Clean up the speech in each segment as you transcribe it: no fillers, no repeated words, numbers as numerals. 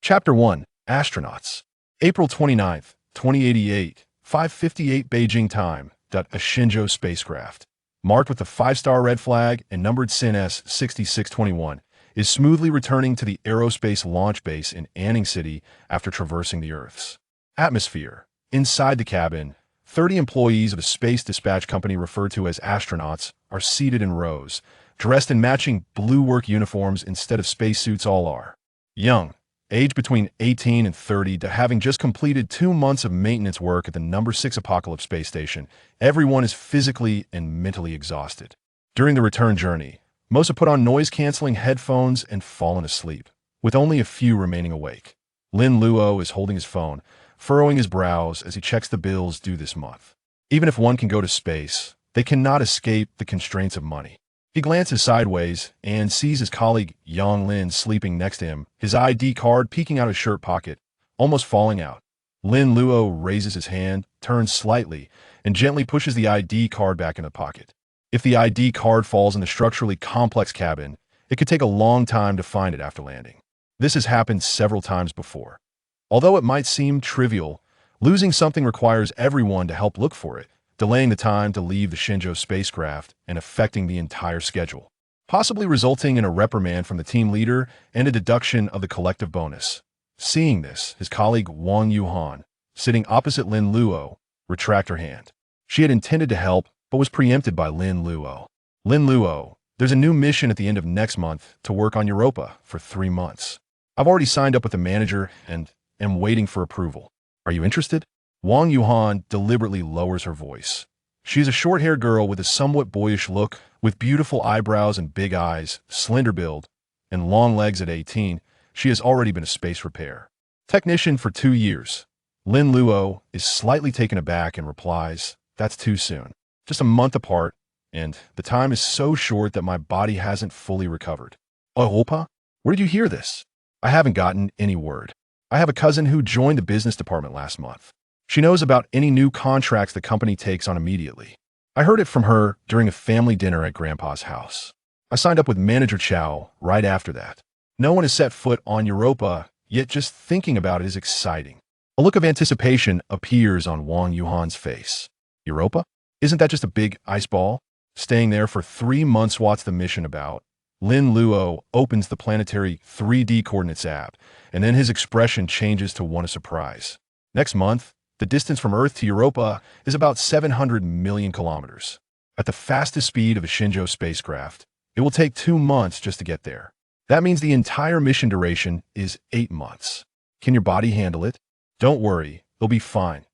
Chapter 1, Astronauts. April 29th, 2088, 5:58 Beijing time. A Shenzhou spacecraft, marked with a 5-star red flag and numbered SIN S6621, is smoothly returning to the aerospace launch base in Anning City after traversing the Earth's atmosphere. Inside the cabin, 30 employees of a space dispatch company referred to as astronauts are seated in rows, dressed in matching blue work uniforms instead of spacesuits. All are young, aged between 18 and 30, to having just completed 2 months of maintenance work at the number 6 Apocalypse space station. Everyone is physically and mentally exhausted. During the return journey, most have put on noise-canceling headphones and fallen asleep, with only a few remaining awake. Lin Luo is holding his phone, furrowing his brows as he checks the bills due this month. Even if one can go to space, they cannot escape the constraints of money. He glances sideways and sees his colleague Yang Lin sleeping next to him, his ID card peeking out his shirt pocket, almost falling out. Lin Luo raises his hand, turns slightly, and gently pushes the ID card back in the pocket. If the ID card falls in the structurally complex cabin, it could take a long time to find it after landing. This has happened several times before. Although it might seem trivial, losing something requires everyone to help look for it, delaying the time to leave the Shenzhou spacecraft and affecting the entire schedule, possibly resulting in a reprimand from the team leader and a deduction of the collective bonus. Seeing this, his colleague Wang Yuhan, sitting opposite Lin Luo, retracted her hand. She had intended to help, but was preempted by Lin Luo. Lin Luo, there's a new mission at the end of next month to work on Europa for 3 months. I've already signed up with the manager and am waiting for approval. Are you interested? Wang Yuhan deliberately lowers her voice. She is a short-haired girl with a somewhat boyish look, with beautiful eyebrows and big eyes, slender build, and long legs. At 18, she has already been a space repair technician for 2 years. Lin Luo is slightly taken aback and replies, "That's too soon. Just a month apart, and the time is so short that my body hasn't fully recovered." "Europa? Where did you hear this?" "I haven't gotten any word. I have a cousin who joined the business department last month. She knows about any new contracts the company takes on immediately. I heard it from her during a family dinner at Grandpa's house. I signed up with Manager Chow right after that. No one has set foot on Europa, yet just thinking about it is exciting." A look of anticipation appears on Wang Yuhan's face. "Europa? Isn't that just a big ice ball? Staying there for 3 months, what's the mission about?" Lin Luo opens the planetary 3D coordinates app, and then his expression changes to one of surprise. "Next month, the distance from Earth to Europa is about 700 million kilometers. At the fastest speed of a Shenzhou spacecraft, it will take 2 months just to get there. That means the entire mission duration is 8 months. Can your body handle it?" "Don't worry, it'll be fine.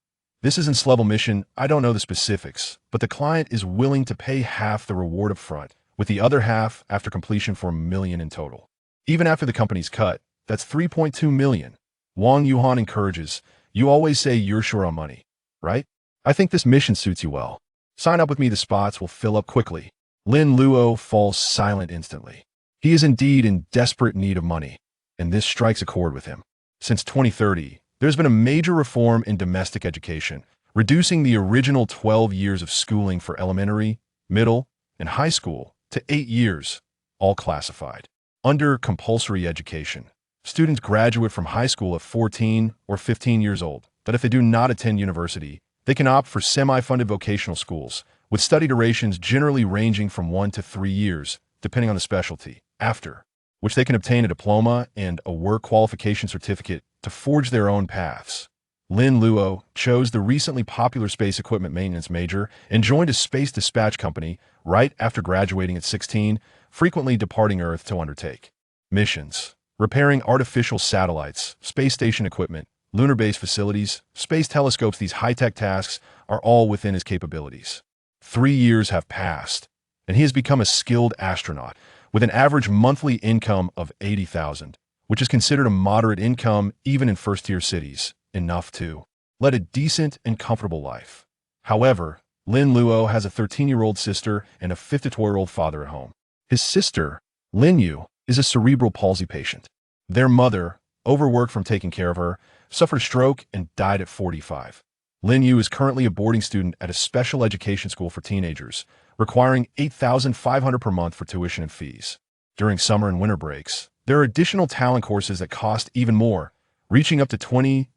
This is an S-level mission. I don't know the specifics, but the client is willing to pay half the reward up front, with the other half after completion for $1 million in total. Even after the company's cut, that's $3.2 million. Wang Yuhan encourages, "You always say you're sure on money, right? I think this mission suits you well. Sign up with me, the spots will fill up quickly." Lin Luo falls silent instantly. He is indeed in desperate need of money, and this strikes a chord with him. Since 2030, there's been a major reform in domestic education, reducing the original 12 years of schooling for elementary, middle, and high school to 8 years, all classified under compulsory education. Students graduate from high school at 14 or 15 years old, but if they do not attend university, they can opt for semi-funded vocational schools, with study durations generally ranging from 1 to 3 years, depending on the specialty, after which they can obtain a diploma and a work qualification certificate to forge their own paths. Lin Luo chose the recently popular space equipment maintenance major and joined a space dispatch company right after graduating at 16, frequently departing Earth to undertake missions, repairing artificial satellites, space station equipment, lunar base facilities, space telescopes. These high-tech tasks are all within his capabilities. 3 years have passed, and he has become a skilled astronaut with an average monthly income of $80,000, which is considered a moderate income even in first-tier cities, enough to lead a decent and comfortable life. However, Lin Luo has a 13-year-old sister and a 52-year-old father at home. His sister, Lin Yu, is a cerebral palsy patient. Their mother, overworked from taking care of her, suffered a stroke and died at 45. Lin Yu is currently a boarding student at a special education school for teenagers, requiring $8,500 per month for tuition and fees. During summer and winter breaks, there are additional talent courses that cost even more, reaching up to 20,000.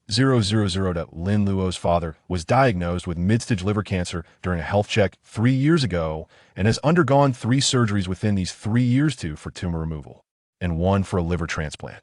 Lin Luo's father was diagnosed with mid-stage liver cancer during a health check 3 years ago and has undergone 3 surgeries within these 3 years, 2 for tumor removal and 1 for a liver transplant.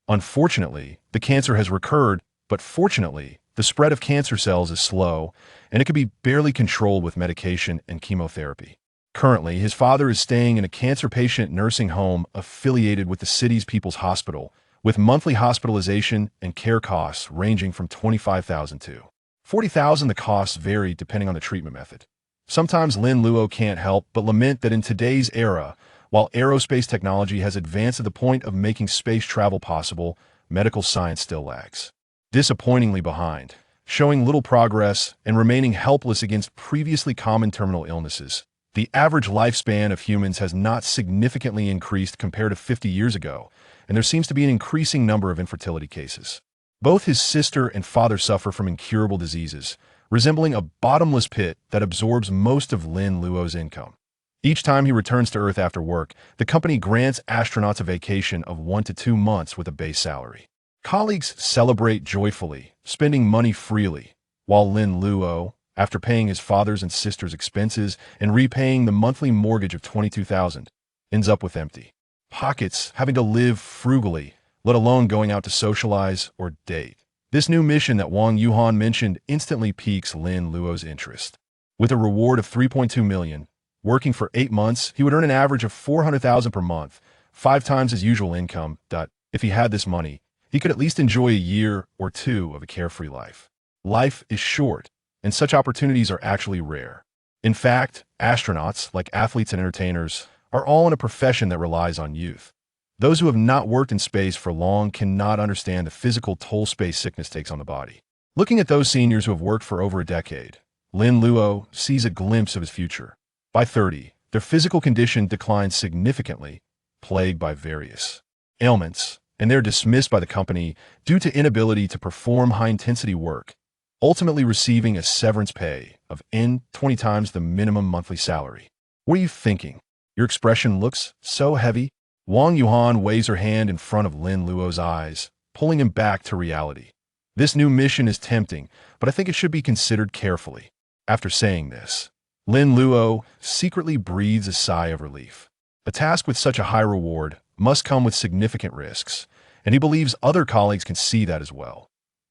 Unfortunately, the cancer has recurred, but fortunately, the spread of cancer cells is slow, and it can be barely controlled with medication and chemotherapy. Currently, his father is staying in a cancer patient nursing home affiliated with the city's People's Hospital, with monthly hospitalization and care costs ranging from 25,000 to 40,000. The costs vary depending on the treatment method. Sometimes Lin Luo can't help but lament that in today's era, while aerospace technology has advanced to the point of making space travel possible, medical science still lags disappointingly behind, showing little progress and remaining helpless against previously common terminal illnesses. The average lifespan of humans has not significantly increased compared to 50 years ago, and there seems to be an increasing number of infertility cases. Both his sister and father suffer from incurable diseases, resembling a bottomless pit that absorbs most of Lin Luo's income. Each time he returns to Earth after work, the company grants astronauts a vacation of 1 to 2 months with a base salary. Colleagues celebrate joyfully, spending money freely, while Lin Luo, after paying his father's and sister's expenses and repaying the monthly mortgage of 22,000, ends up with empty pockets, having to live frugally, let alone going out to socialize or date. This new mission that Wang Yuhan mentioned instantly piques Lin Luo's interest. With a reward of 3.2 million, working for 8 months, he would earn an average of 400,000 per month, 5 times his usual income. If he had this money, he could at least enjoy a year or 2 of a carefree life. Life is short, and such opportunities are actually rare. In fact, astronauts, like athletes and entertainers, are all in a profession that relies on youth. Those who have not worked in space for long cannot understand the physical toll space sickness takes on the body. Looking at those seniors who have worked for over a decade, Lin Luo sees a glimpse of his future. By 30, their physical condition declines significantly, plagued by various ailments, and they're dismissed by the company due to inability to perform high-intensity work, ultimately receiving a severance pay of 20 times the minimum monthly salary. What are you thinking? Your expression looks so heavy. Wang Yuhan waves her hand in front of Lin Luo's eyes, pulling him back to reality. This new mission is tempting, but I think it should be considered carefully. After saying this, Lin Luo secretly breathes a sigh of relief. A task with such a high reward must come with significant risks, and he believes other colleagues can see that as well.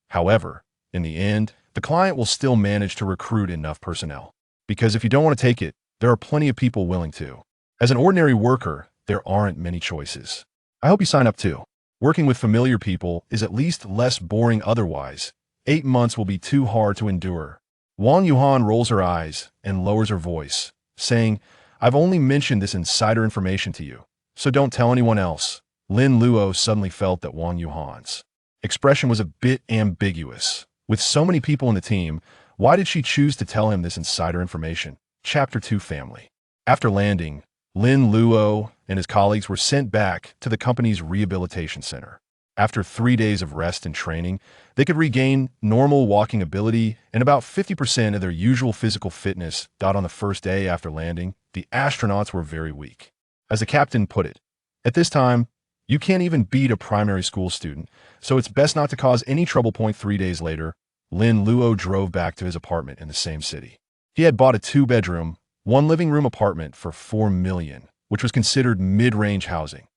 However, in the end, the client will still manage to recruit enough personnel. Because if you don't want to take it, there are plenty of people willing to. As an ordinary worker, there aren't many choices. I hope you sign up too. Working with familiar people is at least less boring otherwise. 8 months will be too hard to endure. Wang Yuhan rolls her eyes and lowers her voice, saying, I've only mentioned this insider information to you, so don't tell anyone else. Lin Luo suddenly felt that Wang Yuhan's expression was a bit ambiguous. With so many people in the team, why did she choose to tell him this insider information? Chapter 2 Family. After landing, Lin Luo and his colleagues were sent back to the company's rehabilitation center. After 3 days of rest and training, they could regain normal walking ability and about 50% of their usual physical fitness. On the first day after landing, the astronauts were very weak. As the captain put it, at this time, you can't even beat a primary school student, so it's best not to cause any trouble. 3 days later, Lin Luo drove back to his apartment in the same city. He had bought a 2-bedroom, 1 living room apartment for 4 million, which was considered mid-range housing.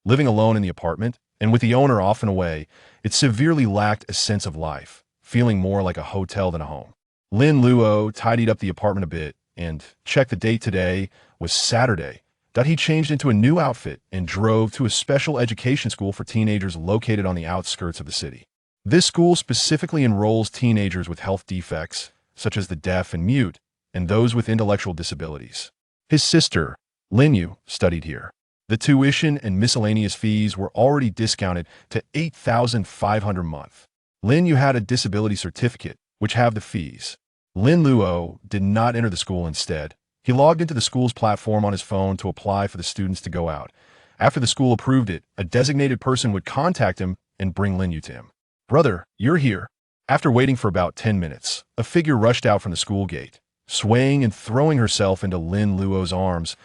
Living alone in the apartment, and with the owner off and away, it severely lacked a sense of life, feeling more like a hotel than a home. Lin Luo tidied up the apartment a bit and checked the date. Today was Saturday. He changed into a new outfit and drove to a special education school for teenagers located on the outskirts of the city. This school specifically enrolls teenagers with health defects, such as the deaf and mute, and those with intellectual disabilities. His sister, Lin Yu, studied here. The tuition and miscellaneous fees were already discounted to 8,500 a month. Lin Yu had a disability certificate, which halved the fees. Lin Luo did not enter the school instead. He logged into the school's platform on his phone to apply for the students to go out. After the school approved it, a designated person would contact him and bring Lin Yu to him. Brother, you're here. After waiting for about 10 minutes, a figure rushed out from the school gate, swaying and throwing herself into Lin Luo's arms.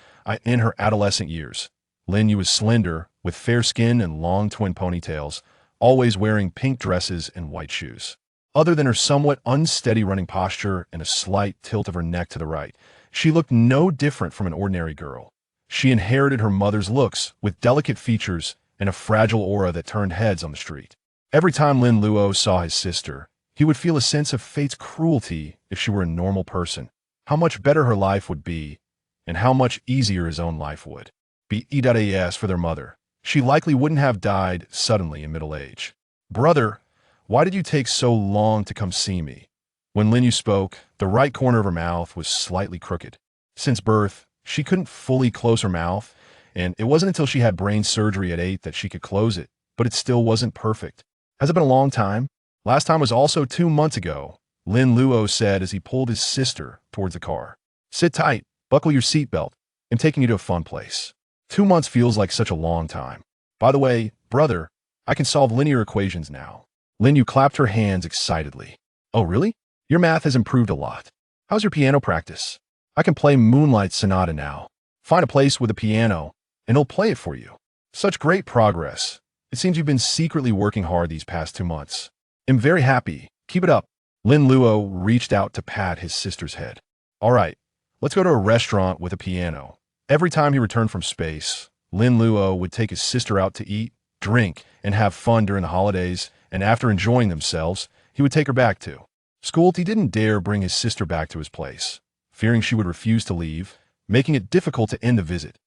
In her adolescent years, Lin Yu was slender, with fair skin and long twin ponytails, always wearing pink dresses and white shoes. Other than her somewhat unsteady running posture and a slight tilt of her neck to the right, she looked no different from an ordinary girl. She inherited her mother's looks, with delicate features and a fragile aura that turned heads on the street. Every time Lin Luo saw his sister, he would feel a sense of fate's cruelty if she were a normal person. How much better her life would be, and how much easier his own life would be. E.as for their mother, she likely wouldn't have died suddenly in middle age. "Brother, why did you take so long to come see me?" When Lin Yu spoke, the right corner of her mouth was slightly crooked. Since birth, she couldn't fully close her mouth, and it wasn't until she had brain surgery at 8 that she could close it, but it still wasn't perfect. "Has it been a long time?" "Last time was also 2 months ago," Lin Luo said as he pulled his sister towards the car. "Sit tight, buckle your seatbelt. I'm taking you to a fun place." 2 months feels like such a long time. "By the way, brother, I can solve linear equations now." Lin Yu clapped her hands excitedly. "Oh, really? Your math has improved a lot. How's your piano practice?" "I can play Moonlight Sonata now. Find a place with a piano, and it'll play it for you." "Such great progress. It seems you've been secretly working hard these past 2 months. I'm very happy. Keep it up." Lin Luo reached out to pat his sister's head. "All right, let's go to a restaurant with a piano." Every time he returned from space, Lin Luo would take his sister out to eat, drink, and have fun during the holidays, and after enjoying themselves, he would take her back to school. He didn't dare bring his sister back to his place, fearing she would refuse to leave, making it difficult to end the visit.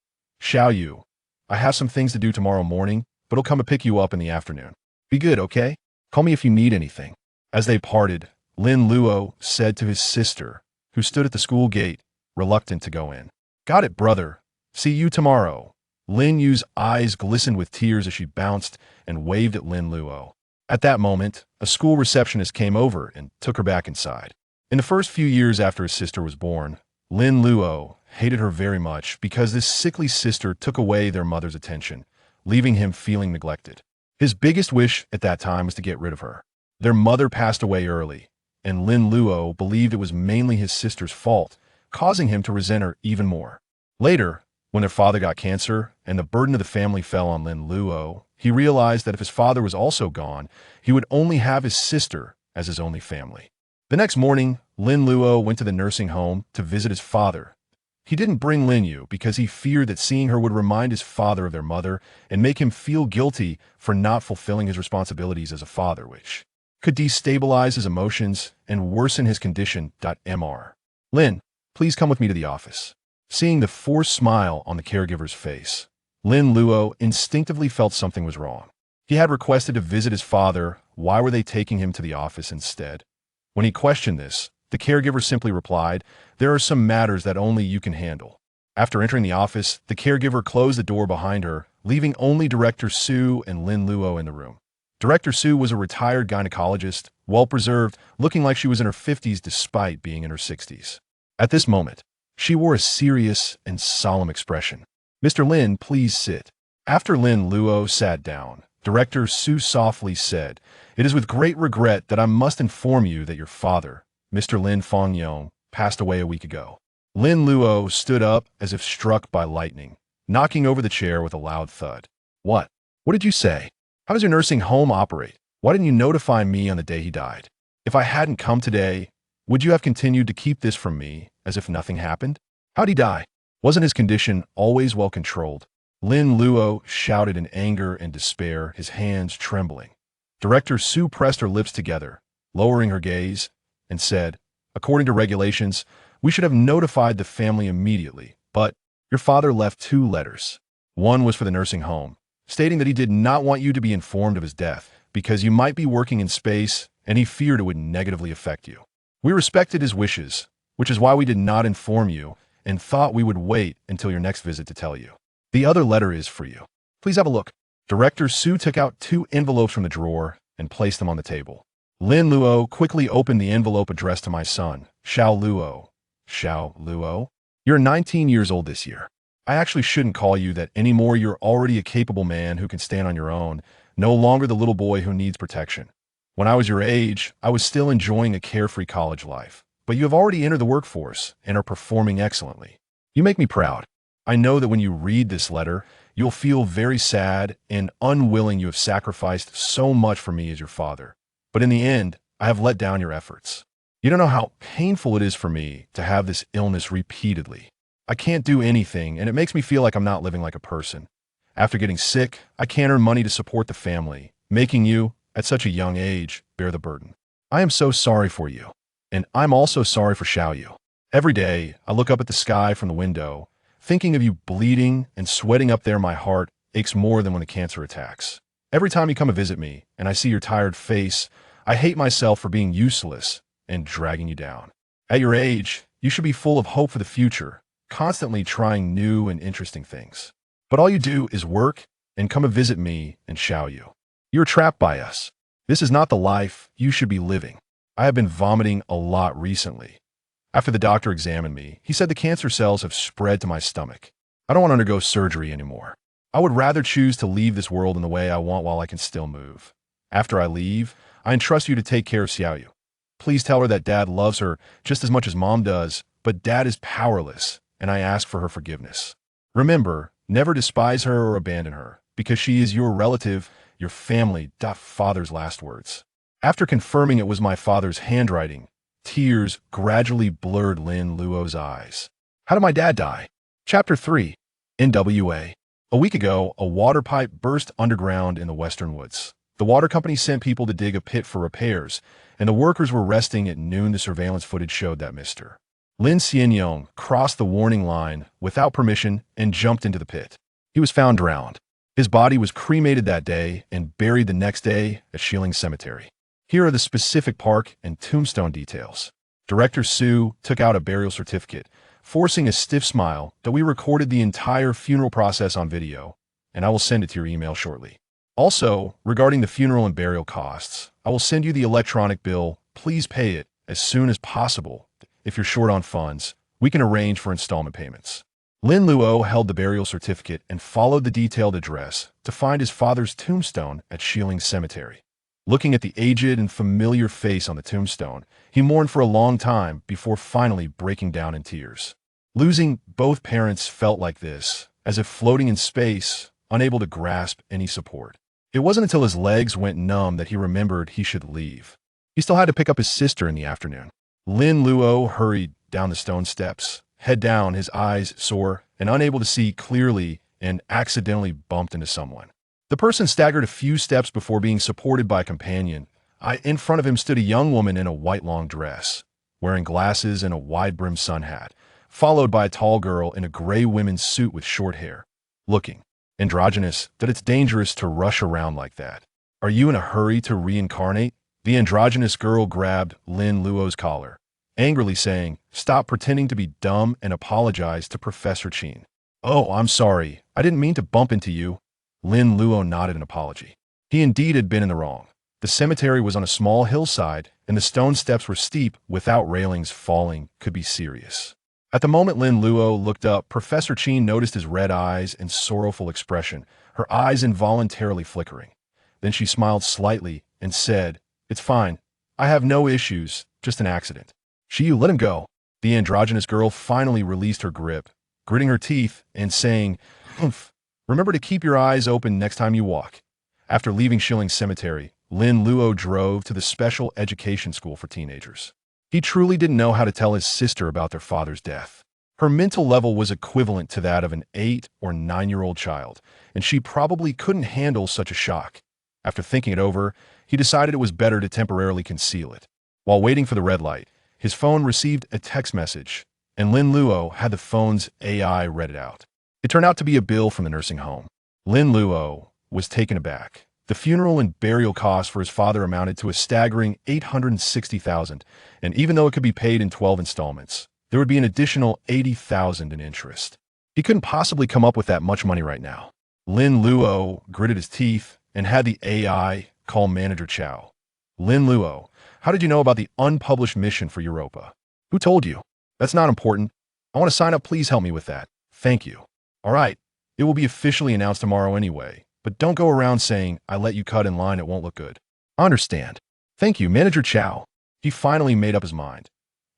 "Xiao Yu, I have some things to do tomorrow morning, but I'll come to pick you up in the afternoon. Be good, okay? Call me if you need anything." As they parted, Lin Luo said to his sister, who stood at the school gate, reluctant to go in. "Got it, brother. See you tomorrow." Lin Yu's eyes glistened with tears as she bounced and waved at Lin Luo. At that moment, a school receptionist came over and took her back inside. In the first few years after his sister was born, Lin Luo hated her very much because this sickly sister took away their mother's attention, leaving him feeling neglected. His biggest wish at that time was to get rid of her. Their mother passed away early, and Lin Luo believed it was mainly his sister's fault, causing him to resent her even more. Later, when their father got cancer and the burden of the family fell on Lin Luo, he realized that if his father was also gone, he would only have his sister as his only family. The next morning, Lin Luo went to the nursing home to visit his father. He didn't bring Lin Yu because he feared that seeing her would remind his father of their mother and make him feel guilty for not fulfilling his responsibilities as a father, which could destabilize his emotions and worsen his condition. Mr. "Lin, please come with me to the office." Seeing the forced smile on the caregiver's face, Lin Luo instinctively felt something was wrong. He had requested to visit his father. Why were they taking him to the office instead? When he questioned this, the caregiver simply replied, "There are some matters that only you can handle." After entering the office, the caregiver closed the door behind her, leaving only Director Su and Lin Luo in the room. Director Su was a retired gynecologist, well-preserved, looking like she was in her 50s despite being in her 60s. At this moment, she wore a serious and solemn expression. "Mr. Lin, please sit." After Lin Luo sat down, Director Su softly said, "It is with great regret that I must inform you that your father, Mr. Lin Fongyong, passed away a week ago." Lin Luo stood up as if struck by lightning, knocking over the chair with a loud thud. What? What did you say? How does your nursing home operate? Why didn't you notify me on the day he died? If I hadn't come today, would you have continued to keep this from me as if nothing happened? How'd he die? Wasn't his condition always well controlled?" Lin Luo shouted in anger and despair, his hands trembling. Director Su pressed her lips together, lowering her gaze, and said, "According to regulations, we should have notified the family immediately, but your father left 2 letters. One was for the nursing home, stating that he did not want you to be informed of his death because you might be working in space and he feared it would negatively affect you. We respected his wishes, which is why we did not inform you and thought we would wait until your next visit to tell you. The other letter is for you. Please have a look." Director Su took out 2 envelopes from the drawer and placed them on the table. Lin Luo quickly opened the envelope addressed to my son, Xiao Luo. "Xiao Luo? You're 19 years old this year. I actually shouldn't call you that anymore. You're already a capable man who can stand on your own, no longer the little boy who needs protection. When I was your age, I was still enjoying a carefree college life. But you have already entered the workforce and are performing excellently. You make me proud. I know that when you read this letter, You'll feel very sad and unwilling you have sacrificed so much for me as your father. But in the end, I have let down your efforts. You don't know how painful it is for me to have this illness repeatedly. I can't do anything, and it makes me feel like I'm not living like a person. After getting sick, I can't earn money to support the family, making you, at such a young age, bear the burden. I am so sorry for you, and I'm also sorry for Xiaoyu. Every day, I look up at the sky from the window, thinking of you bleeding and sweating up there. My heart aches more than when the cancer attacks. Every time you come to visit me, and I see your tired face, I hate myself for being useless and dragging you down. At your age, you should be full of hope for the future, constantly trying new and interesting things. But all you do is work and come and visit me and Xiaoyu. You're trapped by us. This is not the life you should be living. I have been vomiting a lot recently. After the doctor examined me, he said the cancer cells have spread to my stomach. I don't want to undergo surgery anymore. I would rather choose to leave this world in the way I want while I can still move. After I leave, I entrust you to take care of Xiaoyu. Please tell her that Dad loves her just as much as Mom does, but Dad is powerless, and I ask for her forgiveness. Remember, never despise her or abandon her, because she is your relative, your family. Father's last words. After confirming it was my father's handwriting, tears gradually blurred Lin Luo's eyes. How did my dad die? Chapter 3. NWA. A week ago, a water pipe burst underground in the western woods. The water company sent people to dig a pit for repairs, and the workers were resting at noon. The surveillance footage showed that Mr. Lin Xianyong crossed the warning line without permission and jumped into the pit. He was found drowned. His body was cremated that day and buried the next day at Shilling Cemetery. Here are the specific park and tombstone details. Director Su took out a burial certificate, forcing a stiff smile that we recorded the entire funeral process on video, and I will send it to your email shortly. Also, regarding the funeral and burial costs, I will send you the electronic bill. Please pay it as soon as possible. If you're short on funds, we can arrange for installment payments. Lin Luo held the burial certificate and followed the detailed address to find his father's tombstone at Shilling Cemetery. Looking at the aged and familiar face on the tombstone, he mourned for a long time before finally breaking down in tears. Losing both parents felt like this, as if floating in space, unable to grasp any support. It wasn't until his legs went numb that he remembered he should leave. He still had to pick up his sister in the afternoon. Lin Luo hurried down the stone steps, head down, his eyes sore and unable to see clearly, and accidentally bumped into someone. The person staggered a few steps before being supported by a companion. In front of him stood a young woman in a white long dress, wearing glasses and a wide-brimmed sun hat, followed by a tall girl in a gray women's suit with short hair, looking androgynous that it's dangerous to rush around like that. Are you in a hurry to reincarnate? The androgynous girl grabbed Lin Luo's collar, angrily saying, "Stop pretending to be dumb and apologize to Professor Qin." "Oh, I'm sorry. I didn't mean to bump into you." Lin Luo nodded an apology. He indeed had been in the wrong. The cemetery was on a small hillside, and the stone steps were steep. Without railings, falling could be serious. At the moment Lin Luo looked up, Professor Qin noticed his red eyes and sorrowful expression, her eyes involuntarily flickering. Then she smiled slightly and said, "It's fine. I have no issues, just an accident." "Xiyu, let him go." The androgynous girl finally released her grip, gritting her teeth and saying, "Humph. Remember to keep your eyes open next time you walk." After leaving Shilling Cemetery, Lin Luo drove to the special education school for teenagers. He truly didn't know how to tell his sister about their father's death. Her mental level was equivalent to that of an 8 or 9-year-old child, and she probably couldn't handle such a shock. After thinking it over, he decided it was better to temporarily conceal it. While waiting for the red light, his phone received a text message, and Lin Luo had the phone's AI read it out. It turned out to be a bill from the nursing home. Lin Luo was taken aback. The funeral and burial costs for his father amounted to a staggering 860,000, and even though it could be paid in 12 installments, there would be an additional 80,000 in interest. He couldn't possibly come up with that much money right now. Lin Luo gritted his teeth and had the AI call Manager Chow. "Lin Luo, how did you know about the unpublished mission for Europa?" "Who told you?" "That's not important. I want to sign up. Please help me with that. Thank you." "All right. It will be officially announced tomorrow anyway. But don't go around saying, 'I let you cut in line.' It won't look good." "I understand. Thank you, Manager Chow." He finally made up his mind.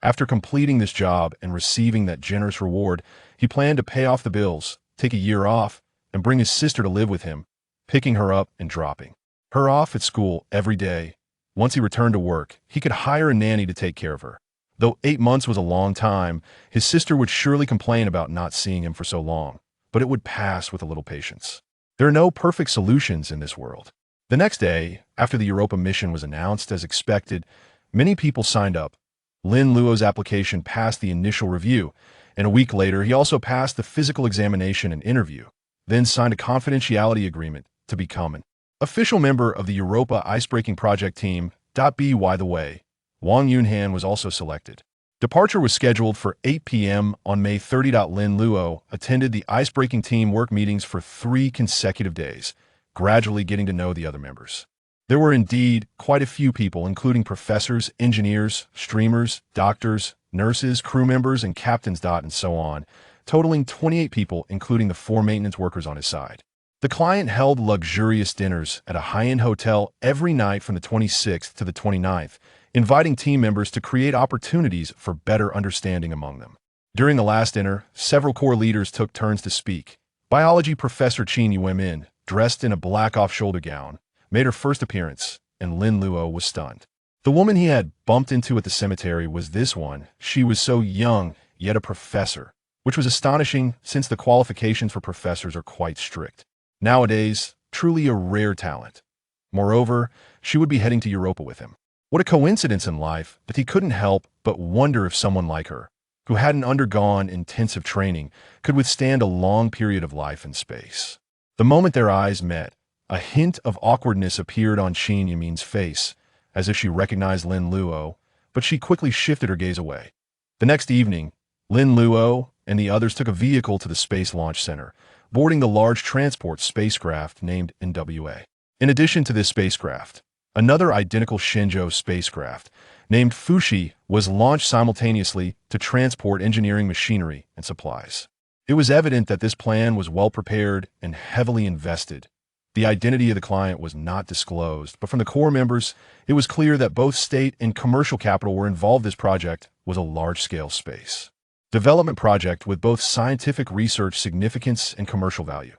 After completing this job and receiving that generous reward, he planned to pay off the bills, take a year off, and bring his sister to live with him, picking her up and dropping her off at school every day. Once he returned to work, he could hire a nanny to take care of her. Though 8 months was a long time, his sister would surely complain about not seeing him for so long, but it would pass with a little patience. There are no perfect solutions in this world. The next day, after the Europa mission was announced as expected, many people signed up. Lin Luo's application passed the initial review, and a week later he also passed the physical examination and interview, then signed a confidentiality agreement to become an official member of the Europa icebreaking project team. By the way, Wang Yunhan was also selected. Departure was scheduled for 8 p.m. on May 30. Lin Luo attended the icebreaking team work meetings for 3 consecutive days, gradually getting to know the other members. There were indeed quite a few people, including professors, engineers, streamers, doctors, nurses, crew members, and captains. And so on, totaling 28 people, including the 4 maintenance workers on his side. The client held luxurious dinners at a high-end hotel every night from the 26th to the 29th, inviting team members to create opportunities for better understanding among them. During the last dinner, several core leaders took turns to speak. Biology professor Qin Yuemin, dressed in a black off-shoulder gown, made her first appearance, and Lin Luo was stunned. The woman he had bumped into at the cemetery was this one. She was so young, yet a professor, which was astonishing since the qualifications for professors are quite strict. Nowadays, truly a rare talent. Moreover, she would be heading to Europa with him. What a coincidence in life that he couldn't help but wonder if someone like her, who hadn't undergone intensive training, could withstand a long period of life in space. The moment their eyes met, a hint of awkwardness appeared on Qin Yumin's face, as if she recognized Lin Luo, but she quickly shifted her gaze away. The next evening, Lin Luo and the others took a vehicle to the Space Launch Center, boarding the large transport spacecraft named NWA. In addition to this spacecraft, another identical Shenzhou spacecraft, named Fuxi, was launched simultaneously to transport engineering machinery and supplies. It was evident that this plan was well prepared and heavily invested. The identity of the client was not disclosed, but from the core members, it was clear that both state and commercial capital were involved. This project was a large-scale space development project with both scientific research significance and commercial value.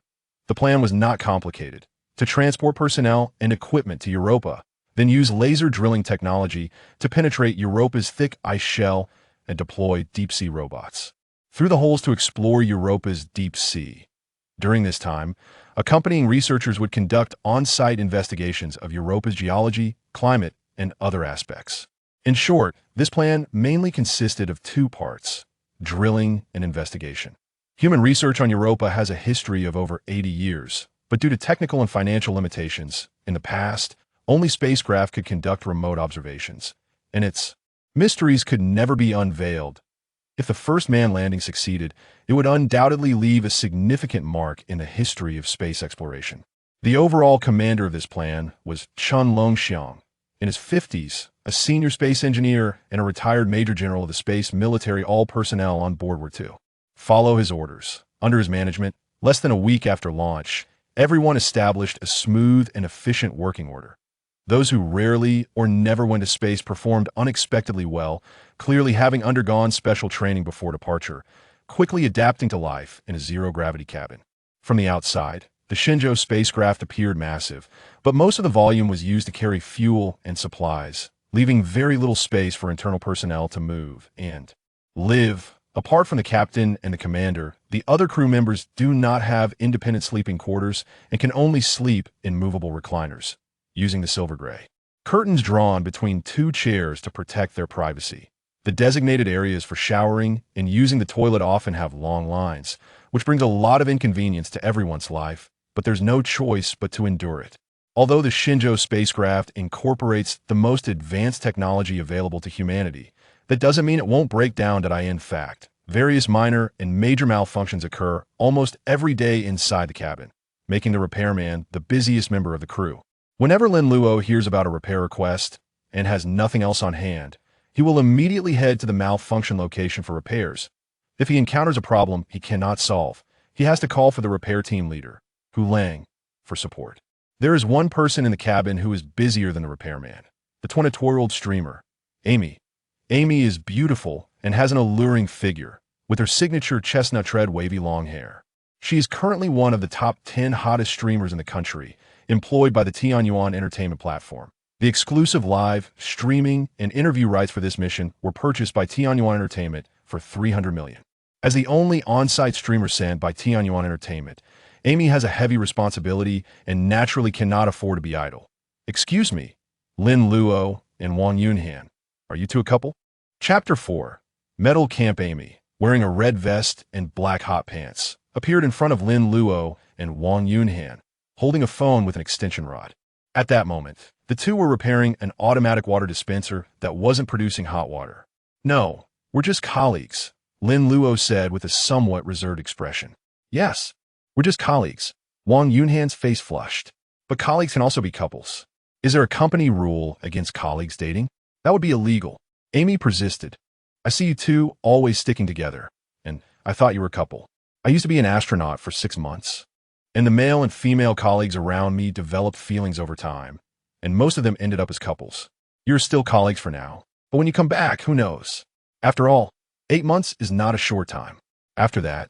The plan was not complicated: to transport personnel and equipment to Europa, then use laser drilling technology to penetrate Europa's thick ice shell and deploy deep-sea robots through the holes to explore Europa's deep sea. During this time, accompanying researchers would conduct on-site investigations of Europa's geology, climate, and other aspects. In short, this plan mainly consisted of 2 parts: drilling and investigation. Human research on Europa has a history of over 80 years, but due to technical and financial limitations, in the past, only spacecraft could conduct remote observations, and its mysteries could never be unveiled. If the first manned landing succeeded, it would undoubtedly leave a significant mark in the history of space exploration. The overall commander of this plan was Chen Longxiang, in his 50s, a senior space engineer and a retired major general of the space military. All personnel on board were to follow his orders. Under his management, less than a week after launch, everyone established a smooth and efficient working order. Those who rarely or never went to space performed unexpectedly well, clearly having undergone special training before departure, quickly adapting to life in a zero-gravity cabin. From the outside, the Shenzhou spacecraft appeared massive, but most of the volume was used to carry fuel and supplies, leaving very little space for internal personnel to move and live. Apart from the captain and the commander, the other crew members do not have independent sleeping quarters and can only sleep in movable recliners, using the silver gray curtains drawn between 2 chairs to protect their privacy. The designated areas for showering and using the toilet often have long lines, which brings a lot of inconvenience to everyone's life, but there's no choice but to endure it. Although the Shenzhou spacecraft incorporates the most advanced technology available to humanity, that doesn't mean it won't break down. In fact, various minor and major malfunctions occur almost every day inside the cabin, making the repairman the busiest member of the crew. Whenever Lin Luo hears about a repair request and has nothing else on hand, he will immediately head to the malfunction location for repairs. If he encounters a problem he cannot solve, he has to call for the repair team leader, Hu Lang, for support. There is one person in the cabin who is busier than the repairman: the 22-year-old streamer, Amy. Amy is beautiful and has an alluring figure, with her signature chestnut red wavy long hair. She is currently one of the top 10 hottest streamers in the country, employed by the Tianyuan entertainment platform. The exclusive live, streaming, and interview rights for this mission were purchased by Tianyuan Entertainment for $300 million. As the only on-site streamer sent by Tianyuan Entertainment, Amy has a heavy responsibility and naturally cannot afford to be idle. Excuse me, Lin Luo and Wang Yunhan. Are you two a couple? Chapter 4. Metal Camp Amy, wearing a red vest and black hot pants, appeared in front of Lin Luo and Wang Yunhan, holding a phone with an extension rod. At that moment, the two were repairing an automatic water dispenser that wasn't producing hot water. No, we're just colleagues, Lin Luo said with a somewhat reserved expression. Yes, we're just colleagues. Wang Yunhan's face flushed. But colleagues can also be couples. Is there a company rule against colleagues dating? That would be illegal. Amy persisted. I see you two always sticking together, and I thought you were a couple. I used to be an astronaut for 6 months, and the male and female colleagues around me developed feelings over time, and most of them ended up as couples. You're still colleagues for now, but when you come back, who knows? After all, 8 months is not a short time. After that,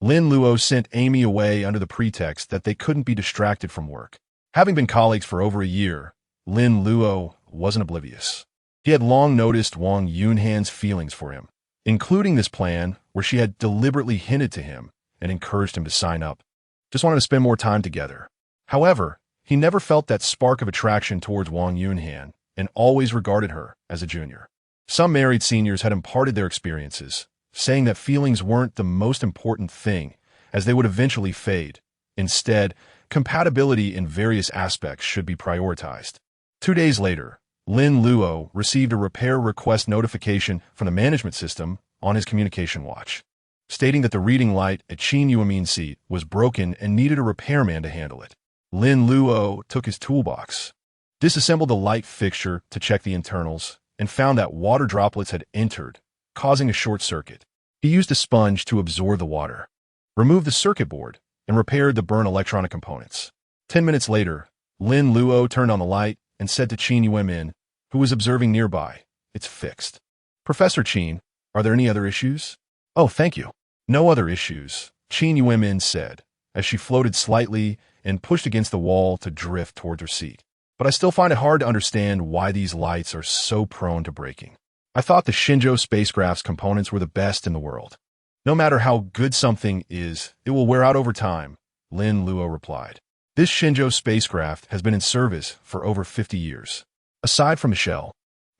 Lin Luo sent Amy away under the pretext that they couldn't be distracted from work. Having been colleagues for over a year, Lin Luo wasn't oblivious. He had long noticed Wang Yunhan's feelings for him, including this plan where she had deliberately hinted to him and encouraged him to sign up. Just wanted to spend more time together. However, he never felt that spark of attraction towards Wang Yunhan and always regarded her as a junior. Some married seniors had imparted their experiences, saying that feelings weren't the most important thing, as they would eventually fade. Instead, compatibility in various aspects should be prioritized. 2 days later, Lin Luo received a repair request notification from the management system on his communication watch, stating that the reading light at Qin Yuemin's seat was broken and needed a repairman to handle it. Lin Luo took his toolbox, disassembled the light fixture to check the internals, and found that water droplets had entered, causing a short circuit. He used a sponge to absorb the water, removed the circuit board, and repaired the burned electronic components. 10 minutes later, Lin Luo turned on the light and said to Qin Yuemin, who was observing nearby, "It's fixed." "Professor Qin, are there any other issues?" "Oh, thank you. No other issues," Qin Yuemin said, as she floated slightly and pushed against the wall to drift towards her seat. "But I still find it hard to understand why these lights are so prone to breaking. I thought the Shenzhou spacecraft's components were the best in the world. No matter how good something is, it will wear out over time," Lin Luo replied. "This Shenzhou spacecraft has been in service for over 50 years. Aside from the shell,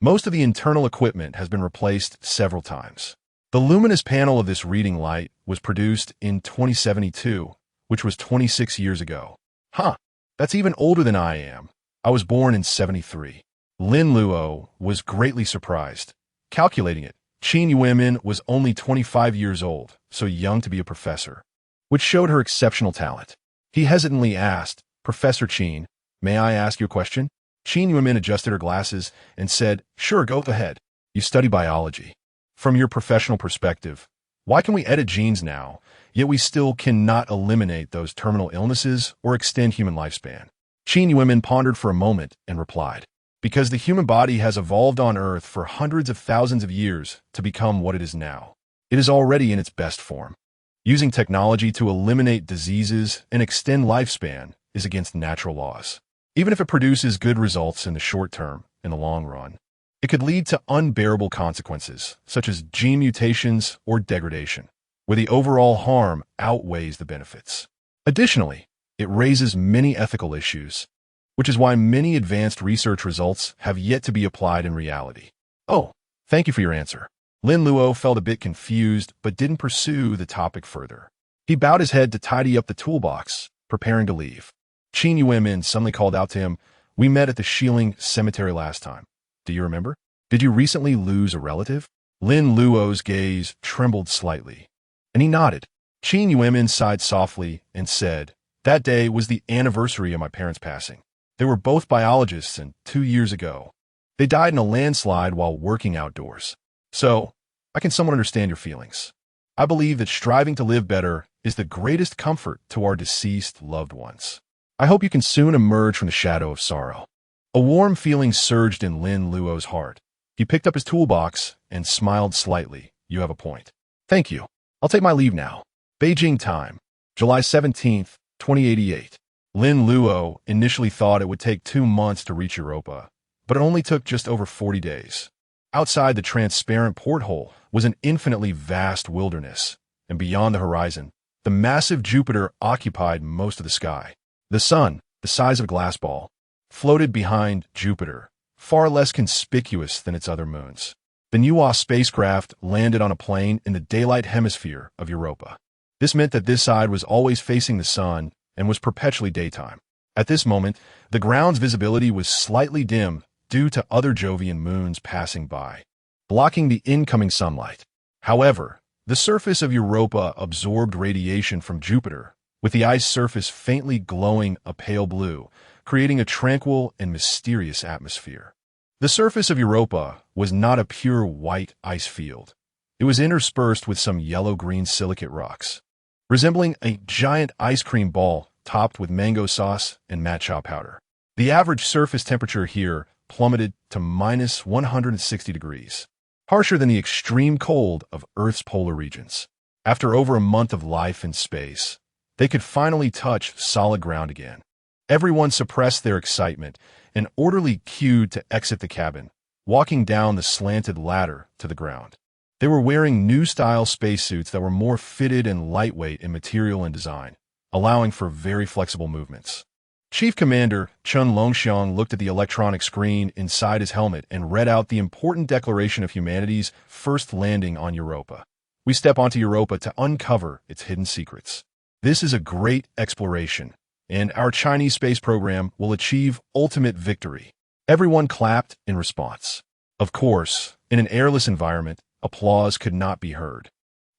most of the internal equipment has been replaced several times. The luminous panel of this reading light was produced in 2072, which was 26 years ago." "Huh, that's even older than I am. I was born in 73. Lin Luo was greatly surprised. Calculating it, Qin Yuemin was only 25 years old, so young to be a professor, which showed her exceptional talent. He hesitantly asked, "Professor Qin, may I ask you a question?" Qin Yuemin adjusted her glasses and said, "Sure, go ahead. You study biology. From your professional perspective, why can we edit genes now, yet we still cannot eliminate those terminal illnesses or extend human lifespan?" Qin Yuemin pondered for a moment and replied, "Because the human body has evolved on Earth for hundreds of thousands of years to become what it is now. It is already in its best form. Using technology to eliminate diseases and extend lifespan is against natural laws. Even if it produces good results in the short term, in the long run, it could lead to unbearable consequences, such as gene mutations or degradation, where the overall harm outweighs the benefits. Additionally, it raises many ethical issues, which is why many advanced research results have yet to be applied in reality." "Oh, thank you for your answer." Lin Luo felt a bit confused but didn't pursue the topic further. He bowed his head to tidy up the toolbox, preparing to leave. Qin Yuemin suddenly called out to him, "We met at the Shilling Cemetery last time. Do you remember? Did you recently lose a relative?" Lin Luo's gaze trembled slightly, and he nodded. Qin Yuemin sighed softly and said, "That day was the anniversary of my parents' passing. They were both biologists, and 2 years ago, they died in a landslide while working outdoors. So, I can somewhat understand your feelings. I believe that striving to live better is the greatest comfort to our deceased loved ones. I hope you can soon emerge from the shadow of sorrow." A warm feeling surged in Lin Luo's heart. He picked up his toolbox and smiled slightly. "You have a point. Thank you. I'll take my leave now. Beijing time, July 17, 2088. Lin Luo initially thought it would take 2 months to reach Europa, but it only took just over 40 days. Outside the transparent porthole was an infinitely vast wilderness, and beyond the horizon, the massive Jupiter occupied most of the sky. The sun, the size of a glass ball, floated behind Jupiter, far less conspicuous than its other moons. The new spacecraft landed on a plain in the daylight hemisphere of Europa. This meant that this side was always facing the sun and was perpetually daytime. At this moment, the ground's visibility was slightly dim due to other Jovian moons passing by, blocking the incoming sunlight. However, the surface of Europa absorbed radiation from Jupiter, with the ice surface faintly glowing a pale blue, creating a tranquil and mysterious atmosphere. The surface of Europa was not a pure white ice field. It was interspersed with some yellow-green silicate rocks, resembling a giant ice cream ball topped with mango sauce and matcha powder. The average surface temperature here plummeted to minus 160 degrees, harsher than the extreme cold of Earth's polar regions. After over a month of life in space, they could finally touch solid ground again. Everyone suppressed their excitement and orderly queued to exit the cabin, walking down the slanted ladder to the ground. They were wearing new-style spacesuits that were more fitted and lightweight in material and design, allowing for very flexible movements. Chief Commander Chen Longxiang looked at the electronic screen inside his helmet and read out the important declaration of humanity's first landing on Europa. We step onto Europa to uncover its hidden secrets. This is a great exploration, and our Chinese space program will achieve ultimate victory. Everyone clapped in response. Of course, in an airless environment, applause could not be heard.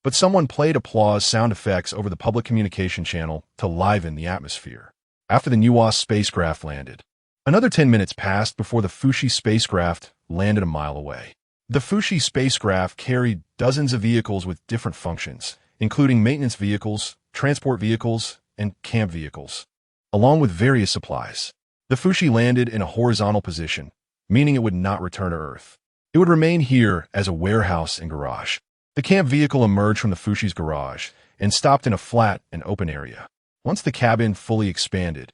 But someone played applause sound effects over the public communication channel to liven the atmosphere. After the new spacecraft landed, another 10 minutes passed before the Fuxi spacecraft landed a mile away. The Fuxi spacecraft carried dozens of vehicles with different functions, including maintenance vehicles, transport vehicles, and camp vehicles, along with various supplies. The Fuxi landed in a horizontal position, meaning it would not return to Earth. It would remain here as a warehouse and garage. The camp vehicle emerged from the Fuxi's garage and stopped in a flat and open area. Once the cabin fully expanded,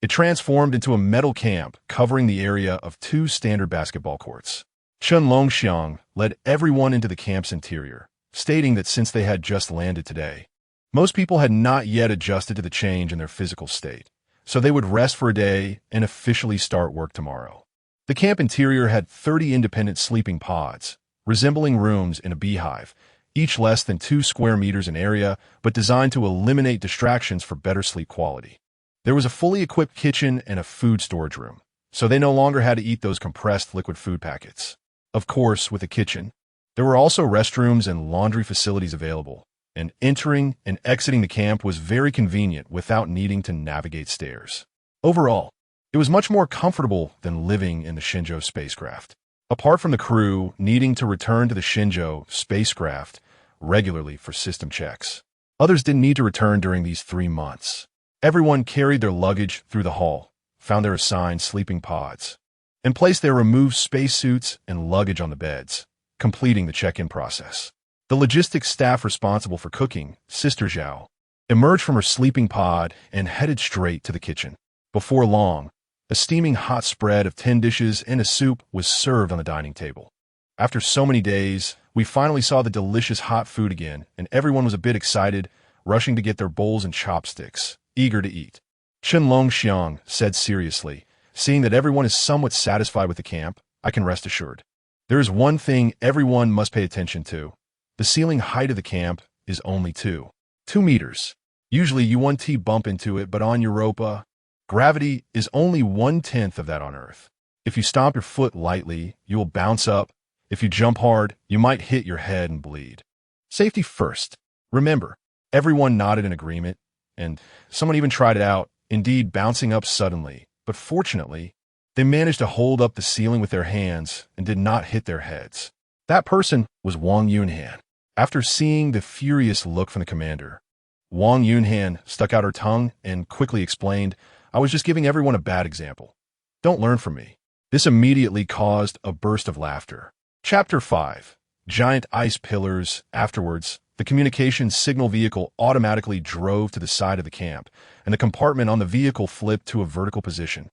it transformed into a metal camp covering the area of 2 standard basketball courts. Chen Longxiang led everyone into the camp's interior, stating that since they had just landed today, most people had not yet adjusted to the change in their physical state, so they would rest for a day and officially start work tomorrow. The camp interior had 30 independent sleeping pods, resembling rooms in a beehive, each less than 2 square meters in area, but designed to eliminate distractions for better sleep quality. There was a fully equipped kitchen and a food storage room, so they no longer had to eat those compressed liquid food packets. Of course, with a kitchen, there were also restrooms and laundry facilities available, and entering and exiting the camp was very convenient without needing to navigate stairs. Overall, it was much more comfortable than living in the Shenzhou spacecraft. Apart from the crew needing to return to the Shenzhou spacecraft regularly for system checks, others didn't need to return during these 3 months. Everyone carried their luggage through the hall, found their assigned sleeping pods, and placed their removed spacesuits and luggage on the beds, completing the check-in process. The logistics staff responsible for cooking, Sister Zhao, emerged from her sleeping pod and headed straight to the kitchen. Before long, a steaming hot spread of 10 dishes and a soup was served on the dining table. After so many days, we finally saw the delicious hot food again, and everyone was a bit excited, rushing to get their bowls and chopsticks, eager to eat. Chen Longxiang said seriously, seeing that everyone is somewhat satisfied with the camp, I can rest assured. There is one thing everyone must pay attention to. The ceiling height of the camp is only 2 meters. Usually you 1T bump into it, but on Europa, gravity is only 1/10 of that on Earth. If you stomp your foot lightly, you will bounce up. If you jump hard, you might hit your head and bleed. Safety first. Remember, everyone nodded in agreement, and someone even tried it out, indeed bouncing up suddenly. But fortunately, they managed to hold up the ceiling with their hands and did not hit their heads. That person was Wang Yunhan. After seeing the furious look from the commander, Wang Yunhan stuck out her tongue and quickly explained, I was just giving everyone a bad example. Don't learn from me. This immediately caused a burst of laughter. Chapter 5. Giant Ice Pillars. Afterwards, The communications signal vehicle automatically drove to the side of the camp, and the compartment on the vehicle flipped to a vertical position,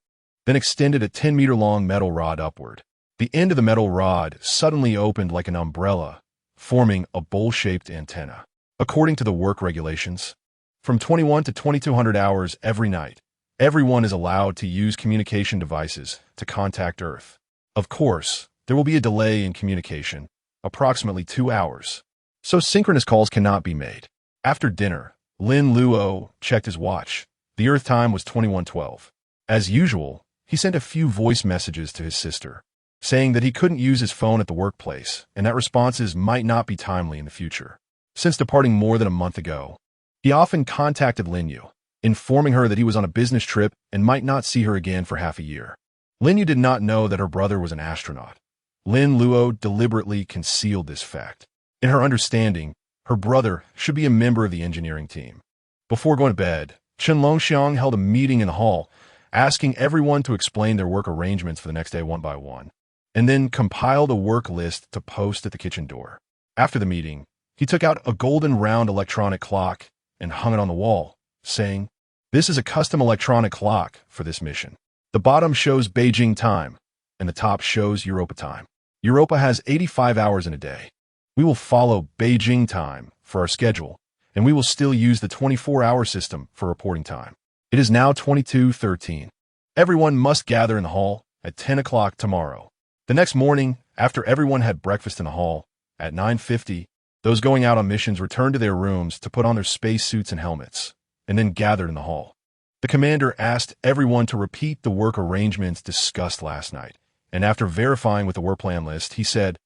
then extended a 10-meter-long metal rod upward. The end of the metal rod suddenly opened like an umbrella, forming a bowl-shaped antenna. According to the work regulations, from 21 to 2200 hours every night, everyone is allowed to use communication devices to contact Earth. Of course, there will be a delay in communication, approximately 2 hours, so synchronous calls cannot be made. After dinner, Lin Luo checked his watch. The Earth time was 21:12. As usual, he sent a few voice messages to his sister, saying that he couldn't use his phone at the workplace and that responses might not be timely in the future. Since departing more than a month ago, he often contacted Lin Yu, informing her that he was on a business trip and might not see her again for half a year. Lin Yu did not know that her brother was an astronaut. Lin Luo deliberately concealed this fact. In her understanding, her brother should be a member of the engineering team. Before going to bed, Chen Longxiang held a meeting in the hall, asking everyone to explain their work arrangements for the next day one by one, and then compiled a work list to post at the kitchen door. After the meeting, he took out a golden round electronic clock and hung it on the wall, saying, "This is a custom electronic clock for this mission. The bottom shows Beijing time, and the top shows Europa time. Europa has 85 hours in a day. We will follow Beijing time for our schedule, and we will still use the 24-hour system for reporting time. It is now 22:13. Everyone must gather in the hall at 10 o'clock tomorrow." The next morning, after everyone had breakfast in the hall, at 9:50, those going out on missions returned to their rooms to put on their space suits and helmets, and then gathered in the hall. The commander asked everyone to repeat the work arrangements discussed last night, and after verifying with the work plan list, he said,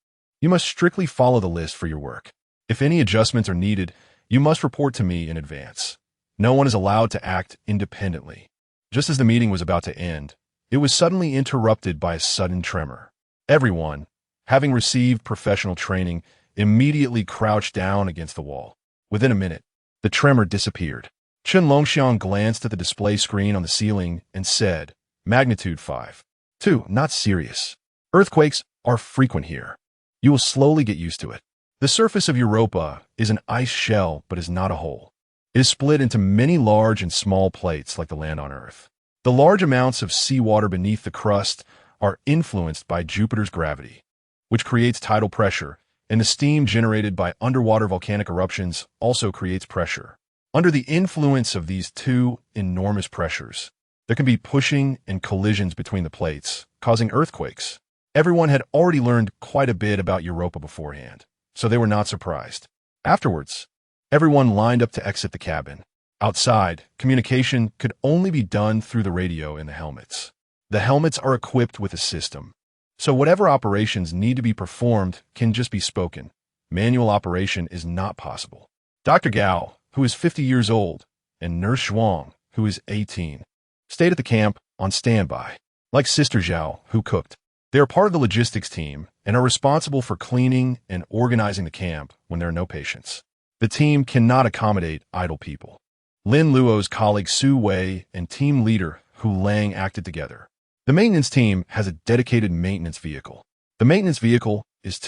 "You must strictly follow the list for your work. If any adjustments are needed, you must report to me in advance. No one is allowed to act independently." Just as the meeting was about to end, it was suddenly interrupted by a sudden tremor. Everyone, having received professional training, immediately crouched down against the wall. Within a minute, the tremor disappeared. Chen Longxiang glanced at the display screen on the ceiling and said, "Magnitude 5.2, not serious. Earthquakes are frequent here. You will slowly get used to it. The surface of Europa is an ice shell but is not a hole. It is split into many large and small plates like the land on Earth. The large amounts of seawater beneath the crust are influenced by Jupiter's gravity, which creates tidal pressure, and the steam generated by underwater volcanic eruptions also creates pressure. Under the influence of these two enormous pressures, there can be pushing and collisions between the plates, causing earthquakes." Everyone had already learned quite a bit about Europa beforehand, so they were not surprised. Afterwards, everyone lined up to exit the cabin. Outside, communication could only be done through the radio in the helmets. The helmets are equipped with a system, so whatever operations need to be performed can just be spoken. Manual operation is not possible. Dr. Gao, who is 50 years old, and Nurse Zhuang, who is 18, stayed at the camp on standby. Like Sister Zhao, who cooked, they are part of the logistics team and are responsible for cleaning and organizing the camp when there are no patients. The team cannot accommodate idle people. Lin Luo's colleague Su Wei and team leader Hu Lang acted together. The maintenance team has a dedicated maintenance vehicle. The maintenance vehicle is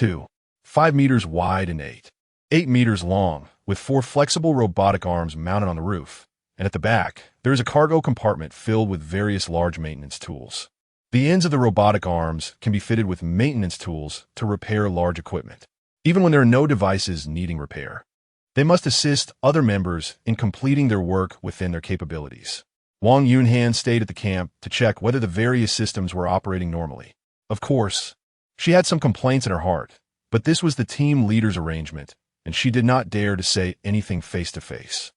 5 meters wide and 8 meters long, with 4 flexible robotic arms mounted on the roof, and at the back, there is a cargo compartment filled with various large maintenance tools. The ends of the robotic arms can be fitted with maintenance tools to repair large equipment, even when there are no devices needing repair. They must assist other members in completing their work within their capabilities. Wang Yunhan stayed at the camp to check whether the various systems were operating normally. Of course, she had some complaints in her heart, but this was the team leader's arrangement, and she did not dare to say anything face-to-face.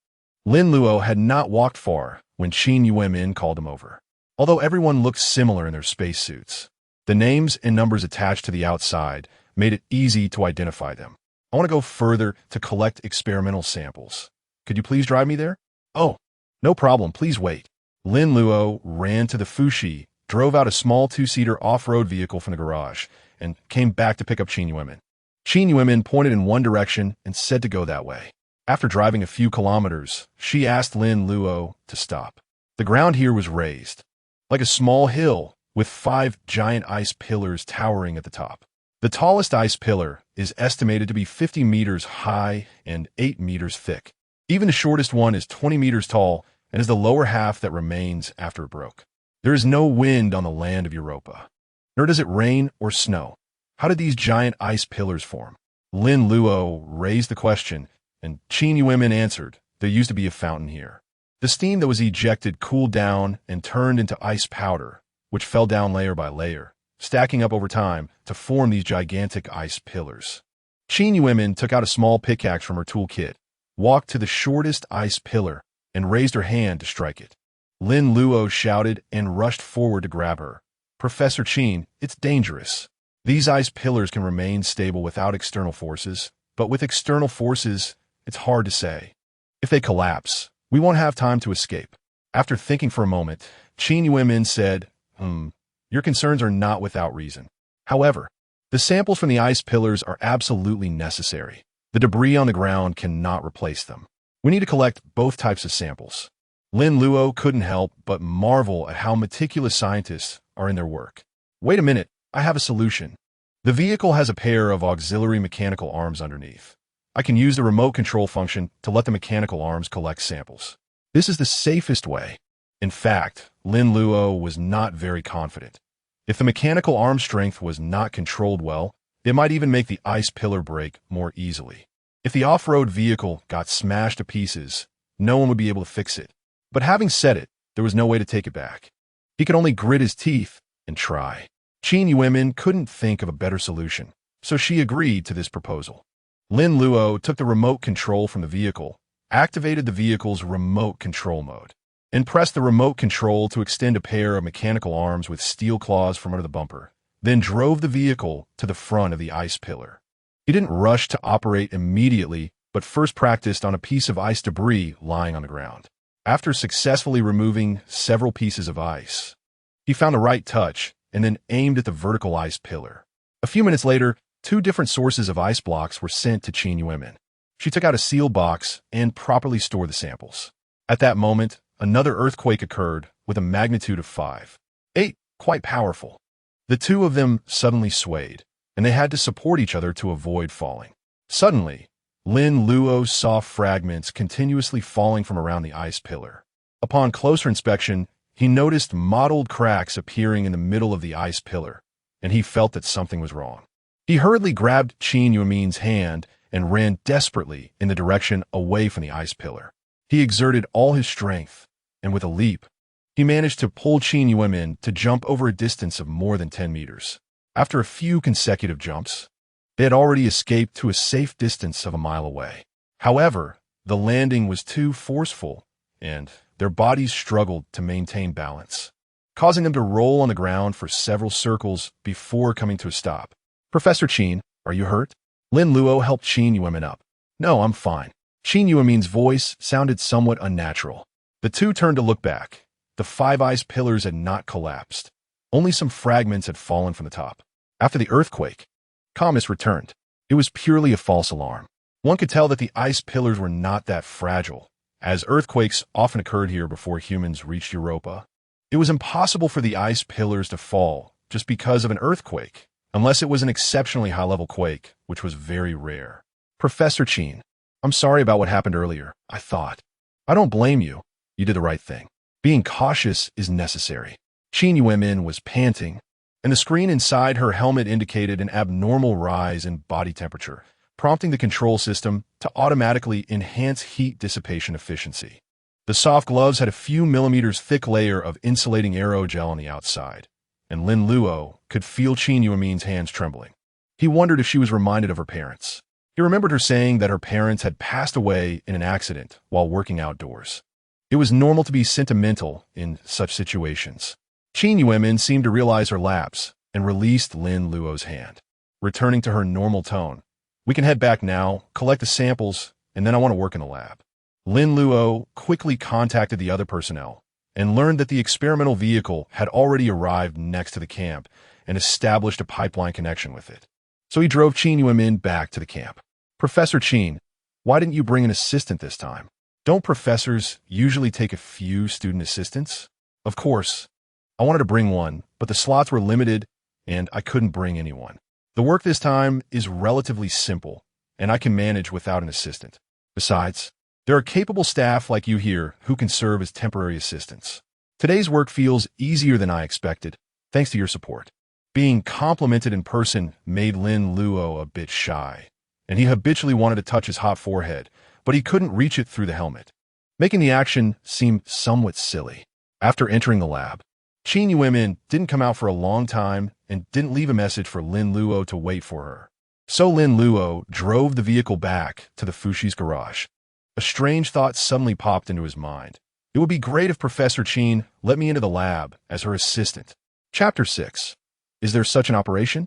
Lin Luo had not walked far when Qin Yuemin called him over. Although everyone looked similar in their spacesuits, the names and numbers attached to the outside made it easy to identify them. "I want to go further to collect experimental samples. Could you please drive me there?" "Oh, no problem, please wait." Lin Luo ran to the Fushi, drove out a small 2-seater off-road vehicle from the garage, and came back to pick up Qin Yuemin. Qin Yuemin pointed in one direction and said to go that way. After driving a few kilometers, she asked Lin Luo to stop. The ground here was raised, like a small hill, with 5 giant ice pillars towering at the top. The tallest ice pillar is estimated to be 50 meters high and 8 meters thick. Even the shortest one is 20 meters tall and is the lower half that remains after it broke. There is no wind on the land of Europa, nor does it rain or snow. How did these giant ice pillars form? Lin Luo raised the question, and Qin Yuemin answered, there used to be a fountain here. The steam that was ejected cooled down and turned into ice powder, which fell down layer by layer, stacking up over time to form these gigantic ice pillars. Qin Yuemin took out a small pickaxe from her toolkit, walked to the shortest ice pillar, and raised her hand to strike it. Lin Luo shouted and rushed forward to grab her. Professor Qin, it's dangerous. These ice pillars can remain stable without external forces, but with external forces, it's hard to say. If they collapse, we won't have time to escape. After thinking for a moment, Qin Yuemin said, your concerns are not without reason. However, the samples from the ice pillars are absolutely necessary. The debris on the ground cannot replace them. We need to collect both types of samples. Lin Luo couldn't help but marvel at how meticulous scientists are in their work. Wait a minute, I have a solution. The vehicle has a pair of auxiliary mechanical arms underneath. I can use the remote control function to let the mechanical arms collect samples. This is the safest way. In fact, Lin Luo was not very confident. If the mechanical arm strength was not controlled well, it might even make the ice pillar break more easily. If the off-road vehicle got smashed to pieces, no one would be able to fix it. But having said it, there was no way to take it back. He could only grit his teeth and try. Qin Yuemin couldn't think of a better solution, so she agreed to this proposal. Lin Luo took the remote control from the vehicle, activated the vehicle's remote control mode, and pressed the remote control to extend a pair of mechanical arms with steel claws from under the bumper, then drove the vehicle to the front of the ice pillar. He didn't rush to operate immediately, but first practiced on a piece of ice debris lying on the ground. After successfully removing several pieces of ice, he found the right touch and then aimed at the vertical ice pillar. A few minutes later, 2 different sources of ice blocks were sent to Qin Yuemin. She took out a sealed box and properly stored the samples. At that moment, another earthquake occurred with a magnitude of 5.8, quite powerful. The 2 of them suddenly swayed, and they had to support each other to avoid falling. Suddenly, Lin Luo saw fragments continuously falling from around the ice pillar. Upon closer inspection, he noticed mottled cracks appearing in the middle of the ice pillar, and he felt that something was wrong. He hurriedly grabbed Qin Yuemin's hand and ran desperately in the direction away from the ice pillar. He exerted all his strength, and with a leap, he managed to pull Qin Yuemin to jump over a distance of more than 10 meters. After a few consecutive jumps, they had already escaped to a safe distance of a mile away. However, the landing was too forceful, and their bodies struggled to maintain balance, causing them to roll on the ground for several circles before coming to a stop. Professor Qin, are you hurt? Lin Luo helped Qin Yuemin up. No, I'm fine. Qin Yuemin's voice sounded somewhat unnatural. The 2 turned to look back. The 5 ice pillars had not collapsed. Only some fragments had fallen from the top. After the earthquake, calmness returned. It was purely a false alarm. One could tell that the ice pillars were not that fragile, as earthquakes often occurred here before humans reached Europa. It was impossible for the ice pillars to fall just because of an earthquake, unless it was an exceptionally high-level quake, which was very rare. Professor Qin, I'm sorry about what happened earlier. I don't blame you. You did the right thing. Being cautious is necessary. Qin Yuemin was panting, and the screen inside her helmet indicated an abnormal rise in body temperature, prompting the control system to automatically enhance heat dissipation efficiency. The soft gloves had a few millimeters thick layer of insulating aerogel on the outside, and Lin Luo could feel Qin Yuemin's hands trembling. He wondered if she was reminded of her parents. He remembered her saying that her parents had passed away in an accident while working outdoors. It was normal to be sentimental in such situations. Qin Yuemin seemed to realize her lapse and released Lin Luo's hand. Returning to her normal tone, we can head back now, collect the samples, and then I want to work in the lab. Lin Luo quickly contacted the other personnel and learned that the experimental vehicle had already arrived next to the camp and established a pipeline connection with it. So he drove Qin Yuemin back to the camp. Professor Qin, why didn't you bring an assistant this time? Don't professors usually take a few student assistants? Of course, I wanted to bring one, but the slots were limited and I couldn't bring anyone. The work this time is relatively simple, and I can manage without an assistant. Besides, there are capable staff like you here who can serve as temporary assistants. Today's work feels easier than I expected, thanks to your support. Being complimented in person made Lin Luo a bit shy, and he habitually wanted to touch his hot forehead, but he couldn't reach it through the helmet, making the action seem somewhat silly. After entering the lab, Qin Yuemin didn't come out for a long time and didn't leave a message for Lin Luo to wait for her. So Lin Luo drove the vehicle back to the Fushi's garage. A strange thought suddenly popped into his mind. It would be great if Professor Qin let me into the lab as her assistant. Chapter 6. Is there such an operation?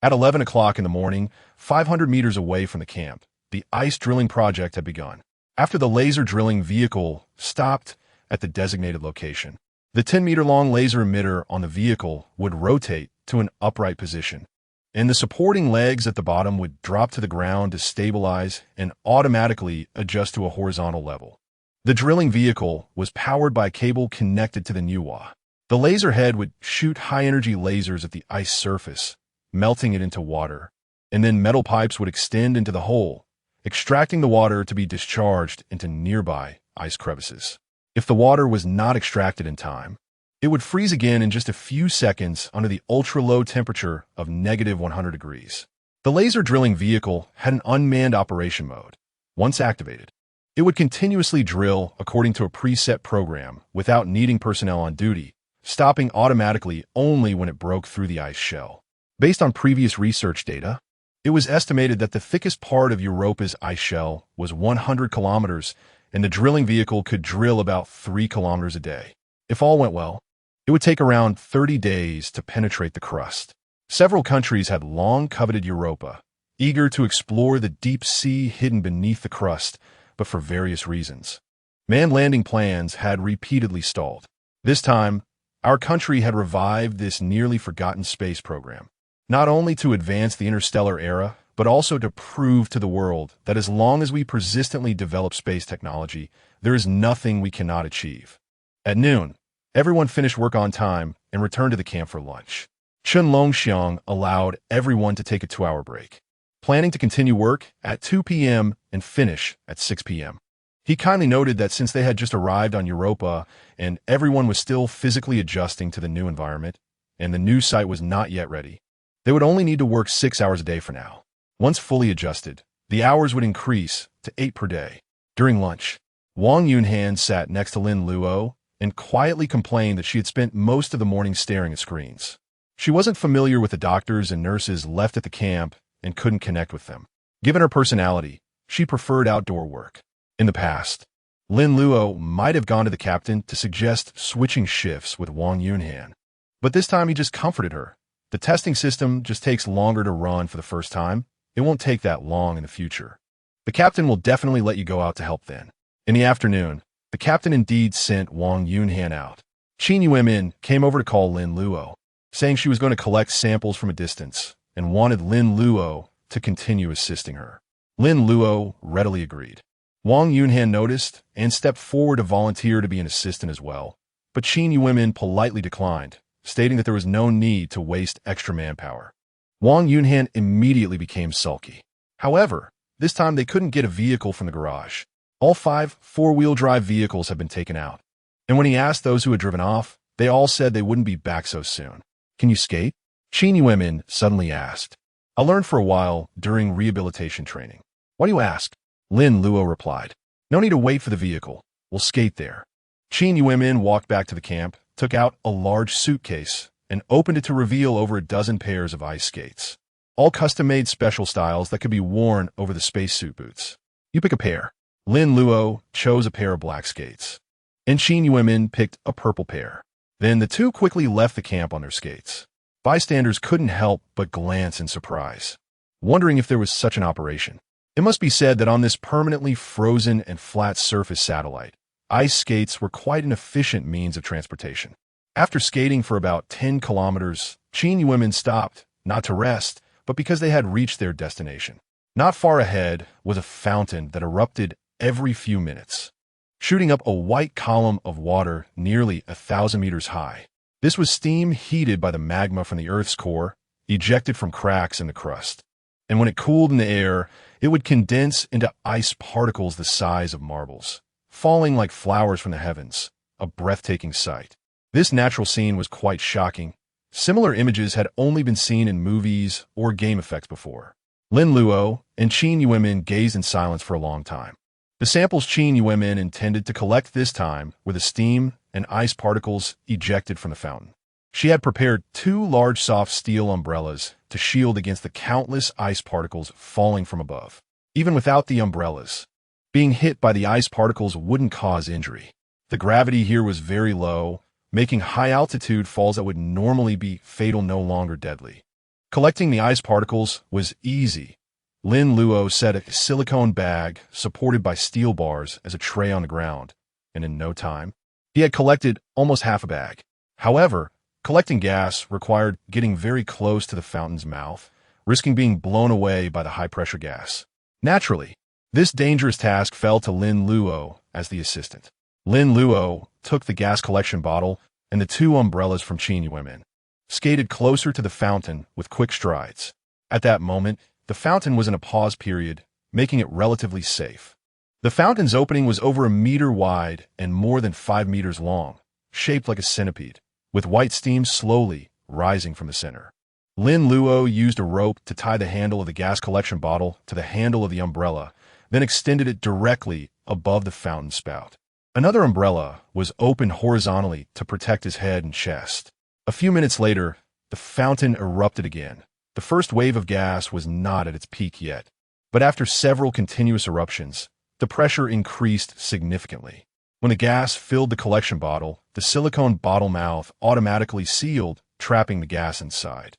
At 11 o'clock in the morning, 500 meters away from the camp, the ice drilling project had begun. After the laser drilling vehicle stopped at the designated location, the 10-meter-long laser emitter on the vehicle would rotate to an upright position, and the supporting legs at the bottom would drop to the ground to stabilize and automatically adjust to a horizontal level. The drilling vehicle was powered by a cable connected to the Nuwa. The laser head would shoot high-energy lasers at the ice surface, melting it into water, and then metal pipes would extend into the hole, extracting the water to be discharged into nearby ice crevices. If the water was not extracted in time, it would freeze again in just a few seconds under the ultra-low temperature of -100 degrees. The laser drilling vehicle had an unmanned operation mode. Once activated, it would continuously drill according to a preset program without needing personnel on duty, stopping automatically only when it broke through the ice shell. Based on previous research data, it was estimated that the thickest part of Europa's ice shell was 100 kilometers, and the drilling vehicle could drill about 3 kilometers a day. If all went well, it would take around 30 days to penetrate the crust. Several countries had long coveted Europa, eager to explore the deep sea hidden beneath the crust, but for various reasons. Manned landing plans had repeatedly stalled. This time, our country had revived this nearly forgotten space program, not only to advance the interstellar era, but also to prove to the world that as long as we persistently develop space technology, there is nothing we cannot achieve. At noon, everyone finished work on time and returned to the camp for lunch. Chen Longxiang allowed everyone to take a 2-hour break, planning to continue work at 2 p.m. and finish at 6 p.m. He kindly noted that since they had just arrived on Europa and everyone was still physically adjusting to the new environment, and the new site was not yet ready, they would only need to work 6 hours a day for now. Once fully adjusted, the hours would increase to 8 per day. During lunch, Wang Yunhan sat next to Lin Luo and quietly complained that she had spent most of the morning staring at screens. She wasn't familiar with the doctors and nurses left at the camp and couldn't connect with them. Given her personality, she preferred outdoor work. In the past, Lin Luo might have gone to the captain to suggest switching shifts with Wang Yunhan, but this time he just comforted her. The testing system just takes longer to run for the first time. It won't take that long in the future. The captain will definitely let you go out to help then. In the afternoon, the captain indeed sent Wang Yunhan out. Qin Yuemin came over to call Lin Luo, saying she was going to collect samples from a distance and wanted Lin Luo to continue assisting her. Lin Luo readily agreed. Wang Yunhan noticed and stepped forward to volunteer to be an assistant as well, but Qin Yuemin politely declined, stating that there was no need to waste extra manpower. Wang Yunhan immediately became sulky. However, this time they couldn't get a vehicle from the garage. All 5 4-wheel drive vehicles had been taken out, and when he asked those who had driven off, they all said they wouldn't be back so soon. Can you skate? Qin Yuemin suddenly asked. I learned for a while during rehabilitation training. Why do you ask? Lin Luo replied. No need to wait for the vehicle. We'll skate there. Qin Yuemin walked back to the camp, took out a large suitcase, and opened it to reveal over a dozen pairs of ice skates, all custom-made special styles that could be worn over the spacesuit boots. You pick a pair. Lin Luo chose a pair of black skates, and Qin Yuemin picked a purple pair. Then the two quickly left the camp on their skates. Bystanders couldn't help but glance in surprise, wondering if there was such an operation. It must be said that on this permanently frozen and flat surface satellite, ice skates were quite an efficient means of transportation. After skating for about 10 kilometers, Qin Yuemin stopped, not to rest, but because they had reached their destination. Not far ahead was a fountain that erupted every few minutes, shooting up a white column of water nearly 1,000 meters high. This was steam heated by the magma from the Earth's core ejected from cracks in the crust. And when it cooled in the air, it would condense into ice particles the size of marbles, falling like flowers from the heavens, a breathtaking sight. This natural scene was quite shocking. Similar images had only been seen in movies or game effects before. Lin Luo and Qin Yuemin gazed in silence for a long time. The samples Qin Yuemin intended to collect this time were the steam and ice particles ejected from the fountain. She had prepared 2 large soft steel umbrellas to shield against the countless ice particles falling from above. Even without the umbrellas, being hit by the ice particles wouldn't cause injury. The gravity here was very low, making high-altitude falls that would normally be fatal no longer deadly. Collecting the ice particles was easy. Lin Luo set a silicone bag supported by steel bars as a tray on the ground, and in no time, he had collected almost half a bag. However, collecting gas required getting very close to the fountain's mouth, risking being blown away by the high-pressure gas. Naturally, this dangerous task fell to Lin Luo as the assistant. Lin Luo took the gas collection bottle and the 2 umbrellas from Qin Yuemin, skated closer to the fountain with quick strides. At that moment, the fountain was in a pause period, making it relatively safe. The fountain's opening was over 1 meter wide and more than 5 meters long, shaped like a centipede, with white steam slowly rising from the center. Lin Luo used a rope to tie the handle of the gas collection bottle to the handle of the umbrella, then extended it directly above the fountain spout. Another umbrella was opened horizontally to protect his head and chest. A few minutes later, the fountain erupted again. The first wave of gas was not at its peak yet, but after several continuous eruptions, the pressure increased significantly. When the gas filled the collection bottle, the silicone bottle mouth automatically sealed, trapping the gas inside.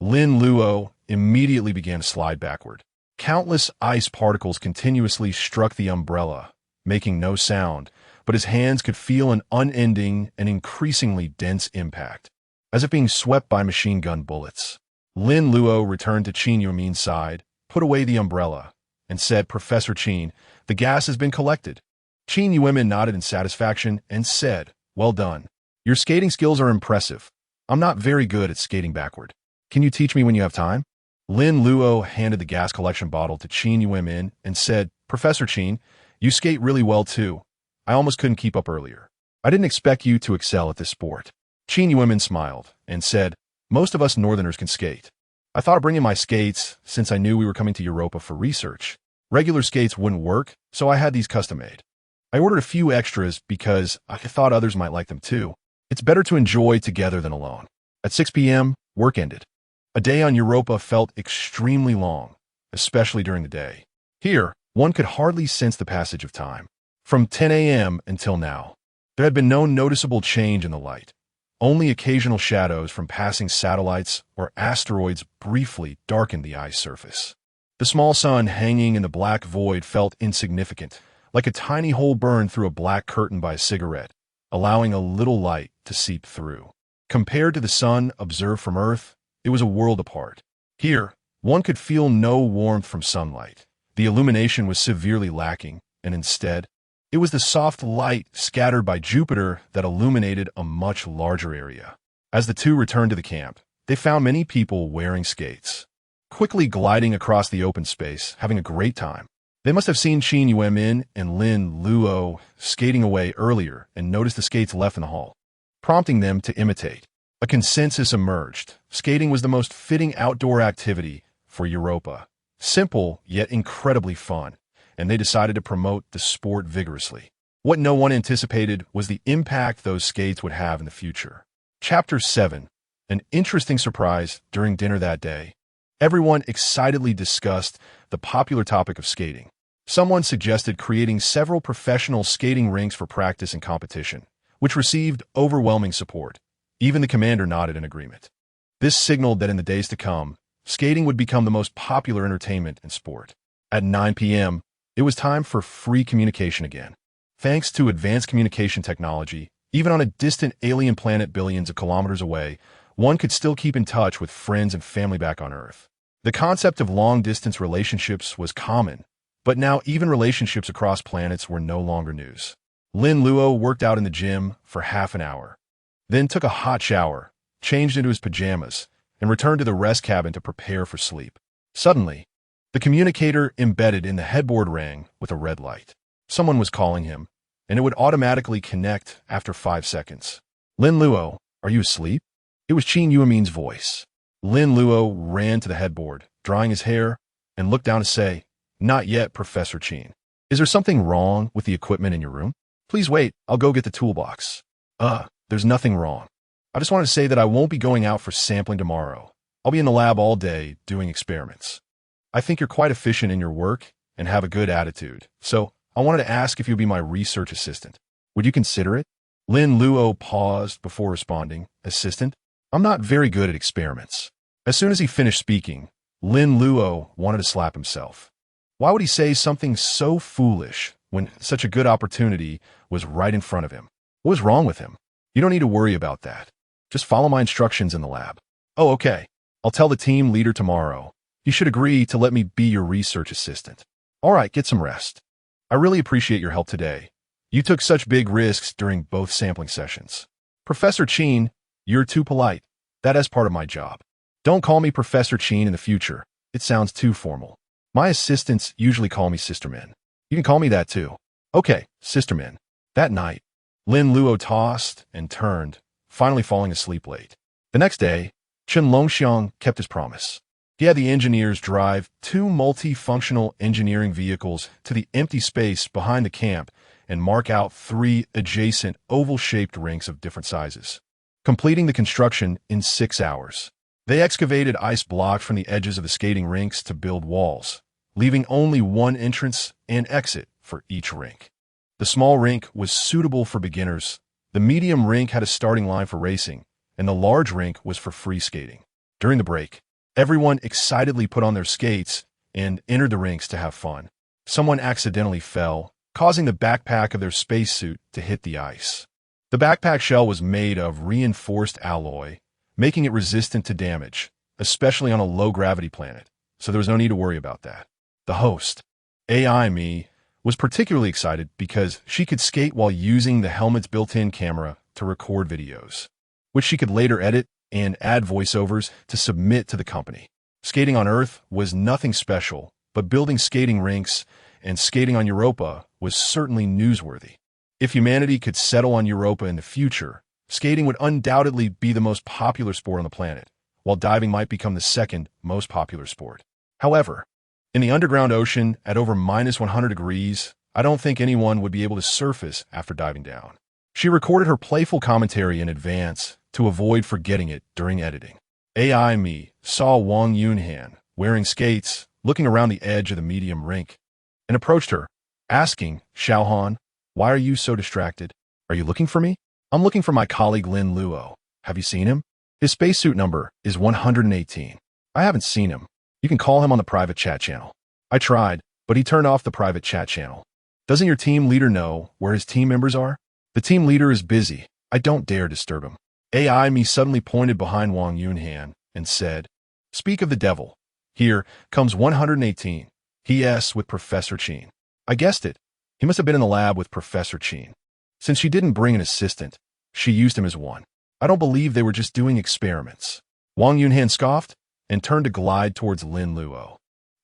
Lin Luo immediately began to slide backward. Countless ice particles continuously struck the umbrella, making no sound, but his hands could feel an unending and increasingly dense impact, as if being swept by machine gun bullets. Lin Luo returned to Qin Yuemin's side, put away the umbrella, and said, "Professor Qin, the gas has been collected." Qin Yuemin nodded in satisfaction and said, "Well done. Your skating skills are impressive. I'm not very good at skating backward. Can you teach me when you have time?" Lin Luo handed the gas collection bottle to Qin Yuemin and said, "Professor Qin, you skate really well too. I almost couldn't keep up earlier. I didn't expect you to excel at this sport." Qin Yuemin smiled and said, "Most of us Northerners can skate. I thought of bringing my skates since I knew we were coming to Europa for research. Regular skates wouldn't work, so I had these custom-made. I ordered a few extras because I thought others might like them too. It's better to enjoy together than alone." At 6 p.m., work ended. A day on Europa felt extremely long, especially during the day. Here, one could hardly sense the passage of time. From 10 a.m. until now, there had been no noticeable change in the light. Only occasional shadows from passing satellites or asteroids briefly darkened the ice surface. The small sun hanging in the black void felt insignificant, like a tiny hole burned through a black curtain by a cigarette, allowing a little light to seep through. Compared to the sun observed from Earth, it was a world apart. Here, one could feel no warmth from sunlight. The illumination was severely lacking, and instead, it was the soft light scattered by Jupiter that illuminated a much larger area. As the two returned to the camp, they found many people wearing skates, quickly gliding across the open space, having a great time. They must have seen Qin Yuemin and Lin Luo skating away earlier and noticed the skates left in the hall, prompting them to imitate. A consensus emerged. Skating was the most fitting outdoor activity for Europa. Simple, yet incredibly fun, and they decided to promote the sport vigorously. What no one anticipated was the impact those skates would have in the future. Chapter 7. An interesting surprise during dinner that day. Everyone excitedly discussed the popular topic of skating. Someone suggested creating several professional skating rinks for practice and competition, which received overwhelming support. Even the commander nodded in agreement. This signaled that in the days to come, skating would become the most popular entertainment in sport. At 9 p.m., it was time for free communication again. Thanks to advanced communication technology, even on a distant alien planet billions of kilometers away, one could still keep in touch with friends and family back on Earth. The concept of long-distance relationships was common, but now even relationships across planets were no longer news. Lin Luo worked out in the gym for half an hour, then took a hot shower, changed into his pajamas, and returned to the rest cabin to prepare for sleep. Suddenly, the communicator embedded in the headboard rang with a red light. Someone was calling him, and it would automatically connect after 5 seconds. Lin Luo, are you asleep? It was Qin Yuemin's voice. Lin Luo ran to the headboard, drying his hair, and looked down to say, "Not yet, Professor Qin. Is there something wrong with the equipment in your room? Please wait, I'll go get the toolbox." There's nothing wrong. I just wanted to say that I won't be going out for sampling tomorrow. I'll be in the lab all day doing experiments. I think you're quite efficient in your work and have a good attitude, so I wanted to ask if you'd be my research assistant. Would you consider it? Lin Luo paused before responding. Assistant? I'm not very good at experiments. As soon as he finished speaking, Lin Luo wanted to slap himself. Why would he say something so foolish when such a good opportunity was right in front of him? What was wrong with him? You don't need to worry about that. Just follow my instructions in the lab. Oh, okay. I'll tell the team leader tomorrow. You should agree to let me be your research assistant. All right, get some rest. I really appreciate your help today. You took such big risks during both sampling sessions. Professor Qin, you're too polite. That is part of my job. Don't call me Professor Qin in the future. It sounds too formal. My assistants usually call me Sister Min. You can call me that too. Okay, Sister Min. That night, Lin Luo tossed and turned, finally falling asleep late. The next day, Chen Longxiang kept his promise. He had the engineers drive 2 multifunctional engineering vehicles to the empty space behind the camp and mark out 3 adjacent oval-shaped rinks of different sizes, completing the construction in 6 hours. They excavated ice blocks from the edges of the skating rinks to build walls, leaving only one entrance and exit for each rink. The small rink was suitable for beginners, the medium rink had a starting line for racing, and the large rink was for free skating. During the break, everyone excitedly put on their skates and entered the rinks to have fun. Someone accidentally fell, causing the backpack of their spacesuit to hit the ice. The backpack shell was made of reinforced alloy, making it resistant to damage, especially on a low-gravity planet, so there was no need to worry about that. The host, AI Me, was particularly excited because she could skate while using the helmet's built-in camera to record videos, which she could later edit and add voiceovers to submit to the company. Skating on Earth was nothing special, but building skating rinks and skating on Europa was certainly newsworthy. If humanity could settle on Europa in the future, skating would undoubtedly be the most popular sport on the planet, while diving might become the second most popular sport. However, in the underground ocean at over -100 degrees, I don't think anyone would be able to surface after diving down. She recorded her playful commentary in advance to avoid forgetting it during editing. AI Me saw Wang Yunhan wearing skates, looking around the edge of the medium rink, and approached her, asking, "Xiaohan, why are you so distracted? Are you looking for me? I'm looking for my colleague Lin Luo. Have you seen him? His spacesuit number is 118. I haven't seen him. You can call him on the private chat channel." I tried, but he turned off the private chat channel. Doesn't your team leader know where his team members are? The team leader is busy. I don't dare disturb him. AI Me suddenly pointed behind Wang Yunhan and said, "Speak of the devil. Here comes 118. He with Professor Qin." I guessed it. He must have been in the lab with Professor Qin. Since she didn't bring an assistant, she used him as one. I don't believe they were just doing experiments. Wang Yunhan scoffed and turned to glide towards Lin Luo.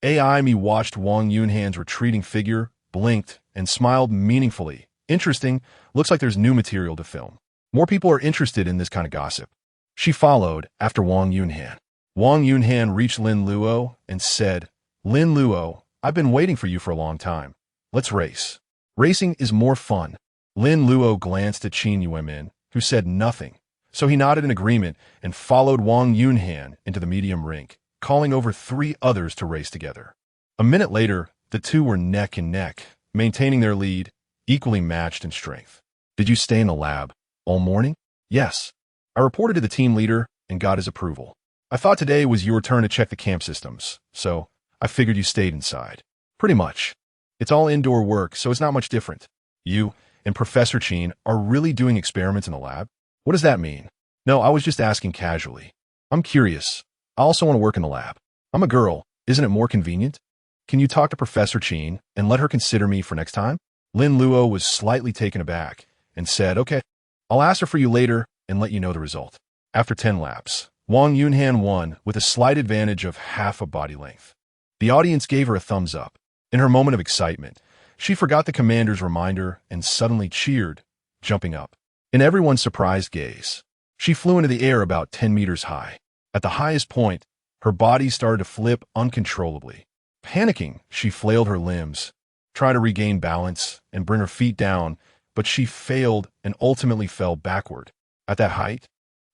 AI Me watched Wang Yunhan's retreating figure, blinked, and smiled meaningfully. Interesting, looks like there's new material to film. More people are interested in this kind of gossip. She followed after Wang Yunhan. Wang Yunhan reached Lin Luo and said, "Lin Luo, I've been waiting for you for a long time. Let's race. Racing is more fun." Lin Luo glanced at Qin Yuemin, who said nothing, so he nodded in agreement and followed Wang Yunhan into the medium rink, calling over 3 others to race together. A minute later, the two were neck and neck, maintaining their lead, equally matched in strength. "Did you stay in the lab all morning?" "Yes. I reported to the team leader and got his approval. I thought today was your turn to check the camp systems, so I figured you stayed inside." "Pretty much. It's all indoor work, so it's not much different." "You and Professor Qin are really doing experiments in the lab?" "What does that mean?" "No, I was just asking casually. I'm curious. I also want to work in the lab. I'm a girl. Isn't it more convenient? Can you talk to Professor Qin and let her consider me for next time?" Lin Luo was slightly taken aback and said, "Okay, I'll ask her for you later and let you know the result." After 10 laps, Wang Yunhan won with a slight advantage of half a body length. The audience gave her a thumbs up. In her moment of excitement, she forgot the commander's reminder and suddenly cheered, jumping up. In everyone's surprised gaze, she flew into the air about 10 meters high. At the highest point, her body started to flip uncontrollably. Panicking, she flailed her limbs, tried to regain balance and bring her feet down, but she failed and ultimately fell backward. At that height,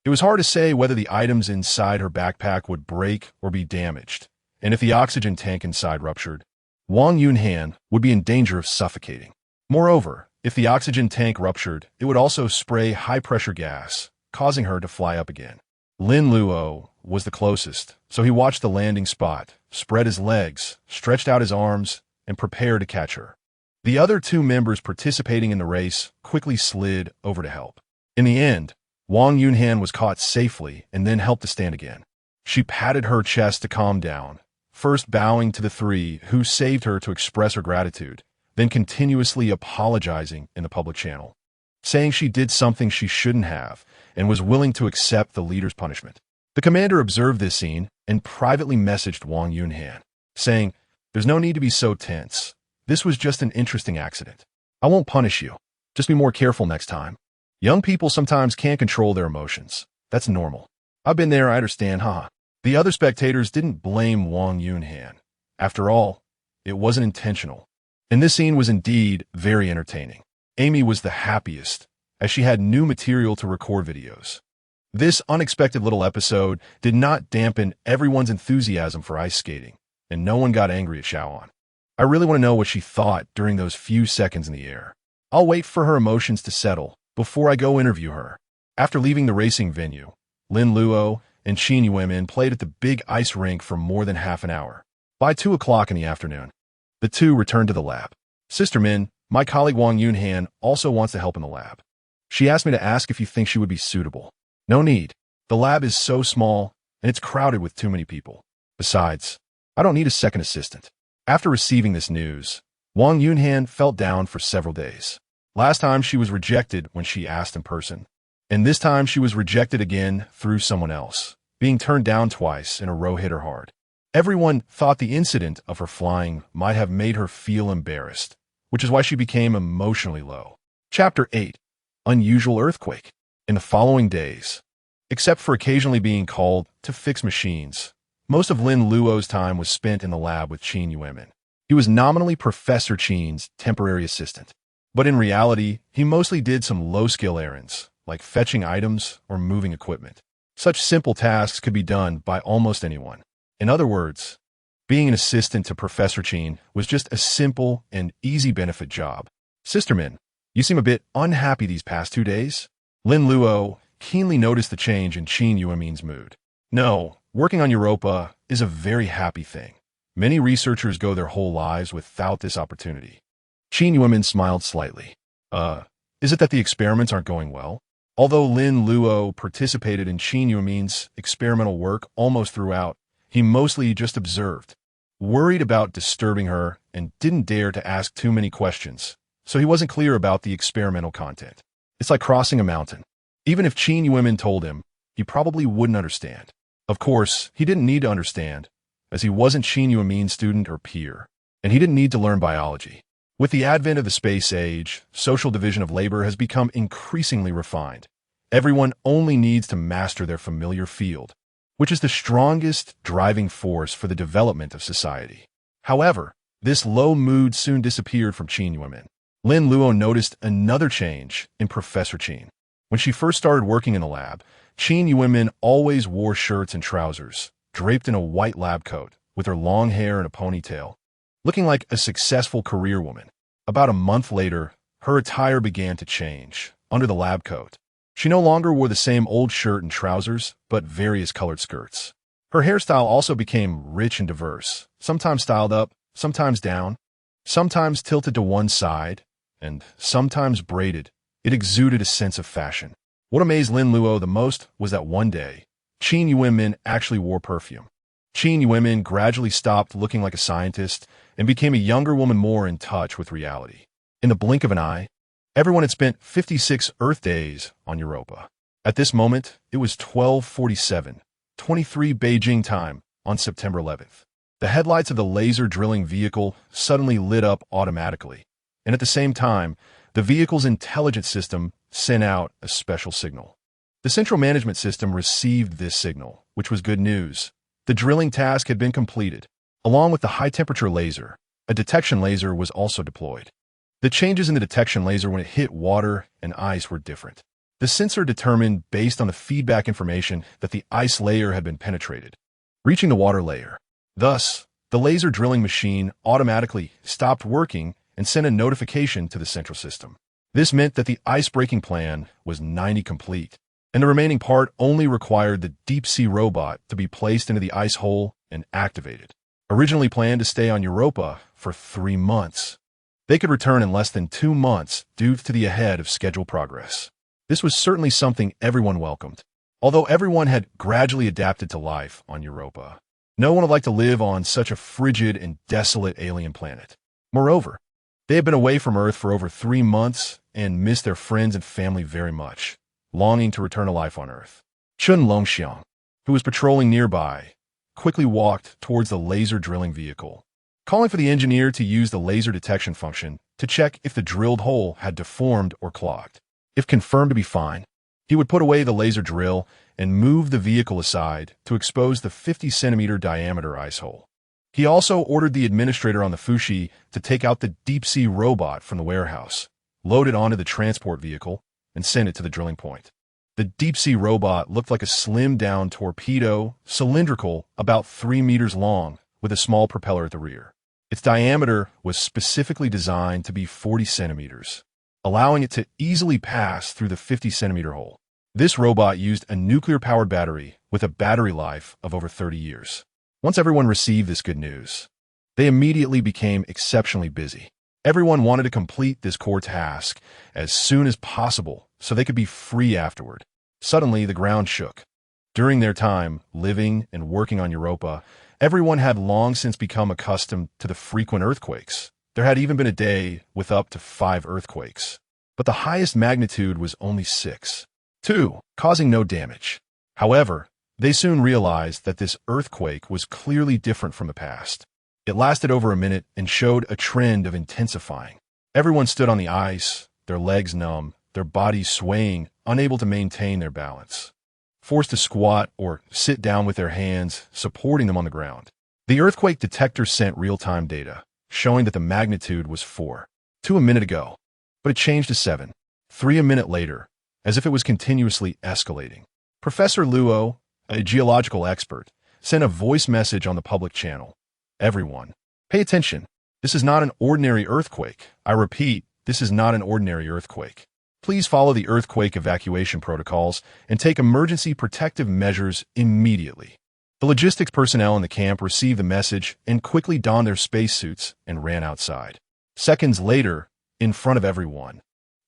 it was hard to say whether the items inside her backpack would break or be damaged, and if the oxygen tank inside ruptured, Wang Yunhan would be in danger of suffocating. Moreover, if the oxygen tank ruptured, it would also spray high-pressure gas, causing her to fly up again. Lin Luo was the closest, so he watched the landing spot, spread his legs, stretched out his arms, and prepared to catch her. The other two members participating in the race quickly slid over to help. In the end, Wang Yunhan was caught safely and then helped to stand again. She patted her chest to calm down, first bowing to the three who saved her to express her gratitude, then continuously apologizing in the public channel, saying she did something she shouldn't have and was willing to accept the leader's punishment. The commander observed this scene and privately messaged Wang Yunhan, saying, "There's no need to be so tense. This was just an interesting accident. I won't punish you. Just be more careful next time. Young people sometimes can't control their emotions. That's normal. I've been there, I understand, haha." The other spectators didn't blame Wang Yunhan. After all, it wasn't intentional. And this scene was indeed very entertaining. Amy was the happiest, as she had new material to record videos. This unexpected little episode did not dampen everyone's enthusiasm for ice skating, and no one got angry at Xiaoan. I really want to know what she thought during those few seconds in the air. I'll wait for her emotions to settle before I go interview her. After leaving the racing venue, Lin Luo and Qin Yuemin played at the big ice rink for more than half an hour. By 2 o'clock in the afternoon, the two returned to the lab. "Sister Min, my colleague Wang Yunhan also wants to help in the lab. She asked me to ask if you think she would be suitable." "No need. The lab is so small, and it's crowded with too many people. Besides, I don't need a second assistant." After receiving this news, Wang Yunhan felt down for several days. Last time she was rejected when she asked in person, and this time she was rejected again through someone else, being turned down twice in a row hit her hard. Everyone thought the incident of her flying might have made her feel embarrassed, which is why she became emotionally low. Chapter 8. Unusual Earthquake. In the following days, except for occasionally being called to fix machines, most of Lin Luo's time was spent in the lab with Qin Yuemin. He was nominally Professor Qin's temporary assistant, but in reality, he mostly did some low-skill errands, like fetching items or moving equipment. Such simple tasks could be done by almost anyone. In other words, being an assistant to Professor Qin was just a simple and easy benefit job. "Sister Min, you seem a bit unhappy these past 2 days?" Lin Luo keenly noticed the change in Qin Yuemin's mood. "No, working on Europa is a very happy thing. Many researchers go their whole lives without this opportunity." Qin Yuemin smiled slightly. Is it that the experiments aren't going well?" Although Lin Luo participated in Qin Yuemin's experimental work almost throughout, he mostly just observed, worried about disturbing her and didn't dare to ask too many questions, so he wasn't clear about the experimental content. It's like crossing a mountain. Even if Qin Yuemin told him, he probably wouldn't understand. Of course, he didn't need to understand, as he wasn't Qin Yuemin's student or peer, and he didn't need to learn biology. With the advent of the space age, social division of labor has become increasingly refined. Everyone only needs to master their familiar field, which is the strongest driving force for the development of society. However, this low mood soon disappeared from Qin Yuemin. Lin Luo noticed another change in Professor Qin. When she first started working in the lab, Qin Yuemin always wore shirts and trousers, draped in a white lab coat, with her long hair and a ponytail, looking like a successful career woman. About a month later, her attire began to change. Under the lab coat, she no longer wore the same old shirt and trousers, but various colored skirts. Her hairstyle also became rich and diverse, sometimes styled up, sometimes down, sometimes tilted to one side, and sometimes braided. It exuded a sense of fashion. What amazed Lin Luo the most was that one day, Qin Yuemin actually wore perfume. Qin Yuemin gradually stopped looking like a scientist and became a younger woman more in touch with reality. In the blink of an eye, everyone had spent 56 Earth days on Europa. At this moment, it was 12:47, 23 Beijing time, on September 11th. The headlights of the laser drilling vehicle suddenly lit up automatically, and at the same time, the vehicle's intelligence system sent out a special signal. The central management system received this signal, which was good news. The drilling task had been completed. Along with the high-temperature laser, a detection laser was also deployed. The changes in the detection laser when it hit water and ice were different. The sensor determined, based on the feedback information, that the ice layer had been penetrated, reaching the water layer. Thus, the laser drilling machine automatically stopped working and sent a notification to the central system. This meant that the ice-breaking plan was 90% complete, and the remaining part only required the deep-sea robot to be placed into the ice hole and activated. Originally planned to stay on Europa for 3 months, they could return in less than 2 months due to the ahead of schedule progress. This was certainly something everyone welcomed. Although everyone had gradually adapted to life on Europa, no one would like to live on such a frigid and desolate alien planet. Moreover, they had been away from Earth for over 3 months and missed their friends and family very much, longing to return to life on Earth. Chun Longxiang, who was patrolling nearby, quickly walked towards the laser drilling vehicle, calling for the engineer to use the laser detection function to check if the drilled hole had deformed or clogged. If confirmed to be fine, he would put away the laser drill and move the vehicle aside to expose the 50-centimeter diameter ice hole. He also ordered the administrator on the Fushi to take out the deep-sea robot from the warehouse, load it onto the transport vehicle, and send it to the drilling point. The deep-sea robot looked like a slimmed-down torpedo, cylindrical, about 3 meters long, with a small propeller at the rear. Its diameter was specifically designed to be 40 centimeters, allowing it to easily pass through the 50-centimeter hole. This robot used a nuclear-powered battery with a battery life of over 30 years. Once everyone received this good news, they immediately became exceptionally busy. Everyone wanted to complete this core task as soon as possible so they could be free afterward. Suddenly, the ground shook. During their time living and working on Europa, everyone had long since become accustomed to the frequent earthquakes. There had even been a day with up to 5 earthquakes, but the highest magnitude was only 6.2, causing no damage. However, they soon realized that this earthquake was clearly different from the past. It lasted over a minute and showed a trend of intensifying. Everyone stood on the ice, their legs numb, their bodies swaying, unable to maintain their balance, forced to squat or sit down with their hands supporting them on the ground. The earthquake detector sent real-time data, showing that the magnitude was 4.2 a minute ago, but it changed to 7.3 a minute later, as if it was continuously escalating. Professor Luo, a geological expert, sent a voice message on the public channel. Everyone, pay attention. This is not an ordinary earthquake. I repeat, this is not an ordinary earthquake. Please follow the earthquake evacuation protocols and take emergency protective measures immediately. The logistics personnel in the camp received the message and quickly donned their spacesuits and ran outside. Seconds later, in front of everyone,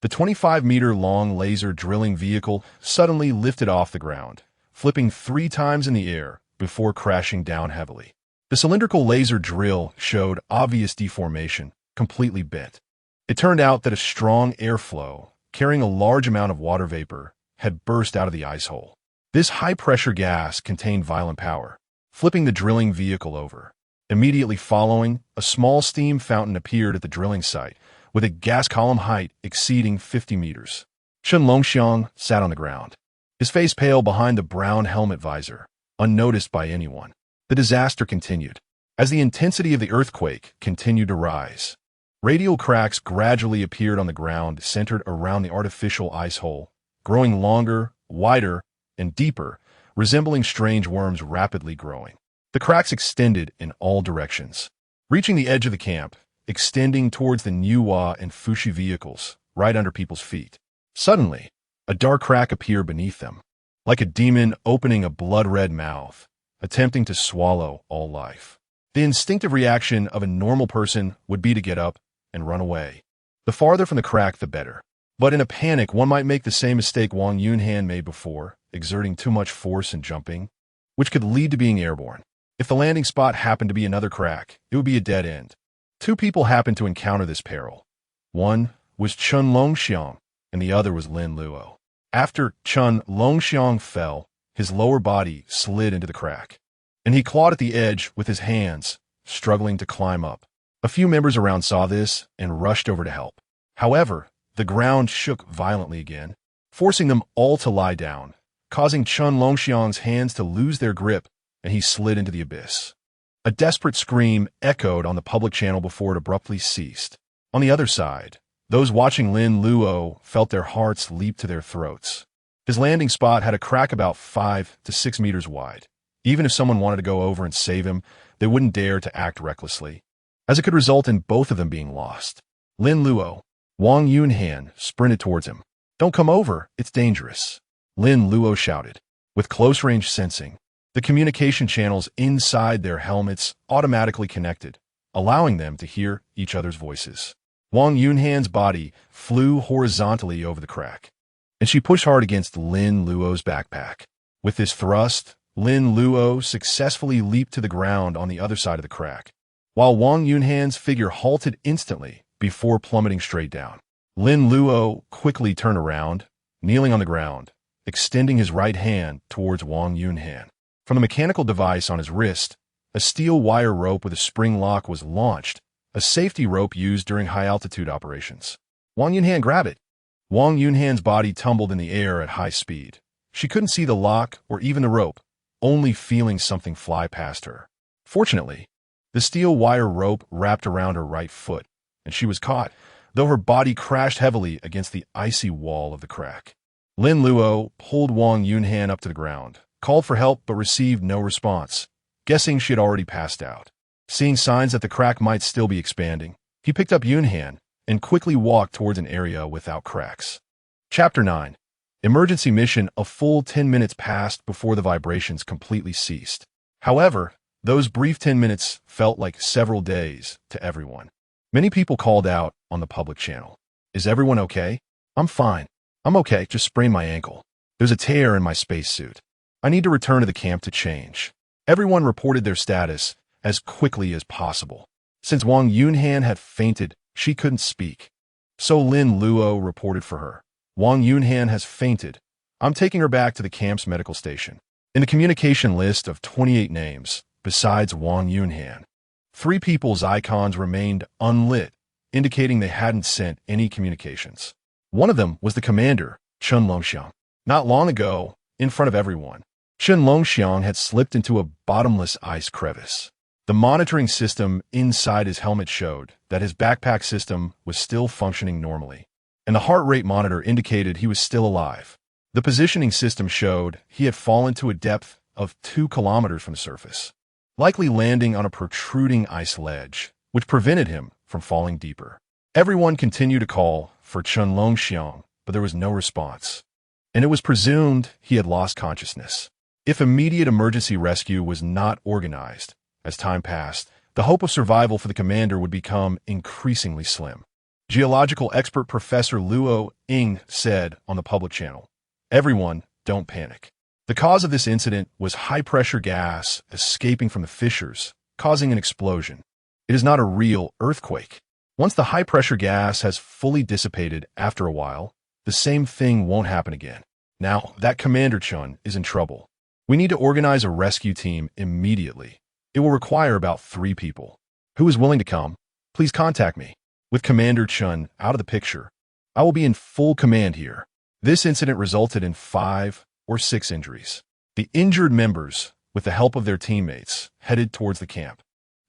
the 25-meter-long laser drilling vehicle suddenly lifted off the ground, flipping 3 times in the air before crashing down heavily. The cylindrical laser drill showed obvious deformation, completely bent. It turned out that a strong airflow, carrying a large amount of water vapor, had burst out of the ice hole. This high-pressure gas contained violent power, flipping the drilling vehicle over. Immediately following, a small steam fountain appeared at the drilling site, with a gas column height exceeding 50 meters. Chun Longxiang sat on the ground, his face pale behind the brown helmet visor, unnoticed by anyone. The disaster continued. As the intensity of the earthquake continued to rise, radial cracks gradually appeared on the ground centered around the artificial ice hole, growing longer, wider, and deeper, resembling strange worms rapidly growing. The cracks extended in all directions, reaching the edge of the camp, extending towards the Niwa and Fushi vehicles, right under people's feet. Suddenly, a dark crack appeared beneath them, like a demon opening a blood-red mouth, attempting to swallow all life. The instinctive reaction of a normal person would be to get up and run away. The farther from the crack, the better. But in a panic, one might make the same mistake Wang Yunhan made before, exerting too much force and jumping, which could lead to being airborne. If the landing spot happened to be another crack, it would be a dead end. 2 people happened to encounter this peril. One was Chun Longxiang, and the other was Lin Luo. After Chun Longxiang fell, his lower body slid into the crack, and he clawed at the edge with his hands, struggling to climb up. A few members around saw this and rushed over to help. However, the ground shook violently again, forcing them all to lie down, causing Chun Longxiang's hands to lose their grip, and he slid into the abyss. A desperate scream echoed on the public channel before it abruptly ceased. On the other side, those watching Lin Luo felt their hearts leap to their throats. His landing spot had a crack about 5 to 6 meters wide. Even if someone wanted to go over and save him, they wouldn't dare to act recklessly, as it could result in both of them being lost. Lin Luo, Wang Yunhan, sprinted towards him. "Don't come over, it's dangerous," Lin Luo shouted. With close-range sensing, the communication channels inside their helmets automatically connected, allowing them to hear each other's voices. Wang Yunhan's body flew horizontally over the crack, and she pushed hard against Lin Luo's backpack. With this thrust, Lin Luo successfully leaped to the ground on the other side of the crack, while Wang Yunhan's figure halted instantly before plummeting straight down. Lin Luo quickly turned around, kneeling on the ground, extending his right hand towards Wang Yunhan. From the mechanical device on his wrist, a steel wire rope with a spring lock was launched, a safety rope used during high-altitude operations. Wang Yunhan grabbed it. Wang Yunhan's body tumbled in the air at high speed. She couldn't see the lock or even the rope, only feeling something fly past her. Fortunately, the steel wire rope wrapped around her right foot, and she was caught, though her body crashed heavily against the icy wall of the crack. Lin Luo pulled Wang Yunhan up to the ground, called for help but received no response, guessing she had already passed out. Seeing signs that the crack might still be expanding, he picked up Yunhan and quickly walked towards an area without cracks. Chapter 9. Emergency mission. A full 10 minutes passed before the vibrations completely ceased. However, those brief 10 minutes felt like several days to everyone. Many people called out on the public channel. "Is everyone okay?" "I'm fine. I'm okay, just sprained my ankle. There's a tear in my spacesuit. I need to return to the camp to change." Everyone reported their status as quickly as possible. Since Wang Yunhan had fainted, she couldn't speak. So Lin Luo reported for her. "Wang Yunhan has fainted. I'm taking her back to the camp's medical station." In the communication list of 28 names, besides Wang Yunhan, 3 people's icons remained unlit, indicating they hadn't sent any communications. One of them was the commander, Chun Longxiang. Not long ago, in front of everyone, Chun Longxiang had slipped into a bottomless ice crevice. The monitoring system inside his helmet showed that his backpack system was still functioning normally, and the heart rate monitor indicated he was still alive. The positioning system showed he had fallen to a depth of 2 kilometers from the surface, likely landing on a protruding ice ledge, which prevented him from falling deeper. Everyone continued to call for Chun Longxiang, but there was no response, and it was presumed he had lost consciousness. If immediate emergency rescue was not organized, as time passed, the hope of survival for the commander would become increasingly slim. Geological expert Professor Luo Ying said on the public channel, "Everyone, don't panic. The cause of this incident was high-pressure gas escaping from the fissures, causing an explosion. It is not a real earthquake. Once the high-pressure gas has fully dissipated after a while, the same thing won't happen again. Now, that Commander Chun is in trouble. We need to organize a rescue team immediately. It will require about 3 people. Who is willing to come? Please contact me. With Commander Chun out of the picture, I will be in full command here." This incident resulted in 5 or 6 injuries. The injured members, with the help of their teammates, headed towards the camp,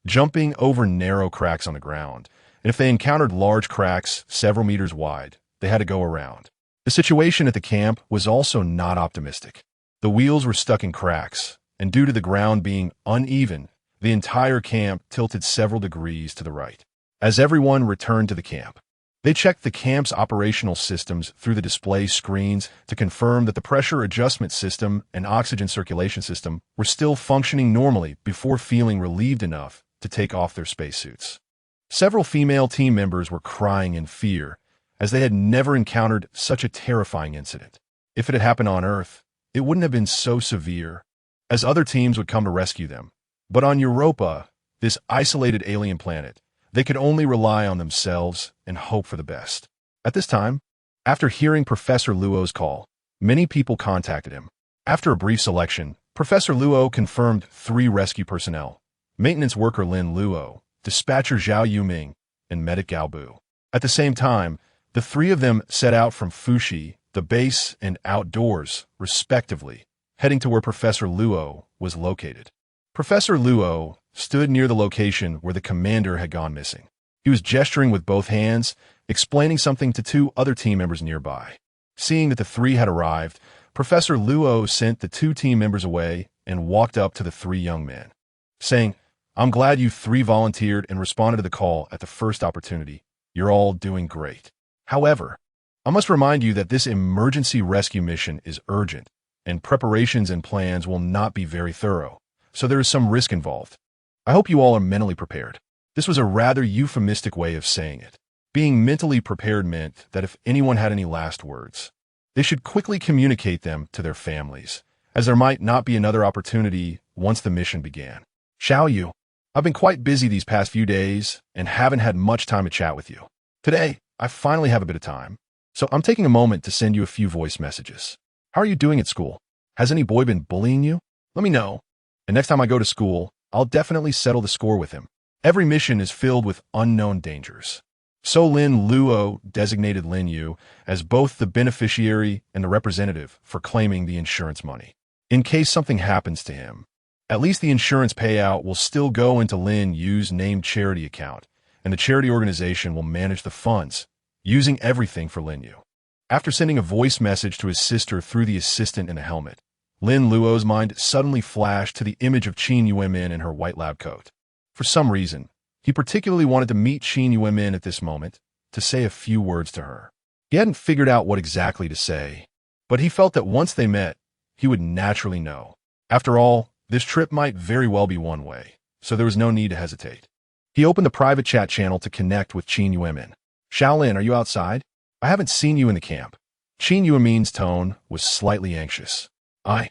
jumping over narrow cracks on the ground, and if they encountered large cracks several meters wide, they had to go around. The situation at the camp was also not optimistic. The wheels were stuck in cracks, and due to the ground being uneven, the entire camp tilted several degrees to the right. As everyone returned to the camp, they checked the camp's operational systems through the display screens to confirm that the pressure adjustment system and oxygen circulation system were still functioning normally before feeling relieved enough to take off their spacesuits. Several female team members were crying in fear, as they had never encountered such a terrifying incident. If it had happened on Earth, it wouldn't have been so severe, as other teams would come to rescue them. But on Europa, this isolated alien planet, they could only rely on themselves and hope for the best. At this time, after hearing Professor Luo's call, many people contacted him. After a brief selection, Professor Luo confirmed 3 rescue personnel: maintenance worker Lin Luo, dispatcher Zhao Yuming, and medic Gao Bu. At the same time, the 3 of them set out from Fuxi, the base, and outdoors, respectively, heading to where Professor Luo was located. Professor Luo stood near the location where the commander had gone missing. He was gesturing with both hands, explaining something to 2 other team members nearby. Seeing that the 3 had arrived, Professor Luo sent the 2 team members away and walked up to the 3 young men, saying, "I'm glad you 3 volunteered and responded to the call at the first opportunity. You're all doing great. However, I must remind you that this emergency rescue mission is urgent, and preparations and plans will not be very thorough, so there is some risk involved. I hope you all are mentally prepared." This was a rather euphemistic way of saying it. Being mentally prepared meant that if anyone had any last words, they should quickly communicate them to their families, as there might not be another opportunity once the mission began. "Xiao Yu, I've been quite busy these past few days and haven't had much time to chat with you. Today, I finally have a bit of time, so I'm taking a moment to send you a few voice messages. How are you doing at school? Has any boy been bullying you? Let me know, and next time I go to school, I'll definitely settle the score with him. Every mission is filled with unknown dangers." So Lin Luo designated Lin Yu as both the beneficiary and the representative for claiming the insurance money. In case something happens to him, at least the insurance payout will still go into Lin Yu's named charity account, and the charity organization will manage the funds, using everything for Lin Yu. After sending a voice message to his sister through the assistant in the helmet, Lin Luo's mind suddenly flashed to the image of Qin Yuemin in her white lab coat. For some reason, he particularly wanted to meet Qin Yuemin at this moment, to say a few words to her. He hadn't figured out what exactly to say, but he felt that once they met, he would naturally know. After all, this trip might very well be one way, so there was no need to hesitate. He opened the private chat channel to connect with Qin Yuemin. "Shaolin, are you outside? I haven't seen you in the camp." Qin Yuemin's tone was slightly anxious. I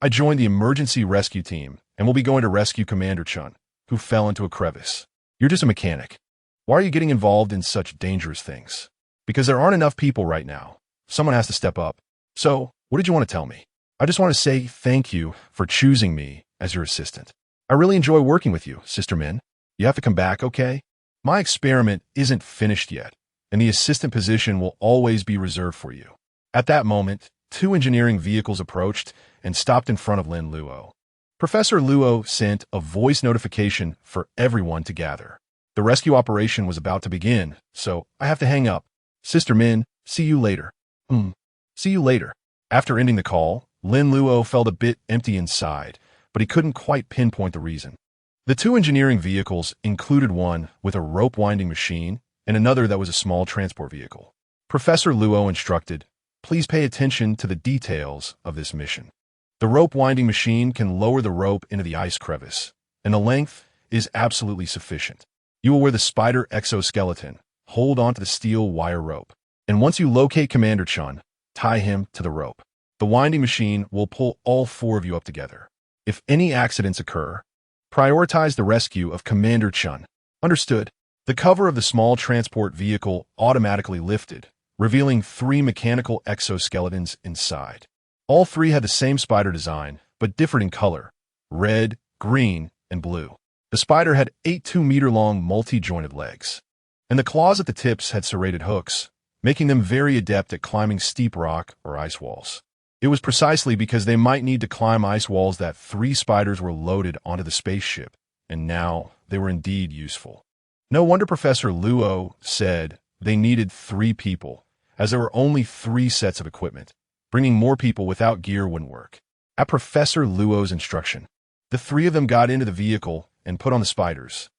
joined the emergency rescue team and will be going to rescue Commander Chun, who fell into a crevice. You're just a mechanic. Why are you getting involved in such dangerous things? Because there aren't enough people right now. Someone has to step up. So, what did you want to tell me? I just want to say thank you for choosing me as your assistant. I really enjoy working with you, Sister Min. You have to come back, okay? My experiment isn't finished yet, and the assistant position will always be reserved for you. At that moment, 2 engineering vehicles approached and stopped in front of Lin Luo. Professor Luo sent a voice notification for everyone to gather. The rescue operation was about to begin, so I have to hang up. Sister Min, see you later. See you later. After ending the call, Lin Luo felt a bit empty inside, but he couldn't quite pinpoint the reason. The 2 engineering vehicles included one with a rope winding machine and another that was a small transport vehicle. Professor Luo instructed, "Please pay attention to the details of this mission. The rope winding machine can lower the rope into the ice crevice, and the length is absolutely sufficient. You will wear the spider exoskeleton, hold onto the steel wire rope, and once you locate Commander Chun, tie him to the rope. The winding machine will pull all 4 of you up together. If any accidents occur, prioritize the rescue of Commander Chun." Understood. The cover of the small transport vehicle automatically lifted, revealing 3 mechanical exoskeletons inside. All 3 had the same spider design, but differed in color: red, green, and blue. The spider had 8 2-meter-long multi-jointed legs, and the claws at the tips had serrated hooks, making them very adept at climbing steep rock or ice walls. It was precisely because they might need to climb ice walls that 3 spiders were loaded onto the spaceship, and now they were indeed useful. No wonder Professor Luo said they needed 3 people, as there were only 3 sets of equipment. Bringing more people without gear wouldn't work. At Professor Luo's instruction, the 3 of them got into the vehicle and put on the spiders,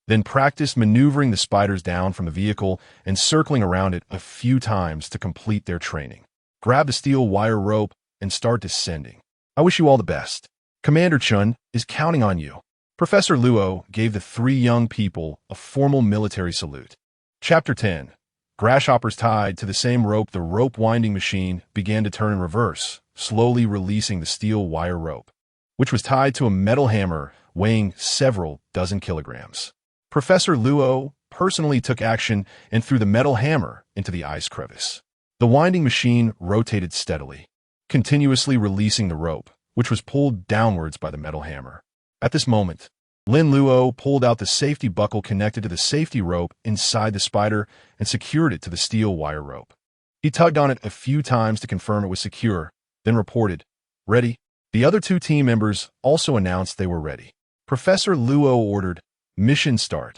then practiced maneuvering the spiders down from the vehicle and circling around it a few times to complete their training. Grab the steel wire rope and start descending. I wish you all the best. Commander Chun is counting on you. Professor Luo gave the 3 young people a formal military salute. Chapter 10. Grasshoppers tied to the same rope. The rope winding machine began to turn in reverse, slowly releasing the steel wire rope, which was tied to a metal hammer weighing several dozen kilograms. Professor Luo personally took action and threw the metal hammer into the ice crevice. The winding machine rotated steadily, continuously releasing the rope, which was pulled downwards by the metal hammer. At this moment, Lin Luo pulled out the safety buckle connected to the safety rope inside the spider and secured it to the steel wire rope. He tugged on it a few times to confirm it was secure, then reported, "Ready?" The other two team members also announced they were ready. Professor Luo ordered, "Mission start.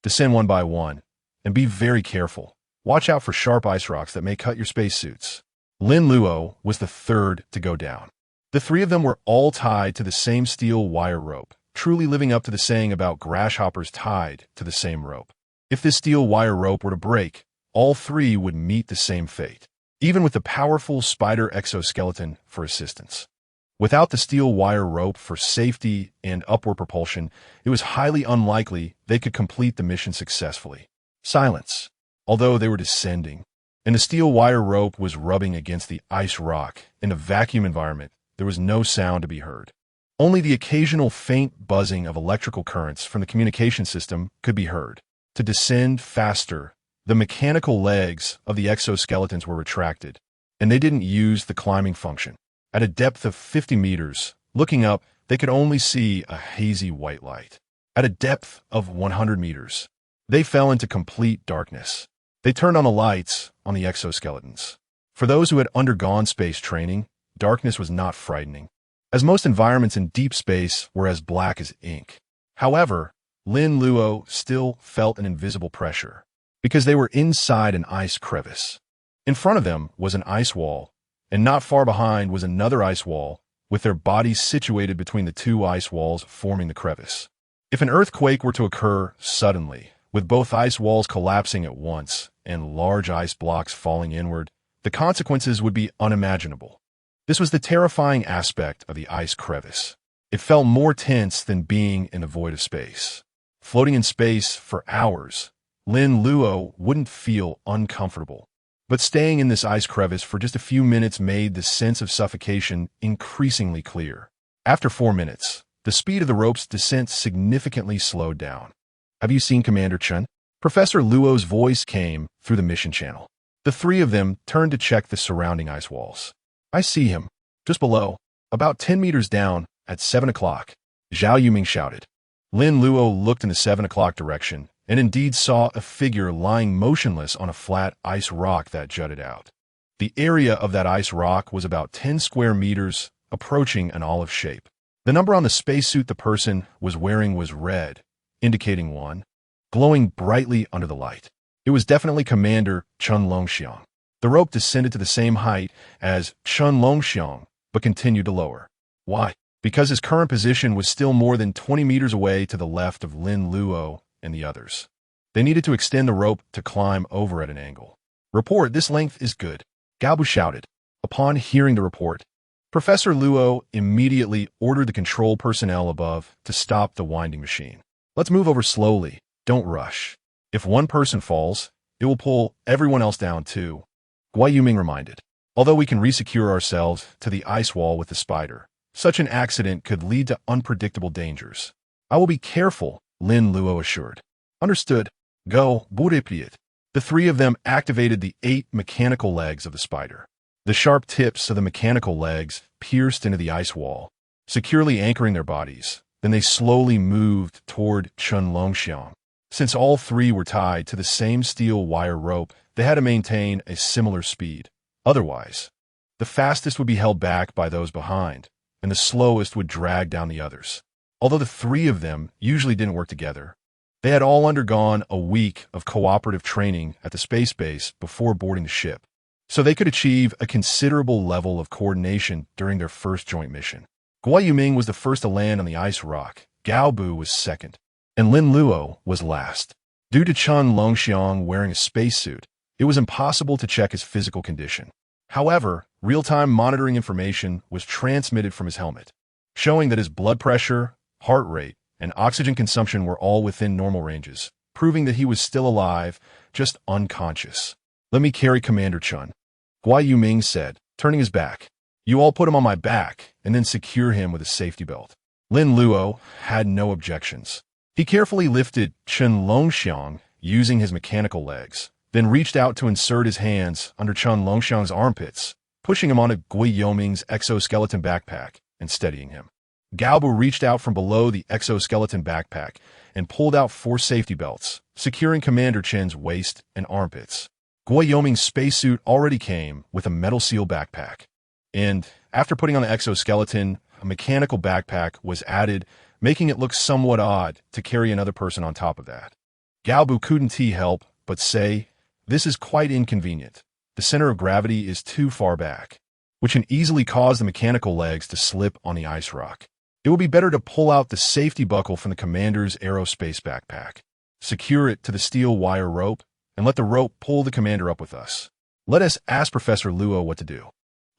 Descend one by one, and be very careful. Watch out for sharp ice rocks that may cut your spacesuits." Lin Luo was the third to go down. The three of them were all tied to the same steel wire rope, truly living up to the saying about grasshoppers tied to the same rope. If this steel wire rope were to break, all three would meet the same fate, even with the powerful spider exoskeleton for assistance. Without the steel wire rope for safety and upward propulsion, it was highly unlikely they could complete the mission successfully. Silence, although they were descending, and the steel wire rope was rubbing against the ice rock. In a vacuum environment, there was no sound to be heard. Only the occasional faint buzzing of electrical currents from the communication system could be heard. To descend faster, the mechanical legs of the exoskeletons were retracted, and they didn't use the climbing function. At a depth of 50 meters, looking up, they could only see a hazy white light. At a depth of 100 meters, they fell into complete darkness. They turned on the lights on the exoskeletons. For those who had undergone space training, darkness was not frightening, as most environments in deep space were as black as ink. However, Lin Luo still felt an invisible pressure, because they were inside an ice crevice. In front of them was an ice wall, and not far behind was another ice wall, with their bodies situated between the two ice walls forming the crevice. If an earthquake were to occur suddenly, with both ice walls collapsing at once and large ice blocks falling inward, the consequences would be unimaginable. This was the terrifying aspect of the ice crevice. It felt more tense than being in the void of space. Floating in space for hours, Lin Luo wouldn't feel uncomfortable. But staying in this ice crevice for just a few minutes made the sense of suffocation increasingly clear. After 4 minutes, the speed of the rope's descent significantly slowed down. "Have you seen Commander Chen?" Professor Luo's voice came through the mission channel. The three of them turned to check the surrounding ice walls. "I see him, just below, about 10 meters down, at 7 o'clock, Zhao Yuming shouted. Lin Luo looked in the 7 o'clock direction, and indeed saw a figure lying motionless on a flat ice rock that jutted out. The area of that ice rock was about 10 square meters, approaching an olive shape. The number on the spacesuit the person was wearing was red, indicating 1, glowing brightly under the light. It was definitely Commander Chen Longxiang. The rope descended to the same height as Chen Longxiang, but continued to lower. Why? Because his current position was still more than 20 meters away to the left of Lin Luo and the others. They needed to extend the rope to climb over at an angle. "Report, this length is good," Gaobu shouted. Upon hearing the report, Professor Luo immediately ordered the control personnel above to stop the winding machine. "Let's move over slowly, don't rush. If one person falls, it will pull everyone else down too," Guai Yuming reminded. "Although we can resecure ourselves to the ice wall with the spider, such an accident could lead to unpredictable dangers." "I will be careful," Lin Luo assured. "Understood. Go, Burepriet." The three of them activated the 8 mechanical legs of the spider. The sharp tips of the mechanical legs pierced into the ice wall, securely anchoring their bodies. Then they slowly moved toward Chen Longxiang. Since all three were tied to the same steel wire rope, they had to maintain a similar speed. Otherwise, the fastest would be held back by those behind, and the slowest would drag down the others. Although the three of them usually didn't work together, they had all undergone a week of cooperative training at the space base before boarding the ship, so they could achieve a considerable level of coordination during their first joint mission. Guai Yuming was the first to land on the ice rock, Gaobu was second, and Lin Luo was last. Due to Chen Longxiang wearing a spacesuit, it was impossible to check his physical condition. However, real-time monitoring information was transmitted from his helmet, showing that his blood pressure, heart rate, and oxygen consumption were all within normal ranges, proving that he was still alive, just unconscious. "Let me carry Commander Chen," Guai Yuming said, turning his back. "You all put him on my back, and then secure him with a safety belt." Lin Luo had no objections. He carefully lifted Chen Longxiang using his mechanical legs, then reached out to insert his hands under Chen Longxiang's armpits, pushing him onto Gui Yoming's exoskeleton backpack and steadying him. Gaobu reached out from below the exoskeleton backpack and pulled out 4 safety belts, securing Commander Chen's waist and armpits. Gui Yoming's spacesuit already came with a metal seal backpack. And after putting on the exoskeleton, a mechanical backpack was added, making it look somewhat odd to carry another person on top of that. Gaobu couldn't help but say, "This is quite inconvenient. The center of gravity is too far back, which can easily cause the mechanical legs to slip on the ice rock. It would be better to pull out the safety buckle from the commander's aerospace backpack, secure it to the steel wire rope, and let the rope pull the commander up with us. Let us ask Professor Luo what to do."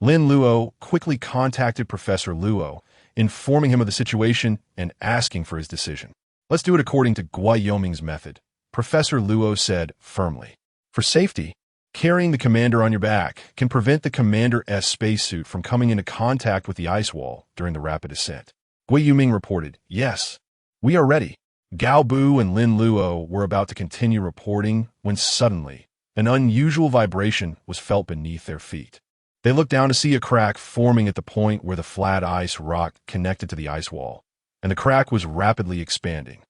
Lin Luo quickly contacted Professor Luo, informing him of the situation and asking for his decision. "Let's do it according to Gui Yoming's method," Professor Luo said firmly. "For safety, carrying the commander on your back can prevent the commander's spacesuit from coming into contact with the ice wall during the rapid ascent." Gui Yoming reported, "Yes, we are ready." Gao Bu and Lin Luo were about to continue reporting when suddenly an unusual vibration was felt beneath their feet. They looked down to see a crack forming at the point where the flat ice rock connected to the ice wall, and the crack was rapidly expanding.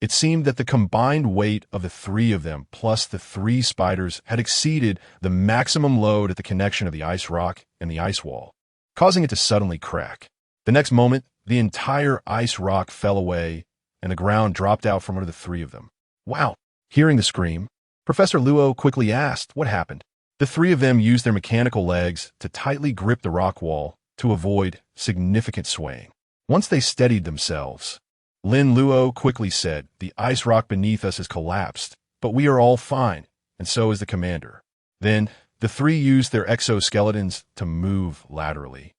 It seemed that the combined weight of the 3 of them plus the 3 spiders had exceeded the maximum load at the connection of the ice rock and the ice wall, causing it to suddenly crack. The next moment, the entire ice rock fell away, and the ground dropped out from under the 3 of them. "Wow!" Hearing the scream, Professor Luo quickly asked what happened. The 3 of them used their mechanical legs to tightly grip the rock wall to avoid significant swaying. Once they steadied themselves, Lin Luo quickly said, "The ice rock beneath us has collapsed, but we are all fine, and so is the commander." Then, the 3 used their exoskeletons to move laterally,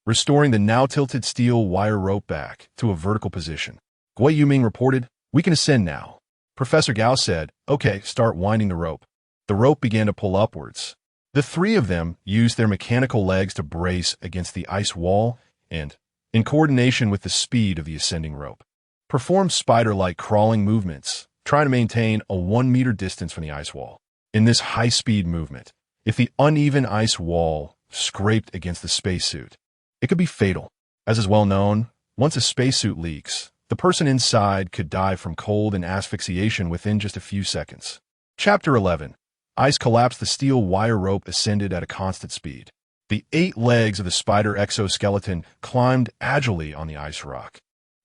restoring the now tilted steel wire rope back to a vertical position. Gui Yoming reported, "We can ascend now." Professor Gao said, "Okay, start winding the rope." The rope began to pull upwards. The 3 of them used their mechanical legs to brace against the ice wall and, in coordination with the speed of the ascending rope, performed spider-like crawling movements, trying to maintain a 1-meter distance from the ice wall. In this high-speed movement, if the uneven ice wall scraped against the spacesuit, it could be fatal. As is well known, once a spacesuit leaks, the person inside could die from cold and asphyxiation within just a few seconds. Chapter 11. Ice collapsed. The steel wire rope ascended at a constant speed. The 8 legs of the spider exoskeleton climbed agilely on the ice rock,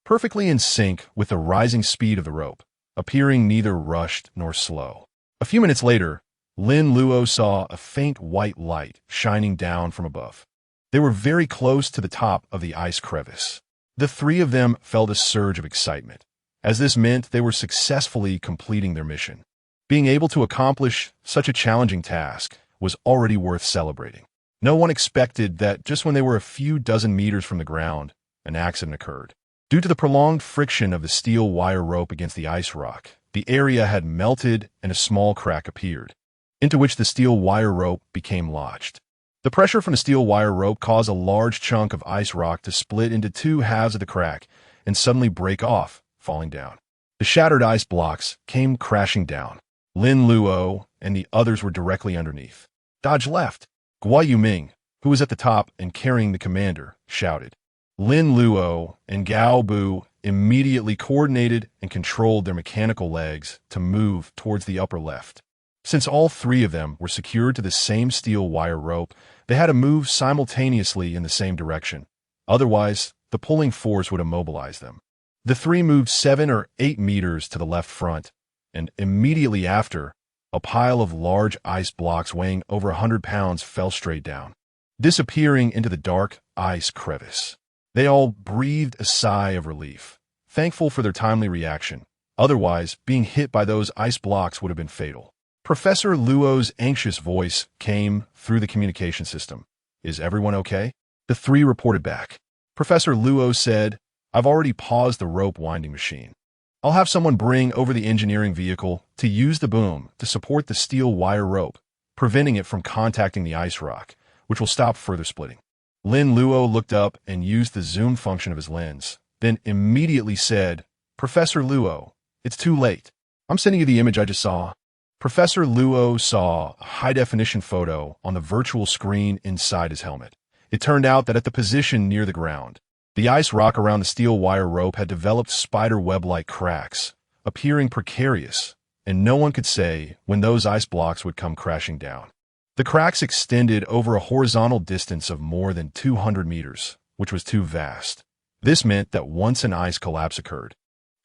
perfectly in sync with the rising speed of the rope, appearing neither rushed nor slow. A few minutes later, Lin Luo saw a faint white light shining down from above. They were very close to the top of the ice crevice. The 3 of them felt a surge of excitement, as this meant they were successfully completing their mission. Being able to accomplish such a challenging task was already worth celebrating. No one expected that just when they were a few dozen meters from the ground, an accident occurred. Due to the prolonged friction of the steel wire rope against the ice rock, the area had melted and a small crack appeared, into which the steel wire rope became lodged. The pressure from the steel wire rope caused a large chunk of ice rock to split into 2 halves of the crack and suddenly break off, falling down. The shattered ice blocks came crashing down. Lin Luo and the others were directly underneath. "Dodge left!" Gui Yoming, who was at the top and carrying the commander, shouted. Lin Luo and Gao Bu immediately coordinated and controlled their mechanical legs to move towards the upper left. Since all 3 of them were secured to the same steel wire rope, they had to move simultaneously in the same direction. Otherwise, the pulling force would immobilize them. The 3 moved 7 or 8 meters to the left front, and immediately after, a pile of large ice blocks weighing over 100 pounds fell straight down, disappearing into the dark ice crevice. They all breathed a sigh of relief, thankful for their timely reaction. Otherwise, being hit by those ice blocks would have been fatal. Professor Luo's anxious voice came through the communication system. "Is everyone okay?" The 3 reported back. Professor Luo said, "I've already paused the rope winding machine. I'll have someone bring over the engineering vehicle to use the boom to support the steel wire rope, preventing it from contacting the ice rock, which will stop further splitting." Lin Luo looked up and used the zoom function of his lens, then immediately said, "Professor Luo, it's too late. I'm sending you the image I just saw." Professor Luo saw a high-definition photo on the virtual screen inside his helmet. It turned out that at the position near the ground, the ice rock around the steel wire rope had developed spider web-like cracks, appearing precarious, and no one could say when those ice blocks would come crashing down. The cracks extended over a horizontal distance of more than 200 meters, which was too vast. This meant that once an ice collapse occurred,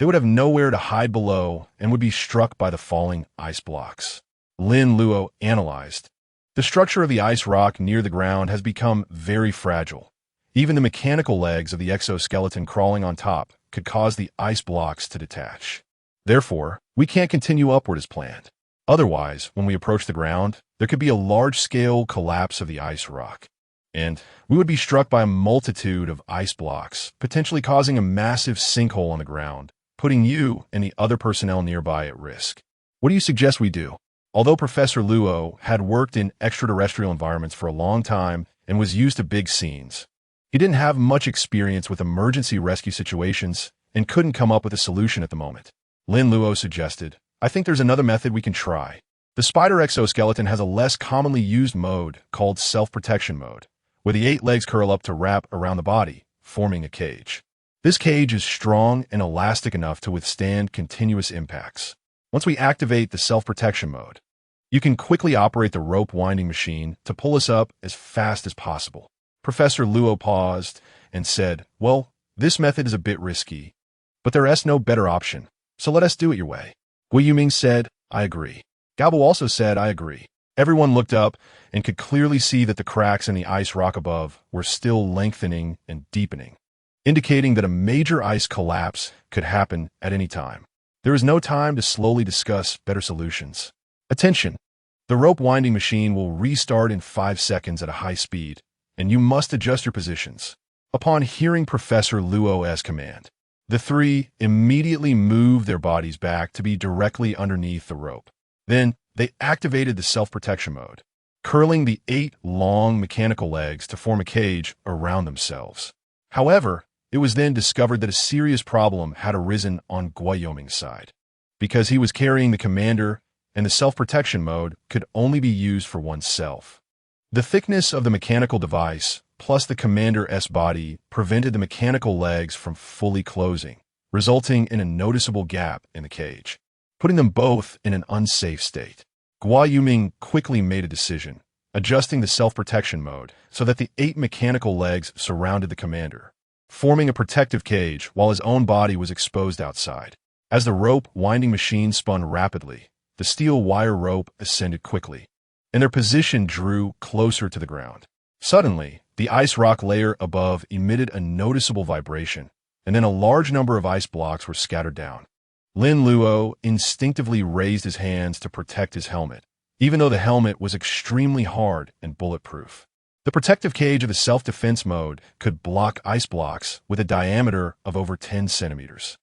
they would have nowhere to hide below and would be struck by the falling ice blocks. Lin Luo analyzed. The structure of the ice rock near the ground has become very fragile. Even the mechanical legs of the exoskeleton crawling on top could cause the ice blocks to detach. Therefore, we can't continue upward as planned. Otherwise, when we approach the ground, there could be a large-scale collapse of the ice rock, and we would be struck by a multitude of ice blocks, potentially causing a massive sinkhole on the ground, putting you and the other personnel nearby at risk. What do you suggest we do? Although Professor Luo had worked in extraterrestrial environments for a long time and was used to big scenes, he didn't have much experience with emergency rescue situations and couldn't come up with a solution at the moment. Lin Luo suggested, I think there's another method we can try. The spider exoskeleton has a less commonly used mode called self-protection mode, where the 8 legs curl up to wrap around the body, forming a cage. This cage is strong and elastic enough to withstand continuous impacts. Once we activate the self-protection mode, you can quickly operate the rope winding machine to pull us up as fast as possible. Professor Luo paused and said, well, this method is a bit risky, but there is no better option, so let us do it your way. Gui Yuming said, I agree. Gao Bu also said, I agree. Everyone looked up and could clearly see that the cracks in the ice rock above were still lengthening and deepening, indicating that a major ice collapse could happen at any time. There is no time to slowly discuss better solutions. Attention! The rope winding machine will restart in 5 seconds at a high speed, and you must adjust your positions. Upon hearing Professor Luo's command, the 3 immediately moved their bodies back to be directly underneath the rope. Then, they activated the self-protection mode, curling the 8 long mechanical legs to form a cage around themselves. However, it was then discovered that a serious problem had arisen on Gui Yuming's side, because he was carrying the commander and the self-protection mode could only be used for oneself. The thickness of the mechanical device plus the commander's body prevented the mechanical legs from fully closing, resulting in a noticeable gap in the cage, putting them both in an unsafe state. Gui Yuming quickly made a decision, adjusting the self-protection mode so that the 8 mechanical legs surrounded the commander, forming a protective cage while his own body was exposed outside. As the rope winding machine spun rapidly, the steel wire rope ascended quickly, and their position drew closer to the ground. Suddenly, the ice rock layer above emitted a noticeable vibration, and then a large number of ice blocks were scattered down. Lin Luo instinctively raised his hands to protect his helmet, even though the helmet was extremely hard and bulletproof. The protective cage of the self-defense mode could block ice blocks with a diameter of over 10 centimeters.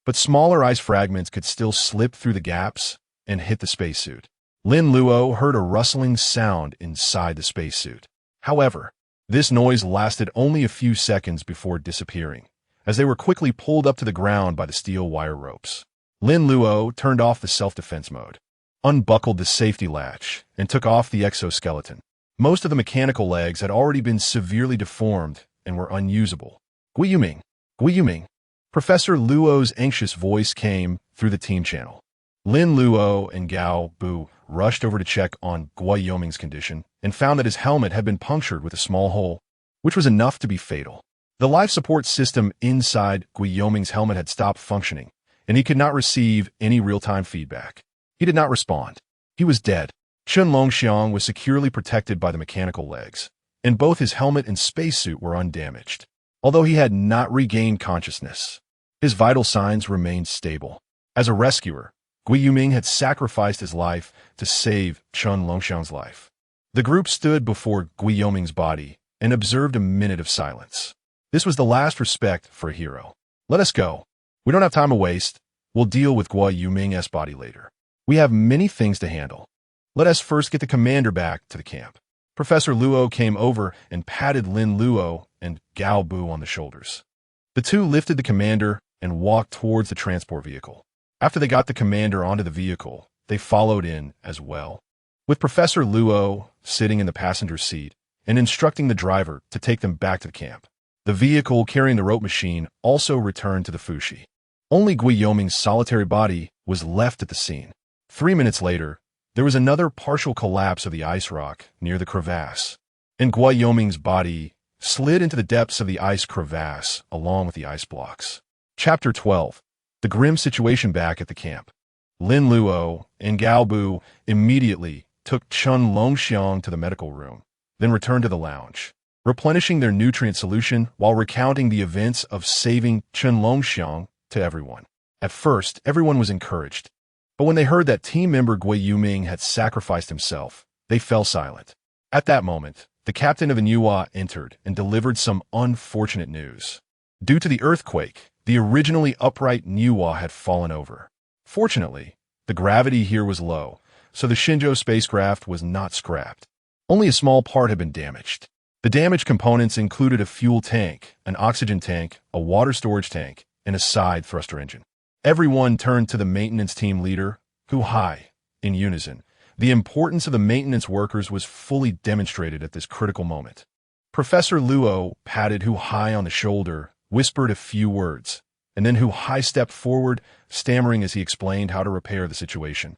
But smaller ice fragments could still slip through the gaps and hit the spacesuit. Lin Luo heard a rustling sound inside the spacesuit. However, this noise lasted only a few seconds before disappearing, as they were quickly pulled up to the ground by the steel wire ropes. Lin Luo turned off the self-defense mode, unbuckled the safety latch, and took off the exoskeleton. Most of the mechanical legs had already been severely deformed and were unusable. Gui Yuming, Gui Yuming. Professor Luo's anxious voice came through the team channel. Lin Luo and Gao Bu rushed over to check on Gui Yuming's condition and found that his helmet had been punctured with a small hole, which was enough to be fatal. The life support system inside Gui Yuming's helmet had stopped functioning, and he could not receive any real-time feedback. He did not respond. He was dead. Chun Longxiang was securely protected by the mechanical legs, and both his helmet and spacesuit were undamaged. Although he had not regained consciousness, his vital signs remained stable. As a rescuer, Gui Yuming had sacrificed his life to save Chun Longxiang's life. The group stood before Gui Yuming's body and observed a minute of silence. This was the last respect for a hero. Let us go. We don't have time to waste. We'll deal with Gui Yuming's body later. We have many things to handle. Let us first get the commander back to the camp. Professor Luo came over and patted Lin Luo and Gao Bu on the shoulders. The two lifted the commander and walked towards the transport vehicle. After they got the commander onto the vehicle, they followed in as well, with Professor Luo sitting in the passenger seat and instructing the driver to take them back to the camp. The vehicle carrying the rope machine also returned to the Fushi. Only Gui Yoming's solitary body was left at the scene. 3 minutes later, there was another partial collapse of the ice rock near the crevasse, and Gui Yoming's body slid into the depths of the ice crevasse along with the ice blocks. Chapter 12. The grim situation back at the camp. Lin Luo and Gao Bu immediately took Chun Longxiang to the medical room, then returned to the lounge, replenishing their nutrient solution while recounting the events of saving Chun Longxiang to everyone. At first, everyone was encouraged, but when they heard that team member Gui Yuming had sacrificed himself, they fell silent. At that moment, the captain of the Nuwa entered and delivered some unfortunate news. Due to the earthquake, the originally upright Nuwa had fallen over. Fortunately, the gravity here was low, so the Shenzhou spacecraft was not scrapped. Only a small part had been damaged. The damaged components included a fuel tank, an oxygen tank, a water storage tank, and a side thruster engine. Everyone turned to the maintenance team leader, Hu Hai, in unison. The importance of the maintenance workers was fully demonstrated at this critical moment. Professor Luo patted Hu Hai on the shoulder, whispered a few words, and then Hu Hai stepped forward, stammering as he explained how to repair the situation,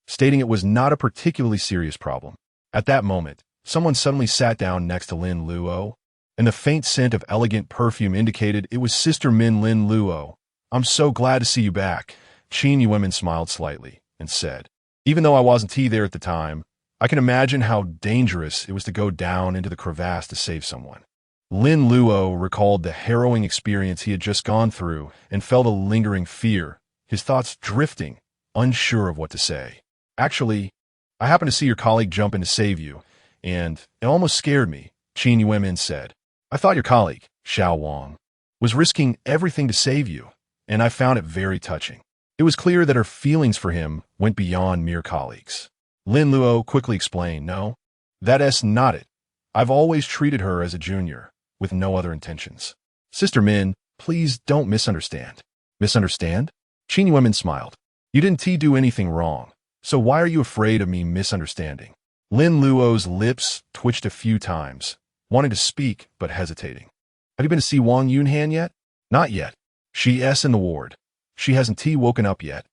stating it was not a particularly serious problem. At that moment, someone suddenly sat down next to Lin Luo, and the faint scent of elegant perfume indicated it was Sister Min Lin Luo. "I'm so glad to see you back." Qin Yuemin smiled slightly and said, "Even though I wasn't there at the time, I can imagine how dangerous it was to go down into the crevasse to save someone." Lin Luo recalled the harrowing experience he had just gone through and felt a lingering fear, his thoughts drifting, unsure of what to say. "Actually, I happened to see your colleague jump in to save you, and it almost scared me," Qin Yuemin said. "I thought your colleague, Xiao Wang, was risking everything to save you, and I found it very touching." It was clear that her feelings for him went beyond mere colleagues. Lin Luo quickly explained, "No, that's not it. I've always treated her as a junior, with no other intentions." "Sister Min, please don't misunderstand." "Misunderstand?" Qin Yuemin smiled. "You didn't do anything wrong, so why are you afraid of me misunderstanding?" Lin Luo's lips twitched a few times, wanting to speak but hesitating. "Have you been to see Wang Yunhan yet?" "Not yet. She's in the ward. She hasn't woken up yet,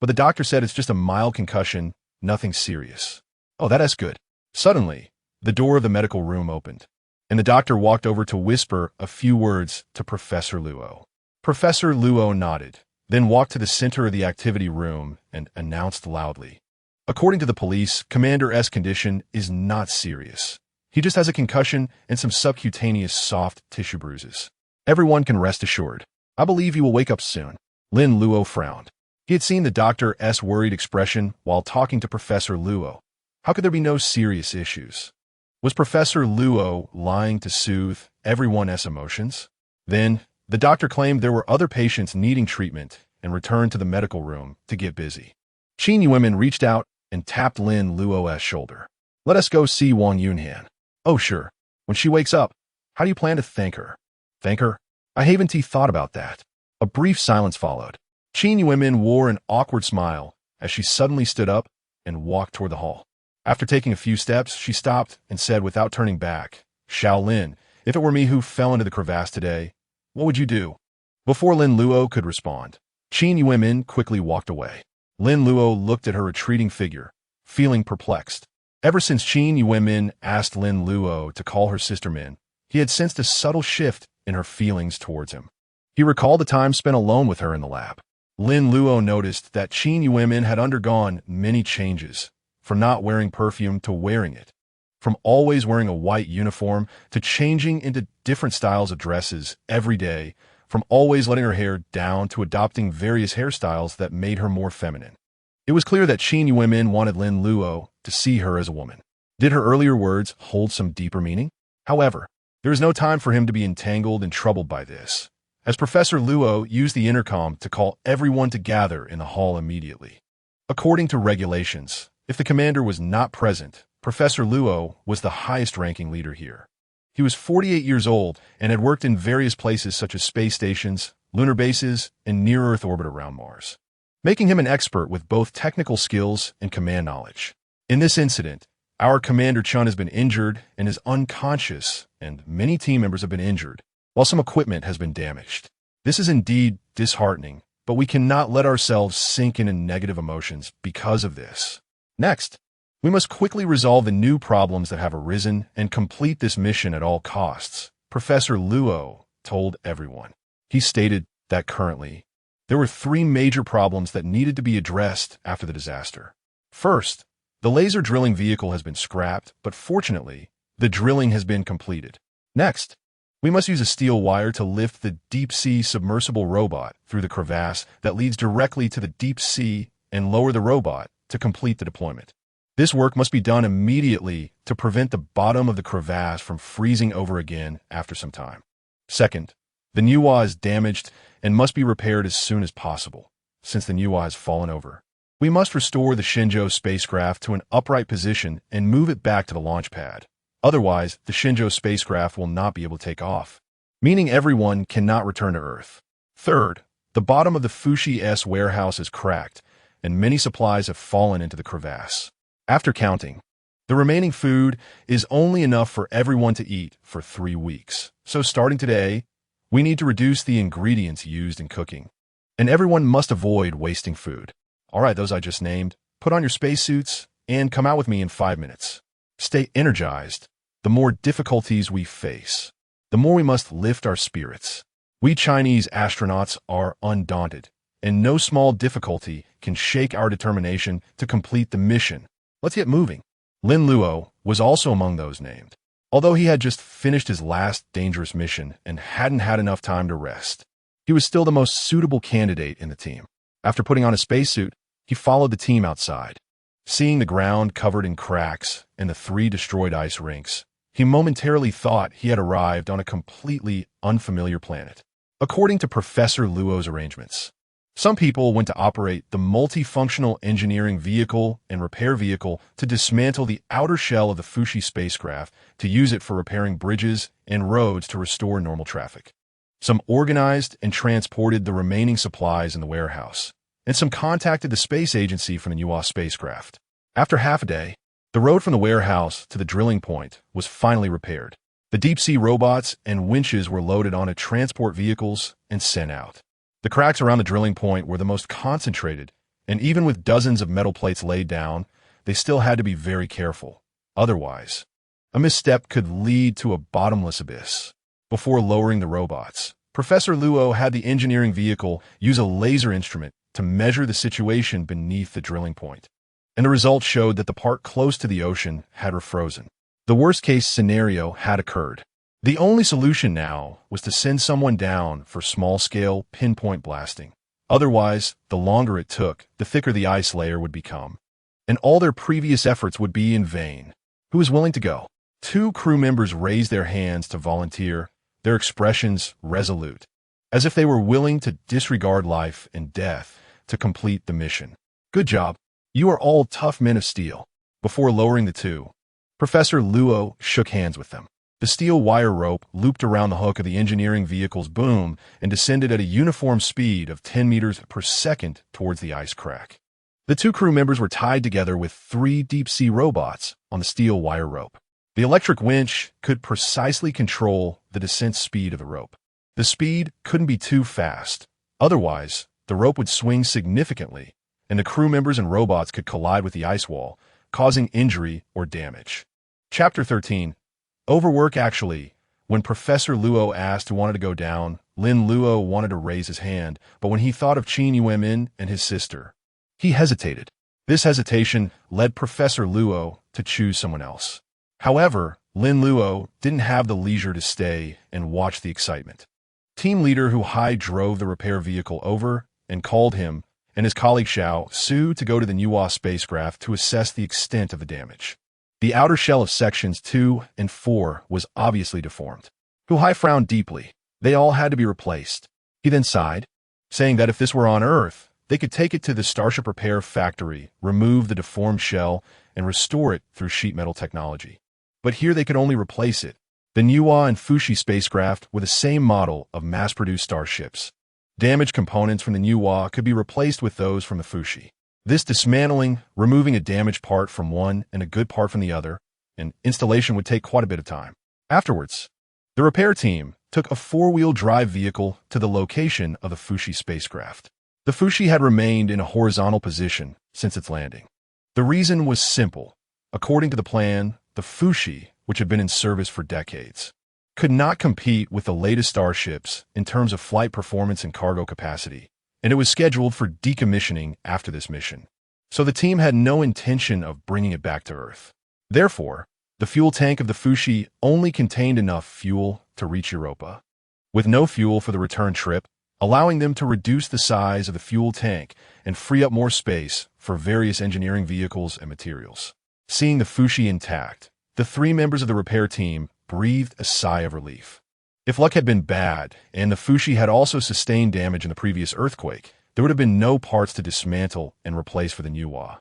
but the doctor said it's just a mild concussion, nothing serious." "Oh, that's good." Suddenly, the door of the medical room opened, and the doctor walked over to whisper a few words to Professor Luo. Professor Luo nodded, then walked to the center of the activity room and announced loudly, "According to the police, Commander S' condition is not serious. He just has a concussion and some subcutaneous soft tissue bruises. Everyone can rest assured. I believe he will wake up soon." Lin Luo frowned. He had seen the doctor's worried expression while talking to Professor Luo. How could there be no serious issues? Was Professor Luo lying to soothe everyone's emotions? Then, the doctor claimed there were other patients needing treatment and returned to the medical room to get busy. Qin Yuemin reached out and tapped Lin Luo's shoulder. "Let us go see Wang Yunhan." "Oh, sure. When she wakes up, how do you plan to thank her?" "Thank her? I haven't thought about that." A brief silence followed. Qin Yuemin wore an awkward smile as she suddenly stood up and walked toward the hall. After taking a few steps, she stopped and said without turning back, "Shaolin, if it were me who fell into the crevasse today, what would you do?" Before Lin Luo could respond, Qin Yuemin quickly walked away. Lin Luo looked at her retreating figure, feeling perplexed. Ever since Qin Yuemin asked Lin Luo to call her Sister Min, he had sensed a subtle shift in her feelings towards him. He recalled the time spent alone with her in the lab. Lin Luo noticed that Qin Yuemin had undergone many changes, from not wearing perfume to wearing it, from always wearing a white uniform to changing into different styles of dresses every day, from always letting her hair down to adopting various hairstyles that made her more feminine. It was clear that Qin Yuemin wanted Lin Luo to see her as a woman. Did her earlier words hold some deeper meaning? However, there was no time for him to be entangled and troubled by this, as Professor Luo used the intercom to call everyone to gather in the hall immediately. According to regulations, if the commander was not present, Professor Luo was the highest-ranking leader here. He was 48 years old and had worked in various places such as space stations, lunar bases, and near-Earth orbit around Mars. making him an expert with both technical skills and command knowledge. In this incident, our Commander Chun has been injured and is unconscious, and many team members have been injured, while some equipment has been damaged. This is indeed disheartening, but we cannot let ourselves sink into negative emotions because of this. Next, we must quickly resolve the new problems that have arisen and complete this mission at all costs, Professor Luo told everyone. He stated that currently, there were 3 major problems that needed to be addressed after the disaster. First, the laser drilling vehicle has been scrapped, but fortunately, the drilling has been completed. Next, we must use a steel wire to lift the deep-sea submersible robot through the crevasse that leads directly to the deep sea and lower the robot to complete the deployment. This work must be done immediately to prevent the bottom of the crevasse from freezing over again after some time. Second, the Nuwa is damaged and must be repaired as soon as possible, since the Nuwa has fallen over. We must restore the Shenzhou spacecraft to an upright position and move it back to the launch pad. Otherwise, the Shenzhou spacecraft will not be able to take off, meaning everyone cannot return to Earth. Third, the bottom of the Fushi S warehouse is cracked, and many supplies have fallen into the crevasse. After counting, the remaining food is only enough for everyone to eat for 3 weeks. So starting today, we need to reduce the ingredients used in cooking. And everyone must avoid wasting food. All right, those I just named, put on your spacesuits and come out with me in 5 minutes. Stay energized. The more difficulties we face, the more we must lift our spirits. We Chinese astronauts are undaunted, and no small difficulty can shake our determination to complete the mission. Let's get moving. Lin Luo was also among those named, although he had just finished his last dangerous mission and hadn't had enough time to rest. He was still the most suitable candidate in the team. After putting on a spacesuit, he followed the team outside. Seeing the ground covered in cracks and the 3 destroyed ice rinks, he momentarily thought he had arrived on a completely unfamiliar planet. According to Professor Luo's arrangements, some people went to operate the multifunctional engineering vehicle and repair vehicle to dismantle the outer shell of the Fushi spacecraft to use it for repairing bridges and roads to restore normal traffic. Some organized and transported the remaining supplies in the warehouse, and some contacted the space agency from the Nuwa spacecraft. After half a day, the road from the warehouse to the drilling point was finally repaired. The deep-sea robots and winches were loaded onto transport vehicles and sent out. The cracks around the drilling point were the most concentrated, and even with dozens of metal plates laid down, they still had to be very careful. Otherwise, a misstep could lead to a bottomless abyss. Before lowering the robots, Professor Luo had the engineering vehicle use a laser instrument to measure the situation beneath the drilling point, and the results showed that the part close to the ocean had refrozen. The worst-case scenario had occurred. The only solution now was to send someone down for small-scale pinpoint blasting. Otherwise, the longer it took, the thicker the ice layer would become, and all their previous efforts would be in vain. Who was willing to go? 2 crew members raised their hands to volunteer, their expressions resolute, as if they were willing to disregard life and death to complete the mission. Good job. You are all tough men of steel. Before lowering the 2, Professor Luo shook hands with them. The steel wire rope looped around the hook of the engineering vehicle's boom and descended at a uniform speed of 10 meters per second towards the ice crack. The 2 crew members were tied together with 3 deep-sea robots on the steel wire rope. The electric winch could precisely control the descent speed of the rope. The speed couldn't be too fast. Otherwise, the rope would swing significantly, and the crew members and robots could collide with the ice wall, causing injury or damage. Chapter 13. Overwork. Actually, when Professor Luo asked who wanted to go down, Lin Luo wanted to raise his hand, but when he thought of Qin Yuemin and his sister, he hesitated. This hesitation led Professor Luo to choose someone else. However, Lin Luo didn't have the leisure to stay and watch the excitement. Team leader Hu Hai drove the repair vehicle over and called him and his colleague Xiao Su to go to the Nuwa spacecraft to assess the extent of the damage. The outer shell of sections 2 and 4 was obviously deformed. Hu Hai frowned deeply. They all had to be replaced. He then sighed, saying that if this were on Earth, they could take it to the Starship repair factory, remove the deformed shell, and restore it through sheet metal technology. But here they could only replace it. The Nuwa and Fushi spacecraft were the same model of mass-produced starships. Damaged components from the Nuwa could be replaced with those from the Fushi. This dismantling, removing a damaged part from one and a good part from the other, and installation would take quite a bit of time. Afterwards, the repair team took a four-wheel drive vehicle to the location of the Fushi spacecraft. The Fushi had remained in a horizontal position since its landing. The reason was simple. According to the plan, the Fushi, which had been in service for decades, could not compete with the latest starships in terms of flight performance and cargo capacity, and it was scheduled for decommissioning after this mission. So the team had no intention of bringing it back to Earth. Therefore, the fuel tank of the Fushi only contained enough fuel to reach Europa, with no fuel for the return trip, allowing them to reduce the size of the fuel tank and free up more space for various engineering vehicles and materials. Seeing the Fushi intact, the three members of the repair team breathed a sigh of relief. If luck had been bad, and the Fushi had also sustained damage in the previous earthquake, there would have been no parts to dismantle and replace for the Nuwa,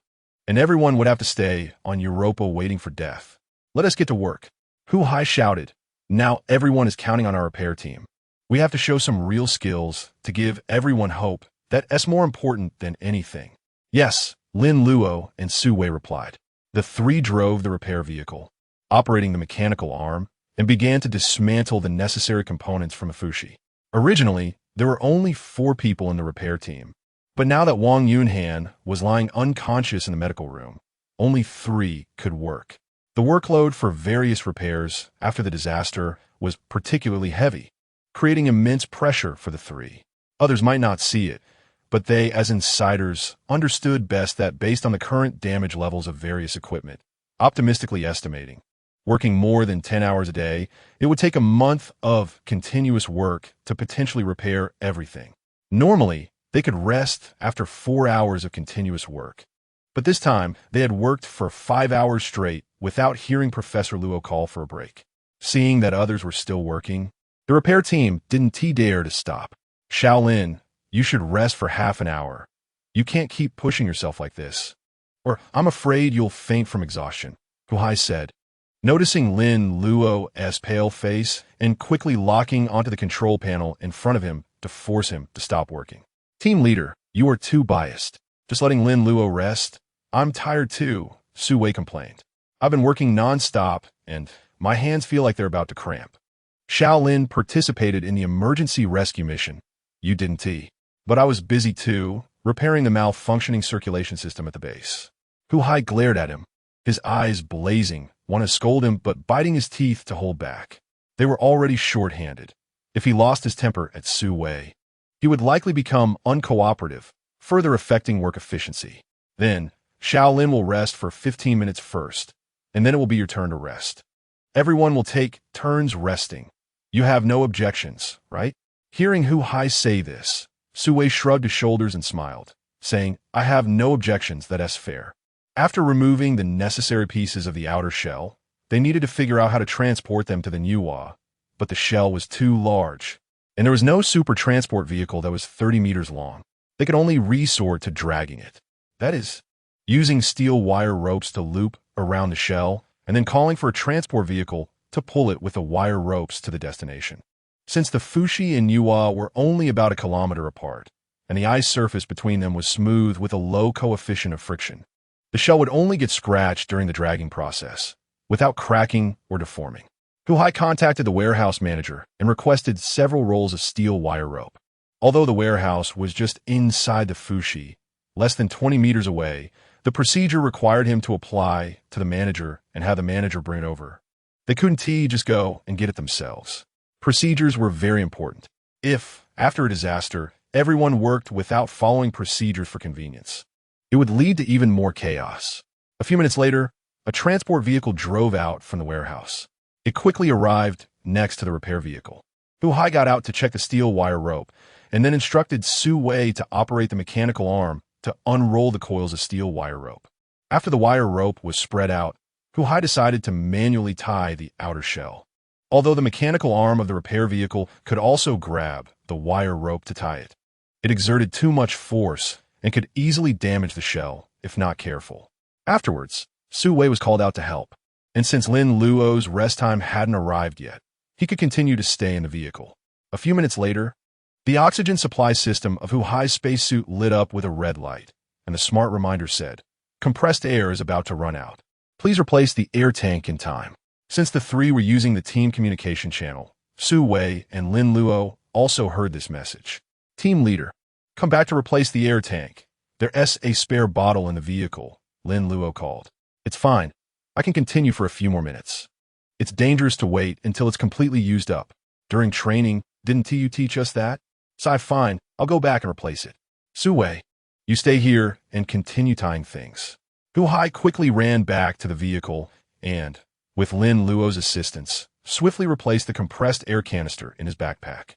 and everyone would have to stay on Europa waiting for death. "Let us get to work," Hu Hai shouted. "Now everyone is counting on our repair team. We have to show some real skills to give everyone hope. That's more important than anything." "Yes," Lin Luo and Su Wei replied. The three drove the repair vehicle, operating the mechanical arm, and began to dismantle the necessary components from a Fushi. Originally, there were only 4 people in the repair team, but now that Wang Yunhan was lying unconscious in the medical room, only 3 could work. The workload for various repairs after the disaster was particularly heavy, creating immense pressure for the 3. Others might not see it, but they, as insiders, understood best that based on the current damage levels of various equipment, optimistically estimating, working more than 10 hours a day, it would take a month of continuous work to potentially repair everything. Normally, they could rest after 4 hours of continuous work. But this time, they had worked for 5 hours straight without hearing Professor Luo call for a break. Seeing that others were still working, the repair team didn't dare to stop. "Shaolin, you should rest for half an hour. You can't keep pushing yourself like this, or I'm afraid you'll faint from exhaustion," Hu Hai said, noticing Lin Luo's pale face and quickly locking onto the control panel in front of him to force him to stop working. "Team leader, you are too biased. Just letting Lin Luo rest? I'm tired too," Su Wei complained. "I've been working non-stop, and my hands feel like they're about to cramp." "Shaolin participated in the emergency rescue mission. You didn't. But I was busy too, repairing the malfunctioning circulation system at the base." Hu Hai glared at him, his eyes blazing, wanting to scold him but biting his teeth to hold back. They were already short-handed. If he lost his temper at Su Wei, he would likely become uncooperative, further affecting work efficiency. "Then, Shaolin will rest for 15 minutes first, and then it will be your turn to rest. Everyone will take turns resting. You have no objections, right?" Hearing Hu Hai say this, Su Wei shrugged his shoulders and smiled, saying, "I have no objections, that's fair." After removing the necessary pieces of the outer shell, they needed to figure out how to transport them to the Nuwa, but the shell was too large, and there was no super transport vehicle that was 30 meters long. They could only resort to dragging it. That is, using steel wire ropes to loop around the shell, and then calling for a transport vehicle to pull it with the wire ropes to the destination. Since the Fushi and Nuwa were only about 1 kilometer apart, and the ice surface between them was smooth with a low coefficient of friction, the shell would only get scratched during the dragging process, without cracking or deforming. Hu Hai contacted the warehouse manager and requested several rolls of steel wire rope. Although the warehouse was just inside the Fushi, less than 20 meters away, the procedure required him to apply to the manager and have the manager bring it over. They couldn't just go and get it themselves. Procedures were very important. If, after a disaster, everyone worked without following procedures for convenience, it would lead to even more chaos. A few minutes later, a transport vehicle drove out from the warehouse. It quickly arrived next to the repair vehicle. Hu Hai got out to check the steel wire rope, and then instructed Su Wei to operate the mechanical arm to unroll the coils of steel wire rope. After the wire rope was spread out, Hu Hai decided to manually tie the outer shell. Although the mechanical arm of the repair vehicle could also grab the wire rope to tie it, it exerted too much force and could easily damage the shell if not careful. Afterwards, Su Wei was called out to help, and since Lin Luo's rest time hadn't arrived yet, he could continue to stay in the vehicle. A few minutes later, The oxygen supply system of Huhai's spacesuit lit up with a red light, and the smart reminder said, "Compressed air is about to run out. Please replace the air tank in time." Since the three were using the team communication channel, Su Wei and Lin Luo also heard this message. "Team leader, come back to replace the air tank. There's a spare bottle in the vehicle," Lin Luo called. "It's fine. I can continue for a few more minutes. It's dangerous to wait until it's completely used up. During training, didn't you teach us that? So fine, I'll go back and replace it. Su Wei, you stay here and continue tying things." Huhai quickly ran back to the vehicle and, with Lin Luo's assistance, swiftly replaced the compressed air canister in his backpack.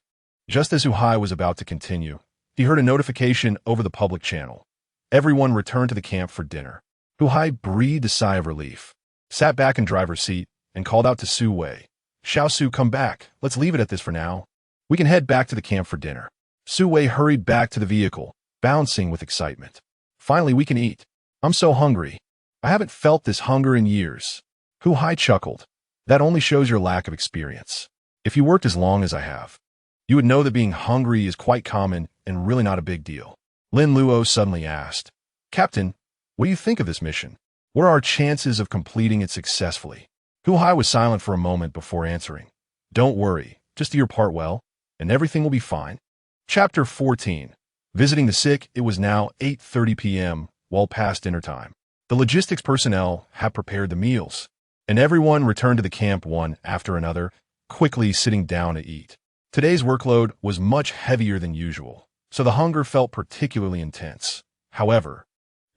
Just as Huhai was about to continue, he heard a notification over the public channel. Everyone returned to the camp for dinner. Huhai breathed a sigh of relief, sat back in driver's seat, and called out to Su Wei. "Xiao Su, come back. Let's leave it at this for now. We can head back to the camp for dinner." Su Wei hurried back to the vehicle, bouncing with excitement. "Finally, we can eat. I'm so hungry. I haven't felt this hunger in years." Huhai chuckled. "That only shows your lack of experience. If you worked as long as I have, you would know that being hungry is quite common and really not a big deal." Lin Luo suddenly asked, "Captain, what do you think of this mission? What are our chances of completing it successfully?" Huhai was silent for a moment before answering. "Don't worry, just do your part well, and everything will be fine." Chapter 14. Visiting the sick. It was now 8:30 p.m., well past dinner time. The logistics personnel had prepared the meals, and everyone returned to the camp one after another, quickly sitting down to eat. Today's workload was much heavier than usual, so the hunger felt particularly intense. However,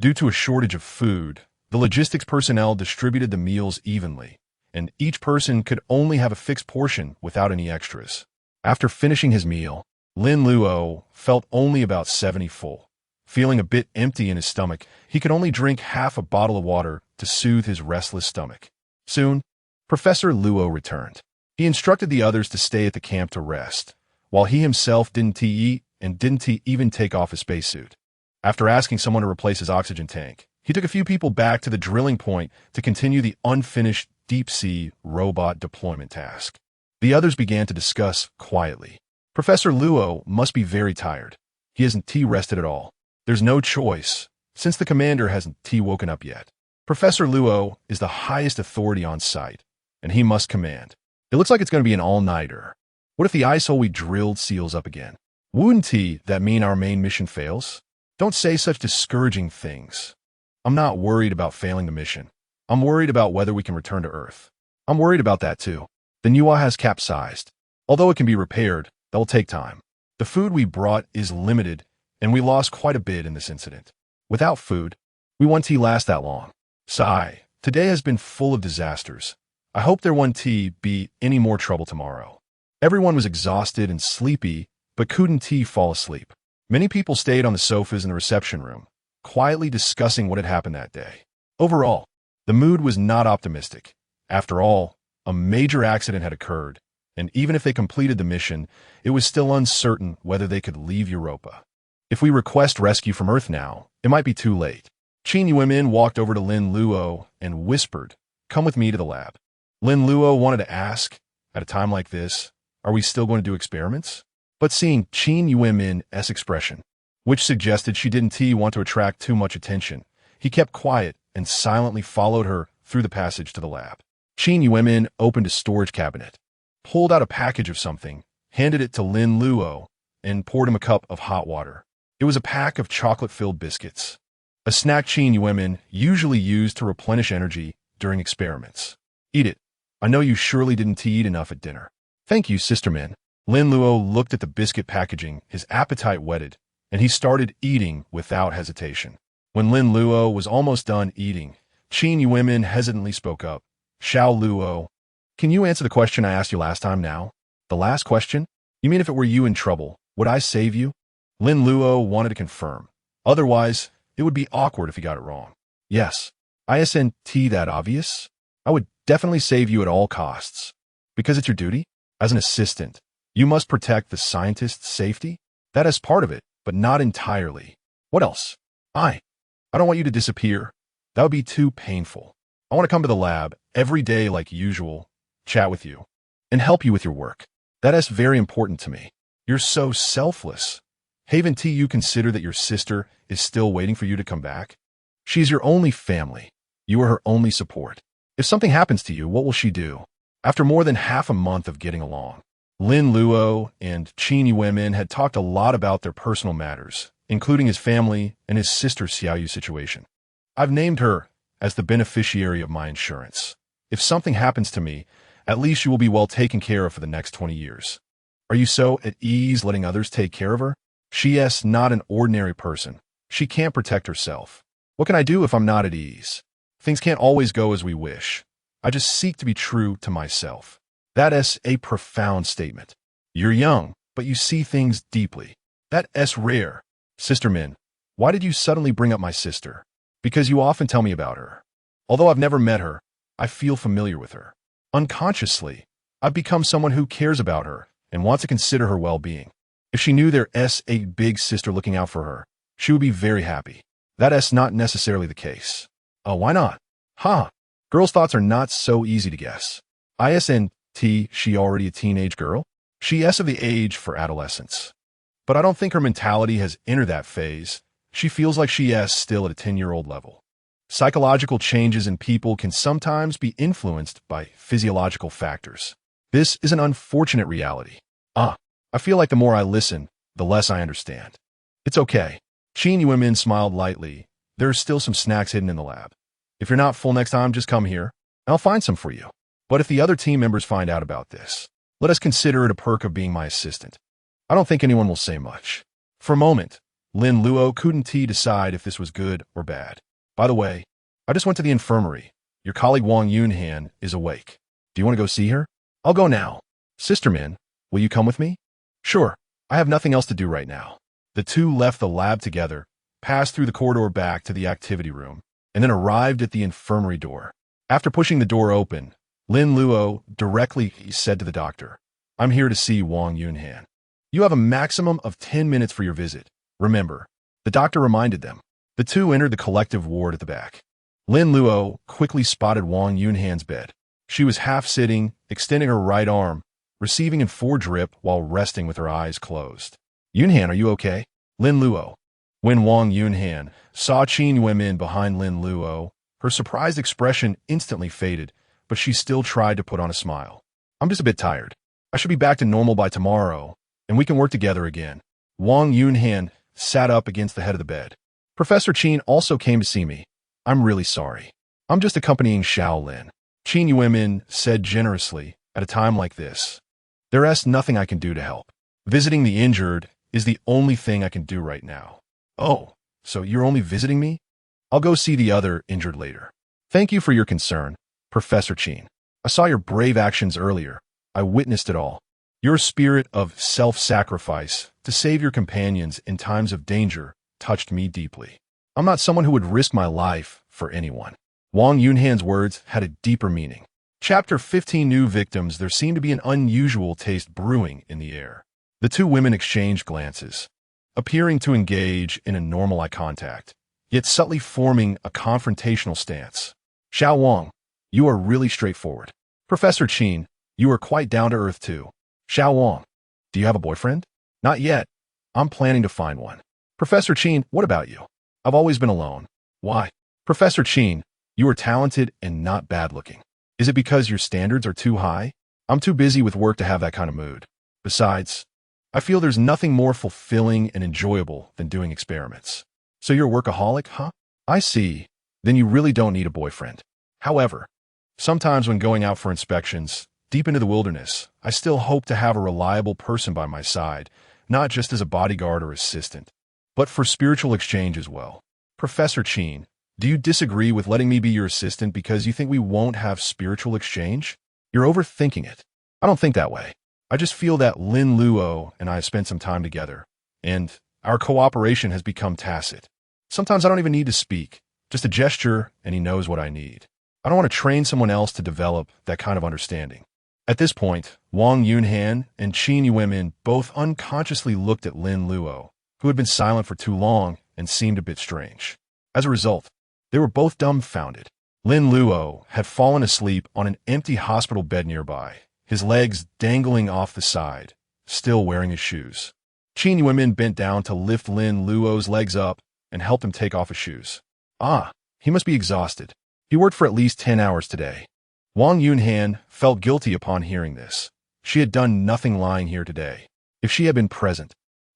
due to a shortage of food, the logistics personnel distributed the meals evenly, and each person could only have a fixed portion without any extras. After finishing his meal, Lin Luo felt only about 70 full. Feeling a bit empty in his stomach, he could only drink half a bottle of water to soothe his restless stomach. Soon, Professor Luo returned. He instructed the others to stay at the camp to rest, while he himself didn't eat and didn't even take off his spacesuit. After asking someone to replace his oxygen tank, he took a few people back to the drilling point to continue the unfinished deep-sea robot deployment task. The others began to discuss quietly. "Professor Luo must be very tired. He hasn't rested at all. There's no choice, since the commander hasn't woken up yet. Professor Luo is the highest authority on site, and he must command. It looks like it's going to be an all-nighter. What if the ice hole we drilled seals up again? Wouldn't that mean our main mission fails? Don't say such discouraging things. I'm not worried about failing the mission. I'm worried about whether we can return to Earth. I'm worried about that too. The Niwa has capsized. Although it can be repaired, that will take time. The food we brought is limited, and we lost quite a bit in this incident. Without food, we won't last that long. Sigh, today has been full of disasters. I hope there won't be any more trouble tomorrow." Everyone was exhausted and sleepy, but couldn't fall asleep. Many people stayed on the sofas in the reception room, quietly discussing what had happened that day. Overall, the mood was not optimistic. After all, a major accident had occurred, and even if they completed the mission, it was still uncertain whether they could leave Europa. If we request rescue from Earth now, it might be too late. Qin Yuemin walked over to Lin Luo and whispered, "Come with me to the lab." Lin Luo wanted to ask, at a time like this, are we still going to do experiments? But seeing Qin Yuemin's expression, which suggested she didn't want to attract too much attention, he kept quiet and silently followed her through the passage to the lab. Qin Yuemin opened a storage cabinet, pulled out a package of something, handed it to Lin Luo, and poured him a cup of hot water. It was a pack of chocolate-filled biscuits, a snack Qin Yuemin usually used to replenish energy during experiments. "Eat it. I know you surely didn't eat enough at dinner." "Thank you, Sister Min." Lin Luo looked at the biscuit packaging, his appetite whetted, and he started eating without hesitation. When Lin Luo was almost done eating, Qin Yuemin hesitantly spoke up. "Xiao Luo, can you answer the question I asked you last time now?" "The last question? You mean if it were you in trouble, would I save you?" Lin Luo wanted to confirm. Otherwise, it would be awkward if he got it wrong. "Yes. Isn't that obvious? I would definitely save you at all costs. Because it's your duty? As an assistant, you must protect the scientist's safety? That is part of it, but not entirely. What else? I don't want you to disappear. That would be too painful. I want to come to the lab every day like usual, chat with you, and help you with your work. That is very important to me." You're so selfless. Haven't you considered that your sister is still waiting for you to come back? She's your only family. You are her only support. If something happens to you, what will she do? After more than half a month of getting along, Lin Luo and Qin Yuemin had talked a lot about their personal matters, including his family and his sister Xiaoyu situation. I've named her as the beneficiary of my insurance. If something happens to me, at least you will be well taken care of for the next 20 years. Are you so at ease letting others take care of her? She is not an ordinary person. She can't protect herself. What can I do if I'm not at ease? Things can't always go as we wish. I just seek to be true to myself. That is a profound statement. You're young, but you see things deeply. That is rare. Sister Min, why did you suddenly bring up my sister? Because you often tell me about her. Although I've never met her, I feel familiar with her. Unconsciously, I've become someone who cares about her and wants to consider her well-being. If she knew there is a big sister looking out for her, she would be very happy. That is not necessarily the case. Oh, why not? Girls' thoughts are not so easy to guess. Isn't she already a teenage girl? She is of the age for adolescence. But I don't think her mentality has entered that phase. She feels like she is still at a 10-year-old level. Psychological changes in people can sometimes be influenced by physiological factors. This is an unfortunate reality. I feel like the more I listen, the less I understand. It's okay. Qin Yuemin smiled lightly. There are still some snacks hidden in the lab. If you're not full next time, just come here, and I'll find some for you. But if the other team members find out about this, let us consider it a perk of being my assistant. I don't think anyone will say much. For a moment, Lin Luo couldn't decide if this was good or bad. By the way, I just went to the infirmary. Your colleague Wang Yunhan is awake. Do you want to go see her? I'll go now. Sister Min, will you come with me? Sure, I have nothing else to do right now. The two left the lab together, passed through the corridor back to the activity room, and then arrived at the infirmary door. After pushing the door open, Lin Luo directly said to the doctor, I'm here to see Wang Yunhan. You have a maximum of 10 minutes for your visit. Remember, the doctor reminded them. The two entered the collective ward at the back. Lin Luo quickly spotted Wang Yunhan's bed. She was half-sitting, extending her right arm, receiving in 4 drip while resting with her eyes closed. Yunhan, are you okay? Lin Luo. When Wang Yunhan saw Qin Yuemin behind Lin Luo, her surprised expression instantly faded, but she still tried to put on a smile. I'm just a bit tired. I should be back to normal by tomorrow, and we can work together again. Wang Yunhan sat up against the head of the bed. Professor Qin also came to see me. I'm really sorry. I'm just accompanying Xiao Lin. Qin Yuemin said generously, at a time like this. There is nothing I can do to help. Visiting the injured is the only thing I can do right now. Oh, so you're only visiting me? I'll go see the other injured later. Thank you for your concern, Professor Qin. I saw your brave actions earlier. I witnessed it all. Your spirit of self-sacrifice to save your companions in times of danger touched me deeply. I'm not someone who would risk my life for anyone. Wang Yunhan's words had a deeper meaning. Chapter 15 New Victims. There seemed to be an unusual taste brewing in the air. The two women exchanged glances, appearing to engage in a normal eye contact, yet subtly forming a confrontational stance. Xiao Wang, you are really straightforward. Professor Qin, you are quite down-to-earth too. Xiao Wang, do you have a boyfriend? Not yet. I'm planning to find one. Professor Qin, what about you? I've always been alone. Why? Professor Qin, you are talented and not bad-looking. Is it because your standards are too high? I'm too busy with work to have that kind of mood. Besides, I feel there's nothing more fulfilling and enjoyable than doing experiments. So you're a workaholic, huh? I see. Then you really don't need a boyfriend. However, sometimes when going out for inspections, deep into the wilderness, I still hope to have a reliable person by my side, not just as a bodyguard or assistant, but for spiritual exchange as well. Professor Qin, do you disagree with letting me be your assistant because you think we won't have spiritual exchange? You're overthinking it. I don't think that way. I just feel that Lin Luo and I have spent some time together, and our cooperation has become tacit. Sometimes I don't even need to speak, just a gesture, and he knows what I need. I don't want to train someone else to develop that kind of understanding. At this point, Wang Yunhan and Qin Yuemin both unconsciously looked at Lin Luo, who had been silent for too long and seemed a bit strange. As a result, they were both dumbfounded. Lin Luo had fallen asleep on an empty hospital bed nearby, his legs dangling off the side, still wearing his shoes. Qin Yuanmin bent down to lift Lin Luo's legs up and help him take off his shoes. Ah, he must be exhausted. He worked for at least 10 hours today. Wang Yunhan felt guilty upon hearing this. She had done nothing lying here today. If she had been present,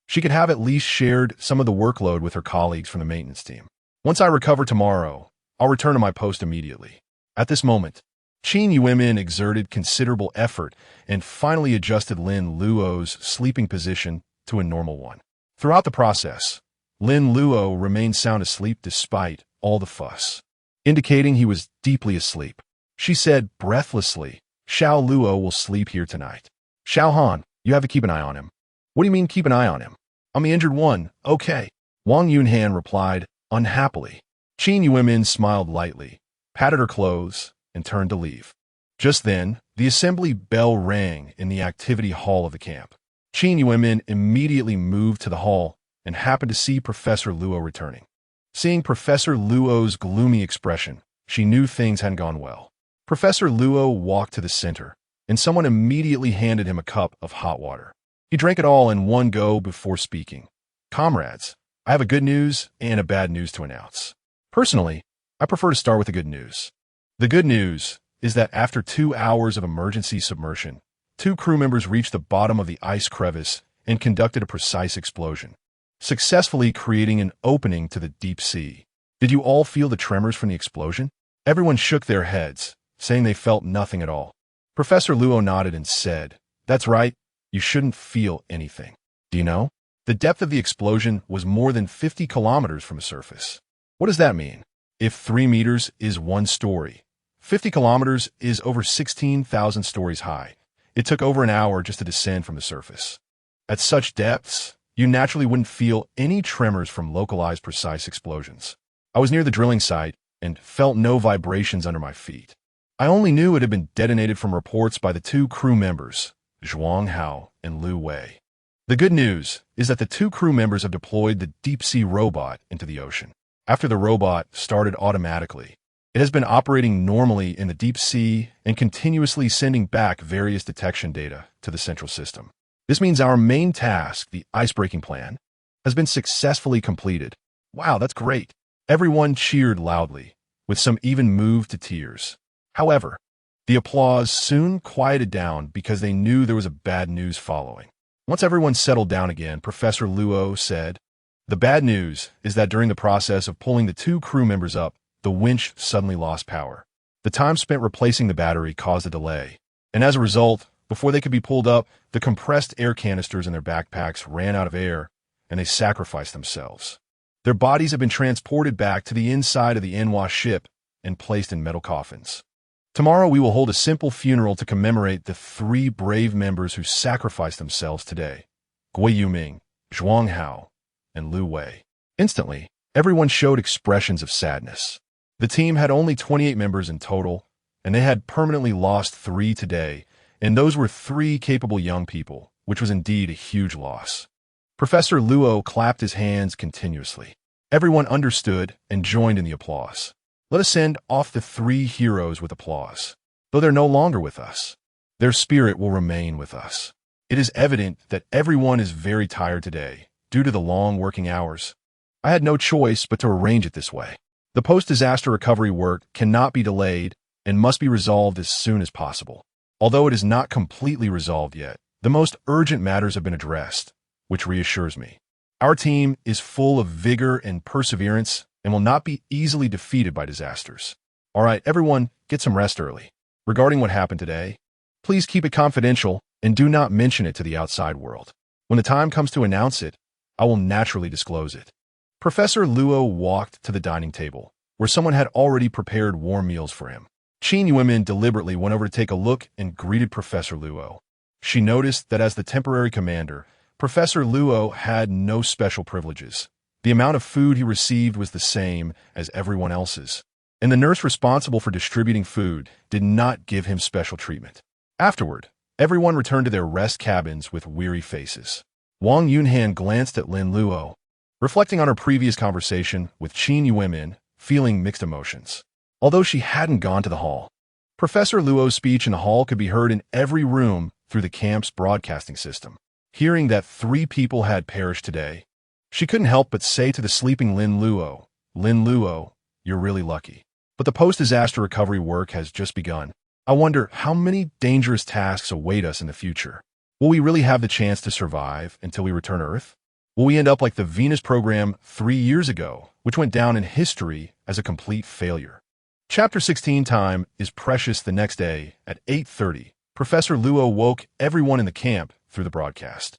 she could have at least shared some of the workload with her colleagues from the maintenance team. Once I recover tomorrow, I'll return to my post immediately. At this moment, Qin Yuanmin exerted considerable effort and finally adjusted Lin Luo's sleeping position to a normal one. Throughout the process, Lin Luo remained sound asleep despite all the fuss, indicating he was deeply asleep. She said breathlessly, "Xiao Luo will sleep here tonight. Xiao Han, you have to keep an eye on him." "What do you mean keep an eye on him? I'm the injured one, okay." Wang Yunhan replied unhappily. Qin Yuanmin smiled lightly, patted her clothes, and turned to leave. Just then, the assembly bell rang in the activity hall of the camp. Qin Yuanmin immediately moved to the hall and happened to see Professor Luo returning. Seeing Professor Luo's gloomy expression, she knew things hadn't gone well. Professor Luo walked to the center, and someone immediately handed him a cup of hot water. He drank it all in one go before speaking. "Comrades, I have a good news and a bad news to announce. Personally, I prefer to start with the good news. The good news is that after 2 hours of emergency submersion, 2 crew members reached the bottom of the ice crevice and conducted a precise explosion, successfully creating an opening to the deep sea. Did you all feel the tremors from the explosion?" Everyone shook their heads, saying they felt nothing at all. Professor Luo nodded and said, "That's right, you shouldn't feel anything. Do you know? The depth of the explosion was more than 50 kilometers from the surface. What does that mean? If 3 meters is 1 story, 50 kilometers is over 16,000 stories high. It took over an hour just to descend from the surface. At such depths, you naturally wouldn't feel any tremors from localized precise explosions. I was near the drilling site and felt no vibrations under my feet. I only knew it had been detonated from reports by the 2 crew members, Zhuang Hao and Lu Wei. The good news is that the 2 crew members have deployed the deep-sea robot into the ocean. After the robot started automatically, it has been operating normally in the deep sea and continuously sending back various detection data to the central system. This means our main task, the icebreaking plan, has been successfully completed. Wow, that's great. Everyone cheered loudly, with some even moved to tears. However, the applause soon quieted down because they knew there was a bad news following. Once everyone settled down again, Professor Luo said, "The bad news is that during the process of pulling the 2 crew members up, the winch suddenly lost power. The time spent replacing the battery caused a delay, and as a result, before they could be pulled up, the compressed air canisters in their backpacks ran out of air, and they sacrificed themselves. Their bodies have been transported back to the inside of the Anhua ship and placed in metal coffins. Tomorrow we will hold a simple funeral to commemorate the 3 brave members who sacrificed themselves today: Gui Yuming, Zhuang Hao, and Lu Wei." Instantly, everyone showed expressions of sadness. The team had only 28 members in total, and they had permanently lost 3 today, and those were 3 capable young people, which was indeed a huge loss. Professor Luo clapped his hands continuously. Everyone understood and joined in the applause. Let us send off the 3 heroes with applause. Though they're no longer with us, their spirit will remain with us. It is evident that everyone is very tired today due to the long working hours. I had no choice but to arrange it this way. The post-disaster recovery work cannot be delayed and must be resolved as soon as possible. Although it is not completely resolved yet, the most urgent matters have been addressed, which reassures me. Our team is full of vigor and perseverance and will not be easily defeated by disasters. All right, everyone, get some rest early. Regarding what happened today, please keep it confidential and do not mention it to the outside world. When the time comes to announce it, I will naturally disclose it." Professor Luo walked to the dining table, where someone had already prepared warm meals for him. Qin Yuanmin deliberately went over to take a look and greeted Professor Luo. She noticed that as the temporary commander, Professor Luo had no special privileges. The amount of food he received was the same as everyone else's, and the nurse responsible for distributing food did not give him special treatment. Afterward, everyone returned to their rest cabins with weary faces. Wang Yunhan glanced at Lin Luo, reflecting on her previous conversation with Qin Yuanmin, feeling mixed emotions. Although she hadn't gone to the hall, Professor Luo's speech in the hall could be heard in every room through the camp's broadcasting system. Hearing that 3 people had perished today, she couldn't help but say to the sleeping Lin Luo, you're really lucky. But the post-disaster recovery work has just begun. I wonder how many dangerous tasks await us in the future. Will we really have the chance to survive until we return to Earth? Will we end up like the Venus program 3 years ago, which went down in history as a complete failure? Chapter 16 time is precious. The next day at 8:30, Professor Luo woke everyone in the camp through the broadcast.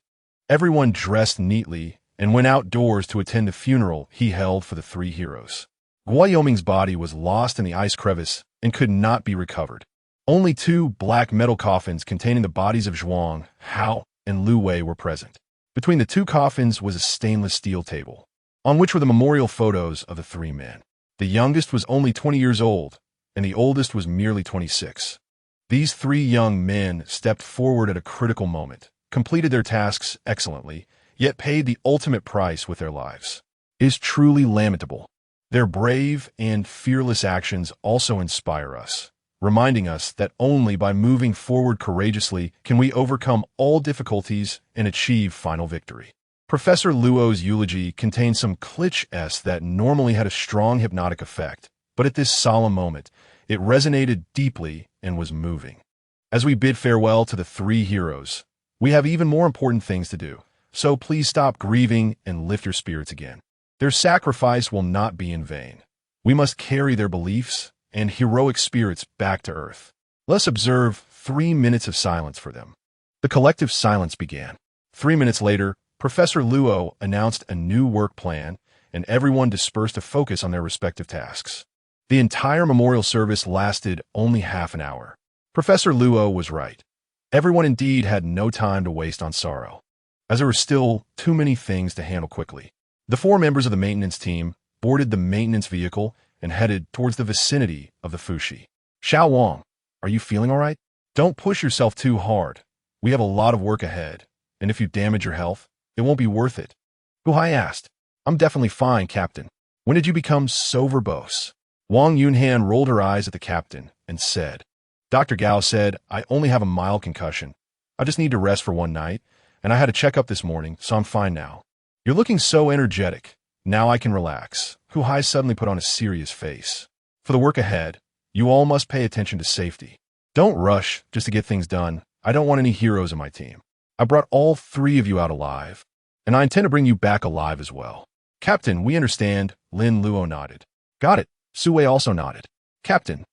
Everyone dressed neatly and went outdoors to attend the funeral he held for the 3 heroes. Guo Yoming's body was lost in the ice crevice and could not be recovered. Only 2 black metal coffins containing the bodies of Zhuang, Hao, and Lu Wei were present. Between the 2 coffins was a stainless steel table, on which were the memorial photos of the 3 men. The youngest was only 20 years old, and the oldest was merely 26. These 3 young men stepped forward at a critical moment, completed their tasks excellently, yet paid the ultimate price with their lives. It is truly lamentable. Their brave and fearless actions also inspire us, reminding us that only by moving forward courageously can we overcome all difficulties and achieve final victory. Professor Luo's eulogy contained some cliches that normally had a strong hypnotic effect, but at this solemn moment, it resonated deeply and was moving. As we bid farewell to the 3 heroes, we have even more important things to do, so please stop grieving and lift your spirits again. Their sacrifice will not be in vain. We must carry their beliefs and heroic spirits back to Earth. Let's observe 3 minutes of silence for them. The collective silence began. 3 minutes later, Professor Luo announced a new work plan, and everyone dispersed to focus on their respective tasks. The entire memorial service lasted only half an hour. Professor Luo was right. Everyone indeed had no time to waste on sorrow, as there were still too many things to handle quickly. The 4 members of the maintenance team boarded the maintenance vehicle and headed towards the vicinity of the Fushi. Xiao Wang, are you feeling all right? Don't push yourself too hard. We have a lot of work ahead, and if you damage your health, it won't be worth it. Hu Hai asked. I'm definitely fine, Captain. When did you become so verbose? Wang Yunhan rolled her eyes at the captain and said, Dr. Gao said, I only have a mild concussion. I just need to rest for 1 night, and I had a checkup this morning, so I'm fine now. You're looking so energetic. Now I can relax. Hu Hai suddenly put on a serious face. For the work ahead, you all must pay attention to safety. Don't rush just to get things done. I don't want any heroes in my team. I brought all 3 of you out alive, and I intend to bring you back alive as well. Captain, we understand. Lin Luo nodded. Got it. Su Wei also nodded. Captain,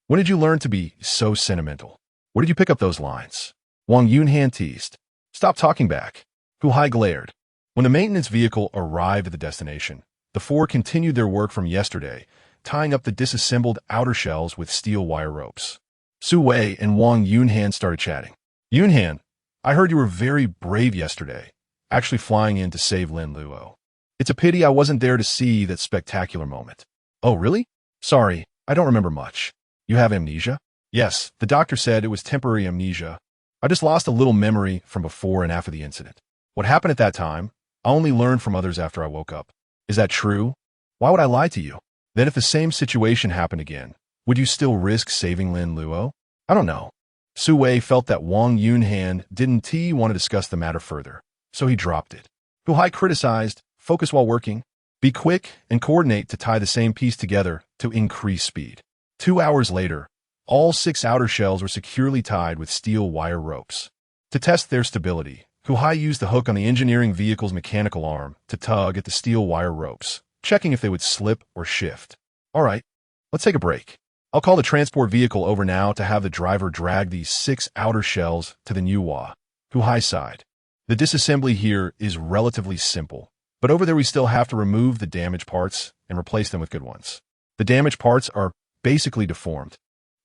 when did you learn to be so sentimental? Where did you pick up those lines? Wang Yunhan teased. Stop talking back. Hu Hai glared. When the maintenance vehicle arrived at the destination, the 4 continued their work from yesterday, tying up the disassembled outer shells with steel wire ropes. Su Wei and Wang Yunhan started chatting. Yunhan, I heard you were very brave yesterday, actually flying in to save Lin Luo. It's a pity I wasn't there to see that spectacular moment. Oh, really? Sorry, I don't remember much. You have amnesia? Yes, the doctor said it was temporary amnesia. I just lost a little memory from before and after the incident. What happened at that time, I only learned from others after I woke up. Is that true? Why would I lie to you? Then if the same situation happened again, would you still risk saving Lin Luo? I don't know. Su Wei felt that Wang Yunhan didn't want to discuss the matter further, so he dropped it. Hu Hai criticized, focus while working. Be quick and coordinate to tie the same piece together to increase speed. 2 hours later, all 6 outer shells were securely tied with steel wire ropes. To test their stability, Hu Hai used the hook on the engineering vehicle's mechanical arm to tug at the steel wire ropes, checking if they would slip or shift. All right, let's take a break. I'll call the transport vehicle over now to have the driver drag these 6 outer shells to the new Wa. Hu Hai sighed. The disassembly here is relatively simple, but over there we still have to remove the damaged parts and replace them with good ones. The damaged parts are basically deformed,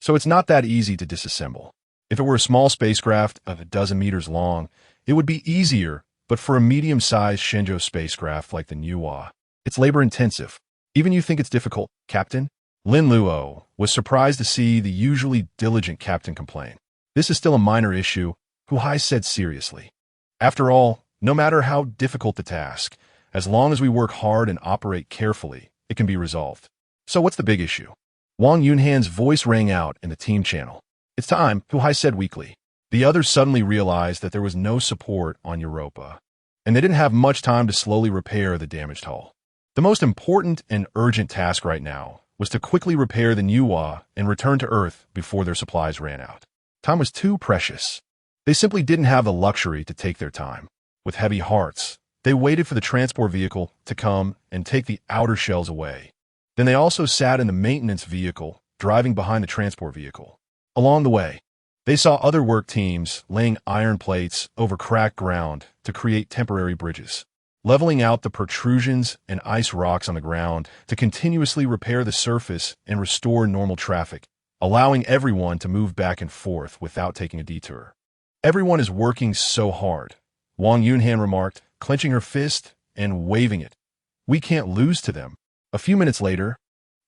so it's not that easy to disassemble. If it were a small spacecraft of a dozen meters long, it would be easier, but for a medium-sized Shenzhou spacecraft like the new Wa, it's labor-intensive. Even you think it's difficult, Captain? Lin Luo was surprised to see the usually diligent captain complain. This is still a minor issue, Hu Hai said seriously. After all, no matter how difficult the task, as long as we work hard and operate carefully, it can be resolved. So what's the big issue? Wang Yunhan's voice rang out in the team channel. It's time, Hu Hai said weakly. The others suddenly realized that there was no support on Europa, and they didn't have much time to slowly repair the damaged hull. The most important and urgent task right now was to quickly repair the Nuwa and return to Earth before their supplies ran out. Time was too precious. They simply didn't have the luxury to take their time. With heavy hearts, they waited for the transport vehicle to come and take the outer shells away. Then they also sat in the maintenance vehicle, driving behind the transport vehicle. Along the way, they saw other work teams laying iron plates over cracked ground to create temporary bridges, leveling out the protrusions and ice rocks on the ground to continuously repair the surface and restore normal traffic, allowing everyone to move back and forth without taking a detour. Everyone is working so hard, Wang Yunhan remarked, clenching her fist and waving it. We can't lose to them. A few minutes later,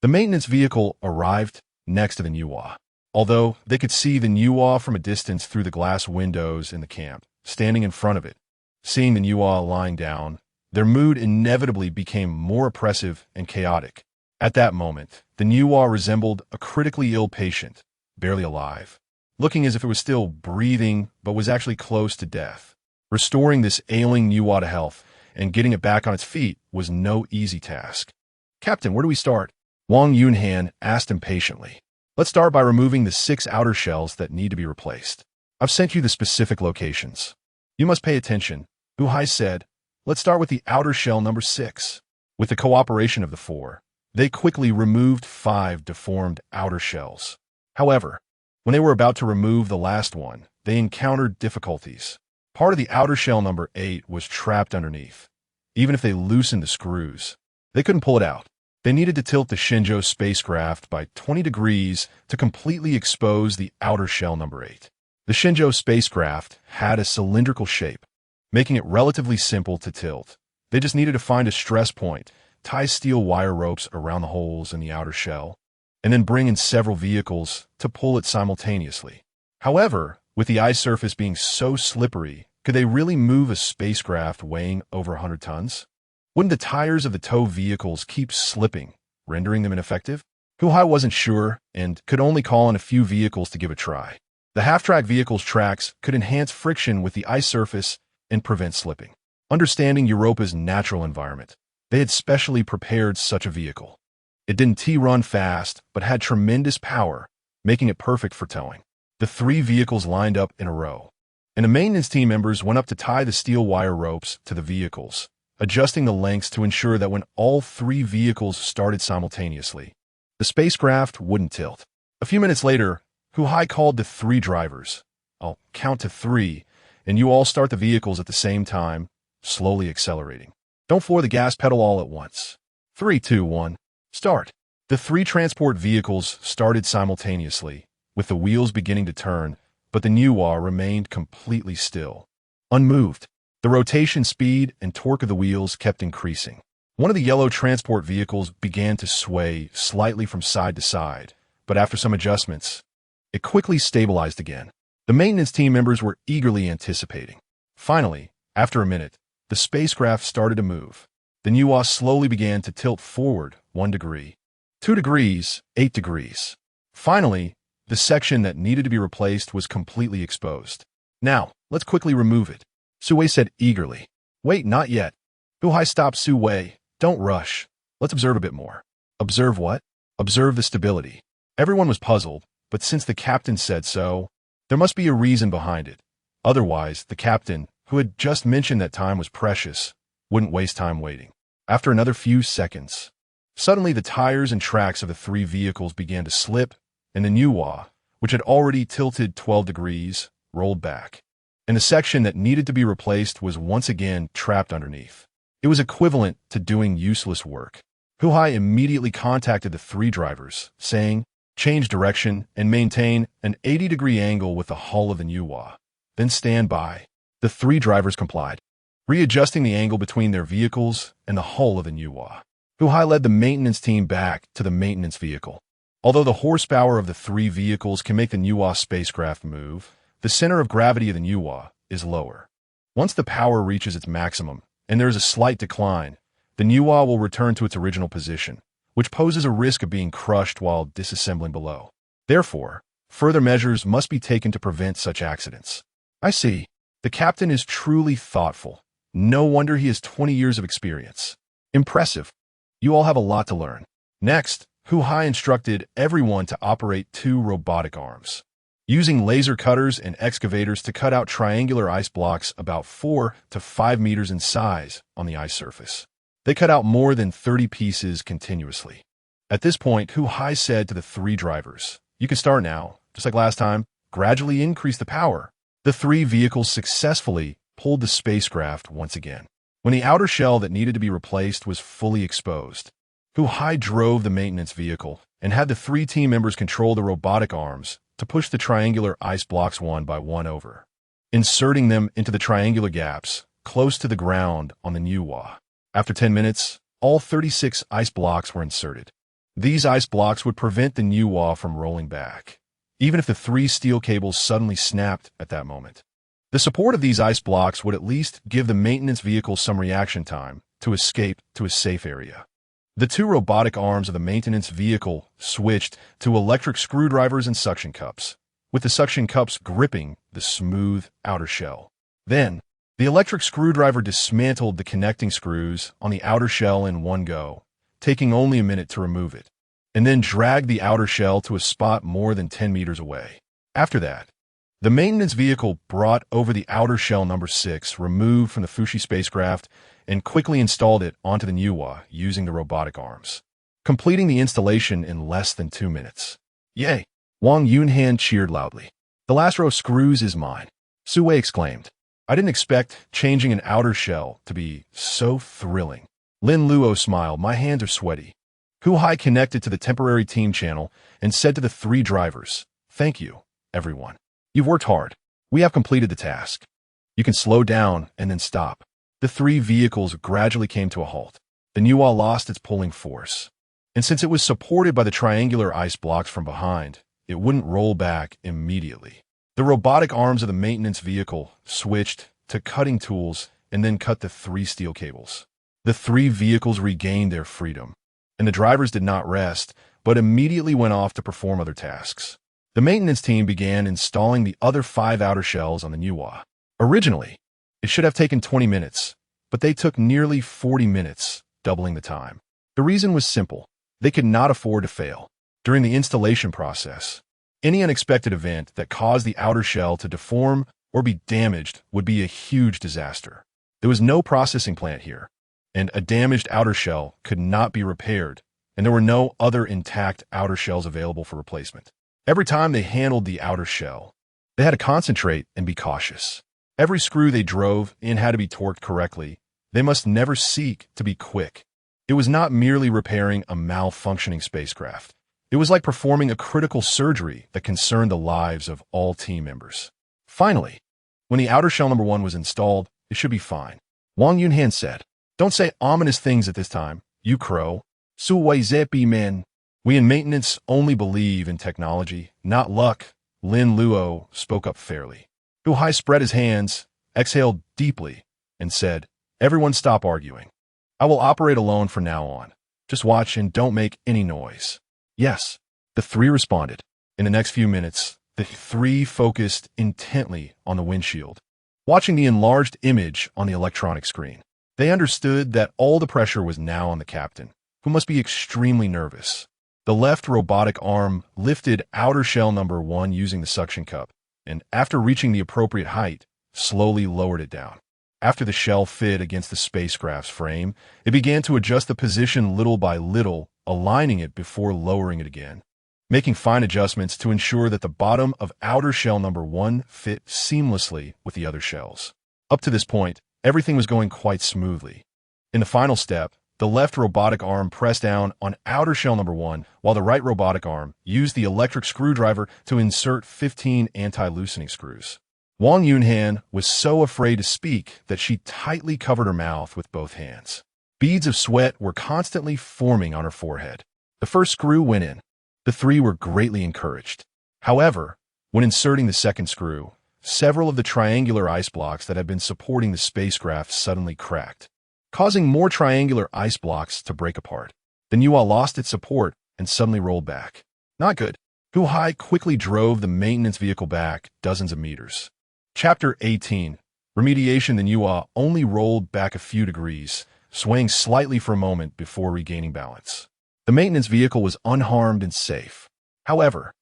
the maintenance vehicle arrived next to the Nuwa. Although they could see the Nuwa from a distance through the glass windows in the camp, standing in front of it, seeing the Nuwa lying down, their mood inevitably became more oppressive and chaotic. At that moment, the Nuwa resembled a critically ill patient, barely alive, looking as if it was still breathing but was actually close to death. Restoring this ailing Nuwa to health and getting it back on its feet was no easy task. Captain, where do we start? Wang Yunhan asked impatiently. Let's start by removing the 6 outer shells that need to be replaced. I've sent you the specific locations. You must pay attention, Hu Hai said. Let's start with the outer shell number 6. With the cooperation of the 4, they quickly removed 5 deformed outer shells. However, when they were about to remove the last one, they encountered difficulties. Part of the outer shell number 8 was trapped underneath. Even if they loosened the screws, they couldn't pull it out. They needed to tilt the Shenzhou spacecraft by 20 degrees to completely expose the outer shell number 8. The Shenzhou spacecraft had a cylindrical shape, making it relatively simple to tilt. They just needed to find a stress point, tie steel wire ropes around the holes in the outer shell, and then bring in several vehicles to pull it simultaneously. However, with the ice surface being so slippery, could they really move a spacecraft weighing over 100 tons? Wouldn't the tires of the tow vehicles keep slipping, rendering them ineffective? Hu Hai wasn't sure and could only call on a few vehicles to give a try. The half-track vehicle's tracks could enhance friction with the ice surface and prevent slipping. Understanding Europa's natural environment, they had specially prepared such a vehicle. It didn't T-run fast, but had tremendous power, making it perfect for towing. The 3 vehicles lined up in a row, and the maintenance team members went up to tie the steel wire ropes to the vehicles, adjusting the lengths to ensure that when all 3 vehicles started simultaneously, the spacecraft wouldn't tilt. A few minutes later, Hu Hai called the 3 drivers. I'll count to 3, and you all start the vehicles at the same time, slowly accelerating. Don't floor the gas pedal all at once. 3, 2, 1, start. The 3 transport vehicles started simultaneously, with the wheels beginning to turn, but the Nuwa remained completely still, unmoved. The rotation speed and torque of the wheels kept increasing. One of the yellow transport vehicles began to sway slightly from side to side, but after some adjustments, it quickly stabilized again. The maintenance team members were eagerly anticipating. Finally, after a minute, the spacecraft started to move. The Nuwa slowly began to tilt forward 1 degree, 2 degrees, 8 degrees. Finally, the section that needed to be replaced was completely exposed. Now, let's quickly remove it, Sui said eagerly. Wait, not yet. Hu Hai stopped Sui. Don't rush. Let's observe a bit more. Observe what? Observe the stability. Everyone was puzzled, but since the captain said so, there must be a reason behind it. Otherwise, the captain, who had just mentioned that time was precious, wouldn't waste time waiting. After another few seconds, suddenly the tires and tracks of the 3 vehicles began to slip, and the Nuwa, which had already tilted 12 degrees, rolled back. And the section that needed to be replaced was once again trapped underneath. It was equivalent to doing useless work. Hu Hai immediately contacted the 3 drivers, saying, change direction and maintain an 80-degree angle with the hull of the Nuwa. Then stand by. The 3 drivers complied, readjusting the angle between their vehicles and the hull of the Nuwa. Hu Hai led the maintenance team back to the maintenance vehicle. Although the horsepower of the 3 vehicles can make the Nuwa spacecraft move, the center of gravity of the Nuwa is lower. Once the power reaches its maximum, and there is a slight decline, the Nuwa will return to its original position, which poses a risk of being crushed while disassembling below. Therefore, Further measures must be taken to prevent such accidents. I see. The captain is truly thoughtful. No wonder he has 20 years of experience. Impressive. You all have a lot to learn. Next, Hu Hai instructed everyone to operate 2 robotic arms, using laser cutters and excavators to cut out triangular ice blocks about 4 to 5 meters in size on the ice surface. They cut out more than 30 pieces continuously. At this point, Hu Hai said to the 3 drivers, "You can start now. Just like last time, gradually increase the power." The 3 vehicles successfully pulled the spacecraft once again. When the outer shell that needed to be replaced was fully exposed, Hu Hai drove the maintenance vehicle and had the 3 team members control the robotic arms to push the triangular ice blocks one by one over, inserting them into the triangular gaps close to the ground on the Nuwa. After 10 minutes, all 36 ice blocks were inserted. These ice blocks would prevent the Nuwa from rolling back, even if the 3 steel cables suddenly snapped at that moment. The support of these ice blocks would at least give the maintenance vehicle some reaction time to escape to a safe area. The 2 robotic arms of the maintenance vehicle switched to electric screwdrivers and suction cups, with the suction cups gripping the smooth outer shell. Then, the electric screwdriver dismantled the connecting screws on the outer shell in one go, taking only a minute to remove it, and then dragged the outer shell to a spot more than 10 meters away. After that, the maintenance vehicle brought over the outer shell number 6 removed from the Fushi spacecraft and quickly installed it onto the Nuwa using the robotic arms, completing the installation in less than 2 minutes. Yay! Wang Yunhan cheered loudly. "The last row of screws is mine," Su Wei exclaimed. "I didn't expect changing an outer shell to be so thrilling." Lin Luo smiled. "My hands are sweaty." Hu Hai connected to the temporary team channel and said to the 3 drivers, "Thank you, everyone. You've worked hard. We have completed the task. You can slow down and then stop." The 3 vehicles gradually came to a halt. The Nuwa lost its pulling force, and since it was supported by the triangular ice blocks from behind, it wouldn't roll back immediately. The robotic arms of the maintenance vehicle switched to cutting tools and then cut the 3 steel cables. The 3 vehicles regained their freedom, and the drivers did not rest, but immediately went off to perform other tasks. The maintenance team began installing the other 5 outer shells on the Nuwa. Originally, it should have taken 20 minutes, but they took nearly 40 minutes, doubling the time. The reason was simple. They could not afford to fail. During the installation process, any unexpected event that caused the outer shell to deform or be damaged would be a huge disaster. There was no processing plant here, and a damaged outer shell could not be repaired, and there were no other intact outer shells available for replacement. Every time they handled the outer shell, they had to concentrate and be cautious. Every screw they drove in had to be torqued correctly. They must never seek to be quick. It was not merely repairing a malfunctioning spacecraft. It was like performing a critical surgery that concerned the lives of all team members. Finally, when the outer shell number 1 was installed, it should be fine. Wang Yunhan said, "Don't say ominous things at this time, you crow. Su Wei Zepi men. We in maintenance only believe in technology, not luck." Lin Luo spoke up fairly. Hu Hai spread his hands, exhaled deeply, and said, "Everyone stop arguing. I will operate alone from now on. Just watch and don't make any noise." "Yes," the 3 responded. In the next few minutes, the 3 focused intently on the windshield, watching the enlarged image on the electronic screen. They understood that all the pressure was now on the captain, who must be extremely nervous. The left robotic arm lifted outer shell number 1 using the suction cup, and after reaching the appropriate height, slowly lowered it down. After the shell fit against the spacecraft's frame, it began to adjust the position little by little, aligning it before lowering it again, making fine adjustments to ensure that the bottom of outer shell number 1 fit seamlessly with the other shells. Up to this point, everything was going quite smoothly. In the final step, the left robotic arm pressed down on outer shell number 1, while the right robotic arm used the electric screwdriver to insert 15 anti-loosening screws. Wang Yunhan was so afraid to speak that she tightly covered her mouth with both hands. Beads of sweat were constantly forming on her forehead. The first screw went in. The 3 were greatly encouraged. However, when inserting the second screw, several of the triangular ice blocks that had been supporting the spacecraft suddenly cracked, causing more triangular ice blocks to break apart. The Nuwa lost its support and suddenly rolled back. Not good. Hu Hai quickly drove the maintenance vehicle back dozens of meters. Chapter 18. Remediation. The Nua only rolled back a few degrees, swaying slightly for a moment before regaining balance. The maintenance vehicle was unharmed and safe. However,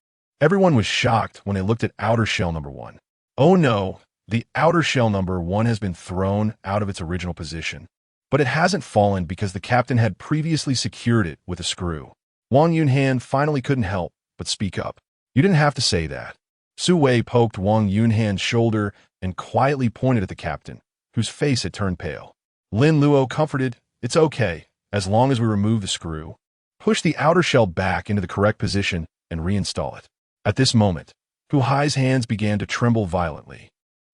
everyone was shocked when they looked at outer shell number 1. Oh no, the outer shell number 1 has been thrown out of its original position. But it hasn't fallen because the captain had previously secured it with a screw. Wang Yunhan finally couldn't help but speak up. You didn't have to say that. Su Wei poked Wang Yunhan's shoulder and quietly pointed at the captain, whose face had turned pale. Lin Luo comforted, it's okay, as long as we remove the screw. Push the outer shell back into the correct position and reinstall it. At this moment, Hu Hai's hands began to tremble violently.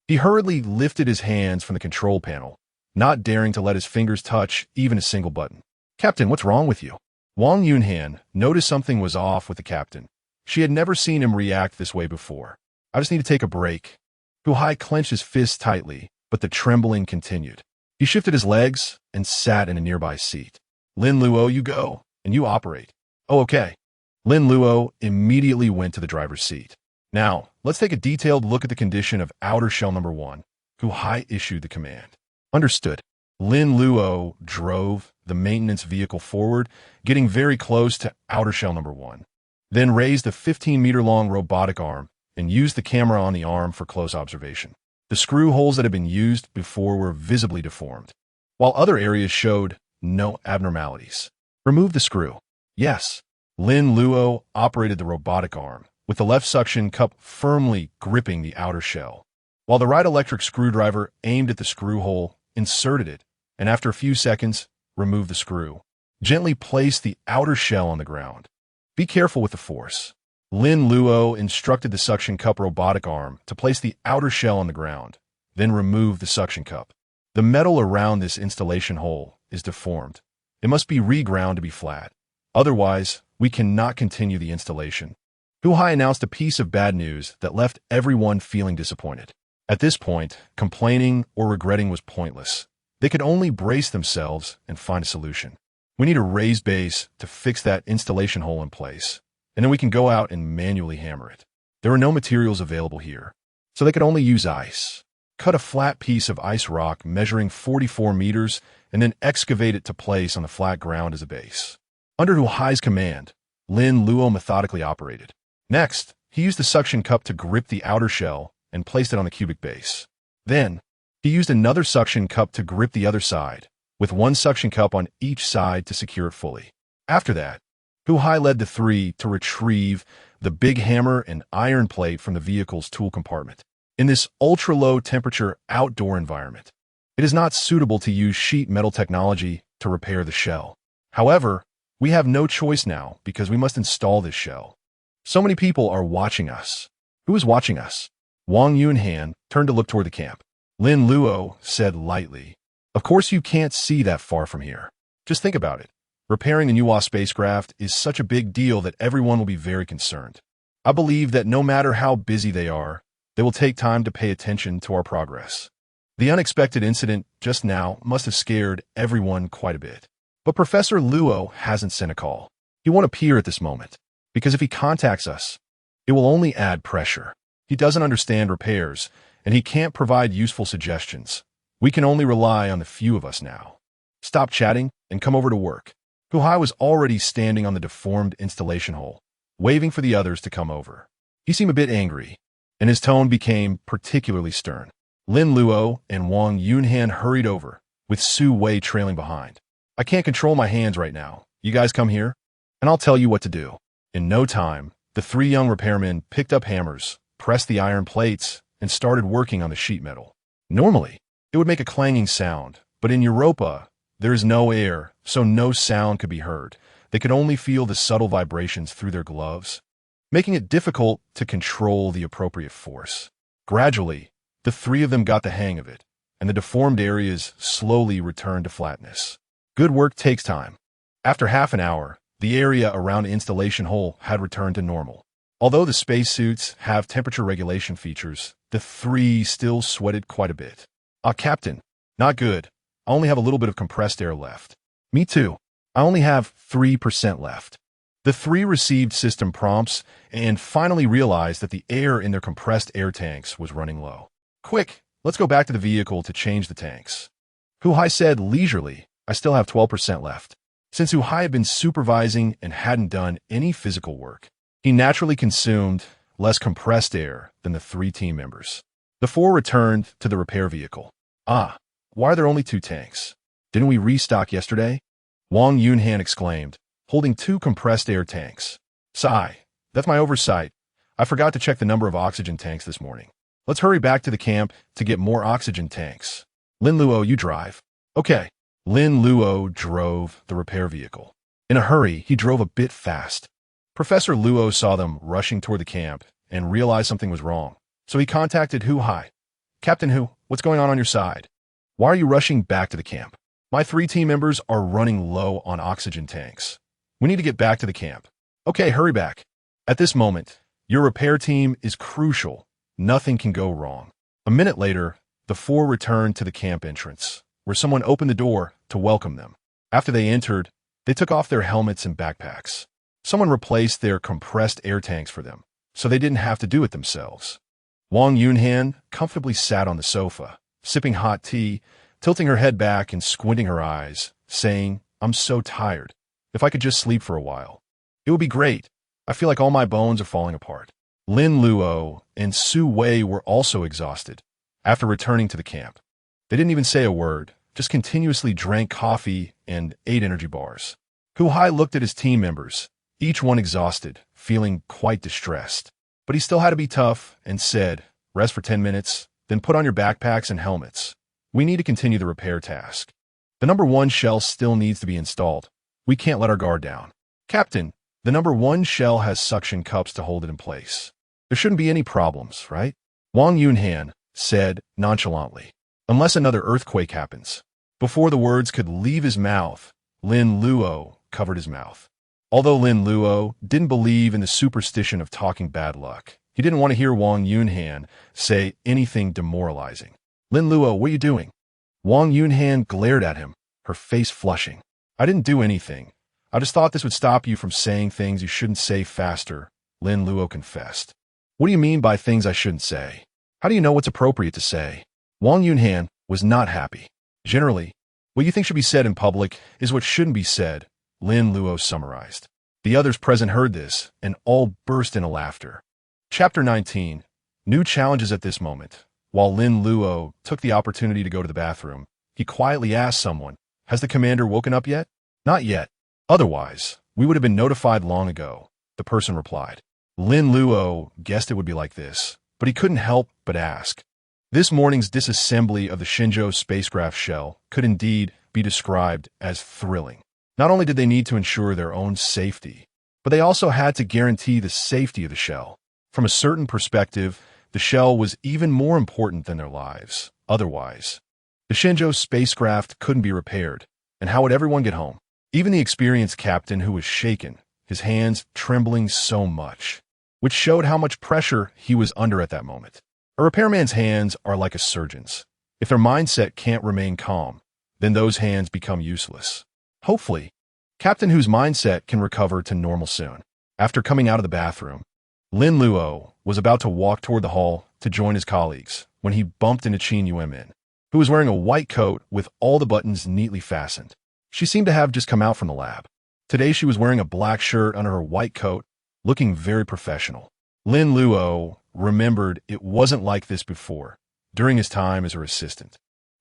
He hurriedly lifted his hands from the control panel, not daring to let his fingers touch even a single button. Captain, what's wrong with you? Wang Yunhan noticed something was off with the captain. She had never seen him react this way before. I just need to take a break. Hu Hai clenched his fists tightly, but the trembling continued. He shifted his legs and sat in a nearby seat. Lin Luo, you go, and you operate. Oh, okay. Lin Luo immediately went to the driver's seat. Now, let's take a detailed look at the condition of outer shell number 1. Hu Hai issued the command. Understood. Lin Luo drove the maintenance vehicle forward, getting very close to outer shell number 1. Then raised a 15-meter-long robotic arm and used the camera on the arm for close observation. The screw holes that had been used before were visibly deformed, while other areas showed no abnormalities. Remove the screw. Yes. Lin Luo operated the robotic arm, with the left suction cup firmly gripping the outer shell, while the right electric screwdriver aimed at the screw hole, inserted it, and after a few seconds, removed the screw. Gently place the outer shell on the ground. Be careful with the force. Lin Luo instructed the suction cup robotic arm to place the outer shell on the ground, then remove the suction cup. The metal around this installation hole is deformed. It must be reground to be flat. Otherwise, we cannot continue the installation. Hu Hai announced a piece of bad news that left everyone feeling disappointed. At this point, complaining or regretting was pointless. They could only brace themselves and find a solution. We need a raised base to fix that installation hole in place, and then we can go out and manually hammer it. There were no materials available here, so they could only use ice. Cut a flat piece of ice rock measuring 44 meters and then excavate it to place on the flat ground as a base. Under Hu Hai's command, Lin Luo methodically operated. Next, he used the suction cup to grip the outer shell and placed it on the cubic base. Then, he used another suction cup to grip the other side, with one suction cup on each side to secure it fully. After that, Hu Hai led the three to retrieve the big hammer and iron plate from the vehicle's tool compartment. In this ultra-low temperature outdoor environment, it is not suitable to use sheet metal technology to repair the shell. However, we have no choice now because we must install this shell. So many people are watching us. Who is watching us? Wang Yunhan turned to look toward the camp. Lin Luo said lightly, "Of course you can't see that far from here. Just think about it. Repairing the Nua spacecraft is such a big deal that everyone will be very concerned. I believe that no matter how busy they are, they will take time to pay attention to our progress. The unexpected incident just now must have scared everyone quite a bit. But Professor Luo hasn't sent a call. He won't appear at this moment, because if he contacts us, it will only add pressure. He doesn't understand repairs, and he can't provide useful suggestions. We can only rely on the few of us now. Stop chatting and come over to work." Hu Hai was already standing on the deformed installation hole, waving for the others to come over. He seemed a bit angry, and his tone became particularly stern. Lin Luo and Wang Yunhan hurried over, with Su Wei trailing behind. "I can't control my hands right now. You guys come here, and I'll tell you what to do." In no time, the three young repairmen picked up hammers, pressed the iron plates, and started working on the sheet metal. Normally, it would make a clanging sound, but in Europa, there is no air, so no sound could be heard. They could only feel the subtle vibrations through their gloves, making it difficult to control the appropriate force. Gradually, the three of them got the hang of it, and the deformed areas slowly returned to flatness. Good work takes time. After half an hour, the area around the installation hole had returned to normal. Although the spacesuits have temperature regulation features, the three still sweated quite a bit. Captain, not good. I only have a little bit of compressed air left." "Me too. I only have 3% left." The three received system prompts and finally realized that the air in their compressed air tanks was running low. Quick, let's go back to the vehicle to change the tanks. Huhai said leisurely, I still have 12% left. Since Huhai had been supervising and hadn't done any physical work, he naturally consumed less compressed air than the three team members. The four returned to the repair vehicle. Ah, why are there only 2 tanks? Didn't we restock yesterday? Wang Yunhan exclaimed, holding 2 compressed air tanks. Sigh, that's my oversight. I forgot to check the number of oxygen tanks this morning. Let's hurry back to the camp to get more oxygen tanks. Lin Luo, you drive. Okay. Lin Luo drove the repair vehicle. In a hurry, he drove a bit fast. Professor Luo saw them rushing toward the camp and realized something was wrong. So he contacted Huhai. Captain Hu, what's going on your side? Why are you rushing back to the camp? My 3 team members are running low on oxygen tanks. We need to get back to the camp. Okay, hurry back. At this moment, your repair team is crucial. Nothing can go wrong. A minute later, the 4 returned to the camp entrance, where someone opened the door to welcome them. After they entered, they took off their helmets and backpacks. Someone replaced their compressed air tanks for them, so they didn't have to do it themselves. Wang Yunhan comfortably sat on the sofa, sipping hot tea, tilting her head back and squinting her eyes, saying, I'm so tired. If I could just sleep for a while. It would be great. I feel like all my bones are falling apart. Lin Luo and Su Wei were also exhausted after returning to the camp. They didn't even say a word, just continuously drank coffee and ate energy bars. Huhai looked at his team members, each one exhausted, feeling quite distressed. But he still had to be tough and said, rest for 10 minutes, then put on your backpacks and helmets. We need to continue the repair task. The number 1 shell still needs to be installed. We can't let our guard down. Captain, the number 1 shell has suction cups to hold it in place. There shouldn't be any problems, right? Wang Yunhan said nonchalantly. Unless another earthquake happens. Before the words could leave his mouth, Lin Luo covered his mouth. Although Lin Luo didn't believe in the superstition of talking bad luck, he didn't want to hear Wang Yunhan say anything demoralizing. Lin Luo, what are you doing? Wang Yunhan glared at him, her face flushing. I didn't do anything. I just thought this would stop you from saying things you shouldn't say faster, Lin Luo confessed. What do you mean by things I shouldn't say? How do you know what's appropriate to say? Wang Yunhan was not happy. Generally, what you think should be said in public is what shouldn't be said, Lin Luo summarized. The others present heard this and all burst into laughter. Chapter 19. New challenges at this moment. While Lin Luo took the opportunity to go to the bathroom, he quietly asked someone, has the commander woken up yet? Not yet. Otherwise, we would have been notified long ago, the person replied. Lin Luo guessed it would be like this, but he couldn't help but ask. This morning's disassembly of the Shenzhou spacecraft shell could indeed be described as thrilling. Not only did they need to ensure their own safety, but they also had to guarantee the safety of the shell. From a certain perspective, the shell was even more important than their lives. Otherwise, the Shenzhou spacecraft couldn't be repaired, and how would everyone get home? Even the experienced captain who was shaken, his hands trembling so much, which showed how much pressure he was under at that moment. A repairman's hands are like a surgeon's. If their mindset can't remain calm, then those hands become useless. Hopefully, Captain Hu's mindset can recover to normal soon. After coming out of the bathroom, Lin Luo was about to walk toward the hall to join his colleagues when he bumped into Qin Yuemin, who was wearing a white coat with all the buttons neatly fastened. She seemed to have just come out from the lab. Today she was wearing a black shirt under her white coat, looking very professional. Lin Luo remembered it wasn't like this before, during his time as her assistant.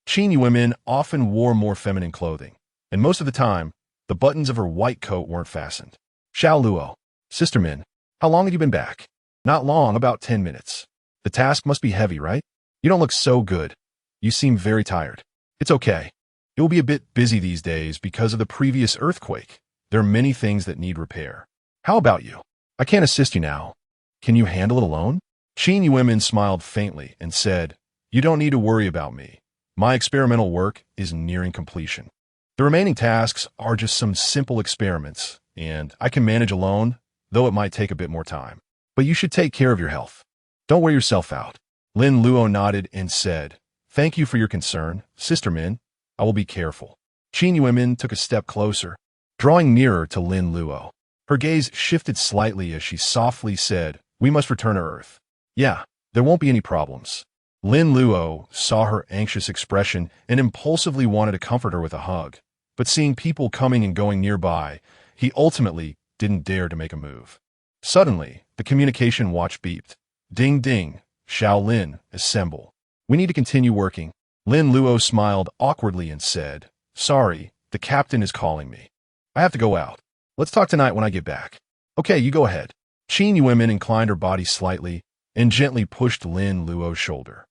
Qin Yuemin often wore more feminine clothing, and most of the time, the buttons of her white coat weren't fastened. Xiao Luo, Sister Min, how long have you been back? Not long, about 10 minutes. The task must be heavy, right? You don't look so good. You seem very tired. It's okay. It will be a bit busy these days because of the previous earthquake. There are many things that need repair. How about you? I can't assist you now. Can you handle it alone? Qin Yuemin smiled faintly and said, you don't need to worry about me. My experimental work is nearing completion. The remaining tasks are just some simple experiments, and I can manage alone, though it might take a bit more time. But you should take care of your health. Don't wear yourself out. Lin Luo nodded and said, thank you for your concern, Sister Min. I will be careful. Qin Yuemin took a step closer, drawing nearer to Lin Luo. Her gaze shifted slightly as she softly said, "We must return to Earth." "Yeah, there won't be any problems." Lin Luo saw her anxious expression and impulsively wanted to comfort her with a hug. But seeing people coming and going nearby, he ultimately didn't dare to make a move. Suddenly, the communication watch beeped. "Ding ding, Shaolin, assemble. We need to continue working." Lin Luo smiled awkwardly and said, "Sorry, the captain is calling me. I have to go out. Let's talk tonight when I get back." "Okay, you go ahead." Qin Yuemin inclined her body slightly and gently pushed Lin Luo's shoulder.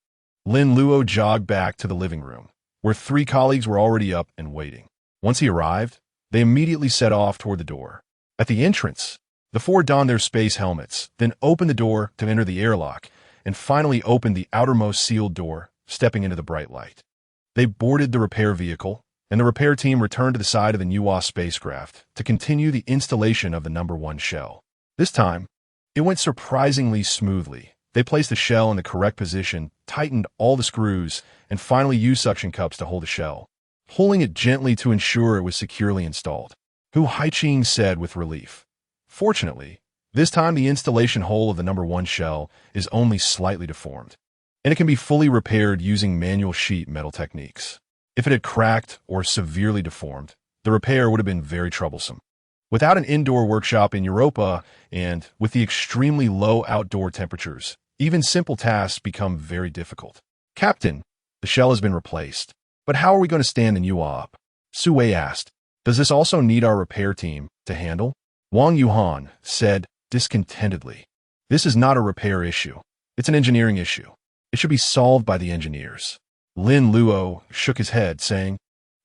Lin Luo jogged back to the living room, where 3 colleagues were already up and waiting. Once he arrived, they immediately set off toward the door. At the entrance, the 4 donned their space helmets, then opened the door to enter the airlock, and finally opened the outermost sealed door, stepping into the bright light. They boarded the repair vehicle, and the repair team returned to the side of the Nuwa spacecraft to continue the installation of the number 1 shell. This time, it went surprisingly smoothly. They placed the shell in the correct position, tightened all the screws, and finally used suction cups to hold the shell, pulling it gently to ensure it was securely installed. Hu Haiqing said with relief. Fortunately, this time the installation hole of the number 1 shell is only slightly deformed, and it can be fully repaired using manual sheet metal techniques. If it had cracked or severely deformed, the repair would have been very troublesome. Without an indoor workshop in Europa and with the extremely low outdoor temperatures, even simple tasks become very difficult. "Captain, the shell has been replaced, but how are we going to stand the Nuwa up?" Su Wei asked. "Does this also need our repair team to handle?" Wang Yuhan said discontentedly. "This is not a repair issue. It's an engineering issue. It should be solved by the engineers." Lin Luo shook his head, saying,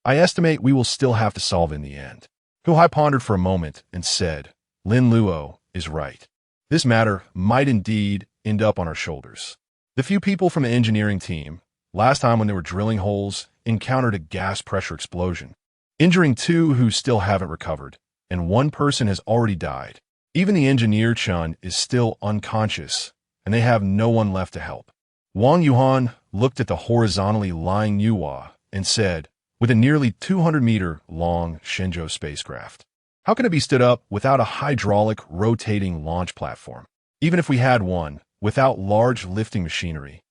"I estimate we will still have to solve in the end." Hu Hai pondered for a moment and said, "Lin Luo is right. This matter might indeed end up on our shoulders." The few people from the engineering team, last time when they were drilling holes, encountered a gas pressure explosion, injuring 2 who still haven't recovered, and 1 person has already died. Even the engineer Chun is still unconscious, and they have no one left to help. Wang Yuhan looked at the horizontally lying Nuwa and said, "With a nearly 200-meter-long Shenzhou spacecraft, how can it be stood up without a hydraulic rotating launch platform? Even if we had one, without large lifting machinery,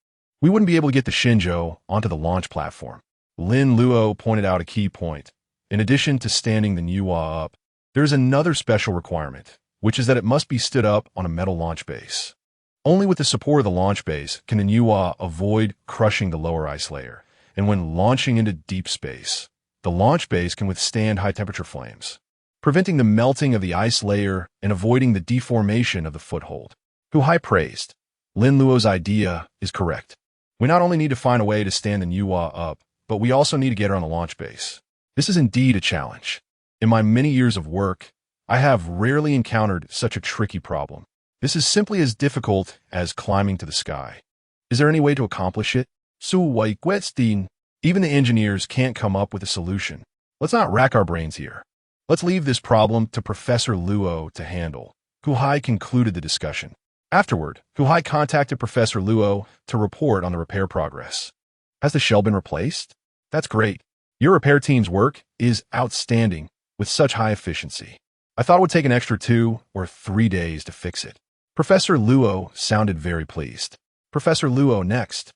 we wouldn't be able to get the Shenzhou onto the launch platform." Lin Luo pointed out a key point. In addition to standing the Nuwa up, there is another special requirement, which is that it must be stood up on a metal launch base. Only with the support of the launch base can the Nuwa avoid crushing the lower ice layer, and when launching into deep space, the launch base can withstand high-temperature flames, preventing the melting of the ice layer and avoiding the deformation of the foothold. Hu Hai praised. Lin Luo's idea is correct. We not only need to find a way to stand the Nuwa up, but we also need to get her on the launch base. This is indeed a challenge. In my many years of work, I have rarely encountered such a tricky problem. This is simply as difficult as climbing to the sky. Is there any way to accomplish it? Su Wei Guetstein. Even the engineers can't come up with a solution. Let's not rack our brains here. Let's leave this problem to Professor Luo to handle. Hu Hai concluded the discussion. Afterward, Hu Hai contacted Professor Luo to report on the repair progress. "Has the shell been replaced? That's great. Your repair team's work is outstanding with such high efficiency. I thought it would take an extra 2 or 3 days to fix it." Professor Luo sounded very pleased. Professor Luo next.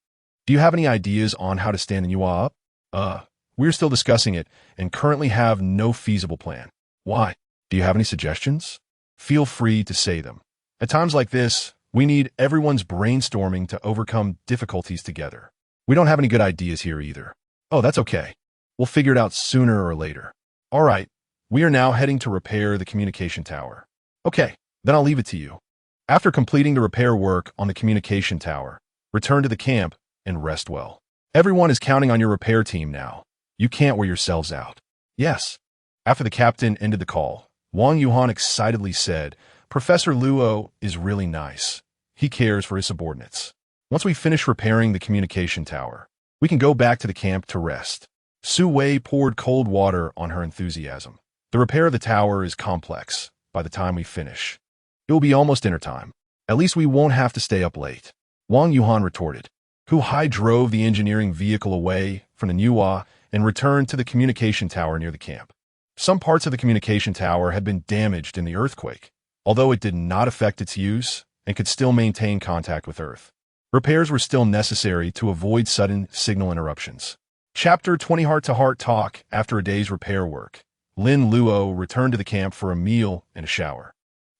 "Do you have any ideas on how to stand the Nuwa up?" We're still discussing it and currently have no feasible plan." "Why? Do you have any suggestions?" "Feel free to say them. At times like this, we need everyone's brainstorming to overcome difficulties together. We don't have any good ideas here either." "Oh, that's okay. We'll figure it out sooner or later." "All right. We are now heading to repair the communication tower." "Okay, then I'll leave it to you. After completing the repair work on the communication tower, return to the camp and rest well. Everyone is counting on your repair team now. You can't wear yourselves out." "Yes." After the captain ended the call, Wang Yuhan excitedly said, "Professor Luo is really nice. He cares for his subordinates. Once we finish repairing the communication tower, we can go back to the camp to rest." Su Wei poured cold water on her enthusiasm. "The repair of the tower is complex. By the time we finish, it will be almost dinner time. At least we won't have to stay up late." Wang Yuhan retorted. Hu Hai drove the engineering vehicle away from the Nuwa and returned to the communication tower near the camp. Some parts of the communication tower had been damaged in the earthquake, although it did not affect its use and could still maintain contact with Earth. Repairs were still necessary to avoid sudden signal interruptions. Chapter 20 Heart-to-Heart Talk. After a day's repair work, Lin Luo returned to the camp for a meal and a shower.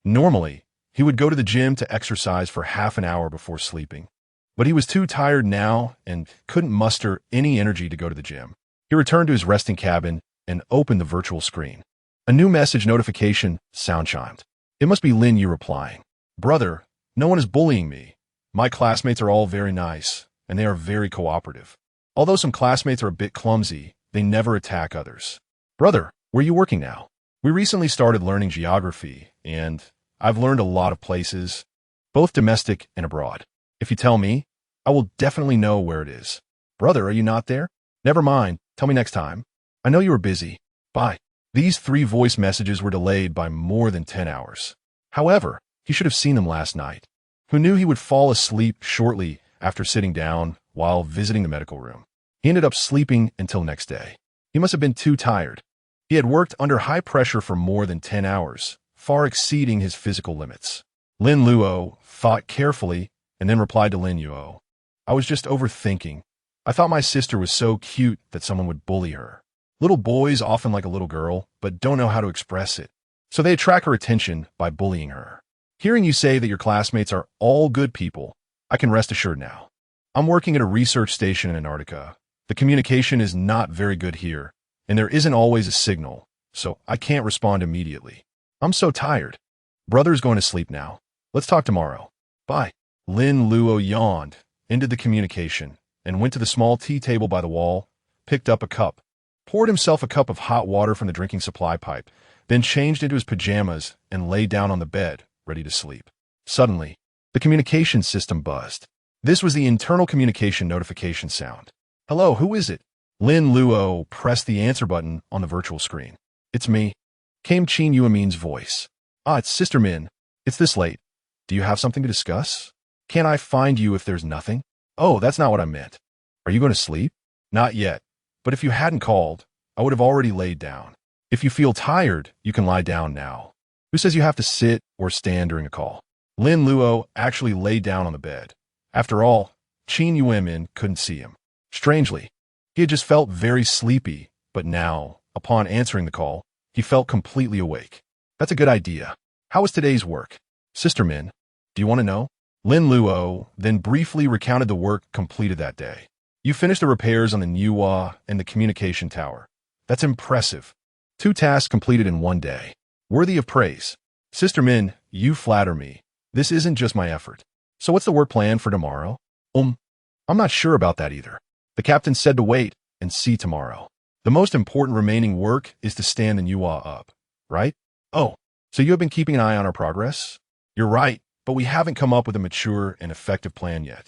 Normally, he would go to the gym to exercise for half an hour before sleeping. But he was too tired now and couldn't muster any energy to go to the gym. He returned to his resting cabin and opened the virtual screen. A new message notification sound chimed. It must be Lin Yu replying. Brother, no one is bullying me. My classmates are all very nice, and they are very cooperative. Although some classmates are a bit clumsy, they never attack others. Brother, where are you working now? We recently started learning geography, and I've learned a lot of places, both domestic and abroad. If you tell me, I will definitely know where it is. Brother, are you not there? Never mind, tell me next time. I know you were busy. Bye. These 3 voice messages were delayed by more than 10 hours. However, he should have seen them last night. Who knew he would fall asleep shortly after sitting down while visiting the medical room? He ended up sleeping until next day. He must have been too tired. He had worked under high pressure for more than 10 hours, far exceeding his physical limits. Lin Luo thought carefully and then replied to Lin Yuo. I was just overthinking. I thought my sister was so cute that someone would bully her. Little boys often like a little girl, but don't know how to express it. So they attract her attention by bullying her. Hearing you say that your classmates are all good people, I can rest assured now. I'm working at a research station in Antarctica. The communication is not very good here, and there isn't always a signal, so I can't respond immediately. I'm so tired. Brother's going to sleep now. Let's talk tomorrow. Bye. Lin Luo yawned, ended the communication, and went to the small tea table by the wall, picked up a cup, poured himself a cup of hot water from the drinking supply pipe, then changed into his pajamas and lay down on the bed, ready to sleep. Suddenly, the communication system buzzed. This was the internal communication notification sound. Hello, who is it? Lin Luo pressed the answer button on the virtual screen. It's me, came Qin Yuemin's voice. It's Sister Min. It's this late. Do you have something to discuss? Can't I find you if there's nothing? Oh, that's not what I meant. Are you going to sleep? Not yet. But if you hadn't called, I would have already laid down. If you feel tired, you can lie down now. Who says you have to sit or stand during a call? Lin Luo actually lay down on the bed. After all, Qin Yuemin couldn't see him. Strangely, he had just felt very sleepy, but now, upon answering the call, he felt completely awake. That's a good idea. How was today's work? Sister Min, do you want to know? Lin Luo then briefly recounted the work completed that day. You finished the repairs on the Nuwa and the communication tower. That's impressive. 2 tasks completed in 1 day. Worthy of praise. Sister Min, you flatter me. This isn't just my effort. So what's the work plan for tomorrow? I'm not sure about that either. The captain said to wait and see tomorrow. The most important remaining work is to stand the Nuwa up, right? Oh, so you have been keeping an eye on our progress? You're right, but we haven't come up with a mature and effective plan yet.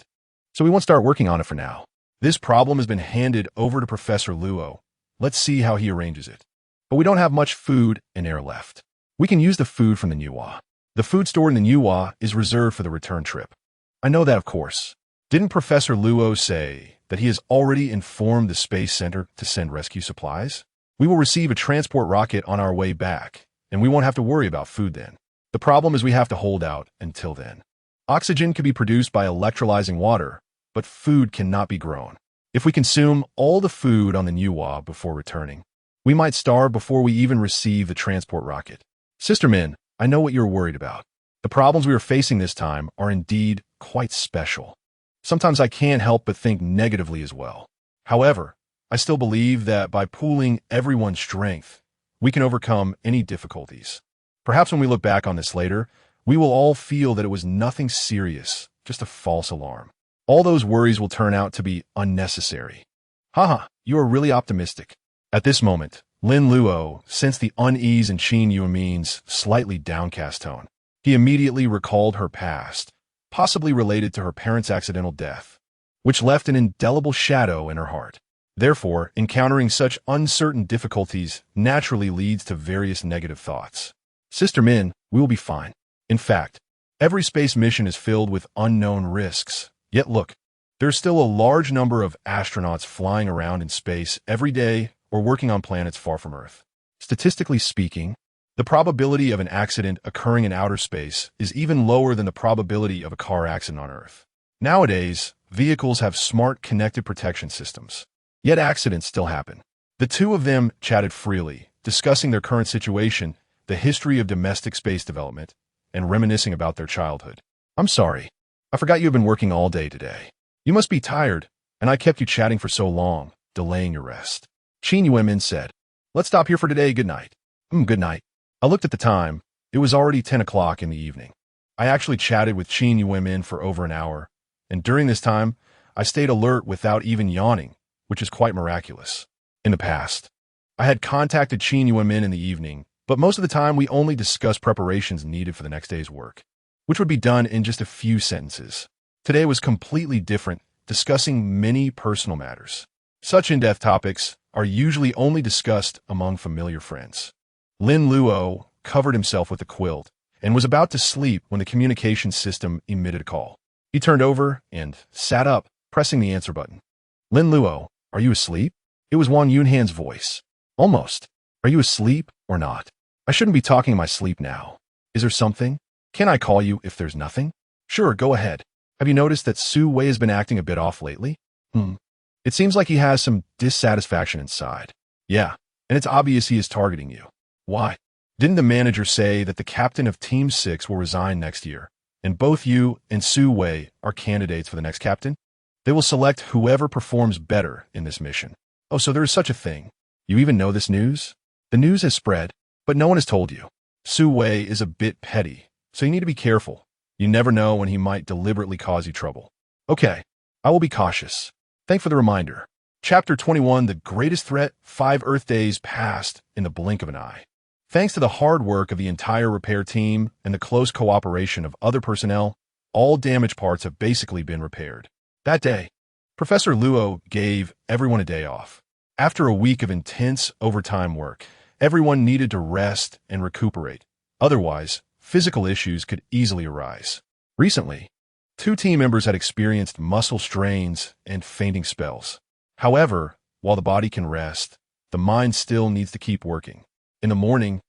So we won't start working on it for now. This problem has been handed over to Professor Luo. Let's see how he arranges it. But we don't have much food and air left. We can use the food from the Nuwa. The food stored in the Nuwa is reserved for the return trip. I know that, of course. Didn't Professor Luo say that he has already informed the Space Center to send rescue supplies? We will receive a transport rocket on our way back, and we won't have to worry about food then. The problem is we have to hold out until then. Oxygen can be produced by electrolyzing water, but food cannot be grown. If we consume all the food on the Nuwa before returning, we might starve before we even receive the transport rocket. Sister Min, I know what you're worried about. The problems we are facing this time are indeed quite special. Sometimes I can't help but think negatively as well. However, I still believe that by pooling everyone's strength, we can overcome any difficulties. Perhaps when we look back on this later, we will all feel that it was nothing serious, just a false alarm. All those worries will turn out to be unnecessary. Haha, you are really optimistic. At this moment, Lin Luo sensed the unease in Qin Yuemin's slightly downcast tone. He immediately recalled her past, possibly related to her parents' accidental death, which left an indelible shadow in her heart. Therefore, encountering such uncertain difficulties naturally leads to various negative thoughts. Sister Min, we will be fine. In fact, every space mission is filled with unknown risks. Yet look, there's still a large number of astronauts flying around in space every day or working on planets far from Earth. Statistically speaking, the probability of an accident occurring in outer space is even lower than the probability of a car accident on Earth. Nowadays, vehicles have smart connected protection systems. Yet accidents still happen. The two of them chatted freely, discussing their current situation, the history of domestic space development, and reminiscing about their childhood. I'm sorry. I forgot you've been working all day today. You must be tired, and I kept you chatting for so long, delaying your rest. Qin Yuanmin said, "Let's stop here for today. Good night." Good night. I looked at the time. It was already 10 o'clock in the evening. I actually chatted with Qin Yuanmin for over an hour, and during this time, I stayed alert without even yawning, which is quite miraculous. In the past, I had contacted Qin Yuanmin in the evening, but most of the time we only discussed preparations needed for the next day's work, which would be done in just a few sentences. Today was completely different, discussing many personal matters. Such in-depth topics are usually only discussed among familiar friends. Lin Luo covered himself with a quilt and was about to sleep when the communication system emitted a call. He turned over and sat up, pressing the answer button. "Lin Luo, are you asleep?" It was Wang Yunhan's voice. "Almost. Are you asleep or not? I shouldn't be talking in my sleep now. Is there something? Can I call you if there's nothing?" "Sure, go ahead. Have you noticed that Su Wei has been acting a bit off lately?" It seems like he has some dissatisfaction inside." "Yeah, and it's obvious he is targeting you." "Why? Didn't the manager say that the captain of Team 6 will resign next year, and both you and Su Wei are candidates for the next captain? They will select whoever performs better in this mission." "Oh, so there is such a thing. You even know this news?" "The news has spread, but no one has told you. Su Wei is a bit petty, so you need to be careful. You never know when he might deliberately cause you trouble." "Okay, I will be cautious. Thanks for the reminder." Chapter 21, The Greatest Threat. 5 Earth days passed in the blink of an eye. Thanks to the hard work of the entire repair team and the close cooperation of other personnel, all damaged parts have basically been repaired. That day, Professor Luo gave everyone a day off. After a week of intense overtime work, everyone needed to rest and recuperate. Otherwise, physical issues could easily arise. Recently, 2 team members had experienced muscle strains and fainting spells. However, while the body can rest, the mind still needs to keep working. In the morning,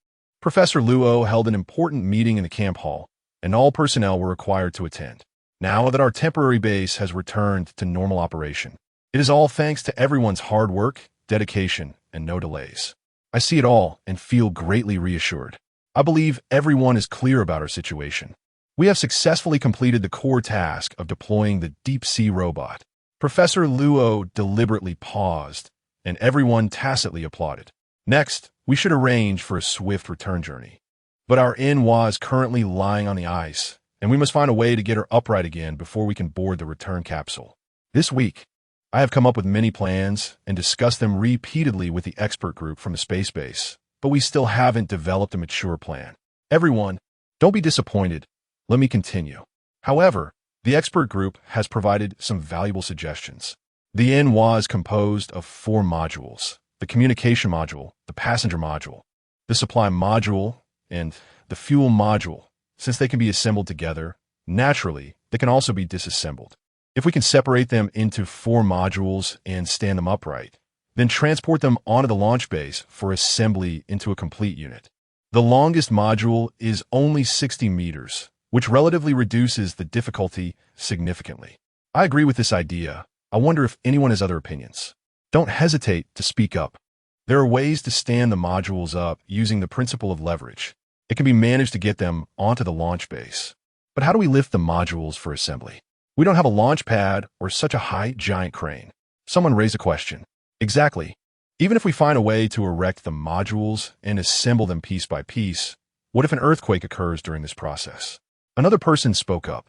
Professor Luo held an important meeting in the camp hall, and all personnel were required to attend. Now that our temporary base has returned to normal operation, it is all thanks to everyone's hard work, dedication, and no delays. I see it all and feel greatly reassured. I believe everyone is clear about our situation. We have successfully completed the core task of deploying the deep-sea robot. Professor Luo deliberately paused, and everyone tacitly applauded. Next, we should arrange for a swift return journey. But our Inwa is currently lying on the ice, and we must find a way to get her upright again before we can board the return capsule. This week, I have come up with many plans and discussed them repeatedly with the expert group from the space base, but we still haven't developed a mature plan. Everyone, don't be disappointed. Let me continue. However, the expert group has provided some valuable suggestions. The Inwa is composed of 4 modules: the communication module, the passenger module, the supply module, and the fuel module. Since they can be assembled together, naturally, they can also be disassembled. If we can separate them into 4 modules and stand them upright, then transport them onto the launch base for assembly into a complete unit. The longest module is only 60 meters, which relatively reduces the difficulty significantly. I agree with this idea. I wonder if anyone has other opinions. Don't hesitate to speak up. There are ways to stand the modules up using the principle of leverage. It can be managed to get them onto the launch base. But how do we lift the modules for assembly? We don't have a launch pad or such a high, giant crane. Someone raised a question. Exactly. Even if we find a way to erect the modules and assemble them piece by piece, what if an earthquake occurs during this process? Another person spoke up.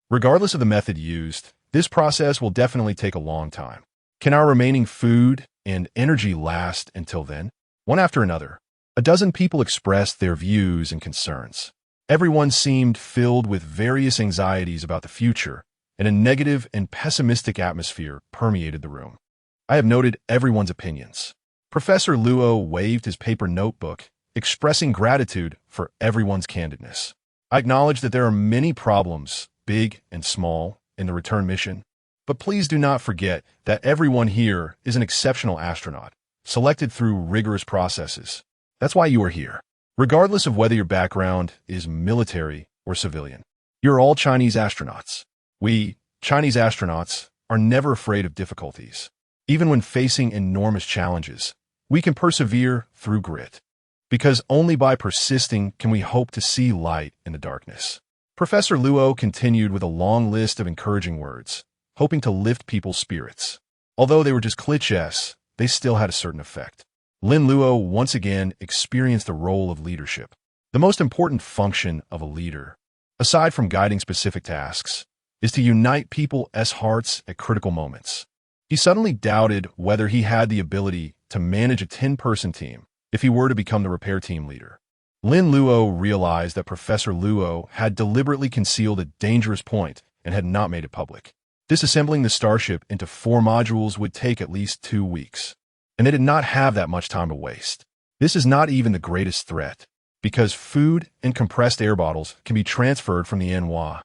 Regardless of the method used, this process will definitely take a long time. Can our remaining food and energy last until then? One after another, a dozen people expressed their views and concerns. Everyone seemed filled with various anxieties about the future, and a negative and pessimistic atmosphere permeated the room. I have noted everyone's opinions. Professor Luo waved his paper notebook, expressing gratitude for everyone's candidness. I acknowledge that there are many problems, big and small, in the return mission, but please do not forget that everyone here is an exceptional astronaut, selected through rigorous processes. That's why you are here. Regardless of whether your background is military or civilian, you're all Chinese astronauts. We, Chinese astronauts, are never afraid of difficulties. Even when facing enormous challenges, we can persevere through grit. Because only by persisting can we hope to see light in the darkness. Professor Luo continued with a long list of encouraging words, hoping to lift people's spirits. Although they were just clichés, they still had a certain effect. Lin Luo once again experienced the role of leadership, the most important function of a leader, aside from guiding specific tasks, is to unite people's hearts at critical moments. He suddenly doubted whether he had the ability to manage a 10-person team if he were to become the repair team leader. Lin Luo realized that Professor Luo had deliberately concealed a dangerous point and had not made it public. Disassembling the starship into 4 modules would take at least 2 weeks, and they did not have that much time to waste. This is not even the greatest threat, because food and compressed air bottles can be transferred from the NWA.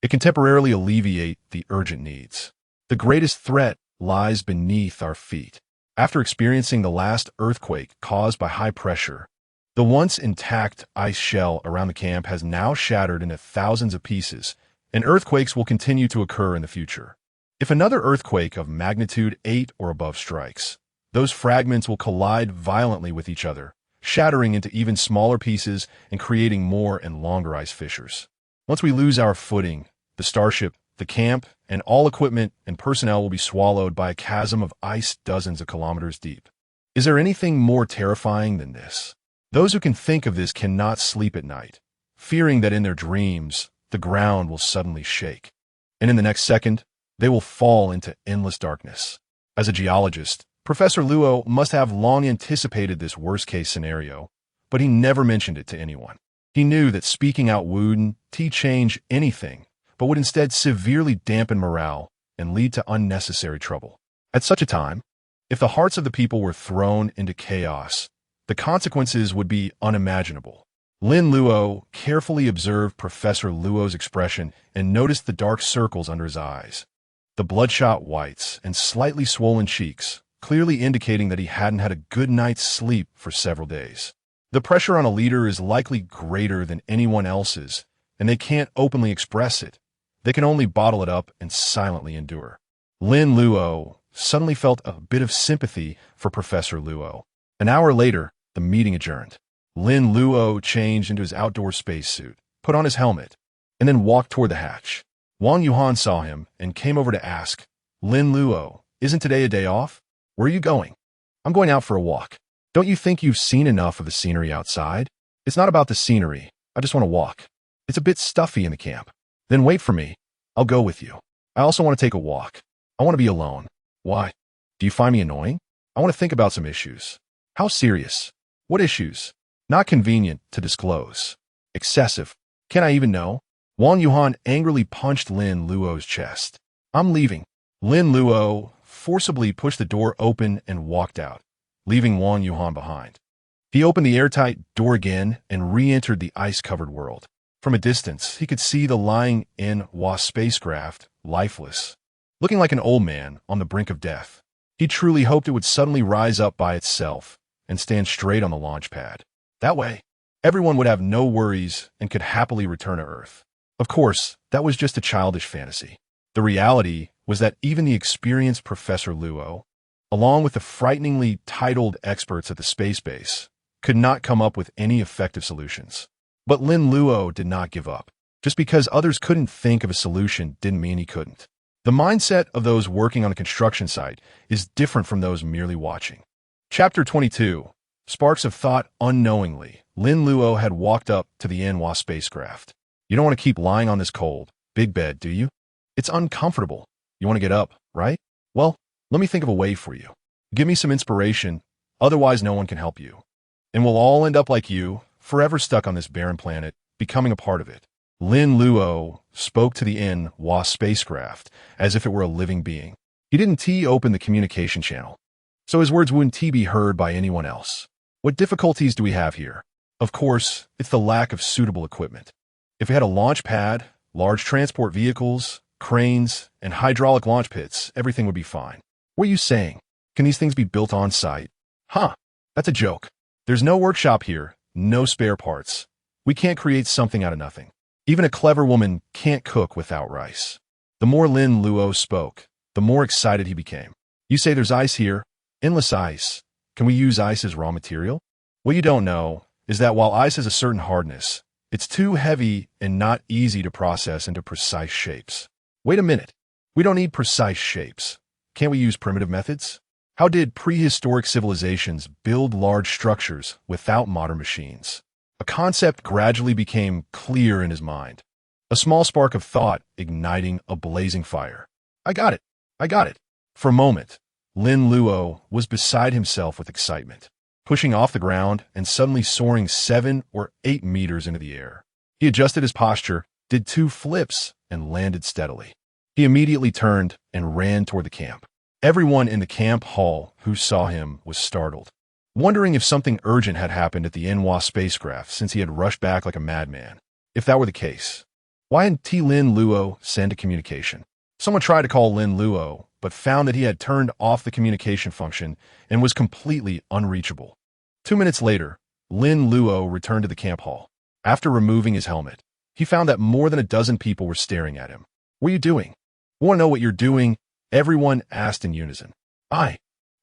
It can temporarily alleviate the urgent needs. The greatest threat lies beneath our feet. After experiencing the last earthquake caused by high pressure, the once intact ice shell around the camp has now shattered into thousands of pieces, and earthquakes will continue to occur in the future. If another earthquake of magnitude 8 or above strikes, those fragments will collide violently with each other, shattering into even smaller pieces and creating more and longer ice fissures. Once we lose our footing, the starship, the camp, and all equipment and personnel will be swallowed by a chasm of ice dozens of kilometers deep. Is there anything more terrifying than this? Those who can think of this cannot sleep at night, fearing that in their dreams, the ground will suddenly shake, and in the next second, they will fall into endless darkness. As a geologist, Professor Luo must have long anticipated this worst-case scenario, but he never mentioned it to anyone. He knew that speaking out wouldn't change anything, but would instead severely dampen morale and lead to unnecessary trouble. At such a time, if the hearts of the people were thrown into chaos, the consequences would be unimaginable. Lin Luo carefully observed Professor Luo's expression and noticed the dark circles under his eyes, the bloodshot whites and slightly swollen cheeks, clearly indicating that he hadn't had a good night's sleep for several days. The pressure on a leader is likely greater than anyone else's, and they can't openly express it. They can only bottle it up and silently endure. Lin Luo suddenly felt a bit of sympathy for Professor Luo. An hour later, the meeting adjourned. Lin Luo changed into his outdoor spacesuit, put on his helmet, and then walked toward the hatch. Wang Yuhan saw him and came over to ask, "Lin Luo, isn't today a day off? Where are you going?" "I'm going out for a walk." "Don't you think you've seen enough of the scenery outside?" "It's not about the scenery. I just want to walk. It's a bit stuffy in the camp." "Then wait for me. I'll go with you. I also want to take a walk. I want to be alone." "Why? Do you find me annoying?" "I want to think about some issues." "How serious?" "What issues?" "Not convenient to disclose." "Excessive. Can I even know?" Wang Yuhan angrily punched Lin Luo's chest. "I'm leaving." Lin Luo forcibly pushed the door open and walked out, leaving Wang Yuhan behind. He opened the airtight door again and re-entered the ice-covered world. From a distance, he could see the lying NWA spacecraft, lifeless, looking like an old man on the brink of death. He truly hoped it would suddenly rise up by itself and stand straight on the launch pad. That way, everyone would have no worries and could happily return to Earth. Of course, that was just a childish fantasy. The reality was that even the experienced Professor Luo, along with the frighteningly titled experts at the space base, could not come up with any effective solutions. But Lin Luo did not give up. Just because others couldn't think of a solution didn't mean he couldn't. The mindset of those working on a construction site is different from those merely watching. Chapter 22. Sparks of thought. Unknowingly, Lin Luo had walked up to the NWA spacecraft. "You don't want to keep lying on this cold, big bed, do you? It's uncomfortable. You want to get up, right? Well, let me think of a way for you. Give me some inspiration, otherwise no one can help you. And we'll all end up like you, forever stuck on this barren planet, becoming a part of it." Lin Luo spoke to the NWA spacecraft as if it were a living being. He didn't open the communication channel, so his words wouldn't be heard by anyone else. "What difficulties do we have here?" "Of course, it's the lack of suitable equipment. If we had a launch pad, large transport vehicles, cranes, and hydraulic launch pits, everything would be fine." "What are you saying? Can these things be built on site?" "Huh, that's a joke. There's no workshop here, no spare parts. We can't create something out of nothing. Even a clever woman can't cook without rice. The more Lin Luo spoke, the more excited he became. You say there's ice here? Endless ice. Can we use ice as raw material? What you don't know is that while ice has a certain hardness, it's too heavy and not easy to process into precise shapes. Wait a minute. We don't need precise shapes. Can't we use primitive methods? How did prehistoric civilizations build large structures without modern machines? A concept gradually became clear in his mind. A small spark of thought igniting a blazing fire. I got it. I got it. For a moment, Lin Luo was beside himself with excitement, pushing off the ground and suddenly soaring 7 or 8 meters into the air. He adjusted his posture, did 2 flips, and landed steadily. He immediately turned and ran toward the camp. Everyone in the camp hall who saw him was startled, wondering if something urgent had happened at the Enwa spacecraft since he had rushed back like a madman. If that were the case, why hadn't Lin Luo sent a communication? Someone tried to call Lin Luo, but found that he had turned off the communication function and was completely unreachable. 2 minutes later, Lin Luo returned to the camp hall. After removing his helmet, he found that more than a dozen people were staring at him. What are you doing? Want to know what you're doing? Everyone asked in unison. I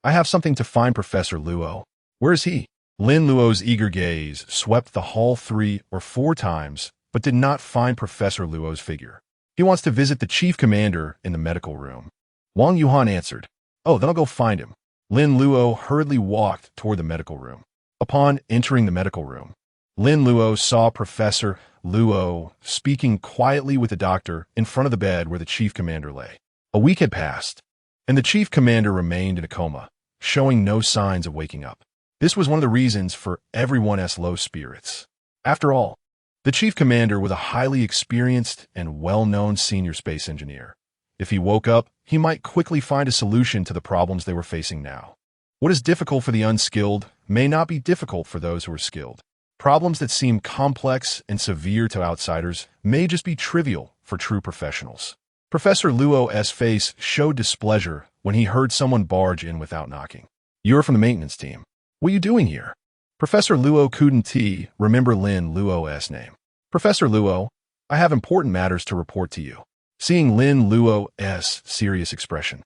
have something to find Professor Luo. Where is he? Lin Luo's eager gaze swept the hall 3 or 4 times, but did not find Professor Luo's figure. He wants to visit the chief commander in the medical room. Wang Yuhan answered. Oh, then I'll go find him. Lin Luo hurriedly walked toward the medical room. Upon entering the medical room, Lin Luo saw Professor Luo speaking quietly with the doctor in front of the bed where the chief commander lay. A week had passed, and the chief commander remained in a coma, showing no signs of waking up. This was one of the reasons for everyone's low spirits. After all, the chief commander was a highly experienced and well-known senior space engineer. If he woke up, he might quickly find a solution to the problems they were facing now. What is difficult for the unskilled may not be difficult for those who are skilled. Problems that seem complex and severe to outsiders may just be trivial for true professionals. Professor Luo's face showed displeasure when he heard someone barge in without knocking. You're from the maintenance team. What are you doing here? Professor Luo couldn't remember Lin Luo's name. Professor Luo, I have important matters to report to you. Seeing Lin Luo's serious expression,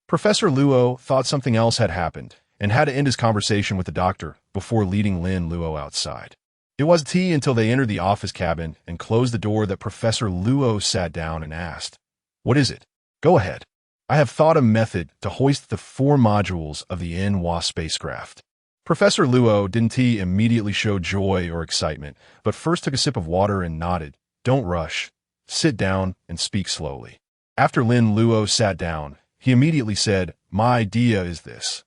Professor Luo thought something else had happened and had to end his conversation with the doctor before leading Lin Luo outside. It wasn't until they entered the office cabin and closed the door that Professor Luo sat down and asked, What is it? Go ahead. I have thought a method to hoist the 4 modules of the Enwa spacecraft. Professor Luo didn't immediately show joy or excitement, but first took a sip of water and nodded. Don't rush. Sit down and speak slowly. After Lin Luo sat down, he immediately said, My idea is this.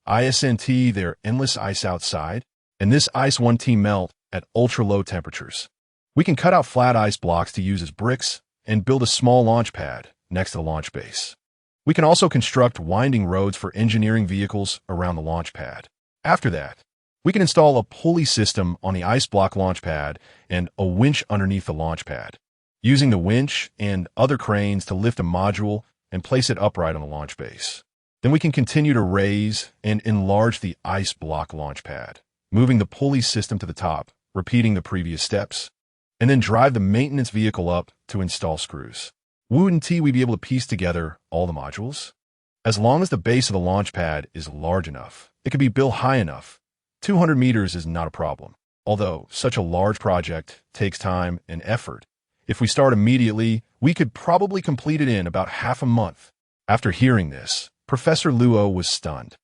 Isn't there endless ice outside? And this ice won't melt at ultra-low temperatures. We can cut out flat ice blocks to use as bricks and build a small launch pad next to the launch base. We can also construct winding roads for engineering vehicles around the launch pad. After that, we can install a pulley system on the ice block launch pad and a winch underneath the launch pad, using the winch and other cranes to lift a module and place it upright on the launch base. Then we can continue to raise and enlarge the ice block launch pad, moving the pulley system to the top, repeating the previous steps, and then drive the maintenance vehicle up to install screws. Wouldn't we be able to piece together all the modules? As long as the base of the launch pad is large enough, it can be built high enough. 200 meters is not a problem, although such a large project takes time and effort. If we start immediately, we could probably complete it in about half a month. After hearing this, Professor Luo was stunned,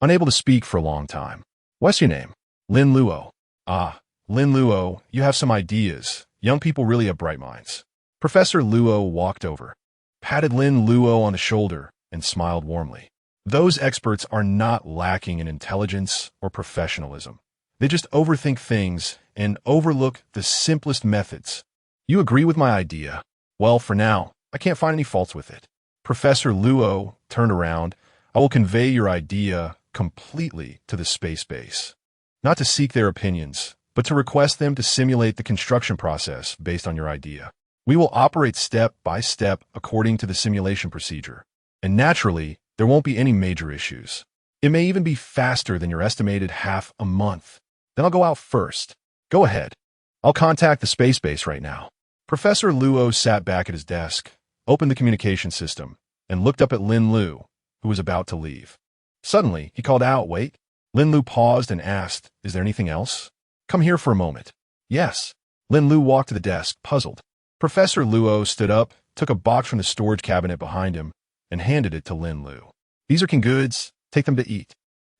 unable to speak for a long time. What's your name? Lin Luo. Ah, Lin Luo, you have some ideas. Young people really have bright minds. Professor Luo walked over, patted Lin Luo on the shoulder, and smiled warmly. Those experts are not lacking in intelligence or professionalism. They just overthink things and overlook the simplest methods. You agree with my idea? Well, for now, I can't find any faults with it. Professor Luo turned around. I will convey your idea completely to the space base. Not to seek their opinions, but to request them to simulate the construction process based on your idea. We will operate step by step according to the simulation procedure. And naturally, there won't be any major issues. It may even be faster than your estimated half a month. Then I'll go out first. Go ahead. I'll contact the space base right now. Professor Luo sat back at his desk, opened the communication system, and looked up at Lin Lu, who was about to leave. Suddenly, he called out, "Wait." Lin Lu paused and asked, "Is there anything else?" "Come here for a moment." "Yes." Lin Lu walked to the desk, puzzled. Professor Luo stood up, took a box from the storage cabinet behind him, and handed it to Lin Lu. "These are canned goods. Take them to eat.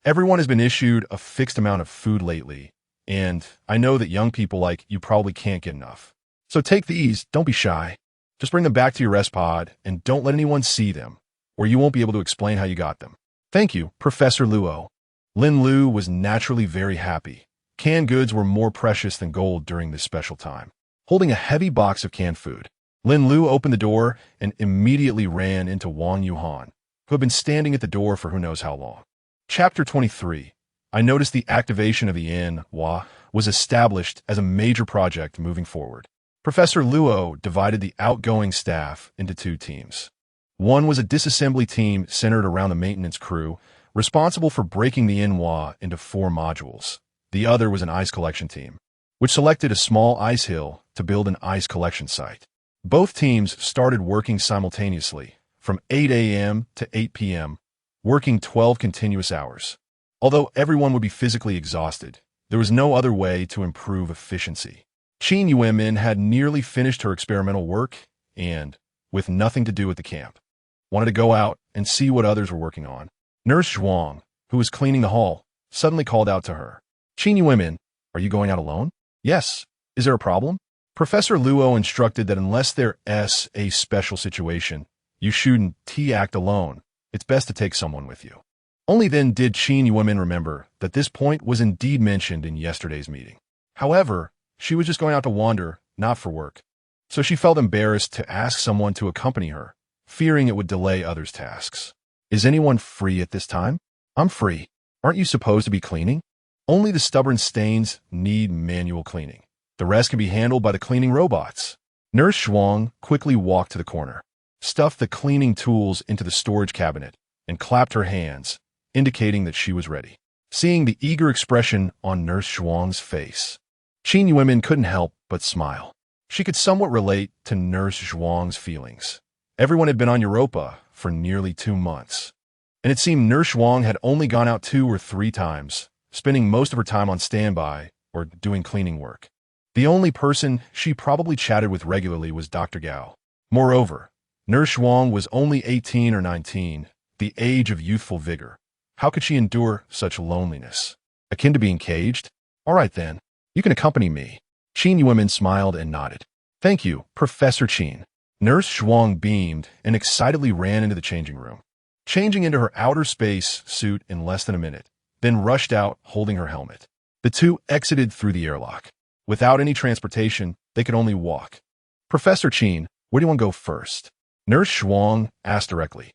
Everyone has been issued a fixed amount of food lately, and I know that young people like you probably can't get enough. So take these, don't be shy. Just bring them back to your rest pod, and don't let anyone see them, or you won't be able to explain how you got them." "Thank you, Professor Luo." Lin Lu was naturally very happy. Canned goods were more precious than gold during this special time. Holding a heavy box of canned food, Lin Lu opened the door and immediately ran into Wang Yuhan, who had been standing at the door for who knows how long. Chapter 23. I noticed the activation of the Hua was established as a major project moving forward. Professor Luo divided the outgoing staff into two teams. One was a disassembly team centered around the maintenance crew, responsible for breaking the Hua into 4 modules. The other was an ice collection team, which selected a small ice hill to build an ice collection site. Both teams started working simultaneously, from 8 a.m. to 8 p.m., working 12 continuous hours. Although everyone would be physically exhausted, there was no other way to improve efficiency. Qin Yuemin had nearly finished her experimental work and, with nothing to do at the camp, wanted to go out and see what others were working on. Nurse Zhuang, who was cleaning the hall, suddenly called out to her. "Qin Yuemin, are you going out alone?" "Yes. Is there a problem?" Professor Luo instructed that unless there's a special situation, you shouldn't act alone. It's best to take someone with you. Only then did Qin Yuemin remember that this point was indeed mentioned in yesterday's meeting. However, she was just going out to wander, not for work. So she felt embarrassed to ask someone to accompany her, fearing it would delay others' tasks. "Is anyone free at this time?" "I'm free. Aren't you supposed to be cleaning?" "Only the stubborn stains need manual cleaning. The rest can be handled by the cleaning robots." Nurse Zhuang quickly walked to the corner, stuffed the cleaning tools into the storage cabinet, and clapped her hands, indicating that she was ready. Seeing the eager expression on Nurse Zhuang's face, Qin Yuemin couldn't help but smile. She could somewhat relate to Nurse Zhuang's feelings. Everyone had been on Europa for nearly 2 months, and it seemed Nurse Zhuang had only gone out 2 or 3 times, spending most of her time on standby or doing cleaning work. The only person she probably chatted with regularly was Dr. Gao. Moreover, Nurse Zhuang was only 18 or 19, the age of youthful vigor. How could she endure such loneliness? Akin to being caged? "All right then, you can accompany me." Qin Yuemin smiled and nodded. "Thank you, Professor Qin." Nurse Zhuang beamed and excitedly ran into the changing room, changing into her outer space suit in less than a minute, then rushed out holding her helmet. The two exited through the airlock. Without any transportation, they could only walk. "Professor Qin, where do you want to go first?" Nurse Zhuang asked directly,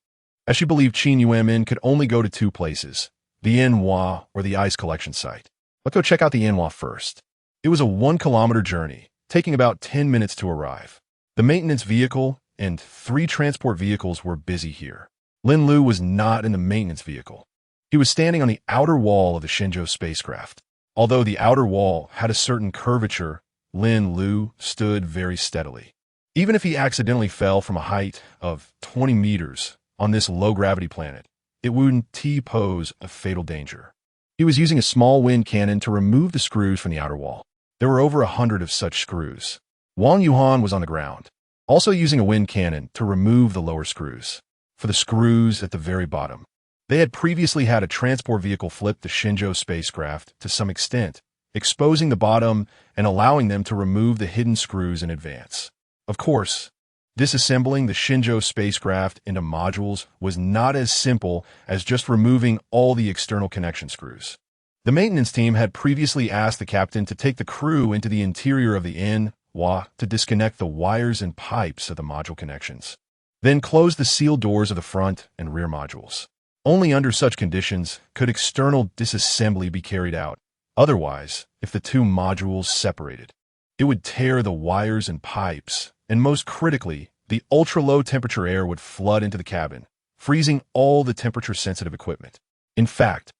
as she believed Qin Yuemin could only go to 2 places, the Hua or the ice collection site. "Let's go check out the Hua first." It was a 1-kilometer journey, taking about 10 minutes to arrive. The maintenance vehicle and 3 transport vehicles were busy here. Lin Lu was not in the maintenance vehicle. He was standing on the outer wall of the Shenzhou spacecraft. Although the outer wall had a certain curvature, Lin Lu stood very steadily. Even if he accidentally fell from a height of 20 meters on this low-gravity planet, it wouldn't pose a fatal danger. He was using a small wind cannon to remove the screws from the outer wall. There were over 100 of such screws. Wang Yuhan was on the ground, also using a wind cannon to remove the lower screws. For the screws at the very bottom, they had previously had a transport vehicle flip the Shenzhou spacecraft to some extent, exposing the bottom and allowing them to remove the hidden screws in advance. Of course, disassembling the Shenzhou spacecraft into modules was not as simple as just removing all the external connection screws. The maintenance team had previously asked the captain to take the crew into the interior of the Hua to disconnect the wires and pipes of the module connections, then close the sealed doors of the front and rear modules. Only under such conditions could external disassembly be carried out. Otherwise, if the 2 modules separated, it would tear the wires and pipes, and most critically, the ultra-low temperature air would flood into the cabin, freezing all the temperature-sensitive equipment. In fact,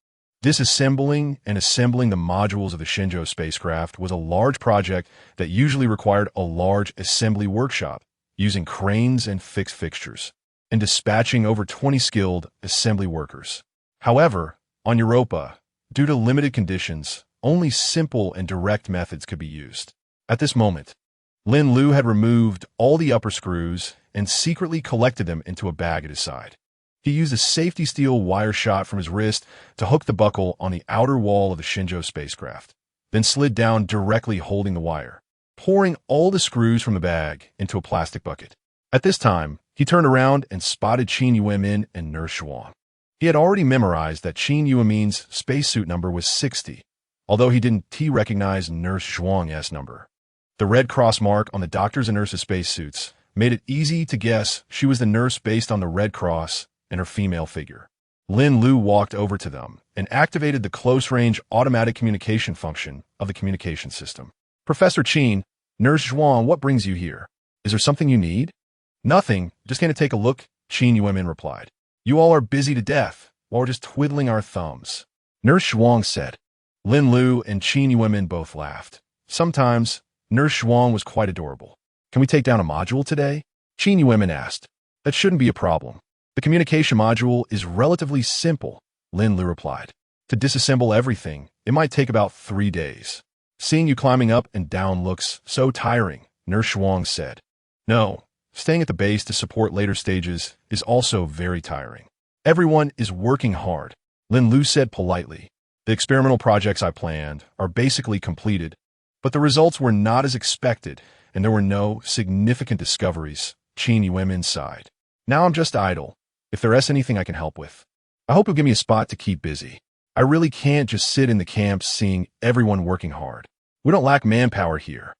Disassembling and assembling the modules of the Shenzhou spacecraft was a large project that usually required a large assembly workshop, using cranes and fixed fixtures, and dispatching over 20 skilled assembly workers. However, on Europa, due to limited conditions, only simple and direct methods could be used. At this moment, Lin Lu had removed all the upper screws and secretly collected them into a bag at his side. He used a safety steel wire shot from his wrist to hook the buckle on the outer wall of the Shenzhou spacecraft, then slid down directly holding the wire, pouring all the screws from the bag into a plastic bucket. At this time, he turned around and spotted Qin Yuemin and Nurse Zhuang. He had already memorized that Qin Yuemin's spacesuit number was 60, although he didn't recognize Nurse Zhuang's number. The red cross mark on the doctor's and nurse's spacesuits made it easy to guess she was the nurse based on the red cross and her female figure. Lin Lu walked over to them and activated the close-range automatic communication function of the communication system. Professor Qin, Nurse Zhuang, what brings you here? Is there something you need? Nothing, just came to take a look, Qin Yuemin replied. You all are busy to death, while we're just twiddling our thumbs. Nurse Zhuang said. Lin Lu and Qin Yuemin both laughed. Sometimes, Nurse Zhuang was quite adorable. Can we take down a module today? Qin Yuemin asked. That shouldn't be a problem. The communication module is relatively simple, Lin Lu replied. To disassemble everything, it might take about 3 days. Seeing you climbing up and down looks so tiring, Nurse Zhuang said. No, staying at the base to support later stages is also very tiring. Everyone is working hard, Lin Lu said politely. The experimental projects I planned are basically completed, but the results were not as expected, and there were no significant discoveries, Qin Yuemin sighed. Now I'm just idle. If there is anything I can help with, I hope you'll give me a spot to keep busy. I really can't just sit in the camps seeing everyone working hard. We don't lack manpower here.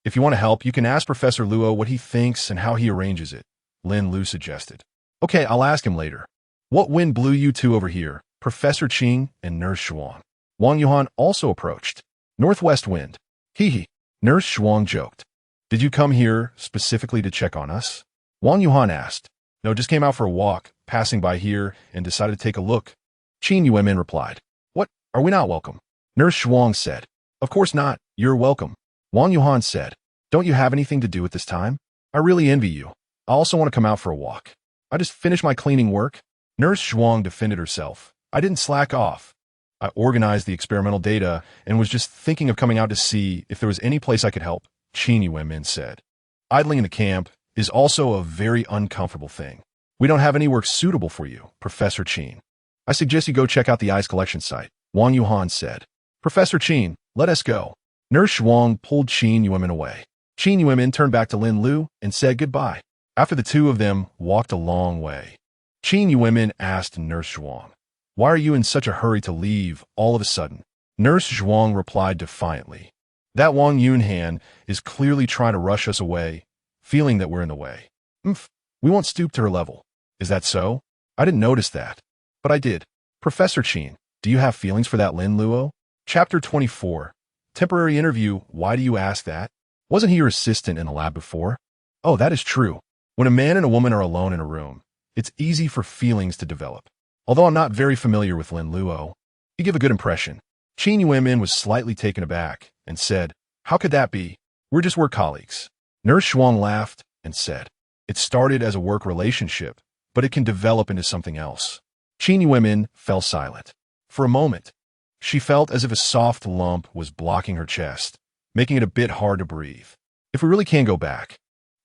If you want to help, you can ask Professor Luo what he thinks and how he arranges it, Lin Lu suggested. Okay, I'll ask him later. What wind blew you two over here, Professor Qin and Nurse Zhuang? Wang Yuhan also approached. Northwest wind. Hee. Nurse Zhuang joked. Did you come here specifically to check on us? Wang Yuhan asked. No, just came out for a walk, passing by here, and decided to take a look. Qin Yuemin replied. What? Are we not welcome? Nurse Zhuang said. Of course not. You're welcome. Wang Yuhan said. Don't you have anything to do at this time? I really envy you. I also want to come out for a walk. I just finished my cleaning work. Nurse Zhuang defended herself. I didn't slack off. I organized the experimental data and was just thinking of coming out to see if there was any place I could help, Qin Yuemin said. Idling in the camp is also a very uncomfortable thing. We don't have any work suitable for you, Professor Qin. I suggest you go check out the ice collection site, Wang Yuhan said. Professor Qin, let us go. Nurse Zhuang pulled Qin Yuemin away. Qin Yuemin turned back to Lin Lu and said goodbye. After the two of them walked a long way, Qin Yuemin asked Nurse Zhuang, why are you in such a hurry to leave all of a sudden? Nurse Zhuang replied defiantly. That Wang Yunhan is clearly trying to rush us away, feeling that we're in the way. We won't stoop to her level. Is that so? I didn't notice that. But I did. Professor Qin, do you have feelings for that Lin Luo? Chapter 24. Temporary interview. Why do you ask that? Wasn't he your assistant in the lab before? Oh, that is true. When a man and a woman are alone in a room, it's easy for feelings to develop. Although I'm not very familiar with Lin Luo, you give a good impression. Qin Yuemin was slightly taken aback and said, how could that be? We're just work colleagues. Nurse Zhuang laughed and said, it started as a work relationship, but it can develop into something else. Qin Yuemin fell silent. For a moment, she felt as if a soft lump was blocking her chest, making it a bit hard to breathe. If we really can go back,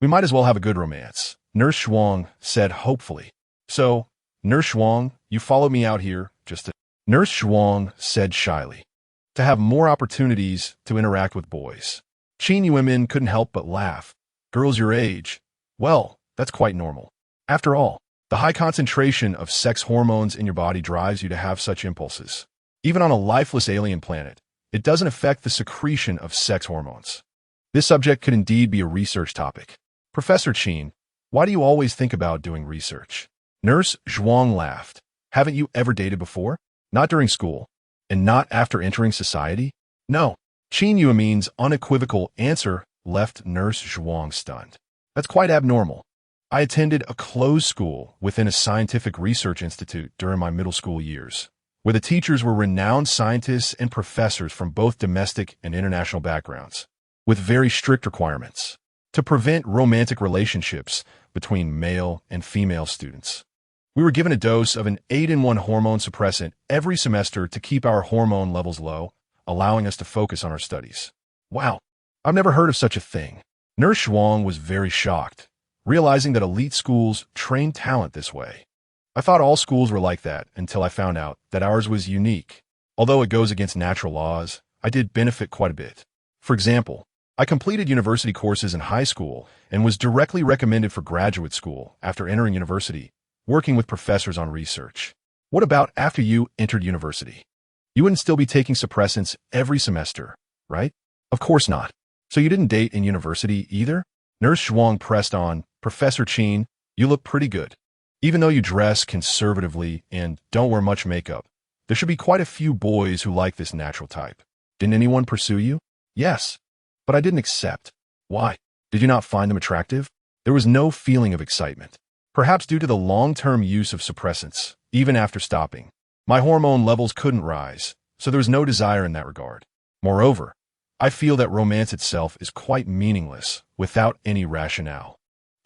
we might as well have a good romance, Nurse Zhuang said hopefully. So, Nurse Zhuang, you followed me out here just to... Nurse Zhuang said shyly. To have more opportunities to interact with boys. Qin Yuemin couldn't help but laugh. Girls your age. Well, that's quite normal. After all, the high concentration of sex hormones in your body drives you to have such impulses. Even on a lifeless alien planet, it doesn't affect the secretion of sex hormones. This subject could indeed be a research topic. Professor Qin, why do you always think about doing research? Nurse Zhuang laughed. Haven't you ever dated before? Not during school. And not after entering society? No. Qin Yuemin's unequivocal answer left Nurse Zhuang stunned. That's quite abnormal. I attended a closed school within a scientific research institute during my middle school years. where the teachers were renowned scientists and professors from both domestic and international backgrounds, with very strict requirements to prevent romantic relationships between male and female students. We were given a dose of an 8-in-1 hormone suppressant every semester to keep our hormone levels low, allowing us to focus on our studies. Wow, I've never heard of such a thing. Nurse Zhuang was very shocked, realizing that elite schools train talent this way. I thought all schools were like that until I found out that ours was unique. Although it goes against natural laws, I did benefit quite a bit. For example, I completed university courses in high school and was directly recommended for graduate school after entering university, working with professors on research. What about after you entered university? You wouldn't still be taking suppressants every semester, right? Of course not. So you didn't date in university either? Nurse Zhuang pressed on. Professor Qin, you look pretty good. Even though you dress conservatively and don't wear much makeup, there should be quite a few boys who like this natural type. Didn't anyone pursue you? Yes, but I didn't accept. Why? Did you not find them attractive? There was no feeling of excitement. Perhaps due to the long-term use of suppressants, even after stopping. My hormone levels couldn't rise, so there was no desire in that regard. Moreover, I feel that romance itself is quite meaningless without any rationale.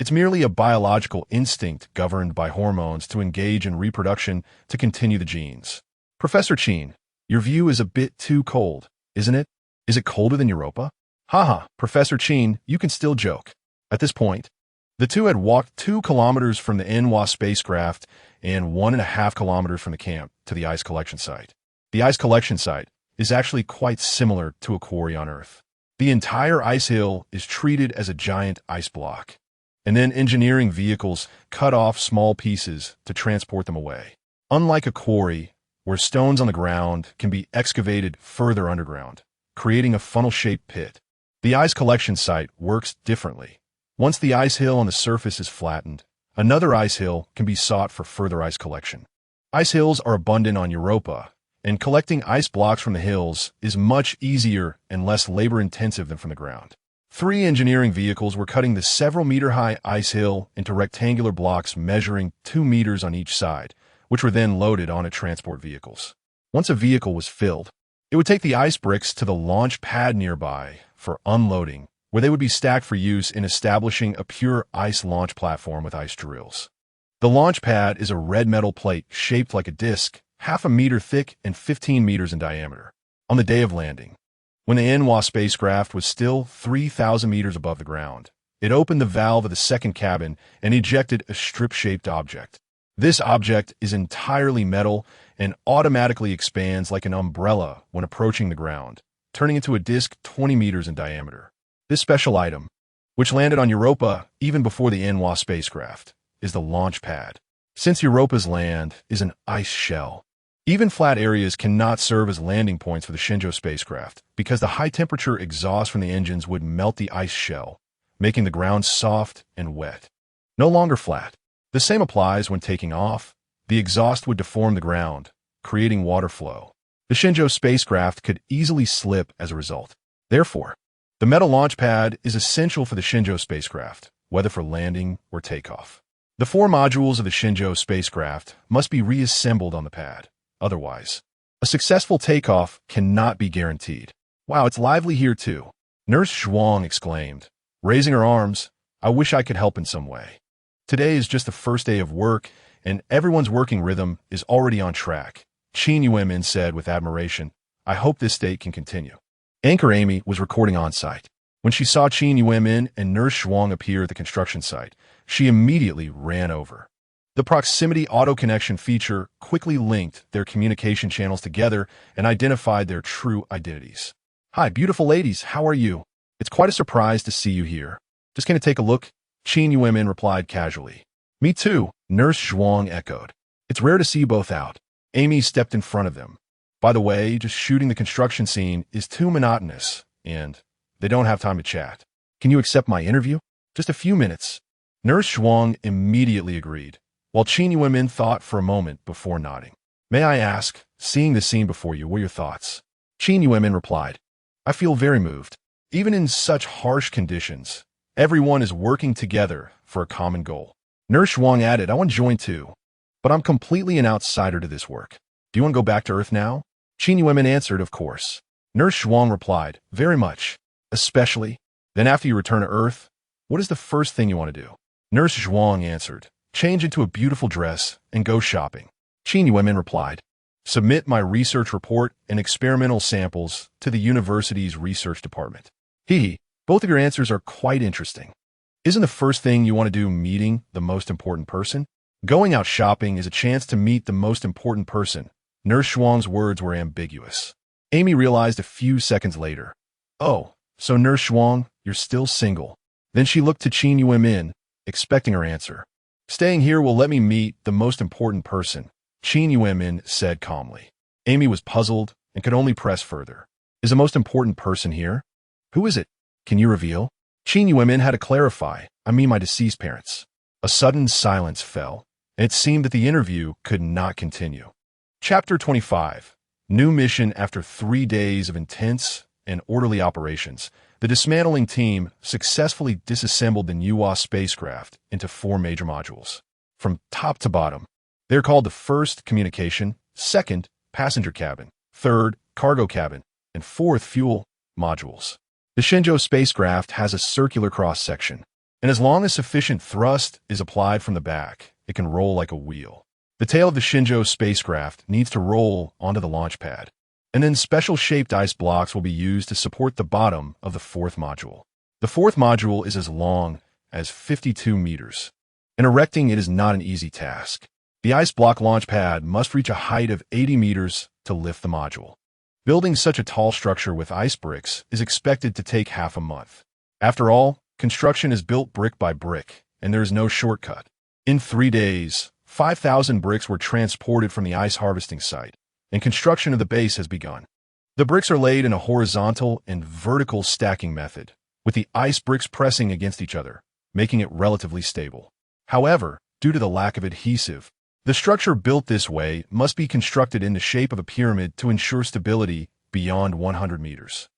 It's merely a biological instinct governed by hormones to engage in reproduction to continue the genes. Professor Qin, your view is a bit too cold, isn't it? Is it colder than Europa? Haha, Professor Qin, you can still joke. At this point, the two had walked 2 kilometers from the Enwa spacecraft and 1.5 kilometers from the camp to the ice collection site. The ice collection site is actually quite similar to a quarry on Earth. The entire ice hill is treated as a giant ice block, and then engineering vehicles cut off small pieces to transport them away. Unlike a quarry, where stones on the ground can be excavated further underground, creating a funnel-shaped pit, the ice collection site works differently. Once the ice hill on the surface is flattened, another ice hill can be sought for further ice collection. Ice hills are abundant on Europa, and collecting ice blocks from the hills is much easier and less labor-intensive than from the ground. 3 engineering vehicles were cutting the several-meter-high ice hill into rectangular blocks measuring 2 meters on each side, which were then loaded onto transport vehicles. Once a vehicle was filled, it would take the ice bricks to the launch pad nearby for unloading, where they would be stacked for use in establishing a pure ice launch platform with ice drills. The launch pad is a red metal plate shaped like a disc, 0.5 meter thick and 15 meters in diameter. On the day of landing, when the Enwa spacecraft was still 3,000 meters above the ground, it opened the valve of the second cabin and ejected a strip-shaped object. This object is entirely metal and automatically expands like an umbrella when approaching the ground, turning into a disc 20 meters in diameter. This special item, which landed on Europa even before the Enwa spacecraft, is the launch pad. Since Europa's land is an ice shell, even flat areas cannot serve as landing points for the Shenzhou spacecraft because the high-temperature exhaust from the engines would melt the ice shell, making the ground soft and wet. No longer flat. The same applies when taking off. The exhaust would deform the ground, creating water flow. The Shenzhou spacecraft could easily slip as a result. Therefore, the metal launch pad is essential for the Shenzhou spacecraft, whether for landing or takeoff. The 4 modules of the Shenzhou spacecraft must be reassembled on the pad. Otherwise, a successful takeoff cannot be guaranteed. Wow, it's lively here too. Nurse Zhuang exclaimed, raising her arms. I wish I could help in some way. Today is just the first day of work, and everyone's working rhythm is already on track. Qin Yuemin said with admiration, I hope this state can continue. Anchor Amy was recording on site. When she saw Qin Yuemin and Nurse Zhuang appear at the construction site, she immediately ran over. The proximity auto-connection feature quickly linked their communication channels together and identified their true identities. Hi, beautiful ladies, how are you? It's quite a surprise to see you here. Just gonna take a look? Qin Yuemin replied casually. Me too, Nurse Zhuang echoed. It's rare to see you both out. Amy stepped in front of them. By the way, just shooting the construction scene is too monotonous, and they don't have time to chat. Can you accept my interview? Just a few minutes. Nurse Zhuang immediately agreed, while Qin Yuemin thought for a moment before nodding. May I ask, seeing the scene before you, what are your thoughts? Qin Yuemin replied, I feel very moved. Even in such harsh conditions, everyone is working together for a common goal. Nurse Zhuang added, I want to join too, but I'm completely an outsider to this work. Do you want to go back to Earth now? Qin Yuemin answered, of course. Nurse Zhuang replied, very much. Especially? Then after you return to Earth, what is the first thing you want to do? Nurse Zhuang answered, change into a beautiful dress and go shopping. Qin Yuemin replied, submit my research report and experimental samples to the university's research department. Both of your answers are quite interesting. Isn't the first thing you want to do meeting the most important person? Going out shopping is a chance to meet the most important person. Nurse Zhuang's words were ambiguous. Amy realized a few seconds later. Oh, so Nurse Zhuang, you're still single. Then she looked to Qin Yuemin, expecting her answer. Staying here will let me meet the most important person, Qin Yuemin said calmly. Amy was puzzled and could only press further. Is the most important person here? Who is it? Can you reveal? Qin Yuemin had to clarify. I mean my deceased parents. A sudden silence fell, and it seemed that the interview could not continue. Chapter 25. New mission. After 3 days of intense and orderly operations, the dismantling team successfully disassembled the Europa spacecraft into 4 major modules. From top to bottom, they're called the first, communication, second, passenger cabin, third, cargo cabin, and fourth, fuel modules. The Shenzhou spacecraft has a circular cross-section, and as long as sufficient thrust is applied from the back, it can roll like a wheel. The tail of the Shenzhou spacecraft needs to roll onto the launch pad, and then special-shaped ice blocks will be used to support the bottom of the 4th module. The 4th module is as long as 52 meters, and erecting it is not an easy task. The ice block launch pad must reach a height of 80 meters to lift the module. Building such a tall structure with ice bricks is expected to take half a month. After all, construction is built brick by brick, and there is no shortcut. In 3 days, 5,000 bricks were transported from the ice harvesting site, and construction of the base has begun. The bricks are laid in a horizontal and vertical stacking method, with the ice bricks pressing against each other, making it relatively stable. However, due to the lack of adhesive, the structure built this way must be constructed in the shape of a pyramid to ensure stability beyond 100 meters.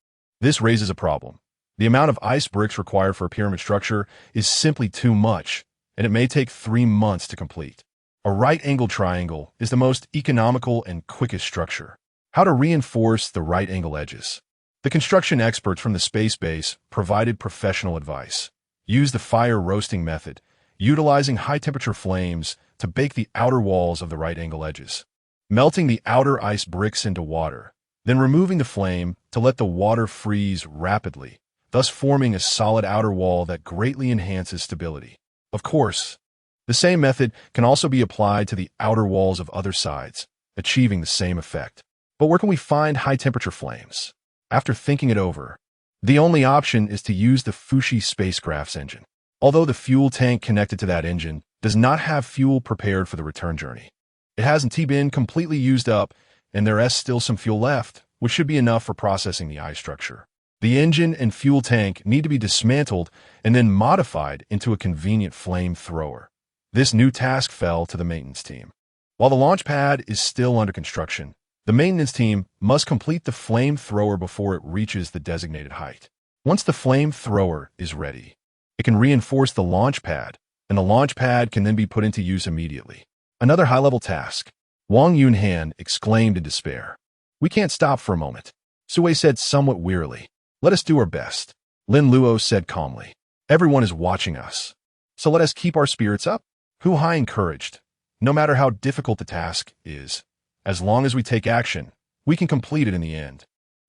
This raises a problem. The amount of ice bricks required for a pyramid structure is simply too much, and it may take 3 months to complete. A right-angled triangle is the most economical and quickest structure. How to reinforce the right-angle edges. The construction experts from the space base provided professional advice. Use the fire roasting method, utilizing high-temperature flames to bake the outer walls of the right-angle edges. Melting the outer ice bricks into water, then removing the flame to let the water freeze rapidly, thus forming a solid outer wall that greatly enhances stability. Of course, the same method can also be applied to the outer walls of other sides, achieving the same effect. But where can we find high-temperature flames? After thinking it over, the only option is to use the Fuxi spacecraft's engine. Although the fuel tank connected to that engine does not have fuel prepared for the return journey. It hasn't been completely used up, and there is still some fuel left, which should be enough for processing the ice structure. The engine and fuel tank need to be dismantled and then modified into a convenient flamethrower. This new task fell to the maintenance team. While the launch pad is still under construction, the maintenance team must complete the flamethrower before it reaches the designated height. Once the flamethrower is ready, it can reinforce the launch pad, and the launch pad can then be put into use immediately. Another high-level task. Wang Yunhan exclaimed in despair. We can't stop for a moment. Sui said somewhat wearily. Let us do our best. Lin Luo said calmly. Everyone is watching us, so let us keep our spirits up. Hu Hai encouraged. No matter how difficult the task is, as long as we take action, we can complete it in the end.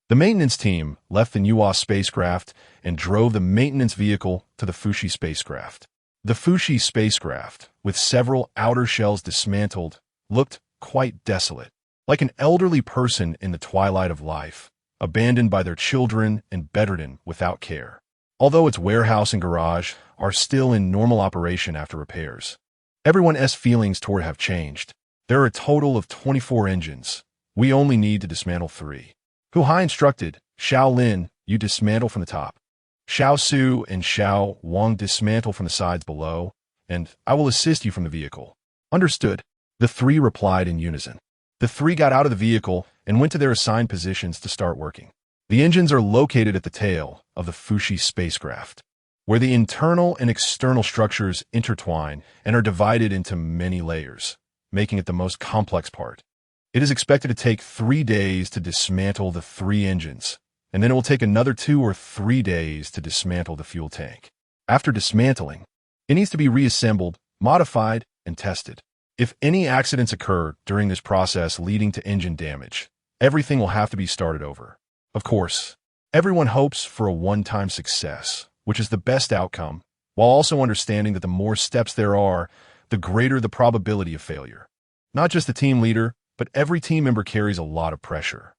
The maintenance team left the Europa spacecraft and drove the maintenance vehicle to the Fuxi spacecraft. The Fuxi spacecraft, with several outer shells dismantled, looked quite desolate, like an elderly person in the twilight of life, abandoned by their children and bedridden without care. Although its warehouse and garage are still in normal operation after repairs, everyone's feelings toward it have changed. There are a total of 24 engines. We only need to dismantle 3. Hu Hai instructed, Xiao Lin, you dismantle from the top. Xiao Su and Xiao Wang dismantle from the sides below, and I will assist you from the vehicle. Understood. The 3 replied in unison. The 3 got out of the vehicle and went to their assigned positions to start working. The engines are located at the tail of the Fuxi spacecraft, where the internal and external structures intertwine and are divided into many layers, making it the most complex part. It is expected to take 3 days to dismantle the 3 engines, and then it will take another 2 or 3 days to dismantle the fuel tank. After dismantling, it needs to be reassembled, modified, and tested. If any accidents occur during this process leading to engine damage, everything will have to be started over. Of course, everyone hopes for a one-time success, which is the best outcome, while also understanding that the more steps there are, the greater the probability of failure. Not just the team leader, but every team member carries a lot of pressure.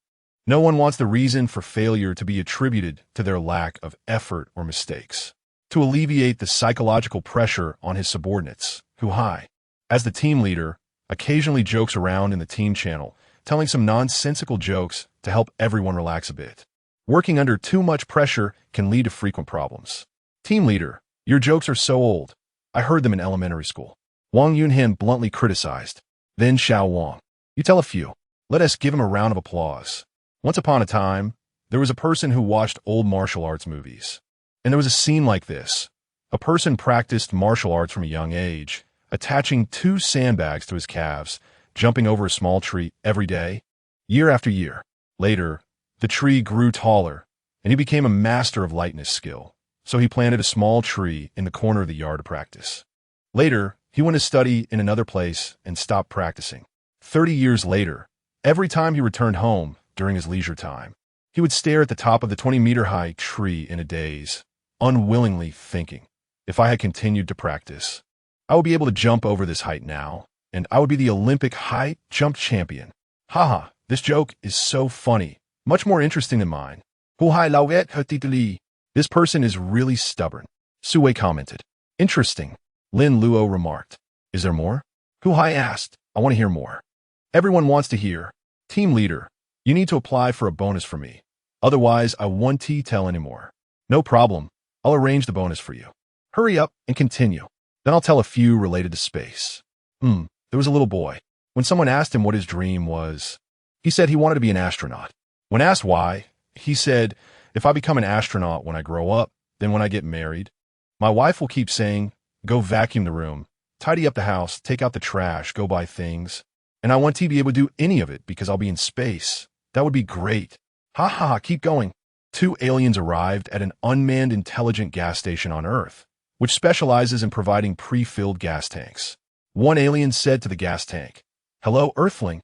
No one wants the reason for failure to be attributed to their lack of effort or mistakes. To alleviate the psychological pressure on his subordinates, Huhai, as the team leader, occasionally jokes around in the team channel, telling some nonsensical jokes to help everyone relax a bit. Working under too much pressure can lead to frequent problems. Team leader, your jokes are so old. I heard them in elementary school. Wang Yunhan bluntly criticized. Then Xiao Wang, you tell a few. Let us give him a round of applause. Once upon a time, there was a person who watched old martial arts movies. And there was a scene like this. A person practiced martial arts from a young age, attaching 2 sandbags to his calves, jumping over a small tree every day, year after year. Later, the tree grew taller, and he became a master of lightness skill, so he planted a small tree in the corner of the yard to practice. Later, he went to study in another place and stopped practicing. 30 years later, every time he returned home during his leisure time, he would stare at the top of the 20-meter-high tree in a daze, unwillingly thinking, if I had continued to practice, I would be able to jump over this height now, and I would be the Olympic high jump champion. Haha, this joke is so funny, much more interesting than mine. This person is really stubborn, Sue commented. Interesting, Lin Luo remarked. Is there more? Huhai asked. I want to hear more. Everyone wants to hear. Team leader, you need to apply for a bonus for me. Otherwise, I won't tell anymore. No problem. I'll arrange the bonus for you. Hurry up and continue. Then I'll tell a few related to space. There was a little boy. When someone asked him what his dream was, he said he wanted to be an astronaut. When asked why, he said, if I become an astronaut when I grow up, then when I get married, my wife will keep saying, go vacuum the room, tidy up the house, take out the trash, go buy things, and I want to be able to do any of it because I'll be in space. That would be great. Ha ha ha, keep going. 2 aliens arrived at an unmanned intelligent gas station on Earth, which specializes in providing pre-filled gas tanks. One alien said to the gas tank, hello, Earthling.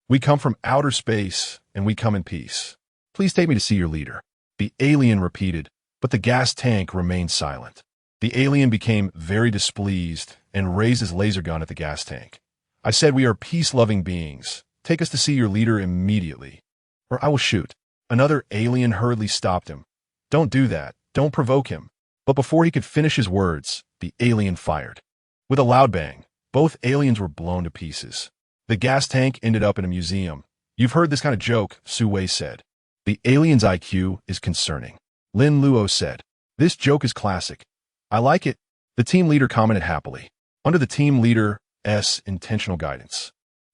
We come from outer space, and we come in peace. Please take me to see your leader. The alien repeated, but the gas tank remained silent. The alien became very displeased and raised his laser gun at the gas tank. I said we are peace-loving beings. Take us to see your leader immediately, or I will shoot. Another alien hurriedly stopped him. Don't do that. Don't provoke him. But before he could finish his words, the alien fired. With a loud bang, both aliens were blown to pieces. The gas tank ended up in a museum. You've heard this kind of joke, Su Wei said. The alien's IQ is concerning. Lin Luo said. This joke is classic. I like it. The team leader commented happily. Under the team leader's intentional guidance,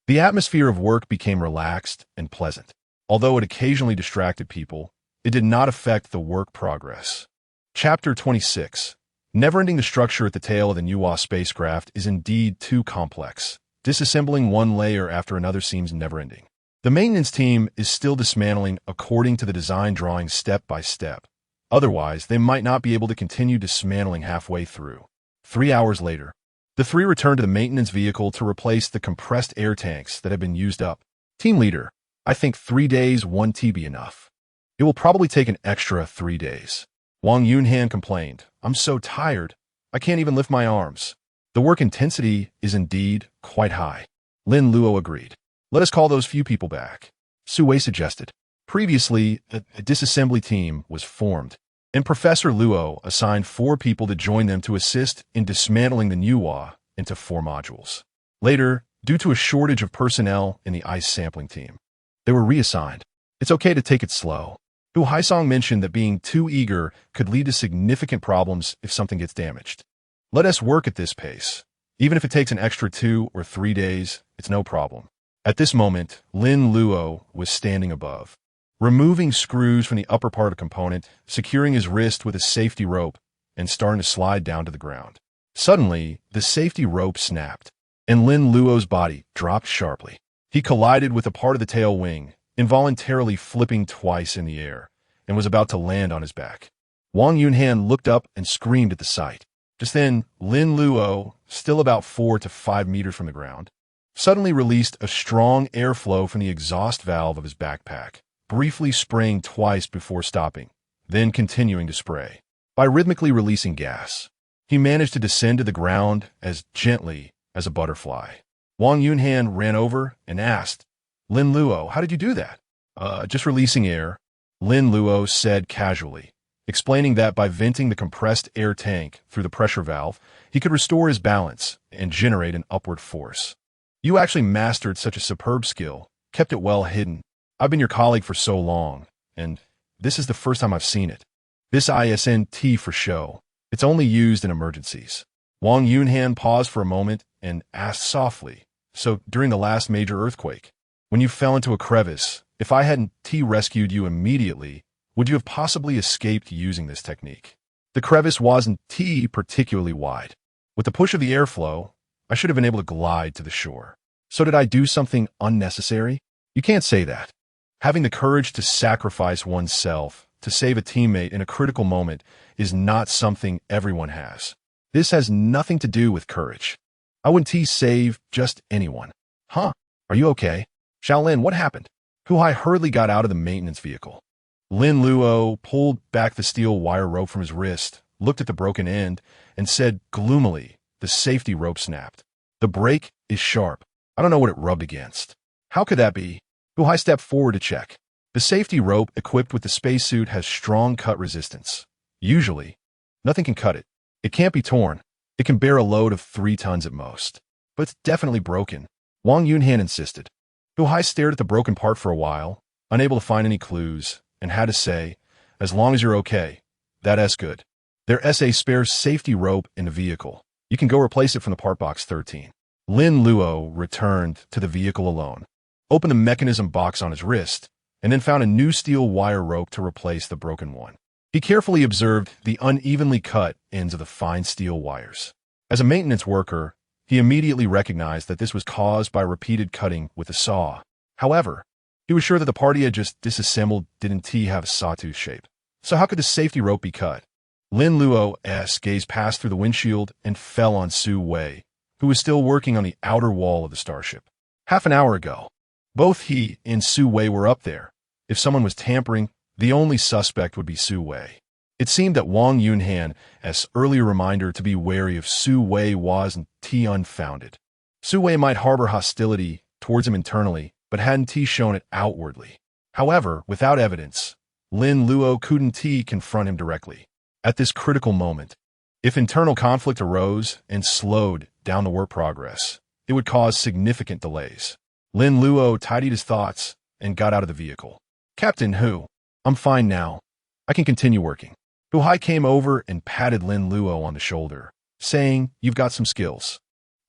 the atmosphere of work became relaxed and pleasant. Although it occasionally distracted people, it did not affect the work progress. Chapter 26. Never-ending. The structure at the tail of the Nuwa spacecraft is indeed too complex. Disassembling one layer after another seems never-ending. The maintenance team is still dismantling according to the design drawing step by step. Otherwise, they might not be able to continue dismantling halfway through. 3 hours later, the 3 returned to the maintenance vehicle to replace the compressed air tanks that had been used up. Team leader, I think 3 days won't be enough. It will probably take an extra 3 days. Wang Yunhan complained. I'm so tired. I can't even lift my arms. The work intensity is indeed quite high. Lin Luo agreed. Let us call those few people back. Su Wei suggested. Previously, a disassembly team was formed, and Professor Luo assigned 4 people to join them to assist in dismantling the Nuwa into 4 modules. Later, due to a shortage of personnel in the ice sampling team, they were reassigned. It's okay to take it slow. Hu Haisong mentioned that being too eager could lead to significant problems if something gets damaged. Let us work at this pace. Even if it takes an extra 2 or 3 days, it's no problem. At this moment, Lin Luo was standing above, removing screws from the upper part of the component, securing his wrist with a safety rope, and starting to slide down to the ground. Suddenly, the safety rope snapped, and Lin Luo's body dropped sharply. He collided with a part of the tail wing, involuntarily flipping twice in the air, and was about to land on his back. Wang Yunhan looked up and screamed at the sight. Just then, Lin Luo, still about 4 to 5 meters from the ground, suddenly released a strong airflow from the exhaust valve of his backpack, briefly spraying twice before stopping, then continuing to spray. By rhythmically releasing gas, he managed to descend to the ground as gently as a butterfly. Wang Yunhan ran over and asked, Lin Luo, how did you do that? Just releasing air, Lin Luo said casually, explaining that by venting the compressed air tank through the pressure valve, he could restore his balance and generate an upward force. You actually mastered such a superb skill, kept it well hidden. I've been your colleague for so long, and this is the first time I've seen it. This ISNT for show. It's only used in emergencies. Wang Yunhan paused for a moment and asked softly, so during the last major earthquake, when you fell into a crevice, if I hadn't rescued you immediately, would you have possibly escaped using this technique? The crevice wasn't particularly wide. With the push of the airflow, I should have been able to glide to the shore. So did I do something unnecessary? You can't say that. Having the courage to sacrifice oneself to save a teammate in a critical moment is not something everyone has. This has nothing to do with courage. I wouldn't save just anyone. Huh? Are you okay? Xiaolin, what happened? Huai hurriedly got out of the maintenance vehicle. Lin Luo pulled back the steel wire rope from his wrist, looked at the broken end, and said gloomily, the safety rope snapped. The break is sharp. I don't know what it rubbed against. How could that be? Huai stepped forward to check. The safety rope equipped with the spacesuit has strong cut resistance. Usually, nothing can cut it. It can't be torn. It can bear a load of 3 tons at most. But it's definitely broken. Wang Yunhan insisted. Huai stared at the broken part for a while, unable to find any clues, and had to say, as long as you're okay, that's good. There's a spare safety rope in the vehicle. You can go replace it from the part box 13. Lin Luo returned to the vehicle alone, opened the mechanism box on his wrist, and then found a new steel wire rope to replace the broken one. He carefully observed the unevenly cut ends of the fine steel wires. As a maintenance worker, he immediately recognized that this was caused by repeated cutting with a saw. However, he was sure that the part he had just disassembled didn't have a sawtooth shape. So how could the safety rope be cut? Lin Luo's gaze passed through the windshield and fell on Su Wei, who was still working on the outer wall of the starship. Half an hour ago, both he and Su Wei were up there. If someone was tampering, the only suspect would be Su Wei. It seemed that Wang Yunhan's earlier reminder to be wary of Su Wei wasn't unfounded. Su Wei might harbor hostility towards him internally, but hadn't shown it outwardly. However, without evidence, Lin Luo couldn't confront him directly. At this critical moment, if internal conflict arose and slowed down the work progress, it would cause significant delays. Lin Luo tidied his thoughts and got out of the vehicle. Captain Hu, I'm fine now. I can continue working. Huai came over and patted Lin Luo on the shoulder, saying, you've got some skills.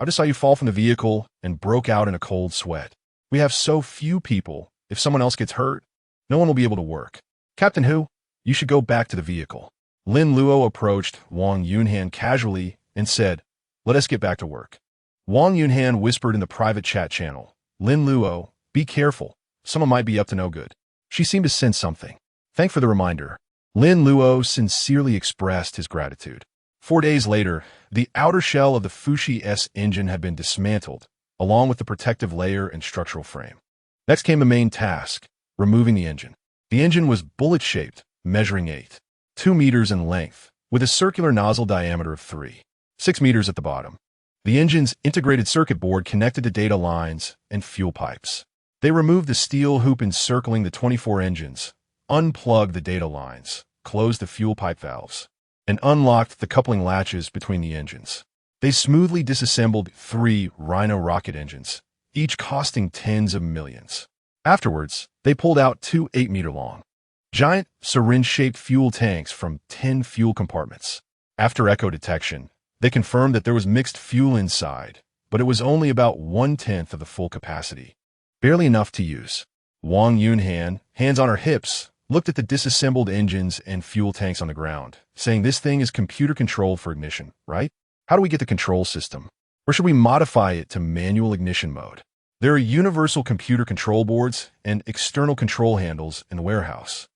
I just saw you fall from the vehicle and broke out in a cold sweat. We have so few people. If someone else gets hurt, no one will be able to work. Captain Hu, you should go back to the vehicle. Lin Luo approached Wang Yunhan casually and said, let us get back to work. Wang Yunhan whispered in the private chat channel, Lin Luo, be careful. Someone might be up to no good. She seemed to sense something. Thanks for the reminder. Lin Luo sincerely expressed his gratitude. 4 days later, the outer shell of the Fushi-S engine had been dismantled, along with the protective layer and structural frame. Next came the main task, removing the engine. The engine was bullet-shaped, measuring 2 meters in length, with a circular nozzle diameter of 6 meters at the bottom. The engine's integrated circuit board connected to data lines and fuel pipes. They removed the steel hoop encircling the 24 engines, unplugged the data lines, closed the fuel pipe valves, and unlocked the coupling latches between the engines. They smoothly disassembled 3 Rhino rocket engines, each costing tens of millions. Afterwards, they pulled out 2 8-meter-long, giant syringe-shaped fuel tanks from 10 fuel compartments. After echo detection, they confirmed that there was mixed fuel inside, but it was only about 1/10 of the full capacity. Barely enough to use. Wang Yunhan, hands on her hips, looked at the disassembled engines and fuel tanks on the ground, saying this thing is computer-controlled for ignition, right? How do we get the control system? Or should we modify it to manual ignition mode? There are universal computer control boards and external control handles in the warehouse.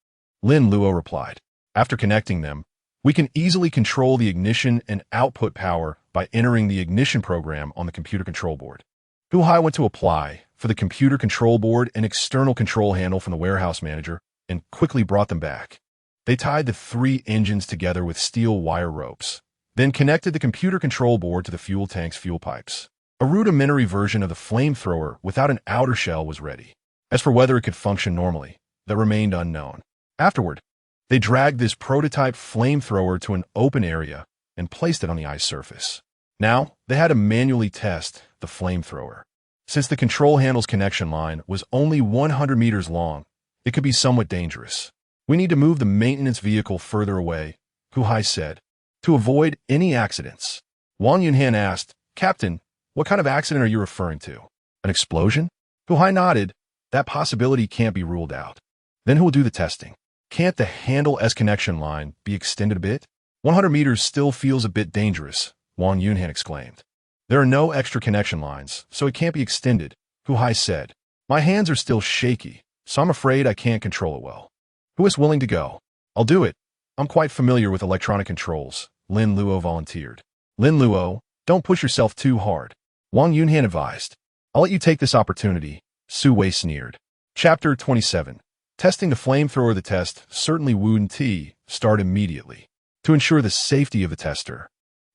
Lin Luo replied. After connecting them, we can easily control the ignition and output power by entering the ignition program on the computer control board. Hu Hai went to apply for the computer control board and external control handle from the warehouse manager and quickly brought them back. They tied the 3 engines together with steel wire ropes, then connected the computer control board to the fuel tank's fuel pipes. A rudimentary version of the flamethrower without an outer shell was ready. As for whether it could function normally, that remained unknown. Afterward, they dragged this prototype flamethrower to an open area and placed it on the ice surface. Now, they had to manually test the flamethrower. Since the control handle's connection line was only 100 meters long, it could be somewhat dangerous. We need to move the maintenance vehicle further away, Hu Hai said, to avoid any accidents. Wang Yunhan asked, Captain, what kind of accident are you referring to? An explosion? Hu Hai nodded. That possibility can't be ruled out. Then who will do the testing? Can't the handle S connection line be extended a bit? 100 meters still feels a bit dangerous, Wang Yunhan exclaimed. There are no extra connection lines, so it can't be extended, Hu Hai said. My hands are still shaky, so I'm afraid I can't control it well. Who is willing to go? I'll do it. I'm quite familiar with electronic controls, Lin Luo volunteered. Lin Luo, don't push yourself too hard, Wang Yunhan advised. I'll let you take this opportunity, Su Wei sneered. Chapter 27. Testing the flamethrower. The test, certainly Wu Ti, start immediately. To ensure the safety of the tester,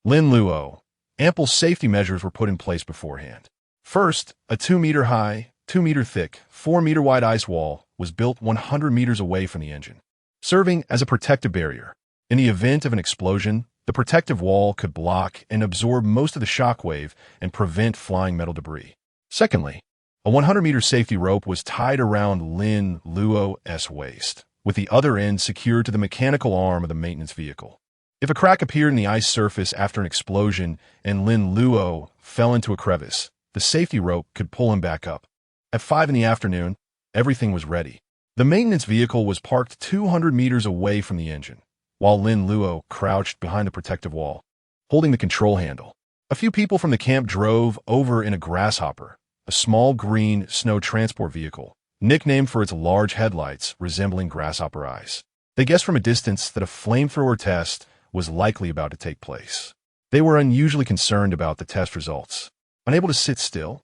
Lin Luo, ample safety measures were put in place beforehand. First, a 2-meter high, 2-meter thick, 4-meter wide ice wall was built 100 meters away from the engine, serving as a protective barrier. In the event of an explosion, the protective wall could block and absorb most of the shockwave and prevent flying metal debris. Secondly, a 100-meter safety rope was tied around Lin Luo's waist, with the other end secured to the mechanical arm of the maintenance vehicle. If a crack appeared in the ice surface after an explosion and Lin Luo fell into a crevice, the safety rope could pull him back up. At 5 in the afternoon, everything was ready. The maintenance vehicle was parked 200 meters away from the engine, while Lin Luo crouched behind the protective wall, holding the control handle. A few people from the camp drove over in a grasshopper, a small green snow transport vehicle, nicknamed for its large headlights resembling grasshopper eyes. They guessed from a distance that a flamethrower test was likely about to take place. They were unusually concerned about the test results. Unable to sit still,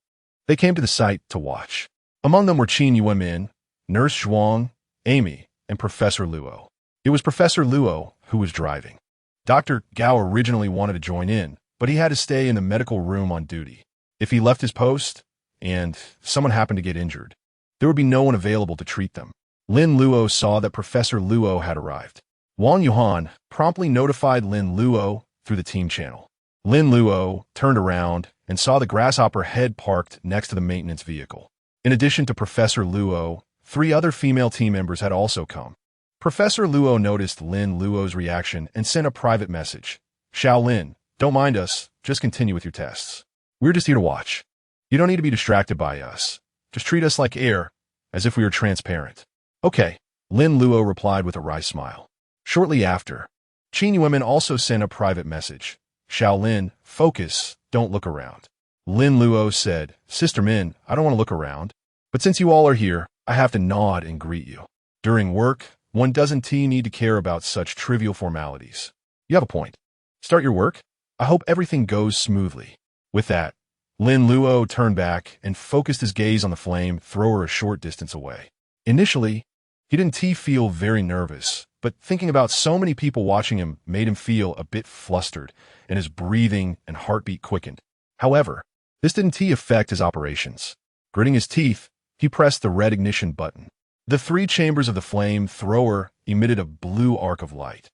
they came to the site to watch. Among them were Qin Yuanmin, Nurse Zhuang, Amy, and Professor Luo. It was Professor Luo who was driving. Dr. Gao originally wanted to join in, but he had to stay in the medical room on duty. If he left his post, and someone happened to get injured, there would be no one available to treat them. Lin Luo saw that Professor Luo had arrived. Wang Yuhan promptly notified Lin Luo through the team channel. Lin Luo turned around and saw the grasshopper head parked next to the maintenance vehicle. In addition to Professor Luo, 3 other female team members had also come. Professor Luo noticed Lin Luo's reaction and sent a private message. Xiao Lin, don't mind us, just continue with your tests. We're just here to watch. You don't need to be distracted by us. Just treat us like air, as if we were transparent. Okay, Lin Luo replied with a wry smile. Shortly after, Qin Yuanmin also sent a private message. Xiao Lin, focus, don't look around. Lin Luo said, Sister Min, I don't want to look around, but since you all are here, I have to nod and greet you. During work, one doesn't need to care about such trivial formalities. You have a point. Start your work. I hope everything goes smoothly. With that, Lin Luo turned back and focused his gaze on the flamethrower a short distance away. Initially, he didn't feel very nervous, but thinking about so many people watching him made him feel a bit flustered, and his breathing and heartbeat quickened. However, this didn't affect his operations. Gritting his teeth, he pressed the red ignition button. The 3 chambers of the flamethrower emitted a blue arc of light,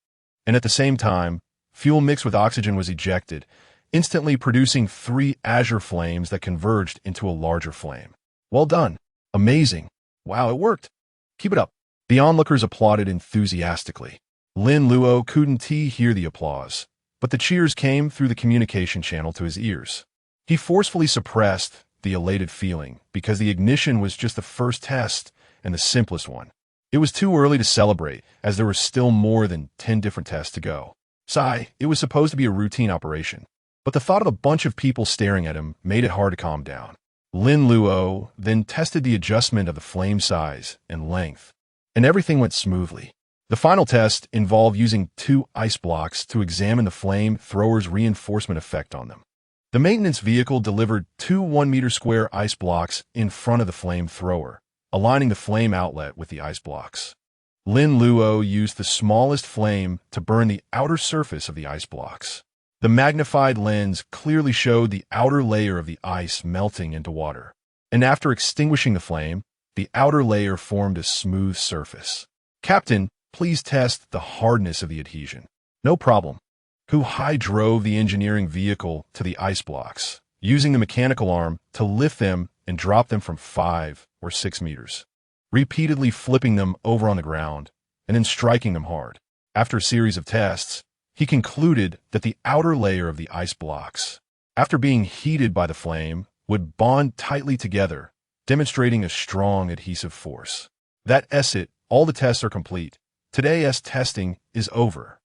and at the same time, fuel mixed with oxygen was ejected, instantly producing 3 azure flames that converged into a larger flame. Well done. Amazing. Wow, it worked. Keep it up. The onlookers applauded enthusiastically. Lin Luo couldn't hear the applause, but the cheers came through the communication channel to his ears. He forcefully suppressed the elated feeling because the ignition was just the first test and the simplest one. It was too early to celebrate, as there were still more than 10 different tests to go. It was supposed to be a routine operation, but the thought of a bunch of people staring at him made it hard to calm down. Lin Luo then tested the adjustment of the flame size and length, and everything went smoothly. The final test involved using 2 ice blocks to examine the flame thrower's reinforcement effect on them. The maintenance vehicle delivered 2 1-meter square ice blocks in front of the flame thrower, aligning the flame outlet with the ice blocks. Lin Luo used the smallest flame to burn the outer surface of the ice blocks. The magnified lens clearly showed the outer layer of the ice melting into water, and after extinguishing the flame, the outer layer formed a smooth surface. "Captain, please test the hardness of the adhesion." "No problem." Hu Hai drove the engineering vehicle to the ice blocks, using the mechanical arm to lift them and drop them from 5 or 6 meters, repeatedly flipping them over on the ground and then striking them hard. After a series of tests, he concluded that the outer layer of the ice blocks, after being heated by the flame, would bond tightly together, demonstrating a strong adhesive force. That's it. All the tests are complete. Today's testing is over.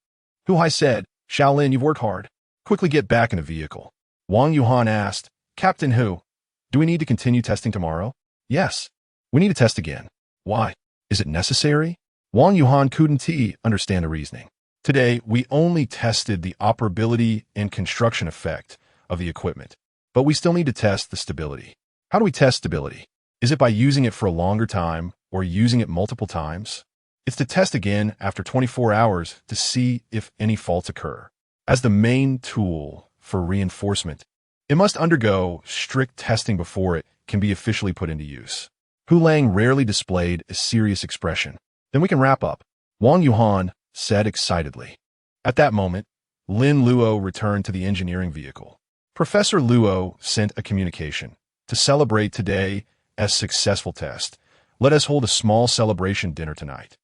Hu Hai said, "Shaolin, you've worked hard. Quickly get back in the vehicle." Wang Yuhan asked, "Captain Hu, do we need to continue testing tomorrow?" "Yes. We need to test again." "Why? Is it necessary?" Wang Yuhan couldn't understand the reasoning. "Today, we only tested the operability and construction effect of the equipment, but we still need to test the stability." "How do we test stability? Is it by using it for a longer time or using it multiple times?" "It's to test again after 24 hours to see if any faults occur. As the main tool for reinforcement, it must undergo strict testing before it can be officially put into use." Hu Lang rarely displayed a serious expression. "Then we can wrap up," Wang Yuhan said excitedly. At that moment, Lin Luo returned to the engineering vehicle. Professor Luo sent a communication. "To celebrate today's successful test, let us hold a small celebration dinner tonight.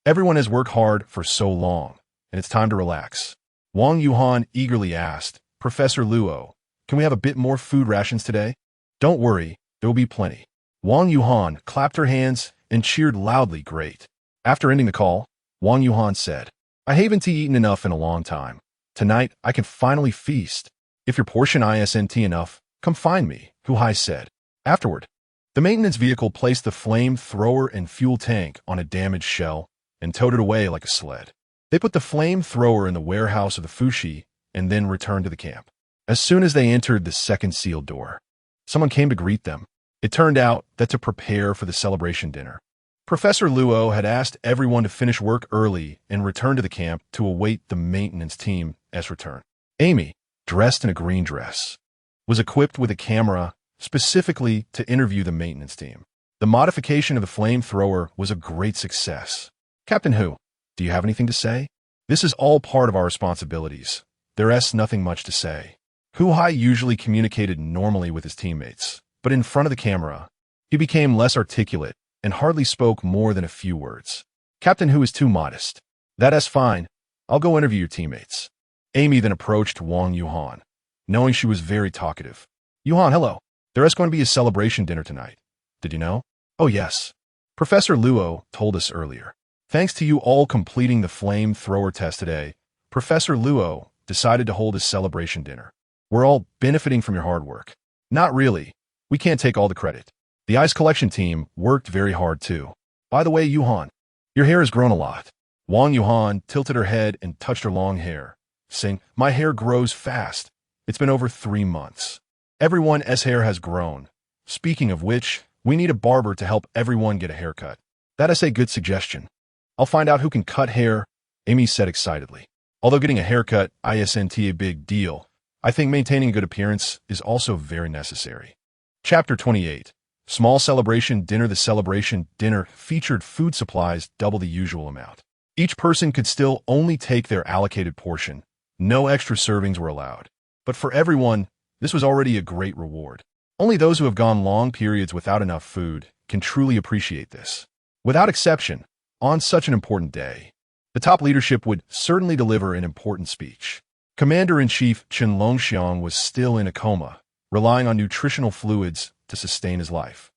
Everyone has worked hard for so long, and it's time to relax." Wang Yuhan eagerly asked, "Professor Luo, can we have a bit more food rations today?" "Don't worry, there will be plenty." Wang Yuhan clapped her hands and cheered loudly. "Great." After ending the call, Wang Yuhan said, "I haven't eaten enough in a long time. Tonight, I can finally feast. If your portion isn't enough, come find me," Hu Hai said. Afterward, the maintenance vehicle placed the flame thrower and fuel tank on a damaged shell and towed it away like a sled. They put the flame thrower in the warehouse of the Fushi and then returned to the camp. As soon as they entered the second sealed door, someone came to greet them. It turned out that to prepare for the celebration dinner, Professor Luo had asked everyone to finish work early and return to the camp to await the maintenance team's return. Amy, dressed in a green dress, was equipped with a camera specifically to interview the maintenance team. The modification of the flamethrower was a great success. "Captain Hu, do you have anything to say?" "This is all part of our responsibilities. There's nothing much to say." Hu Hai usually communicated normally with his teammates, but in front of the camera, he became less articulate and hardly spoke more than a few words. "Captain Hu is too modest." "That's fine. I'll go interview your teammates." Amy then approached Wang Yuhan, knowing she was very talkative. "Yuhan, hello. There is going to be a celebration dinner tonight. Did you know?" "Oh, yes. Professor Luo told us earlier. Thanks to you all completing the flamethrower test today, Professor Luo decided to hold a celebration dinner. We're all benefiting from your hard work." "Not really. We can't take all the credit. The ice collection team worked very hard too. By the way, Yuhan, your hair has grown a lot." Wang Yuhan tilted her head and touched her long hair, saying, "My hair grows fast. It's been over 3 months. Everyone's hair has grown. Speaking of which, we need a barber to help everyone get a haircut." "That is a good suggestion. I'll find out who can cut hair," Amy said excitedly. "Although getting a haircut isn't a big deal, I think maintaining a good appearance is also very necessary." Chapter 28. Small celebration dinner. The celebration dinner featured food supplies double the usual amount. Each person could still only take their allocated portion. No extra servings were allowed. But for everyone, this was already a great reward. Only those who have gone long periods without enough food can truly appreciate this. Without exception, on such an important day, the top leadership would certainly deliver an important speech. Commander-in-Chief Chen Longxiang was still in a coma, relying on nutritional fluids to sustain his life.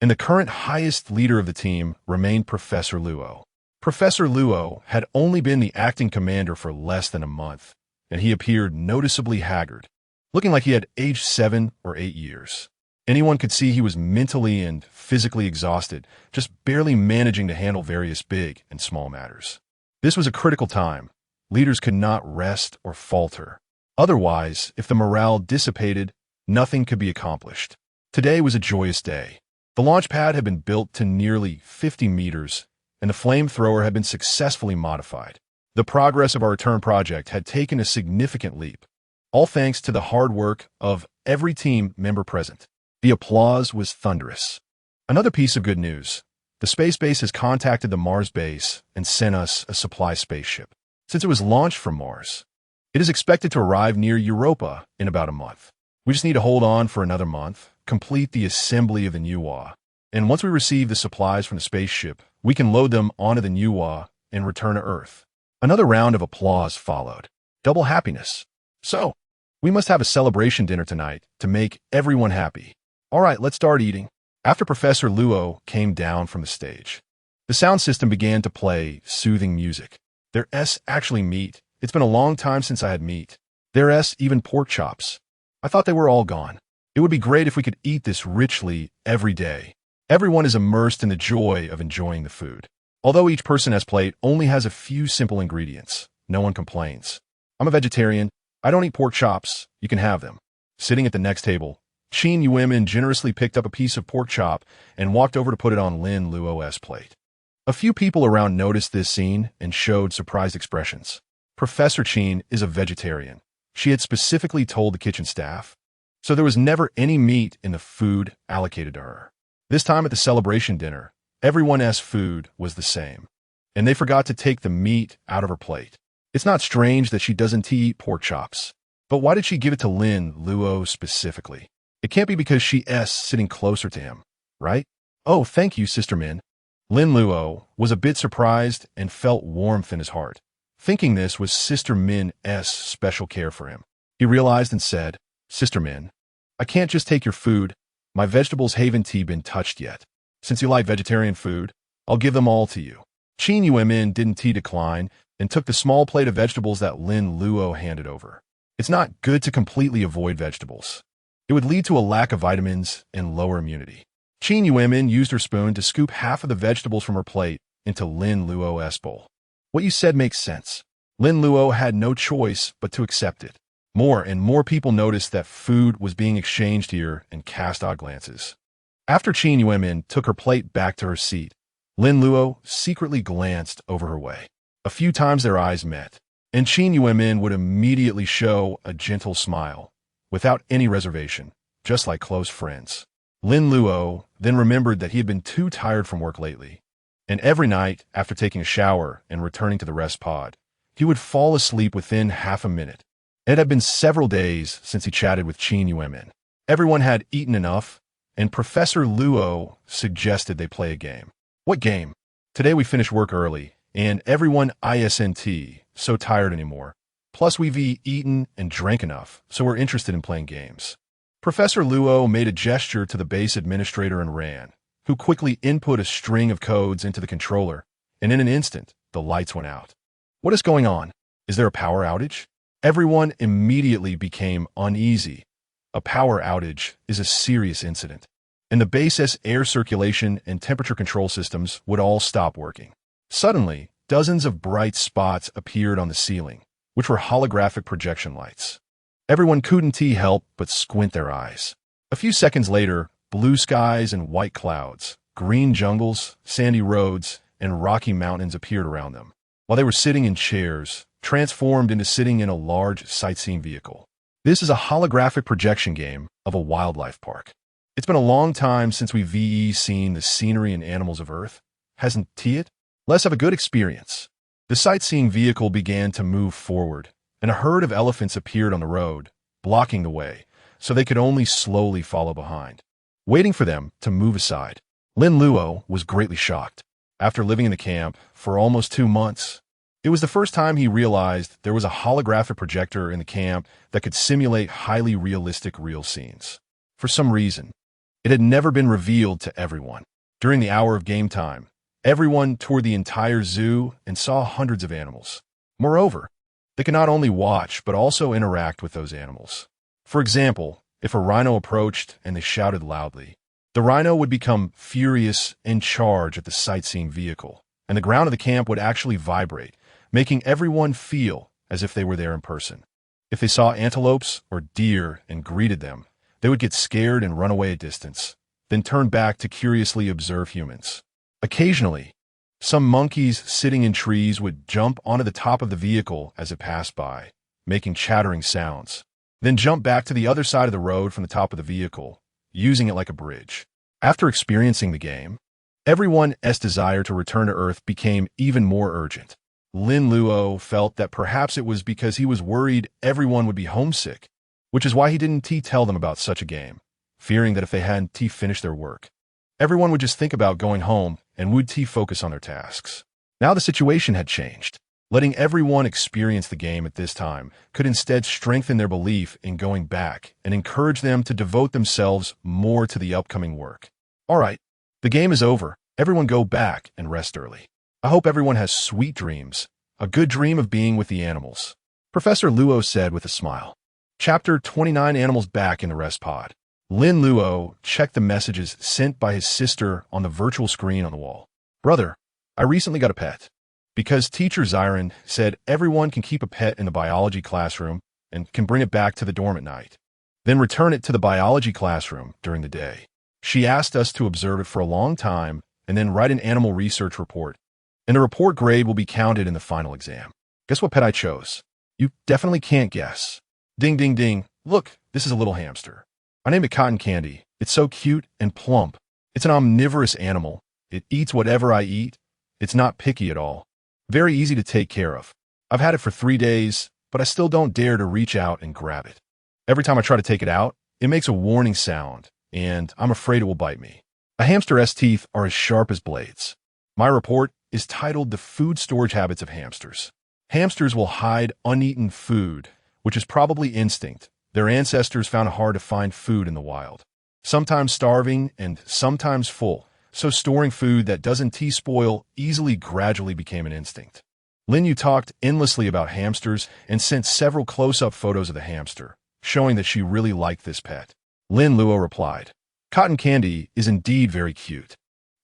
And the current highest leader of the team remained Professor Luo. Professor Luo had only been the acting commander for less than a month, and he appeared noticeably haggard, looking like he had aged 7 or 8 years. Anyone could see he was mentally and physically exhausted, just barely managing to handle various big and small matters. This was a critical time. Leaders could not rest or falter. Otherwise, if the morale dissipated, nothing could be accomplished. Today was a joyous day. The launch pad had been built to nearly 50 meters, and the flamethrower had been successfully modified. The progress of our return project had taken a significant leap, all thanks to the hard work of every team member present. The applause was thunderous. Another piece of good news. The space base has contacted the Mars base and sent us a supply spaceship. Since it was launched from Mars, it is expected to arrive near Europa in about a month. We just need to hold on for another month, complete the assembly of the new WA, and once we receive the supplies from the spaceship, we can load them onto the new WA and return to Earth. Another round of applause followed. Double happiness. So, we must have a celebration dinner tonight to make everyone happy. All right, let's start eating. After Professor Luo came down from the stage, the sound system began to play soothing music. There's actually meat. It's been a long time since I had meat. There's even pork chops. I thought they were all gone. It would be great if we could eat this richly every day. Everyone is immersed in the joy of enjoying the food. Although each person's plate only has a few simple ingredients, no one complains. I'm a vegetarian. I don't eat pork chops. You can have them. Sitting at the next table, Qin Yuemin generously picked up a piece of pork chop and walked over to put it on Lin Luo's plate. A few people around noticed this scene and showed surprised expressions. Professor Qin is a vegetarian. She had specifically told the kitchen staff, so there was never any meat in the food allocated to her. This time at the celebration dinner, everyone's food was the same, and they forgot to take the meat out of her plate. It's not strange that she doesn't eat pork chops, but why did she give it to Lin Luo specifically? It can't be because she's sitting closer to him, right? Oh, thank you, Sister Min. Lin Luo was a bit surprised and felt warmth in his heart, thinking this was Sister Min's special care for him. He realized and said, Sister Min, I can't just take your food. My vegetables haven't been touched yet. Since you like vegetarian food, I'll give them all to you. Qin Yuemin didn't decline and took the small plate of vegetables that Lin Luo handed over. It's not good to completely avoid vegetables. It would lead to a lack of vitamins and lower immunity. Qin Yuemin used her spoon to scoop half of the vegetables from her plate into Lin Luo's bowl. What you said makes sense. Lin Luo had no choice but to accept it. More and more people noticed that food was being exchanged here and cast odd glances. After Qin Yuemin took her plate back to her seat, Lin Luo secretly glanced over her way. A few times their eyes met, and Qin Yuemin would immediately show a gentle smile, without any reservation, just like close friends. Lin Luo then remembered that he had been too tired from work lately, and every night, after taking a shower and returning to the rest pod, he would fall asleep within half a minute. It had been several days since he chatted with Qin Yuemin. Everyone had eaten enough, and Professor Luo suggested they play a game. What game? Today we finished work early, and everyone isn't so tired anymore. Plus we've eaten and drank enough, so we're interested in playing games. Professor Luo made a gesture to the base administrator and ran, who quickly input a string of codes into the controller, and in an instant, the lights went out. What is going on? Is there a power outage? Everyone immediately became uneasy. A power outage is a serious incident, and the base's air circulation and temperature control systems would all stop working. Suddenly, dozens of bright spots appeared on the ceiling, which were holographic projection lights. Everyone couldn't help but squint their eyes. A few seconds later, blue skies and white clouds, green jungles, sandy roads, and rocky mountains appeared around them, while they were sitting in chairs, transformed into sitting in a large sightseeing vehicle. This is a holographic projection game of a wildlife park. It's been a long time since we've seen the scenery and animals of Earth, hasn't it? Let's have a good experience. The sightseeing vehicle began to move forward, and a herd of elephants appeared on the road, blocking the way, so they could only slowly follow behind. Waiting for them to move aside, Lin Luo was greatly shocked. After living in the camp for almost 2 months, it was the first time he realized there was a holographic projector in the camp that could simulate highly realistic real scenes. For some reason, it had never been revealed to everyone. During the hour of game time, everyone toured the entire zoo and saw hundreds of animals. Moreover, they could not only watch but also interact with those animals. For example, If a rhino approached and they shouted loudly, the rhino would become furious and charge at the sightseeing vehicle, and the ground of the camp would actually vibrate, making everyone feel as if they were there in person. If they saw antelopes or deer and greeted them, they would get scared and run away a distance, then turn back to curiously observe humans. Occasionally, some monkeys sitting in trees would jump onto the top of the vehicle as it passed by, making chattering sounds, then jump back to the other side of the road from the top of the vehicle, using it like a bridge. After experiencing the game, everyone's desire to return to Earth became even more urgent. Lin Luo felt that perhaps it was because he was worried everyone would be homesick, which is why he didn't tell them about such a game, fearing that if they hadn't finished their work, everyone would just think about going home and would focus on their tasks. Now the situation had changed. Letting everyone experience the game at this time could instead strengthen their belief in going back and encourage them to devote themselves more to the upcoming work. All right, the game is over. Everyone go back and rest early. I hope everyone has sweet dreams, a good dream of being with the animals, Professor Luo said with a smile. Chapter 29 Animals Back in the Rest Pod. Lin Luo checked the messages sent by his sister on the virtual screen on the wall. Brother, I recently got a pet. Because teacher Zyron said everyone can keep a pet in the biology classroom and can bring it back to the dorm at night, then return it to the biology classroom during the day. She asked us to observe it for a long time and then write an animal research report, and the report grade will be counted in the final exam. Guess what pet I chose? You definitely can't guess. Ding, ding, ding. Look, this is a little hamster. I named it Cotton Candy. It's so cute and plump. It's an omnivorous animal. It eats whatever I eat. It's not picky at all. Very easy to take care of. I've had it for 3 days, but I still don't dare to reach out and grab it. Every time I try to take it out, it makes a warning sound, and I'm afraid it will bite me. A hamster's teeth are as sharp as blades. My report is titled The Food Storage Habits of Hamsters. Hamsters will hide uneaten food, which is probably instinct. Their ancestors found it hard to find food in the wild. Sometimes starving and sometimes full. So storing food that doesn't spoil easily gradually became an instinct. Lin Yu talked endlessly about hamsters and sent several close-up photos of the hamster, showing that she really liked this pet. Lin Luo replied, Cotton Candy is indeed very cute.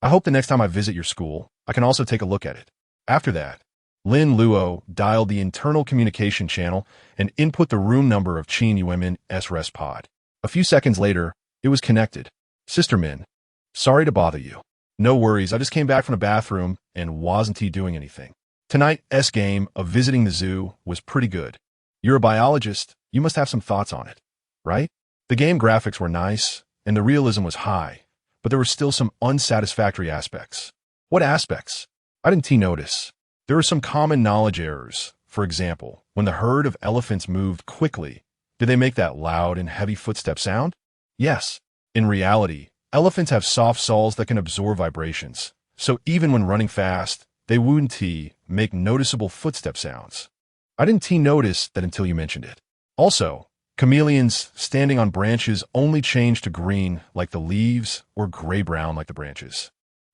I hope the next time I visit your school, I can also take a look at it. After that, Lin Luo dialed the internal communication channel and input the room number of Qin Yuanmin's rest pod. A few seconds later, it was connected. Sister Min, sorry to bother you. No worries, I just came back from the bathroom and wasn't doing anything. Tonight's game of visiting the zoo was pretty good. You're a biologist, you must have some thoughts on it, right? The game graphics were nice, and the realism was high, but there were still some unsatisfactory aspects. What aspects? I didn't notice. There were some common knowledge errors. For example, when the herd of elephants moved quickly, did they make that loud and heavy footstep sound? Yes. In reality, elephants have soft soles that can absorb vibrations, so even when running fast, they wouldn't make noticeable footstep sounds. I didn't notice that until you mentioned it. Also, chameleons standing on branches only change to green like the leaves or gray-brown like the branches.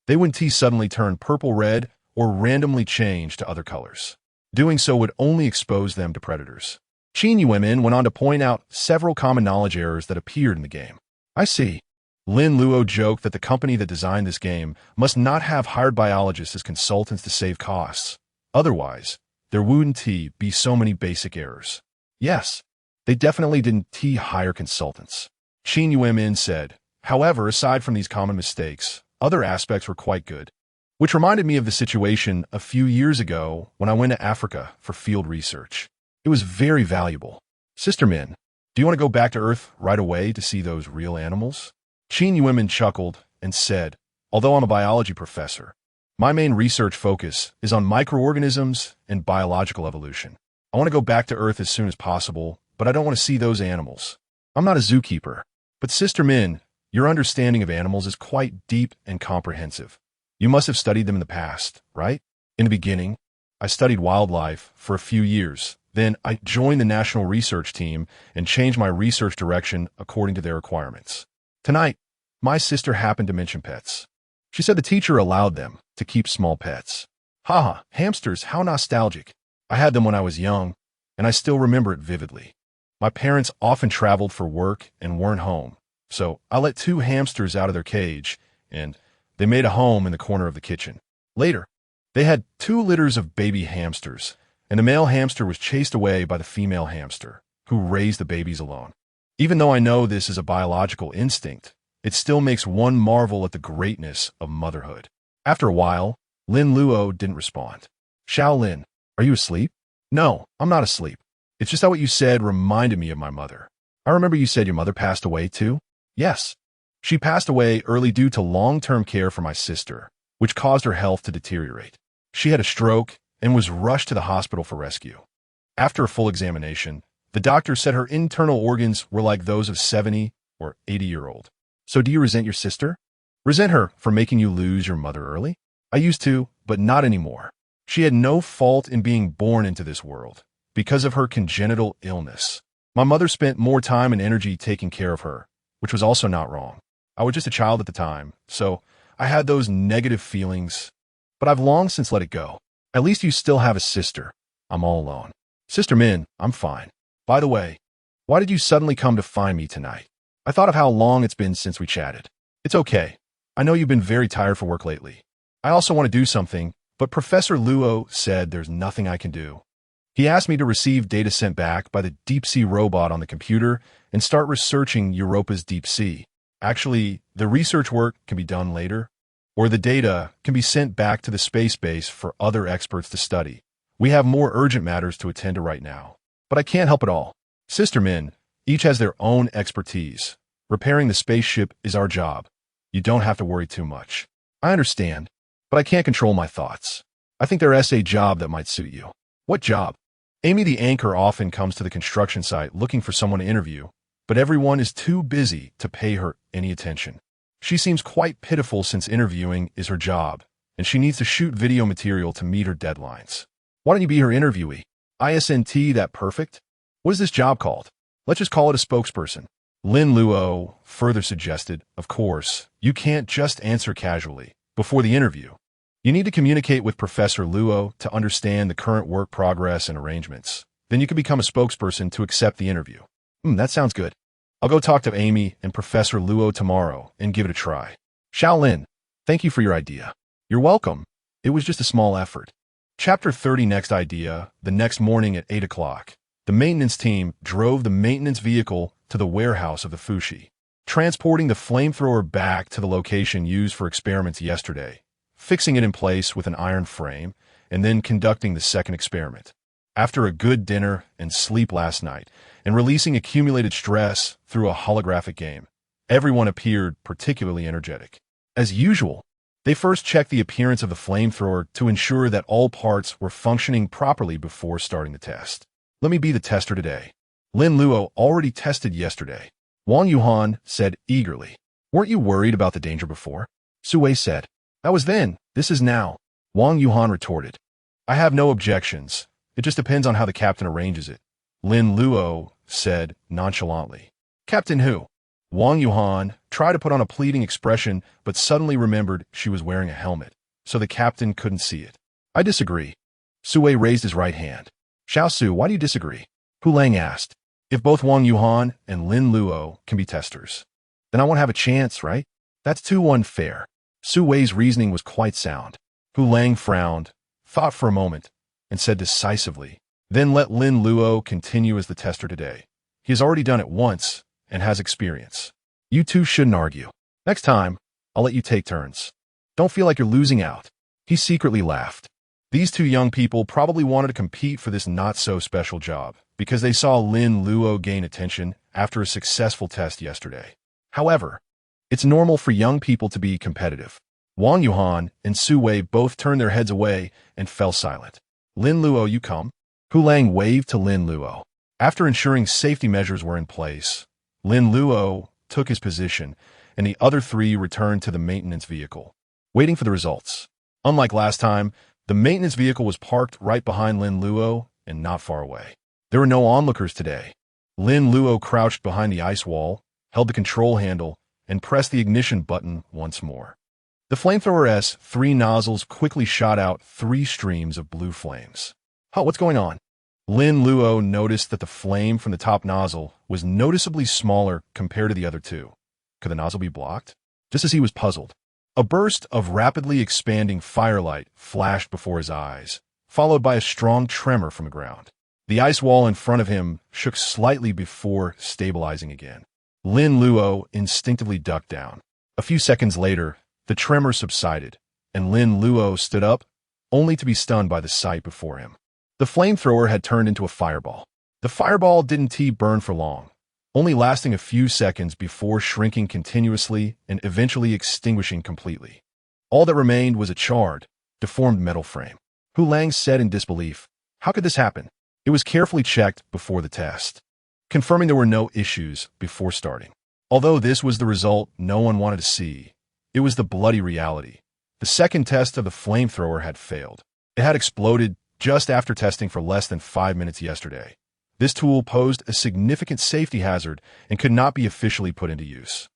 They wouldn't suddenly turn purple-red or randomly change to other colors. Doing so would only expose them to predators. Qin Yuanmin went on to point out several common knowledge errors that appeared in the game. I see. Lin Luo joked that the company that designed this game must not have hired biologists as consultants to save costs. Otherwise, there wouldn't be so many basic errors. Yes, they definitely didn't hire consultants. Qin Yuanmin said. However, aside from these common mistakes, other aspects were quite good. Which reminded me of the situation a few years ago when I went to Africa for field research. It was very valuable. Sister Min, do you want to go back to Earth right away to see those real animals? Qin Yuanmin chuckled and said, although I'm a biology professor, my main research focus is on microorganisms and biological evolution. I want to go back to Earth as soon as possible, but I don't want to see those animals. I'm not a zookeeper. But Sister Min, your understanding of animals is quite deep and comprehensive. You must have studied them in the past, right? In the beginning, I studied wildlife for a few years. Then I joined the National Research Team and changed my research direction according to their requirements. Tonight, my sister happened to mention pets. She said the teacher allowed them to keep small pets. Haha, hamsters, how nostalgic. I had them when I was young, and I still remember it vividly. My parents often traveled for work and weren't home, so I let two hamsters out of their cage, and they made a home in the corner of the kitchen. Later, they had 2 litters of baby hamsters, and the male hamster was chased away by the female hamster, who raised the babies alone. Even though I know this is a biological instinct, it still makes one marvel at the greatness of motherhood. After a while, Lin Luo didn't respond. Xiao Lin, are you asleep? No, I'm not asleep. It's just that what you said reminded me of my mother. I remember you said your mother passed away too? Yes. She passed away early due to long-term care for my sister, which caused her health to deteriorate. She had a stroke and was rushed to the hospital for rescue. After a full examination, the doctor said her internal organs were like those of 70 or 80-year-old. So do you resent your sister? Resent her for making you lose your mother early? I used to, but not anymore. She had no fault in being born into this world because of her congenital illness. My mother spent more time and energy taking care of her, which was also not wrong. I was just a child at the time, so I had those negative feelings, but I've long since let it go. At least you still have a sister. I'm all alone. Sister Min, I'm fine. By the way, why did you suddenly come to find me tonight? I thought of how long it's been since we chatted. It's okay. I know you've been very tired for work lately. I also want to do something, but Professor Luo said there's nothing I can do. He asked me to receive data sent back by the deep-sea robot on the computer and start researching Europa's deep sea. Actually, the research work can be done later, or the data can be sent back to the space base for other experts to study. We have more urgent matters to attend to right now. But I can't help it all. Sister Min, each has their own expertise. Repairing the spaceship is our job. You don't have to worry too much. I understand, but I can't control my thoughts. I think there is a job that might suit you. What job? Amy the anchor often comes to the construction site looking for someone to interview, but everyone is too busy to pay her any attention. She seems quite pitiful since interviewing is her job, and she needs to shoot video material to meet her deadlines. Why don't you be her interviewee? ISNT that perfect? What is this job called? Let's just call it a spokesperson. Lin Luo further suggested, of course, you can't just answer casually before the interview. You need to communicate with Professor Luo to understand the current work progress and arrangements. Then you can become a spokesperson to accept the interview. That sounds good. I'll go talk to Amy and Professor Luo tomorrow and give it a try. Xiao Lin, thank you for your idea. You're welcome. It was just a small effort. Chapter 30 Next idea. The next morning at 8 o'clock, the maintenance team drove the maintenance vehicle to the warehouse of the Fushi, transporting the flamethrower back to the location used for experiments yesterday, fixing it in place with an iron frame, and then conducting the second experiment. After a good dinner and sleep last night, and releasing accumulated stress through a holographic game, everyone appeared particularly energetic. As usual, they first checked the appearance of the flamethrower to ensure that all parts were functioning properly before starting the test. Let me be the tester today. Lin Luo already tested yesterday. Wang Yuhan said eagerly. Weren't you worried about the danger before? Su Wei said. That was then, this is now. Wang Yuhan retorted. I have no objections. It just depends on how the captain arranges it. Lin Luo said nonchalantly. Captain who? Wang Yuhan tried to put on a pleading expression but suddenly remembered she was wearing a helmet, so the captain couldn't see it. I disagree. Su Wei raised his right hand. Xiao Su, why do you disagree? Hu Lang asked. If both Wang Yuhan and Lin Luo can be testers, then I won't have a chance, right? That's too unfair. Su Wei's reasoning was quite sound. Hu Lang frowned, thought for a moment, and said decisively, then let Lin Luo continue as the tester today. He has already done it once and has experience. You two shouldn't argue. Next time, I'll let you take turns. Don't feel like you're losing out. He secretly laughed. These two young people probably wanted to compete for this not-so-special job because they saw Lin Luo gain attention after a successful test yesterday. However, it's normal for young people to be competitive. Wang Yuhan and Su Wei both turned their heads away and fell silent. Lin Luo, you come? Hu Lang waved to Lin Luo. After ensuring safety measures were in place, Lin Luo took his position, and the other three returned to the maintenance vehicle, waiting for the results. Unlike last time, the maintenance vehicle was parked right behind Lin Luo and not far away. There were no onlookers today. Lin Luo crouched behind the ice wall, held the control handle, and pressed the ignition button once more. The flamethrower's 3 nozzles quickly shot out 3 streams of blue flames. Huh, what's going on? Lin Luo noticed that the flame from the top nozzle was noticeably smaller compared to the other two. Could the nozzle be blocked? Just as he was puzzled, a burst of rapidly expanding firelight flashed before his eyes, followed by a strong tremor from the ground. The ice wall in front of him shook slightly before stabilizing again. Lin Luo instinctively ducked down. A few seconds later, the tremor subsided, and Lin Luo stood up, only to be stunned by the sight before him. The flamethrower had turned into a fireball. The fireball didn't burn for long, only lasting a few seconds before shrinking continuously and eventually extinguishing completely. All that remained was a charred, deformed metal frame. Hu Lang said in disbelief, "How could this happen?" It was carefully checked before the test, confirming there were no issues before starting. Although this was the result no one wanted to see, it was the bloody reality. The second test of the flamethrower had failed. It had exploded just after testing for less than 5 minutes yesterday. This tool posed a significant safety hazard and could not be officially put into use.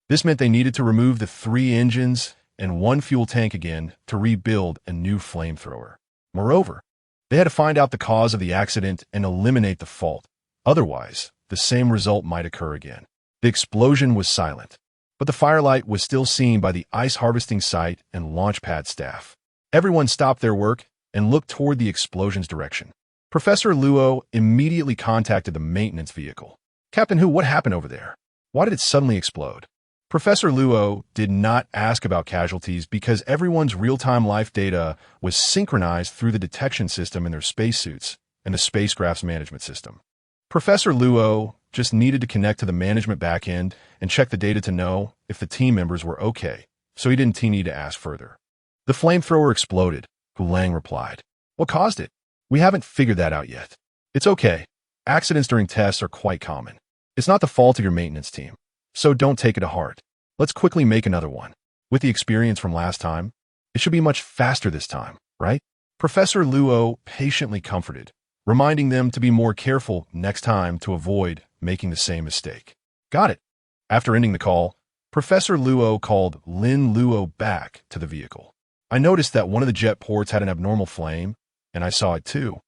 This meant they needed to remove the 3 engines and 1 fuel tank again to rebuild a new flamethrower. Moreover, they had to find out the cause of the accident and eliminate the fault. Otherwise, the same result might occur again. The explosion was silent, but the firelight was still seen by the ice harvesting site and launch pad staff. Everyone stopped their work and looked toward the explosion's direction. Professor Luo immediately contacted the maintenance vehicle. "Captain Hu, what happened over there? Why did it suddenly explode?" Professor Luo did not ask about casualties because everyone's real-time life data was synchronized through the detection system in their spacesuits and the spacecraft's management system. Professor Luo just needed to connect to the management backend and check the data to know if the team members were okay, so he didn't need to ask further. "The flamethrower exploded," Hu Lang replied. "What caused it? We haven't figured that out yet." "It's okay. Accidents during tests are quite common. It's not the fault of your maintenance team, so don't take it to heart. Let's quickly make another one. With the experience from last time, it should be much faster this time, right?" Professor Luo patiently comforted, reminding them to be more careful next time to avoid making the same mistake. "Got it." After ending the call, Professor Luo called Lin Luo back to the vehicle. "I noticed that one of the jet ports had an abnormal flame, and I saw it too."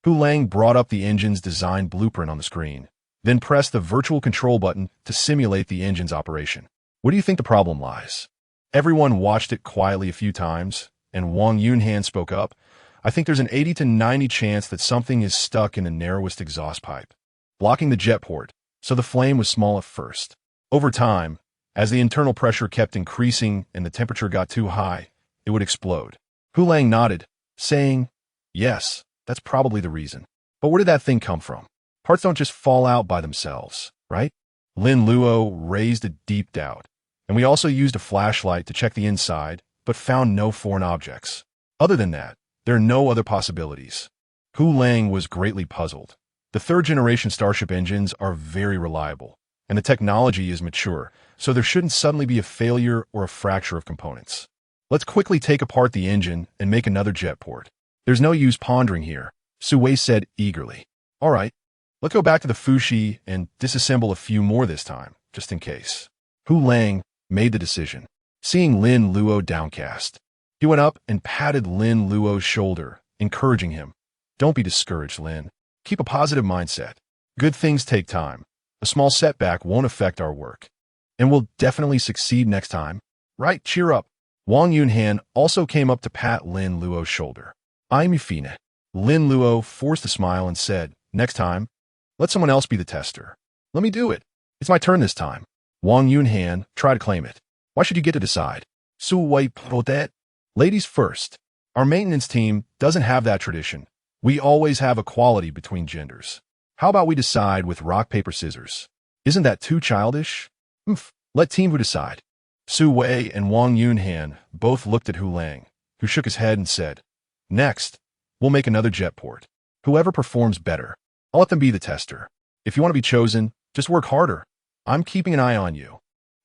Hu Lang brought up the engine's design blueprint on the screen, then pressed the virtual control button to simulate the engine's operation. "Where do you think the problem lies?" Everyone watched it quietly a few times, and Wang Yunhan spoke up. "I think there's an 80 to 90 chance that something is stuck in the narrowest exhaust pipe, blocking the jet port, so the flame was small at first. Over time, as the internal pressure kept increasing and the temperature got too high, it would explode." Hu Lang nodded, saying, "Yes, that's probably the reason. But where did that thing come from? Parts don't just fall out by themselves, right?" Lin Luo raised a deep doubt, and we also used a flashlight to check the inside, but found no foreign objects. Other than that, there are no other possibilities. Hu Lang was greatly puzzled. The third-generation Starship engines are very reliable, and the technology is mature, so there shouldn't suddenly be a failure or a fracture of components. "Let's quickly take apart the engine and make another jet port. There's no use pondering here," Su Wei said eagerly. "All right, let's go back to the Fushi and disassemble a few more this time, just in case." Hu Lang made the decision, seeing Lin Luo downcast. He went up and patted Lin Luo's shoulder, encouraging him. "Don't be discouraged, Lin. Keep a positive mindset. Good things take time. A small setback won't affect our work. And we'll definitely succeed next time. Right? Cheer up." Wang Yunhan also came up to pat Lin Luo's shoulder. "I'm Yufina." Lin Luo forced a smile and said, "Next time, let someone else be the tester." "Let me do it. It's my turn this time." Wang Yunhan tried to claim it. "Why should you get to decide?" Su Wei protested. "Ladies first. Our maintenance team doesn't have that tradition. We always have equality between genders. How about we decide with rock, paper, scissors? Isn't that too childish?" Let Team Hu decide." Su Wei and Wang Yunhan both looked at Hu Lang, who shook his head and said, "Next, we'll make another jet port. Whoever performs better, I'll let them be the tester. If you want to be chosen, just work harder. I'm keeping an eye on you."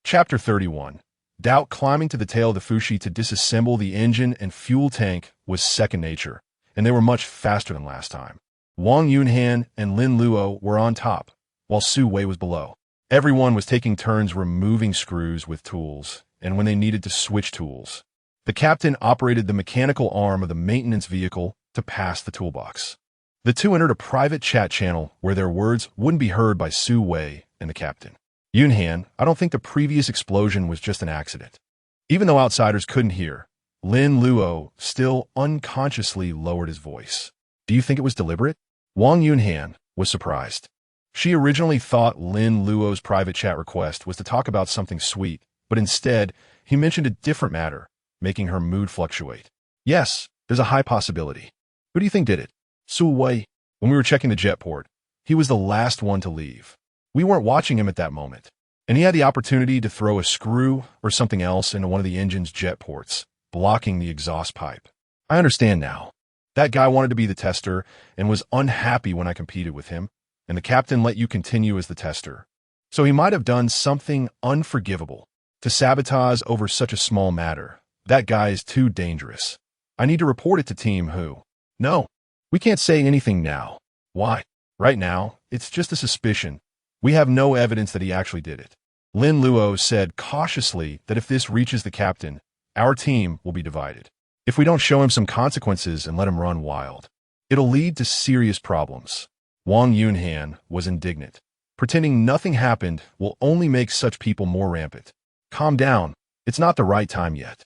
Chapter 31. Doubt climbing to the tail of the Fushi to disassemble the engine and fuel tank was second nature, and they were much faster than last time. Wang Yunhan and Lin Luo were on top, while Su Wei was below. Everyone was taking turns removing screws with tools, and when they needed to switch tools. The captain operated the mechanical arm of the maintenance vehicle to pass the toolbox. The two entered a private chat channel where their words wouldn't be heard by Su Wei and the captain. Yunhan, I don't think the previous explosion was just an accident. Even though outsiders couldn't hear, Lin Luo still unconsciously lowered his voice. Do you think it was deliberate? Wang Yunhan was surprised. She originally thought Lin Luo's private chat request was to talk about something sweet, but instead, he mentioned a different matter, making her mood fluctuate. Yes, there's a high possibility. Who do you think did it? Su Wei. When we were checking the jet port, he was the last one to leave. We weren't watching him at that moment, and he had the opportunity to throw a screw or something else into one of the engine's jet ports, blocking the exhaust pipe. I understand now. That guy wanted to be the tester and was unhappy when I competed with him, and the captain let you continue as the tester. So he might have done something unforgivable. To sabotage over such a small matter, that guy is too dangerous. I need to report it to Team Who. No, we can't say anything now. Why? Right now, it's just a suspicion. We have no evidence that he actually did it. Lin Luo said cautiously that if this reaches the captain, our team will be divided. If we don't show him some consequences and let him run wild, it'll lead to serious problems. Wang Yunhan was indignant. Pretending nothing happened will only make such people more rampant. Calm down. It's not the right time yet.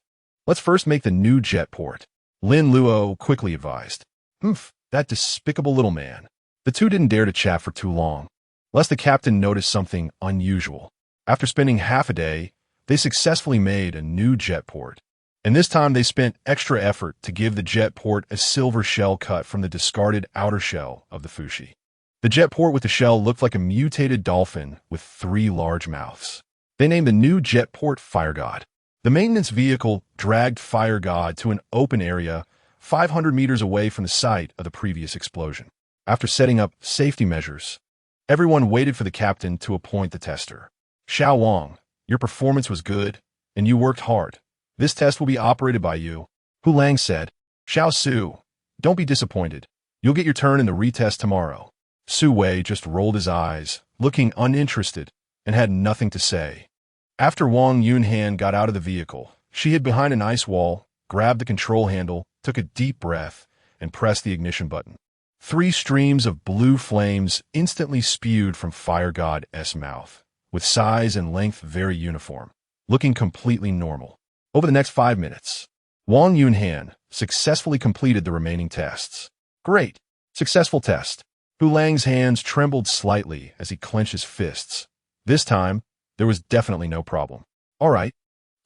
Let's first make the new jet port. Lin Luo quickly advised. That despicable little man. The two didn't dare to chat for too long, lest the captain notice something unusual. After spending half a day, they successfully made a new jet port. And this time they spent extra effort to give the jet port a silver shell cut from the discarded outer shell of the Fushi. The jet port with the shell looked like a mutated dolphin with 3 large mouths. They named the new jet port Fire God. The maintenance vehicle dragged Fire God to an open area 500 meters away from the site of the previous explosion. After setting up safety measures, everyone waited for the captain to appoint the tester. Xiao Wang, your performance was good, and you worked hard. This test will be operated by you. Hu Lang said. Xiao Su, don't be disappointed. You'll get your turn in the retest tomorrow. Su Wei just rolled his eyes, looking uninterested, and had nothing to say. After Wang Yunhan got out of the vehicle, she hid behind an ice wall, grabbed the control handle, took a deep breath, and pressed the ignition button. 3 streams of blue flames instantly spewed from Fire God's mouth, with size and length very uniform, looking completely normal. Over the next 5 minutes, Wang Yunhan successfully completed the remaining tests. Great! Successful test. Hu Lang's hands trembled slightly as he clenched his fists. This time, there was definitely no problem. All right,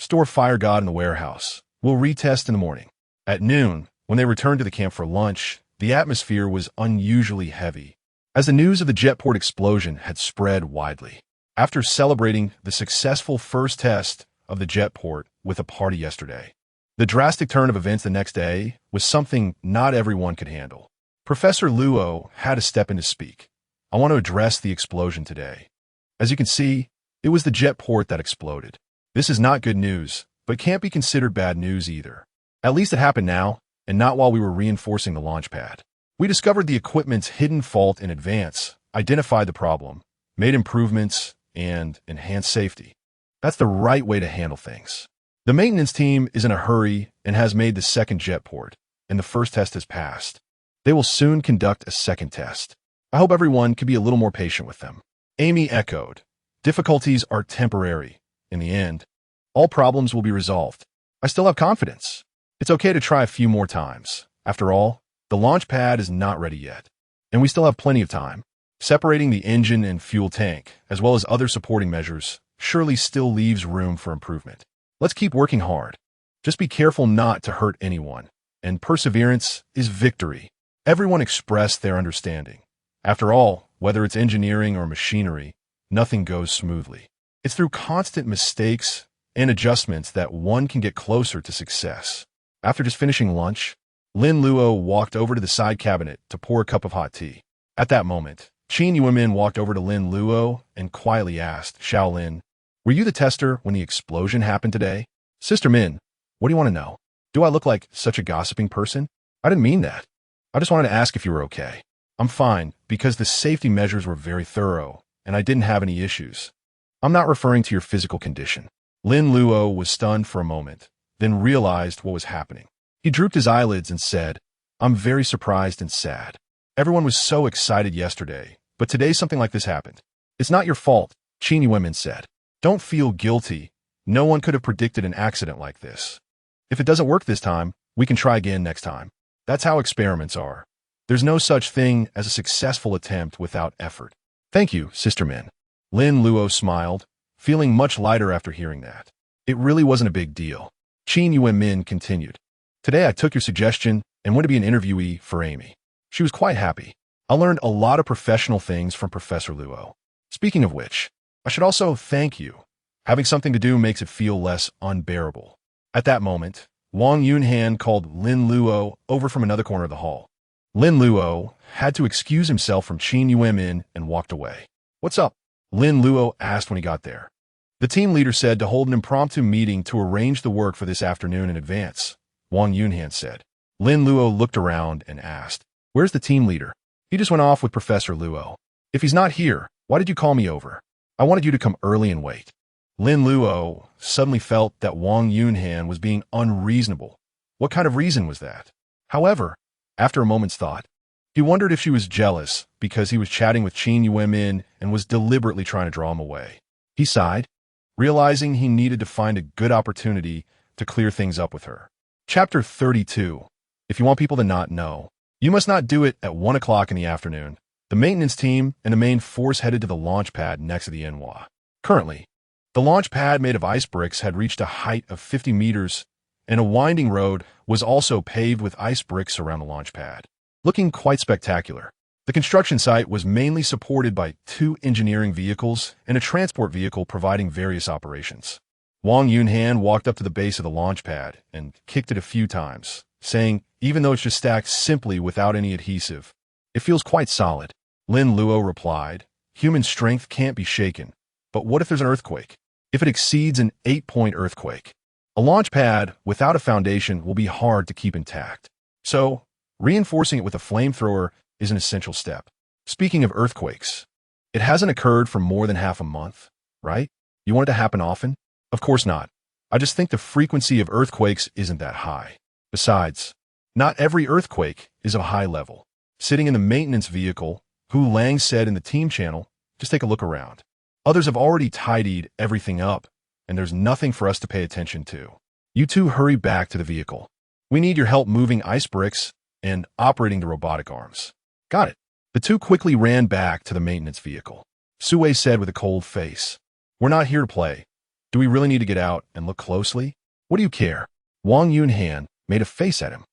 store Fire God in the warehouse. We'll retest in the morning. At noon, when they returned to the camp for lunch, the atmosphere was unusually heavy, as the news of the jetport explosion had spread widely. After celebrating the successful first test of the jetport with a party yesterday, the drastic turn of events the next day was something not everyone could handle. Professor Luo had to step in to speak. I want to address the explosion today. As you can see, it was the jetport that exploded. This is not good news, but can't be considered bad news either. At least it happened now, and not while we were reinforcing the launch pad. We discovered the equipment's hidden fault in advance, identified the problem, made improvements, and enhanced safety. That's the right way to handle things. The maintenance team is in a hurry and has made the second jetport, and the first test has passed. They will soon conduct a second test. I hope everyone can be a little more patient with them. Amy echoed. Difficulties are temporary. In the end, all problems will be resolved. I still have confidence. It's okay to try a few more times. After all, the launch pad is not ready yet, and we still have plenty of time. Separating the engine and fuel tank, as well as other supporting measures, surely still leaves room for improvement. Let's keep working hard. Just be careful not to hurt anyone, and perseverance is victory. Everyone expressed their understanding. After all, whether it's engineering or machinery, nothing goes smoothly. It's through constant mistakes and adjustments that one can get closer to success. After just finishing lunch, Lin Luo walked over to the side cabinet to pour a cup of hot tea. At that moment, Qin Yuanmin walked over to Lin Luo and quietly asked, Xiao Lin, were you the tester when the explosion happened today? Sister Min, what do you want to know? Do I look like such a gossiping person? I didn't mean that. I just wanted to ask if you were okay. I'm fine, because the safety measures were very thorough, and I didn't have any issues. I'm not referring to your physical condition. Lin Luo was stunned for a moment, then realized what was happening. He drooped his eyelids and said, I'm very surprised and sad. Everyone was so excited yesterday, but today something like this happened. It's not your fault, Qin Yuanmin said. Don't feel guilty. No one could have predicted an accident like this. If it doesn't work this time, we can try again next time. That's how experiments are. There's no such thing as a successful attempt without effort. Thank you, Sister Min. Lin Luo smiled, feeling much lighter after hearing that. It really wasn't a big deal. Qin Yuanmin continued. Today I took your suggestion and went to be an interviewee for Amy. She was quite happy. I learned a lot of professional things from Professor Luo. Speaking of which, I should also thank you. Having something to do makes it feel less unbearable. At that moment, Wang Yunhan called Lin Luo over from another corner of the hall. Lin Luo had to excuse himself from Qin Yuanmin and walked away. What's up? Lin Luo asked when he got there. The team leader said to hold an impromptu meeting to arrange the work for this afternoon in advance, Wang Yunhan said. Lin Luo looked around and asked, Where's the team leader? He just went off with Professor Luo. If he's not here, why did you call me over? I wanted you to come early and wait. Lin Luo suddenly felt that Wang Yunhan was being unreasonable. What kind of reason was that? However, after a moment's thought, he wondered if she was jealous because he was chatting with Qin Yuanmin and was deliberately trying to draw him away. He sighed, realizing he needed to find a good opportunity to clear things up with her. Chapter 32. If you want people to not know, you must not do it at 1 o'clock in the afternoon. The maintenance team and the main force headed to the launch pad next to the Enhua. Currently, the launch pad made of ice bricks had reached a height of 50 meters, and a winding road was also paved with ice bricks around the launch pad. Looking quite spectacular. The construction site was mainly supported by 2 engineering vehicles and a transport vehicle providing various operations. Wang Yunhan walked up to the base of the launch pad and kicked it a few times, saying, even though it's just stacked simply without any adhesive, it feels quite solid. Lin Luo replied, human strength can't be shaken, but what if there's an earthquake? If it exceeds an 8-point earthquake? A launch pad without a foundation will be hard to keep intact. So, reinforcing it with a flamethrower is an essential step. Speaking of earthquakes, it hasn't occurred for more than half a month, right? You want it to happen often? Of course not. I just think the frequency of earthquakes isn't that high. Besides, not every earthquake is of high level. Sitting in the maintenance vehicle, Hu Lang said in the team channel, just take a look around. Others have already tidied everything up, and there's nothing for us to pay attention to. You two hurry back to the vehicle. We need your help moving ice bricks and operating the robotic arms. Got it. The two quickly ran back to the maintenance vehicle. Sue said with a cold face, We're not here to play. Do we really need to get out and look closely? What do you care? Wang Yunhan made a face at him.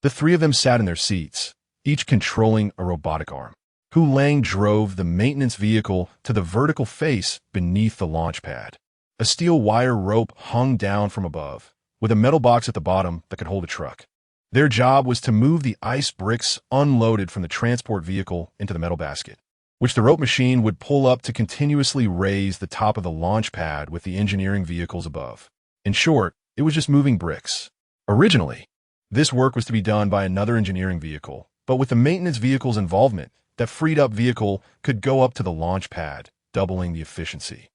The 3 of them sat in their seats, each controlling a robotic arm. Hu Lang drove the maintenance vehicle to the vertical face beneath the launch pad. A steel wire rope hung down from above, with a metal box at the bottom that could hold a truck. Their job was to move the ice bricks unloaded from the transport vehicle into the metal basket, which the rope machine would pull up to continuously raise the top of the launch pad with the engineering vehicles above. In short, it was just moving bricks. Originally, this work was to be done by another engineering vehicle, but with the maintenance vehicle's involvement, that freed-up vehicle could go up to the launch pad, doubling the efficiency.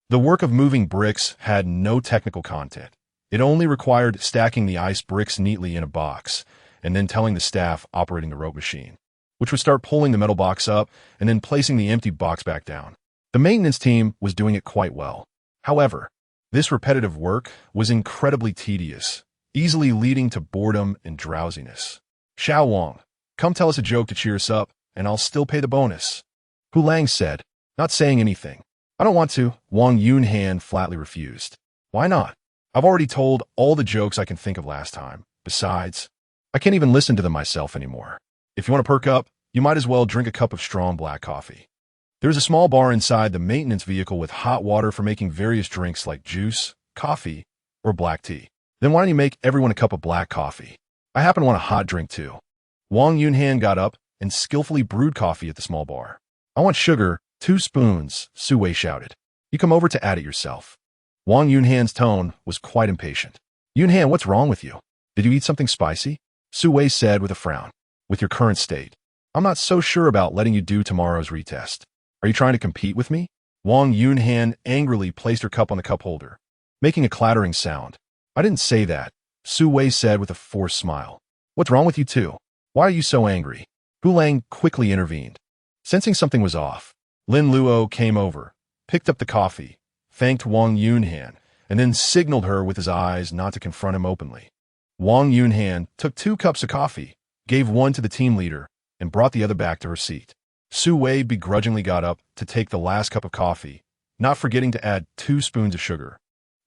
The work of moving bricks had no technical content. It only required stacking the ice bricks neatly in a box, and then telling the staff operating the rope machine, which would start pulling the metal box up and then placing the empty box back down. The maintenance team was doing it quite well. However, this repetitive work was incredibly tedious, easily leading to boredom and drowsiness. Xiao Wang, come tell us a joke to cheer us up, and I'll still pay the bonus. Hu Lang said, not saying anything. I don't want to. Wang Yunhan flatly refused. Why not? I've already told all the jokes I can think of last time. Besides, I can't even listen to them myself anymore. If you want to perk up, you might as well drink a cup of strong black coffee. There's a small bar inside the maintenance vehicle with hot water for making various drinks like juice, coffee, or black tea. Then why don't you make everyone a cup of black coffee? I happen to want a hot drink too. Wang Yunhan got up and skillfully brewed coffee at the small bar. I want sugar, 2 spoons, Sue shouted. You come over to add it yourself. Wang Yunhan's tone was quite impatient. Yunhan, what's wrong with you? Did you eat something spicy? Sue said with a frown. With your current state, I'm not so sure about letting you do tomorrow's retest. Are you trying to compete with me? Wang Yunhan angrily placed her cup on the cup holder, making a clattering sound. I didn't say that, Sue said with a forced smile. What's wrong with you two? Why are you so angry? Hu Lang quickly intervened. Sensing something was off, Lin Luo came over, picked up the coffee, thanked Wang Yunhan, and then signaled her with his eyes not to confront him openly. Wang Yunhan took 2 cups of coffee, gave one to the team leader, and brought the other back to her seat. Su Wei begrudgingly got up to take the last cup of coffee, not forgetting to add 2 spoons of sugar.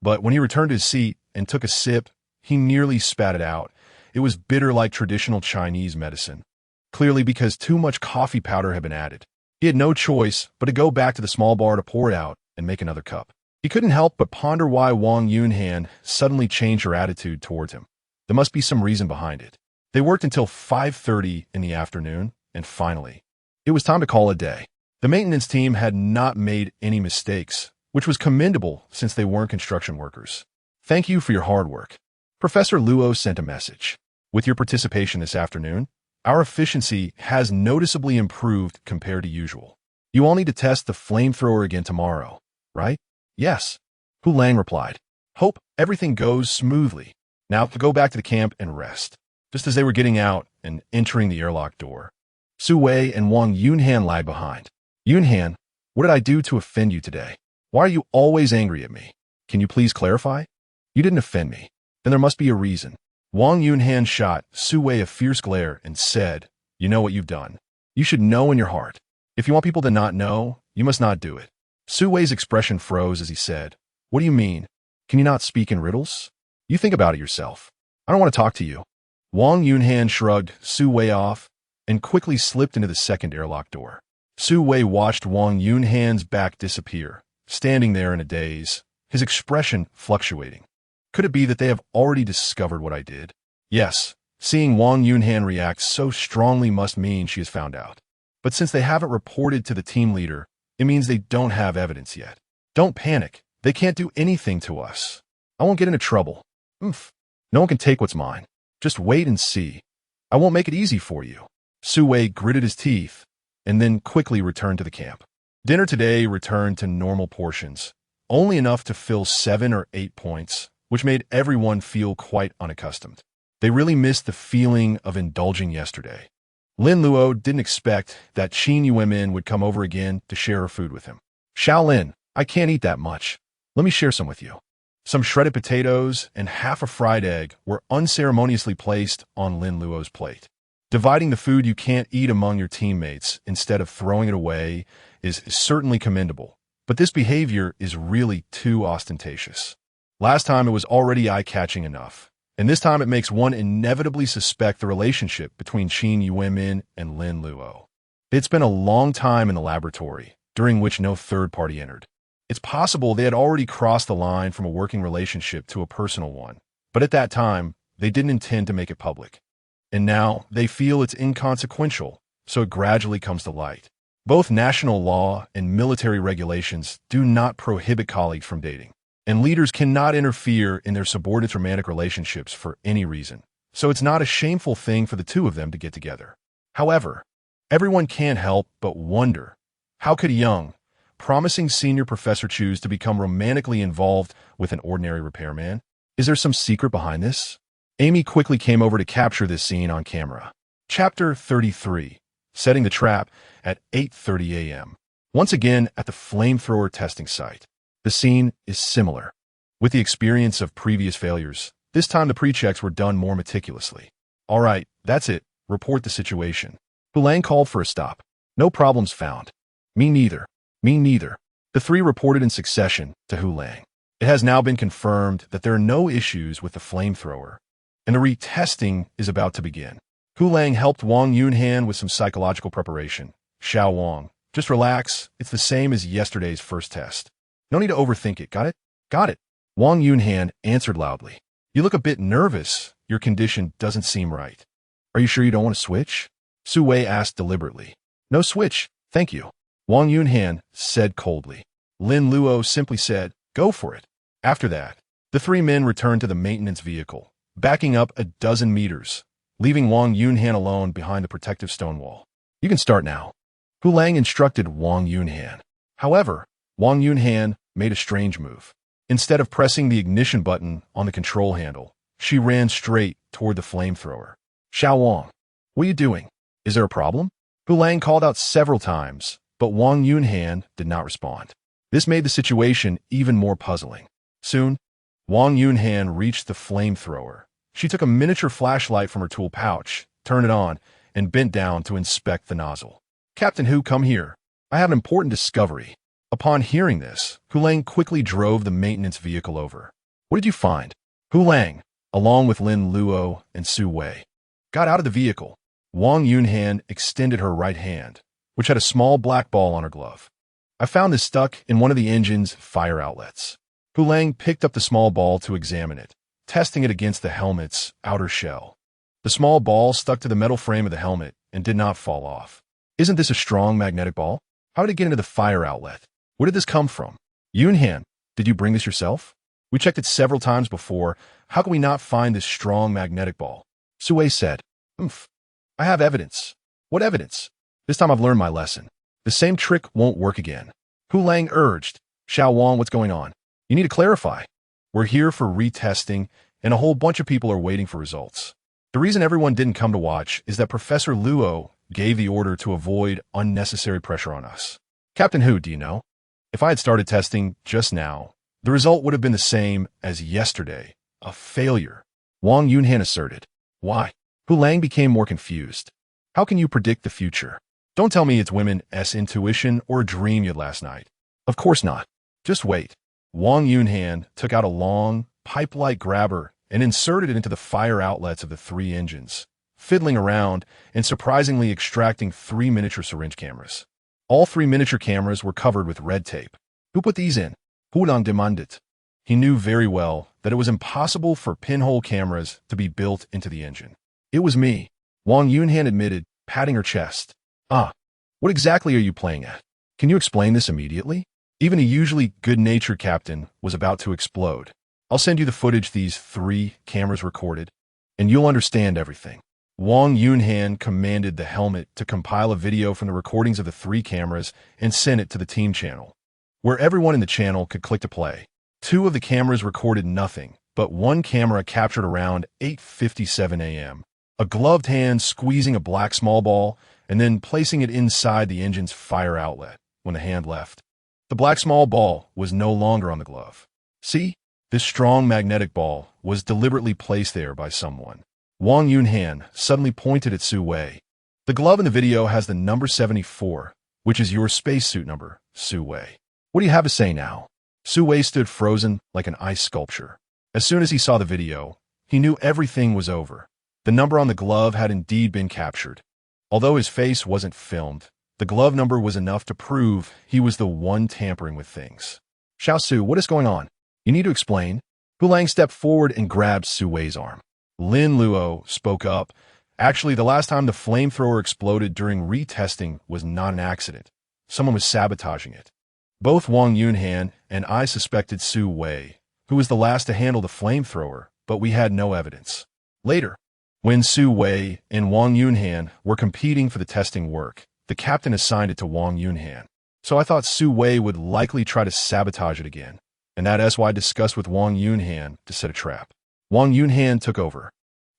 But when he returned to his seat and took a sip, he nearly spat it out. It was bitter like traditional Chinese medicine. Clearly because too much coffee powder had been added. He had no choice but to go back to the small bar to pour it out and make another cup. He couldn't help but ponder why Wang Yunhan suddenly changed her attitude towards him. There must be some reason behind it. They worked until 5:30 in the afternoon, and finally, it was time to call it a day. The maintenance team had not made any mistakes, which was commendable since they weren't construction workers. Thank you for your hard work. Professor Luo sent a message. With your participation this afternoon, our efficiency has noticeably improved compared to usual. You all need to test the flamethrower again tomorrow, right? Yes, Hu Lang replied. Hope everything goes smoothly. Now to go back to the camp and rest. Just as they were getting out and entering the airlock door, Su Wei and Wang Yunhan lagged behind. Yunhan, what did I do to offend you today? Why are you always angry at me? Can you please clarify? You didn't offend me. Then there must be a reason. Wang Yunhan shot Su Wei a fierce glare and said, You know what you've done. You should know in your heart. If you want people to not know, you must not do it. Su Wei's expression froze as he said, What do you mean? Can you not speak in riddles? You think about it yourself. I don't want to talk to you. Wang Yunhan shrugged Su Wei off and quickly slipped into the second airlock door. Su Wei watched Wang Yunhan's back disappear, standing there in a daze, his expression fluctuating. Could it be that they have already discovered what I did? Yes, seeing Wang Yunhan react so strongly must mean she has found out. But since they haven't reported to the team leader, it means they don't have evidence yet. Don't panic. They can't do anything to us. I won't get into trouble. Oomph. No one can take what's mine. Just wait and see. I won't make it easy for you. Su Wei gritted his teeth and then quickly returned to the camp. Dinner today returned to normal portions, only enough to fill 7 or 8 points, which made everyone feel quite unaccustomed. They really missed the feeling of indulging yesterday. Lin Luo didn't expect that Qin Yuemin would come over again to share her food with him. Shaolin, I can't eat that much. Let me share some with you. Some shredded potatoes and half a fried egg were unceremoniously placed on Lin Luo's plate. Dividing the food you can't eat among your teammates instead of throwing it away is certainly commendable, but this behavior is really too ostentatious. Last time it was already eye-catching enough, and this time it makes one inevitably suspect the relationship between Qin Yuemin and Lin Luo. They'd spent a long time in the laboratory, during which no third party entered. It's possible they had already crossed the line from a working relationship to a personal one, but at that time, they didn't intend to make it public. And now, they feel it's inconsequential, so it gradually comes to light. Both national law and military regulations do not prohibit colleagues from dating, and leaders cannot interfere in their subordinates' romantic relationships for any reason, so it's not a shameful thing for the two of them to get together. However, everyone can't help but wonder, how could a young, promising senior professor choose to become romantically involved with an ordinary repairman? Is there some secret behind this? Amy quickly came over to capture this scene on camera. Chapter 33, Setting the Trap at 8:30 a.m. Once again at the flamethrower testing site. The scene is similar. With the experience of previous failures, this time the pre-checks were done more meticulously. All right, that's it. Report the situation. Hu Lang called for a stop. No problems found. Me neither. Me neither. The three reported in succession to Hu Lang. It has now been confirmed that there are no issues with the flamethrower, and the retesting is about to begin. Hu Lang helped Wang Yunhan with some psychological preparation. Xiao Wang, just relax. It's the same as yesterday's first test. No need to overthink it, got it? Got it. Wang Yunhan answered loudly. You look a bit nervous. Your condition doesn't seem right. Are you sure you don't want to switch? Su Wei asked deliberately. No switch, thank you. Wang Yunhan said coldly. Lin Luo simply said, go for it. After that, the three men returned to the maintenance vehicle, backing up a dozen meters, leaving Wang Yunhan alone behind the protective stone wall. You can start now. Hu Lang instructed Wang Yunhan. However, Wang Yunhan made a strange move. Instead of pressing the ignition button on the control handle, she ran straight toward the flamethrower. Xiao Wang, what are you doing? Is there a problem? Hu Lang called out several times, but Wang Yunhan did not respond. This made the situation even more puzzling. Soon, Wang Yunhan reached the flamethrower. She took a miniature flashlight from her tool pouch, turned it on, and bent down to inspect the nozzle. Captain Hu, come here. I have an important discovery. Upon hearing this, Hu Lang quickly drove the maintenance vehicle over. What did you find? Hu Lang, along with Lin Luo and Su Wei, got out of the vehicle. Wang Yunhan extended her right hand, which had a small black ball on her glove. I found this stuck in one of the engine's fire outlets. Hu Lang picked up the small ball to examine it, testing it against the helmet's outer shell. The small ball stuck to the metal frame of the helmet and did not fall off. Isn't this a strong magnetic ball? How did it get into the fire outlet? Where did this come from? Yunhan, did you bring this yourself? We checked it several times before. How can we not find this strong magnetic ball? Su Wei said, I have evidence. What evidence? This time I've learned my lesson. The same trick won't work again. Hu Lang urged, Xiao Wang, what's going on? You need to clarify. We're here for retesting, and a whole bunch of people are waiting for results. The reason everyone didn't come to watch is that Professor Luo gave the order to avoid unnecessary pressure on us. Captain Hu, do you know? If I had started testing just now, the result would have been the same as yesterday, a failure. Wang Yunhan asserted. Why? Hu Lang became more confused. How can you predict the future? Don't tell me it's women's intuition or a dream you had last night. Of course not. Just wait. Wang Yunhan took out a long, pipe-like grabber and inserted it into the fire outlets of the 3 engines, fiddling around and surprisingly extracting 3 miniature syringe cameras. All 3 miniature cameras were covered with red tape. Who put these in? Hu Lang demanded. He knew very well that it was impossible for pinhole cameras to be built into the engine. It was me, Wang Yunhan admitted, patting her chest. What exactly are you playing at? Can you explain this immediately? Even a usually good-natured captain was about to explode. I'll send you the footage these 3 cameras recorded, and you'll understand everything. Wang Yunhan commanded the helmet to compile a video from the recordings of the 3 cameras and send it to the team channel, where everyone in the channel could click to play. 2 of the cameras recorded nothing, but one camera captured around 8:57 a.m. a gloved hand squeezing a black small ball and then placing it inside the engine's fire outlet when the hand left. The black small ball was no longer on the glove. See? This strong magnetic ball was deliberately placed there by someone. Wang Yunhan suddenly pointed at Su Wei. The glove in the video has the number 74, which is your spacesuit number, Su Wei. What do you have to say now? Su Wei stood frozen like an ice sculpture. As soon as he saw the video, he knew everything was over. The number on the glove had indeed been captured. Although his face wasn't filmed, the glove number was enough to prove he was the one tampering with things. Xiao Su, what is going on? You need to explain. Hu Lang stepped forward and grabbed Su Wei's arm. Lin Luo spoke up. Actually, the last time the flamethrower exploded during retesting was not an accident. Someone was sabotaging it. Both Wang Yunhan and I suspected Su Wei, who was the last to handle the flamethrower, but we had no evidence. Later, when Su Wei and Wang Yunhan were competing for the testing work, the captain assigned it to Wang Yunhan. So I thought Su Wei would likely try to sabotage it again, and that's why I discussed with Wang Yunhan to set a trap. Wang Yunhan took over.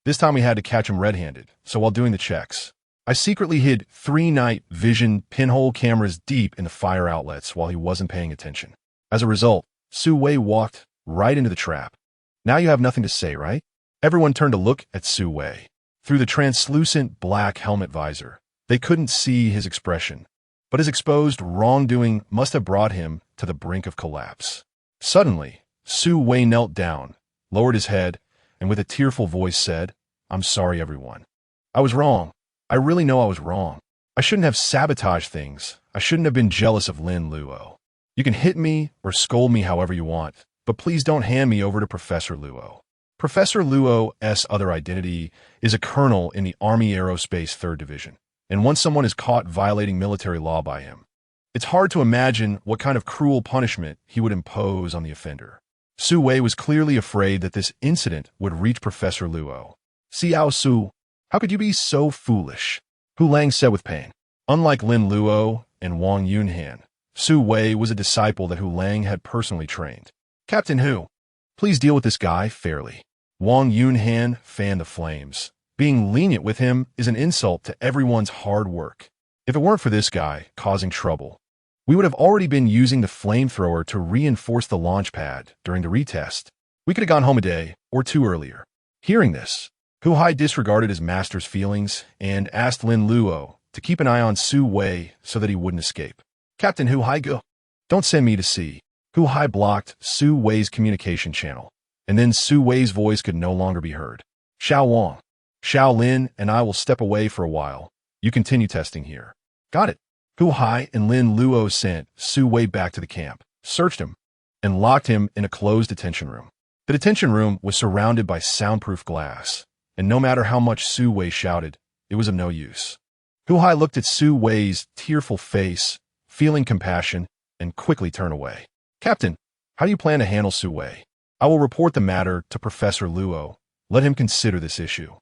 This time we had to catch him red-handed, so while doing the checks, I secretly hid 3 night vision pinhole cameras deep in the fire outlets while he wasn't paying attention. As a result, Su Wei walked right into the trap. Now you have nothing to say, right? Everyone turned to look at Su Wei. Through the translucent black helmet visor, they couldn't see his expression, but his exposed wrongdoing must have brought him to the brink of collapse. Suddenly, Su Wei knelt down, lowered his head, and with a tearful voice said, I'm sorry, everyone. I was wrong. I really know I was wrong. I shouldn't have sabotaged things. I shouldn't have been jealous of Lin Luo. You can hit me or scold me however you want, but please don't hand me over to Professor Luo. Professor Luo's other identity is a colonel in the Army Aerospace 3rd Division, and once someone is caught violating military law by him, it's hard to imagine what kind of cruel punishment he would impose on the offender. Su Wei was clearly afraid that this incident would reach Professor Luo. Xiao Su, how could you be so foolish? Hu Lang said with pain. Unlike Lin Luo and Wang Yunhan, Su Wei was a disciple that Hu Lang had personally trained. Captain Hu, please deal with this guy fairly. Wang Yunhan fanned the flames, Being lenient with him is an insult to everyone's hard work. If it weren't for this guy causing trouble, we would have already been using the flamethrower to reinforce the launch pad during the retest. We could have gone home a day or two earlier. Hearing this, Hu Hai disregarded his master's feelings and asked Lin Luo to keep an eye on Su Wei so that he wouldn't escape. Captain Hu Hai, go. Don't send me to sea. Hu Hai blocked Su Wei's communication channel, and then Su Wei's voice could no longer be heard. Xiao Wang, Xiao Lin, and I will step away for a while. You continue testing here. Got it. Hu Hai and Lin Luo sent Su Wei back to the camp, searched him, and locked him in a closed detention room. The detention room was surrounded by soundproof glass, and no matter how much Su Wei shouted, it was of no use. Hu Hai looked at Su Wei's tearful face, feeling compassion, and quickly turned away. Captain, how do you plan to handle Su Wei? I will report the matter to Professor Luo. Let him consider this issue.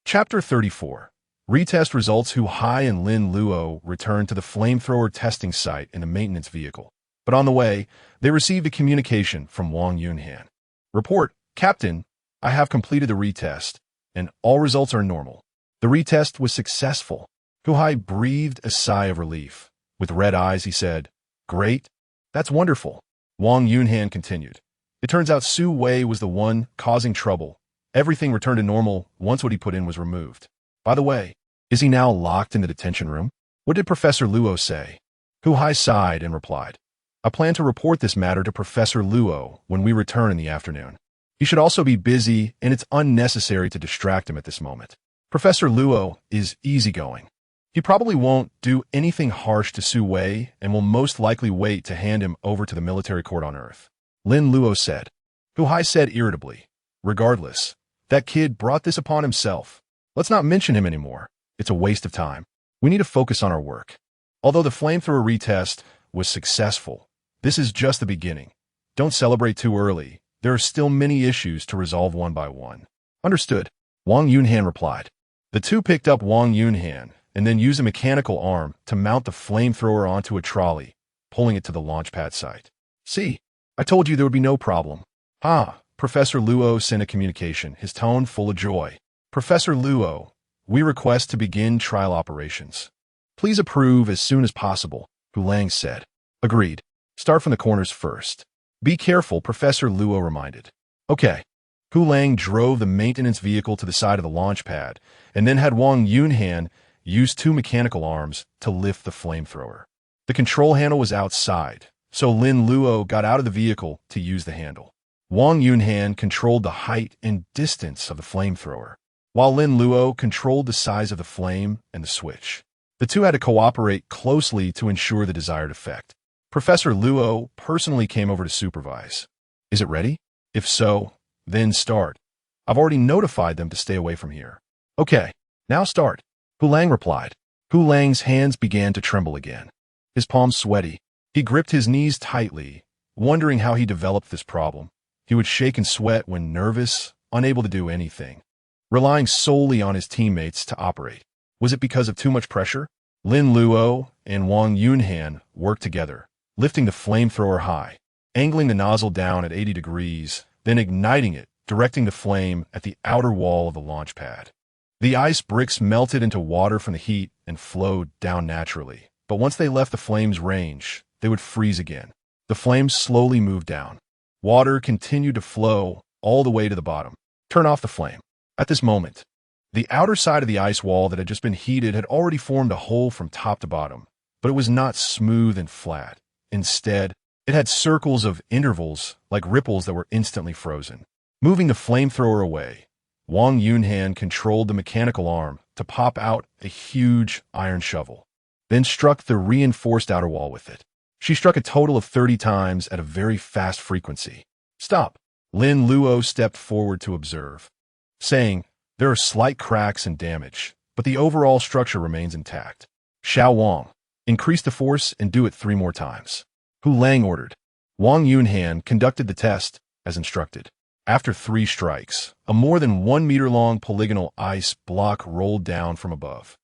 Chapter 34. Retest results. Hu Hai and Lin Luo returned to the flamethrower testing site in a maintenance vehicle. But on the way, they received a communication from Wang Yunhan. Report, Captain, I have completed the retest, and all results are normal. The retest was successful. Hu Hai breathed a sigh of relief. With red eyes, he said, Great. That's wonderful. Wang Yunhan continued. It turns out Su Wei was the one causing trouble. Everything returned to normal once what he put in was removed. By the way, is he now locked in the detention room? What did Professor Luo say? Hu Hai sighed and replied, I plan to report this matter to Professor Luo when we return in the afternoon. He should also be busy, and it's unnecessary to distract him at this moment. Professor Luo is easygoing. He probably won't do anything harsh to Su Wei and will most likely wait to hand him over to the military court on Earth. Lin Luo said. Hu Hai said irritably, Regardless, that kid brought this upon himself. Let's not mention him anymore. It's a waste of time. We need to focus on our work. Although the flamethrower retest was successful, this is just the beginning. Don't celebrate too early. There are still many issues to resolve one by one. Understood, Wang Yunhan replied. The two picked up Wang Yunhan and then used a mechanical arm to mount the flamethrower onto a trolley, pulling it to the launch pad site. See, I told you there would be no problem. Professor Luo sent a communication, his tone full of joy. Professor Luo, we request to begin trial operations. Please approve as soon as possible, Hu Lang said. Agreed. Start from the corners first. Be careful, Professor Luo reminded. Okay. Hu Lang drove the maintenance vehicle to the side of the launch pad and then had Wang Yunhan use two mechanical arms to lift the flamethrower. The control handle was outside, so Lin Luo got out of the vehicle to use the handle. Wang Yunhan controlled the height and distance of the flamethrower, while Lin Luo controlled the size of the flame and the switch. The two had to cooperate closely to ensure the desired effect. Professor Luo personally came over to supervise. Is it ready? If so, then start. I've already notified them to stay away from here. Okay, now start. Hu Lang replied. Hu Lang's hands began to tremble again. His palms sweaty. He gripped his knees tightly, wondering how he developed this problem. He would shake and sweat when nervous, unable to do anything, relying solely on his teammates to operate. Was it because of too much pressure? Lin Luo and Wang Yunhan worked together, lifting the flamethrower high, angling the nozzle down at 80 degrees, then igniting it, directing the flame at the outer wall of the launch pad. The ice bricks melted into water from the heat and flowed down naturally, but once they left the flame's range, they would freeze again. The flames slowly moved down. Water continued to flow all the way to the bottom. Turn off the flame. At this moment, the outer side of the ice wall that had just been heated had already formed a hole from top to bottom, but it was not smooth and flat. Instead, it had circles of intervals like ripples that were instantly frozen. Moving the flamethrower away, Wang Yunhan controlled the mechanical arm to pop out a huge iron shovel, then struck the reinforced outer wall with it. She struck a total of 30 times at a very fast frequency. Stop. Lin Luo stepped forward to observe, saying, There are slight cracks and damage, but the overall structure remains intact. Xiao Wang, increase the force and do it 3 more times. Hu Lang ordered. Wang Yunhan conducted the test as instructed. After 3 strikes, a more than 1 meter long polygonal ice block rolled down from above.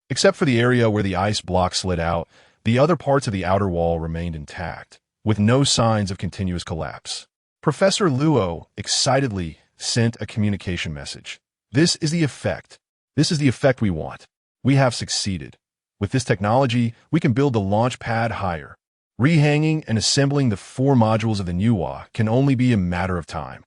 Except for the area where the ice block slid out, the other parts of the outer wall remained intact, with no signs of continuous collapse. Professor Luo excitedly sent a communication message. This is the effect This is the effect we want. We have succeeded. With this technology, we can build the launch pad higher. Rehanging and assembling the 4 modules of the Nuwa can only be a matter of time.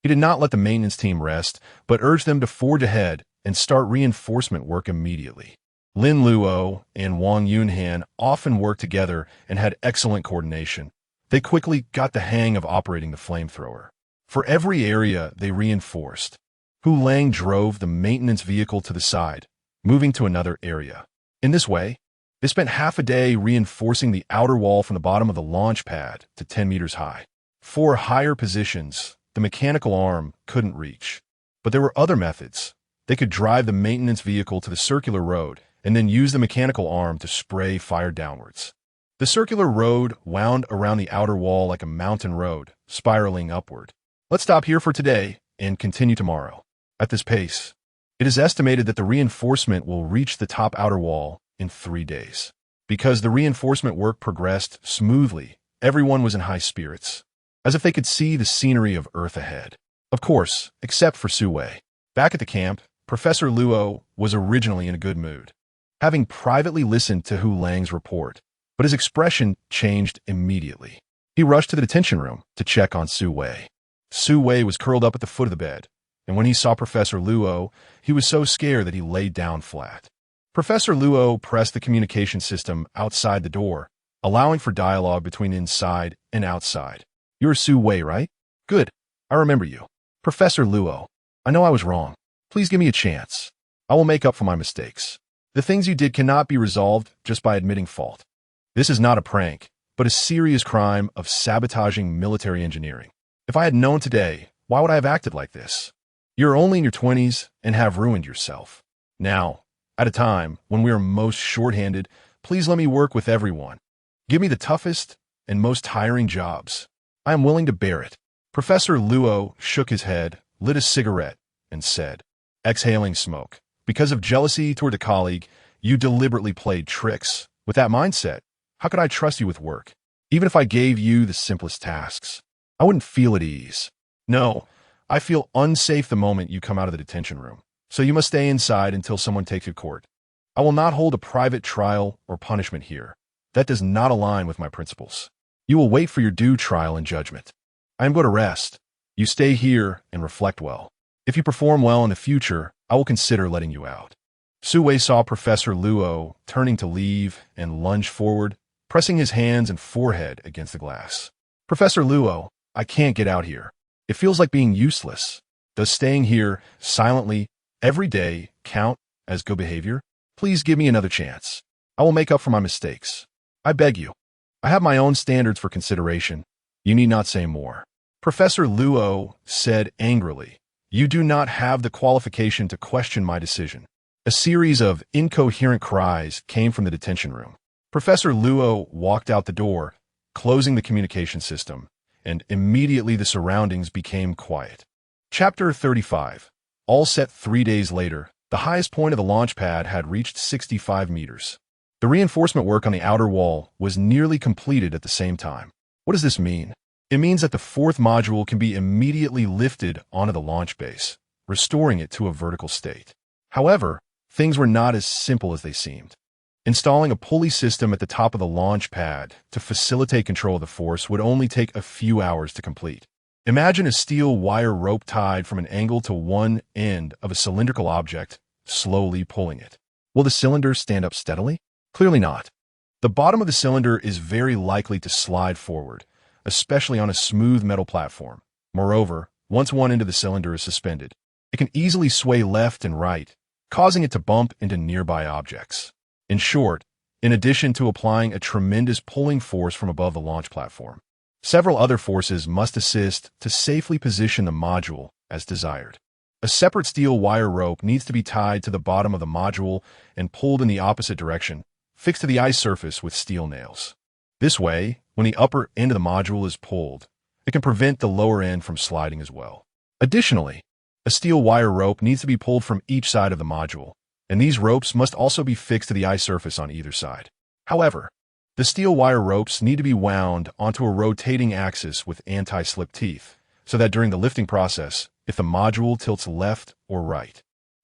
He did not let the maintenance team rest, but urged them to forge ahead and start reinforcement work immediately. Lin Luo and Wang Yunhan often worked together and had excellent coordination. They quickly got the hang of operating the flamethrower. For every area they reinforced, Hu Lang drove the maintenance vehicle to the side, moving to another area. In this way, they spent half a day reinforcing the outer wall from the bottom of the launch pad to 10 meters high. For higher positions, the mechanical arm couldn't reach. But there were other methods. They could drive the maintenance vehicle to the circular road and then use the mechanical arm to spray fire downwards. The circular road wound around the outer wall like a mountain road, spiraling upward. Let's stop here for today and continue tomorrow. At this pace, it is estimated that the reinforcement will reach the top outer wall in 3 days. Because the reinforcement work progressed smoothly, everyone was in high spirits, as if they could see the scenery of Earth ahead. Of course, except for Su Wei. Back at the camp, Professor Luo was originally in a good mood, having privately listened to Hu Lang's report, but his expression changed immediately. He rushed to the detention room to check on Su Wei. Su Wei was curled up at the foot of the bed, and when he saw Professor Luo, he was so scared that he lay down flat. Professor Luo pressed the communication system outside the door, allowing for dialogue between inside and outside. You're Su Wei, right? Good. I remember you. Professor Luo, I know I was wrong. Please give me a chance. I will make up for my mistakes. The things you did cannot be resolved just by admitting fault. This is not a prank, but a serious crime of sabotaging military engineering. If I had known today, why would I have acted like this? You're only in your 20s and have ruined yourself. Now, at a time when we are most short-handed, please let me work with everyone. Give me the toughest and most tiring jobs. I am willing to bear it. Professor Luo shook his head, lit a cigarette, and said, exhaling smoke, because of jealousy toward a colleague, you deliberately played tricks. With that mindset, how could I trust you with work? Even if I gave you the simplest tasks, I wouldn't feel at ease. No, I feel unsafe the moment you come out of the detention room. So you must stay inside until someone takes you to court. I will not hold a private trial or punishment here. That does not align with my principles. You will wait for your due trial and judgment. I am going to rest. You stay here and reflect well. If you perform well in the future, I will consider letting you out. Su Wei saw Professor Luo turning to leave and lunged forward, pressing his hands and forehead against the glass. Professor Luo, I can't get out here. It feels like being useless. Does staying here silently every day count as good behavior? Please give me another chance. I will make up for my mistakes. I beg you. I have my own standards for consideration. You need not say more. Professor Luo said angrily, you do not have the qualification to question my decision. A series of incoherent cries came from the detention room. Professor Luo walked out the door, closing the communication system, and immediately the surroundings became quiet. Chapter 35. All set 3 days later, the highest point of the launch pad had reached 65 meters. The reinforcement work on the outer wall was nearly completed at the same time. What does this mean? It means that the 4th module can be immediately lifted onto the launch base, restoring it to a vertical state. However, things were not as simple as they seemed. Installing a pulley system at the top of the launch pad to facilitate control of the force would only take a few hours to complete. Imagine a steel wire rope tied from an angle to one end of a cylindrical object, slowly pulling it. Will the cylinder stand up steadily? Clearly not. The bottom of the cylinder is very likely to slide forward, especially on a smooth metal platform. Moreover, once one end of the cylinder is suspended, it can easily sway left and right, causing it to bump into nearby objects. In short, in addition to applying a tremendous pulling force from above the launch platform, several other forces must assist to safely position the module as desired. A separate steel wire rope needs to be tied to the bottom of the module and pulled in the opposite direction, fixed to the ice surface with steel nails. This way, when the upper end of the module is pulled, it can prevent the lower end from sliding as well. Additionally, a steel wire rope needs to be pulled from each side of the module, and these ropes must also be fixed to the ice surface on either side. However, the steel wire ropes need to be wound onto a rotating axis with anti-slip teeth, so that during the lifting process, if the module tilts left or right,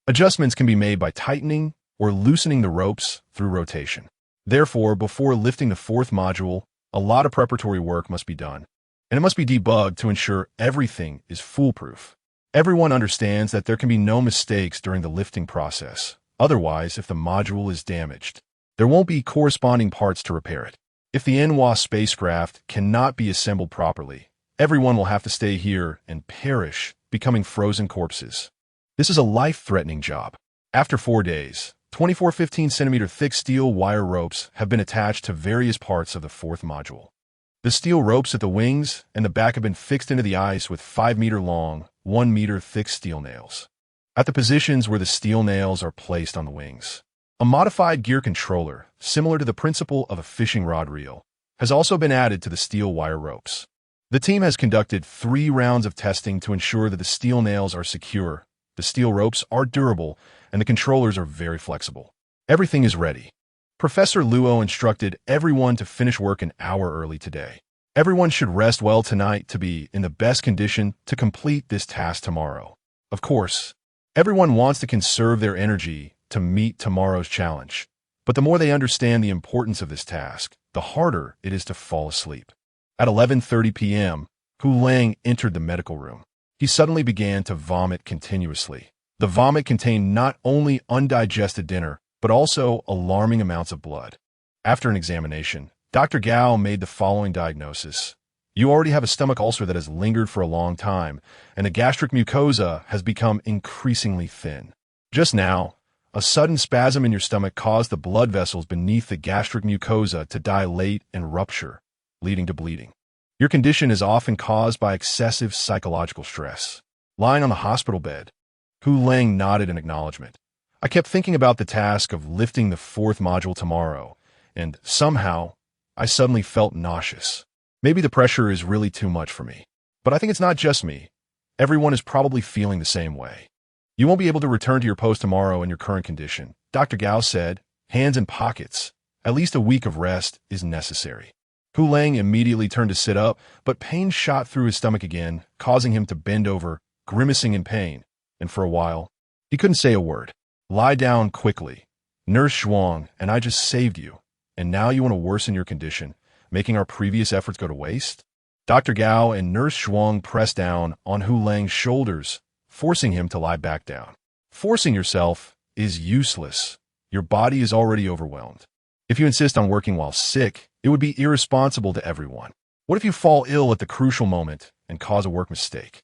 Adjustments can be made by tightening or loosening the ropes through rotation. Therefore, before lifting the fourth module, a lot of preparatory work must be done, and it must be debugged to ensure everything is foolproof. Everyone understands that there can be no mistakes during the lifting process. Otherwise, if the module is damaged, there won't be corresponding parts to repair it. If the NWAS spacecraft cannot be assembled properly, everyone will have to stay here and perish, becoming frozen corpses. This is a life-threatening job. After 4 days, 24 15-centimeter thick steel wire ropes have been attached to various parts of the fourth module. The steel ropes at the wings and the back have been fixed into the ice with 5-meter-long, 1-meter-thick steel nails. At the positions where the steel nails are placed on the wings, a modified gear controller, similar to the principle of a fishing rod reel, has also been added to the steel wire ropes. The team has conducted 3 rounds of testing to ensure that the steel nails are secure, the steel ropes are durable, and the controllers are very flexible. Everything is ready. Professor Luo instructed everyone to finish work an hour early today. Everyone should rest well tonight to be in the best condition to complete this task tomorrow. Of course, everyone wants to conserve their energy to meet tomorrow's challenge, but the more they understand the importance of this task, the harder it is to fall asleep. At 11:30 p.m., Hu Lang entered the medical room. He suddenly began to vomit continuously. The vomit contained not only undigested dinner, but also alarming amounts of blood. After an examination, Dr. Gao made the following diagnosis. You already have a stomach ulcer that has lingered for a long time, and the gastric mucosa has become increasingly thin. Just now, a sudden spasm in your stomach caused the blood vessels beneath the gastric mucosa to dilate and rupture, leading to bleeding. Your condition is often caused by excessive psychological stress. Lying on the hospital bed, Hu Lang nodded in acknowledgement. I kept thinking about the task of lifting the fourth module tomorrow, and somehow, I suddenly felt nauseous. Maybe the pressure is really too much for me. But I think it's not just me. Everyone is probably feeling the same way. You won't be able to return to your post tomorrow in your current condition, Dr. Gao said, hands in pockets. At least a week of rest is necessary. Hu Lang immediately turned to sit up, but pain shot through his stomach again, causing him to bend over, grimacing in pain, and for a while, he couldn't say a word. Lie down quickly. Nurse Zhuang and I just saved you, and now you want to worsen your condition, making our previous efforts go to waste? Dr. Gao and Nurse Zhuang pressed down on Hu Lang's shoulders, forcing him to lie back down. Forcing yourself is useless. Your body is already overwhelmed. If you insist on working while sick, it would be irresponsible to everyone. What if you fall ill at the crucial moment and cause a work mistake?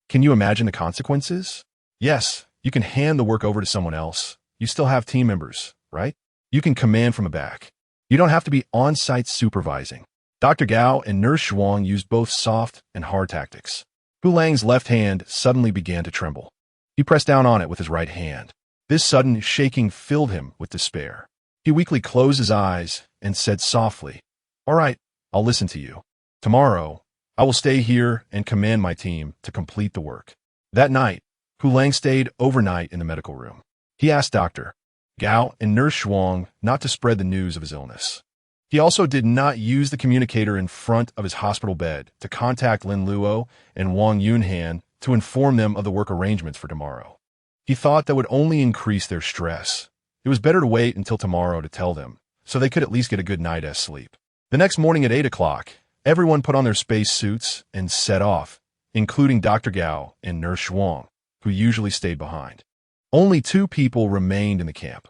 Can you imagine the consequences? Yes, you can hand the work over to someone else. You still have team members, right? You can command from the back. You don't have to be on-site supervising. Dr. Gao and Nurse Zhuang used both soft and hard tactics. Hu Lang's left hand suddenly began to tremble. He pressed down on it with his right hand. This sudden shaking filled him with despair. He weakly closed his eyes and said softly, "All right, I'll listen to you. Tomorrow, I will stay here and command my team to complete the work." That night, Hu Lang stayed overnight in the medical room. He asked Dr. Gao and Nurse Zhuang not to spread the news of his illness. He also did not use the communicator in front of his hospital bed to contact Lin Luo and Wang Yunhan to inform them of the work arrangements for tomorrow. He thought that would only increase their stress. It was better to wait until tomorrow to tell them, so they could at least get a good night's sleep. The next morning at 8 o'clock, everyone put on their space suits and set off, including Dr. Gao and Nurse Zhuang, who usually stayed behind. Only 2 people remained in the camp,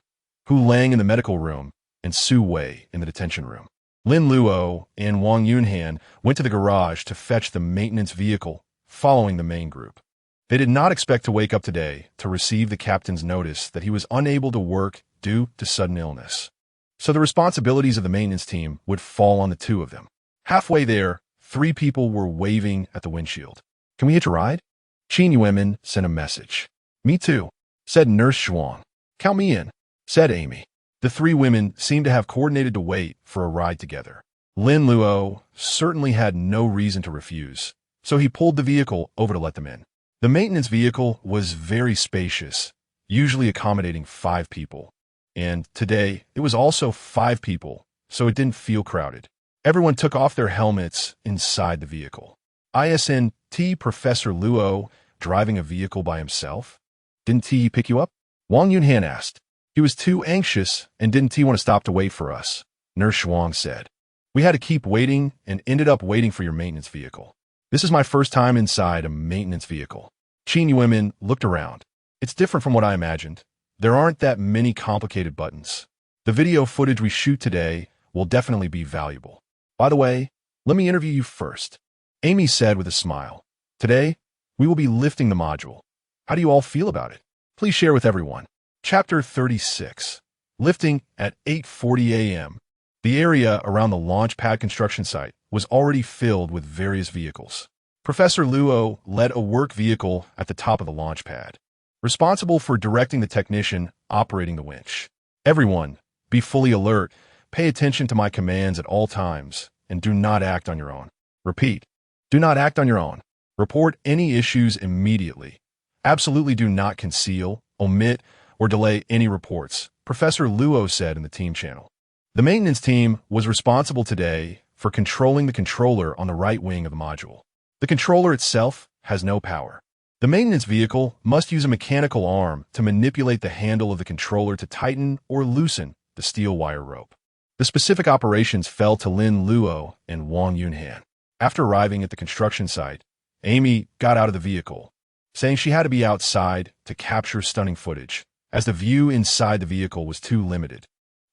Hu Lang in the medical room and Su Wei in the detention room. Lin Luo and Wang Yunhan went to the garage to fetch the maintenance vehicle, following the main group. They did not expect to wake up today to receive the captain's notice that he was unable to work due to sudden illness. So the responsibilities of the maintenance team would fall on the 2 of them. Halfway there, 3 people were waving at the windshield. "Can we hitch a ride?" Qin Yuemin sent a message. "Me too," said Nurse Zhuang. "Count me in," said Amy. The 3 women seemed to have coordinated to wait for a ride together. Lin Luo certainly had no reason to refuse, so he pulled the vehicle over to let them in. The maintenance vehicle was very spacious, usually accommodating 5 people. And today, it was also 5 people, so it didn't feel crowded. Everyone took off their helmets inside the vehicle. ISNT Professor Luo driving a vehicle by himself? Didn't he pick you up? Wang Yunhan asked. He was too anxious, and didn't he want to stop to wait for us? Nurse Shuang said. We had to keep waiting and ended up waiting for your maintenance vehicle. This is my first time inside a maintenance vehicle. Qin Yuemin looked around. It's different from what I imagined. There aren't that many complicated buttons. The video footage we shoot today will definitely be valuable. By the way, let me interview you first. Amy said with a smile. Today, we will be lifting the module. How do you all feel about it? Please share with everyone. Chapter 36. Lifting at 8:40 a.m. The area around the launch pad construction site was already filled with various vehicles. Professor Luo led a work vehicle at the top of the launch pad, responsible for directing the technician operating the winch. Everyone, be fully alert, pay attention to my commands at all times, and do not act on your own. Repeat, do not act on your own. Report any issues immediately. Absolutely do not conceal, omit, or delay any reports, Professor Luo said in the team channel. The maintenance team was responsible today for controlling the controller on the right wing of the module. The controller itself has no power. The maintenance vehicle must use a mechanical arm to manipulate the handle of the controller to tighten or loosen the steel wire rope. The specific operations fell to Lin Luo and Wang Yunhan. After arriving at the construction site, Amy got out of the vehicle, saying she had to be outside to capture stunning footage, as the view inside the vehicle was too limited.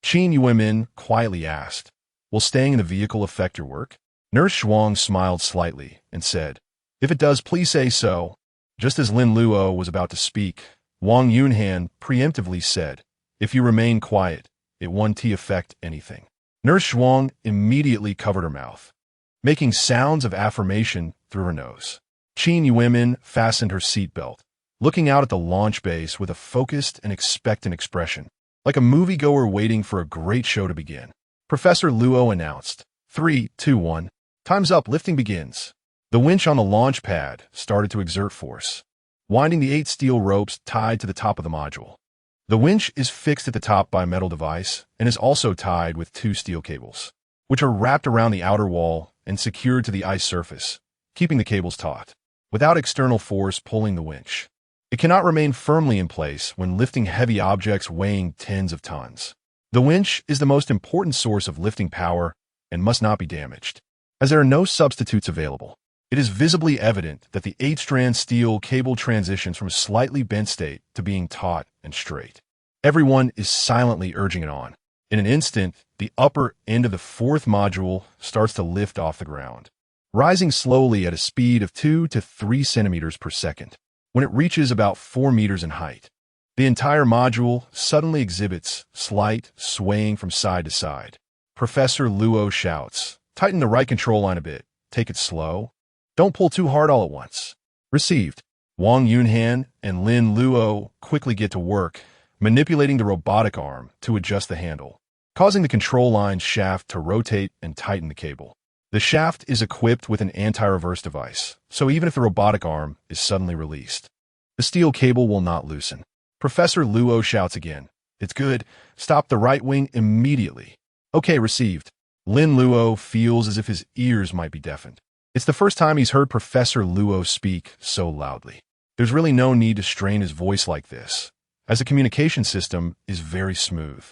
Qin Yuemin quietly asked, will staying in the vehicle affect your work? Nurse Shuang smiled slightly and said, if it does, please say so. Just as Lin Luo was about to speak, Wang Yunhan preemptively said, if you remain quiet, it won't affect anything. Nurse Shuang immediately covered her mouth, making sounds of affirmation through her nose. Qin Yuemin fastened her seatbelt, looking out at the launch base with a focused and expectant expression, like a moviegoer waiting for a great show to begin. Professor Luo announced, 3, 2, 1, time's up, lifting begins. The winch on the launch pad started to exert force, winding the 8 steel ropes tied to the top of the module. The winch is fixed at the top by a metal device and is also tied with 2 steel cables, which are wrapped around the outer wall and secured to the ice surface, keeping the cables taut, without external force pulling the winch. It cannot remain firmly in place when lifting heavy objects weighing tens of tons. The winch is the most important source of lifting power and must not be damaged, as there are no substitutes available. It is visibly evident that the 8-strand steel cable transitions from a slightly bent state to being taut and straight. Everyone is silently urging it on. In an instant, the upper end of the 4th module starts to lift off the ground, rising slowly at a speed of 2 to 3 centimeters per second. When it reaches about 4 meters in height, the entire module suddenly exhibits slight swaying from side to side. Professor Luo shouts, tighten the right control line a bit. Take it slow. Don't pull too hard all at once. Received. Wang Yunhan and Lin Luo quickly get to work, manipulating the robotic arm to adjust the handle, causing the control line shaft to rotate and tighten the cable. The shaft is equipped with an anti-reverse device, so even if the robotic arm is suddenly released, the steel cable will not loosen. Professor Luo shouts again, it's good. Stop the right wing immediately. Okay, received. Lin Luo feels as if his ears might be deafened. It's the first time he's heard Professor Luo speak so loudly. There's really no need to strain his voice like this, as the communication system is very smooth.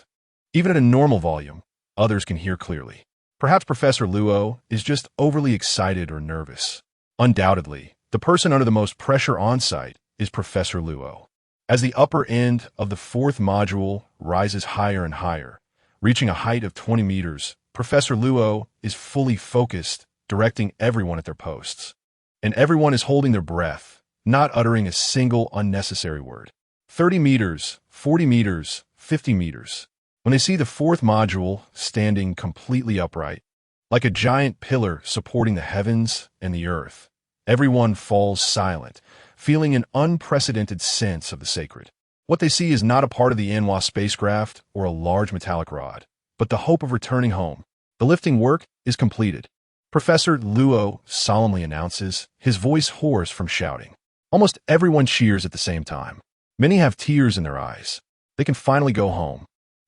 Even at a normal volume, others can hear clearly. Perhaps Professor Luo is just overly excited or nervous. Undoubtedly, the person under the most pressure on site is Professor Luo. As the upper end of the 4th module rises higher and higher, reaching a height of 20 meters, Professor Luo is fully focused, directing everyone at their posts. And everyone is holding their breath, not uttering a single unnecessary word. 30 meters, 40 meters, 50 meters. When they see the 4th module standing completely upright, like a giant pillar supporting the heavens and the earth, everyone falls silent, feeling an unprecedented sense of the sacred. What they see is not a part of the Anhua spacecraft or a large metallic rod, but the hope of returning home. The lifting work is completed. Professor Luo solemnly announces, his voice hoarse from shouting. Almost everyone cheers at the same time. Many have tears in their eyes. They can finally go home.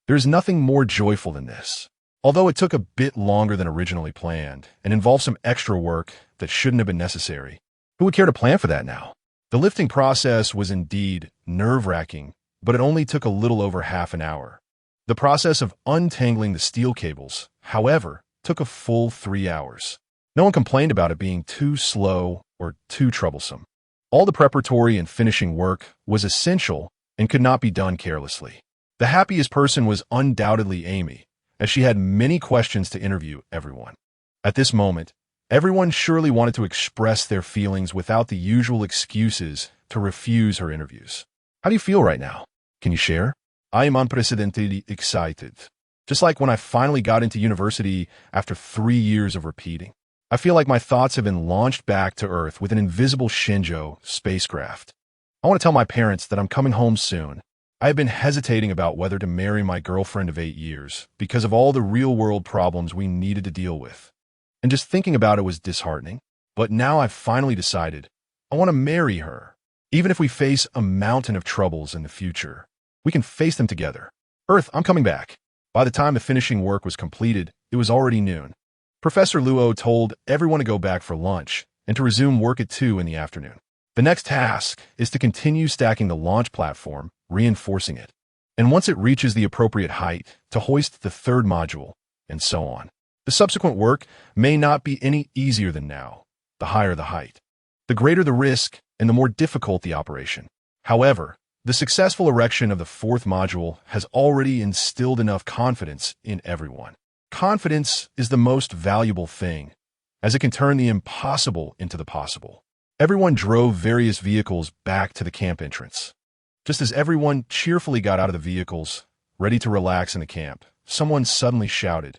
There is nothing more joyful than this. Although it took a bit longer than originally planned and involved some extra work that shouldn't have been necessary, who would care to plan for that now? The lifting process was indeed nerve-wracking, but it only took a little over half an hour. The process of untangling the steel cables, however, took a full 3 hours. No one complained about it being too slow or too troublesome. All the preparatory and finishing work was essential and could not be done carelessly. The happiest person was undoubtedly Amy, as she had many questions to interview everyone. At this moment, everyone surely wanted to express their feelings without the usual excuses to refuse her interviews. How do you feel right now? Can you share? I am unprecedentedly excited. Just like when I finally got into university after 3 years of repeating. I feel like my thoughts have been launched back to Earth with an invisible Shinjo spacecraft. I want to tell my parents that I'm coming home soon. I have been hesitating about whether to marry my girlfriend of 8 years because of all the real-world problems we needed to deal with. And just thinking about it was disheartening. But now I've finally decided I want to marry her. Even if we face a mountain of troubles in the future, we can face them together. Earth, I'm coming back. By the time the finishing work was completed, it was already noon. Professor Luo told everyone to go back for lunch and to resume work at 2 in the afternoon. The next task is to continue stacking the launch platform, reinforcing it. And once it reaches the appropriate height, to hoist the third module, and so on. The subsequent work may not be any easier than now, the higher the height. The greater the risk and the more difficult the operation. However, the successful erection of the fourth module has already instilled enough confidence in everyone. Confidence is the most valuable thing, as it can turn the impossible into the possible. Everyone drove various vehicles back to the camp entrance. Just as everyone cheerfully got out of the vehicles, ready to relax in the camp, someone suddenly shouted,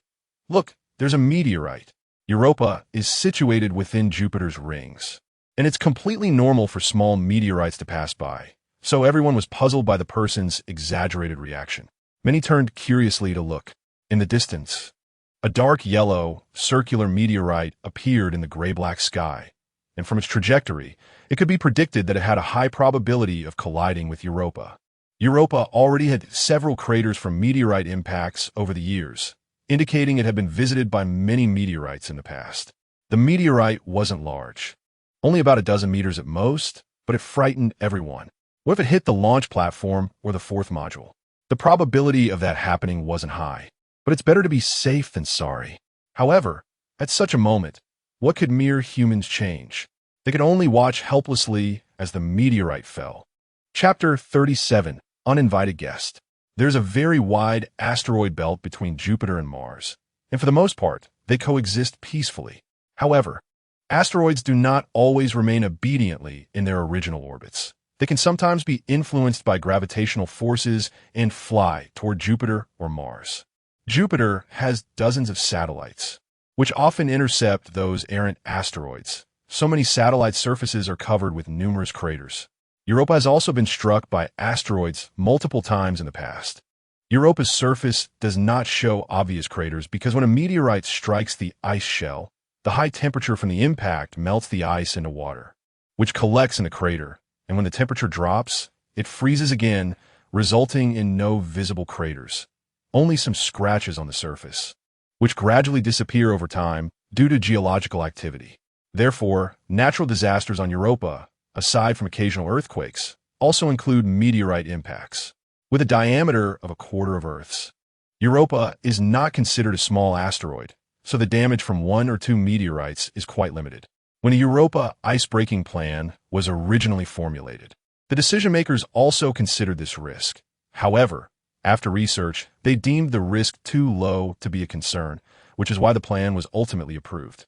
"Look, there's a meteorite. Europa is situated within Jupiter's rings, and it's completely normal for small meteorites to pass by." So everyone was puzzled by the person's exaggerated reaction. Many turned curiously to look. In the distance, a dark yellow, circular meteorite appeared in the gray-black sky, and from its trajectory, it could be predicted that it had a high probability of colliding with Europa. Europa already had several craters from meteorite impacts over the years, indicating it had been visited by many meteorites in the past. The meteorite wasn't large, only about a dozen meters at most, but it frightened everyone. What if it hit the launch platform or the fourth module? The probability of that happening wasn't high, but it's better to be safe than sorry. However, at such a moment, what could mere humans change? They could only watch helplessly as the meteorite fell. Chapter 37, Uninvited Guest. There's a very wide asteroid belt between Jupiter and Mars, and for the most part, they coexist peacefully. However, asteroids do not always remain obediently in their original orbits. They can sometimes be influenced by gravitational forces and fly toward Jupiter or Mars. Jupiter has dozens of satellites, which often intercept those errant asteroids. So many satellite surfaces are covered with numerous craters. Europa has also been struck by asteroids multiple times in the past. Europa's surface does not show obvious craters because when a meteorite strikes the ice shell, the high temperature from the impact melts the ice into water, which collects in the crater, and when the temperature drops, it freezes again, resulting in no visible craters, only some scratches on the surface, which gradually disappear over time due to geological activity. Therefore, natural disasters on Europa, aside from occasional earthquakes, also include meteorite impacts. With a diameter of a quarter of Earth's, Europa is not considered a small asteroid, so the damage from 1 or 2 meteorites is quite limited. When a Europa ice-breaking plan was originally formulated, the decision-makers also considered this risk. However, after research, they deemed the risk too low to be a concern, which is why the plan was ultimately approved.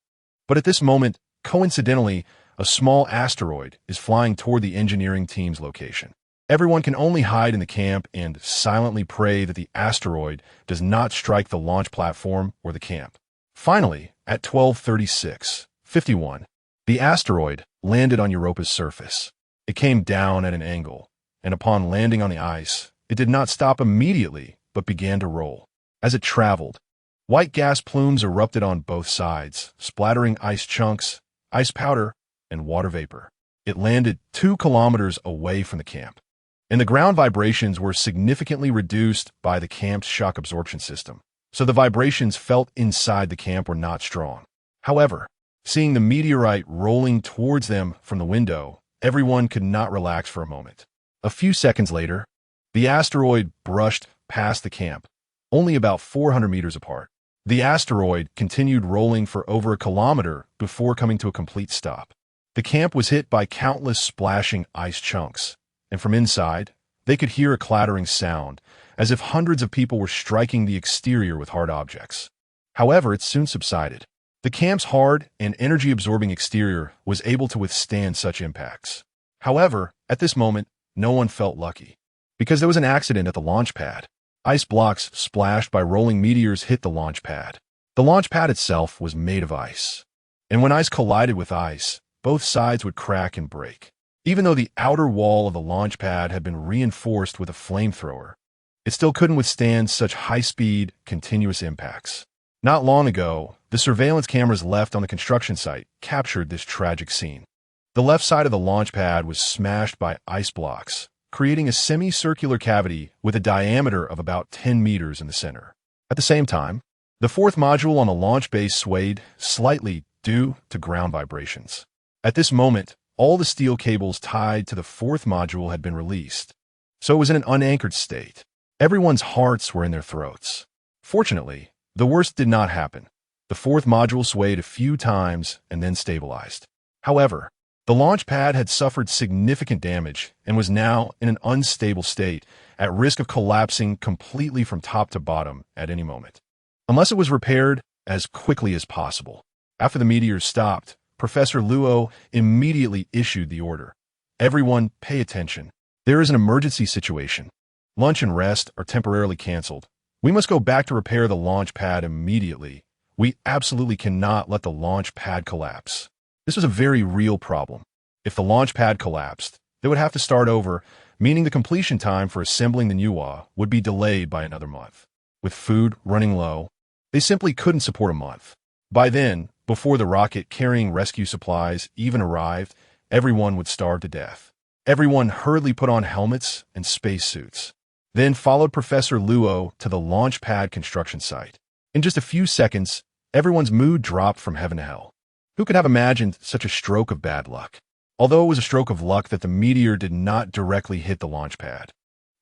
But at this moment, coincidentally, a small asteroid is flying toward the engineering team's location. Everyone can only hide in the camp and silently pray that the asteroid does not strike the launch platform or the camp. Finally, at 12:36:51, the asteroid landed on Europa's surface. It came down at an angle, and upon landing on the ice, it did not stop immediately, but began to roll. As it traveled, white gas plumes erupted on both sides, splattering ice chunks, ice powder, and water vapor. It landed 2 kilometers away from the camp, and the ground vibrations were significantly reduced by the camp's shock absorption system, so the vibrations felt inside the camp were not strong. However, seeing the meteorite rolling towards them from the window, everyone could not relax for a moment. A few seconds later, The asteroid brushed past the camp, only about 400 meters apart. The asteroid continued rolling for over a kilometer before coming to a complete stop. The camp was hit by countless splashing ice chunks, and from inside, they could hear a clattering sound, as if hundreds of people were striking the exterior with hard objects. However, it soon subsided. The camp's hard and energy-absorbing exterior was able to withstand such impacts. However, at this moment, no one felt lucky, because there was an accident at the launch pad. Ice blocks splashed by rolling meteors hit the launch pad. The launch pad itself was made of ice, and when ice collided with ice, both sides would crack and break. Even though the outer wall of the launch pad had been reinforced with a flamethrower, it still couldn't withstand such high-speed, continuous impacts. Not long ago, the surveillance cameras left on the construction site captured this tragic scene. The left side of the launch pad was smashed by ice blocks, creating a semicircular cavity with a diameter of about 10 meters in the center. At the same time, the fourth module on the launch base swayed slightly due to ground vibrations. At this moment, all the steel cables tied to the fourth module had been released, so it was in an unanchored state. Everyone's hearts were in their throats. Fortunately, the worst did not happen. The fourth module swayed a few times and then stabilized. However, the launch pad had suffered significant damage and was now in an unstable state, at risk of collapsing completely from top to bottom at any moment, unless it was repaired as quickly as possible. After the meteors stopped, Professor Luo immediately issued the order. Everyone, pay attention. There is an emergency situation. Lunch and rest are temporarily canceled. We must go back to repair the launch pad immediately. We absolutely cannot let the launch pad collapse. This was a very real problem. If the launch pad collapsed, they would have to start over, meaning the completion time for assembling the Nuwa would be delayed by another month. With food running low, they simply couldn't support a month. By then, before the rocket carrying rescue supplies even arrived, everyone would starve to death. Everyone hurriedly put on helmets and spacesuits, then followed Professor Luo to the launch pad construction site. In just a few seconds, everyone's mood dropped from heaven to hell. Who could have imagined such a stroke of bad luck? Although it was a stroke of luck that the meteor did not directly hit the launch pad,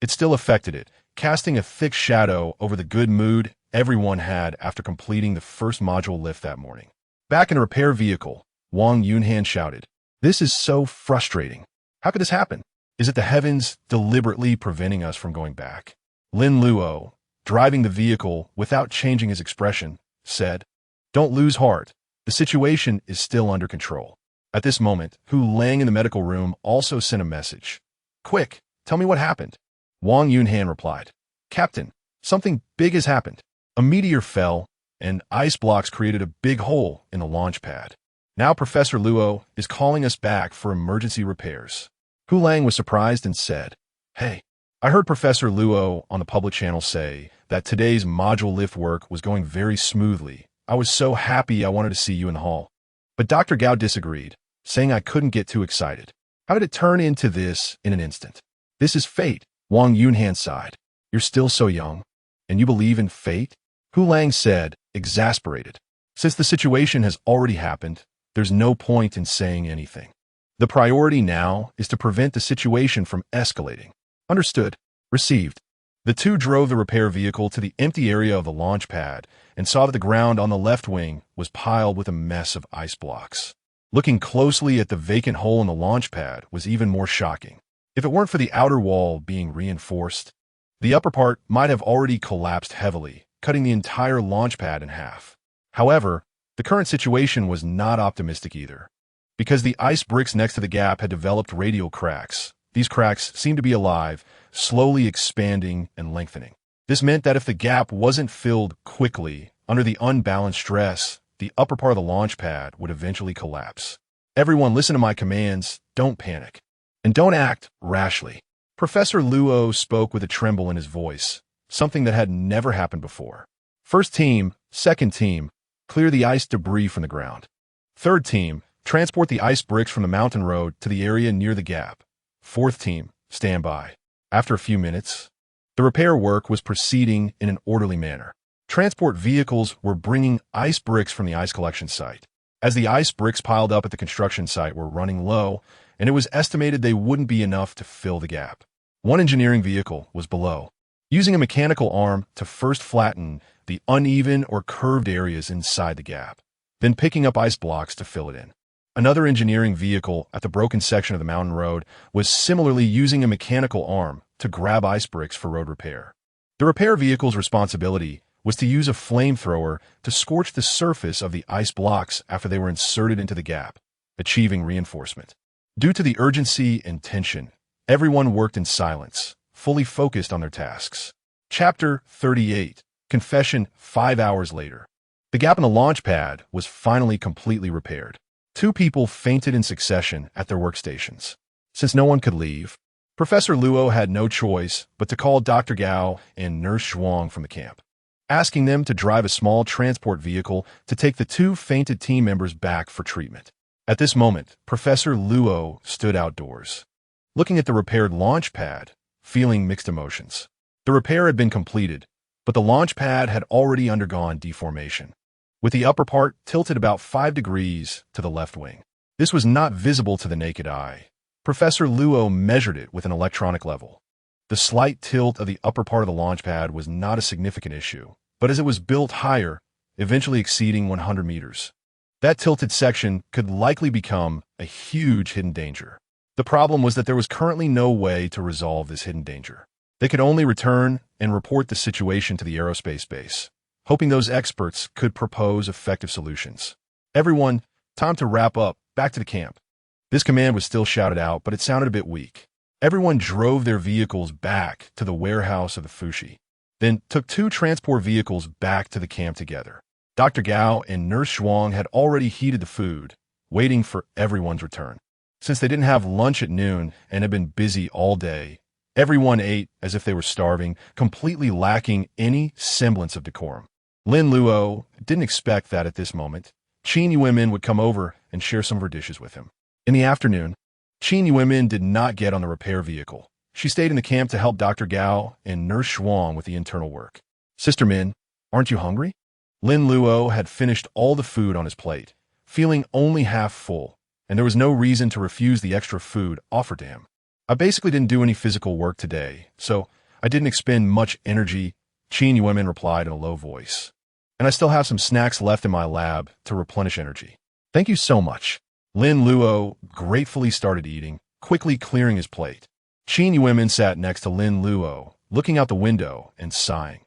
it still affected it, casting a thick shadow over the good mood everyone had after completing the first module lift that morning. Back in a repair vehicle, Wang Yunhan shouted, "This is so frustrating. How could this happen? Is it the heavens deliberately preventing us from going back?" Lin Luo, driving the vehicle without changing his expression, said, "Don't lose heart. The situation is still under control." At this moment, Hu Lang in the medical room also sent a message. "Quick, tell me what happened." Wang Yunhan replied, "Captain, something big has happened. A meteor fell, and ice blocks created a big hole in the launch pad. Now Professor Luo is calling us back for emergency repairs." Hu Lang was surprised and said, "Hey, I heard Professor Luo on the public channel say that today's module lift work was going very smoothly. I was so happy I wanted to see you in the hall." But Dr. Gao disagreed, saying I couldn't get too excited. How did it turn into this in an instant? This is fate, Wang Yunhan sighed. You're still so young, and you believe in fate? Hu Lang said, exasperated. Since the situation has already happened, there's no point in saying anything. The priority now is to prevent the situation from escalating. Understood. Received. The two drove the repair vehicle to the empty area of the launch pad and saw that the ground on the left wing was piled with a mess of ice blocks. Looking closely at the vacant hole in the launch pad was even more shocking. If it weren't for the outer wall being reinforced, the upper part might have already collapsed heavily, cutting the entire launch pad in half. However, the current situation was not optimistic either. Because the ice bricks next to the gap had developed radial cracks, these cracks seemed to be alive, slowly expanding and lengthening. This meant that if the gap wasn't filled quickly, under the unbalanced stress, the upper part of the launch pad would eventually collapse. Everyone listen to my commands, don't panic. And don't act rashly. Professor Luo spoke with a tremble in his voice, something that had never happened before. First team, second team, clear the ice debris from the ground. Third team, transport the ice bricks from the mountain road to the area near the gap. Fourth team, stand by. After a few minutes, the repair work was proceeding in an orderly manner. Transport vehicles were bringing ice bricks from the ice collection site. As the ice bricks piled up at the construction site were running low, and it was estimated they wouldn't be enough to fill the gap. One engineering vehicle was below, using a mechanical arm to first flatten the uneven or curved areas inside the gap, then picking up ice blocks to fill it in. Another engineering vehicle at the broken section of the mountain road was similarly using a mechanical arm to grab ice bricks for road repair. The repair vehicle's responsibility was to use a flamethrower to scorch the surface of the ice blocks after they were inserted into the gap, achieving reinforcement. Due to the urgency and tension, everyone worked in silence, fully focused on their tasks. Chapter 38. Confession 5 hours later. The gap in the launch pad was finally completely repaired. 2 people fainted in succession at their workstations. Since no one could leave, Professor Luo had no choice but to call Dr. Gao and Nurse Zhuang from the camp, asking them to drive a small transport vehicle to take the 2 fainted team members back for treatment. At this moment, Professor Luo stood outdoors, looking at the repaired launch pad, feeling mixed emotions. The repair had been completed, but the launch pad had already undergone deformation, with the upper part tilted about 5 degrees to the left wing. This was not visible to the naked eye. Professor Luo measured it with an electronic level. The slight tilt of the upper part of the launch pad was not a significant issue, but as it was built higher, eventually exceeding 100 meters, that tilted section could likely become a huge hidden danger. The problem was that there was currently no way to resolve this hidden danger. They could only return and report the situation to the aerospace base, hoping those experts could propose effective solutions. Everyone, time to wrap up, back to the camp. This command was still shouted out, but it sounded a bit weak. Everyone drove their vehicles back to the warehouse of the Fushi, then took 2 transport vehicles back to the camp together. Dr. Gao and Nurse Zhuang had already heated the food, waiting for everyone's return. Since they didn't have lunch at noon and had been busy all day, everyone ate as if they were starving, completely lacking any semblance of decorum. Lin Luo didn't expect that at this moment, Qin Yuemin would come over and share some of her dishes with him. In the afternoon, Qin Yuemin did not get on the repair vehicle. She stayed in the camp to help Dr. Gao and Nurse Zhuang with the internal work. Sister Min, aren't you hungry? Lin Luo had finished all the food on his plate, feeling only half full, and there was no reason to refuse the extra food offered to him. I basically didn't do any physical work today, so I didn't expend much energy, Qin Yuemin replied in a low voice. And I still have some snacks left in my lab to replenish energy. Thank you so much. Lin Luo gratefully started eating, quickly clearing his plate. Qin Yuemin sat next to Lin Luo, looking out the window and sighing.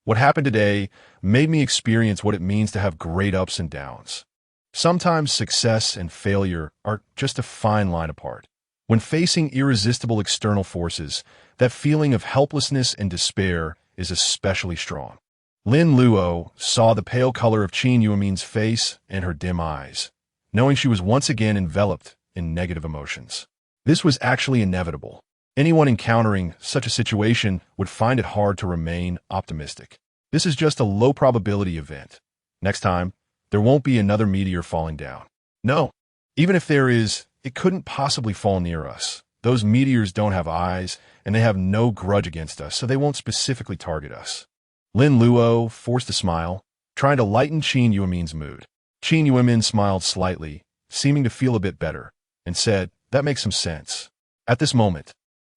What happened today made me experience what it means to have great ups and downs. Sometimes success and failure are just a fine line apart. When facing irresistible external forces, that feeling of helplessness and despair is especially strong. Lin Luo saw the pale color of Qin Yuemin's face and her dim eyes, knowing she was once again enveloped in negative emotions. This was actually inevitable. Anyone encountering such a situation would find it hard to remain optimistic. This is just a low-probability event. Next time, there won't be another meteor falling down. No, even if there is, it couldn't possibly fall near us. Those meteors don't have eyes, and they have no grudge against us, so they won't specifically target us. Lin Luo forced a smile, trying to lighten Qin Yuemin's mood. Qin Yuemin smiled slightly, seeming to feel a bit better, and said, "That makes some sense." At this moment,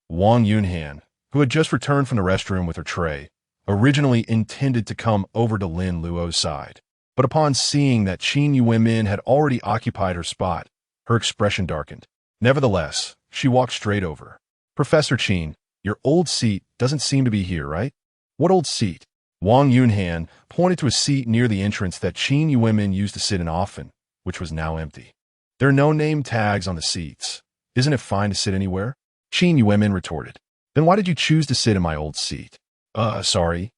Wang Yunhan, who had just returned from the restroom with her tray, originally intended to come over to Lin Luo's side. But upon seeing that Qin Yuemin had already occupied her spot, her expression darkened. Nevertheless, she walked straight over. "Professor Qin, your old seat doesn't seem to be here, right?" "What old seat?" Wang Yunhan pointed to a seat near the entrance that Qin Yuemin used to sit in often, which was now empty. "There are no name tags on the seats. Isn't it fine to sit anywhere?" Qin Yuemin retorted. "Then why did you choose to sit in my old seat?" Sorry.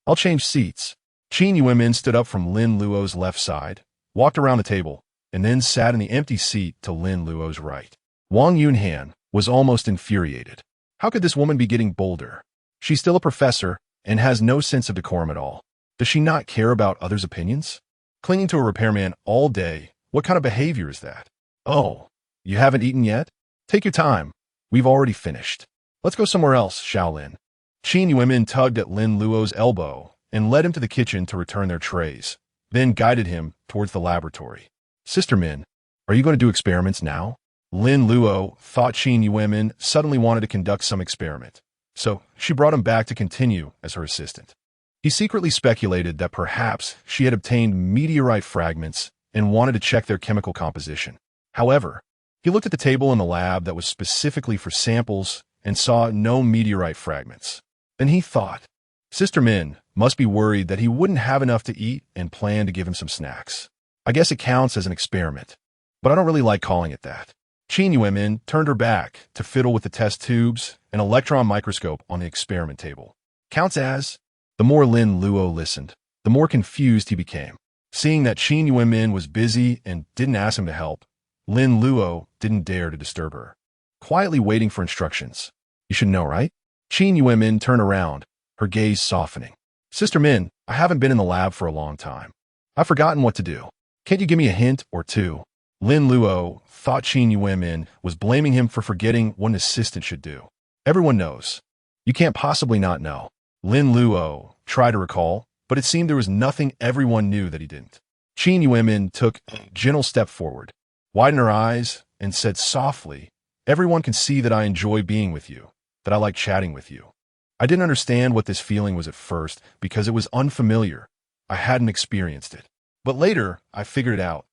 I'll change seats." Qin Yuemin stood up from Lin Luo's left side, walked around the table, and then sat in the empty seat to Lin Luo's right. Wang Yunhan was almost infuriated. How could this woman be getting bolder? She's still a professor and has no sense of decorum at all. Does she not care about others' opinions? Clinging to a repairman all day, what kind of behavior is that? "Oh, you haven't eaten yet? Take your time. We've already finished. Let's go somewhere else, Shaolin." Qin Yuemin tugged at Lin Luo's elbow and led him to the kitchen to return their trays, then guided him towards the laboratory. "Sister Min, are you going to do experiments now?" Lin Luo thought Qin Yuemin suddenly wanted to conduct some experiment, so she brought him back to continue as her assistant. He secretly speculated that perhaps she had obtained meteorite fragments and wanted to check their chemical composition. However, he looked at the table in the lab that was specifically for samples and saw no meteorite fragments. Then he thought, Sister Min must be worried that he wouldn't have enough to eat and planned to give him some snacks. I guess it counts as an experiment, but I don't really like calling it that. Qin Yuemin turned her back to fiddle with the test tubes and electron microscope on the experiment table. Counts as? The more Lin Luo listened, the more confused he became. Seeing that Qin Yuemin was busy and didn't ask him to help, Lin Luo didn't dare to disturb her, quietly waiting for instructions. You should know, right? Qin Yuemin turned around, her gaze softening. Sister Min, I haven't been in the lab for a long time. I've forgotten what to do. Can't you give me a hint or two? Lin Luo thought Qin Yuemin was blaming him for forgetting what an assistant should do. Everyone knows. You can't possibly not know. Lin Luo tried to recall, but it seemed there was nothing everyone knew that he didn't. Qin Yuemin took a gentle step forward, widened her eyes, and said softly, Everyone can see that I enjoy being with you, that I like chatting with you. I didn't understand what this feeling was at first because it was unfamiliar. I hadn't experienced it. But later, I figured it out.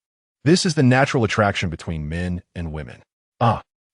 This is the natural attraction between men and women.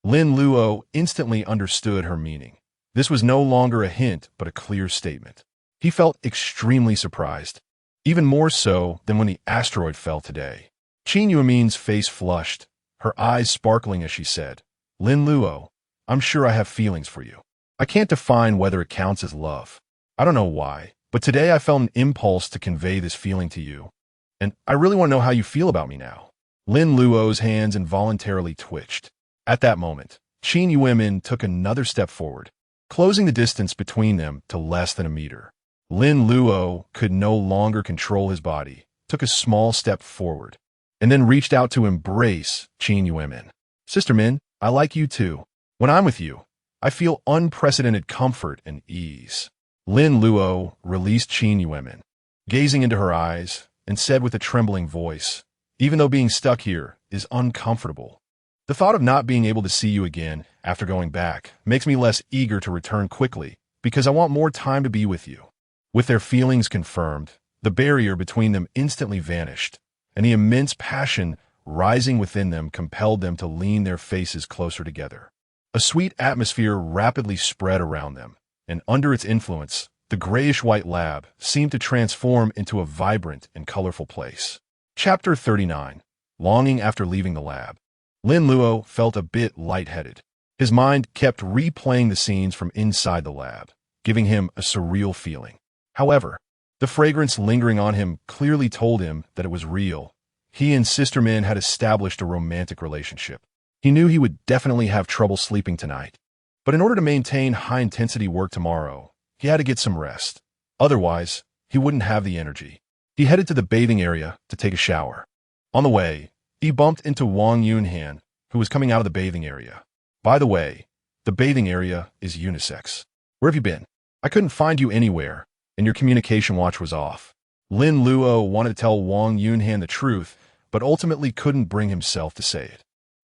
Lin Luo instantly understood her meaning. This was no longer a hint, but a clear statement. He felt extremely surprised, even more so than when the asteroid fell today. Qin Yuemin's face flushed, her eyes sparkling as she said, Lin Luo, I'm sure I have feelings for you. I can't define whether it counts as love. I don't know why, but today I felt an impulse to convey this feeling to you. And I really want to know how you feel about me now. Lin Luo's hands involuntarily twitched. At that moment, Qin Yuemin took another step forward, closing the distance between them to less than a meter. Lin Luo could no longer control his body, took a small step forward, and then reached out to embrace Qin Yuemin. Sister Min, I like you too. When I'm with you, I feel unprecedented comfort and ease. Lin Luo released Qin Yuemin, gazing into her eyes, and said with a trembling voice, Even though being stuck here is uncomfortable, the thought of not being able to see you again after going back makes me less eager to return quickly because I want more time to be with you. With their feelings confirmed, the barrier between them instantly vanished, and the immense passion rising within them compelled them to lean their faces closer together. A sweet atmosphere rapidly spread around them, and under its influence, the grayish-white lab seemed to transform into a vibrant and colorful place. Chapter 39. Longing after leaving the lab. Lin Luo felt a bit lightheaded. His mind kept replaying the scenes from inside the lab, giving him a surreal feeling. However, the fragrance lingering on him clearly told him that it was real. He and Sister Min had established a romantic relationship. He knew he would definitely have trouble sleeping tonight. But in order to maintain high-intensity work tomorrow, he had to get some rest. Otherwise, he wouldn't have the energy. He headed to the bathing area to take a shower. On the way, he bumped into Wang Yunhan, who was coming out of the bathing area. By the way, the bathing area is unisex. Where have you been? I couldn't find you anywhere, and your communication watch was off. Lin Luo wanted to tell Wang Yunhan the truth, but ultimately couldn't bring himself to say it.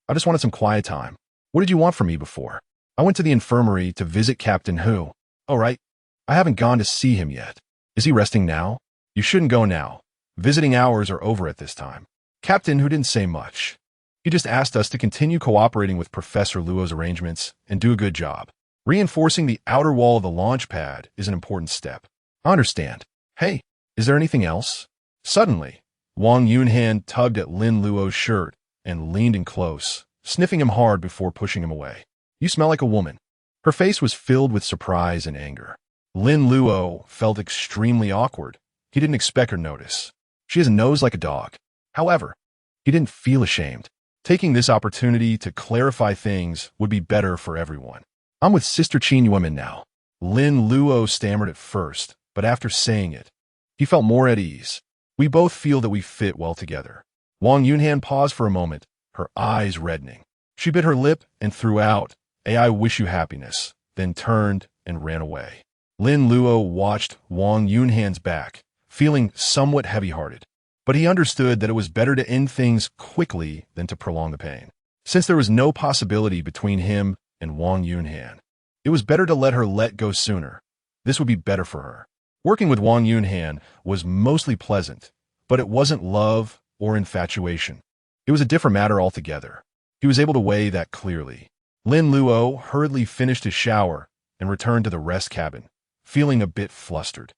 I just wanted some quiet time. What did you want from me before? I went to the infirmary to visit Captain Hu. Oh, right. I haven't gone to see him yet. Is he resting now? You shouldn't go now. Visiting hours are over at this time. Captain Hu didn't say much. He just asked us to continue cooperating with Professor Luo's arrangements and do a good job. Reinforcing the outer wall of the launch pad is an important step. I understand. Hey, is there anything else? Suddenly, Wang Yunhan tugged at Lin Luo's shirt and leaned in close, sniffing him hard before pushing him away. You smell like a woman. Her face was filled with surprise and anger. Lin Luo felt extremely awkward. He didn't expect her to notice. She has a nose like a dog. However, he didn't feel ashamed. Taking this opportunity to clarify things would be better for everyone. I'm with Sister Qin Yuemin now. Lin Luo stammered at first, but after saying it, he felt more at ease. We both feel that we fit well together. Wang Yunhan paused for a moment, her eyes reddening. She bit her lip and threw out, I wish you happiness, then turned and ran away. Lin Luo watched Wang Yunhan's back, feeling somewhat heavy-hearted. But he understood that it was better to end things quickly than to prolong the pain. Since there was no possibility between him and Wang Yunhan, It was better to let her let go sooner. This would be better for her. Working with Wang Yunhan was mostly pleasant, but it wasn't love or infatuation. It was a different matter altogether. He was able to weigh that clearly. Lin Luo hurriedly finished his shower and returned to the rest cabin, feeling a bit flustered.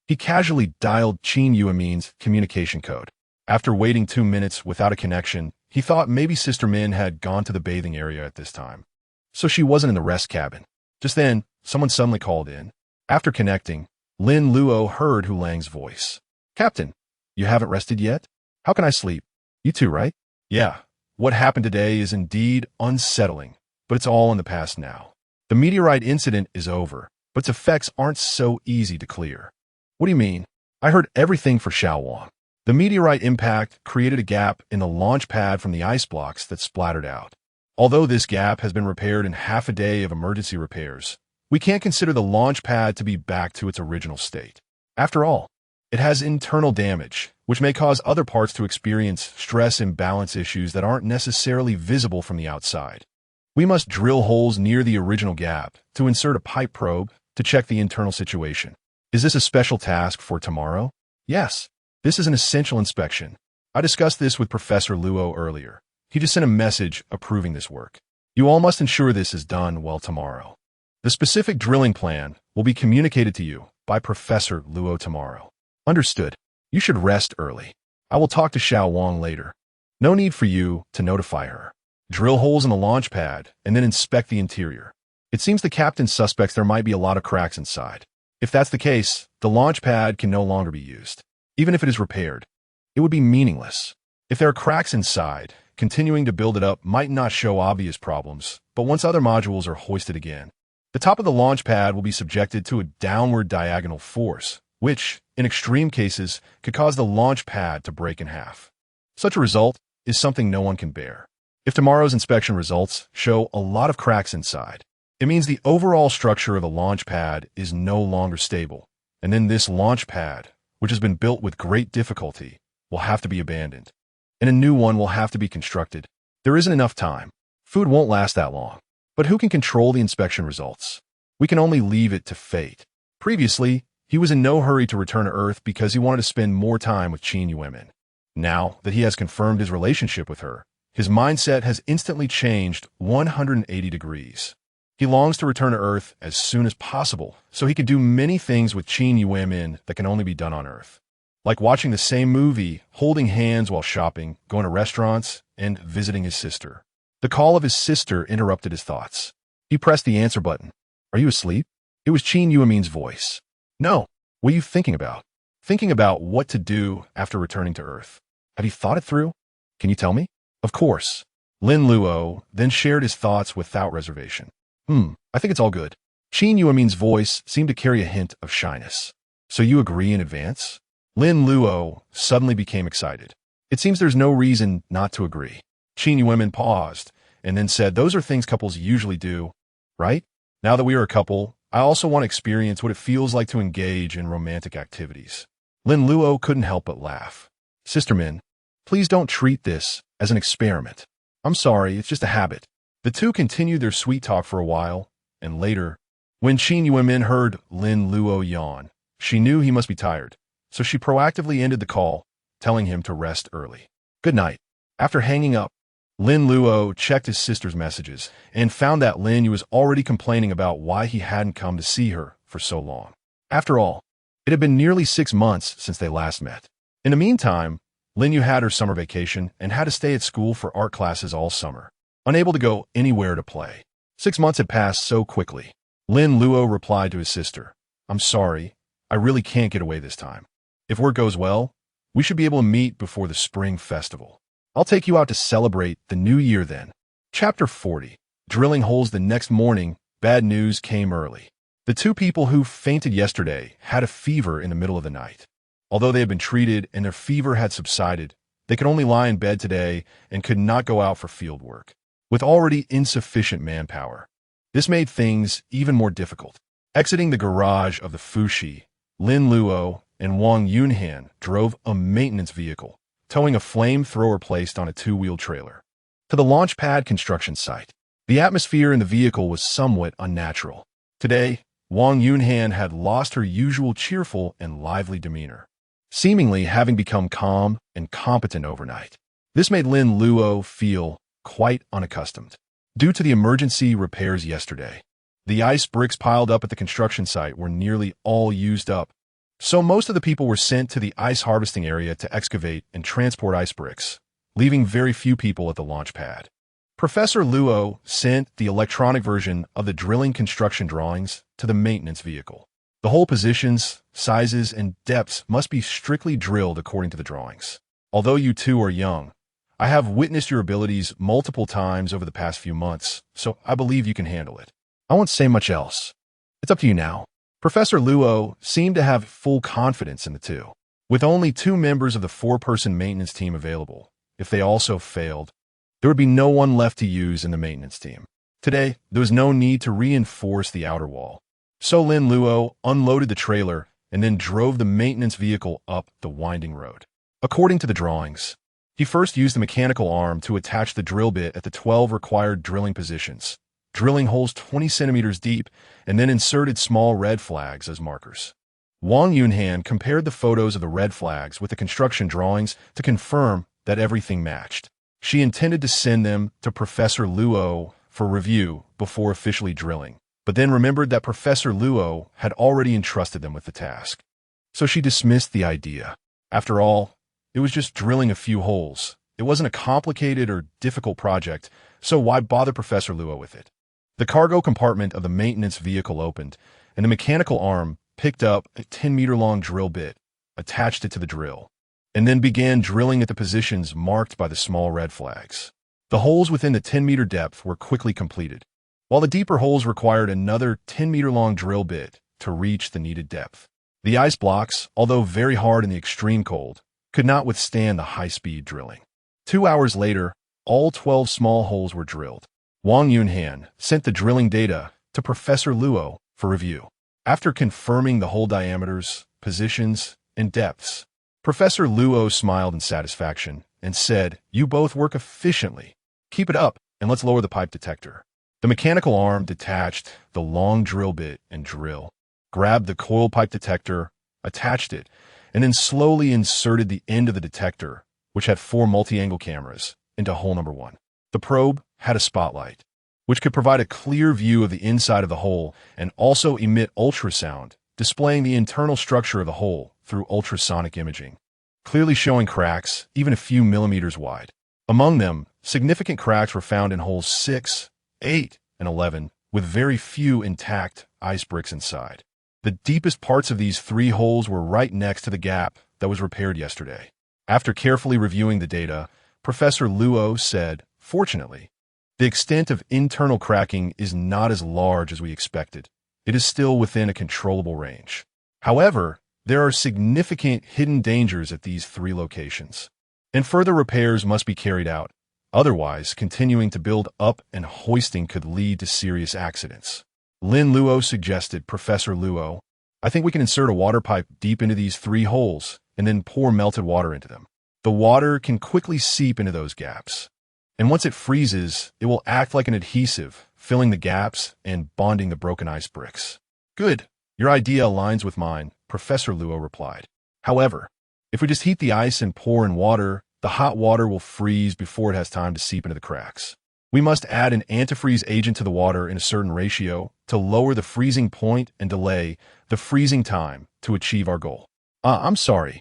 He casually dialed Qin Yuemin's communication code. After waiting 2 minutes without a connection, he thought maybe Sister Min had gone to the bathing area at this time. So she wasn't in the rest cabin. Just then, someone suddenly called in. After connecting, Lin Luo heard Hu Lang's voice. "Captain, you haven't rested yet? How can I sleep? You too, right?" "Yeah, what happened today is indeed unsettling, but it's all in the past now. The meteorite incident is over, but its effects aren't so easy to clear." "What do you mean?" "I heard everything for Xiao Wang. The meteorite impact created a gap in the launch pad from the ice blocks that splattered out. Although this gap has been repaired in half a day of emergency repairs, we can't consider the launch pad to be back to its original state. After all, it has internal damage, which may cause other parts to experience stress imbalance issues that aren't necessarily visible from the outside. We must drill holes near the original gap to insert a pipe probe to check the internal situation." "Is this a special task for tomorrow?" "Yes. This is an essential inspection. I discussed this with Professor Luo earlier. He just sent a message approving this work. You all must ensure this is done well tomorrow. The specific drilling plan will be communicated to you by Professor Luo tomorrow." "Understood. You should rest early. I will talk to Xiao Wang later. No need for you to notify her. Drill holes in the launch pad and then inspect the interior. It seems the captain suspects there might be a lot of cracks inside. If that's the case, the launch pad can no longer be used. Even if it is repaired, it would be meaningless. If there are cracks inside, continuing to build it up might not show obvious problems, but once other modules are hoisted again, the top of the launch pad will be subjected to a downward diagonal force, which, in extreme cases, could cause the launch pad to break in half. Such a result is something no one can bear. If tomorrow's inspection results show a lot of cracks inside, it means the overall structure of the launch pad is no longer stable, and then this launch pad, which has been built with great difficulty, will have to be abandoned, and a new one will have to be constructed. There isn't enough time. Food won't last that long. But who can control the inspection results? We can only leave it to fate. Previously, he was in no hurry to return to Earth because he wanted to spend more time with Qin Yuemin. Now that he has confirmed his relationship with her, his mindset has instantly changed 180 degrees. He longs to return to Earth as soon as possible, so he can do many things with Qin Yuemin that can only be done on Earth. Like watching the same movie, holding hands while shopping, going to restaurants, and visiting his sister. The call of his sister interrupted his thoughts. He pressed the answer button. "Are you asleep?" It was Qin Yuemin's voice. "No. What are you thinking about?" "Thinking about what to do after returning to Earth. Have you thought it through? Can you tell me?" "Of course." Lin Luo then shared his thoughts without reservation. I think it's all good." Qin Yuemin's voice seemed to carry a hint of shyness. "So you agree in advance?" Lin Luo suddenly became excited. "It seems there's no reason not to agree." Qin Yuemin paused and then said, "Those are things couples usually do, right? Now that we are a couple, I also want to experience what it feels like to engage in romantic activities." Lin Luo couldn't help but laugh. "Sister Min, please don't treat this as an experiment. I'm sorry, it's just a habit." The two continued their sweet talk for a while, and later, when Qin Yuemin heard Lin Luo yawn, she knew he must be tired, so she proactively ended the call, telling him to rest early. "Good night." After hanging up, Lin Luo checked his sister's messages and found that Lin Yu was already complaining about why he hadn't come to see her for so long. After all, it had been nearly 6 months since they last met. In the meantime, Lin Yu had her summer vacation and had to stay at school for art classes all summer, unable to go anywhere to play. 6 months had passed so quickly. Lin Luo replied to his sister, "I'm sorry, I really can't get away this time. If work goes well, we should be able to meet before the spring festival. I'll take you out to celebrate the new year then." Chapter 40. Drilling holes the next morning, bad news came early. The two people who fainted yesterday had a fever in the middle of the night. Although they had been treated and their fever had subsided, they could only lie in bed today and could not go out for field work. With already insufficient manpower, this made things even more difficult. Exiting the garage of the Fushi, Lin Luo and Wang Yunhan drove a maintenance vehicle, towing a flamethrower placed on a 2-wheel trailer, to the launch pad construction site. The atmosphere in the vehicle was somewhat unnatural. Today, Wang Yunhan had lost her usual cheerful and lively demeanor, seemingly having become calm and competent overnight. This made Lin Luo feel quite unaccustomed. Due to the emergency repairs yesterday, the ice bricks piled up at the construction site were nearly all used up, so most of the people were sent to the ice harvesting area to excavate and transport ice bricks, leaving very few people at the launch pad. Professor Luo sent the electronic version of the drilling construction drawings to the maintenance vehicle. The hole positions, sizes, and depths must be strictly drilled according to the drawings. Although you two are young, I have witnessed your abilities multiple times over the past few months, so I believe you can handle it. I won't say much else. It's up to you now. Professor Luo seemed to have full confidence in the two. With only 2 members of the 4-person maintenance team available, if they also failed, there would be no one left to use in the maintenance team. Today, there was no need to reinforce the outer wall. So Lin Luo unloaded the trailer and then drove the maintenance vehicle up the winding road. According to the drawings, he first used the mechanical arm to attach the drill bit at the 12 required drilling positions, drilling holes 20 centimeters deep, and then inserted small red flags as markers. Wang Yunhan compared the photos of the red flags with the construction drawings to confirm that everything matched. She intended to send them to Professor Luo for review before officially drilling, but then remembered that Professor Luo had already entrusted them with the task. So she dismissed the idea. After all, it was just drilling a few holes. It wasn't a complicated or difficult project, so why bother Professor Luo with it? The cargo compartment of the maintenance vehicle opened, and the mechanical arm picked up a 10-meter-long drill bit, attached it to the drill, and then began drilling at the positions marked by the small red flags. The holes within the 10-meter depth were quickly completed, while the deeper holes required another 10-meter-long drill bit to reach the needed depth. The ice blocks, although very hard in the extreme cold, could not withstand the high-speed drilling. 2 hours later, all 12 small holes were drilled. Wang Yunhan sent the drilling data to Professor Luo for review. After confirming the hole diameters, positions, and depths, Professor Luo smiled in satisfaction and said, "You both work efficiently. Keep it up, and let's lower the pipe detector." The mechanical arm detached the long drill bit and drill, grabbed the coil pipe detector, attached it, and then slowly inserted the end of the detector, which had 4 multi-angle cameras, into hole number 1. The probe had a spotlight, which could provide a clear view of the inside of the hole and also emit ultrasound, displaying the internal structure of the hole through ultrasonic imaging, clearly showing cracks even a few millimeters wide. Among them, significant cracks were found in holes 6, 8, and 11, with very few intact ice bricks inside. The deepest parts of these 3 holes were right next to the gap that was repaired yesterday. After carefully reviewing the data, Professor Luo said, "Fortunately, the extent of internal cracking is not as large as we expected. It is still within a controllable range. However, there are significant hidden dangers at these 3 locations, and further repairs must be carried out. Otherwise, continuing to build up and hoisting could lead to serious accidents." Lin Luo suggested, "Professor Luo, I think we can insert a water pipe deep into these 3 holes and then pour melted water into them. The water can quickly seep into those gaps, and once it freezes, it will act like an adhesive, filling the gaps and bonding the broken ice bricks." "Good. Your idea aligns with mine," Professor Luo replied. "However, if we just heat the ice and pour in water, the hot water will freeze before it has time to seep into the cracks. We must add an antifreeze agent to the water in a certain ratio to lower the freezing point and delay the freezing time to achieve our goal." I'm sorry.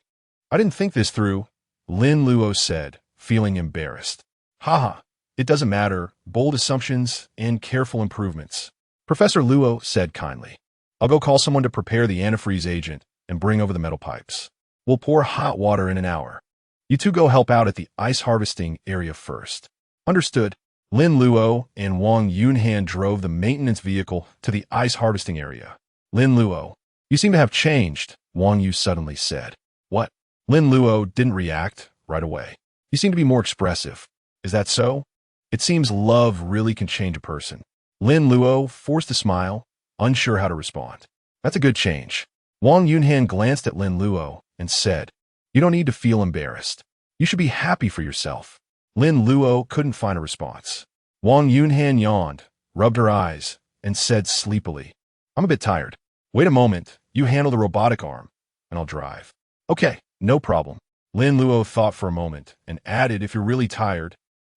I didn't think this through," Lin Luo said, feeling embarrassed. "Haha, it doesn't matter. Bold assumptions and careful improvements," Professor Luo said kindly. "I'll go call someone to prepare the antifreeze agent and bring over the metal pipes. We'll pour hot water in an hour. You two go help out at the ice harvesting area first." "Understood." Lin Luo and Wang Yunhan drove the maintenance vehicle to the ice harvesting area. "Lin Luo, you seem to have changed," Wang Yu suddenly said. "What?" Lin Luo didn't react right away. "You seem to be more expressive. Is that so? It seems love really can change a person." Lin Luo forced a smile, unsure how to respond. "That's a good change." Wang Yunhan glanced at Lin Luo and said, "You don't need to feel embarrassed. You should be happy for yourself." Lin Luo couldn't find a response. Wang Yunhan yawned, rubbed her eyes, and said sleepily, I'm a bit tired. Wait a moment. You handle the robotic arm, and I'll drive. Okay, no problem. Lin Luo thought for a moment and added, if you're really tired,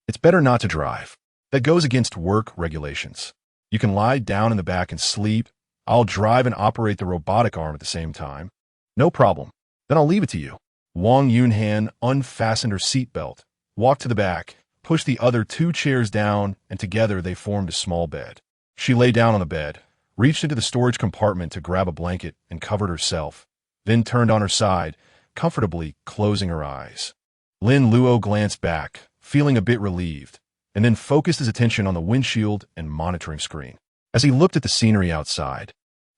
it's better not to drive. That goes against work regulations. You can lie down in the back and sleep. I'll drive and operate the robotic arm at the same time. No problem. Then I'll leave it to you. Wang Yunhan unfastened her seatbelt, walked to the back, pushed the other two chairs down, and together they formed a small bed. She lay down on the bed, reached into the storage compartment to grab a blanket and covered herself, then turned on her side, comfortably closing her eyes. Lin Luo glanced back, feeling a bit relieved, and then focused his attention on the windshield and monitoring screen. As he looked at the scenery outside,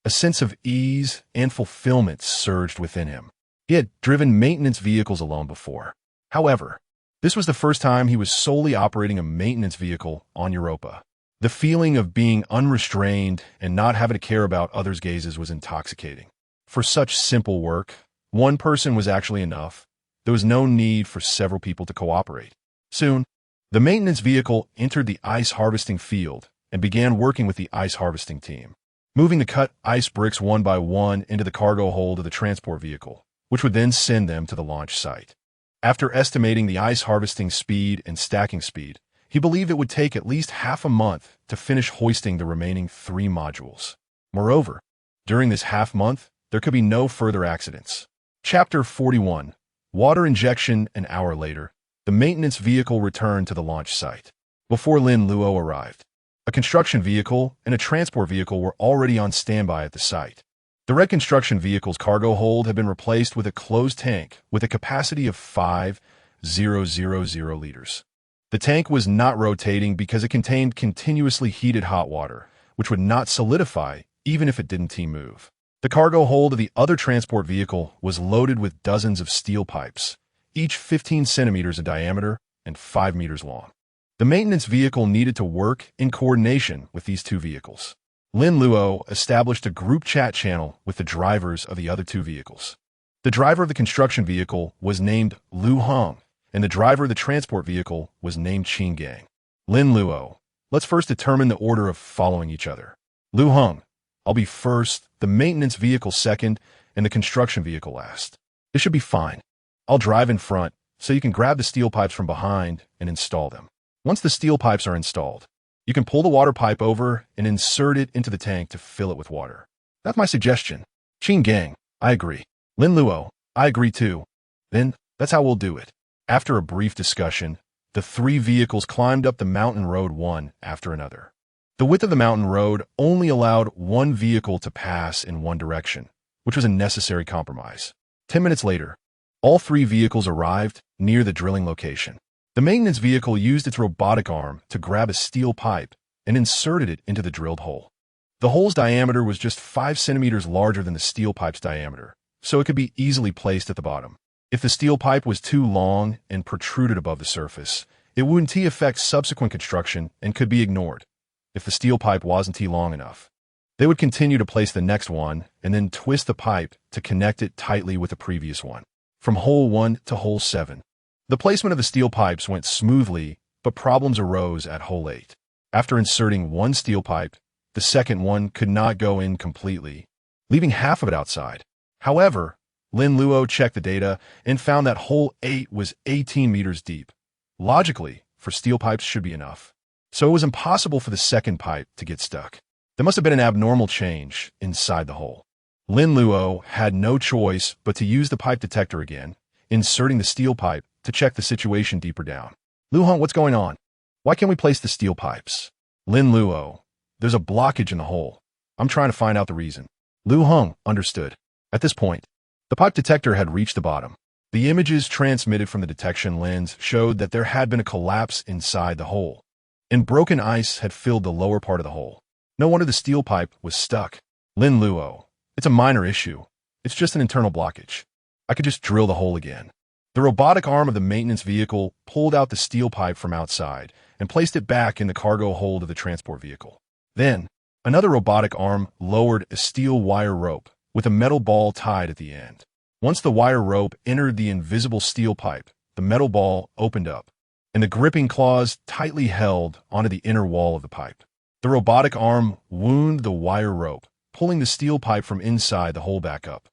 a sense of ease and fulfillment surged within him. He had driven maintenance vehicles alone before. However, this was the first time he was solely operating a maintenance vehicle on Europa. The feeling of being unrestrained and not having to care about others' gazes was intoxicating. For such simple work, one person was actually enough. There was no need for several people to cooperate. Soon, the maintenance vehicle entered the ice harvesting field and began working with the ice harvesting team, moving the cut ice bricks one by one into the cargo hold of the transport vehicle, which would then send them to the launch site. After estimating the ice harvesting speed and stacking speed, he believed it would take at least half a month to finish hoisting the remaining 3 modules. Moreover, during this half month, there could be no further accidents. Chapter 41. Water injection. An hour later, the maintenance vehicle returned to the launch site. Before Lin Luo arrived, a construction vehicle and a transport vehicle were already on standby at the site. The red construction vehicle's cargo hold had been replaced with a closed tank with a capacity of 5,000 liters. The tank was not rotating because it contained continuously heated hot water, which would not solidify even if it didn't move. The cargo hold of the other transport vehicle was loaded with dozens of steel pipes, each 15 centimeters in diameter and 5 meters long. The maintenance vehicle needed to work in coordination with these two vehicles. Lin Luo established a group chat channel with the drivers of the other two vehicles. The driver of the construction vehicle was named Lu Hong, and the driver of the transport vehicle was named Qin Gang. Lin Luo, let's first determine the order of following each other. Lu Hong, I'll be first, the maintenance vehicle second, and the construction vehicle last. This should be fine. I'll drive in front, so you can grab the steel pipes from behind and install them. Once the steel pipes are installed, you can pull the water pipe over and insert it into the tank to fill it with water. That's my suggestion. Qin Gang, I agree. Lin Luo, I agree too. Then, that's how we'll do it. After a brief discussion, the 3 vehicles climbed up the mountain road one after another. The width of the mountain road only allowed one vehicle to pass in one direction, which was a necessary compromise. 10 minutes later, all 3 vehicles arrived near the drilling location. The maintenance vehicle used its robotic arm to grab a steel pipe and inserted it into the drilled hole. The hole's diameter was just 5 centimeters larger than the steel pipe's diameter, so it could be easily placed at the bottom. If the steel pipe was too long and protruded above the surface, it wouldn't affect subsequent construction and could be ignored. If the steel pipe wasn't long enough, they would continue to place the next one and then twist the pipe to connect it tightly with the previous one, from hole 1 to hole 7. The placement of the steel pipes went smoothly, but problems arose at hole 8. After inserting one steel pipe, the second one could not go in completely, leaving half of it outside. However, Lin Luo checked the data and found that hole 8 was 18 meters deep. Logically, for steel pipes should be enough. So it was impossible for the second pipe to get stuck. There must have been an abnormal change inside the hole. Lin Luo had no choice but to use the pipe detector again, inserting the steel pipe to check the situation deeper down. Lu Hong, what's going on? Why can't we place the steel pipes? Lin Luo, there's a blockage in the hole. I'm trying to find out the reason. Lu Hong understood. At this point, the pipe detector had reached the bottom. The images transmitted from the detection lens showed that there had been a collapse inside the hole, and broken ice had filled the lower part of the hole. No wonder the steel pipe was stuck. Lin Luo, it's a minor issue. It's just an internal blockage. I could just drill the hole again. The robotic arm of the maintenance vehicle pulled out the steel pipe from outside and placed it back in the cargo hold of the transport vehicle. Then, another robotic arm lowered a steel wire rope with a metal ball tied at the end. Once the wire rope entered the invisible steel pipe, the metal ball opened up, and the gripping claws tightly held onto the inner wall of the pipe. The robotic arm wound the wire rope pulling the steel pipe from inside the hole back up.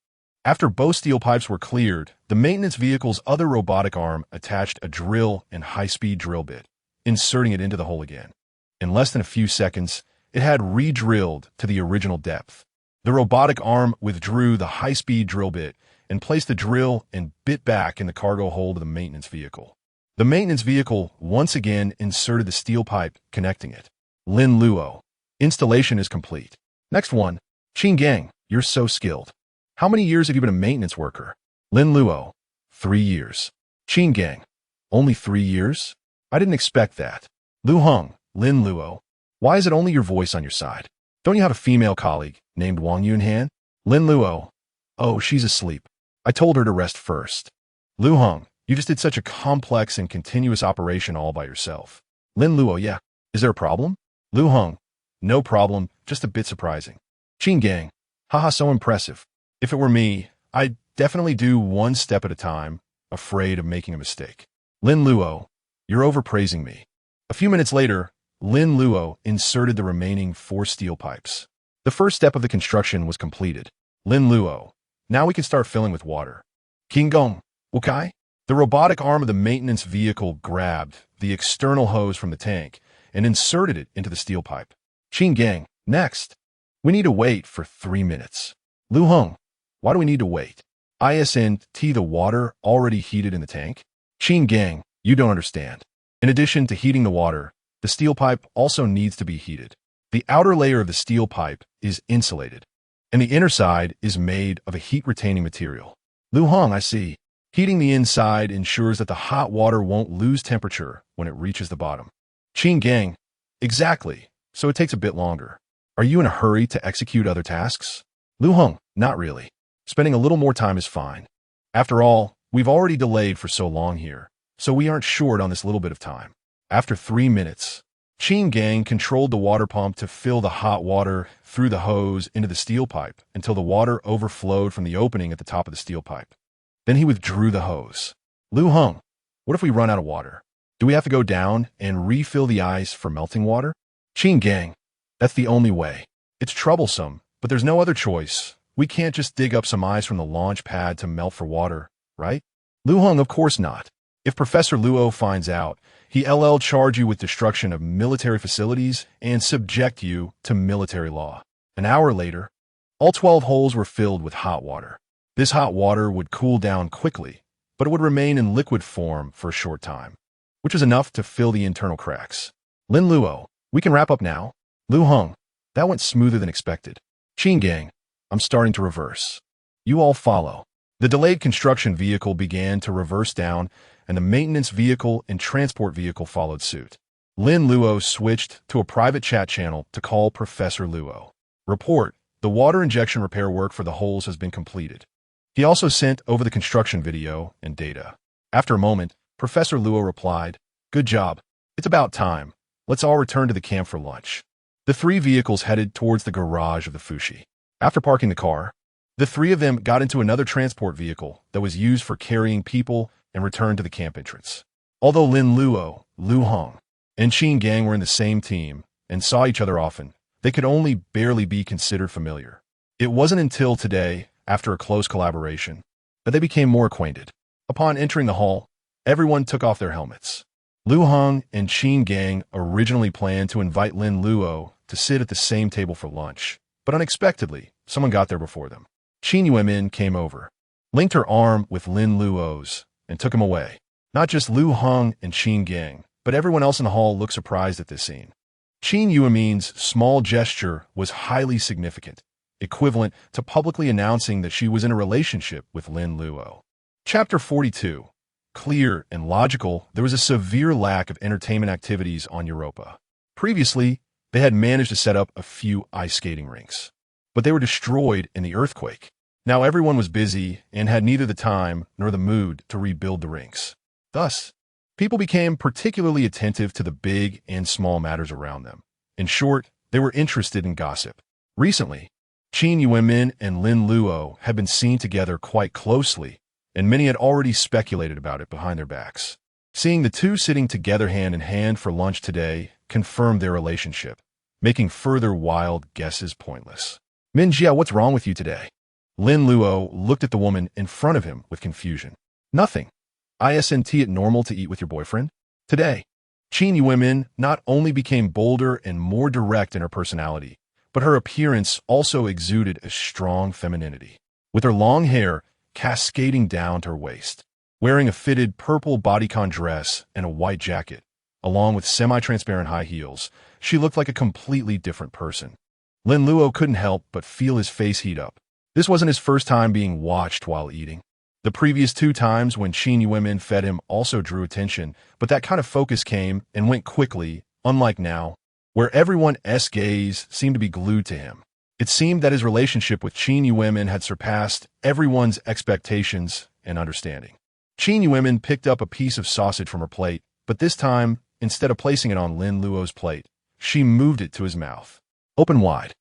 After both steel pipes were cleared, the maintenance vehicle's other robotic arm attached a drill and high-speed drill bit, inserting it into the hole again. In less than a few seconds, it had re-drilled to the original depth. The robotic arm withdrew the high-speed drill bit and placed the drill and bit back in the cargo hold of the maintenance vehicle. The maintenance vehicle once again inserted the steel pipe, connecting it. Lin Luo. Installation is complete. Next one. Qin Gang, you're so skilled. How many years have you been a maintenance worker? Lin Luo. 3 years. Qin Gang. Only 3 years? I didn't expect that. Lu Heng. Lin Luo. Why is it only your voice on your side? Don't you have a female colleague named Wang Yunhan? Lin Luo. Oh, she's asleep. I told her to rest first. Lu Heng. You just did such a complex and continuous operation all by yourself. Lin Luo. Yeah. Is there a problem? Lu Heng. No problem, just a bit surprising. Qin Gang. Haha, so impressive. If it were me, I'd definitely do one step at a time, afraid of making a mistake. Lin Luo. You're overpraising me. A few minutes later, Lin Luo inserted the remaining 4 steel pipes. The first step of the construction was completed. Lin Luo. Now we can start filling with water. King Gong. Okay? The robotic arm of the maintenance vehicle grabbed the external hose from the tank and inserted it into the steel pipe. Qin Gang. Next. We need to wait for 3 minutes. Lu Heng. Why do we need to wait? Isn't the water already heated in the tank? Qin Gang. You don't understand. In addition to heating the water, the steel pipe also needs to be heated. The outer layer of the steel pipe is insulated, and the inner side is made of a heat-retaining material. Lu Heng, I see. Heating the inside ensures that the hot water won't lose temperature when it reaches the bottom. Qin Gang. Exactly, so it takes a bit longer. Are you in a hurry to execute other tasks? Lu Heng, not really. Spending a little more time is fine. After all, we've already delayed for so long here, so we aren't short on this little bit of time. After 3 minutes, Qin Gang controlled the water pump to fill the hot water through the hose into the steel pipe until the water overflowed from the opening at the top of the steel pipe. Then he withdrew the hose. Lu Heng, what if we run out of water? Do we have to go down and refill the ice for melting water? Qin Gang, that's the only way. It's troublesome, but there's no other choice. We can't just dig up some ice from the launch pad to melt for water, right? Lu Heng, of course not. If Professor Luo finds out, he'll charge you with destruction of military facilities and subject you to military law. An hour later, all 12 holes were filled with hot water. This hot water would cool down quickly, but it would remain in liquid form for a short time, which was enough to fill the internal cracks. Lin Luo, we can wrap up now. Lu Heng, that went smoother than expected. Qin Gang, I'm starting to reverse. You all follow. The delayed construction vehicle began to reverse down, and the maintenance vehicle and transport vehicle followed suit. Lin Luo switched to a private chat channel to call Professor Luo. Report, the water injection repair work for the holes has been completed. He also sent over the construction video and data. After a moment, Professor Luo replied, Good job. It's about time. Let's all return to the camp for lunch. The 3 vehicles headed towards the garage of the Fushi. After parking the car, the 3 of them got into another transport vehicle that was used for carrying people and returned to the camp entrance. Although Lin Luo, Lu Heng, and Qin Gang were in the same team and saw each other often, they could only barely be considered familiar. It wasn't until today, after a close collaboration, that they became more acquainted. Upon entering the hall, everyone took off their helmets. Lu Heng and Qin Gang originally planned to invite Lin Luo to sit at the same table for lunch, but unexpectedly, someone got there before them. Qin Yuemin came over, linked her arm with Lin Luo's, and took him away. Not just Lu Heng and Qin Gang, but everyone else in the hall looked surprised at this scene. Qin Yuemin's small gesture was highly significant, equivalent to publicly announcing that she was in a relationship with Lin Luo. Chapter 42. Clear and logical, there was a severe lack of entertainment activities on Europa. Previously, they had managed to set up a few ice skating rinks, but they were destroyed in the earthquake. Now everyone was busy and had neither the time nor the mood to rebuild the rinks. Thus, people became particularly attentive to the big and small matters around them. In short, they were interested in gossip. Recently, Qin Yuemin and Lin Luo had been seen together quite closely, and many had already speculated about it behind their backs. Seeing the two sitting together hand in hand for lunch today confirmed their relationship, making further wild guesses pointless. Min Jia, what's wrong with you today? Lin Luo looked at the woman in front of him with confusion. Nothing. Isn't it normal to eat with your boyfriend? Today, Qin Yuemin not only became bolder and more direct in her personality, but her appearance also exuded a strong femininity. With her long hair cascading down to her waist, wearing a fitted purple bodycon dress and a white jacket, along with semi-transparent high heels, she looked like a completely different person. Lin Luo couldn't help but feel his face heat up. This wasn't his first time being watched while eating. The previous 2 times when Qin Yuemin fed him also drew attention, but that kind of focus came and went quickly, unlike now, where everyone's gaze seemed to be glued to him. It seemed that his relationship with Qin Yuemin had surpassed everyone's expectations and understanding. Qin Yuemin picked up a piece of sausage from her plate, but this time, instead of placing it on Lin Luo's plate, she moved it to his mouth. Open wide.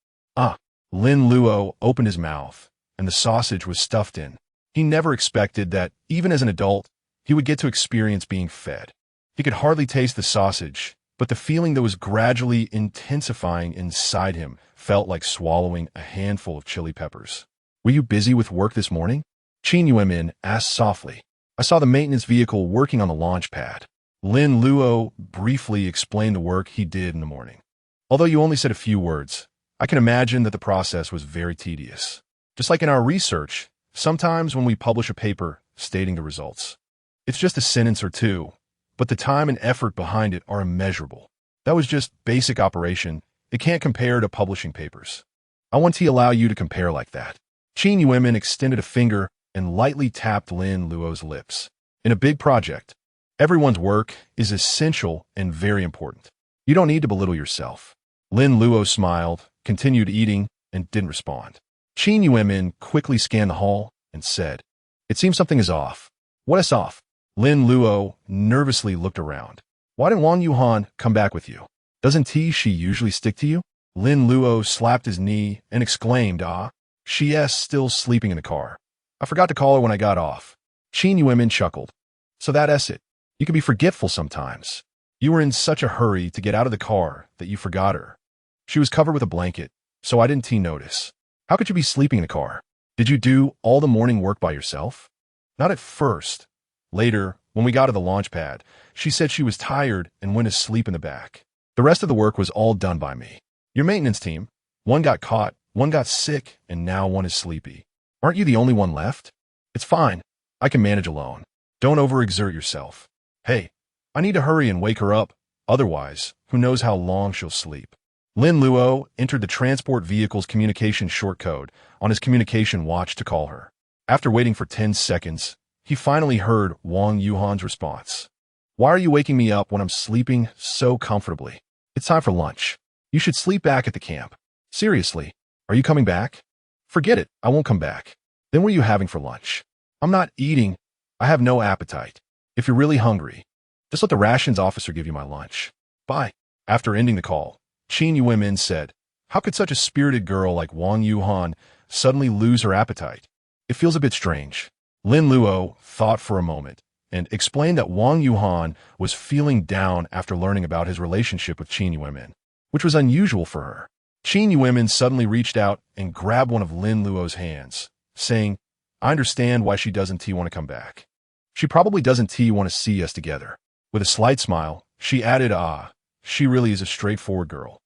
Lin Luo opened his mouth, and the sausage was stuffed in. He never expected that, even as an adult, he would get to experience being fed. He could hardly taste the sausage, but the feeling that was gradually intensifying inside him felt like swallowing a handful of chili peppers. Were you busy with work this morning? Qin Yuemin asked softly. I saw the maintenance vehicle working on the launch pad. Lin Luo briefly explained the work he did in the morning. Although you only said a few words, I can imagine that the process was very tedious. Just like in our research, sometimes when we publish a paper stating the results, it's just a sentence or two, but the time and effort behind it are immeasurable. That was just basic operation. It can't compare to publishing papers. I want to allow you to compare like that. Qin Yuemin extended a finger and lightly tapped Lin Luo's lips. In a big project, everyone's work is essential and very important. You don't need to belittle yourself. Lin Luo smiled, continued eating, and didn't respond. Qin Yuemin quickly scanned the hall and said, It seems something is off. What is off? Lin Luo nervously looked around. Why didn't Wang Yuhan come back with you? Doesn't she usually stick to you? Lin Luo slapped his knee and exclaimed, she's still sleeping in the car. I forgot to call her when I got off. Qin Yuemin chuckled. So that's it. You can be forgetful sometimes. You were in such a hurry to get out of the car that you forgot her. She was covered with a blanket, so I didn't notice. How could you be sleeping in the car? Did you do all the morning work by yourself? Not at first. Later, when we got to the launch pad, she said she was tired and went to sleep in the back. The rest of the work was all done by me. Your maintenance team, one got caught, one got sick, and now one is sleepy. Aren't you the only one left? It's fine. I can manage alone. Don't overexert yourself. Hey, I need to hurry and wake her up. Otherwise, who knows how long she'll sleep. Lin Luo entered the transport vehicle's communication shortcode on his communication watch to call her. After waiting for 10 seconds, he finally heard Wang Yuhan's response. Why are you waking me up when I'm sleeping so comfortably? It's time for lunch. You should sleep back at the camp. Seriously, are you coming back? Forget it, I won't come back. Then what are you having for lunch? I'm not eating. I have no appetite. If you're really hungry, just let the rations officer give you my lunch. Bye. After ending the call, Qin Yuemin said, How could such a spirited girl like Wang Yuhan suddenly lose her appetite? It feels a bit strange. Lin Luo thought for a moment and explained that Wang Yuhan was feeling down after learning about his relationship with Qin Yuemin, which was unusual for her. Qin Yuemin suddenly reached out and grabbed one of Lin Luo's hands, saying, I understand why she doesn't want to come back. She probably doesn't want to see us together. With a slight smile, she added, she really is a straightforward girl.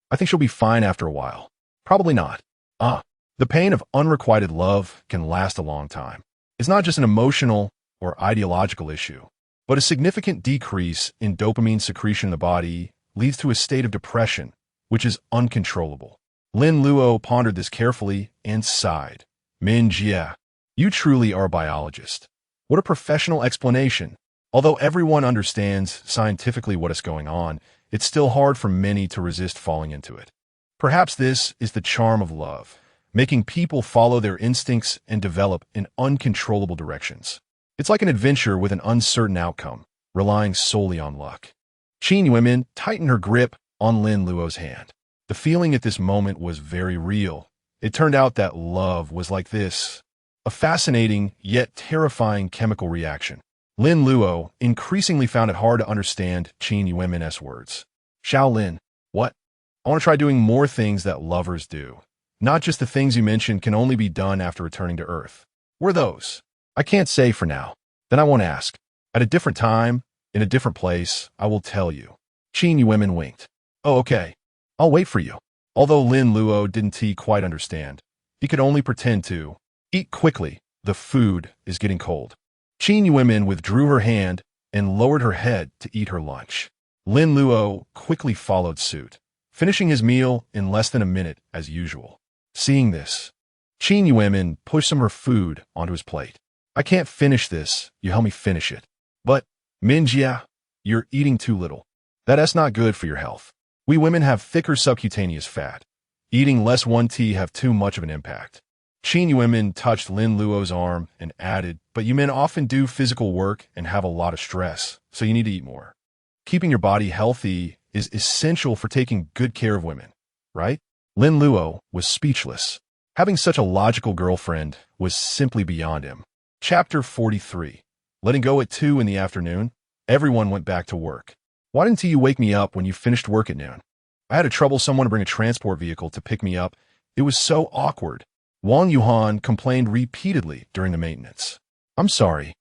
I think she'll be fine after a while. Probably not. The pain of unrequited love can last a long time. It's not just an emotional or ideological issue, but a significant decrease in dopamine secretion in the body leads to a state of depression, which is uncontrollable. Lin Luo pondered this carefully and sighed. Min Jia, you truly are a biologist. What a professional explanation. Although everyone understands scientifically what is going on, it's still hard for many to resist falling into it. Perhaps this is the charm of love, making people follow their instincts and develop in uncontrollable directions. It's like an adventure with an uncertain outcome, relying solely on luck. Qin Yuemin tightened her grip on Lin Luo's hand. The feeling at this moment was very real. It turned out that love was like this, a fascinating yet terrifying chemical reaction. Lin Luo increasingly found it hard to understand Qin Yuemin's words. Xiao Lin, what? I want to try doing more things that lovers do. Not just the things you mentioned can only be done after returning to Earth. Were those? I can't say for now. Then I won't ask. At a different time, in a different place, I will tell you. Qin Yuemin winked. Oh, okay. I'll wait for you. Although Lin Luo didn't quite understand, he could only pretend to. Eat quickly. The food is getting cold. Qin Yuemin withdrew her hand and lowered her head to eat her lunch. Lin Luo quickly followed suit, finishing his meal in less than a minute as usual. Seeing this, Qin Yuemin pushed some of her food onto his plate. I can't finish this, you help me finish it. But, Minjia, you're eating too little. That's not good for your health. We women have thicker subcutaneous fat. Eating less 1T have too much of an impact. Qin Yuemin touched Lin Luo's arm and added, but you men often do physical work and have a lot of stress, so you need to eat more. Keeping your body healthy is essential for taking good care of women, right? Lin Luo was speechless. Having such a logical girlfriend was simply beyond him. Chapter 43. Letting go at 2 in the afternoon, everyone went back to work. Why didn't you wake me up when you finished work at noon? I had to trouble someone to bring a transport vehicle to pick me up. It was so awkward. Wang Yuhan complained repeatedly during the maintenance. I'm sorry.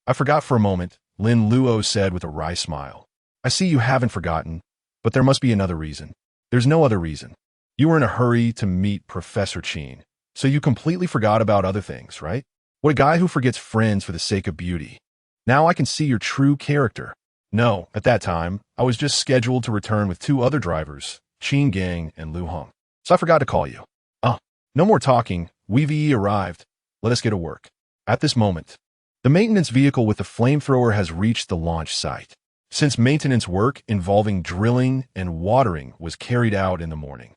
I forgot for a moment, Lin Luo said with a wry smile. I see you haven't forgotten, but there must be another reason. There's no other reason. You were in a hurry to meet Professor Qin, so you completely forgot about other things, right? What a guy who forgets friends for the sake of beauty. Now I can see your true character. No, at that time, I was just scheduled to return with 2 other drivers, Qin Gang and Lu Hong. So I forgot to call you. No more talking. We've arrived. Let us get to work. At this moment, the maintenance vehicle with the flamethrower has reached the launch site. Since maintenance work involving drilling and watering was carried out in the morning,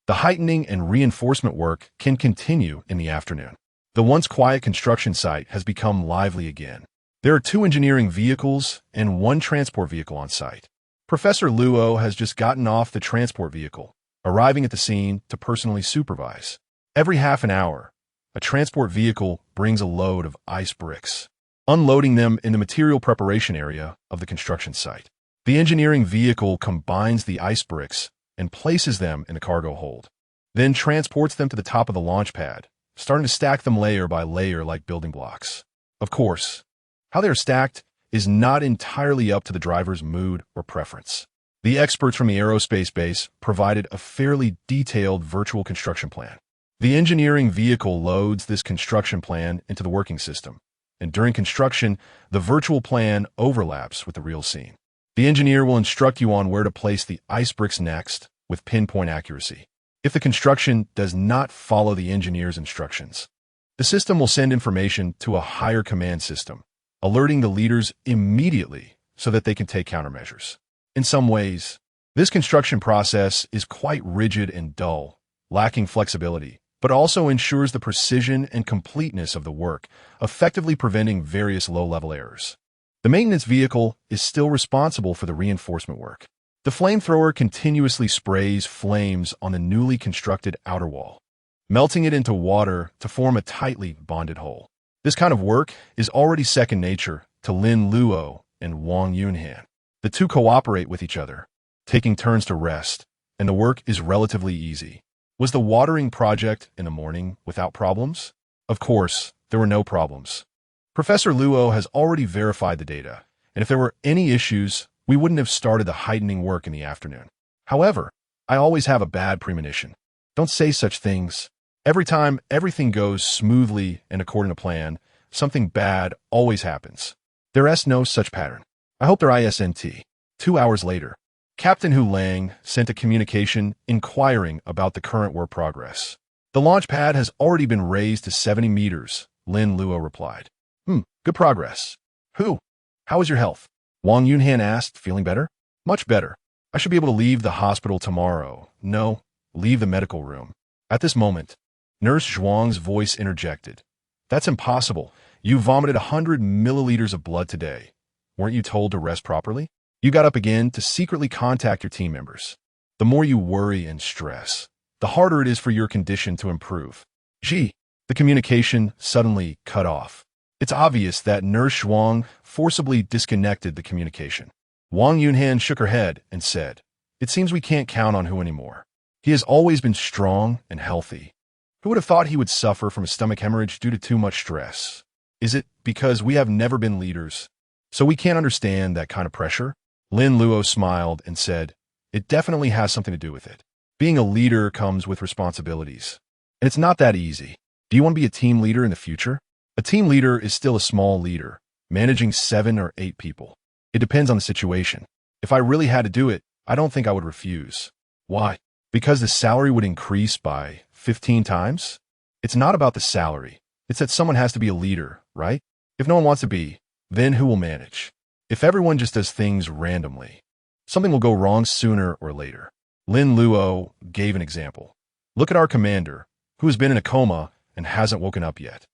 the heightening and reinforcement work can continue in the afternoon. The once quiet construction site has become lively again. There are 2 engineering vehicles and 1 transport vehicle on site. Professor Luo has just gotten off the transport vehicle, arriving at the scene to personally supervise. Every half an hour, a transport vehicle brings a load of ice bricks, unloading them in the material preparation area of the construction site. The engineering vehicle combines the ice bricks and places them in the cargo hold, then transports them to the top of the launch pad, starting to stack them layer by layer like building blocks. Of course, how they are stacked is not entirely up to the driver's mood or preference. The experts from the aerospace base provided a fairly detailed virtual construction plan. The engineering vehicle loads this construction plan into the working system, and during construction, the virtual plan overlaps with the real scene. The engineer will instruct you on where to place the ice bricks next with pinpoint accuracy. If the construction does not follow the engineer's instructions, the system will send information to a higher command system, alerting the leaders immediately so that they can take countermeasures. In some ways, this construction process is quite rigid and dull, lacking flexibility, but also ensures the precision and completeness of the work, effectively preventing various low-level errors. The maintenance vehicle is still responsible for the reinforcement work. The flamethrower continuously sprays flames on the newly constructed outer wall, melting it into water to form a tightly bonded whole. This kind of work is already second nature to Lin Luo and Wang Yunhan. The 2 cooperate with each other, taking turns to rest, and the work is relatively easy. Was the watering project in the morning without problems? Of course, there were no problems. Professor Luo has already verified the data, and if there were any issues, we wouldn't have started the heightening work in the afternoon. However, I always have a bad premonition. Don't say such things. Every time everything goes smoothly and according to plan, something bad always happens. There is no such pattern. I hope there isn't. 2 hours later, Captain Hu Lang sent a communication inquiring about the current work progress. The launch pad has already been raised to 70 meters, Lin Luo replied. Good progress. Hu, how is your health? Wang Yunhan asked, feeling better? Much better. I should be able to leave the hospital tomorrow. No, leave the medical room. At this moment, Nurse Zhuang's voice interjected. That's impossible. You vomited 100 milliliters of blood today. Weren't you told to rest properly? You got up again to secretly contact your team members. The more you worry and stress, the harder it is for your condition to improve. The communication suddenly cut off. It's obvious that Nurse Zhuang forcibly disconnected the communication. Wang Yunhan shook her head and said, It seems we can't count on Hu anymore. He has always been strong and healthy. Who would have thought he would suffer from a stomach hemorrhage due to too much stress? Is it because we have never been leaders, so we can't understand that kind of pressure? Lin Luo smiled and said, it definitely has something to do with it. Being a leader comes with responsibilities, and it's not that easy. Do you want to be a team leader in the future? A team leader is still a small leader, managing 7 or 8 people. It depends on the situation. If I really had to do it, I don't think I would refuse. Why? Because the salary would increase by 15 times? It's not about the salary. It's that someone has to be a leader, right? If no one wants to be, then who will manage? If everyone just does things randomly, something will go wrong sooner or later. Lin Luo gave an example. Look at our commander, who has been in a coma and hasn't woken up yet.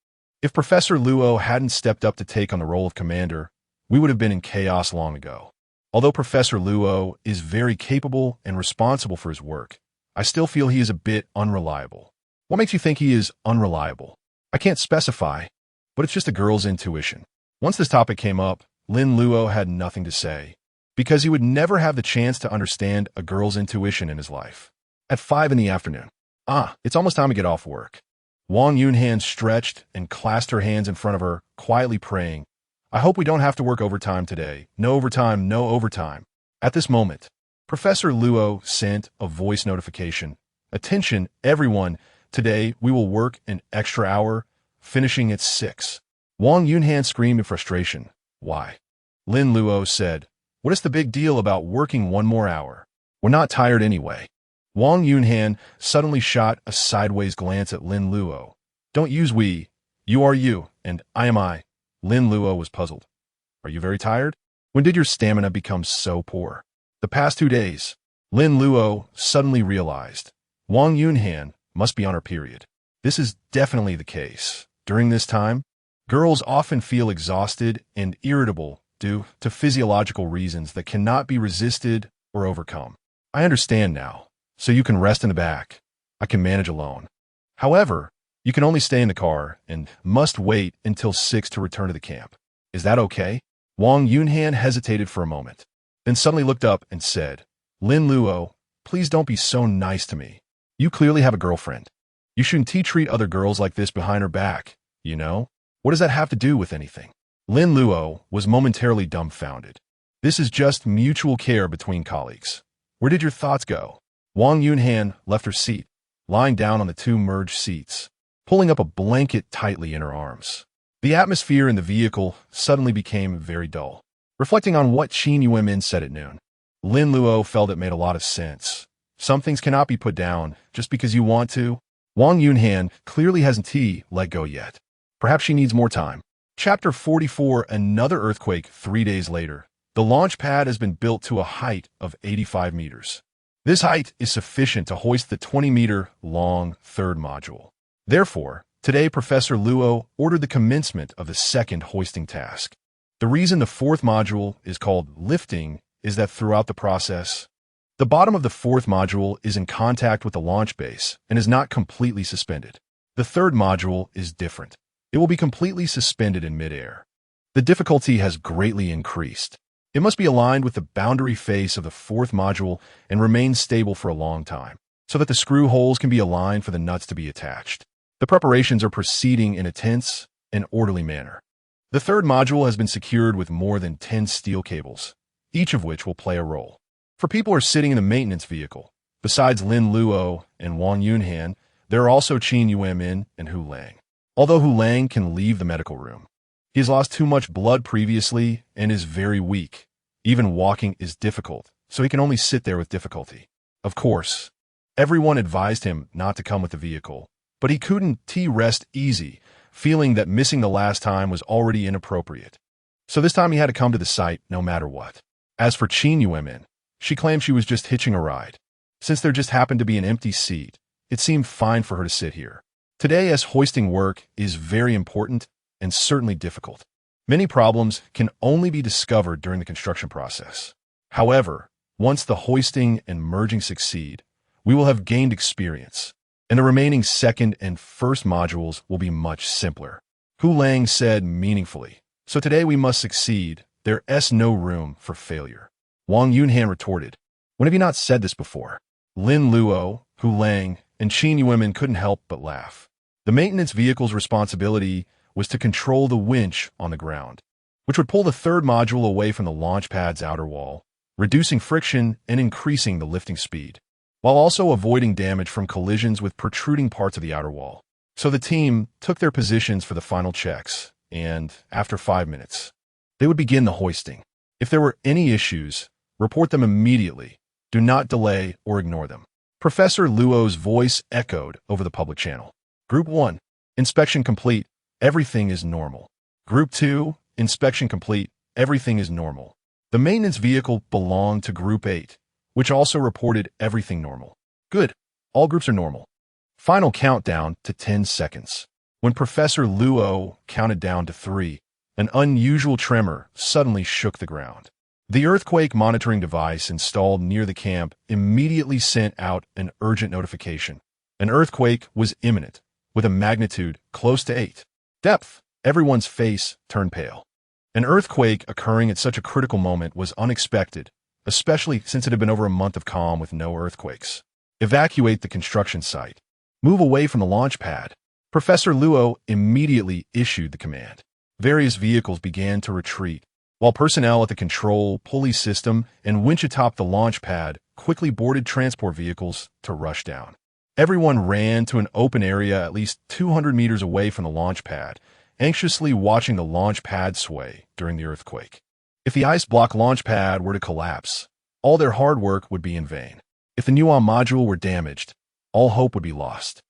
If Professor Luo hadn't stepped up to take on the role of commander, we would have been in chaos long ago. Although Professor Luo is very capable and responsible for his work, I still feel he is a bit unreliable. What makes you think he is unreliable? I can't specify, but it's just a girl's intuition. Once this topic came up, Lin Luo had nothing to say, because he would never have the chance to understand a girl's intuition in his life. At 5 in the afternoon. It's almost time to get off work. Wang Yunhan stretched and clasped her hands in front of her, quietly praying, I hope we don't have to work overtime today. No overtime, no overtime. At this moment, Professor Luo sent a voice notification. Attention, everyone. Today, we will work an extra hour, finishing at 6. Wang Yunhan screamed in frustration. Why? Lin Luo said, what is the big deal about working one more hour? We're not tired anyway. Wang Yunhan suddenly shot a sideways glance at Lin Luo. Don't use we. You are you, and I am I. Lin Luo was puzzled. Are you very tired? When did your stamina become so poor? The past 2 days. Lin Luo suddenly realized. Wang Yunhan must be on her period. This is definitely the case. During this time, girls often feel exhausted and irritable due to physiological reasons that cannot be resisted or overcome. I understand now, so you can rest in the back. I can manage alone. However, you can only stay in the car and must wait until 6 to return to the camp. Is that okay? Wang Yunhan hesitated for a moment, then suddenly looked up and said, Lin Luo, please don't be so nice to me. You clearly have a girlfriend. You shouldn't treat other girls like this behind her back, you know? What does that have to do with anything? Lin Luo was momentarily dumbfounded. This is just mutual care between colleagues. Where did your thoughts go? Wang Yunhan left her seat, lying down on the 2 merged seats, pulling up a blanket tightly in her arms. The atmosphere in the vehicle suddenly became very dull. Reflecting on what Qin Yuanmin said at noon, Lin Luo felt it made a lot of sense. Some things cannot be put down just because you want to. Wang Yunhan clearly hasn't let go yet. Perhaps she needs more time. Chapter 44. Another earthquake 3 days later. The launch pad has been built to a height of 85 meters. This height is sufficient to hoist the 20-meter-long 3rd module. Therefore, today Professor Luo ordered the commencement of the 2nd hoisting task. The reason the 4th module is called lifting is that throughout the process, the bottom of the 4th module is in contact with the launch base and is not completely suspended. The 3rd module is different. It will be completely suspended in midair. The difficulty has greatly increased. It must be aligned with the boundary face of the 4th module and remain stable for a long time, so that the screw holes can be aligned for the nuts to be attached. The preparations are proceeding in a tense and orderly manner. The 3rd module has been secured with more than 10 steel cables, each of which will play a role. For people who are sitting in the maintenance vehicle, besides Lin Luo and Wang Yunhan, there are also Qin Yuanmin and Hu Lang. Although Hu Lang can leave the medical room, he has lost too much blood previously and is very weak. Even walking is difficult, so he can only sit there with difficulty. Of course, everyone advised him not to come with the vehicle, but he couldn't rest easy, feeling that missing the last time was already inappropriate. So this time he had to come to the site no matter what. As for Qin Yuanmin, she claimed she was just hitching a ride. Since there just happened to be an empty seat, it seemed fine for her to sit here. Today, as hoisting work is very important and certainly difficult. Many problems can only be discovered during the construction process. However, once the hoisting and merging succeed, we will have gained experience, and the remaining 2nd and 1st modules will be much simpler. Hu Lang said meaningfully, so today we must succeed. There's no room for failure. Wang Yunhan retorted, when have you not said this before? Lin Luo, Hu Lang, and Chinese women couldn't help but laugh. The maintenance vehicle's responsibility was to control the winch on the ground, which would pull the third module away from the launch pad's outer wall, reducing friction and increasing the lifting speed, while also avoiding damage from collisions with protruding parts of the outer wall. So the team took their positions for the final checks, and after 5 minutes, they would begin the hoisting. If there were any issues, report them immediately. Do not delay or ignore them. Professor Luo's voice echoed over the public channel. Group 1, inspection complete. Everything is normal. Group 2, inspection complete. Everything is normal. The maintenance vehicle belonged to Group 8, which also reported everything normal. Good. All groups are normal. Final countdown to 10 seconds. When Professor Luo counted down to 3, an unusual tremor suddenly shook the ground. The earthquake monitoring device installed near the camp immediately sent out an urgent notification. An earthquake was imminent, with a magnitude close to 8. Depth. Everyone's face turned pale. An earthquake occurring at such a critical moment was unexpected, especially since it had been over a month of calm with no earthquakes. Evacuate the construction site. Move away from the launch pad. Professor Luo immediately issued the command. Various vehicles began to retreat, while personnel at the control, pulley system, and winch atop the launch pad quickly boarded transport vehicles to rush down. Everyone ran to an open area at least 200 meters away from the launch pad, anxiously watching the launch pad sway during the earthquake. If the ice block launch pad were to collapse, all their hard work would be in vain. If the Nuon module were damaged, all hope would be lost.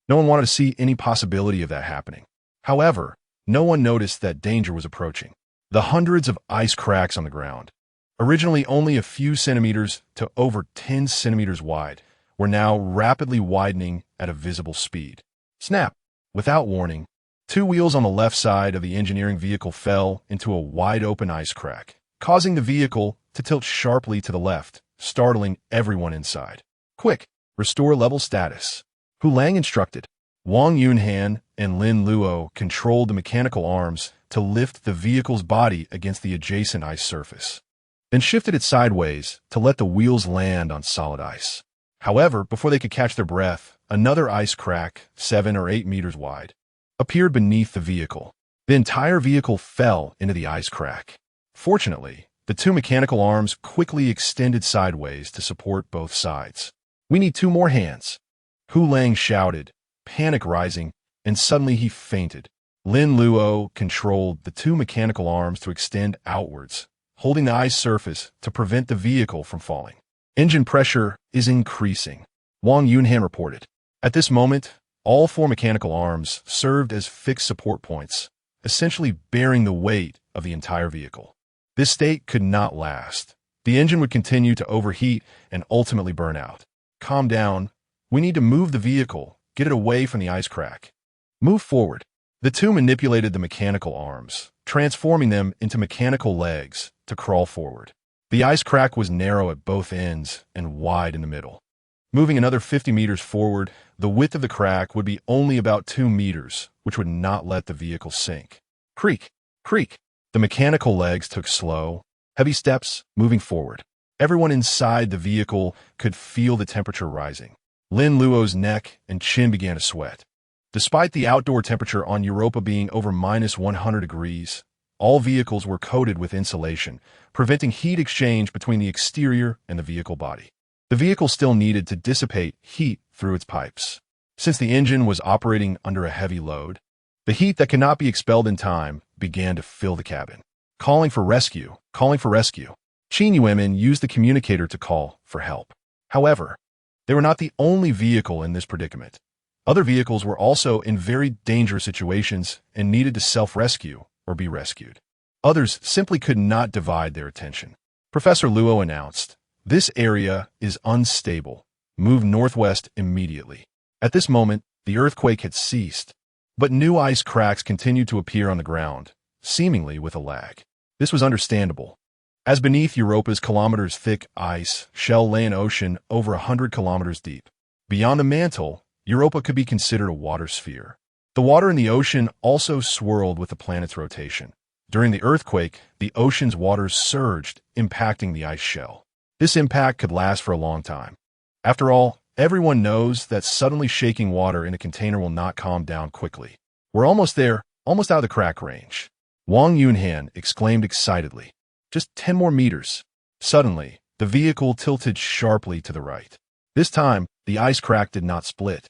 No one wanted to see any possibility of that happening. However, no one noticed that danger was approaching. The hundreds of ice cracks on the ground, originally only a few centimeters to over 10 centimeters wide, were now rapidly widening at a visible speed. Snap! Without warning, 2 wheels on the left side of the engineering vehicle fell into a wide-open ice crack, causing the vehicle to tilt sharply to the left, startling everyone inside. Quick! Restore level status. Hu Lang instructed. Wang Yunhan and Lin Luo controlled the mechanical arms to lift the vehicle's body against the adjacent ice surface, then shifted it sideways to let the wheels land on solid ice. However, before they could catch their breath, another ice crack, 7 or 8 meters wide, appeared beneath the vehicle. The entire vehicle fell into the ice crack. Fortunately, the 2 mechanical arms quickly extended sideways to support both sides. We need 2 more hands. Hu Lang shouted, panic rising, and suddenly he fainted. Lin Luo controlled the 2 mechanical arms to extend outwards, holding the ice surface to prevent the vehicle from falling. Engine pressure is increasing, Wang Yunhan reported. At this moment, all 4 mechanical arms served as fixed support points, essentially bearing the weight of the entire vehicle. This state could not last. The engine would continue to overheat and ultimately burn out. Calm down. We need to move the vehicle, get it away from the ice crack. Move forward. The 2 manipulated the mechanical arms, transforming them into mechanical legs to crawl forward. The ice crack was narrow at both ends and wide in the middle. Moving another 50 meters forward, the width of the crack would be only about 2 meters, which would not let the vehicle sink. Creak, creak. The mechanical legs took slow, heavy steps, moving forward. Everyone inside the vehicle could feel the temperature rising. Lin Luo's neck and chin began to sweat. Despite the outdoor temperature on Europa being over -100 degrees, all vehicles were coated with insulation, preventing heat exchange between the exterior and the vehicle body. The vehicle still needed to dissipate heat through its pipes. Since the engine was operating under a heavy load, the heat that cannot be expelled in time began to fill the cabin. Calling for rescue, calling for rescue. Chinese women used the communicator to call for help. However, they were not the only vehicle in this predicament. Other vehicles were also in very dangerous situations and needed to self-rescue or be rescued. Others simply could not divide their attention. Professor Luo announced, "This area is unstable. Move northwest immediately." At this moment, the earthquake had ceased, but new ice cracks continued to appear on the ground, seemingly with a lag. This was understandable, as beneath Europa's kilometers-thick ice shell lay an ocean over 100 kilometers deep. Beyond the mantle, Europa could be considered a water sphere. The water in the ocean also swirled with the planet's rotation. During the earthquake, the ocean's waters surged, impacting the ice shell. This impact could last for a long time. After all, Everyone knows that suddenly shaking water in a container will not calm down quickly. We're almost there, almost out of the crack range. Wang Yunhan exclaimed excitedly. Just 10 more meters. Suddenly, the vehicle tilted sharply to the right. This time, the ice crack did not split,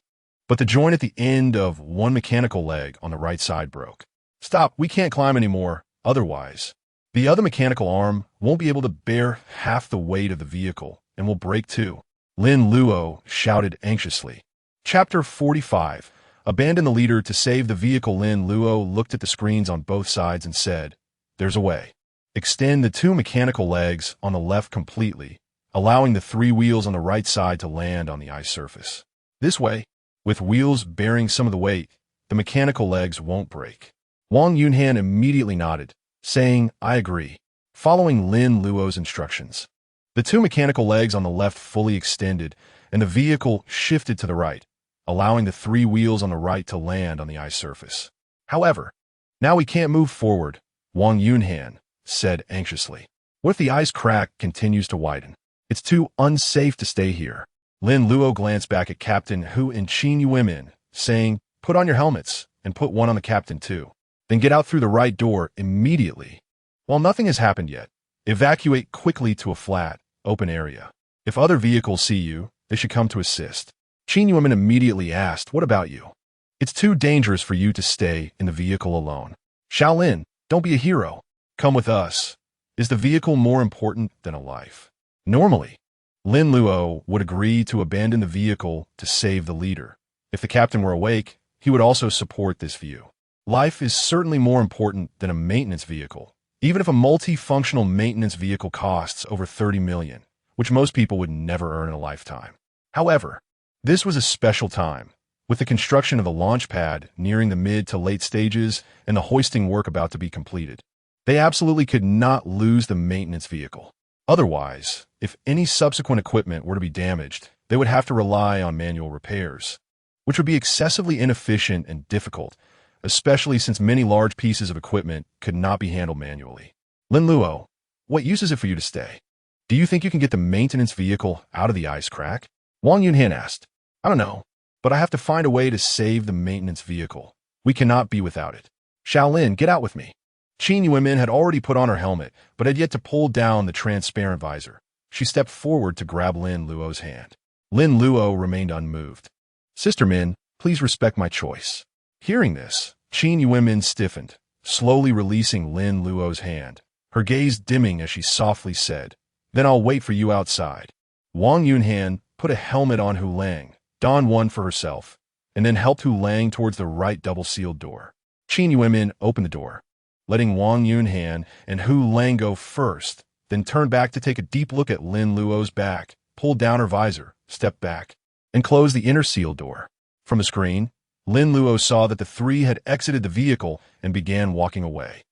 but the joint at the end of one mechanical leg on the right side broke. Stop, we can't climb anymore, otherwise. The other mechanical arm won't be able to bear half the weight of the vehicle and will break too. Lin Luo shouted anxiously. Chapter 45. Abandon the leader to save the vehicle. Lin Luo looked at the screens on both sides and said, "There's a way. Extend the 2 mechanical legs on the left completely, allowing the 3 wheels on the right side to land on the ice surface. This way, with wheels bearing some of the weight, the mechanical legs won't break." Wang Yunhan immediately nodded, saying, "I agree," following Lin Luo's instructions. The 2 mechanical legs on the left fully extended, and the vehicle shifted to the right, allowing the 3 wheels on the right to land on the ice surface. However, now we can't move forward, Wang Yunhan said anxiously. What if the ice crack continues to widen? It's too unsafe to stay here. Lin Luo glanced back at Captain Hu and Qin Yuemin, saying, "Put on your helmets, and put one on the captain too. Then get out through the right door immediately. While nothing has happened yet, evacuate quickly to a flat, open area. If other vehicles see you, they should come to assist." Qin Yuemin immediately asked, "What about you? It's too dangerous for you to stay in the vehicle alone. Shaolin, don't be a hero. Come with us. Is the vehicle more important than a life?" Normally, Lin Luo would agree to abandon the vehicle to save the leader. If the captain were awake, he would also support this view. Life is certainly more important than a maintenance vehicle, even if a multifunctional maintenance vehicle costs over 30 million, which most people would never earn in a lifetime. However, this was a special time, with the construction of the launch pad nearing the mid to late stages and the hoisting work about to be completed. They absolutely could not lose the maintenance vehicle. Otherwise, if any subsequent equipment were to be damaged, they would have to rely on manual repairs, which would be excessively inefficient and difficult, especially since many large pieces of equipment could not be handled manually. Lin Luo, what use is it for you to stay? Do you think you can get the maintenance vehicle out of the ice crack? Wang Yunhan asked. I don't know, but I have to find a way to save the maintenance vehicle. We cannot be without it. Shaolin, get out with me. Qin Yuemin had already put on her helmet, but had yet to pull down the transparent visor. She stepped forward to grab Lin Luo's hand. Lin Luo remained unmoved. Sister Min, please respect my choice. Hearing this, Qin Yuemin stiffened, slowly releasing Lin Luo's hand, her gaze dimming as she softly said, Then I'll wait for you outside. Wang Yunhan put a helmet on Hu Lang, donned one for herself, and then helped Hu Lang towards the right double-sealed door. Qin Yuemin opened the door, letting Wang Yunhan and Hu Lang go first, then turned back to take a deep look at Lin Luo's back, pulled down her visor, stepped back, and closed the inner sealed door. From the screen, Lin Luo saw that the 3 had exited the vehicle and began walking away.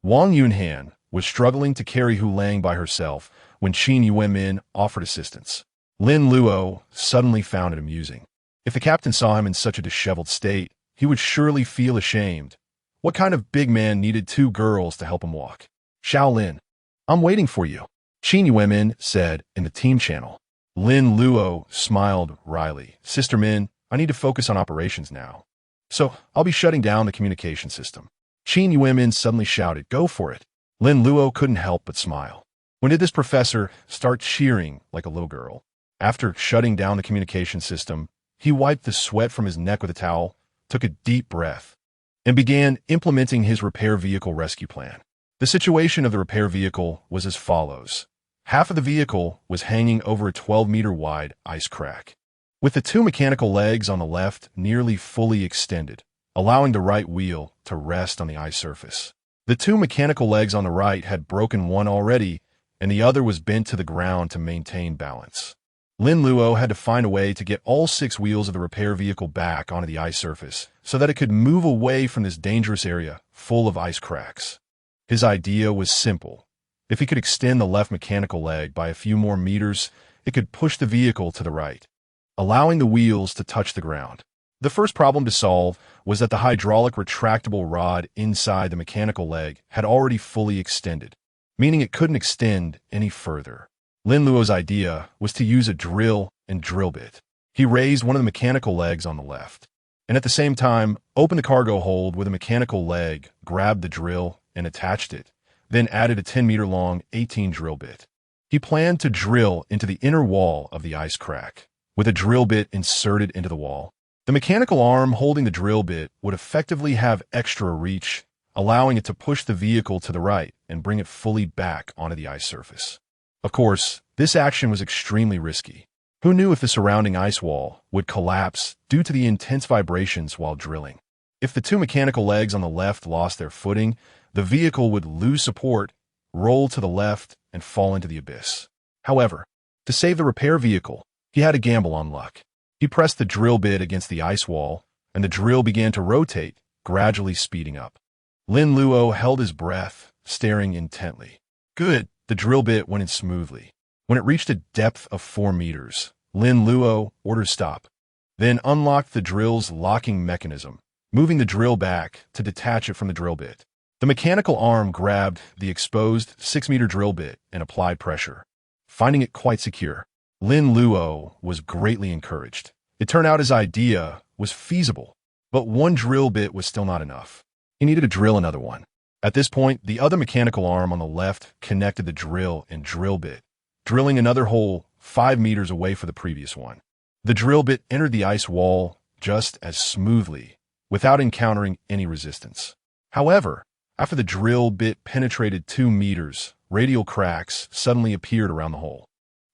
Wang Yunhan was struggling to carry Hu Lang by herself when Qin Yuemin offered assistance. Lin Luo suddenly found it amusing. If the captain saw him in such a disheveled state, he would surely feel ashamed. What kind of big man needed 2 girls to help him walk? Shaolin, I'm waiting for you, Qin Yuemin said in the team channel. Lin Luo smiled wryly. Sister Min, I need to focus on operations now. So, I'll be shutting down the communication system. Qin Yuemin suddenly shouted, Go for it. Lin Luo couldn't help but smile. When did this professor start cheering like a little girl? After shutting down the communication system, he wiped the sweat from his neck with a towel, took a deep breath, and began implementing his repair vehicle rescue plan. The situation of the repair vehicle was as follows. Half of the vehicle was hanging over a 12-meter wide ice crack, with the 2 mechanical legs on the left nearly fully extended, allowing the right wheel to rest on the ice surface. The 2 mechanical legs on the right had broken one already, and the other was bent to the ground to maintain balance. Lin Luo had to find a way to get all 6 wheels of the repair vehicle back onto the ice surface so that it could move away from this dangerous area full of ice cracks. His idea was simple. If he could extend the left mechanical leg by a few more meters, it could push the vehicle to the right, allowing the wheels to touch the ground. The first problem to solve was that the hydraulic retractable rod inside the mechanical leg had already fully extended, meaning it couldn't extend any further. Lin Luo's idea was to use a drill and drill bit. He raised one of the mechanical legs on the left, and at the same time opened the cargo hold with a mechanical leg, grabbed the drill, and attached it, then added a 10-meter-long 18 drill bit. He planned to drill into the inner wall of the ice crack, with a drill bit inserted into the wall. The mechanical arm holding the drill bit would effectively have extra reach, allowing it to push the vehicle to the right and bring it fully back onto the ice surface. Of course, this action was extremely risky. Who knew if the surrounding ice wall would collapse due to the intense vibrations while drilling? If the two mechanical legs on the left lost their footing, the vehicle would lose support, roll to the left, and fall into the abyss. However, to save the repair vehicle, he had to gamble on luck. He pressed the drill bit against the ice wall, and the drill began to rotate, gradually speeding up. Lin Luo held his breath, staring intently. Good, the drill bit went in smoothly. When it reached a depth of 4 meters, Lin Luo ordered stop, then unlocked the drill's locking mechanism, moving the drill back to detach it from the drill bit. The mechanical arm grabbed the exposed 6-meter drill bit and applied pressure. Finding it quite secure, Lin Luo was greatly encouraged. It turned out his idea was feasible, but one drill bit was still not enough. He needed to drill another one. At this point, the other mechanical arm on the left connected the drill and drill bit, drilling another hole 5 meters away from the previous one. The drill bit entered the ice wall just as smoothly, without encountering any resistance. However, after the drill bit penetrated 2 meters, radial cracks suddenly appeared around the hole.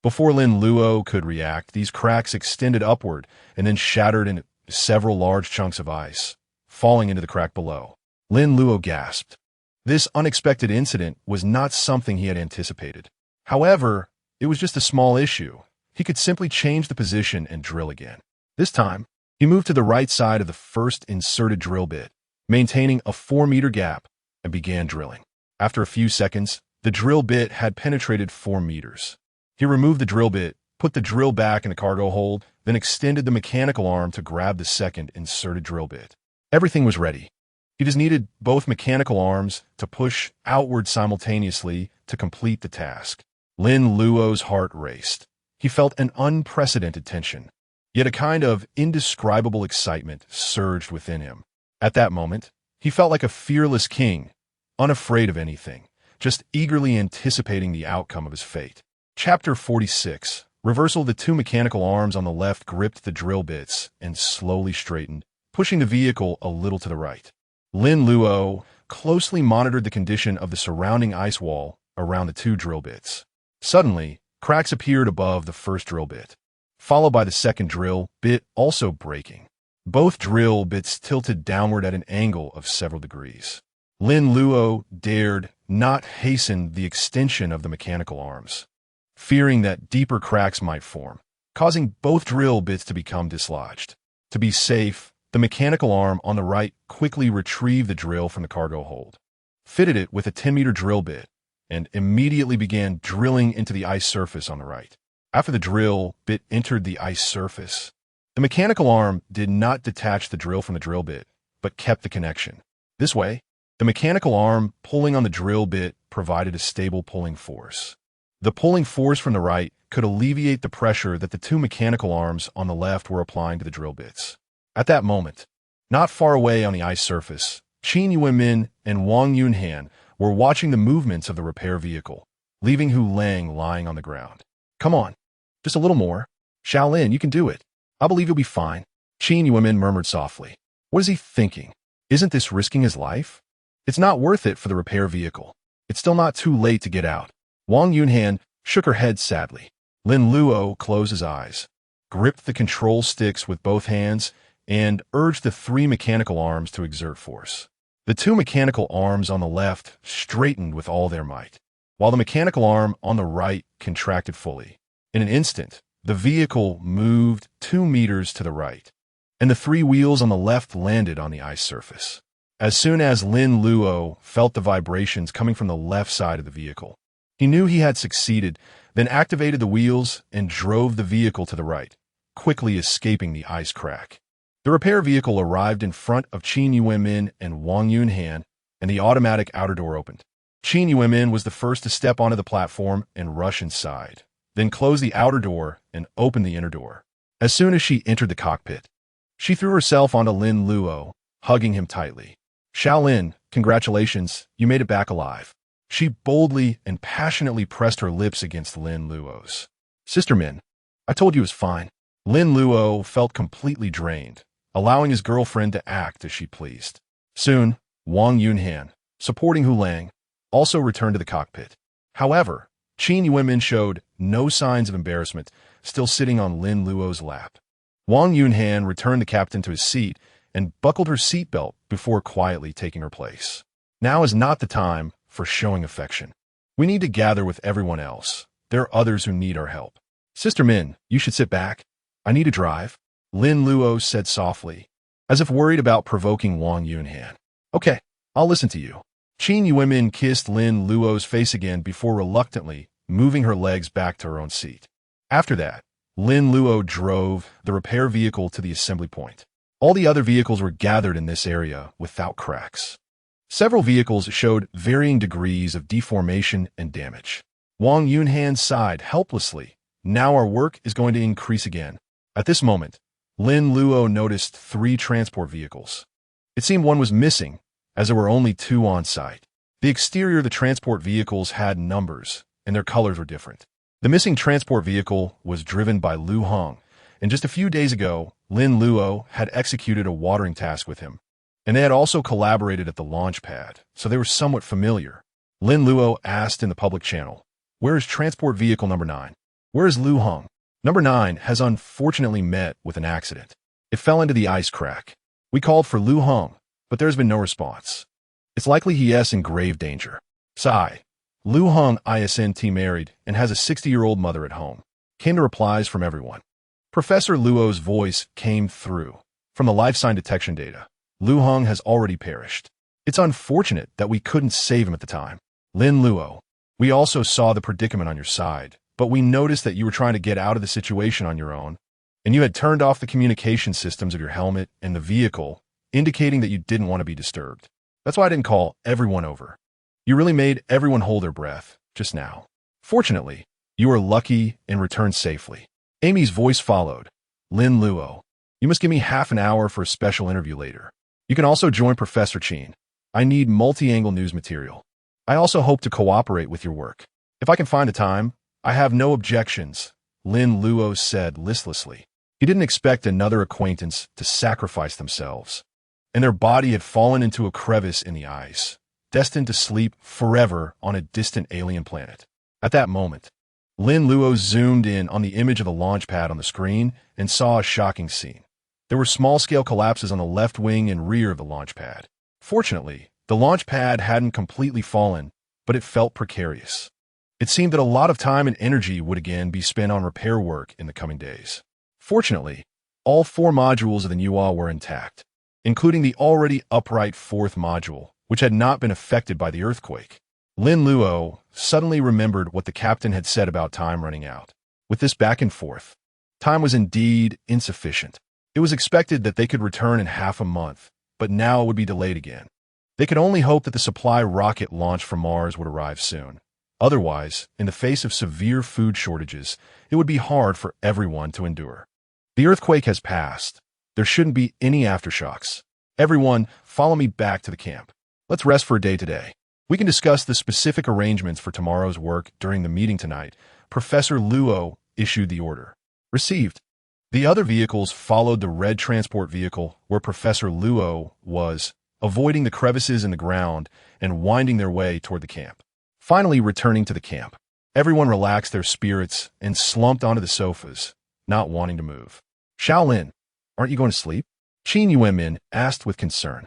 Before Lin Luo could react, these cracks extended upward and then shattered into several large chunks of ice, falling into the crack below. Lin Luo gasped. This unexpected incident was not something he had anticipated. However, it was just a small issue. He could simply change the position and drill again. This time, he moved to the right side of the first inserted drill bit, maintaining a 4-meter gap, and began drilling. After a few seconds, the drill bit had penetrated 4 meters. He removed the drill bit, put the drill back in the cargo hold, then extended the mechanical arm to grab the second inserted drill bit. Everything was ready. He just needed both mechanical arms to push outward simultaneously to complete the task. Lin Luo's heart raced. He felt an unprecedented tension, yet a kind of indescribable excitement surged within him. At that moment, he felt like a fearless king, unafraid of anything, just eagerly anticipating the outcome of his fate. Chapter 46. Reversal. The two mechanical arms on the left gripped the drill bits and slowly straightened, pushing the vehicle a little to the right. Lin Luo closely monitored the condition of the surrounding ice wall around the two drill bits. Suddenly, cracks appeared above the first drill bit, followed by the second drill bit also breaking. Both drill bits tilted downward at an angle of several degrees. Lin Luo dared not hasten the extension of the mechanical arms, fearing that deeper cracks might form, causing both drill bits to become dislodged. To be safe, the mechanical arm on the right quickly retrieved the drill from the cargo hold, fitted it with a 10-meter drill bit, and immediately began drilling into the ice surface on the right. After the drill bit entered the ice surface, the mechanical arm did not detach the drill from the drill bit, but kept the connection. This way, the mechanical arm pulling on the drill bit provided a stable pulling force. The pulling force from the right could alleviate the pressure that the two mechanical arms on the left were applying to the drill bits. At that moment, not far away on the ice surface, Qin Yuanmin and Wang Yunhan were watching the movements of the repair vehicle, leaving Hu Lang lying on the ground. Come on, just a little more. Shaolin, you can do it. I believe you'll be fine. Qin Yuanmin murmured softly. What is he thinking? Isn't this risking his life? It's not worth it for the repair vehicle. It's still not too late to get out. Wang Yunhan shook her head sadly. Lin Luo closed his eyes, gripped the control sticks with both hands, and urged the 3 mechanical arms to exert force. The 2 mechanical arms on the left straightened with all their might, while the mechanical arm on the right contracted fully. In an instant, the vehicle moved 2 meters to the right, and the 3 wheels on the left landed on the ice surface. As soon as Lin Luo felt the vibrations coming from the left side of the vehicle, he knew he had succeeded, then activated the wheels and drove the vehicle to the right, quickly escaping the ice crack. The repair vehicle arrived in front of Qin Yuanmin and Wang Yunhan, and the automatic outer door opened. Qin Yuanmin was the first to step onto the platform and rush inside, then close the outer door and open the inner door. As soon as she entered the cockpit, she threw herself onto Lin Luo, hugging him tightly. Shaolin, congratulations, you made it back alive. She boldly and passionately pressed her lips against Lin Luo's. Sister Min, I told you it was fine. Lin Luo felt completely drained, allowing his girlfriend to act as she pleased. Soon, Wang Yunhan, supporting Hu Lang, also returned to the cockpit. However, Qin Yuanmin showed no signs of embarrassment, still sitting on Lin Luo's lap. Wang Yunhan returned the captain to his seat and buckled her seatbelt before quietly taking her place. Now is not the time for showing affection. We need to gather with everyone else. There are others who need our help. Sister Min, you should sit back. I need to drive, Lin Luo said softly, as if worried about provoking Wang Yunhan. Okay, I'll listen to you. Qin Yuanmin kissed Lin Luo's face again before reluctantly moving her legs back to her own seat. After that, Lin Luo drove the repair vehicle to the assembly point. All the other vehicles were gathered in this area without cracks. Several vehicles showed varying degrees of deformation and damage. Wang Yunhan sighed helplessly. Now our work is going to increase again. At this moment, Lin Luo noticed 3 transport vehicles. It seemed one was missing, as there were only 2 on site. The exterior of the transport vehicles had numbers, and their colors were different. The missing transport vehicle was driven by Lu Hong, and just a few days ago, Lin Luo had executed a watering task with him, and they had also collaborated at the launch pad, so they were somewhat familiar. Lin Luo asked in the public channel, "Where is transport vehicle number 9? Where is Lu Hong?" Number 9 has unfortunately met with an accident. It fell into the ice crack. We called for Lu Hong, but there's been no response. It's likely he is in grave danger. Sigh. Lu Hong isn't married and has a 60-year-old mother at home. Came the replies from everyone. Professor Luo's voice came through. From the life sign detection data, Lu Hong has already perished. It's unfortunate that we couldn't save him at the time. Lin Luo, we also saw the predicament on your side, but we noticed that you were trying to get out of the situation on your own, and you had turned off the communication systems of your helmet and the vehicle, indicating that you didn't want to be disturbed. That's why I didn't call everyone over. You really made everyone hold their breath just now. Fortunately, you were lucky and returned safely. Amy's voice followed. Lin Luo, you must give me half an hour for a special interview later. You can also join Professor Qin. I need multi-angle news material. I also hope to cooperate with your work. If I can find the time, I have no objections, Lin Luo said listlessly. He didn't expect another acquaintance to sacrifice themselves, and their body had fallen into a crevice in the ice, destined to sleep forever on a distant alien planet. At that moment, Lin Luo zoomed in on the image of the launch pad on the screen and saw a shocking scene. There were small-scale collapses on the left wing and rear of the launch pad. Fortunately, the launch pad hadn't completely fallen, but it felt precarious. It seemed that a lot of time and energy would again be spent on repair work in the coming days. Fortunately, all 4 modules of the Nuwa were intact, including the already upright 4th module, which had not been affected by the earthquake. Lin Luo suddenly remembered what the captain had said about time running out. With this back and forth, time was indeed insufficient. It was expected that they could return in half a month, but now it would be delayed again. They could only hope that the supply rocket launched from Mars would arrive soon. Otherwise, in the face of severe food shortages, it would be hard for everyone to endure. The earthquake has passed. There shouldn't be any aftershocks. Everyone, follow me back to the camp. Let's rest for a day today. We can discuss the specific arrangements for tomorrow's work during the meeting tonight. Professor Luo issued the order. Received. The other vehicles followed the red transport vehicle where Professor Luo was, avoiding the crevices in the ground and winding their way toward the camp. Finally returning to the camp, everyone relaxed their spirits and slumped onto the sofas, not wanting to move. Shaolin, aren't you going to sleep? Qin Yuanmin asked with concern.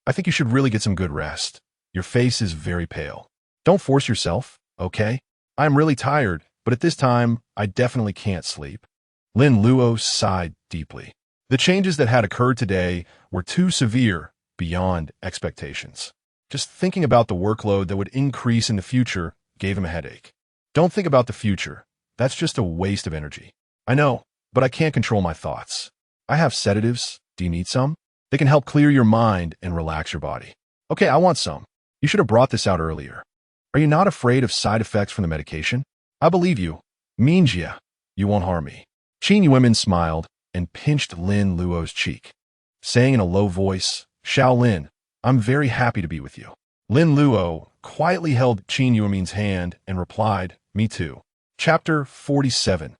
I think you should really get some good rest. Your face is very pale. Don't force yourself, okay? I'm really tired, but at this time, I definitely can't sleep. Lin Luo sighed deeply. The changes that had occurred today were too severe, beyond expectations. Just thinking about the workload that would increase in the future gave him a headache. Don't think about the future. That's just a waste of energy. I know, but I can't control my thoughts. I have sedatives. Do you need some? They can help clear your mind and relax your body. Okay, I want some. You should have brought this out earlier. Are you not afraid of side effects from the medication? I believe you. Minjia, you won't harm me. Qin Yuanmin smiled, and pinched Lin Luo's cheek, saying in a low voice, "Xiao Lin, I'm very happy to be with you." Lin Luo quietly held Qin Yuemin's hand and replied, "Me too." Chapter 47.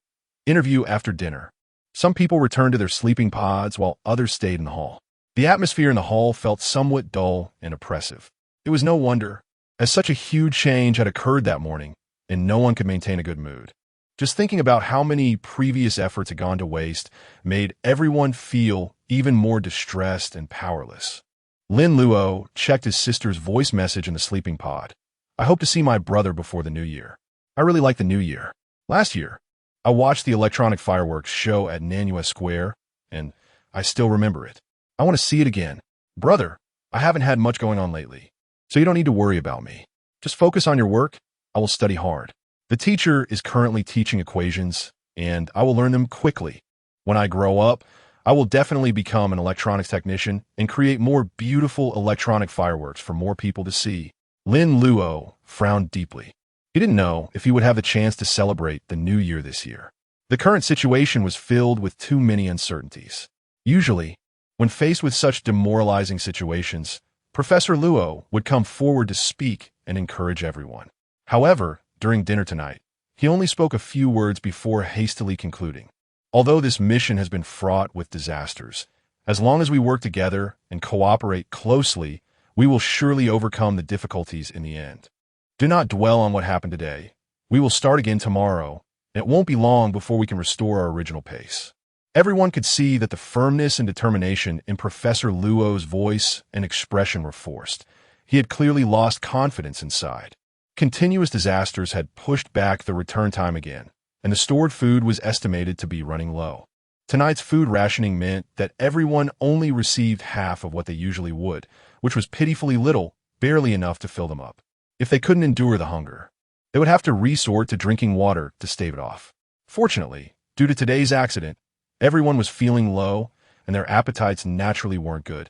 Interview after dinner. Some people returned to their sleeping pods while others stayed in the hall. The atmosphere in the hall felt somewhat dull and oppressive. It was no wonder, as such a huge change had occurred that morning, and no one could maintain a good mood. Just thinking about how many previous efforts had gone to waste made everyone feel even more distressed and powerless. Lin Luo checked his sister's voice message in the sleeping pod. "I hope to see my brother before the new year. I really like the new year. Last year, I watched the electronic fireworks show at Nanyue Square, and I still remember it. I want to see it again. Brother, I haven't had much going on lately, so you don't need to worry about me. Just focus on your work. I will study hard. The teacher is currently teaching equations, and I will learn them quickly. When I grow up, I will definitely become an electronics technician and create more beautiful electronic fireworks for more people to see." Lin Luo frowned deeply. He didn't know if he would have the chance to celebrate the new year this year. The current situation was filled with too many uncertainties. Usually, when faced with such demoralizing situations, Professor Luo would come forward to speak and encourage everyone. However, during dinner tonight, he only spoke a few words before hastily concluding. "Although this mission has been fraught with disasters, as long as we work together and cooperate closely, we will surely overcome the difficulties in the end. Do not dwell on what happened today. We will start again tomorrow, and it won't be long before we can restore our original pace." Everyone could see that the firmness and determination in Professor Luo's voice and expression were forced. He had clearly lost confidence inside. Continuous disasters had pushed back the return time again, and the stored food was estimated to be running low. Tonight's food rationing meant that everyone only received half of what they usually would, which was pitifully little, barely enough to fill them up. If they couldn't endure the hunger, they would have to resort to drinking water to stave it off. Fortunately, due to today's accident, everyone was feeling low, and their appetites naturally weren't good.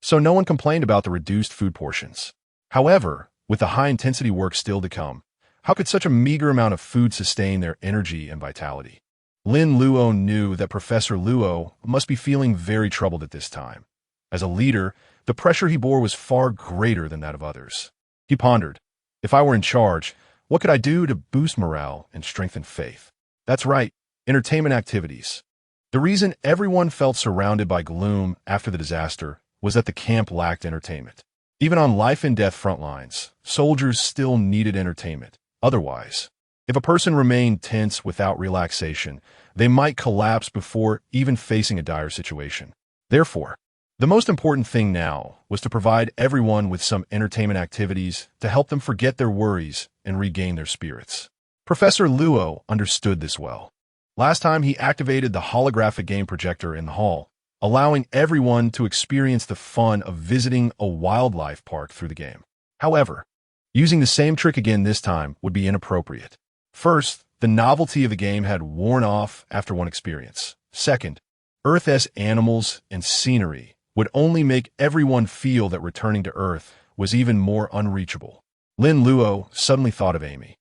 So no one complained about the reduced food portions. However, with the high-intensity work still to come, how could such a meager amount of food sustain their energy and vitality? Lin Luo knew that Professor Luo must be feeling very troubled at this time. As a leader, the pressure he bore was far greater than that of others. He pondered, "If I were in charge, what could I do to boost morale and strengthen faith?" That's right, entertainment activities. The reason everyone felt surrounded by gloom after the disaster was that the camp lacked entertainment. Even on life-and-death front lines, soldiers still needed entertainment. Otherwise, if a person remained tense without relaxation, they might collapse before even facing a dire situation. Therefore, the most important thing now was to provide everyone with some entertainment activities to help them forget their worries and regain their spirits. Professor Luo understood this well. Last time he activated the holographic game projector in the hall, allowing everyone to experience the fun of visiting a wildlife park through the game. However, using the same trick again this time would be inappropriate. First, the novelty of the game had worn off after one experience. Second, Earth's animals and scenery would only make everyone feel that returning to Earth was even more unreachable. Lin Luo suddenly thought of Amy.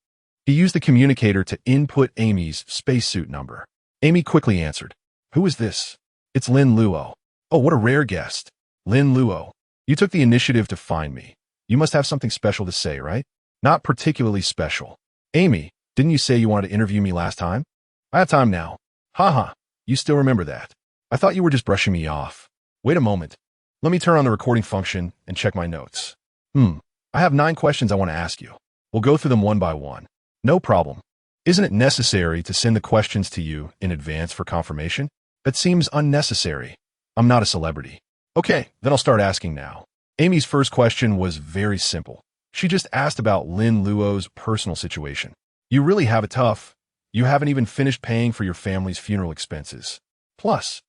He used the communicator to input Amy's spacesuit number. Amy quickly answered, "Who is this?" "It's Lin Luo." "Oh, what a rare guest. Lin Luo, you took the initiative to find me. You must have something special to say, right?" "Not particularly special." "Amy, didn't you say you wanted to interview me last time?" "I have time now." "Haha, you still remember that. I thought you were just brushing me off." "Wait a moment. Let me turn on the recording function and check my notes." I have 9 questions I want to ask you. We'll go through them one by one." "No problem. Isn't it necessary to send the questions to you in advance for confirmation?" "That seems unnecessary. I'm not a celebrity." "Okay, then I'll start asking now." Amy's first question was very simple. She just asked about Lin Luo's personal situation. "You really have it tough. You haven't even finished paying for your family's funeral expenses. Plus,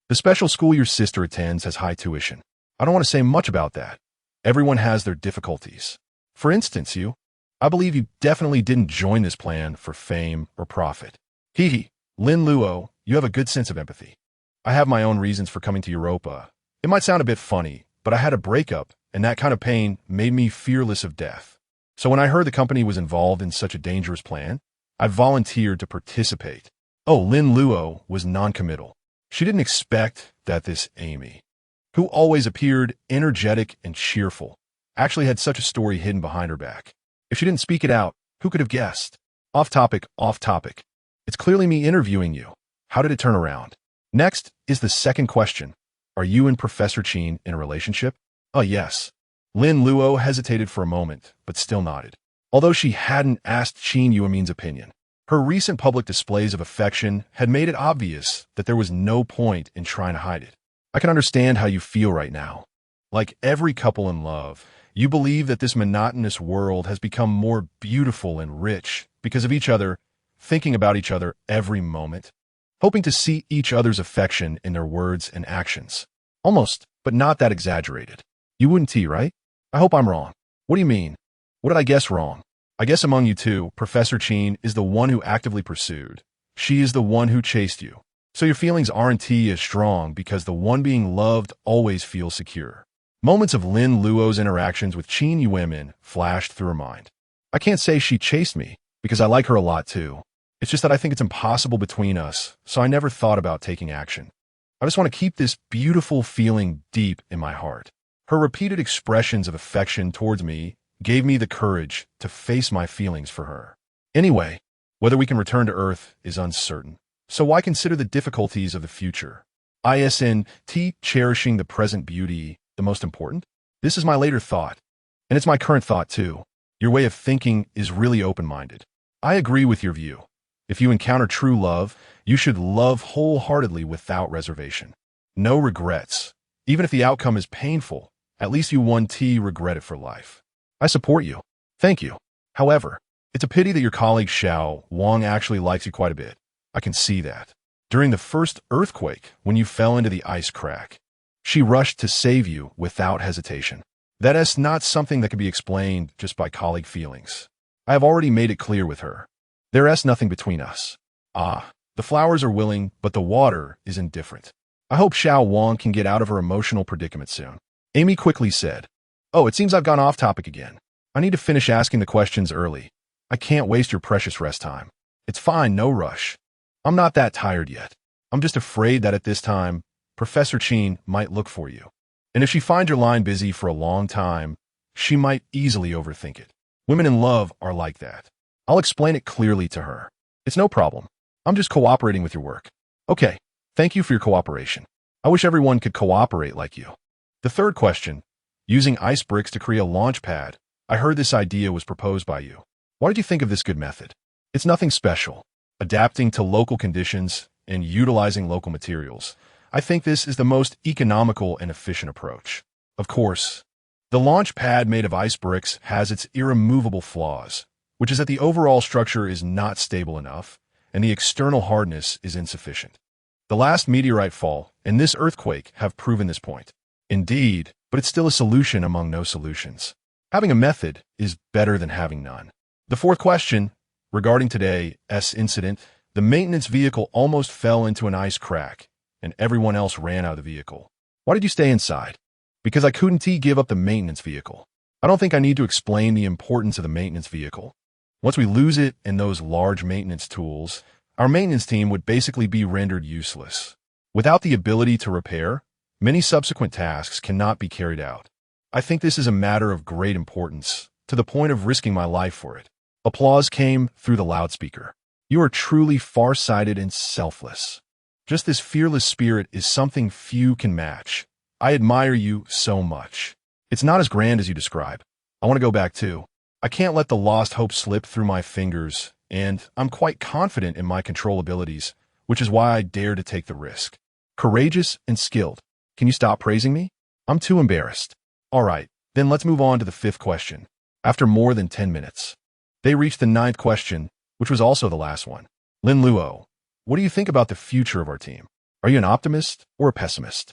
the special school your sister attends has high tuition. I don't want to say much about that. Everyone has their difficulties. For instance, I believe you definitely didn't join this plan for fame or profit." "Hee. Lin Luo, you have a good sense of empathy. I have my own reasons for coming to Europa. It might sound a bit funny, but I had a breakup, and that kind of pain made me fearless of death. So when I heard the company was involved in such a dangerous plan, I volunteered to participate." Oh, Lin Luo was non-committal. She didn't expect that this Amy, who always appeared energetic and cheerful, actually had such a story hidden behind her back. If she didn't speak it out, who could have guessed? Off topic, off topic. It's clearly me interviewing you. How did it turn around? Next is the second question. Are you and Professor Cheen in a relationship? Oh, yes. Lin Luo hesitated for a moment, but still nodded. Although she hadn't asked Cheen Yuemin's opinion, her recent public displays of affection had made it obvious that there was no point in trying to hide it. I can understand how you feel right now. Like every couple in love, you believe that this monotonous world has become more beautiful and rich because of each other, thinking about each other every moment, hoping to see each other's affection in their words and actions. Almost, but not that exaggerated. You wouldn't, right? I hope I'm wrong. What do you mean? What did I guess wrong? I guess among you two, Professor Cheen is the one who actively pursued. She is the one who chased you. So your feelings aren't as strong because the one being loved always feels secure. Moments of Lin Luo's interactions with Cheen Yuemin flashed through her mind. I can't say she chased me, because I like her a lot too. It's just that I think it's impossible between us, so I never thought about taking action. I just want to keep this beautiful feeling deep in my heart. Her repeated expressions of affection towards me gave me the courage to face my feelings for her. Anyway, whether we can return to Earth is uncertain. So why consider the difficulties of the future? Isn't cherishing the present beauty the most important? This is my later thought, and it's my current thought too. Your way of thinking is really open-minded. I agree with your view. If you encounter true love, you should love wholeheartedly without reservation. No regrets. Even if the outcome is painful, at least you won't regret it for life. I support you. Thank you. However, it's a pity that your colleague Xiao Wang actually likes you quite a bit. I can see that. During the first earthquake, when you fell into the ice crack, she rushed to save you without hesitation. That is not something that can be explained just by colleague feelings. I have already made it clear with her. There is nothing between us. The flowers are willing, but the water is indifferent. I hope Xiao Wang can get out of her emotional predicament soon. Amy quickly said, Oh, it seems I've gone off topic again. I need to finish asking the questions early. I can't waste your precious rest time. It's fine, no rush. I'm not that tired yet. I'm just afraid that at this time, Professor Cheen might look for you. And if she finds your line busy for a long time, she might easily overthink it. Women in love are like that. I'll explain it clearly to her. It's no problem. I'm just cooperating with your work. Okay, thank you for your cooperation. I wish everyone could cooperate like you. The third question, using ice bricks to create a launch pad. I heard this idea was proposed by you. Why did you think of this good method? It's nothing special. Adapting to local conditions and utilizing local materials. I think this is the most economical and efficient approach. Of course, the launch pad made of ice bricks has its irremovable flaws, which is that the overall structure is not stable enough and the external hardness is insufficient. The last meteorite fall and this earthquake have proven this point. Indeed, but it's still a solution among no solutions. Having a method is better than having none. The fourth question, regarding today's incident, the maintenance vehicle almost fell into an ice crack, and everyone else ran out of the vehicle. Why did you stay inside? Because I couldn't give up the maintenance vehicle. I don't think I need to explain the importance of the maintenance vehicle. Once we lose it and those large maintenance tools, our maintenance team would basically be rendered useless. Without the ability to repair, many subsequent tasks cannot be carried out. I think this is a matter of great importance, to the point of risking my life for it. Applause came through the loudspeaker. You are truly far-sighted and selfless. Just this fearless spirit is something few can match. I admire you so much. It's not as grand as you describe. I want to go back too. I can't let the lost hope slip through my fingers, and I'm quite confident in my control abilities, which is why I dare to take the risk. Courageous and skilled. Can you stop praising me? I'm too embarrassed. All right, then let's move on to the fifth question. After more than 10 minutes, they reached the ninth question, which was also the last one. Lin Luo, what do you think about the future of our team? Are you an optimist or a pessimist?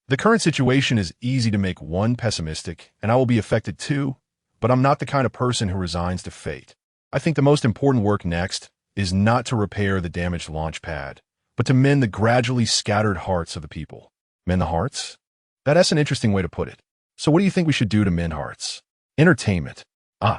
The current situation is easy to make one pessimistic, and I will be affected too, but I'm not the kind of person who resigns to fate. I think the most important work next is not to repair the damaged launch pad, but to mend the gradually scattered hearts of the people. Mend the hearts? That's an interesting way to put it. So what do you think we should do to mend hearts? Entertainment.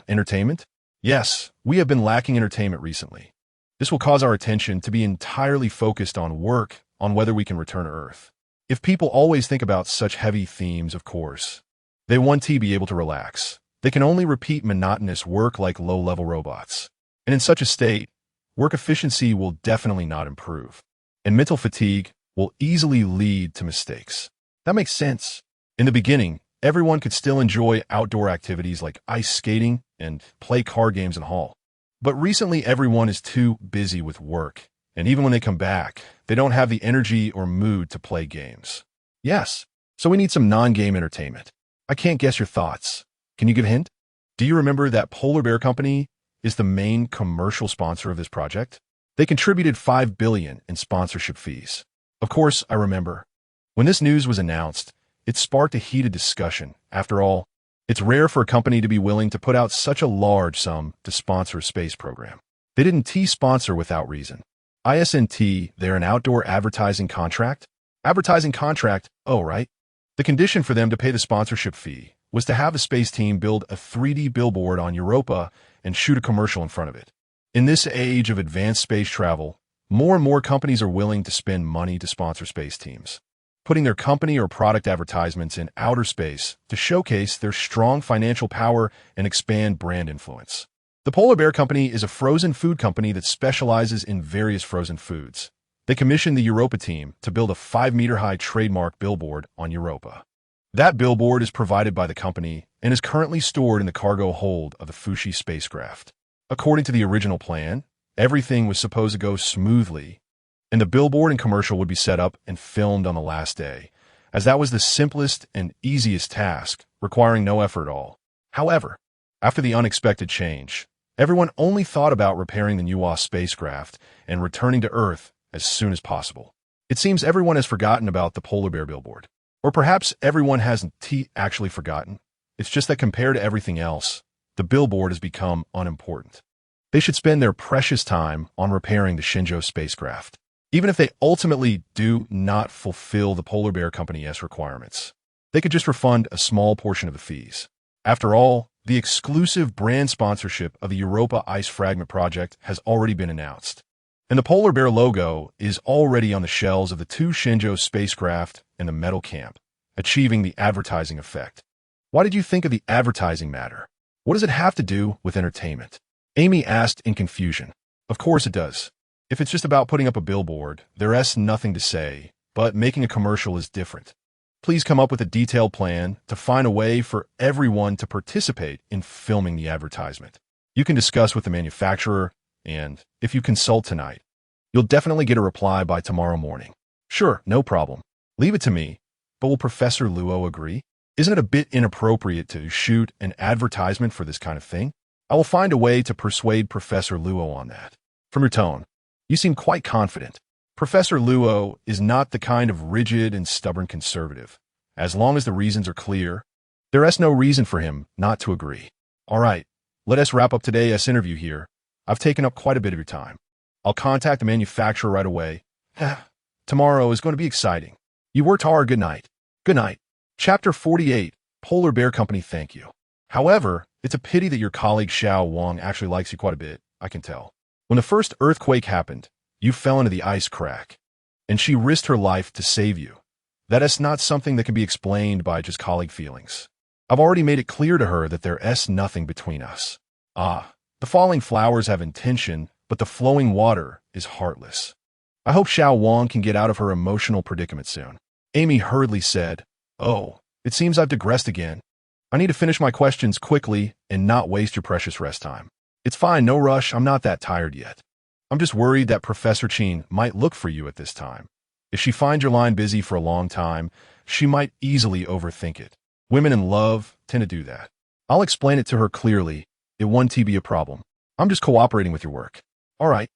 Entertainment? Yes, we have been lacking entertainment recently. This will cause our attention to be entirely focused on work on whether we can return to Earth. If people always think about such heavy themes, of course, they want to be able to relax. They can only repeat monotonous work like low-level robots. And in such a state, work efficiency will definitely not improve. And mental fatigue will easily lead to mistakes. That makes sense. In the beginning, everyone could still enjoy outdoor activities like ice skating and play card games in hall. But recently, everyone is too busy with work. And even when they come back, they don't have the energy or mood to play games. Yes, so we need some non-game entertainment. I can't guess your thoughts. Can you give a hint? Do you remember that Polar Bear Company is the main commercial sponsor of this project? They contributed $5 billion in sponsorship fees. Of course, I remember. When this news was announced, it sparked a heated discussion. After all, it's rare for a company to be willing to put out such a large sum to sponsor a space program. They didn't sponsor without reason. ISNT, they're an outdoor advertising contract? Advertising contract, oh, right. The condition for them to pay the sponsorship fee was to have the space team build a 3D billboard on Europa and shoot a commercial in front of it. In this age of advanced space travel, more and more companies are willing to spend money to sponsor space teams, putting their company or product advertisements in outer space to showcase their strong financial power and expand brand influence. The Polar Bear Company is a frozen food company that specializes in various frozen foods. They commissioned the Europa team to build a 5-meter-high trademark billboard on Europa. That billboard is provided by the company and is currently stored in the cargo hold of the Fushi spacecraft. According to the original plan, everything was supposed to go smoothly, and the billboard and commercial would be set up and filmed on the last day, as that was the simplest and easiest task, requiring no effort at all. However, after the unexpected change, everyone only thought about repairing the new spacecraft and returning to Earth as soon as possible. It seems everyone has forgotten about the Polar Bear billboard. Or perhaps everyone hasn't actually forgotten. It's just that compared to everything else, the billboard has become unimportant. They should spend their precious time on repairing the Shenzhou spacecraft, even if they ultimately do not fulfill the Polar Bear Company's requirements. They could just refund a small portion of the fees. After all, the exclusive brand sponsorship of the Europa Ice Fragment project has already been announced, and the Polar Bear logo is already on the shells of the 2 Shenzhou spacecraft and the metal camp, achieving the advertising effect. Why did you think of the advertising matter? What does it have to do with entertainment? Amy asked in confusion. Of course it does. If it's just about putting up a billboard, there's nothing to say, but making a commercial is different. Please come up with a detailed plan to find a way for everyone to participate in filming the advertisement. You can discuss with the manufacturer, and if you consult tonight, you'll definitely get a reply by tomorrow morning. Sure, no problem. Leave it to me, but will Professor Luo agree? Isn't it a bit inappropriate to shoot an advertisement for this kind of thing? I will find a way to persuade Professor Luo on that. From your tone, you seem quite confident. Professor Luo is not the kind of rigid and stubborn conservative. As long as the reasons are clear, there is no reason for him not to agree. All right, let us wrap up today's interview here. I've taken up quite a bit of your time. I'll contact the manufacturer right away. Tomorrow is going to be exciting. You worked hard. Good night. Good night. Chapter 48, Polar Bear Company, thank you. However, it's a pity that your colleague Xiao Wang actually likes you quite a bit, I can tell. When the first earthquake happened, you fell into the ice crack, and she risked her life to save you. That is not something that can be explained by just colleague feelings. I've already made it clear to her that there is nothing between us. The falling flowers have intention, but the flowing water is heartless. I hope Xiao Wang can get out of her emotional predicament soon. Amy hurriedly said, Oh, it seems I've digressed again. I need to finish my questions quickly and not waste your precious rest time. It's fine, no rush, I'm not that tired yet. I'm just worried that Professor Qin might look for you at this time. If she finds your line busy for a long time, she might easily overthink it. Women in love tend to do that. I'll explain it to her clearly. It won't be a problem. I'm just cooperating with your work. All right.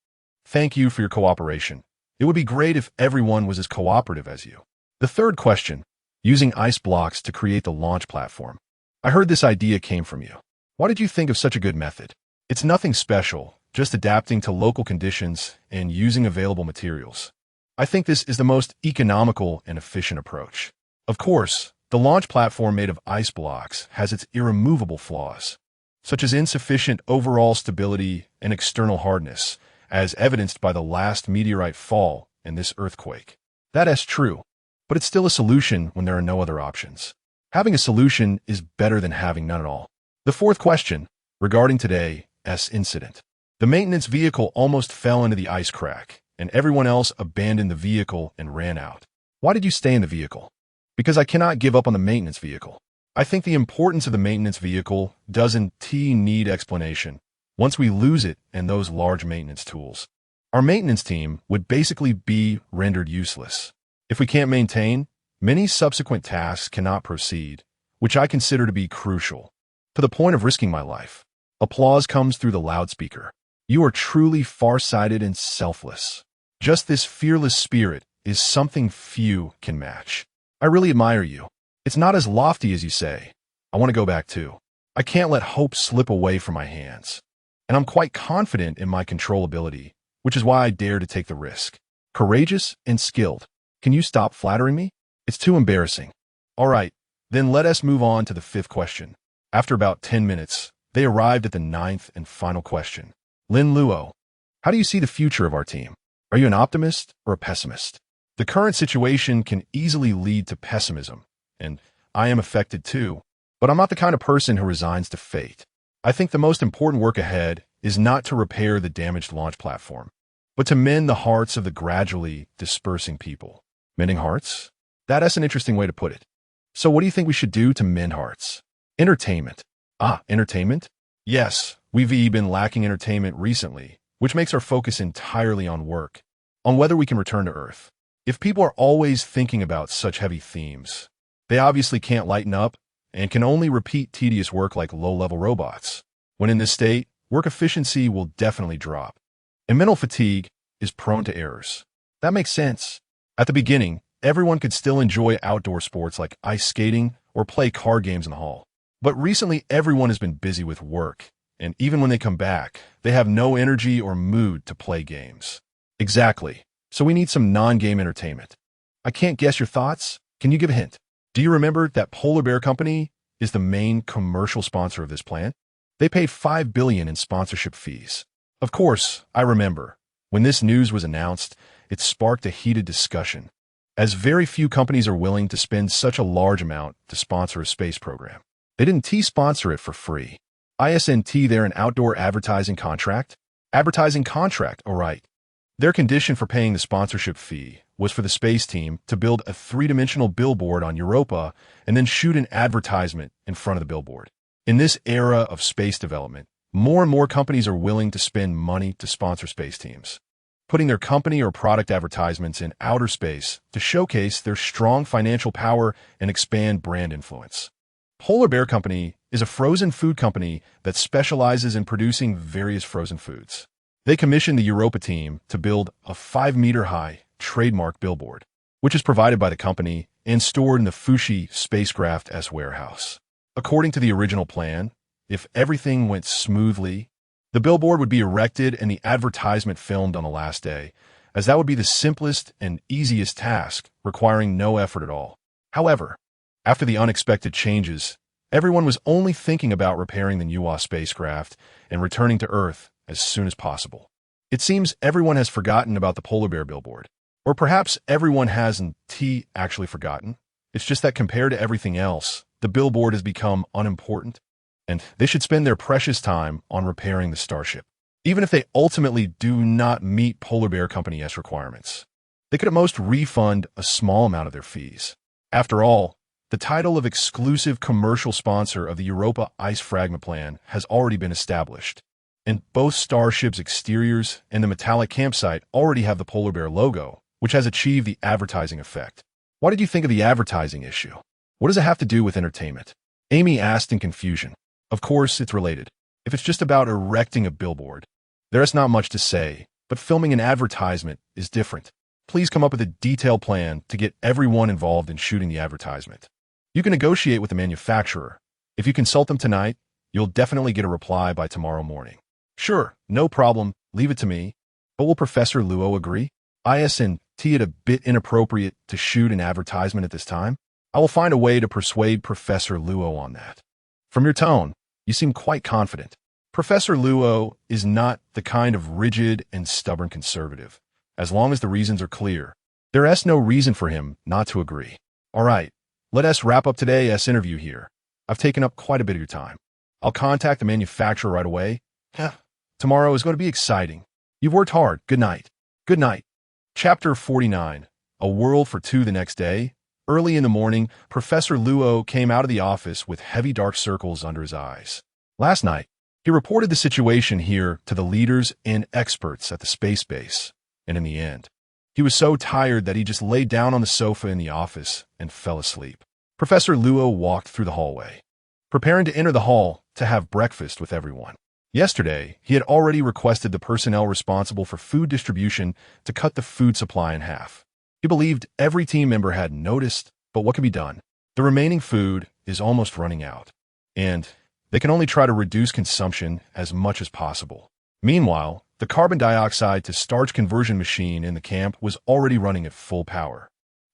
Thank you for your cooperation. It would be great if everyone was as cooperative as you. The third question, using ice blocks to create the launch platform. I heard this idea came from you. Why did you think of such a good method? It's nothing special, just adapting to local conditions and using available materials. I think this is the most economical and efficient approach. Of course, the launch platform made of ice blocks has its irremovable flaws, such as insufficient overall stability and external hardness, as evidenced by the last meteorite fall and this earthquake. That's true, but it's still a solution when there are no other options. Having a solution is better than having none at all. The fourth question, regarding today's incident. The maintenance vehicle almost fell into the ice crack, and everyone else abandoned the vehicle and ran out. Why did you stay in the vehicle? Because I cannot give up on the maintenance vehicle. I think the importance of the maintenance vehicle doesn't need explanation. Once we lose it and those large maintenance tools, our maintenance team would basically be rendered useless. If we can't maintain, many subsequent tasks cannot proceed, which I consider to be crucial, to the point of risking my life. Applause comes through the loudspeaker. You are truly far-sighted and selfless. Just this fearless spirit is something few can match. I really admire you. It's not as lofty as you say. I want to go back too. I can't let hope slip away from my hands. And I'm quite confident in my controllability, which is why I dare to take the risk. Courageous and skilled. Can you stop flattering me? It's too embarrassing. All right, then let us move on to the fifth question. After about 10 minutes, they arrived at the ninth and final question. Lin Luo, how do you see the future of our team? Are you an optimist or a pessimist? The current situation can easily lead to pessimism, and I am affected too, but I'm not the kind of person who resigns to fate. I think the most important work ahead is not to repair the damaged launch platform, but to mend the hearts of the gradually dispersing people. Mending hearts? That's an interesting way to put it. So what do you think we should do to mend hearts? Entertainment. Entertainment? Yes, we've been lacking entertainment recently, which makes our focus entirely on work, on whether we can return to Earth. If people are always thinking about such heavy themes, they obviously can't lighten up and can only repeat tedious work like low-level robots. When in this state, work efficiency will definitely drop, and mental fatigue is prone to errors. That makes sense. At the beginning, everyone could still enjoy outdoor sports like ice skating or play card games in the hall. But recently, everyone has been busy with work, and even when they come back, they have no energy or mood to play games. Exactly. So we need some non-game entertainment. I can't guess your thoughts. Can you give a hint? Do you remember that Polar Bear Company is the main commercial sponsor of this plant? They paid $5 billion in sponsorship fees. Of course, I remember. When this news was announced, it sparked a heated discussion, as very few companies are willing to spend such a large amount to sponsor a space program. They didn't sponsor it for free. Isn't there an outdoor advertising contract? Advertising contract, all right. Their condition for paying the sponsorship fee was for the space team to build a three-dimensional billboard on Europa and then shoot an advertisement in front of the billboard. In this era of space development, more and more companies are willing to spend money to sponsor space teams, putting their company or product advertisements in outer space to showcase their strong financial power and expand brand influence. Polar Bear Company is a frozen food company that specializes in producing various frozen foods. They commissioned the Europa team to build a 5-meter-high trademark billboard, which is provided by the company and stored in the Fushi spacecraft's warehouse. According to the original plan, if everything went smoothly, the billboard would be erected and the advertisement filmed on the last day, as that would be the simplest and easiest task, requiring no effort at all. However, after the unexpected changes, everyone was only thinking about repairing the Nuwa spacecraft and returning to Earth as soon as possible. It seems everyone has forgotten about the polar bear billboard. Or perhaps everyone hasn't actually forgotten. It's just that compared to everything else, the billboard has become unimportant, and they should spend their precious time on repairing the Starship. Even if they ultimately do not meet Polar Bear Company's requirements, they could at most refund a small amount of their fees. After all, the title of exclusive commercial sponsor of the Europa Ice Fragment Plan has already been established, and both Starship's exteriors and the metallic campsite already have the polar bear logo, which has achieved the advertising effect. What did you think of the advertising issue? What does it have to do with entertainment? Amy asked in confusion. Of course, it's related. If it's just about erecting a billboard, there's not much to say, but filming an advertisement is different. Please come up with a detailed plan to get everyone involved in shooting the advertisement. You can negotiate with the manufacturer. If you consult them tonight, you'll definitely get a reply by tomorrow morning. Sure, no problem, leave it to me. But will Professor Luo agree? Isn't it a bit inappropriate to shoot an advertisement at this time? I will find a way to persuade Professor Luo on that. From your tone, you seem quite confident. Professor Luo is not the kind of rigid and stubborn conservative. As long as the reasons are clear, There's no reason for him not to agree. All right, let us wrap up today's interview here. I've taken up quite a bit of your time. I'll contact the manufacturer right away. Tomorrow is going to be exciting. You've worked hard. Good night. Good night. Chapter 49. A World for Two. The next day, early in the morning, Professor Luo came out of the office with heavy dark circles under his eyes. Last night, he reported the situation here to the leaders and experts at the space base, and in the end, he was so tired that he just laid down on the sofa in the office and fell asleep. Professor Luo walked through the hallway, preparing to enter the hall to have breakfast with everyone. Yesterday, he had already requested the personnel responsible for food distribution to cut the food supply in half. He believed every team member had noticed, but what could be done? The remaining food is almost running out, and they can only try to reduce consumption as much as possible. Meanwhile, the carbon dioxide to starch conversion machine in the camp was already running at full power.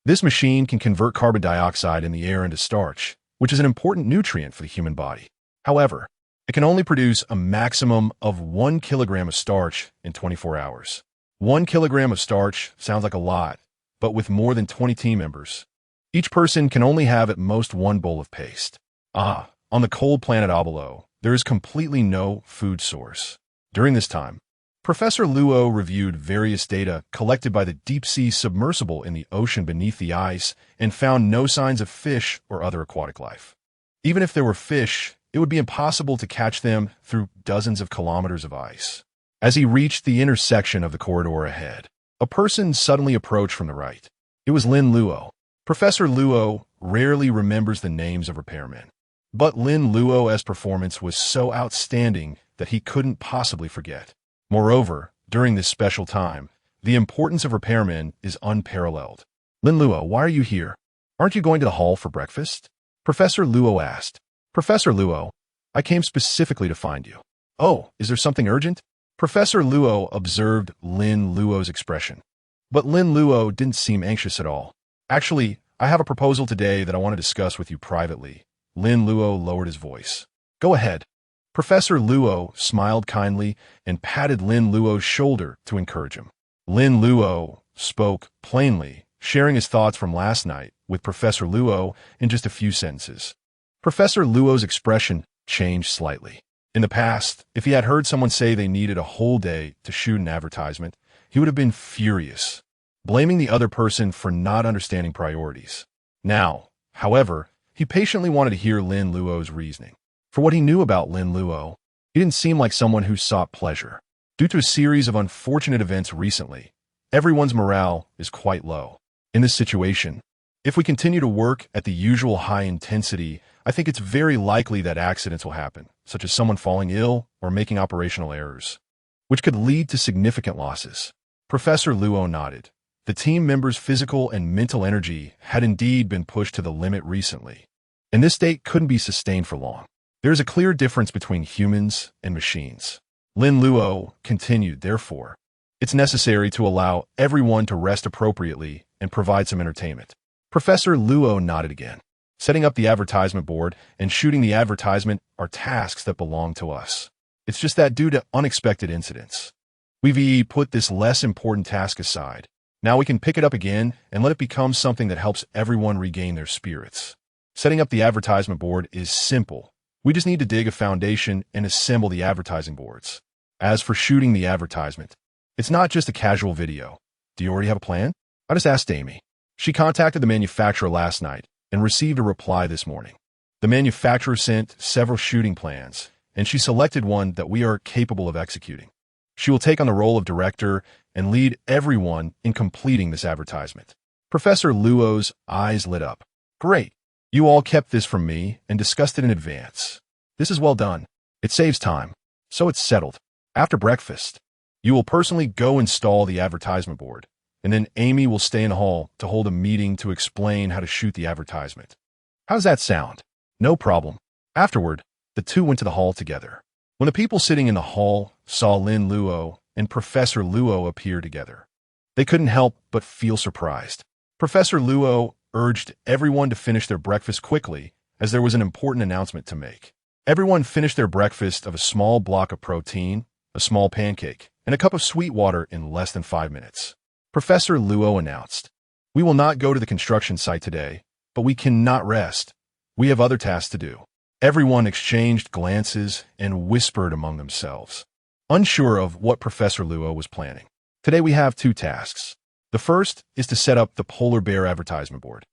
This machine can convert carbon dioxide in the air into starch, which is an important nutrient for the human body. However, it can only produce a maximum of 1 kilogram of starch in 24 hours. 1 kilogram of starch sounds like a lot, but with more than 20 team members, each person can only have at most 1 bowl of paste. On the cold planet Obolo, there is completely no food source. During this time, Professor Luo reviewed various data collected by the deep-sea submersible in the ocean beneath the ice and found no signs of fish or other aquatic life. Even if there were fish, it would be impossible to catch them through dozens of kilometers of ice. As he reached the intersection of the corridor ahead, a person suddenly approached from the right. It was Lin Luo. Professor Luo rarely remembers the names of repairmen, but Lin Luo's performance was so outstanding that he couldn't possibly forget. Moreover, during this special time, the importance of repairmen is unparalleled. Lin Luo, why are you here? Aren't you going to the hall for breakfast? Professor Luo asked. Professor Luo, I came specifically to find you. Oh, is there something urgent? Professor Luo observed Lin Luo's expression. But Lin Luo didn't seem anxious at all. Actually, I have a proposal today that I want to discuss with you privately. Lin Luo lowered his voice. Go ahead. Professor Luo smiled kindly and patted Lin Luo's shoulder to encourage him. Lin Luo spoke plainly, sharing his thoughts from last night with Professor Luo in just a few sentences. Professor Luo's expression changed slightly. In the past, if he had heard someone say they needed a whole day to shoot an advertisement, he would have been furious, blaming the other person for not understanding priorities. Now, however, he patiently wanted to hear Lin Luo's reasoning. For what he knew about Lin Luo, he didn't seem like someone who sought pleasure. Due to a series of unfortunate events recently, everyone's morale is quite low. In this situation, if we continue to work at the usual high intensity, I think it's very likely that accidents will happen, such as someone falling ill or making operational errors, which could lead to significant losses. Professor Luo nodded. The team members' physical and mental energy had indeed been pushed to the limit recently, and this state couldn't be sustained for long. There is a clear difference between humans and machines. Lin Luo continued, therefore, it's necessary to allow everyone to rest appropriately and provide some entertainment. Professor Luo nodded again. Setting up the advertisement board and shooting the advertisement are tasks that belong to us. It's just that due to unexpected incidents, we've put this less important task aside. Now we can pick it up again and let it become something that helps everyone regain their spirits. Setting up the advertisement board is simple. We just need to dig a foundation and assemble the advertising boards. As for shooting the advertisement, it's not just a casual video. Do you already have a plan? I just asked Amy. She contacted the manufacturer last night and received a reply this morning. The manufacturer sent several shooting plans, and she selected one that we are capable of executing. She will take on the role of director and lead everyone in completing this advertisement. Professor Luo's eyes lit up. Great. You all kept this from me and discussed it in advance. This is well done. It saves time. So it's settled. After breakfast, you will personally go install the advertisement board, and then Amy will stay in the hall to hold a meeting to explain how to shoot the advertisement. How does that sound? No problem. Afterward, the two went to the hall together. When the people sitting in the hall saw Lin Luo and Professor Luo appear together, they couldn't help but feel surprised. Professor Luo urged everyone to finish their breakfast quickly, as there was an important announcement to make. Everyone finished their breakfast of a small block of protein, a small pancake, and a cup of sweet water in less than 5 minutes. Professor Luo announced, We will not go to the construction site today, but we cannot rest. We have other tasks to do. Everyone exchanged glances and whispered among themselves, unsure of what Professor Luo was planning. Today we have two tasks. The first is to set up the polar bear advertisement board,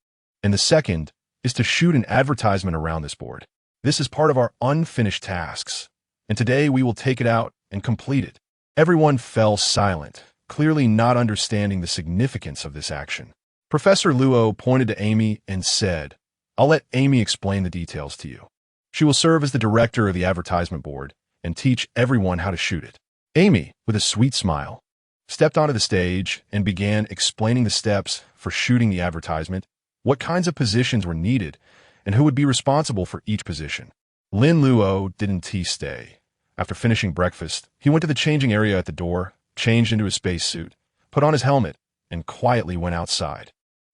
and the second is to shoot an advertisement around this board. This is part of our unfinished tasks, and today we will take it out and complete it. Everyone fell silent, clearly not understanding the significance of this action. Professor Luo pointed to Amy and said, "I'll let Amy explain the details to you. She will serve as the director of the advertisement board and teach everyone how to shoot it." Amy, with a sweet smile, stepped onto the stage and began explaining the steps for shooting the advertisement, what kinds of positions were needed, and who would be responsible for each position. Lin Luo didn't stay. After finishing breakfast, he went to the changing area at the door, changed into his spacesuit, put on his helmet, and quietly went outside.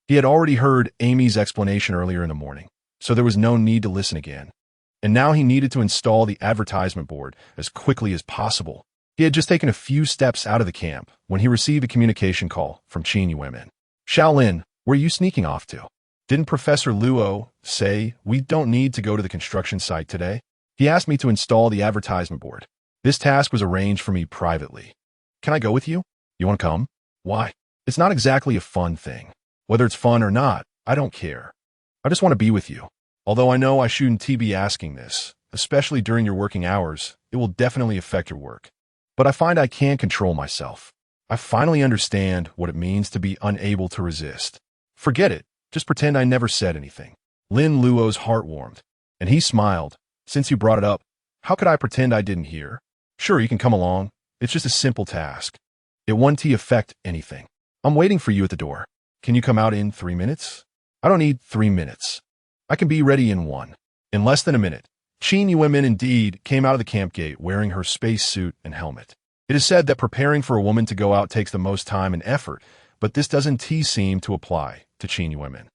He had already heard Amy's explanation earlier in the morning, so there was no need to listen again. And now he needed to install the advertisement board as quickly as possible. He had just taken a few steps out of the camp when he received a communication call from Qin Yuemin. "Shaolin, where are you sneaking off to? Didn't Professor Luo say we don't need to go to the construction site today? He asked me to install the advertisement board. This task was arranged for me privately. Can I go with you? You want to come?" "Why? It's not exactly a fun thing. Whether it's fun or not, I don't care. I just want to be with you. Although I know I shouldn't be asking this, especially during your working hours, it will definitely affect your work. But I find I can't control myself. I finally understand what it means to be unable to resist. Forget it. Just pretend I never said anything." Lin Luo's heart warmed, and he smiled. "Since you brought it up, how could I pretend I didn't hear? Sure, you can come along. It's just a simple task. It won't affect anything. I'm waiting for you at the door. Can you come out in 3 minutes? I don't need 3 minutes. I can be ready in 1. In less than a minute, Qin Yuemin indeed came out of the camp gate wearing her spacesuit and helmet. It is said that preparing for a woman to go out takes the most time and effort, but this doesn't seem to apply to Qin Yuemin.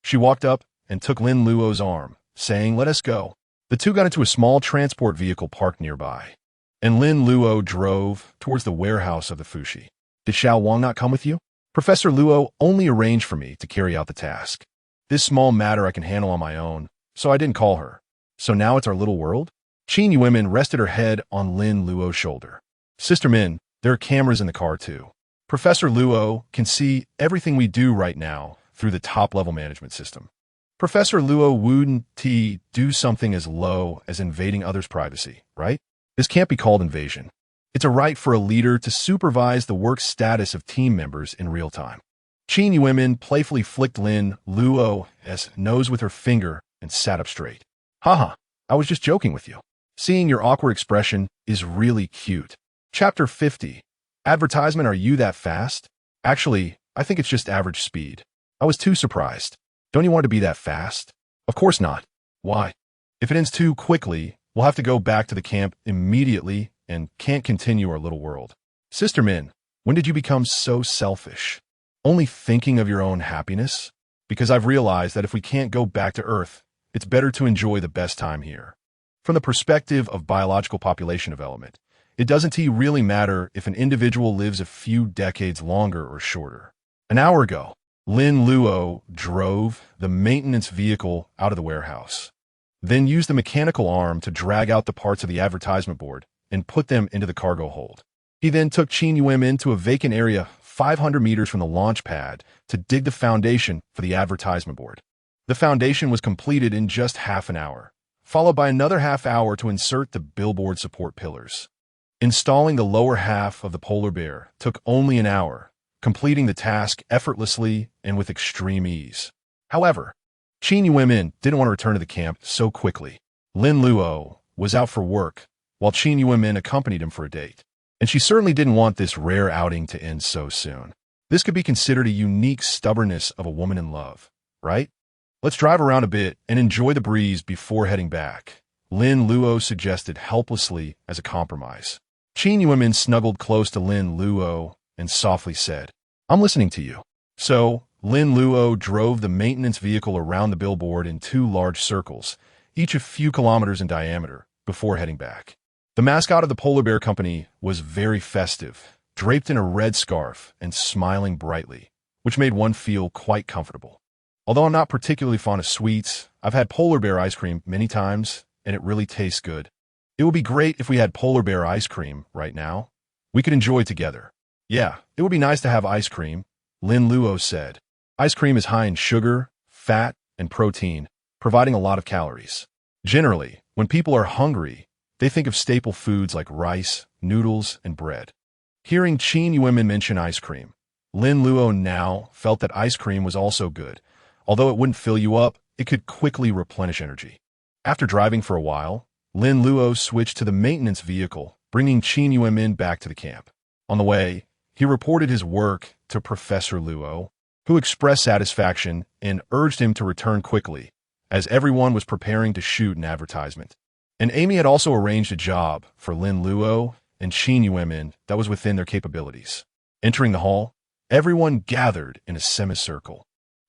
She walked up and took Lin Luo's arm, saying, "Let us go." The two got into a small transport vehicle parked nearby, and Lin Luo drove towards the warehouse of the Fushi. "Did Xiao Wang not come with you? Professor Luo only arranged for me to carry out the task. This small matter I can handle on my own, so I didn't call her. So now it's our little world?" Qin Yuemin rested her head on Lin Luo's shoulder. "Sister Min, there are cameras in the car too. Professor Luo can see everything we do right now through the top-level management system. Professor Luo wouldn't do something as low as invading others' privacy, right? This can't be called invasion. It's a right for a leader to supervise the work status of team members in real time." Qin Yuemin playfully flicked Lin Luo's nose with her finger and sat up straight. "Haha, I was just joking with you. Seeing your awkward expression is really cute." Chapter 50. Advertisement. Are you that fast? Actually, I think it's just average speed. I was too surprised. Don't you want to be that fast? Of course not. Why? If it ends too quickly, we'll have to go back to the camp immediately and can't continue our little world. Sister Min, when did you become so selfish? Only thinking of your own happiness? Because I've realized that if we can't go back to Earth, it's better to enjoy the best time here. From the perspective of biological population development, it doesn't really matter if an individual lives a few decades longer or shorter. An hour ago, Lin Luo drove the maintenance vehicle out of the warehouse, then used the mechanical arm to drag out the parts of the advertisement board and put them into the cargo hold. He then took Qin Yuemin to a vacant area 500 meters from the launch pad to dig the foundation for the advertisement board. The foundation was completed in just half an hour, followed by another half hour to insert the billboard support pillars. Installing the lower half of the polar bear took only an hour, completing the task effortlessly and with extreme ease. However, Qin Yuemin didn't want to return to the camp so quickly. Lin Luo was out for work, while Qin Yuemin accompanied him for a date, and she certainly didn't want this rare outing to end so soon. This could be considered a unique stubbornness of a woman in love, right? "Let's drive around a bit and enjoy the breeze before heading back," Lin Luo suggested helplessly as a compromise. Qin Yuemin snuggled close to Lin Luo and softly said, "I'm listening to you." So, Lin Luo drove the maintenance vehicle around the billboard in 2 large circles, each a few kilometers in diameter, before heading back. The mascot of the Polar Bear Company was very festive, draped in a red scarf and smiling brightly, which made one feel quite comfortable. Although I'm not particularly fond of sweets, I've had polar bear ice cream many times, and it really tastes good. It would be great if we had polar bear ice cream right now. We could enjoy it together. Yeah, it would be nice to have ice cream, Lin Luo said. Ice cream is high in sugar, fat, and protein, providing a lot of calories. Generally, when people are hungry, they think of staple foods like rice, noodles, and bread. Hearing Qin Yuanmin mention ice cream, Lin Luo now felt that ice cream was also good. Although it wouldn't fill you up, it could quickly replenish energy. After driving for a while, Lin Luo switched to the maintenance vehicle, bringing Qin Yuanmin back to the camp. On the way, he reported his work to Professor Luo, who expressed satisfaction and urged him to return quickly, as everyone was preparing to shoot an advertisement. And Amy had also arranged a job for Lin Luo and Qin Yuanmin that was within their capabilities. Entering the hall, everyone gathered in a semicircle,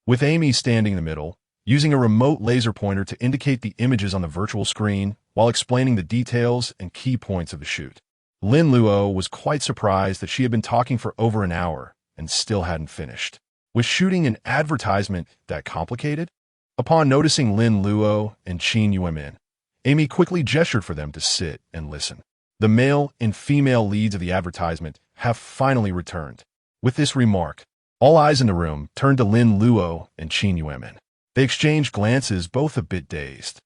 with Amy standing in the middle, using a remote laser pointer to indicate the images on the virtual screen while explaining the details and key points of the shoot. Lin Luo was quite surprised that she had been talking for over an hour and still hadn't finished. Was shooting an advertisement that complicated? Upon noticing Lin Luo and Qin Yuanmin, Amy quickly gestured for them to sit and listen. The male and female leads of the advertisement have finally returned. With this remark, all eyes in the room turned to Lin Luo and Qin Yuanmin. They exchanged glances, both a bit dazed,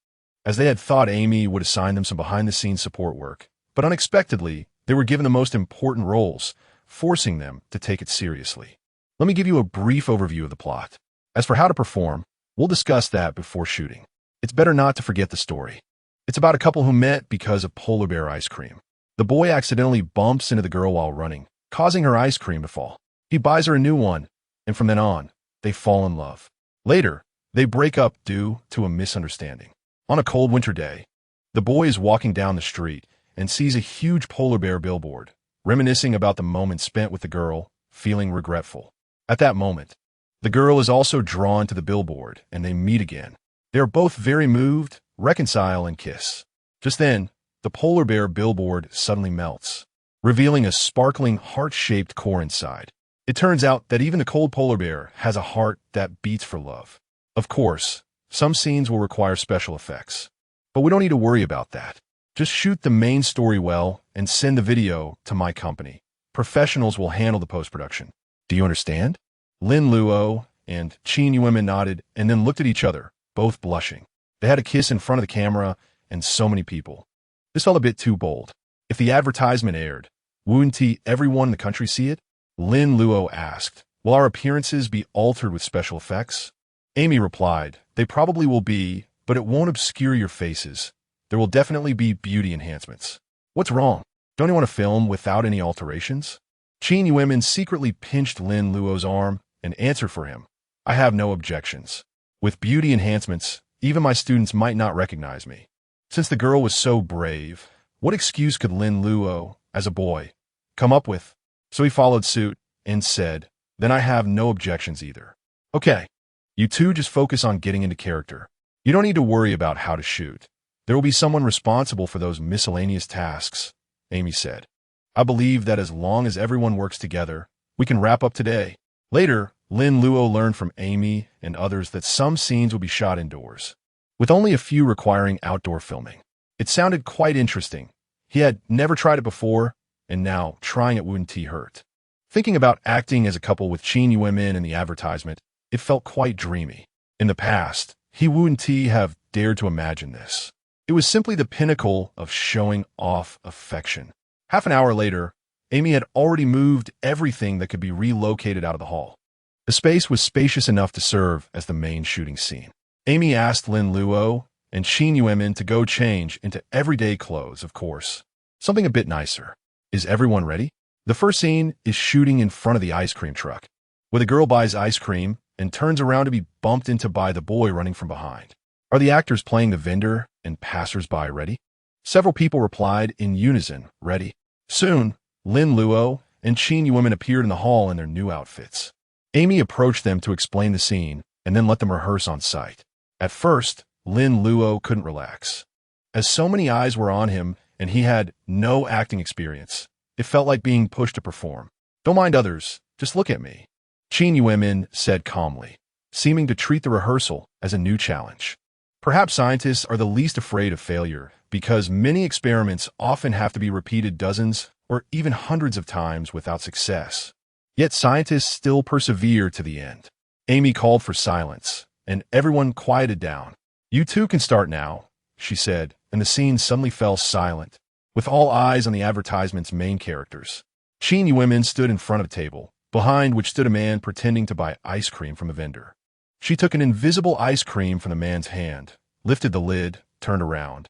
as they had thought Amy would assign them some behind-the-scenes support work. But unexpectedly, they were given the most important roles, forcing them to take it seriously. Let me give you a brief overview of the plot. As for how to perform, we'll discuss that before shooting. It's better not to forget the story. It's about a couple who met because of polar bear ice cream. The boy accidentally bumps into the girl while running, causing her ice cream to fall. He buys her a new one, and from then on, they fall in love. Later, they break up due to a misunderstanding. On a cold winter day, the boy is walking down the street and sees a huge polar bear billboard, reminiscing about the moment spent with the girl, feeling regretful. At that moment, the girl is also drawn to the billboard, and they meet again. They are both very moved, reconcile, and kiss. Just then, the polar bear billboard suddenly melts, revealing a sparkling heart-shaped core inside. It turns out that even the cold polar bear has a heart that beats for love. Of course, some scenes will require special effects, but we don't need to worry about that. Just shoot the main story well and send the video to my company. Professionals will handle the post-production. Do you understand? Lin Luo and Qin Yuanmin nodded and then looked at each other, both blushing. They had a kiss in front of the camera and so many people. This felt a bit too bold. If the advertisement aired, wouldn't everyone in the country see it? Lin Luo asked, will our appearances be altered with special effects? Amy replied, they probably will be, but it won't obscure your faces. There will definitely be beauty enhancements. What's wrong? Don't you want to film without any alterations? Qin Yuanmin secretly pinched Lin Luo's arm and answered for him. I have no objections. With beauty enhancements, even my students might not recognize me. Since the girl was so brave, what excuse could Lin Luo, as a boy, come up with? So he followed suit and said, then I have no objections either. Okay, you two just focus on getting into character. You don't need to worry about how to shoot. There will be someone responsible for those miscellaneous tasks, Amy said. I believe that as long as everyone works together, we can wrap up today. Later, Lin Luo learned from Amy and others that some scenes would be shot indoors, with only a few requiring outdoor filming. It sounded quite interesting. He had never tried it before, and now trying it wouldn't hurt. Thinking about acting as a couple with Qin Yuanmin in the advertisement, it felt quite dreamy. In the past, he wouldn't have dared to imagine this. It was simply the pinnacle of showing off affection. Half an hour later, Amy had already moved everything that could be relocated out of the hall. The space was spacious enough to serve as the main shooting scene. Amy asked Lin Luo and Qin Yuanmin to go change into everyday clothes, of course. Something a bit nicer. Is everyone ready? The first scene is shooting in front of the ice cream truck, where the girl buys ice cream and turns around to be bumped into by the boy running from behind. Are the actors playing the vendor and passers-by ready? Several people replied in unison, ready. Soon, Lin Luo and Qin Yuanmin appeared in the hall in their new outfits. Amy approached them to explain the scene and then let them rehearse on site. At first, Lin Luo couldn't relax. As so many eyes were on him and he had no acting experience, it felt like being pushed to perform. Don't mind others, just look at me. Qin Yuemin said calmly, seeming to treat the rehearsal as a new challenge. Perhaps scientists are the least afraid of failure because many experiments often have to be repeated dozens or even hundreds of times without success. Yet scientists still persevere to the end. Amy called for silence, and everyone quieted down. "You two can start now," she said, and the scene suddenly fell silent, with all eyes on the advertisement's main characters. Qin Yuemin stood in front of a table, behind which stood a man pretending to buy ice cream from a vendor. She took an invisible ice cream from the man's hand, lifted the lid, turned around,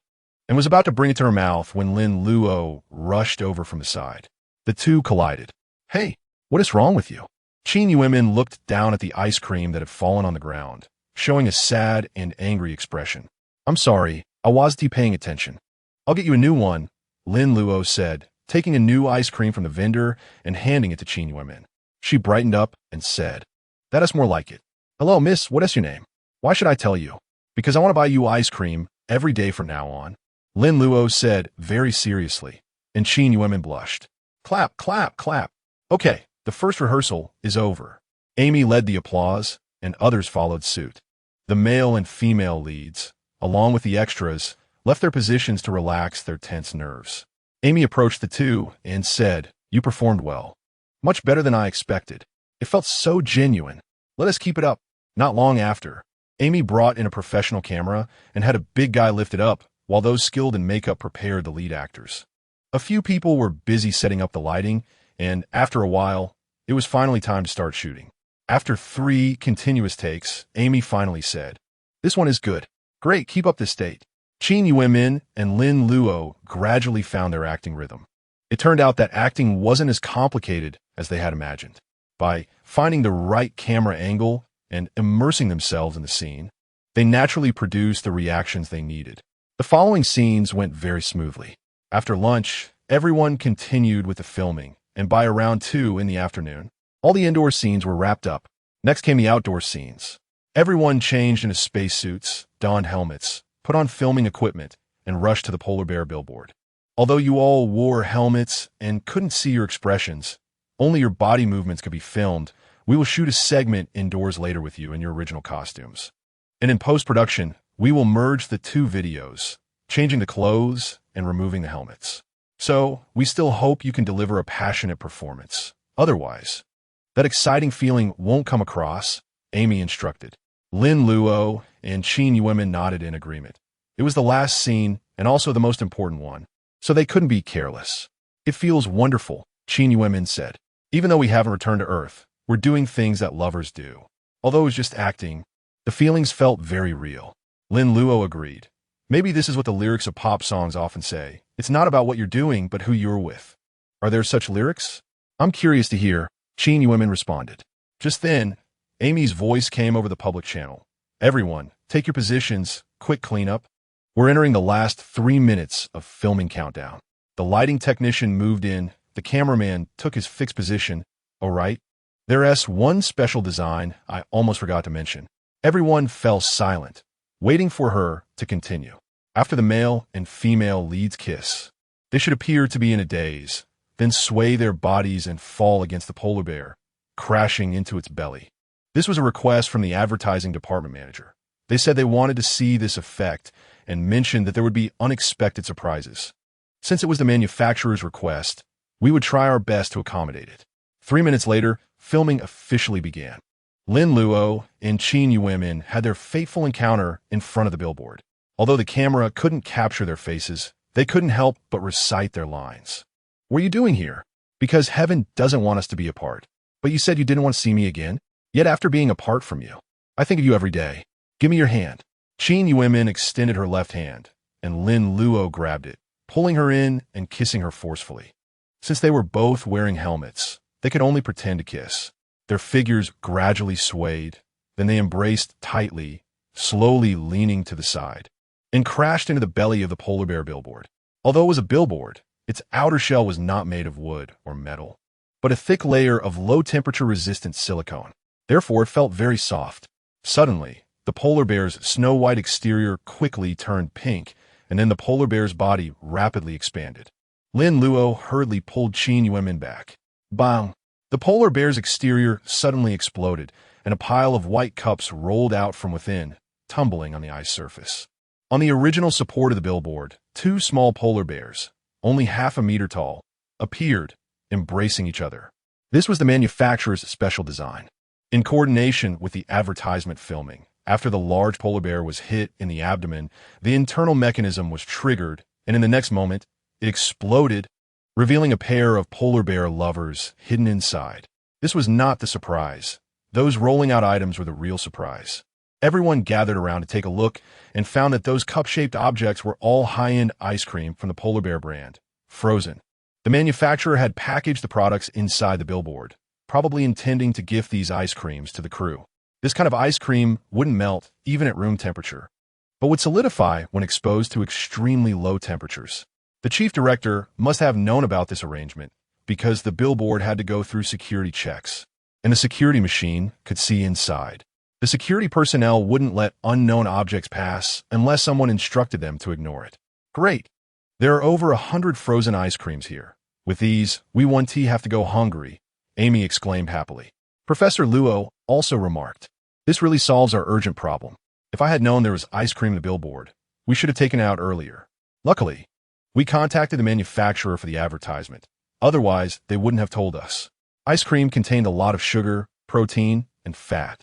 and was about to bring it to her mouth when Lin Luo rushed over from the side. The two collided. "Hey, what is wrong with you?" Qin Yuemin looked down at the ice cream that had fallen on the ground, showing a sad and angry expression. "I'm sorry, I wasn't paying attention. I'll get you a new one," Lin Luo said, taking a new ice cream from the vendor and handing it to Qin Yuemin. She brightened up and said, "That is more like it. Hello, miss, what is your name?" "Why should I tell you?" "Because I want to buy you ice cream every day from now on," Lin Luo said very seriously, and Qin Yuemin blushed. "Clap, clap, clap. Okay, the first rehearsal is over." Amy led the applause, and others followed suit. The male and female leads, along with the extras, left their positions to relax their tense nerves. Amy approached the two and said, "You performed well. Much better than I expected. It felt so genuine. Let us keep it up." Not long after, Amy brought in a professional camera and had a big guy lift it up while those skilled in makeup prepared the lead actors. A few people were busy setting up the lighting, and after a while, it was finally time to start shooting. After 3 continuous takes, Amy finally said, "This one is good. Great, keep up this state." Qin Yuemin and Lin Luo gradually found their acting rhythm. It turned out that acting wasn't as complicated as they had imagined. By finding the right camera angle and immersing themselves in the scene, they naturally produced the reactions they needed. The following scenes went very smoothly. After lunch, everyone continued with the filming, and by around 2 in the afternoon, all the indoor scenes were wrapped up. Next came the outdoor scenes. Everyone changed into spacesuits, donned helmets, put on filming equipment, and rushed to the polar bear billboard. Although you all wore helmets and couldn't see your expressions, only your body movements could be filmed, we will shoot a segment indoors later with you in your original costumes. And in post-production, we will merge the 2 videos, changing the clothes and removing the helmets. So, we still hope you can deliver a passionate performance. Otherwise, that exciting feeling won't come across, Amy instructed. Lin Luo and Qin Yuemin nodded in agreement. It was the last scene and also the most important one, so they couldn't be careless. "It feels wonderful," Qin Yuemin said. "Even though we haven't returned to Earth, we're doing things that lovers do." Although it was just acting, the feelings felt very real. Lin Luo agreed. "Maybe this is what the lyrics of pop songs often say. It's not about what you're doing, but who you're with." "Are there such lyrics?" "I'm curious to hear," Qin Yuemin responded. Just then, Amy's voice came over the public channel. "Everyone, take your positions, quick cleanup. We're entering the last 3 minutes of filming countdown." The lighting technician moved in, the cameraman took his fixed position. "All right. There's one special design I almost forgot to mention." Everyone fell silent, waiting for her to continue. After the male and female leads kiss, they should appear to be in a daze, then sway their bodies and fall against the polar bear, crashing into its belly. This was a request from the advertising department manager. They said they wanted to see this effect and mentioned that there would be unexpected surprises. Since it was the manufacturer's request, we would try our best to accommodate it. 3 minutes later, filming officially began. Lin Luo and Qin Yuemin had their fateful encounter in front of the billboard. Although the camera couldn't capture their faces, they couldn't help but recite their lines. "What are you doing here? Because heaven doesn't want us to be apart. But you said you didn't want to see me again? Yet after being apart from you, I think of you every day. Give me your hand." Qin Yuemin extended her left hand, and Lin Luo grabbed it, pulling her in and kissing her forcefully. Since they were both wearing helmets, they could only pretend to kiss. Their figures gradually swayed, then they embraced tightly, slowly leaning to the side, and crashed into the belly of the polar bear billboard. Although it was a billboard, its outer shell was not made of wood or metal, but a thick layer of low-temperature resistant silicone. Therefore, it felt very soft. Suddenly, the polar bear's snow-white exterior quickly turned pink, and then the polar bear's body rapidly expanded. Lin Luo hurriedly pulled Qin Yuemin back. Bang! The polar bear's exterior suddenly exploded, and a pile of white cups rolled out from within, tumbling on the ice surface. On the original support of the billboard, two small polar bears, only half a meter tall, appeared, embracing each other. This was the manufacturer's special design. In coordination with the advertisement filming, after the large polar bear was hit in the abdomen, the internal mechanism was triggered, and in the next moment, it exploded, revealing a pair of polar bear lovers hidden inside. This was not the surprise. Those rolling out items were the real surprise. Everyone gathered around to take a look and found that those cup-shaped objects were all high-end ice cream from the polar bear brand, frozen. The manufacturer had packaged the products inside the billboard, probably intending to gift these ice creams to the crew. This kind of ice cream wouldn't melt, even at room temperature, but would solidify when exposed to extremely low temperatures. The chief director must have known about this arrangement because the billboard had to go through security checks, and the security machine could see inside. The security personnel wouldn't let unknown objects pass unless someone instructed them to ignore it. Great! There are over 100 frozen ice creams here. With these, we won't have to go hungry, Amy exclaimed happily. Professor Luo also remarked, "This really solves our urgent problem. If I had known there was ice cream in the billboard, we should have taken it out earlier. Luckily, we contacted the manufacturer for the advertisement. Otherwise, they wouldn't have told us." Ice cream contained a lot of sugar, protein, and fat,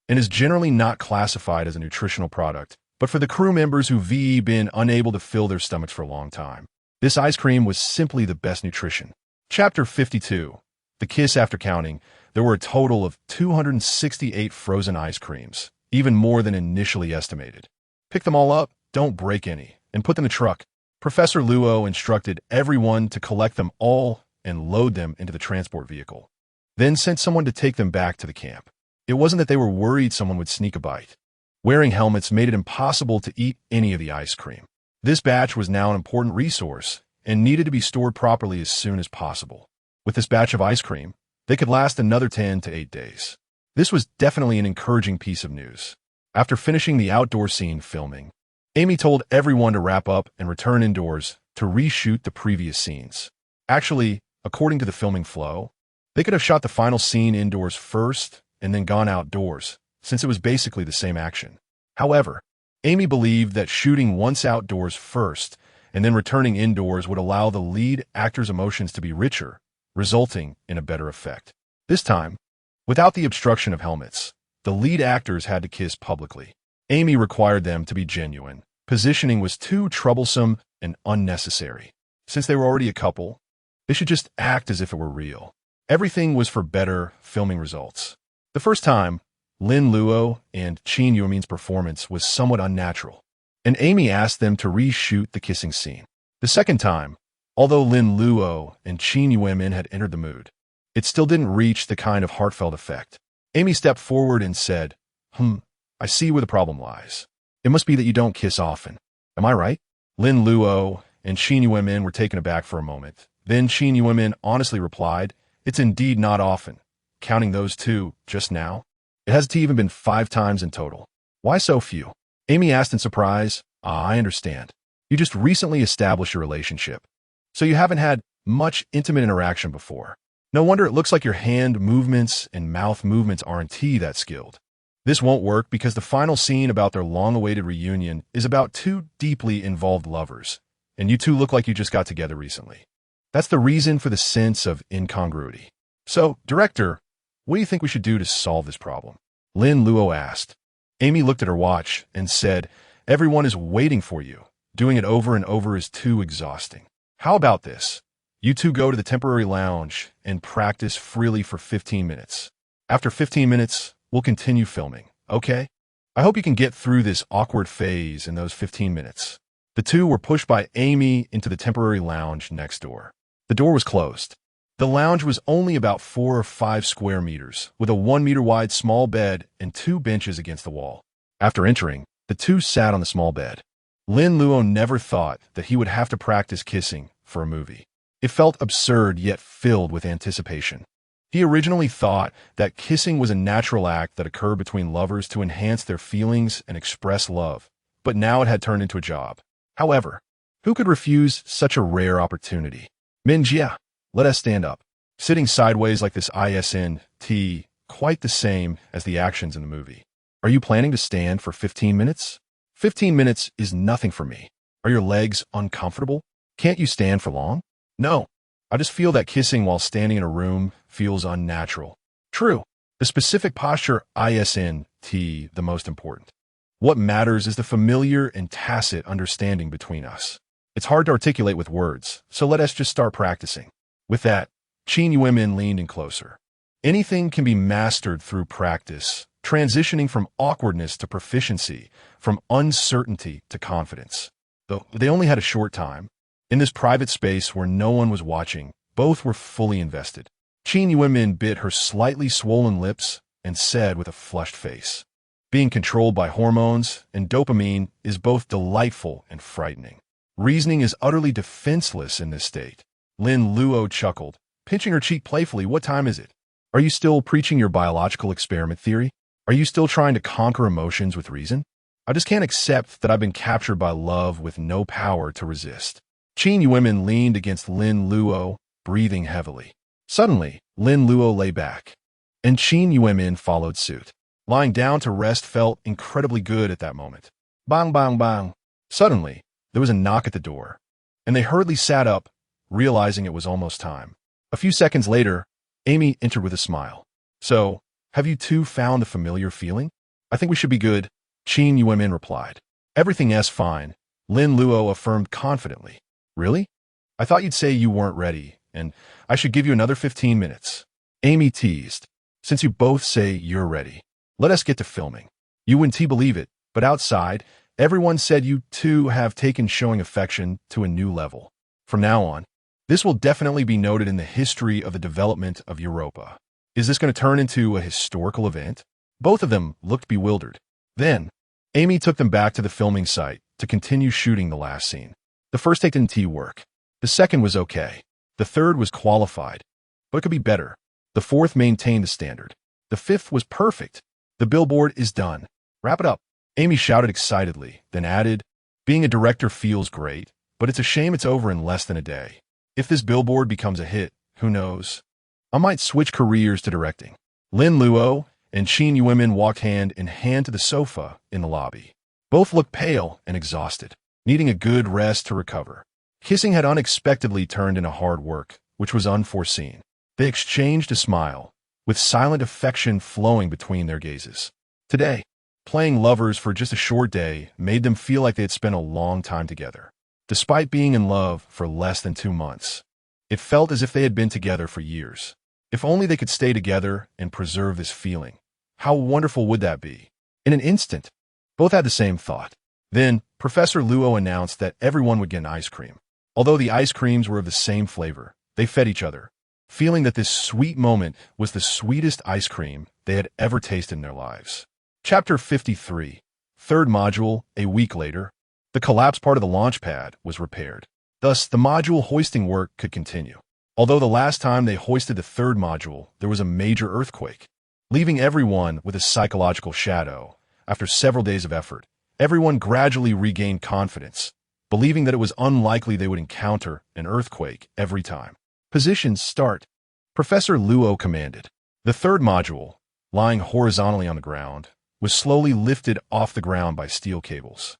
and is generally not classified as a nutritional product, but for the crew members who've been unable to fill their stomachs for a long time, this ice cream was simply the best nutrition. Chapter 52. The Kiss. After counting, there were a total of 268 frozen ice creams, even more than initially estimated. Pick them all up, don't break any, and put them in the truck. Professor Luo instructed everyone to collect them all and load them into the transport vehicle, then sent someone to take them back to the camp. It wasn't that they were worried someone would sneak a bite. Wearing helmets made it impossible to eat any of the ice cream. This batch was now an important resource and needed to be stored properly as soon as possible. With this batch of ice cream, they could last another 10 to 8 days. This was definitely an encouraging piece of news. After finishing the outdoor scene filming, Amy told everyone to wrap up and return indoors to reshoot the previous scenes. Actually, according to the filming flow, they could have shot the final scene indoors first and then gone outdoors, since it was basically the same action. However, Amy believed that shooting once outdoors first and then returning indoors would allow the lead actor's emotions to be richer, resulting in a better effect. This time, without the obstruction of helmets, the lead actors had to kiss publicly. Amy required them to be genuine. Positioning was too troublesome and unnecessary. Since they were already a couple, they should just act as if it were real. Everything was for better filming results. The first time, Lin Luo and Qin Yuemin's performance was somewhat unnatural, and Amy asked them to reshoot the kissing scene. The second time, although Lin Luo and Qin Yuemin had entered the mood, it still didn't reach the kind of heartfelt effect. Amy stepped forward and said, I see where the problem lies. It must be that you don't kiss often. Am I right?" Lin Luo and Qin Yuemin were taken aback for a moment. Then Qin Yuemin honestly replied, "It's indeed not often. Counting those two just now, it hasn't even been 5 times in total." "Why so few?" Amy asked in surprise. I understand. You just recently established your relationship, so you haven't had much intimate interaction before. No wonder it looks like your hand movements and mouth movements aren't that skilled. This won't work because the final scene about their long-awaited reunion is about 2 deeply involved lovers, and you two look like you just got together recently. That's the reason for the sense of incongruity. So, director, what do you think we should do to solve this problem?" Lin Luo asked. Amy looked at her watch and said, "Everyone is waiting for you. Doing it over and over is too exhausting. How about this? You two go to the temporary lounge and practice freely for 15 minutes. After 15 minutes, we'll continue filming, okay? I hope you can get through this awkward phase in those 15 minutes. The two were pushed by Amy into the temporary lounge next door. The door was closed. The lounge was only about 4 or 5 square meters, with a 1-meter wide small bed and 2 benches against the wall. After entering, the two sat on the small bed. Lin Luo never thought that he would have to practice kissing for a movie. It felt absurd yet filled with anticipation. He originally thought that kissing was a natural act that occurred between lovers to enhance their feelings and express love, but now it had turned into a job. However, who could refuse such a rare opportunity? Minjia, let us stand up. sitting sideways like this ISNT, quite the same as the actions in the movie. Are you planning to stand for 15 minutes? 15 minutes is nothing for me. Are your legs uncomfortable? Can't you stand for long? No. I just feel that kissing while standing in a room feels unnatural. True. The specific posture ISNT, the most important. What matters is the familiar and tacit understanding between us. It's hard to articulate with words, so let us just start practicing. With that, Qin Yuanmin leaned in closer. Anything can be mastered through practice, transitioning from awkwardness to proficiency, from uncertainty to confidence. Though they only had a short time, in this private space where no one was watching, both were fully invested. Qin Yuanmin bit her slightly swollen lips and said with a flushed face, "Being controlled by hormones and dopamine is both delightful and frightening. Reasoning is utterly defenseless in this state." Lin Luo chuckled, pinching her cheek playfully. "What time is it? Are you still preaching your biological experiment theory? Are you still trying to conquer emotions with reason? I just can't accept that I've been captured by love with no power to resist." Qin Yuanmin leaned against Lin Luo, breathing heavily. Suddenly, Lin Luo lay back, and Qin Yuanmin followed suit. Lying down to rest felt incredibly good at that moment. Bang, bang, bang. Suddenly, there was a knock at the door, and they hurriedly sat up, realizing it was almost time. A few seconds later, Amy entered with a smile. "So, have you two found the familiar feeling?" "I think we should be good," Qin Yuanmin replied. "Everything is fine," Lin Luo affirmed confidently. "Really? I thought you'd say you weren't ready, and I should give you another 15 minutes. Amy teased. "Since you both say you're ready, let us get to filming. You wouldn't believe it, but outside, everyone said you two have taken showing affection to a new level. From now on, this will definitely be noted in the history of the development of Europa. Is this going to turn into a historical event?" Both of them looked bewildered. Then, Amy took them back to the filming site to continue shooting the last scene. The first take didn't work. The second was okay. The third was qualified, but it could be better. The fourth maintained the standard. The fifth was perfect. The billboard is done. Wrap it up. Amy shouted excitedly, then added, "Being a director feels great, but it's a shame it's over in less than a day. If this billboard becomes a hit, who knows? I might switch careers to directing." Lin Luo and Qin Yuanmin walked hand in hand to the sofa in the lobby. Both looked pale and exhausted, needing a good rest to recover. Kissing had unexpectedly turned into hard work, which was unforeseen. They exchanged a smile, with silent affection flowing between their gazes. Today, playing lovers for just a short day made them feel like they had spent a long time together. Despite being in love for less than 2 months, it felt as if they had been together for years. If only they could stay together and preserve this feeling. How wonderful would that be? In an instant, both had the same thought. Then, Professor Luo announced that everyone would get an ice cream. Although the ice creams were of the same flavor, they fed each other, feeling that this sweet moment was the sweetest ice cream they had ever tasted in their lives. Chapter 53. Third module, a week later. The collapsed part of the launch pad was repaired. Thus, the module hoisting work could continue. Although the last time they hoisted the third module, there was a major earthquake, leaving everyone with a psychological shadow. After several days of effort, everyone gradually regained confidence, believing that it was unlikely they would encounter an earthquake every time. "Positions start," Professor Luo commanded. The third module, lying horizontally on the ground, was slowly lifted off the ground by steel cables.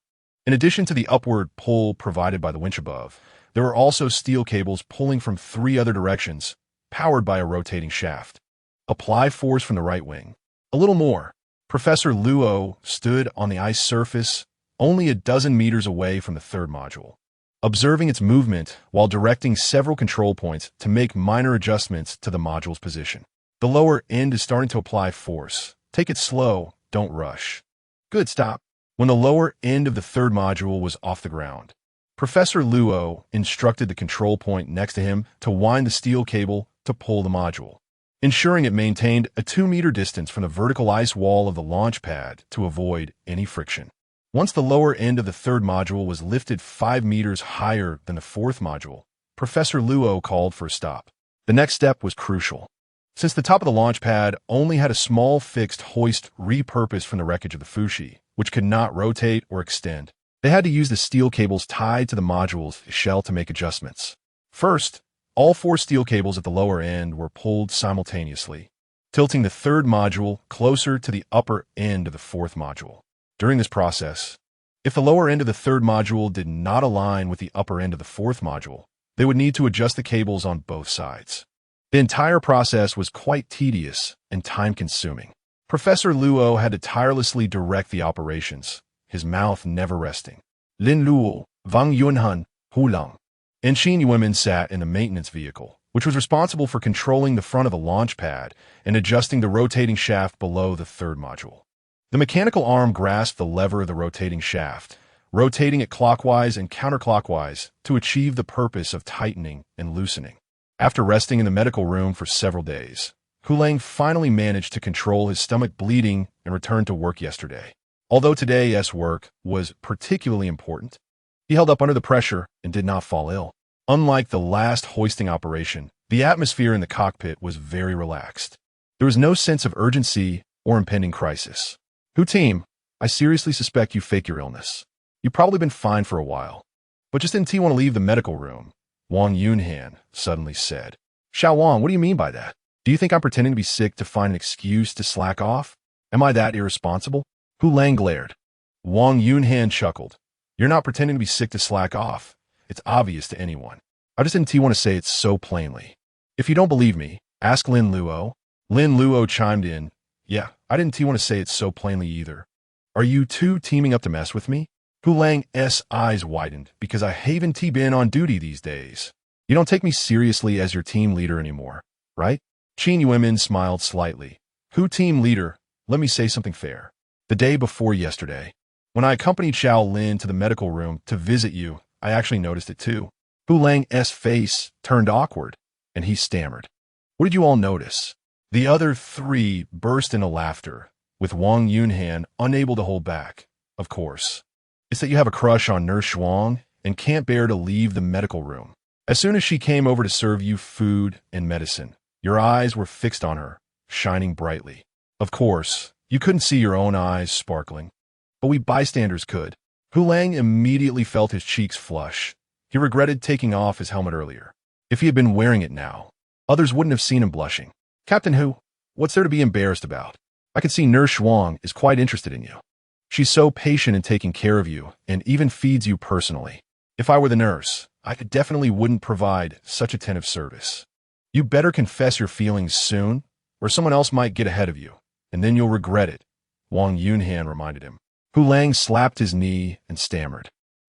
In addition to the upward pull provided by the winch above, there were also steel cables pulling from 3 other directions, powered by a rotating shaft. Apply force from the right wing. A little more. Professor Luo stood on the ice surface, only a dozen meters away from the third module, observing its movement while directing several control points to make minor adjustments to the module's position. The lower end is starting to apply force. Take it slow, don't rush. Good, stop. When the lower end of the third module was off the ground, Professor Luo instructed the control point next to him to wind the steel cable to pull the module, ensuring it maintained a 2-meter distance from the vertical ice wall of the launch pad to avoid any friction. Once the lower end of the third module was lifted 5 meters higher than the fourth module, Professor Luo called for a stop. The next step was crucial. Since the top of the launch pad only had a small fixed hoist repurposed from the wreckage of the Fushi, which could not rotate or extend, they had to use the steel cables tied to the module's shell to make adjustments. First, All 4 steel cables at the lower end were pulled simultaneously, tilting the third module closer to the upper end of the fourth module. During this process, if the lower end of the third module did not align with the upper end of the fourth module, they would need to adjust the cables on both sides. The entire process was quite tedious and time-consuming. Professor Luo had to tirelessly direct the operations, his mouth never resting. Lin Luo, Wang Yunhan, Hu Lang, and Qin Yuanmin sat in the maintenance vehicle, which was responsible for controlling the front of the launch pad and adjusting the rotating shaft below the third module. The mechanical arm grasped the lever of the rotating shaft, rotating it clockwise and counterclockwise to achieve the purpose of tightening and loosening. After resting in the medical room for several days, Hu Lang finally managed to control his stomach bleeding and returned to work yesterday. Although today's work was particularly important, he held up under the pressure and did not fall ill. Unlike the last hoisting operation, the atmosphere in the cockpit was very relaxed. There was no sense of urgency or impending crisis. Hu team, I seriously suspect you fake your illness. You've probably been fine for a while, but just didn't want to leave the medical room, Wang Yunhan suddenly said. Xiao Wang, what do you mean by that? Do you think I'm pretending to be sick to find an excuse to slack off? Am I that irresponsible? Hu Lang glared. Wang Yunhan chuckled. You're not pretending to be sick to slack off. It's obvious to anyone. I just didn't want to say it so plainly. If you don't believe me, ask Lin Luo. Lin Luo chimed in. Yeah, I didn't want to say it so plainly either. Are you two teaming up to mess with me? Hu Lang's eyes widened because I haven't been on duty these days. You don't take me seriously as your team leader anymore, right? Qin Yuanmin smiled slightly. Hu team leader, let me say something fair. The day before yesterday, when I accompanied Xiao Lin to the medical room to visit you, I actually noticed it too. Hu Lang's face turned awkward, and he stammered. What did you all notice? The other 3 burst into laughter, with Wang Yunhan unable to hold back. Of course. It's that you have a crush on Nurse Shuang and can't bear to leave the medical room. As soon as she came over to serve you food and medicine, your eyes were fixed on her, shining brightly. Of course, you couldn't see your own eyes sparkling, but we bystanders could. Hu Lang immediately felt his cheeks flush. He regretted taking off his helmet earlier. If he had been wearing it now, others wouldn't have seen him blushing. Captain Hu, what's there to be embarrassed about? I can see Nurse Shuang is quite interested in you. She's so patient in taking care of you and even feeds you personally. If I were the nurse, I definitely wouldn't provide such attentive service. You better confess your feelings soon, or someone else might get ahead of you, and then you'll regret it, Wang Yunhan reminded him. Hu Lang slapped his knee and stammered.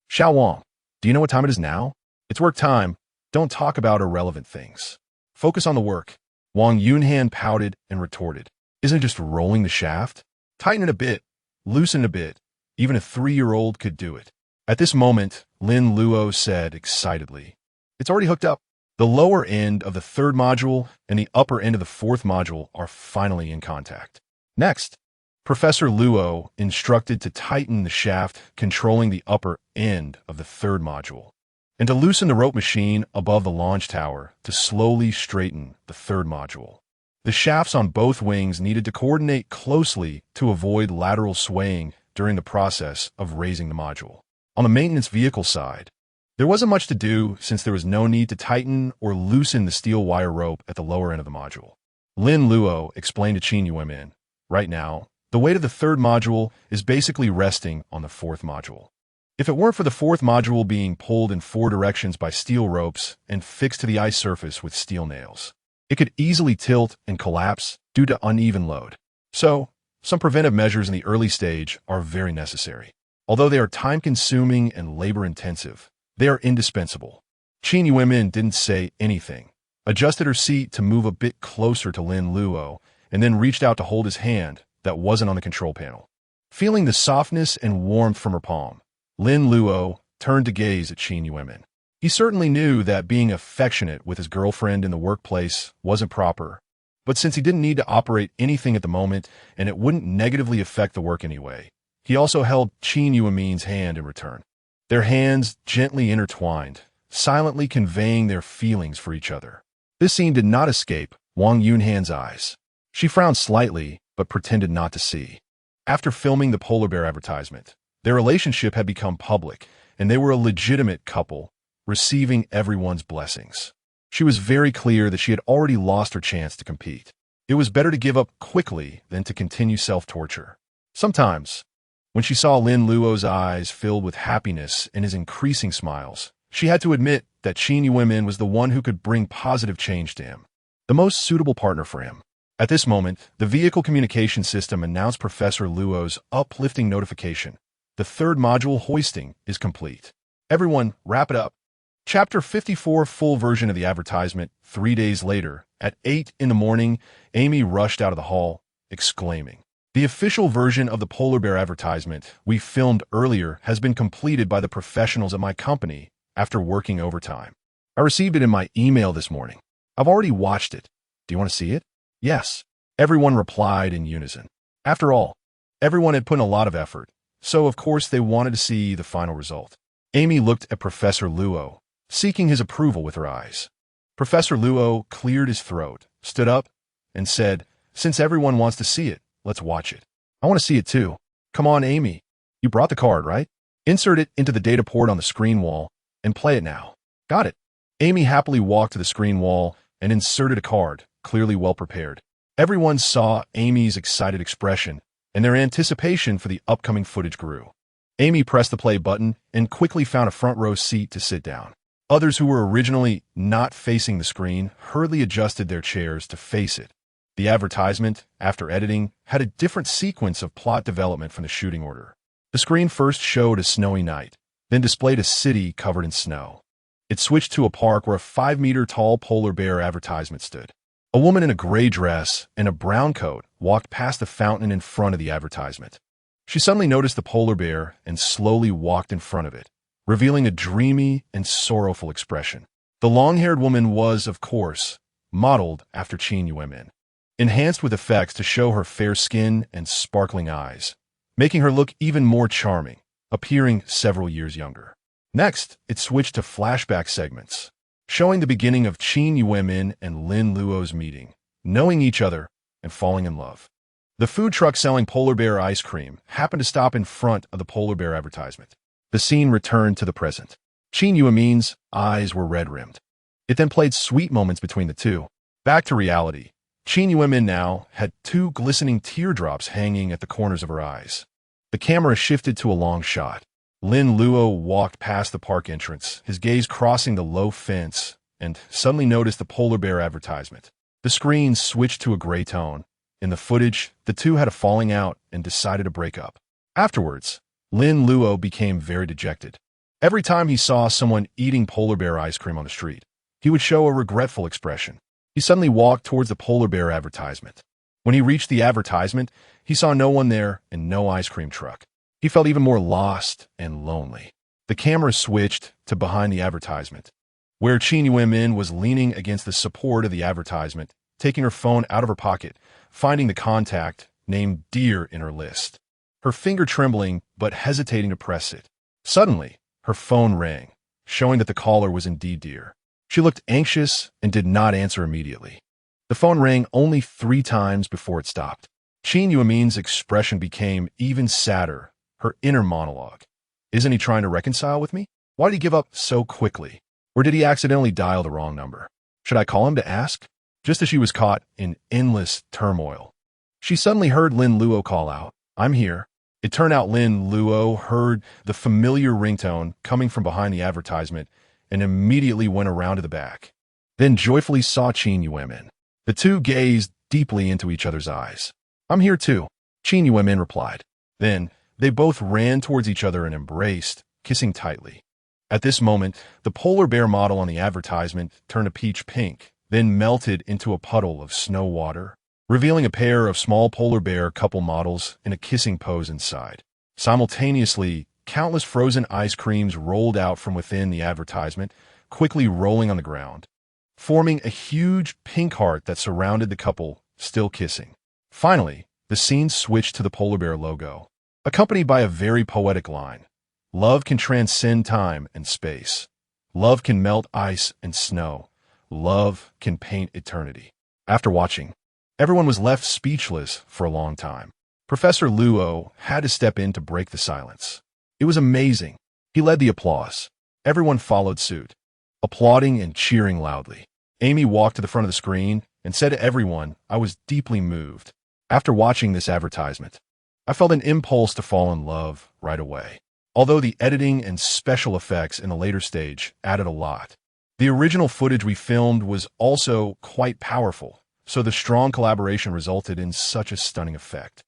Xiao Wang, do you know what time it is now? It's work time. Don't talk about irrelevant things. Focus on the work. Wang Yunhan pouted and retorted. Isn't it just rolling the shaft? Tighten it a bit. Loosen it a bit. Even a 3-year-old could do it. At this moment, Lin Luo said excitedly, It's already hooked up. The lower end of the third module and the upper end of the fourth module are finally in contact. Next, Professor Luo instructed to tighten the shaft controlling the upper end of the third module, and to loosen the rope machine above the launch tower to slowly straighten the third module. The shafts on both wings needed to coordinate closely to avoid lateral swaying during the process of raising the module. On the maintenance vehicle side, there wasn't much to do since there was no need to tighten or loosen the steel wire rope at the lower end of the module. Lin Luo explained to Qin Yuanmin, right now, the weight of the third module is basically resting on the fourth module. If it weren't for the fourth module being pulled in 4 directions by steel ropes and fixed to the ice surface with steel nails, it could easily tilt and collapse due to uneven load. So, some preventive measures in the early stage are very necessary. Although they are time-consuming and labor-intensive, they are indispensable. Qin Yuanmin didn't say anything, adjusted her seat to move a bit closer to Lin Luo, and then reached out to hold his hand that wasn't on the control panel. Feeling the softness and warmth from her palm, Lin Luo turned to gaze at Qin Yuanmin. He certainly knew that being affectionate with his girlfriend in the workplace wasn't proper, but since he didn't need to operate anything at the moment and it wouldn't negatively affect the work anyway, he also held Qin Yuanmin's hand in return. Their hands gently intertwined, silently conveying their feelings for each other. This scene did not escape Wang Yunhan's eyes. She frowned slightly, but pretended not to see. After filming the polar bear advertisement, their relationship had become public, and they were a legitimate couple, receiving everyone's blessings. She was very clear that she had already lost her chance to compete. It was better to give up quickly than to continue self-torture. Sometimes, when she saw Lin Luo's eyes filled with happiness and his increasing smiles, she had to admit that Qin Yuemin was the one who could bring positive change to him, the most suitable partner for him. At this moment, the vehicle communication system announced Professor Luo's uplifting notification. The third module hoisting is complete. Everyone, wrap it up. Chapter 54 full version of the advertisement. 3 days later, at 8 in the morning, Amy rushed out of the hall, exclaiming, "The official version of the polar bear advertisement we filmed earlier has been completed by the professionals at my company after working overtime. I received it in my email this morning. I've already watched it. Do you want to see it?" "Yes," everyone replied in unison. After all, everyone had put in a lot of effort, so of course they wanted to see the final result. Amy looked at Professor Luo, seeking his approval with her eyes. Professor Luo cleared his throat, stood up, and said, "Since everyone wants to see it, let's watch it." "I want to see it too." "Come on, Amy. You brought the card, right? Insert it into the data port on the screen wall and play it now." "Got it." Amy happily walked to the screen wall and inserted a card, clearly well prepared. Everyone saw Amy's excited expression, and their anticipation for the upcoming footage grew. Amy pressed the play button and quickly found a front row seat to sit down. Others who were originally not facing the screen hurriedly adjusted their chairs to face it. The advertisement, after editing, had a different sequence of plot development from the shooting order. The screen first showed a snowy night, then displayed a city covered in snow. It switched to a park where a 5-meter-tall polar bear advertisement stood. A woman in a gray dress and a brown coat walked past the fountain in front of the advertisement. She suddenly noticed the polar bear and slowly walked in front of it, revealing a dreamy and sorrowful expression. The long-haired woman was, of course, modeled after Qin Yuemin, enhanced with effects to show her fair skin and sparkling eyes, making her look even more charming, appearing several years younger. Next, it switched to flashback segments, showing the beginning of Qin Yuemin and Lin Luo's meeting, knowing each other, and falling in love. The food truck selling polar bear ice cream happened to stop in front of the polar bear advertisement. The scene returned to the present. Qin Yuemin's eyes were red-rimmed. It then played sweet moments between the two. Back to reality. Qin Yuemin now had 2 glistening teardrops hanging at the corners of her eyes. The camera shifted to a long shot. Lin Luo walked past the park entrance, his gaze crossing the low fence, and suddenly noticed the polar bear advertisement. The screen switched to a gray tone. In the footage, the two had a falling out and decided to break up. Afterwards, Lin Luo became very dejected. Every time he saw someone eating polar bear ice cream on the street, he would show a regretful expression. He suddenly walked towards the polar bear advertisement. When he reached the advertisement, he saw no one there and no ice cream truck. He felt even more lost and lonely. The camera switched to behind the advertisement, where Qin Yuemin was leaning against the support of the advertisement, taking her phone out of her pocket, finding the contact named Dear in her list. Her finger trembling but hesitating to press it. Suddenly, her phone rang, showing that the caller was indeed Dear. She looked anxious and did not answer immediately. The phone rang only 3 times before it stopped. Qin Yuemin's expression became even sadder, her inner monologue. Isn't he trying to reconcile with me? Why did he give up so quickly? Or did he accidentally dial the wrong number? Should I call him to ask? Just as she was caught in endless turmoil, she suddenly heard Lin Luo call out, "I'm here." It turned out Lin Luo heard the familiar ringtone coming from behind the advertisement and immediately went around to the back, then joyfully saw Qin Yuemin. The two gazed deeply into each other's eyes. "I'm here too," Qin Yuemin replied. Then they both ran towards each other and embraced, kissing tightly. At this moment, the polar bear model on the advertisement turned a peach pink, then melted into a puddle of snow water, revealing a pair of small polar bear couple models in a kissing pose inside. Simultaneously, countless frozen ice creams rolled out from within the advertisement, quickly rolling on the ground, forming a huge pink heart that surrounded the couple, still kissing. Finally, the scene switched to the polar bear logo, accompanied by a very poetic line. "Love can transcend time and space. Love can melt ice and snow. Love can paint eternity." After watching, everyone was left speechless for a long time. Professor Luo had to step in to break the silence. It was amazing. He led the applause. Everyone followed suit, applauding and cheering loudly. Amy walked to the front of the screen and said to everyone, "I was deeply moved. After watching this advertisement, I felt an impulse to fall in love right away. Although the editing and special effects in the later stage added a lot. The original footage we filmed was also quite powerful, so the strong collaboration resulted in such a stunning effect."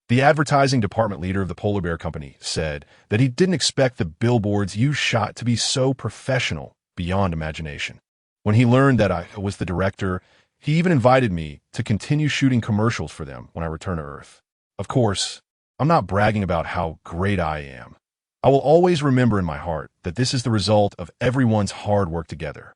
The advertising department leader of the Polar Bear Company said that he didn't expect the billboards you shot to be so professional beyond imagination. When he learned that I was the director, he even invited me to continue shooting commercials for them when I return to Earth. Of course, I'm not bragging about how great I am. I will always remember in my heart that this is the result of everyone's hard work together.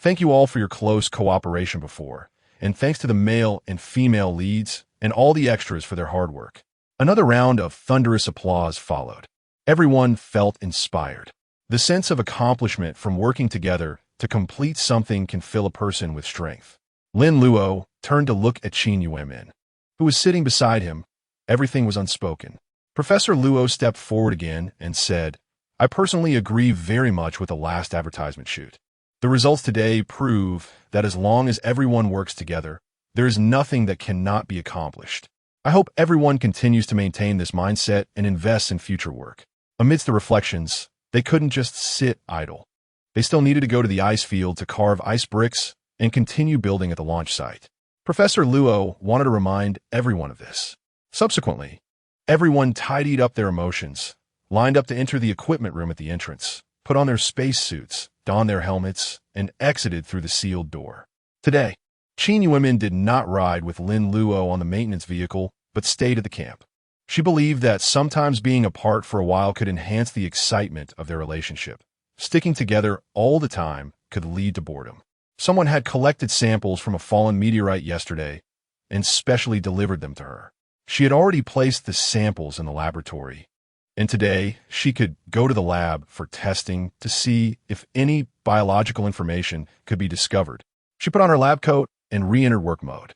Thank you all for your close cooperation before, and thanks to the male and female leads and all the extras for their hard work. Another round of thunderous applause followed. Everyone felt inspired. The sense of accomplishment from working together to complete something can fill a person with strength. Lin Luo turned to look at Qin Yuemin, who was sitting beside him. Everything was unspoken. Professor Luo stepped forward again and said, "I personally agree very much with the last advertisement shoot. The results today prove that as long as everyone works together, there is nothing that cannot be accomplished. I hope everyone continues to maintain this mindset and invests in future work." Amidst the reflections, they couldn't just sit idle. They still needed to go to the ice field to carve ice bricks and continue building at the launch site. Professor Luo wanted to remind everyone of this. Subsequently, everyone tidied up their emotions, lined up to enter the equipment room at the entrance, put on their spacesuits, donned their helmets, and exited through the sealed door. Today, Qin Yuemin did not ride with Lin Luo on the maintenance vehicle, but stayed at the camp. She believed that sometimes being apart for a while could enhance the excitement of their relationship. Sticking together all the time could lead to boredom. Someone had collected samples from a fallen meteorite yesterday and specially delivered them to her. She had already placed the samples in the laboratory, and today she could go to the lab for testing to see if any biological information could be discovered. She put on her lab coat and re-entered work mode.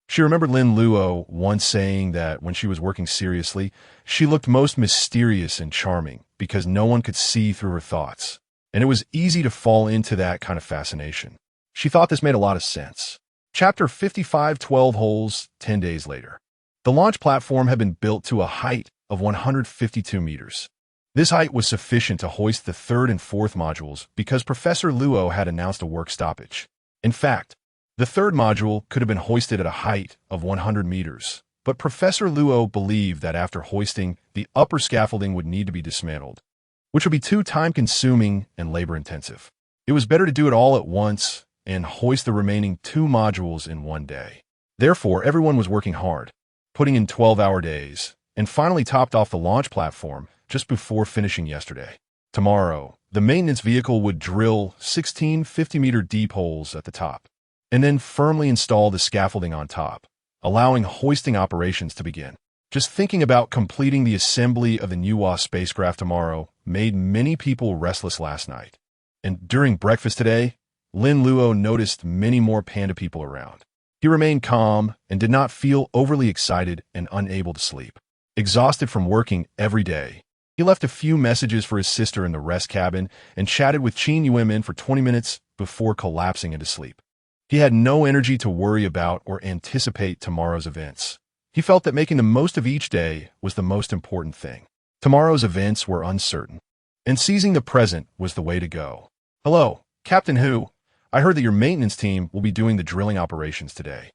She remembered Lin Luo once saying that when she was working seriously, she looked most mysterious and charming because no one could see through her thoughts, and it was easy to fall into that kind of fascination. She thought this made a lot of sense. Chapter 55, 12 holes, 10 days later. The launch platform had been built to a height of 152 meters. This height was sufficient to hoist the third and fourth modules because Professor Luo had announced a work stoppage. In fact, the third module could have been hoisted at a height of 100 meters, but Professor Luo believed that after hoisting, the upper scaffolding would need to be dismantled, which would be too time-consuming and labor-intensive. It was better to do it all at once and hoist the remaining 2 modules in one day. Therefore, everyone was working hard, putting in 12-hour days, and finally topped off the launch platform just before finishing yesterday. Tomorrow, the maintenance vehicle would drill 16 50-meter deep holes at the top, and then firmly install the scaffolding on top, allowing hoisting operations to begin. Just thinking about completing the assembly of the new spacecraft tomorrow made many people restless last night. And during breakfast today, Lin Luo noticed many more panda people around. He remained calm and did not feel overly excited and unable to sleep. Exhausted from working every day, he left a few messages for his sister in the rest cabin and chatted with Qin Yuemin for 20 minutes before collapsing into sleep. He had no energy to worry about or anticipate tomorrow's events. He felt that making the most of each day was the most important thing. Tomorrow's events were uncertain, and seizing the present was the way to go. "Hello, Captain Hu. I heard that your maintenance team will be doing the drilling operations today.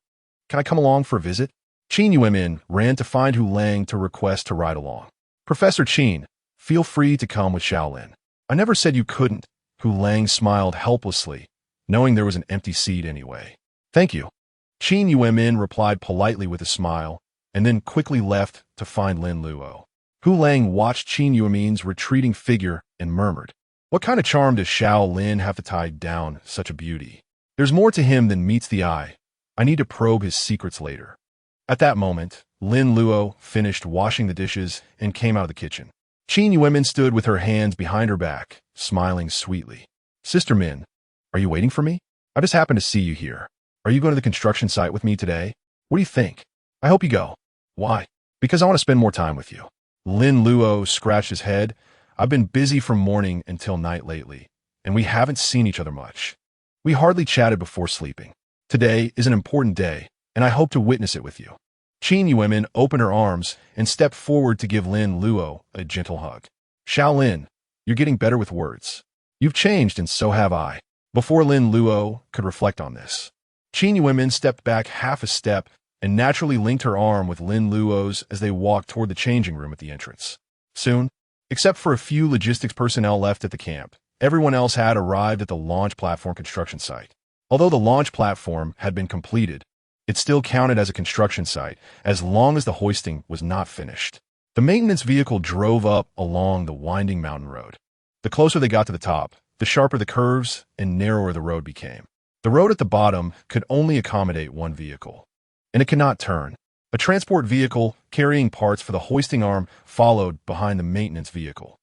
Can I come along for a visit?" Qin Yuemin ran to find Hu Lang to request to ride along. "Professor Qin, feel free to come with Shaolin." "I never said you couldn't." Hu Lang smiled helplessly, knowing there was an empty seat anyway. "Thank you." Qin Yuemin replied politely with a smile, and then quickly left to find Lin Luo. Hu Lang watched Qin Yuemin's retreating figure and murmured, "What kind of charm does Shaolin have to tie down such a beauty? There's more to him than meets the eye. I need to probe his secrets later." At that moment, Lin Luo finished washing the dishes and came out of the kitchen. Qin Yuemin stood with her hands behind her back, smiling sweetly. "Sister Min, are you waiting for me? I just happened to see you here. Are you going to the construction site with me today? What do you think? I hope you go." "Why?" "Because I want to spend more time with you." Lin Luo scratched his head. "I've been busy from morning until night lately, and we haven't seen each other much." We hardly chatted before sleeping. Today is an important day, and I hope to witness it with you. Qin Yuemin opened her arms and stepped forward to give Lin Luo a gentle hug. Shaolin, you're getting better with words. You've changed, and so have I. Before Lin Luo could reflect on this, Qin Yuemin stepped back half a step and naturally linked her arm with Lin Luo's as they walked toward the changing room at the entrance. Soon, except for a few logistics personnel left at the camp, everyone else had arrived at the launch platform construction site. Although the launch platform had been completed, it still counted as a construction site as long as the hoisting was not finished. The maintenance vehicle drove up along the winding mountain road. The closer they got to the top, the sharper the curves and narrower the road became. The road at the bottom could only accommodate one vehicle, and it could not turn. A transport vehicle carrying parts for the hoisting arm followed behind the maintenance vehicle.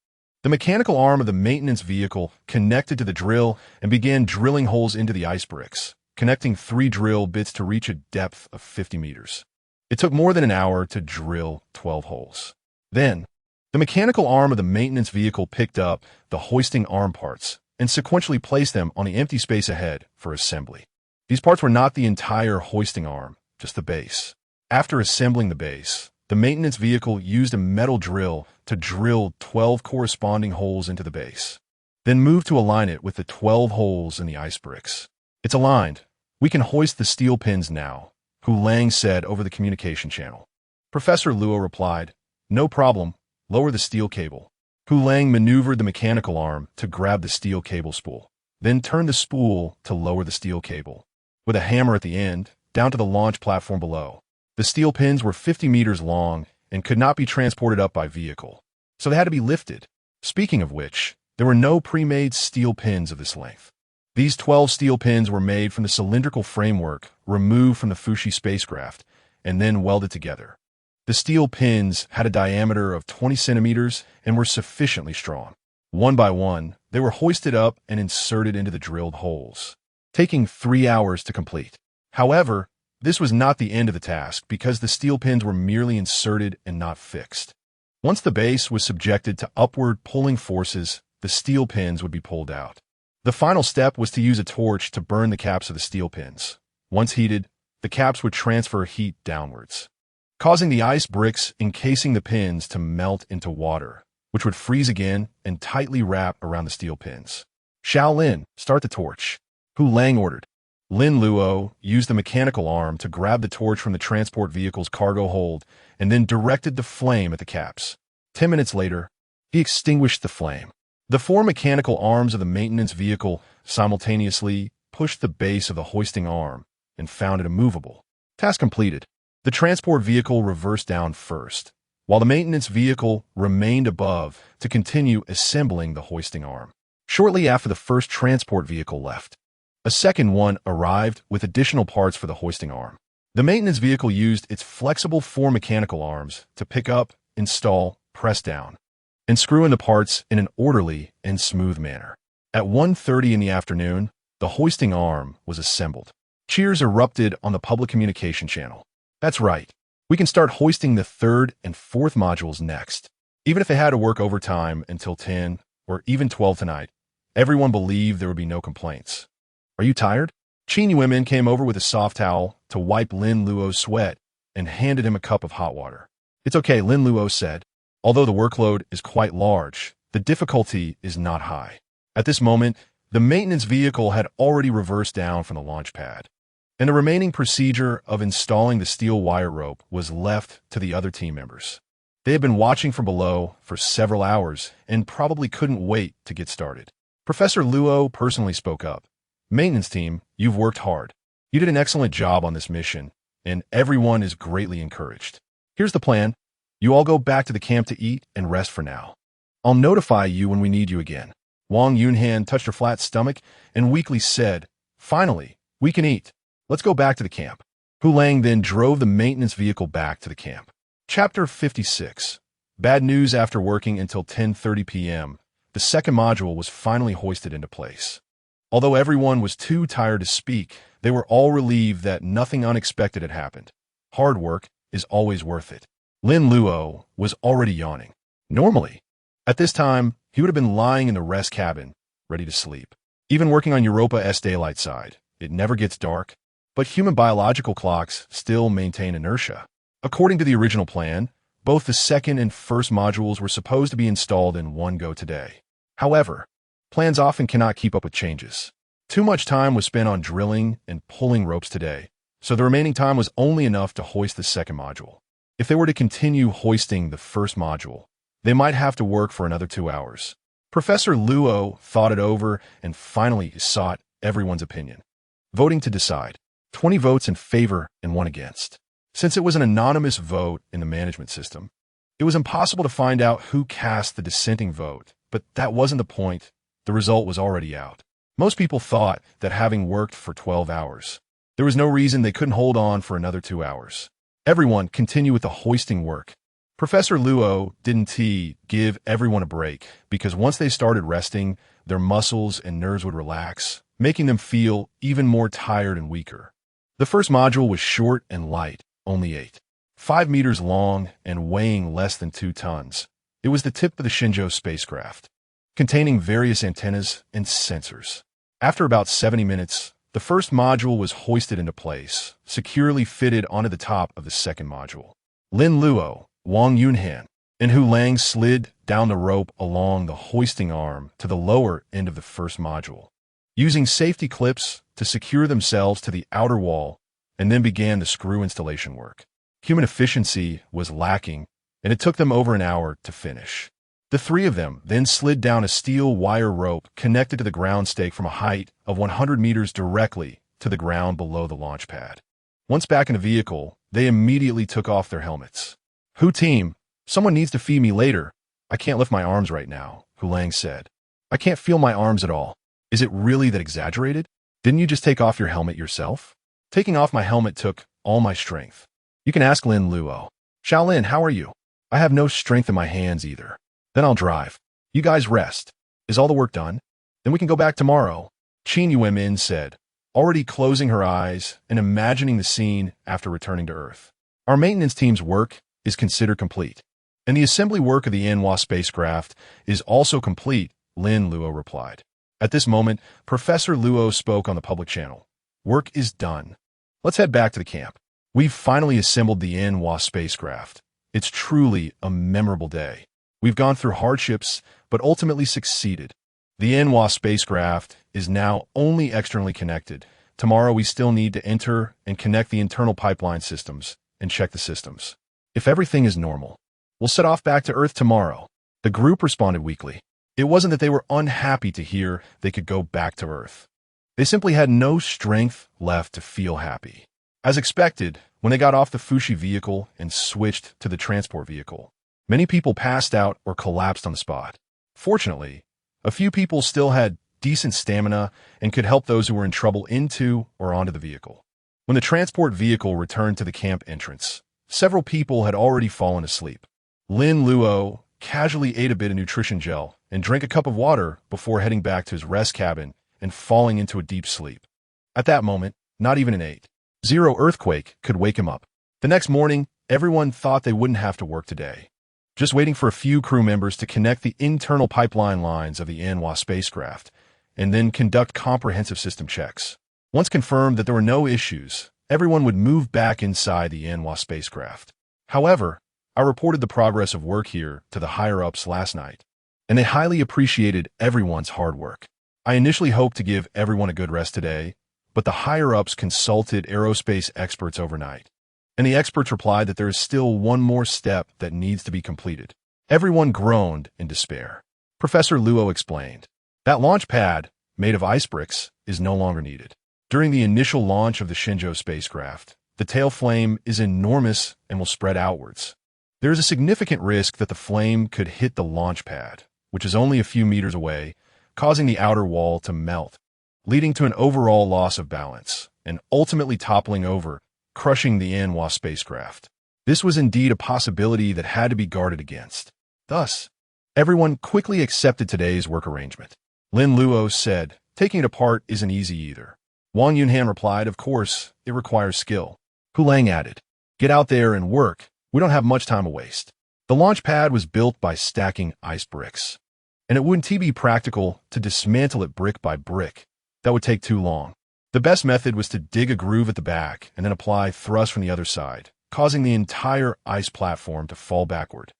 The mechanical arm of the maintenance vehicle connected to the drill and began drilling holes into the ice bricks, connecting 3 drill bits to reach a depth of 50 meters. It took more than an hour to drill 12 holes. Then, the mechanical arm of the maintenance vehicle picked up the hoisting arm parts and sequentially placed them on the empty space ahead for assembly. These parts were not the entire hoisting arm, just the base. After assembling the base, the maintenance vehicle used a metal drill to drill 12 corresponding holes into the base, then moved to align it with the 12 holes in the ice bricks. It's aligned. We can hoist the steel pins now, Hu Lang said over the communication channel. Professor Luo replied, "No problem, lower the steel cable." Hu Lang maneuvered the mechanical arm to grab the steel cable spool, then turned the spool to lower the steel cable. With a hammer at the end, down to the launch platform below. The steel pins were 50 meters long and could not be transported up by vehicle, so they had to be lifted. Speaking of which, there were no pre-made steel pins of this length. These 12 steel pins were made from the cylindrical framework removed from the Fuxi spacecraft and then welded together. The steel pins had a diameter of 20 centimeters and were sufficiently strong. One by one, they were hoisted up and inserted into the drilled holes, taking 3 hours to complete. However, this was not the end of the task because the steel pins were merely inserted and not fixed. Once the base was subjected to upward pulling forces, the steel pins would be pulled out. The final step was to use a torch to burn the caps of the steel pins. Once heated, the caps would transfer heat downwards, causing the ice bricks encasing the pins to melt into water, which would freeze again and tightly wrap around the steel pins. Shaolin, start the torch, Hu Lang ordered. Lin Luo used the mechanical arm to grab the torch from the transport vehicle's cargo hold and then directed the flame at the caps. 10 minutes later, he extinguished the flame. The 4 mechanical arms of the maintenance vehicle simultaneously pushed the base of the hoisting arm and found it immovable. Task completed. The transport vehicle reversed down first, while the maintenance vehicle remained above to continue assembling the hoisting arm. Shortly after the first transport vehicle left, a second one arrived with additional parts for the hoisting arm. The maintenance vehicle used its flexible 4 mechanical arms to pick up, install, press down, and screw in the parts in an orderly and smooth manner. At 1:30 in the afternoon, the hoisting arm was assembled. Cheers erupted on the public communication channel. That's right. We can start hoisting the 3rd and 4th modules next. Even if they had to work overtime until 10 or even 12 tonight, everyone believed there would be no complaints. Are you tired? Qin Yuemin came over with a soft towel to wipe Lin Luo's sweat and handed him a cup of hot water. It's okay, Lin Luo said. Although the workload is quite large, the difficulty is not high. At this moment, the maintenance vehicle had already reversed down from the launch pad, and the remaining procedure of installing the steel wire rope was left to the other team members. They had been watching from below for several hours and probably couldn't wait to get started. Professor Luo personally spoke up. Maintenance team, you've worked hard. You did an excellent job on this mission, and everyone is greatly encouraged. Here's the plan. You all go back to the camp to eat and rest for now. I'll notify you when we need you again. Wang Yunhan touched her flat stomach and weakly said, "Finally, we can eat. Let's go back to the camp." Hu Lang then drove the maintenance vehicle back to the camp. Chapter 56. Bad news. After working until 10:30 p.m., the second module was finally hoisted into place. Although everyone was too tired to speak, they were all relieved that nothing unexpected had happened. Hard work is always worth it. Lin Luo was already yawning. Normally, at this time, he would have been lying in the rest cabin, ready to sleep. Even working on Europa's daylight side, it never gets dark, but human biological clocks still maintain inertia. According to the original plan, both the second and first modules were supposed to be installed in one go today. However, plans often cannot keep up with changes. Too much time was spent on drilling and pulling ropes today, so the remaining time was only enough to hoist the second module. If they were to continue hoisting the first module, they might have to work for another 2 hours. Professor Luo thought it over and finally sought everyone's opinion. Voting to decide. 20 votes in favor and 1 against. Since it was an anonymous vote in the management system, it was impossible to find out who cast the dissenting vote, but that wasn't the point. The result was already out. Most people thought that having worked for 12 hours, there was no reason they couldn't hold on for another 2 hours. Everyone continued with the hoisting work. Professor Luo didn't give everyone a break because once they started resting, their muscles and nerves would relax, making them feel even more tired and weaker. The first module was short and light, only 5 meters long and weighing less than 2 tons. It was the tip of the Shenzhou spacecraft, containing various antennas and sensors. After about 70 minutes, the first module was hoisted into place, securely fitted onto the top of the second module. Lin Luo, Wang Yunhan, and Hu Lang slid down the rope along the hoisting arm to the lower end of the first module, using safety clips to secure themselves to the outer wall, and then began the screw installation work. Human efficiency was lacking, and it took them over an hour to finish. The 3 of them then slid down a steel wire rope connected to the ground stake from a height of 100 meters directly to the ground below the launch pad. Once back in the vehicle, they immediately took off their helmets. Hu team, someone needs to feed me later. I can't lift my arms right now, Hu Lang said. I can't feel my arms at all. Is it really that exaggerated? Didn't you just take off your helmet yourself? Taking off my helmet took all my strength. You can ask Lin Luo. Shaolin, how are you? I have no strength in my hands either. Then I'll drive. You guys rest. Is all the work done? Then we can go back tomorrow, Qin Yuemin said, already closing her eyes and imagining the scene after returning to Earth. Our maintenance team's work is considered complete, and the assembly work of the Anhua spacecraft is also complete, Lin Luo replied. At this moment, Professor Luo spoke on the public channel. Work is done. Let's head back to the camp. We've finally assembled the Anhua spacecraft. It's truly a memorable day. We've gone through hardships, but ultimately succeeded. The Anhua spacecraft is now only externally connected. Tomorrow we still need to enter and connect the internal pipeline systems and check the systems. If everything is normal, we'll set off back to Earth tomorrow. The group responded weakly. It wasn't that they were unhappy to hear they could go back to Earth. They simply had no strength left to feel happy. As expected, when they got off the Fushi vehicle and switched to the transport vehicle, many people passed out or collapsed on the spot. Fortunately, a few people still had decent stamina and could help those who were in trouble into or onto the vehicle. When the transport vehicle returned to the camp entrance, several people had already fallen asleep. Lin Luo casually ate a bit of nutrition gel and drank a cup of water before heading back to his rest cabin and falling into a deep sleep. At that moment, not even an 8.0 earthquake could wake him up. The next morning, everyone thought they wouldn't have to work today, just waiting for a few crew members to connect the internal pipeline lines of the Anhua spacecraft and then conduct comprehensive system checks. Once confirmed that there were no issues, everyone would move back inside the Anhua spacecraft. However, I reported the progress of work here to the higher-ups last night, and they highly appreciated everyone's hard work. I initially hoped to give everyone a good rest today, but the higher-ups consulted aerospace experts overnight, and the experts replied that there is still one more step that needs to be completed. Everyone groaned in despair. Professor Luo explained. That launch pad, made of ice bricks, is no longer needed. During the initial launch of the Shenzhou spacecraft, the tail flame is enormous and will spread outwards. There is a significant risk that the flame could hit the launch pad, which is only a few meters away, causing the outer wall to melt, leading to an overall loss of balance, and ultimately toppling over, crushing the Anhua spacecraft. This was indeed a possibility that had to be guarded against. Thus, everyone quickly accepted today's work arrangement. Lin Luo said, taking it apart isn't easy either. Wang Yunhan replied, of course, it requires skill. Hu Lang added, get out there and work. We don't have much time to waste. The launch pad was built by stacking ice bricks. and it wouldn't be practical to dismantle it brick by brick. That would take too long. The best method was to dig a groove at the back and then apply thrust from the other side, causing the entire ice platform to fall backward.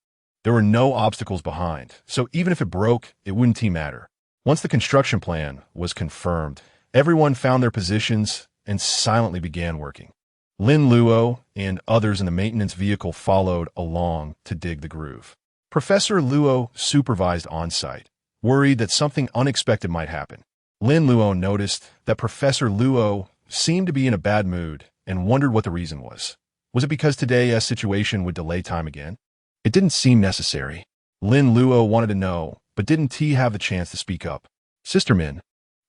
There were no obstacles behind, so even if it broke, it wouldn't matter. Once the construction plan was confirmed, everyone found their positions and silently began working. Lin Luo and others in the maintenance vehicle followed along to dig the groove. Professor Luo supervised on-site, worried that something unexpected might happen. Lin Luo noticed that Professor Luo seemed to be in a bad mood and wondered what the reason was. Was it because today's situation would delay time again? It didn't seem necessary. Lin Luo wanted to know, but didn't have the chance to speak up. Sister Min,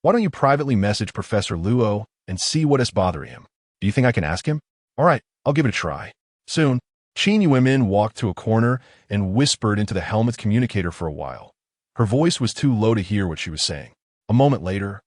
why don't you privately message Professor Luo and see what is bothering him? Do you think I can ask him? All right, I'll give it a try. Soon, Qin Yuemin walked to a corner and whispered into the helmet's communicator for a while. Her voice was too low to hear what she was saying. A moment later,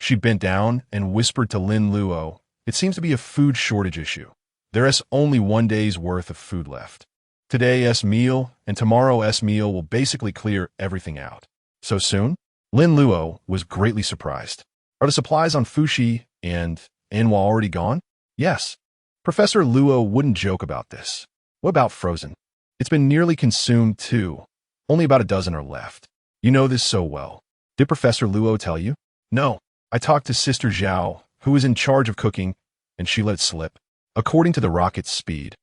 she bent down and whispered to Lin Luo, "It seems to be a food shortage issue. There's only 1 day's worth of food left. Today's meal and tomorrow's meal will basically clear everything out." So soon? Lin Luo was greatly surprised. Are the supplies on Fuxi and Anhua already gone? Yes. Professor Luo wouldn't joke about this. What about frozen? It's been nearly consumed too. Only about a dozen are left. You know this so well. Did Professor Luo tell you? No. I talked to Sister Zhao, who is in charge of cooking, and she let it slip. According to the rocket's speed,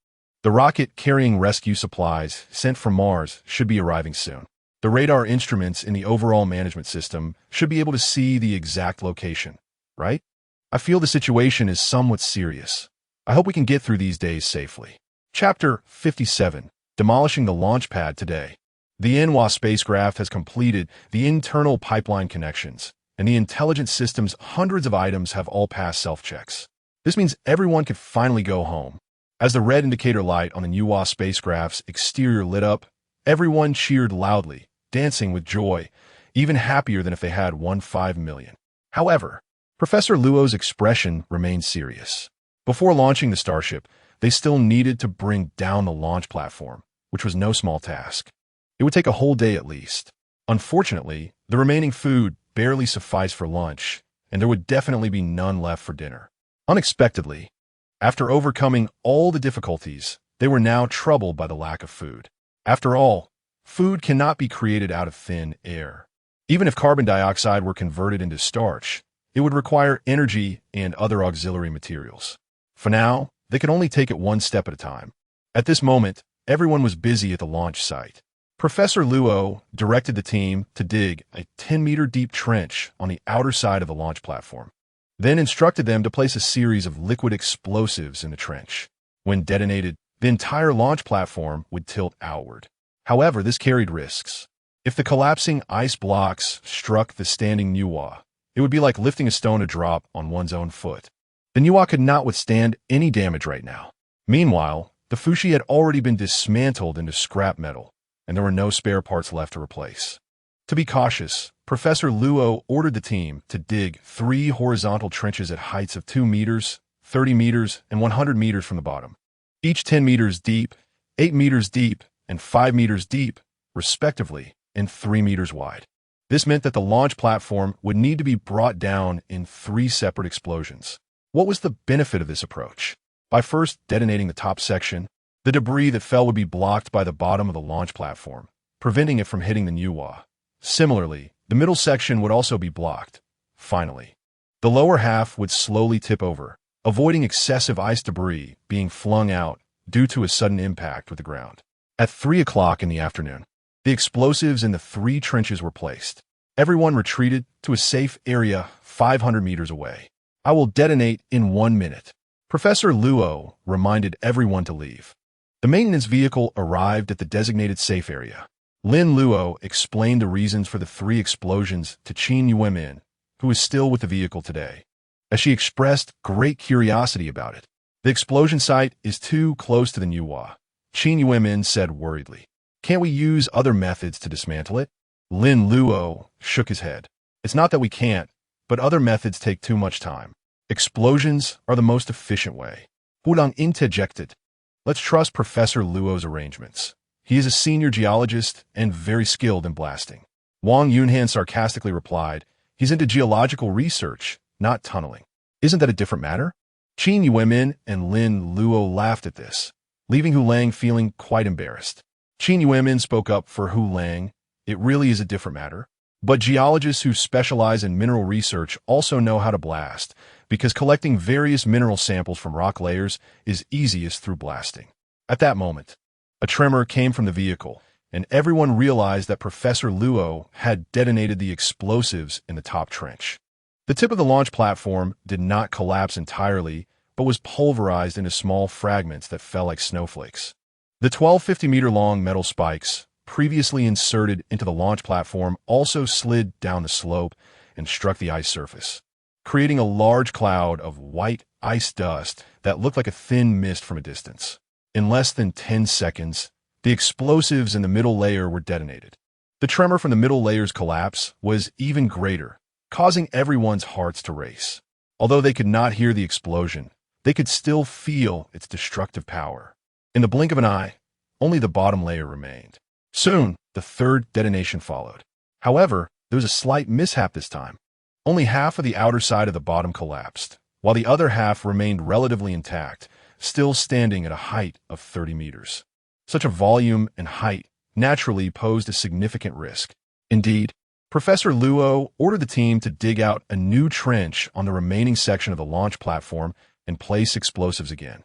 the rocket carrying rescue supplies sent from Mars should be arriving soon. The radar instruments in the overall management system should be able to see the exact location, right? I feel the situation is somewhat serious. I hope we can get through these days safely. Chapter 57. Demolishing the launch pad today. The Anhua spacecraft has completed the internal pipeline connections, and the intelligence system's hundreds of items have all passed self-checks. This means everyone could finally go home. As the red indicator light on the Anhua spacecraft's exterior lit up, everyone cheered loudly, dancing with joy, even happier than if they had won 5 million. However, Professor Luo's expression remained serious. Before launching the Starship, they still needed to bring down the launch platform, which was no small task. It would take a whole day at least. Unfortunately, the remaining food barely sufficed for lunch, and there would definitely be none left for dinner. Unexpectedly, after overcoming all the difficulties, they were now troubled by the lack of food. After all, food cannot be created out of thin air. Even if carbon dioxide were converted into starch, it would require energy and other auxiliary materials. For now, they could only take it one step at a time. At this moment, everyone was busy at the launch site. Professor Luo directed the team to dig a 10-meter deep trench on the outer side of the launch platform, then instructed them to place a series of liquid explosives in the trench. When detonated, the entire launch platform would tilt outward. However, this carried risks. If the collapsing ice blocks struck the standing Anhua, it would be like lifting a stone to drop on one's own foot. The Anhua could not withstand any damage right now. Meanwhile, the Fuxi had already been dismantled into scrap metal, and there were no spare parts left to replace. To be cautious, Professor Luo ordered the team to dig 3 horizontal trenches at heights of 2 meters, 30 meters, and 100 meters from the bottom, each 10 meters deep, 8 meters deep, and 5 meters deep, respectively, and 3 meters wide. This meant that the launch platform would need to be brought down in 3 separate explosions. What was the benefit of this approach? By first detonating the top section, the debris that fell would be blocked by the bottom of the launch platform, preventing it from hitting the Anhua. Similarly, the middle section would also be blocked. Finally, the lower half would slowly tip over, avoiding excessive ice debris being flung out due to a sudden impact with the ground. At 3 o'clock in the afternoon, the explosives in the 3 trenches were placed. Everyone retreated to a safe area 500 meters away. I will detonate in 1 minute. Professor Luo reminded everyone to leave. The maintenance vehicle arrived at the designated safe area. Lin Luo explained the reasons for the 3 explosions to Qin Yuemin, who is still with the vehicle today, as she expressed great curiosity about it. The explosion site is too close to the Anhua, Qin Yuemin said worriedly. Can't we use other methods to dismantle it? Lin Luo shook his head. It's not that we can't, but other methods take too much time. Explosions are the most efficient way. Hudang interjected. Let's trust Professor Luo's arrangements. He is a senior geologist and very skilled in blasting. Wang Yunhan sarcastically replied, "He's into geological research, not tunneling. Isn't that a different matter?" Qin Yuemin and Lin Luo laughed at this, leaving Hu Lang feeling quite embarrassed. Qin Yuemin spoke up for Hu Lang. "It really is a different matter. But geologists who specialize in mineral research also know how to blast, because collecting various mineral samples from rock layers is easiest through blasting." At that moment, a tremor came from the vehicle, and everyone realized that Professor Luo had detonated the explosives in the top trench. The tip of the launch platform did not collapse entirely, but was pulverized into small fragments that fell like snowflakes. The 1,250-meter-long metal spikes, previously inserted into the launch platform, also slid down the slope and struck the ice surface, creating a large cloud of white ice dust that looked like a thin mist from a distance. In less than 10 seconds, the explosives in the middle layer were detonated. The tremor from the middle layer's collapse was even greater, causing everyone's hearts to race. Although they could not hear the explosion, they could still feel its destructive power. In the blink of an eye, only the bottom layer remained. Soon, the third detonation followed. However, there was a slight mishap this time. Only half of the outer side of the bottom collapsed, while the other half remained relatively intact, still standing at a height of 30 meters. Such a volume and height naturally posed a significant risk. Indeed, Professor Luo ordered the team to dig out a new trench on the remaining section of the launch platform and place explosives again.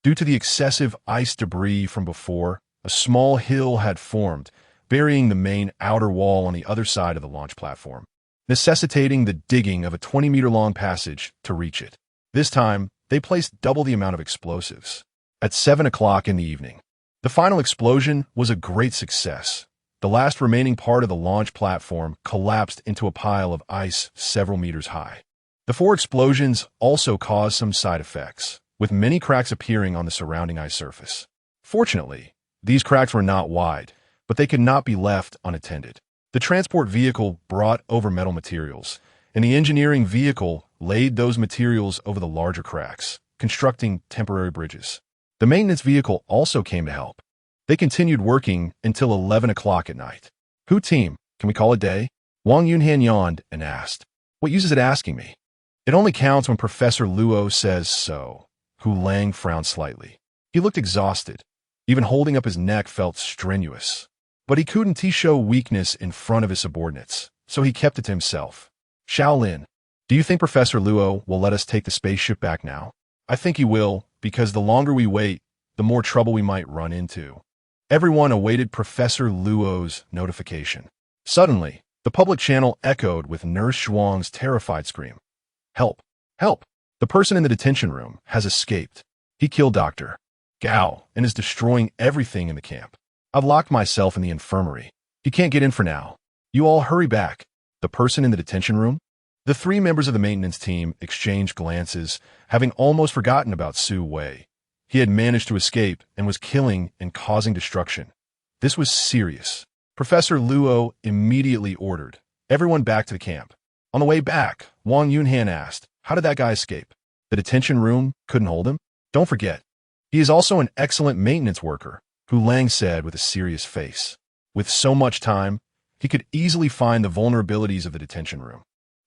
Due to the excessive ice debris from before, a small hill had formed, burying the main outer wall on the other side of the launch platform, necessitating the digging of a 20-meter-long passage to reach it. This time, they placed double the amount of explosives. At 7 o'clock in the evening, the final explosion was a great success. The last remaining part of the launch platform collapsed into a pile of ice several meters high. The 4 explosions also caused some side effects, with many cracks appearing on the surrounding ice surface. Fortunately, these cracks were not wide, but they could not be left unattended. The transport vehicle brought over metal materials, and the engineering vehicle laid those materials over the larger cracks, constructing temporary bridges. The maintenance vehicle also came to help. They continued working until 11 o'clock at night. "Hu team, can we call it day?" Wang Yunhan yawned and asked. "What use is it asking me?" "It only counts when Professor Luo says so." Hu Lang frowned slightly. He looked exhausted. Even holding up his neck felt strenuous. But he couldn't show weakness in front of his subordinates, so he kept it to himself. "Shaolin, do you think Professor Luo will let us take the spaceship back now?" "I think he will, because the longer we wait, the more trouble we might run into." Everyone awaited Professor Luo's notification. Suddenly, the public channel echoed with Nurse Zhuang's terrified scream. "Help! Help! The person in the detention room has escaped. He killed Dr. Gao and is destroying everything in the camp. I've locked myself in the infirmary. He can't get in for now. You all hurry back." "The person in the detention room?" The 3 members of the maintenance team exchanged glances, having almost forgotten about Su Wei. He had managed to escape and was killing and causing destruction. This was serious. Professor Luo immediately ordered everyone back to the camp. On the way back, Wang Yunhan asked, "How did that guy escape? The detention room couldn't hold him?" "Don't forget, he is also an excellent maintenance worker," Hu Lang said with a serious face. With so much time, he could easily find the vulnerabilities of the detention room.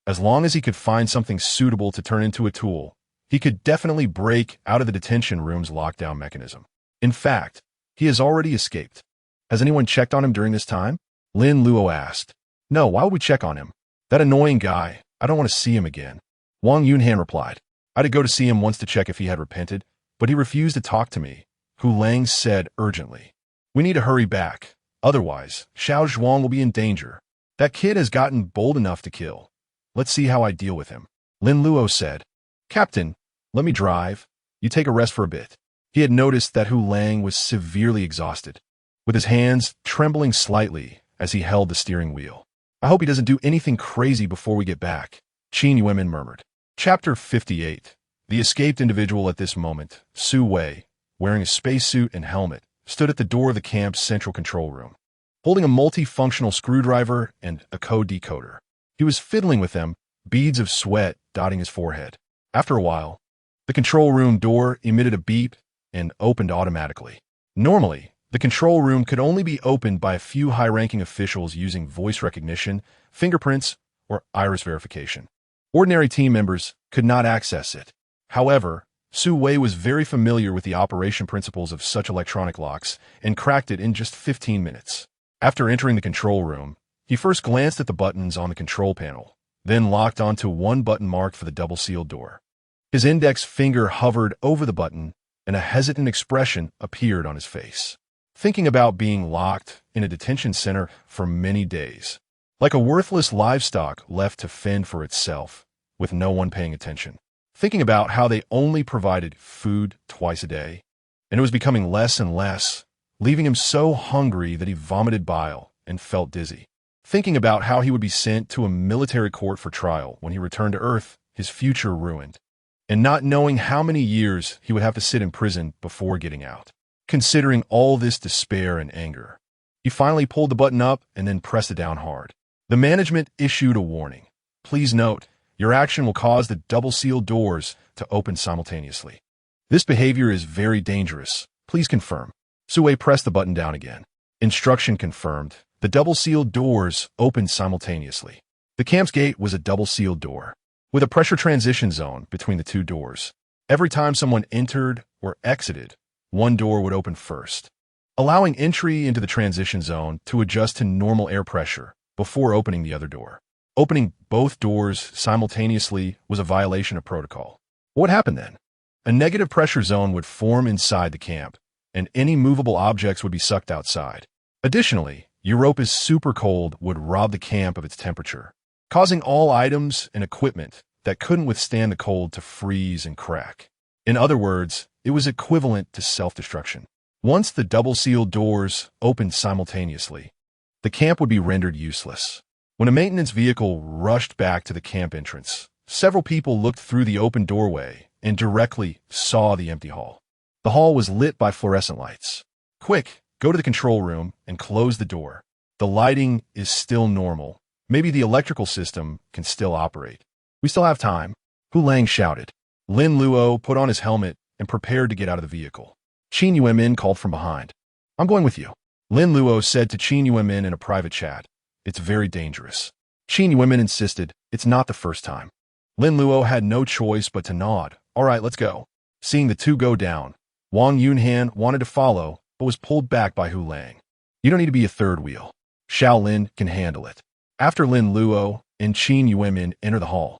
As long as he could find something suitable to turn into a tool, he could definitely break out of the detention room's lockdown mechanism. In fact, he has already escaped. "Has anyone checked on him during this time?" Lin Luo asked. "No, why would we check on him? That annoying guy, I don't want to see him again." Wang Yunhan replied. "I did go to see him once to check if he had repented, but he refused to talk to me," Hu Lang said urgently. "We need to hurry back. Otherwise, Xiao Zhuang will be in danger. That kid has gotten bold enough to kill. Let's see how I deal with him." Lin Luo said. "Captain, let me drive. You take a rest for a bit." He had noticed that Hu Lang was severely exhausted, with his hands trembling slightly as he held the steering wheel. "I hope he doesn't do anything crazy before we get back," Qin Yuemin murmured. Chapter 58. The escaped individual at this moment, Su Wei, wearing a spacesuit and helmet, stood at the door of the camp's central control room, holding a multifunctional screwdriver and a code decoder. He was fiddling with them, beads of sweat dotting his forehead. After a while, the control room door emitted a beep and opened automatically. Normally, The control room could only be opened by a few high-ranking officials using voice recognition, fingerprints, or iris verification. Ordinary team members could not access it. However, Su Wei was very familiar with the operation principles of such electronic locks and cracked it in just 15 minutes. After entering the control room, he first glanced at the buttons on the control panel, then locked onto one button marked for the double-sealed door. His index finger hovered over the button, and a hesitant expression appeared on his face. Thinking about being locked in a detention center for many days, like a worthless livestock left to fend for itself, with no one paying attention. Thinking about how they only provided food twice a day, and it was becoming less and less, leaving him so hungry that he vomited bile and felt dizzy. Thinking about how he would be sent to a military court for trial when he returned to Earth, his future ruined, and not knowing how many years he would have to sit in prison before getting out. Considering all this despair and anger, he finally pulled the button up and then pressed it down hard. The management issued a warning. Please note, your action will cause the double-sealed doors to open simultaneously. This behavior is very dangerous. Please confirm. Su Wei pressed the button down again. Instruction confirmed. The double-sealed doors opened simultaneously. The camp's gate was a double-sealed door, with a pressure transition zone between the two doors. Every time someone entered or exited, one door would open first, allowing entry into the transition zone to adjust to normal air pressure before opening the other door. Opening both doors simultaneously was a violation of protocol. What happened then? A negative pressure zone would form inside the camp, and any movable objects would be sucked outside. Additionally, Europa's super cold would rob the camp of its temperature, causing all items and equipment that couldn't withstand the cold to freeze and crack. In other words, it was equivalent to self-destruction. Once the double-sealed doors opened simultaneously, the camp would be rendered useless. When a maintenance vehicle rushed back to the camp entrance, several people looked through the open doorway and directly saw the empty hall. The hall was lit by fluorescent lights. Quick, go to the control room and close the door. The lighting is still normal. Maybe the electrical system can still operate. We still have time. Hu Lang shouted. Lin Luo put on his helmet and prepared to get out of the vehicle. Qin Yuemin called from behind. I'm going with you. Lin Luo said to Qin Yuemin in a private chat. It's very dangerous. Qin Yuemin insisted. It's not the first time. Lin Luo had no choice but to nod. All right, let's go. Seeing the two go down, Wang Yunhan wanted to follow, but was pulled back by Hu Lang. You don't need to be a third wheel. Xiao Lin can handle it. After Lin Luo and Qin Yuemin enter the hall,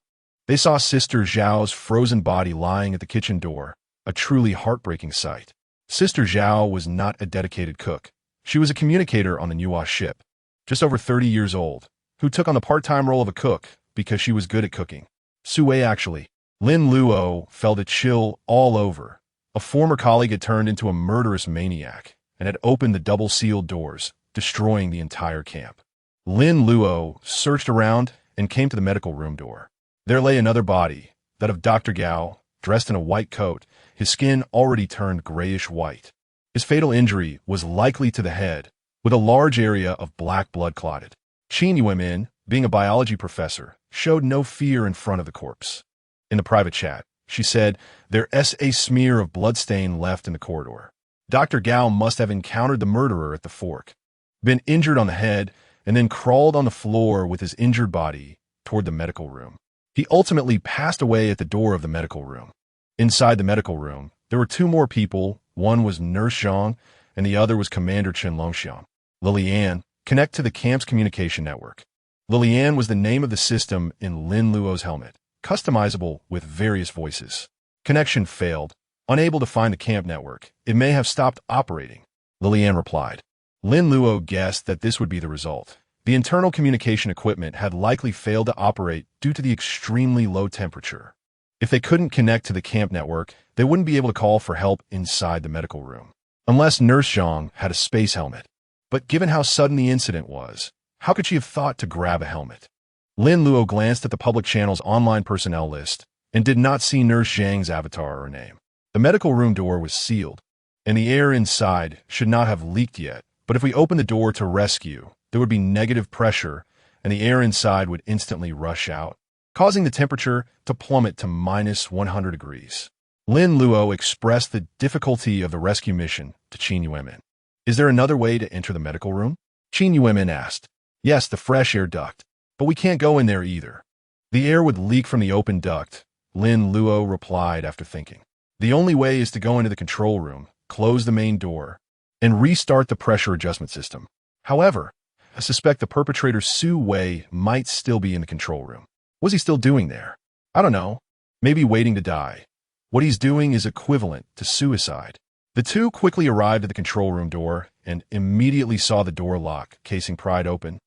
they saw Sister Zhao's frozen body lying at the kitchen door, a truly heartbreaking sight. Sister Zhao was not a dedicated cook. She was a communicator on the Nuwa ship, just over 30 years old, who took on the part-time role of a cook because she was good at cooking. Su Wei actually. Lin Luo felt a chill all over. A former colleague had turned into a murderous maniac and had opened the double-sealed doors, destroying the entire camp. Lin Luo searched around and came to the medical room door. There lay another body, that of Dr. Gao, dressed in a white coat, his skin already turned grayish-white. His fatal injury was likely to the head, with a large area of black blood clotted. Qin Yuemin, being a biology professor, showed no fear in front of the corpse. In the private chat, she said, "There's a smear of bloodstain left in the corridor. Dr. Gao must have encountered the murderer at the fork, been injured on the head, and then crawled on the floor with his injured body toward the medical room. He ultimately passed away at the door of the medical room. Inside the medical room, there were two more people. One was Nurse Zhang, and the other was Commander Chen Longxiang. Lilian, connect to the camp's communication network." Lilian was the name of the system in Lin Luo's helmet, customizable with various voices. Connection failed. Unable to find the camp network, it may have stopped operating. Lilian replied. Lin Luo guessed that this would be the result. The internal communication equipment had likely failed to operate due to the extremely low temperature. If they couldn't connect to the camp network, they wouldn't be able to call for help inside the medical room, unless Nurse Zhang had a space helmet. But given how sudden the incident was, how could she have thought to grab a helmet? Lin Luo glanced at the public channel's online personnel list and did not see Nurse Zhang's avatar or name. The medical room door was sealed, and the air inside should not have leaked yet. But if we open the door to rescue, there would be negative pressure, and the air inside would instantly rush out, causing the temperature to plummet to minus 100 degrees. Lin Luo expressed the difficulty of the rescue mission to Qin Yuemin. Is there another way to enter the medical room? Qin Yuemin asked. Yes, the fresh air duct. But we can't go in there either. The air would leak from the open duct, Lin Luo replied after thinking. The only way is to go into the control room, close the main door, and restart the pressure adjustment system. However, I suspect the perpetrator Su Wei might still be in the control room. What's he still doing there? I don't know. Maybe waiting to die. What he's doing is equivalent to suicide. The two quickly arrived at the control room door and immediately saw the door lock, casing pried open.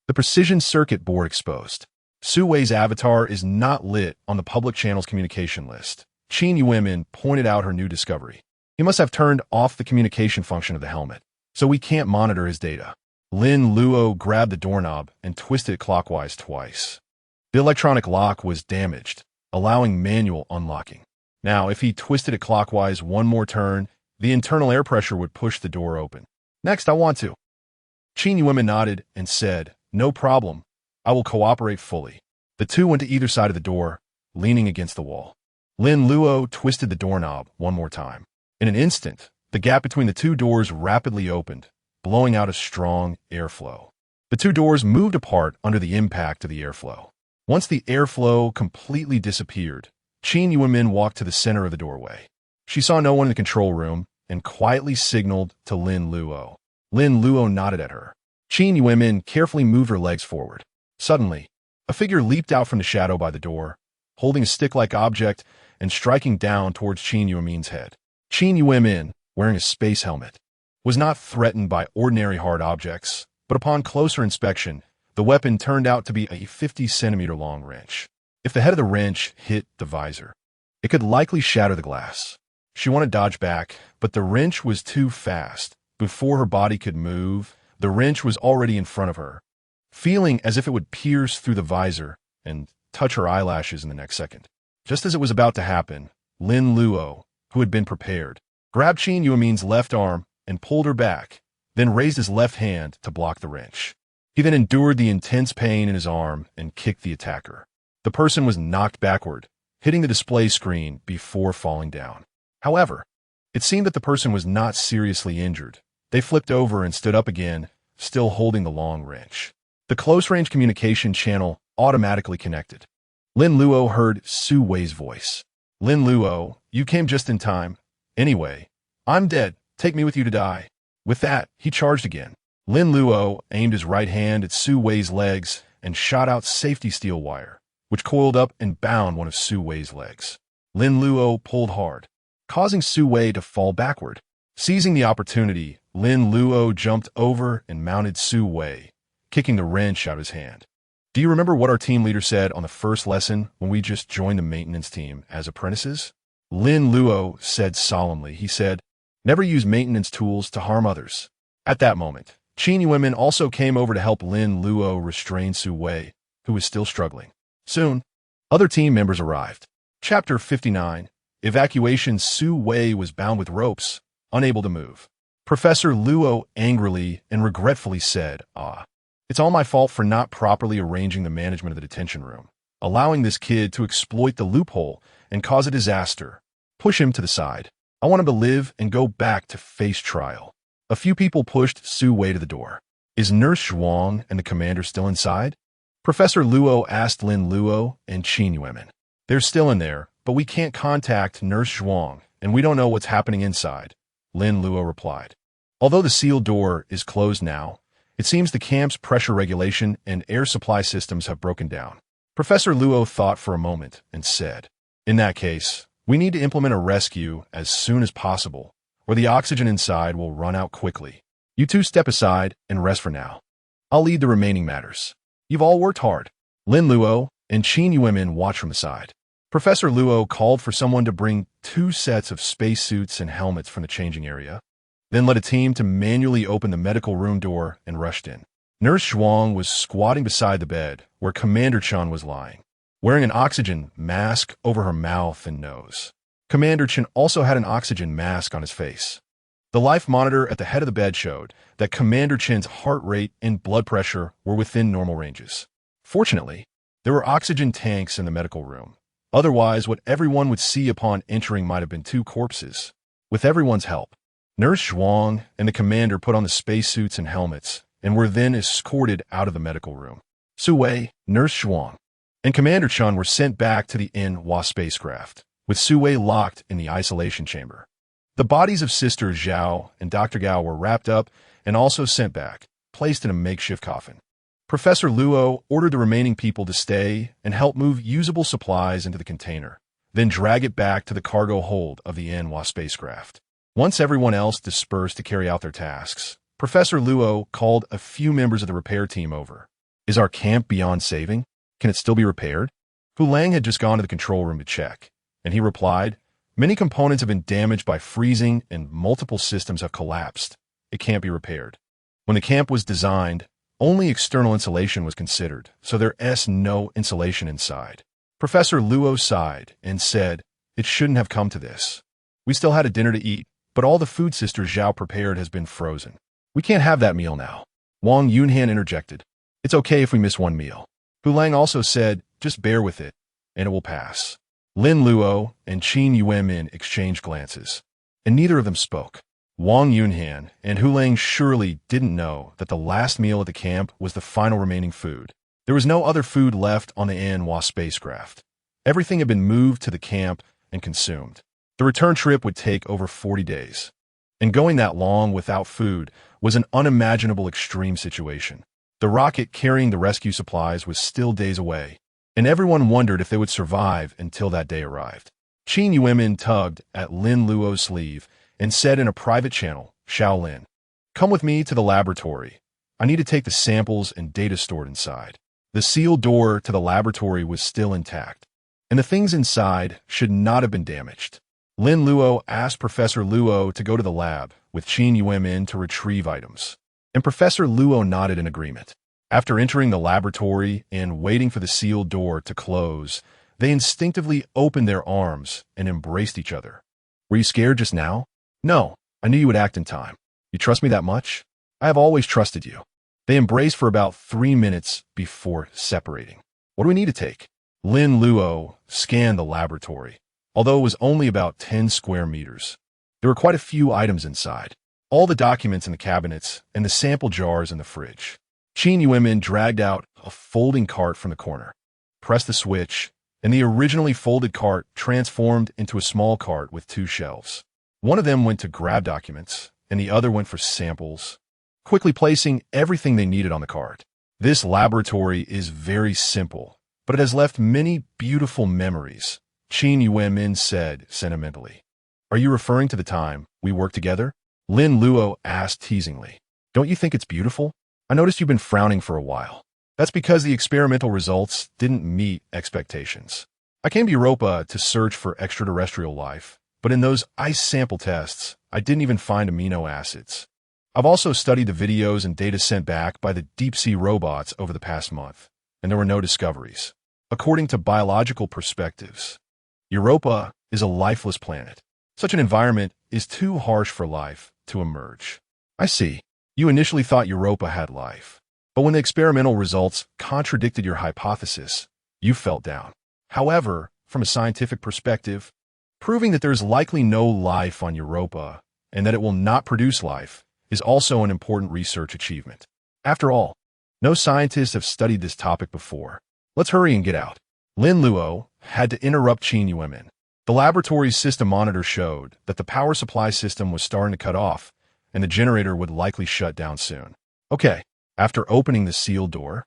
The precision circuit board exposed. Su Wei's avatar is not lit on the public channel's communication list. Qin Yuemin pointed out her new discovery. He must have turned off the communication function of the helmet, so we can't monitor his data. Lin Luo grabbed the doorknob and twisted it clockwise twice. The electronic lock was damaged, allowing manual unlocking. Now, if he twisted it clockwise one more turn, the internal air pressure would push the door open. Next, I want to. Qin Yuemin nodded and said, No problem. I will cooperate fully. The two went to either side of the door, leaning against the wall. Lin Luo twisted the doorknob one more time. In an instant, the gap between the two doors rapidly opened, blowing out a strong airflow. The two doors moved apart under the impact of the airflow. Once the airflow completely disappeared, Qin Yuemin walked to the center of the doorway. She saw no one in the control room and quietly signaled to Lin Luo. Lin Luo nodded at her. Qin Yuemin carefully moved her legs forward. Suddenly, a figure leaped out from the shadow by the door, holding a stick-like object and striking down towards Qin Yuemin's head. Qin Yuemin, wearing a space helmet, was not threatened by ordinary hard objects, but upon closer inspection, the weapon turned out to be a 50-centimeter-long wrench. If the head of the wrench hit the visor, it could likely shatter the glass. She wanted to dodge back, but the wrench was too fast. Before her body could move, the wrench was already in front of her, feeling as if it would pierce through the visor and touch her eyelashes in the next second. Just as it was about to happen, Lin Luo, who had been prepared, grabbed Qin Yuemin's left arm and pulled her back, then raised his left hand to block the wrench. He then endured the intense pain in his arm and kicked the attacker. The person was knocked backward, hitting the display screen before falling down. However, it seemed that the person was not seriously injured. They flipped over and stood up again, still holding the long wrench. The close-range communication channel automatically connected. Lin Luo heard Su Wei's voice. Lin Luo, you came just in time. Anyway, I'm dead. Take me with you to die. With that, he charged again. Lin Luo aimed his right hand at Su Wei's legs and shot out safety steel wire, which coiled up and bound one of Su Wei's legs. Lin Luo pulled hard, causing Su Wei to fall backward. Seizing the opportunity, Lin Luo jumped over and mounted Su Wei, kicking the wrench out of his hand. Do you remember what our team leader said on the first lesson when we just joined the maintenance team as apprentices? Lin Luo said solemnly. He said, never use maintenance tools to harm others. At that moment, Qin Yuemin also came over to help Lin Luo restrain Su Wei, who was still struggling. Soon, other team members arrived. Chapter 59. Evacuation. Su Wei was bound with ropes, unable to move. Professor Luo angrily and regretfully said, It's all my fault for not properly arranging the management of the detention room, allowing this kid to exploit the loophole and cause a disaster. Push him to the side. I want him to live and go back to face trial. A few people pushed Su Wei to the door. Is Nurse Zhuang and the commander still inside? Professor Luo asked Lin Luo and Qin Yuemin. They're still in there, but we can't contact Nurse Zhuang, and we don't know what's happening inside, Lin Luo replied. Although the sealed door is closed now, it seems the camp's pressure regulation and air supply systems have broken down. Professor Luo thought for a moment and said, In that case, we need to implement a rescue as soon as possible, or the oxygen inside will run out quickly. You two step aside and rest for now. I'll lead the remaining matters. You've all worked hard. Lin Luo and Qin Yuemin watched from the side. Professor Luo called for someone to bring 2 sets of spacesuits and helmets from the changing area, then led a team to manually open the medical room door and rushed in. Nurse Zhuang was squatting beside the bed where Commander Chen was lying, wearing an oxygen mask over her mouth and nose. Commander Chen also had an oxygen mask on his face. The life monitor at the head of the bed showed that Commander Chen's heart rate and blood pressure were within normal ranges. Fortunately, there were oxygen tanks in the medical room. Otherwise, what everyone would see upon entering might have been 2 corpses. With everyone's help, Nurse Zhuang and the commander put on the spacesuits and helmets and were then escorted out of the medical room. Su Wei, Nurse Zhuang, and Commander Chun were sent back to the N-Wa spacecraft, with Su Wei locked in the isolation chamber. The bodies of Sister Zhao and Dr. Gao were wrapped up and also sent back, placed in a makeshift coffin. Professor Luo ordered the remaining people to stay and help move usable supplies into the container, then drag it back to the cargo hold of the N-Wa spacecraft. Once everyone else dispersed to carry out their tasks, Professor Luo called a few members of the repair team over. Is our camp beyond saving? Can it still be repaired? Hu Lang had just gone to the control room to check, and he replied, many components have been damaged by freezing and multiple systems have collapsed. It can't be repaired. When the camp was designed, only external insulation was considered, so there's no insulation inside. Professor Luo sighed and said, it shouldn't have come to this. We still had a dinner to eat, but all the food Sister Zhao prepared has been frozen. We can't have that meal now. Wang Yunhan interjected. It's okay if we miss one meal. Hu Lang also said, just bear with it, and it will pass. Lin Luo and Qin Yuemin exchanged glances, and neither of them spoke. Wang Yunhan and Hu Lang surely didn't know that the last meal at the camp was the final remaining food. There was no other food left on the N-Wa spacecraft. Everything had been moved to the camp and consumed. The return trip would take over 40 days. And going that long without food was an unimaginable extreme situation. The rocket carrying the rescue supplies was still days away, and everyone wondered if they would survive until that day arrived. Qin Yuemin tugged at Lin Luo's sleeve and said in a private channel, Shaolin, come with me to the laboratory. I need to take the samples and data stored inside. The sealed door to the laboratory was still intact, and the things inside should not have been damaged. Lin Luo asked Professor Luo to go to the lab with Qin Yuemin to retrieve items, and Professor Luo nodded in agreement. After entering the laboratory and waiting for the sealed door to close, they instinctively opened their arms and embraced each other. Were you scared just now? No, I knew you would act in time. You trust me that much? I have always trusted you. They embraced for about 3 minutes before separating. What do we need to take? Lin Luo scanned the laboratory, although it was only about 10 square meters. There were quite a few items inside, all the documents in the cabinets and the sample jars in the fridge. Qin Yuemin dragged out a folding cart from the corner, pressed the switch, and the originally folded cart transformed into a small cart with 2 shelves. One of them went to grab documents, and the other went for samples, quickly placing everything they needed on the cart. This laboratory is very simple, but it has left many beautiful memories, Qin Yuemin said sentimentally. Are you referring to the time we worked together? Lin Luo asked teasingly. Don't you think it's beautiful? I noticed you've been frowning for a while. That's because the experimental results didn't meet expectations. I came to Europa to search for extraterrestrial life, but in those ice sample tests, I didn't even find amino acids. I've also studied the videos and data sent back by the deep-sea robots over the past month, and there were no discoveries. According to biological perspectives, Europa is a lifeless planet. Such an environment is too harsh for life to emerge. I see. You initially thought Europa had life, but when the experimental results contradicted your hypothesis, you felt down. However, from a scientific perspective, proving that there is likely no life on Europa and that it will not produce life is also an important research achievement. After all, no scientists have studied this topic before. Let's hurry and get out. Lin Luo had to interrupt Qin Yuemin. The laboratory's system monitor showed that the power supply system was starting to cut off, and the generator would likely shut down soon. Okay, after opening the sealed door,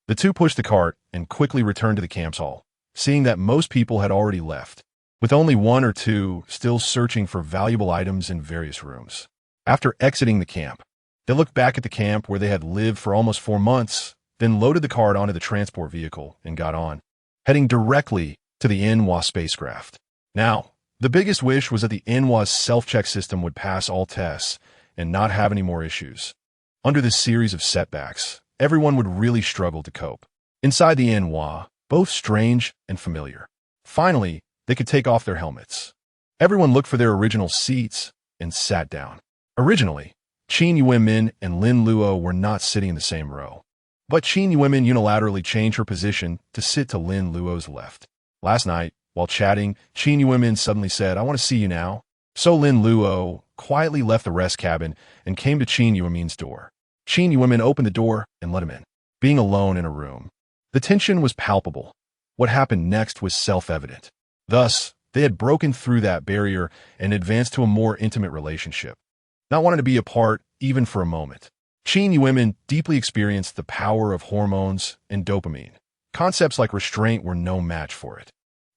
the two pushed the cart and quickly returned to the camp's hall, seeing that most people had already left, with only 1 or 2 still searching for valuable items in various rooms. After exiting the camp, they looked back at the camp where they had lived for almost 4 months, then loaded the cart onto the transport vehicle and got on, heading directly to the N-Wa spacecraft. Now, the biggest wish was that the N-Wa's self-check system would pass all tests and not have any more issues. Under this series of setbacks, everyone would really struggle to cope. Inside the N-Wa, both strange and familiar. Finally, they could take off their helmets. Everyone looked for their original seats and sat down. Originally, Qin Yuemin and Lin Luo were not sitting in the same row, but Qin Yuemin unilaterally changed her position to sit to Lin Luo's left. Last night, while chatting, Qin Yuemin suddenly said, I want to see you now. So Lin Luo quietly left the rest cabin and came to Qin Yuemin's door. Qin Yuemin opened the door and let him in. Being alone in a room, the tension was palpable. What happened next was self-evident. Thus, they had broken through that barrier and advanced to a more intimate relationship, not wanting to be apart even for a moment. Qin Yuemin deeply experienced the power of hormones and dopamine. Concepts like restraint were no match for it.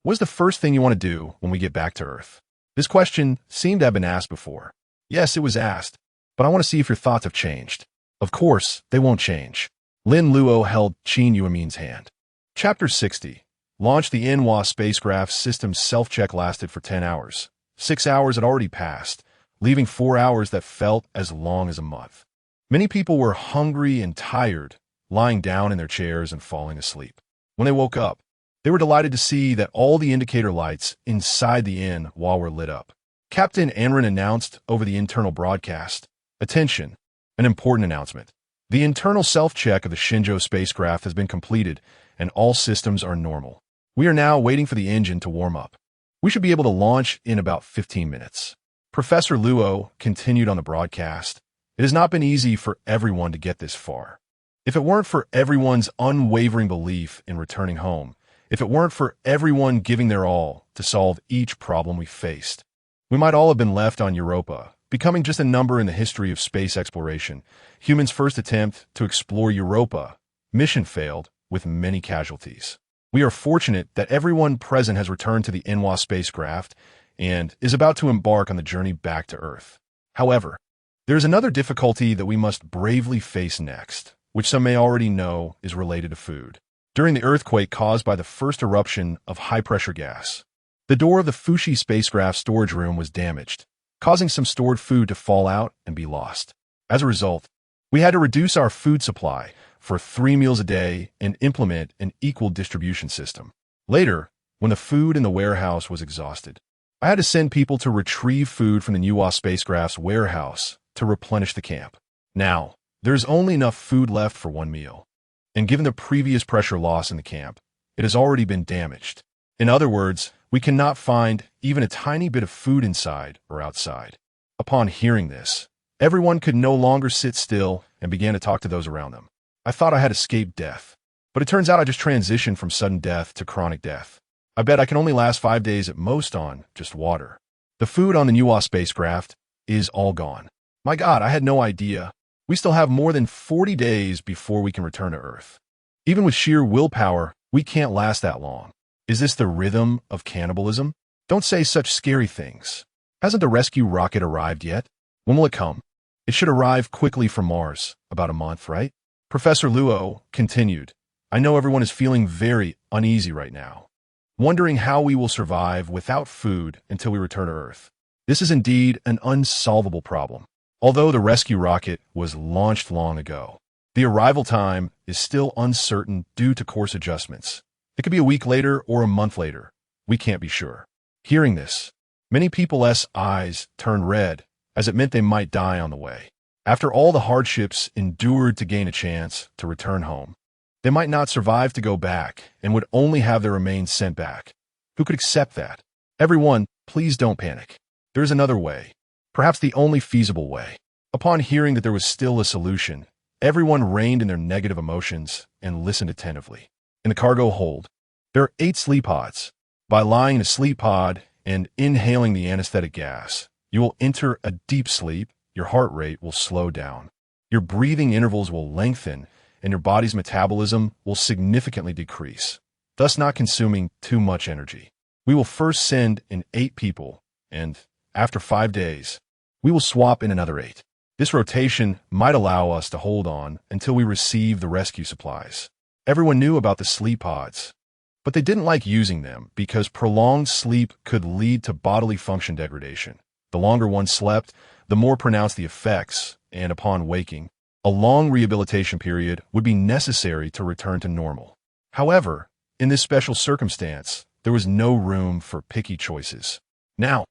What's the first thing you want to do when we get back to Earth? This question seemed to have been asked before. Yes, it was asked, but I want to see if your thoughts have changed. Of course, they won't change. Lin Luo held Qin Yuemin's hand. Chapter 60. Launched the Inhwa spacecraft system's self-check lasted for 10 hours. 6 hours had already passed, leaving 4 hours that felt as long as a month. Many people were hungry and tired, lying down in their chairs and falling asleep. When they woke up, they were delighted to see that all the indicator lights inside the Inhwa were lit up. Captain Anrin announced over the internal broadcast, "Attention, an important announcement. The internal self-check of the Shenzhou spacecraft has been completed and all systems are normal. We are now waiting for the engine to warm up. We should be able to launch in about 15 minutes. Professor Luo continued on the broadcast. It has not been easy for everyone to get this far. If it weren't for everyone's unwavering belief in returning home, if it weren't for everyone giving their all to solve each problem we faced, we might all have been left on Europa, becoming just a number in the history of space exploration. Humans' first attempt to explore Europa. Mission failed with many casualties. We are fortunate that everyone present has returned to the Inhwa spacecraft and is about to embark on the journey back to Earth. However, there is another difficulty that we must bravely face next, which some may already know is related to food. During the earthquake caused by the first eruption of high-pressure gas, the door of the Fuxi spacecraft storage room was damaged, causing some stored food to fall out and be lost. As a result, we had to reduce our food supply for 3 meals a day and implement an equal distribution system. Later, when the food in the warehouse was exhausted, I had to send people to retrieve food from the Inhwa spacecraft's warehouse to replenish the camp. Now, there's only enough food left for 1 meal. And given the previous pressure loss in the camp, it has already been damaged. In other words, we cannot find even a tiny bit of food inside or outside. Upon hearing this, everyone could no longer sit still and began to talk to those around them. I thought I had escaped death, but it turns out I just transitioned from sudden death to chronic death. I bet I can only last 5 days at most on just water. The food on the Inhwa spacecraft is all gone. My God, I had no idea. We still have more than 40 days before we can return to Earth. Even with sheer willpower, we can't last that long. Is this the rhythm of cannibalism? Don't say such scary things. Hasn't the rescue rocket arrived yet? When will it come? It should arrive quickly from Mars, about a month, right? Professor Luo continued, I know everyone is feeling very uneasy right now, wondering how we will survive without food until we return to Earth. This is indeed an unsolvable problem. Although the rescue rocket was launched long ago, the arrival time is still uncertain due to course adjustments. It could be a week later or a month later. We can't be sure. Hearing this, many people's eyes turned red, as it meant they might die on the way. After all the hardships endured to gain a chance to return home, they might not survive to go back and would only have their remains sent back. Who could accept that? Everyone, please don't panic. There is another way. Perhaps the only feasible way. Upon hearing that there was still a solution, everyone reined in their negative emotions and listened attentively. In the cargo hold, there are 8 sleep pods. By lying in a sleep pod and inhaling the anesthetic gas, you will enter a deep sleep, your heart rate will slow down, your breathing intervals will lengthen, and your body's metabolism will significantly decrease, thus not consuming too much energy. We will first send in 8 people, and after 5 days, we will swap in another 8. This rotation might allow us to hold on until we receive the rescue supplies. Everyone knew about the sleep pods, but they didn't like using them because prolonged sleep could lead to bodily function degradation. The longer one slept, the more pronounced the effects, and upon waking, a long rehabilitation period would be necessary to return to normal. However, in this special circumstance, there was no room for picky choices. Now,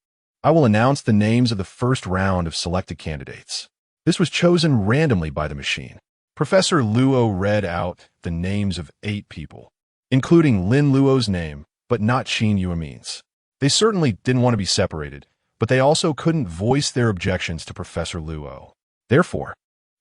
I will announce the names of the first round of selected candidates. This was chosen randomly by the machine. Professor Luo read out the names of 8 people, including Lin Luo's name, but not Qin Yuemin's. They certainly didn't want to be separated, but they also couldn't voice their objections to Professor Luo. Therefore,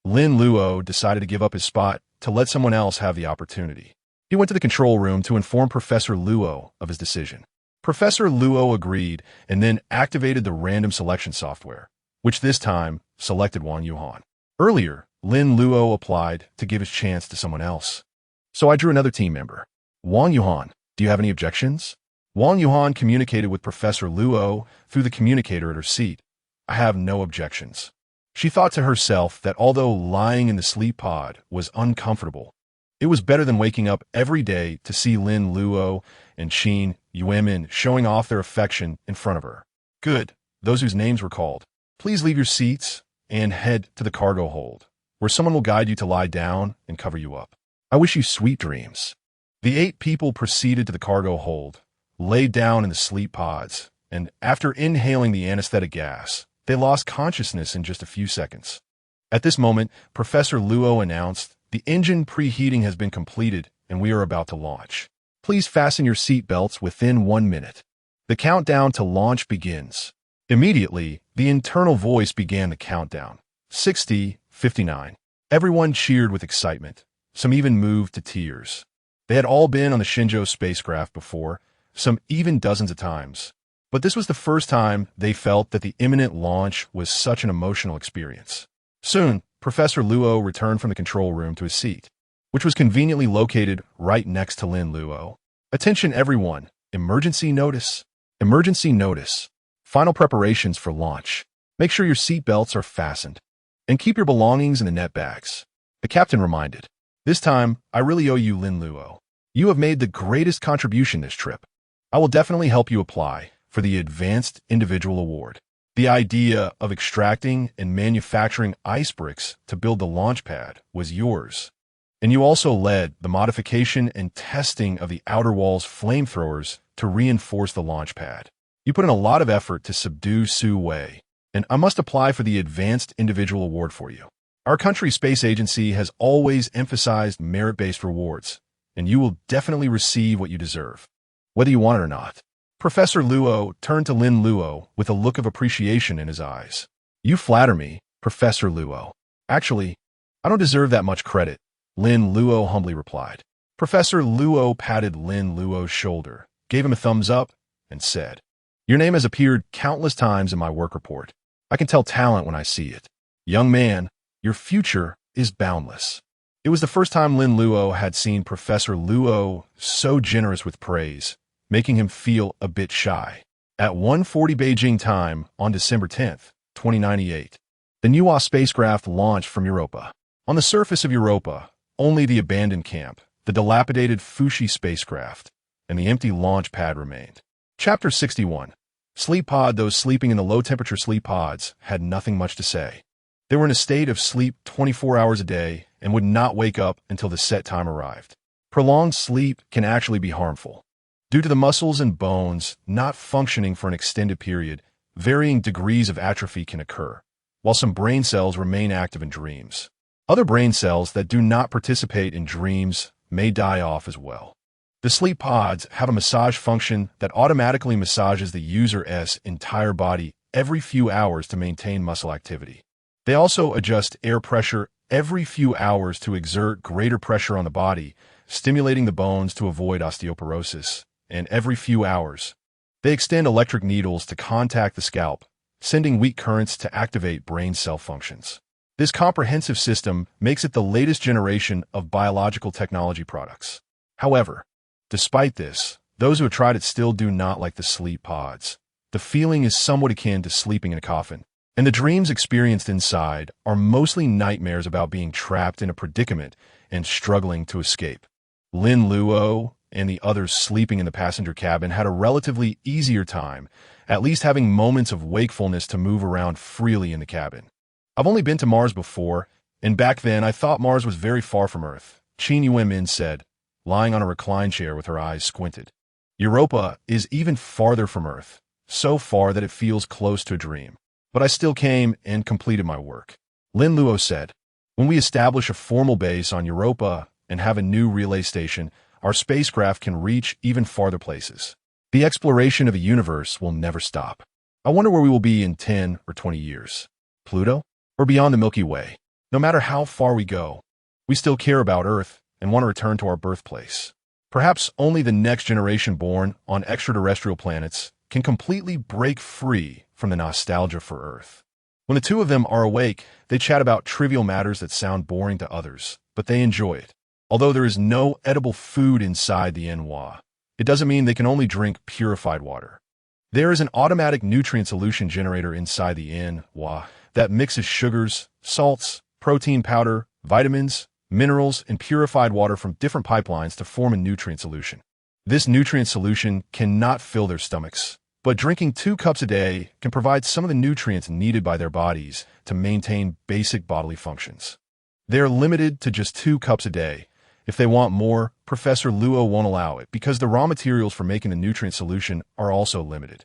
Lin Luo decided to give up his spot to let someone else have the opportunity. He went to the control room to inform Professor Luo of his decision. Professor Luo agreed and then activated the random selection software, which this time selected Wang Yuhan. Earlier, Lin Luo applied to give his chance to someone else. So I drew another team member. Wang Yuhan, do you have any objections? Wang Yuhan communicated with Professor Luo through the communicator at her seat. I have no objections. She thought to herself that although lying in the sleep pod was uncomfortable, it was better than waking up every day to see Lin Luo and Qin Yuemin showing off their affection in front of her. Good, those whose names were called. Please leave your seats and head to the cargo hold, where someone will guide you to lie down and cover you up. I wish you sweet dreams. The 8 people proceeded to the cargo hold, laid down in the sleep pods, and after inhaling the anesthetic gas, they lost consciousness in just a few seconds. At this moment, Professor Luo announced, "The engine preheating has been completed and we are about to launch. Please fasten your seat belts within 1 minute. The countdown to launch begins." Immediately, the internal voice began the countdown. 60, 59. Everyone cheered with excitement. Some even moved to tears. They had all been on the Shenzhou spacecraft before, some even dozens of times. But this was the first time they felt that the imminent launch was such an emotional experience. Soon, Professor Luo returned from the control room to his seat, which was conveniently located right next to Lin Luo. Attention everyone, emergency notice. Emergency notice. Final preparations for launch. Make sure your seat belts are fastened. And keep your belongings in the net bags. The captain reminded. This time, I really owe you, Lin Luo. You have made the greatest contribution this trip. I will definitely help you apply for the Advanced Individual Award. The idea of extracting and manufacturing ice bricks to build the launch pad was yours. And you also led the modification and testing of the outer wall's flamethrowers to reinforce the launch pad. You put in a lot of effort to subdue Su Wei, and I must apply for the Advanced Individual Award for you. Our country's space agency has always emphasized merit-based rewards, and you will definitely receive what you deserve, whether you want it or not. Professor Luo turned to Lin Luo with a look of appreciation in his eyes. You flatter me, Professor Luo. Actually, I don't deserve that much credit, Lin Luo humbly replied. Professor Luo patted Lin Luo's shoulder, gave him a thumbs up, and said, Your name has appeared countless times in my work report. I can tell talent when I see it. Young man, your future is boundless. It was the first time Lin Luo had seen Professor Luo so generous with praise, making him feel a bit shy. At 1:40 Beijing time on December 10th, 2098, the Nuwa spacecraft launched from Europa. On the surface of Europa, only the abandoned camp, the dilapidated Fuxi spacecraft, and the empty launch pad remained. Chapter 61. Sleep pod. Those sleeping in the low-temperature sleep pods had nothing much to say. They were in a state of sleep 24 hours a day and would not wake up until the set time arrived. Prolonged sleep can actually be harmful. Due to the muscles and bones not functioning for an extended period, varying degrees of atrophy can occur, while some brain cells remain active in dreams. Other brain cells that do not participate in dreams may die off as well. The sleep pods have a massage function that automatically massages the user's entire body every few hours to maintain muscle activity. They also adjust air pressure every few hours to exert greater pressure on the body, stimulating the bones to avoid osteoporosis. And every few hours, they extend electric needles to contact the scalp, sending weak currents to activate brain cell functions. This comprehensive system makes it the latest generation of biological technology products. However, despite this, those who have tried it still do not like the sleep pods. The feeling is somewhat akin to sleeping in a coffin, and the dreams experienced inside are mostly nightmares about being trapped in a predicament and struggling to escape. Lin Luo and the others sleeping in the passenger cabin had a relatively easier time, at least having moments of wakefulness to move around freely in the cabin. I've only been to Mars before, and back then I thought Mars was very far from Earth, Qin Yuemin said, lying on a recline chair with her eyes squinted. Europa is even farther from Earth, so far that it feels close to a dream. But I still came and completed my work. Lin Luo said, When we establish a formal base on Europa and have a new relay station, our spacecraft can reach even farther places. The exploration of the universe will never stop. I wonder where we will be in 10 or 20 years. Pluto? Or beyond the Milky Way? No matter how far we go, we still care about Earth and want to return to our birthplace. Perhaps only the next generation born on extraterrestrial planets can completely break free from the nostalgia for Earth. When the two of them are awake, they chat about trivial matters that sound boring to others, but they enjoy it. Although there is no edible food inside the NWA, it doesn't mean they can only drink purified water. There is an automatic nutrient solution generator inside the NWA that mixes sugars, salts, protein powder, vitamins, minerals, and purified water from different pipelines to form a nutrient solution. This nutrient solution cannot fill their stomachs, but drinking 2 cups a day can provide some of the nutrients needed by their bodies to maintain basic bodily functions. They are limited to just 2 cups a day. If they want more, Professor Luo won't allow it because the raw materials for making the nutrient solution are also limited.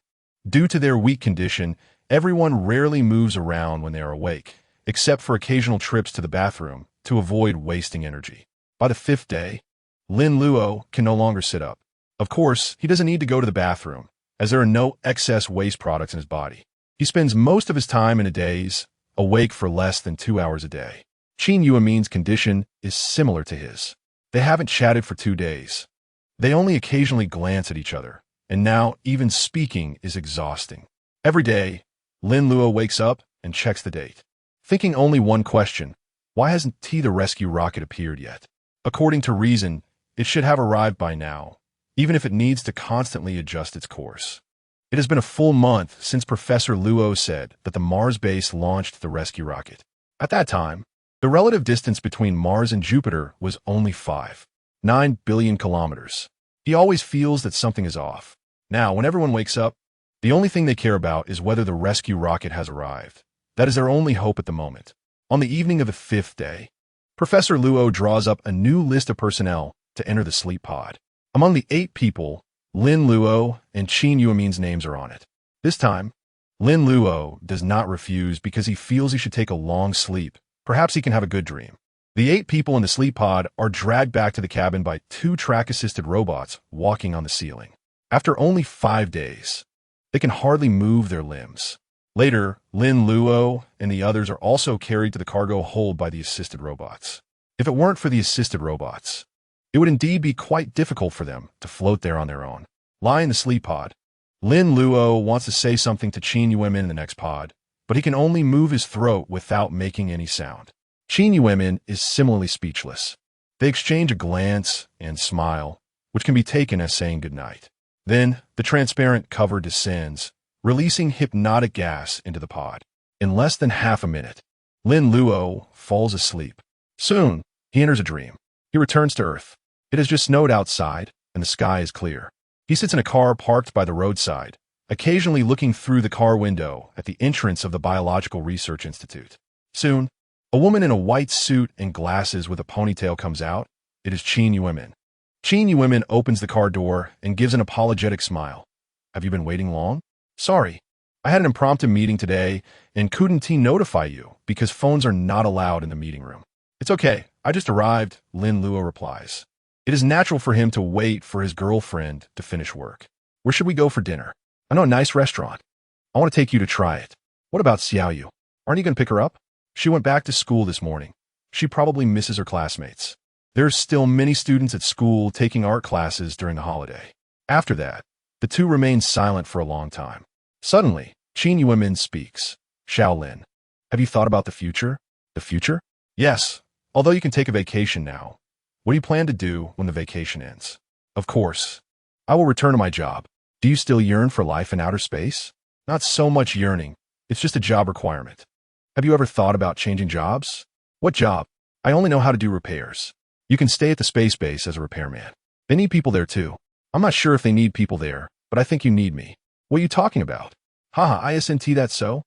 Due to their weak condition, everyone rarely moves around when they are awake, except for occasional trips to the bathroom to avoid wasting energy. By the 5th day, Lin Luo can no longer sit up. Of course, he doesn't need to go to the bathroom, as there are no excess waste products in his body. He spends most of his time in a daze, awake for less than 2 hours a day. Qin Yuemin's condition is similar to his. They haven't chatted for 2 days. They only occasionally glance at each other, and now even speaking is exhausting. Every day, Lin Luo wakes up and checks the date, thinking only one question: why hasn't the rescue rocket appeared yet? According to reason, it should have arrived by now, even if it needs to constantly adjust its course. It has been a full month since Professor Luo said that the Mars base launched the rescue rocket. At that time, the relative distance between Mars and Jupiter was only 5.9 billion kilometers. He always feels that something is off. Now, when everyone wakes up, the only thing they care about is whether the rescue rocket has arrived. That is their only hope at the moment. On the evening of the 5th day, Professor Luo draws up a new list of personnel to enter the sleep pod. Among the 8 people, Lin Luo and Qin Yuemin's names are on it. This time, Lin Luo does not refuse because he feels he should take a long sleep. Perhaps he can have a good dream. The 8 people in the sleep pod are dragged back to the cabin by 2 track-assisted robots walking on the ceiling. After only 5 days, they can hardly move their limbs. Later, Lin Luo and the others are also carried to the cargo hold by the assisted robots. If it weren't for the assisted robots, it would indeed be quite difficult for them to float there on their own. Lying in the sleep pod, Lin Luo wants to say something to Qin Yuemin in the next pod, but he can only move his throat without making any sound. Qin Yuemin is similarly speechless. They exchange a glance and smile, which can be taken as saying goodnight. Then, the transparent cover descends, releasing hypnotic gas into the pod. In less than half a minute, Lin Luo falls asleep. Soon, he enters a dream. He returns to Earth. It has just snowed outside, and the sky is clear. He sits in a car parked by the roadside, occasionally looking through the car window at the entrance of the Biological Research Institute. Soon, a woman in a white suit and glasses with a ponytail comes out. It is Qin Yuemin. Qin Yuemin opens the car door and gives an apologetic smile. Have you been waiting long? Sorry, I had an impromptu meeting today and couldn't notify you because phones are not allowed in the meeting room. It's okay, I just arrived, Lin Luo replies. It is natural for him to wait for his girlfriend to finish work. Where should we go for dinner? I know a nice restaurant. I want to take you to try it. What about Xiaoyu? Aren't you going to pick her up? She went back to school this morning. She probably misses her classmates. There are still many students at school taking art classes during the holiday. After that, the two remain silent for a long time. Suddenly, Qin Yuemin speaks. Shaolin, have you thought about the future? The future? Yes, although you can take a vacation now. What do you plan to do when the vacation ends? Of course, I will return to my job. Do you still yearn for life in outer space? Not so much yearning, it's just a job requirement. Have you ever thought about changing jobs? What job? I only know how to do repairs. You can stay at the space base as a repairman. They need people there too. I'm not sure if they need people there, but I think you need me. What are you talking about? Haha, isn't that so?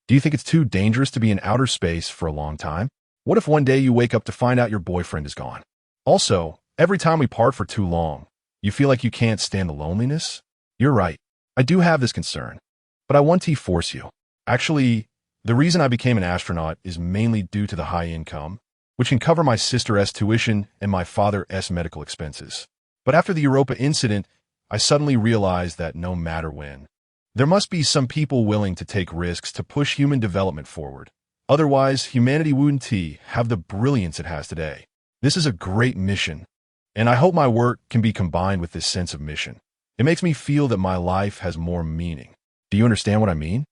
Do you think it's too dangerous to be in outer space for a long time? What if one day you wake up to find out your boyfriend is gone? Also, every time we part for too long, you feel like you can't stand the loneliness? You're right. I do have this concern, but I want to force you. Actually, the reason I became an astronaut is mainly due to the high income, which can cover my sister's tuition and my father's medical expenses. But after the Europa incident, I suddenly realized that no matter when, There must be some people willing to take risks to push human development forward. Otherwise, humanity wouldn't have the brilliance it has today. This is a great mission, and I hope my work can be combined with this sense of mission. It makes me feel that my life has more meaning. Do you understand what I mean?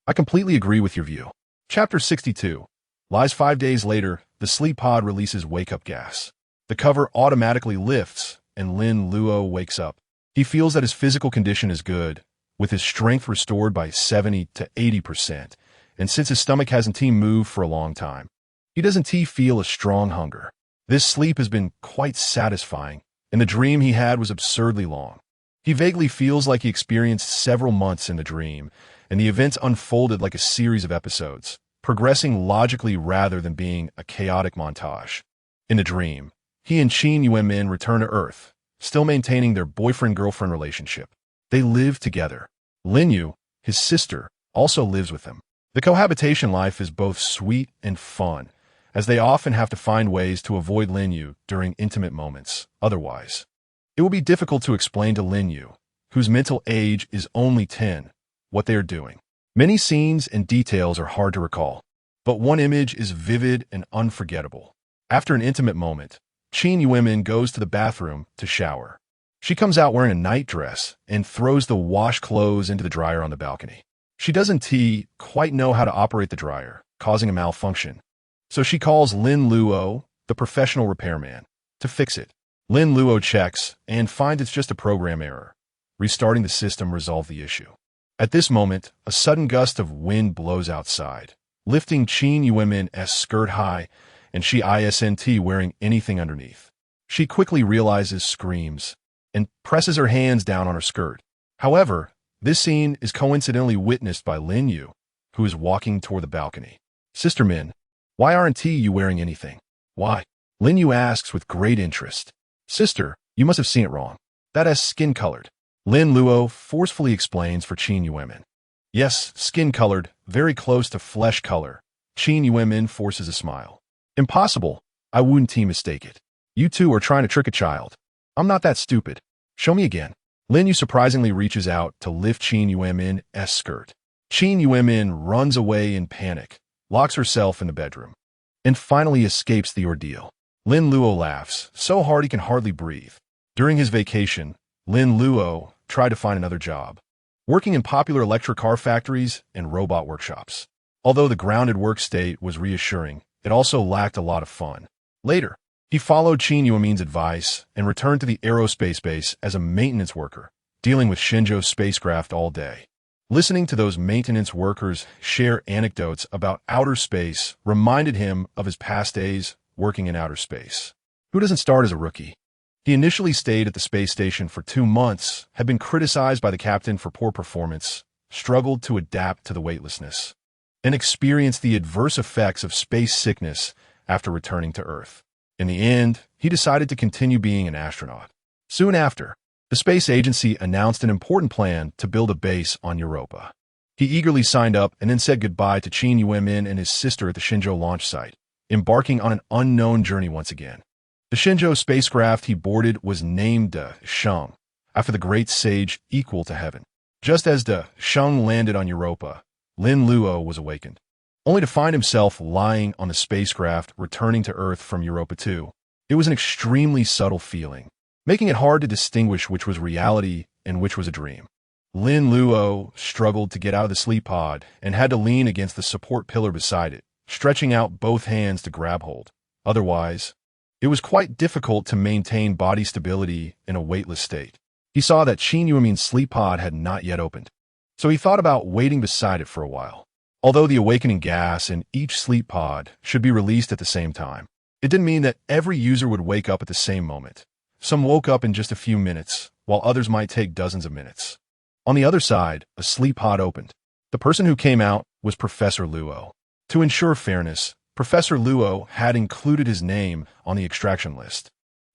I completely agree with your view. Chapter 62. Lies 5 days later, the sleep pod releases wake-up gas. The cover automatically lifts, and Lin Luo wakes up. He feels that his physical condition is good, with his strength restored by 70 to 80%, and since his stomach hasn't moved for a long time, he doesn't feel a strong hunger. This sleep has been quite satisfying, and the dream he had was absurdly long. He vaguely feels like he experienced several months in the dream, and the events unfolded like a series of episodes, progressing logically rather than being a chaotic montage. In the dream, he and Qin Yuanmin return to Earth, still maintaining their boyfriend-girlfriend relationship. They live together. Lin Yu, his sister, also lives with them. The cohabitation life is both sweet and fun, as they often have to find ways to avoid Lin Yu during intimate moments. Otherwise, it will be difficult to explain to Lin Yu, whose mental age is only 10, what they are doing. Many scenes and details are hard to recall, but one image is vivid and unforgettable. After an intimate moment, Qin Yuanmin goes to the bathroom to shower. She comes out wearing a nightdress and throws the washed clothes into the dryer on the balcony. She doesn't quite know how to operate the dryer, causing a malfunction. So she calls Lin Luo, the professional repairman, to fix it. Lin Luo checks and finds it's just a program error. Restarting the system resolved the issue. At this moment, a sudden gust of wind blows outside, lifting Qin Yuanmin's skirt high, and she isn't wearing anything underneath. She quickly realizes, screams, and presses her hands down on her skirt. However, this scene is coincidentally witnessed by Lin Yu, who is walking toward the balcony. Sister Min, why aren't you wearing anything? Why? Lin Yu asks with great interest. Sister, you must have seen it wrong. That is skin-colored. Lin Luo forcefully explains for Qin Yuanmin. Yes, skin-colored, very close to flesh color. Qin Yuanmin forces a smile. Impossible. I wouldn't mistake it. You two are trying to trick a child. I'm not that stupid. Show me again. Lin Yu surprisingly reaches out to lift Qin Yuanmin's skirt. Qin Yuanmin runs away in panic, locks herself in the bedroom, and finally escapes the ordeal. Lin Luo laughs so hard he can hardly breathe. During his vacation, Lin Luo tried to find another job, working in popular electric car factories and robot workshops. Although the grounded work state was reassuring, it also lacked a lot of fun. Later, he followed Qin Yuanmin's advice and returned to the aerospace base as a maintenance worker, dealing with Shenzhou's spacecraft all day. Listening to those maintenance workers share anecdotes about outer space reminded him of his past days working in outer space. Who doesn't start as a rookie? He initially stayed at the space station for 2 months, had been criticized by the captain for poor performance, struggled to adapt to the weightlessness, and experienced the adverse effects of space sickness after returning to Earth. In the end, he decided to continue being an astronaut. Soon after, the space agency announced an important plan to build a base on Europa. He eagerly signed up and then said goodbye to Qin Yuanmin and his sister at the Shenzhou launch site, embarking on an unknown journey once again. The Shenzhou spacecraft he boarded was named De Sheng, after the great sage equal to heaven. Just as De Sheng landed on Europa, Lin Luo was awakened, only to find himself lying on the spacecraft returning to Earth from Europa 2. It was an extremely subtle feeling, making it hard to distinguish which was reality and which was a dream. Lin Luo struggled to get out of the sleep pod and had to lean against the support pillar beside it, stretching out both hands to grab hold. Otherwise, it was quite difficult to maintain body stability in a weightless state. He saw that Qin Yuanmin's sleep pod had not yet opened, so he thought about waiting beside it for a while. Although the awakening gas in each sleep pod should be released at the same time, it didn't mean that every user would wake up at the same moment. Some woke up in just a few minutes, while others might take dozens of minutes. On the other side, a sleep pod opened. The person who came out was Professor Luo. To ensure fairness, Professor Luo had included his name on the extraction list,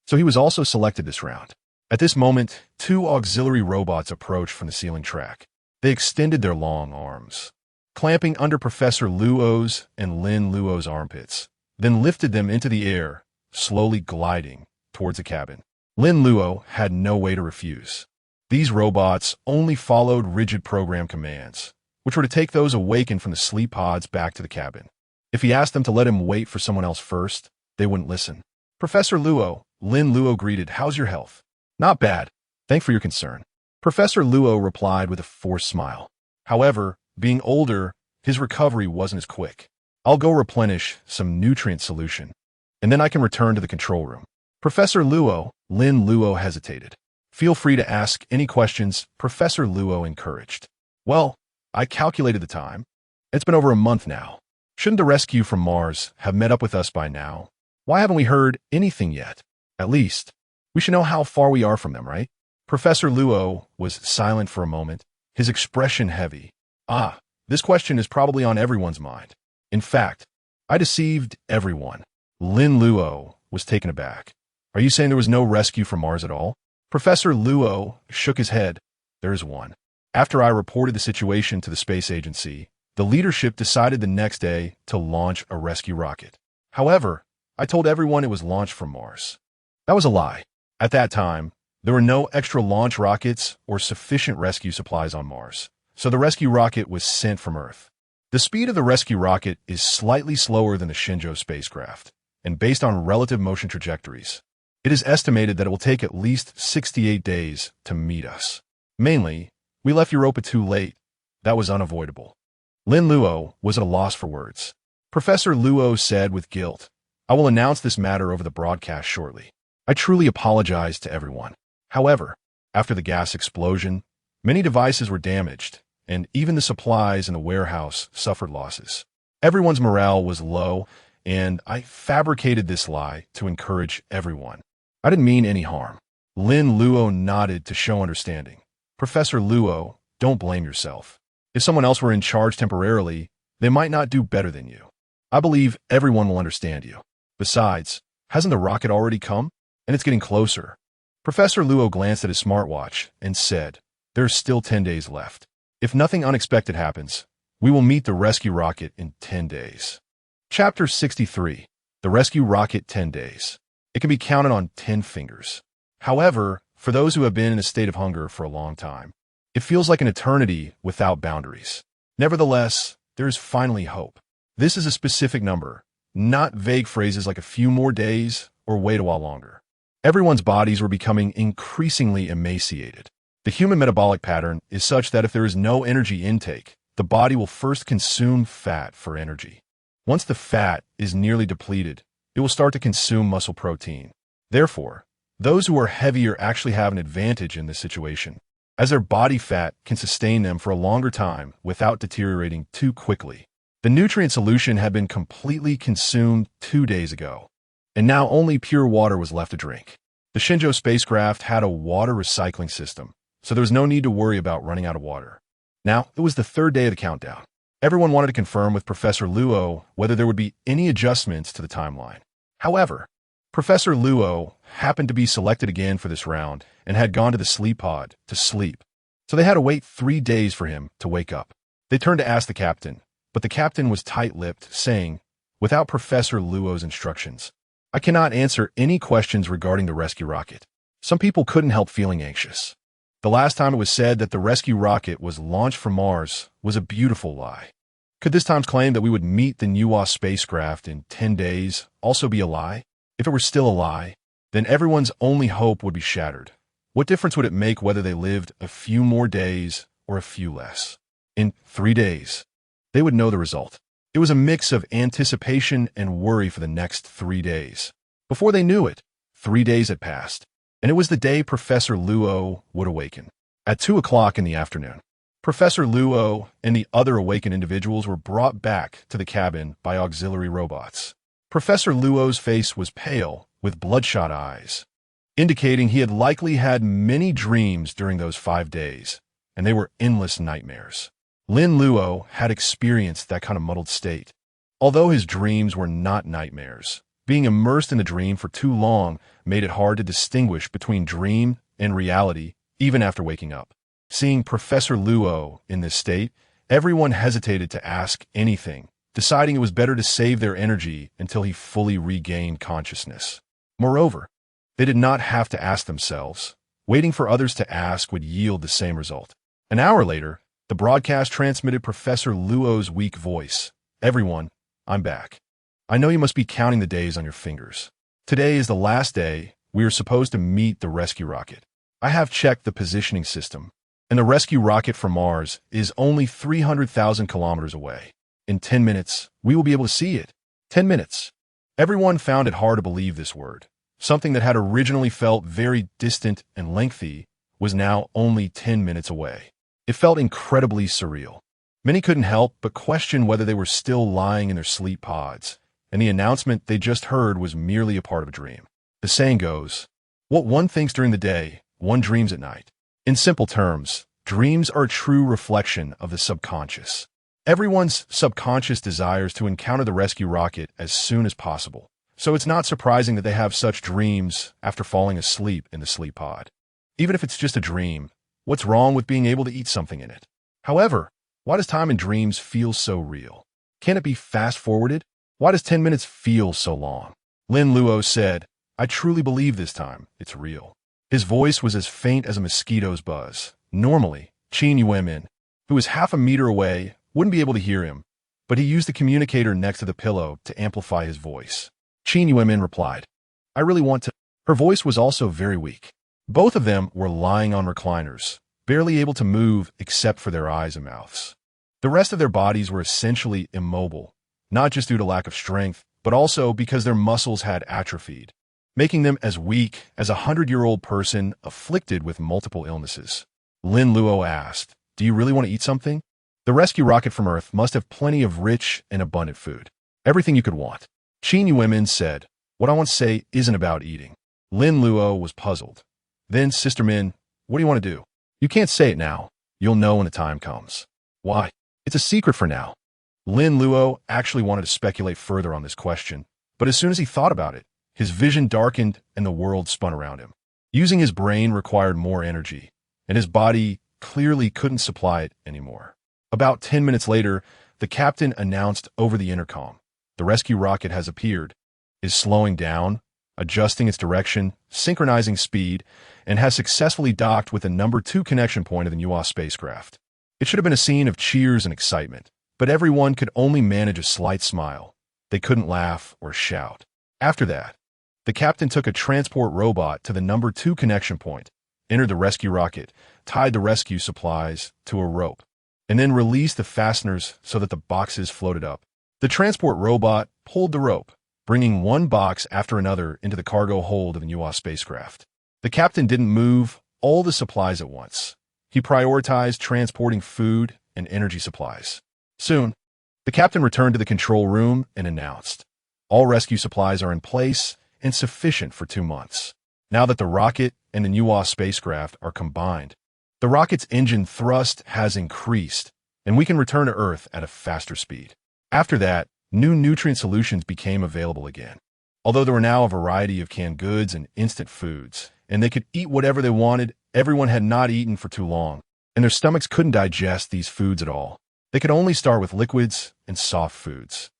so he was also selected this round. At this moment, 2 auxiliary robots approached from the ceiling track. They extended their long arms, clamping under Professor Luo's and Lin Luo's armpits, then lifted them into the air, slowly gliding towards the cabin. Lin Luo had no way to refuse. These robots only followed rigid program commands, which were to take those awakened from the sleep pods back to the cabin. If he asked them to let him wait for someone else first, they wouldn't listen. Professor Lin Luo greeted, "How's your health?" "Not bad. Thanks for your concern." Professor Luo replied with a forced smile. However, being older, his recovery wasn't as quick. "I'll go replenish some nutrient solution, and then I can return to the control room." Professor Lin Luo hesitated. "Feel free to ask any questions," Professor Luo encouraged. "Well, I calculated the time. It's been over a month now. Shouldn't the rescue from Mars have met up with us by now? Why haven't we heard anything yet? At least, we should know how far we are from them, right?" Professor Luo was silent for a moment, his expression heavy. This question is probably on everyone's mind. In fact, I deceived everyone." Lin Luo was taken aback. "Are you saying there was no rescue from Mars at all?" Professor Luo shook his head. "There is one. After I reported the situation to the space agency, the leadership decided the next day to launch a rescue rocket. However, I told everyone it was launched from Mars. That was a lie. At that time, there were no extra launch rockets or sufficient rescue supplies on Mars, so the rescue rocket was sent from Earth. The speed of the rescue rocket is slightly slower than the Shenzhou spacecraft, and based on relative motion trajectories, it is estimated that it will take at least 68 days to meet us. Mainly, we left Europa too late. That was unavoidable." Lin Luo was at a loss for words. Professor Luo said with guilt, "I will announce this matter over the broadcast shortly. I truly apologize to everyone. However, after the gas explosion, many devices were damaged, and even the supplies in the warehouse suffered losses. Everyone's morale was low, and I fabricated this lie to encourage everyone. I didn't mean any harm." Lin Luo nodded to show understanding. "Professor Luo, don't blame yourself. If someone else were in charge temporarily, they might not do better than you. I believe everyone will understand you. Besides, hasn't the rocket already come? And it's getting closer." Professor Luo glanced at his smartwatch and said, "There's still 10 days left. If nothing unexpected happens, we will meet the rescue rocket in 10 days. Chapter 63. The Rescue Rocket 10 Days. It can be counted on 10 fingers. However, for those who have been in a state of hunger for a long time, it feels like an eternity without boundaries. Nevertheless, there is finally hope. This is a specific number, not vague phrases like a few more days or wait a while longer. Everyone's bodies were becoming increasingly emaciated. The human metabolic pattern is such that if there is no energy intake, the body will first consume fat for energy. Once the fat is nearly depleted, it will start to consume muscle protein. Therefore, those who are heavier actually have an advantage in this situation, as their body fat can sustain them for a longer time without deteriorating too quickly. The nutrient solution had been completely consumed 2 days ago, and now only pure water was left to drink. The Shenzhou spacecraft had a water recycling system, so there was no need to worry about running out of water. Now, it was the 3rd day of the countdown. Everyone wanted to confirm with Professor Luo whether there would be any adjustments to the timeline. However, Professor Luo happened to be selected again for this round and had gone to the sleep pod to sleep, so they had to wait 3 days for him to wake up. They turned to ask the captain, but the captain was tight-lipped, saying, "Without Professor Luo's instructions, I cannot answer any questions regarding the rescue rocket." Some people couldn't help feeling anxious. The last time it was said that the rescue rocket was launched from Mars was a beautiful lie. Could this time's claim that we would meet the Nuwa spacecraft in 10 days also be a lie? If it were still a lie, then everyone's only hope would be shattered. What difference would it make whether they lived a few more days or a few less? In 3 days, they would know the result. It was a mix of anticipation and worry for the next 3 days. Before they knew it, 3 days had passed, and it was the day Professor Luo would awaken. At 2 o'clock in the afternoon, Professor Luo and the other awakened individuals were brought back to the cabin by auxiliary robots. Professor Luo's face was pale, with bloodshot eyes, indicating he had likely had many dreams during those 5 days, and they were endless nightmares. Lin Luo had experienced that kind of muddled state. Although his dreams were not nightmares, being immersed in the dream for too long made it hard to distinguish between dream and reality even after waking up. Seeing Professor Luo in this state, everyone hesitated to ask anything, deciding it was better to save their energy until he fully regained consciousness. Moreover, they did not have to ask themselves, Waiting for others to ask would yield the same result. An hour later, the broadcast transmitted Professor Luo's weak voice. "Everyone, I'm back. I know you must be counting the days on your fingers. Today is the last day we are supposed to meet the rescue rocket. I have checked the positioning system, and the rescue rocket from Mars is only 300,000 kilometers away. In 10 minutes, we will be able to see it." 10 minutes. Everyone found it hard to believe this word. Something that had originally felt very distant and lengthy was now only 10 minutes away. It felt incredibly surreal. Many couldn't help but question whether they were still lying in their sleep pods, and the announcement they just heard was merely a part of a dream. The saying goes, "What one thinks during the day, one dreams at night." In simple terms, dreams are a true reflection of the subconscious. Everyone's subconscious desires to encounter the rescue rocket as soon as possible. So it's not surprising that they have such dreams after falling asleep in the sleep pod. Even if it's just a dream, what's wrong with being able to eat something in it? However, why does time in dreams feel so real? Can it be fast-forwarded? Why does 10 minutes feel so long? Lin Luo said, "I truly believe this time it's real." His voice was as faint as a mosquito's buzz. Normally, Qin Yuemin, who was half a meter away, wouldn't be able to hear him, but he used the communicator next to the pillow to amplify his voice. Qin Yuemin replied, "I really want to." Her voice was also very weak. Both of them were lying on recliners, barely able to move except for their eyes and mouths. The rest of their bodies were essentially immobile, not just due to lack of strength, but also because their muscles had atrophied, making them as weak as a 100-year-old person afflicted with multiple illnesses. Lin Luo asked, "Do you really want to eat something? The rescue rocket from Earth must have plenty of rich and abundant food. Everything you could want." Qin Yuemin said, "What I want to say isn't about eating." Lin Luo was puzzled. Then, "Sister Min, what do you want to do?" "You can't say it now. You'll know when the time comes." "Why?" "It's a secret for now." Lin Luo actually wanted to speculate further on this question, but as soon as he thought about it, his vision darkened and the world spun around him. Using his brain required more energy, and his body clearly couldn't supply it anymore. About 10 minutes later, the captain announced over the intercom, "The rescue rocket has appeared, is slowing down, adjusting its direction, synchronizing speed, and has successfully docked with the number 2 connection point of the Europa spacecraft." It should have been a scene of cheers and excitement, but everyone could only manage a slight smile. They couldn't laugh or shout. After that, the captain took a transport robot to the number 2 connection point, entered the rescue rocket, tied the rescue supplies to a rope, and then released the fasteners so that the boxes floated up. The transport robot pulled the rope, bringing one box after another into the cargo hold of the Europa spacecraft. The captain didn't move all the supplies at once. He prioritized transporting food and energy supplies. Soon, the captain returned to the control room and announced, "All rescue supplies are in place and sufficient for 2 months. Now that the rocket and the Europa spacecraft are combined, the rocket's engine thrust has increased, and we can return to Earth at a faster speed." After that, new nutrient solutions became available again. Although there were now a variety of canned goods and instant foods, and they could eat whatever they wanted, everyone had not eaten for too long, and their stomachs couldn't digest these foods at all. They could only start with liquids and soft foods,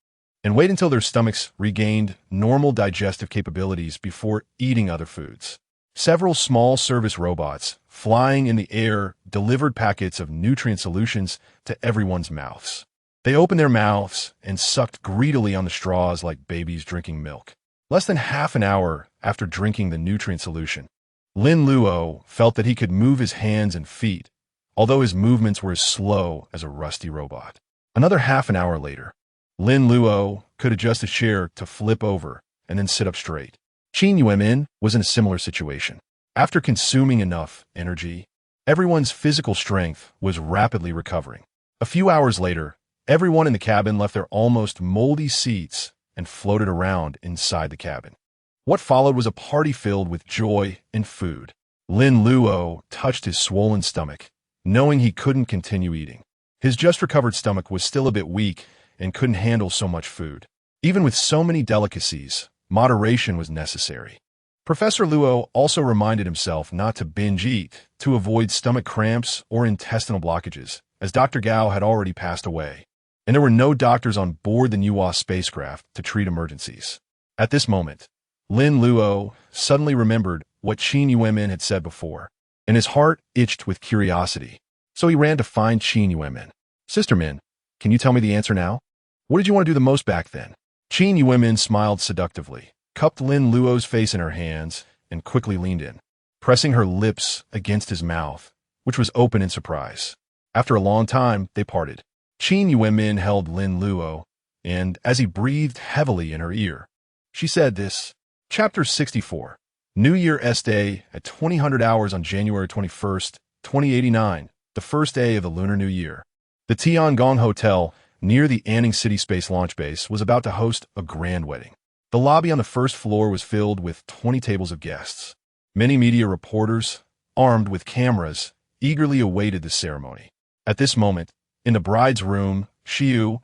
and wait until their stomachs regained normal digestive capabilities before eating other foods. Several small service robots flying in the air delivered packets of nutrient solutions to everyone's mouths. They opened their mouths and sucked greedily on the straws like babies drinking milk. Less than half an hour after drinking the nutrient solution, Lin Luo felt that he could move his hands and feet, although his movements were as slow as a rusty robot. Another half an hour later, Lin Luo could adjust his chair to flip over and then sit up straight. Qin Yuemin was in a similar situation. After consuming enough energy, everyone's physical strength was rapidly recovering. A few hours later, everyone in the cabin left their almost moldy seats and floated around inside the cabin. What followed was a party filled with joy and food. Lin Luo touched his swollen stomach, knowing he couldn't continue eating. His just-recovered stomach was still a bit weak and couldn't handle so much food. Even with so many delicacies, moderation was necessary. Professor Luo also reminded himself not to binge eat to avoid stomach cramps or intestinal blockages, as Dr. Gao had already passed away, and there were no doctors on board the Europa spacecraft to treat emergencies. At this moment, Lin Luo suddenly remembered what Qin Yuemin had said before. and his heart itched with curiosity. So he ran to find Qin Yuemin. Sister Min, can you tell me the answer now? What did you want to do the most back then? Qin Yuemin smiled seductively, cupped Lin Luo's face in her hands, and quickly leaned in, pressing her lips against his mouth, which was open in surprise. After a long time, they parted. Qin Yuemin held Lin Luo, and as he breathed heavily in her ear, she said this. Chapter 64. New Year's Day at 2000 hours on January 21st, 2089, the first day of the Lunar New Year. The Tiangong Hotel, near the Anning City Space Launch Base, was about to host a grand wedding. The lobby on the first floor was filled with 20 tables of guests. Many media reporters, armed with cameras, eagerly awaited the ceremony. At this moment, in the bride's room, Xiu,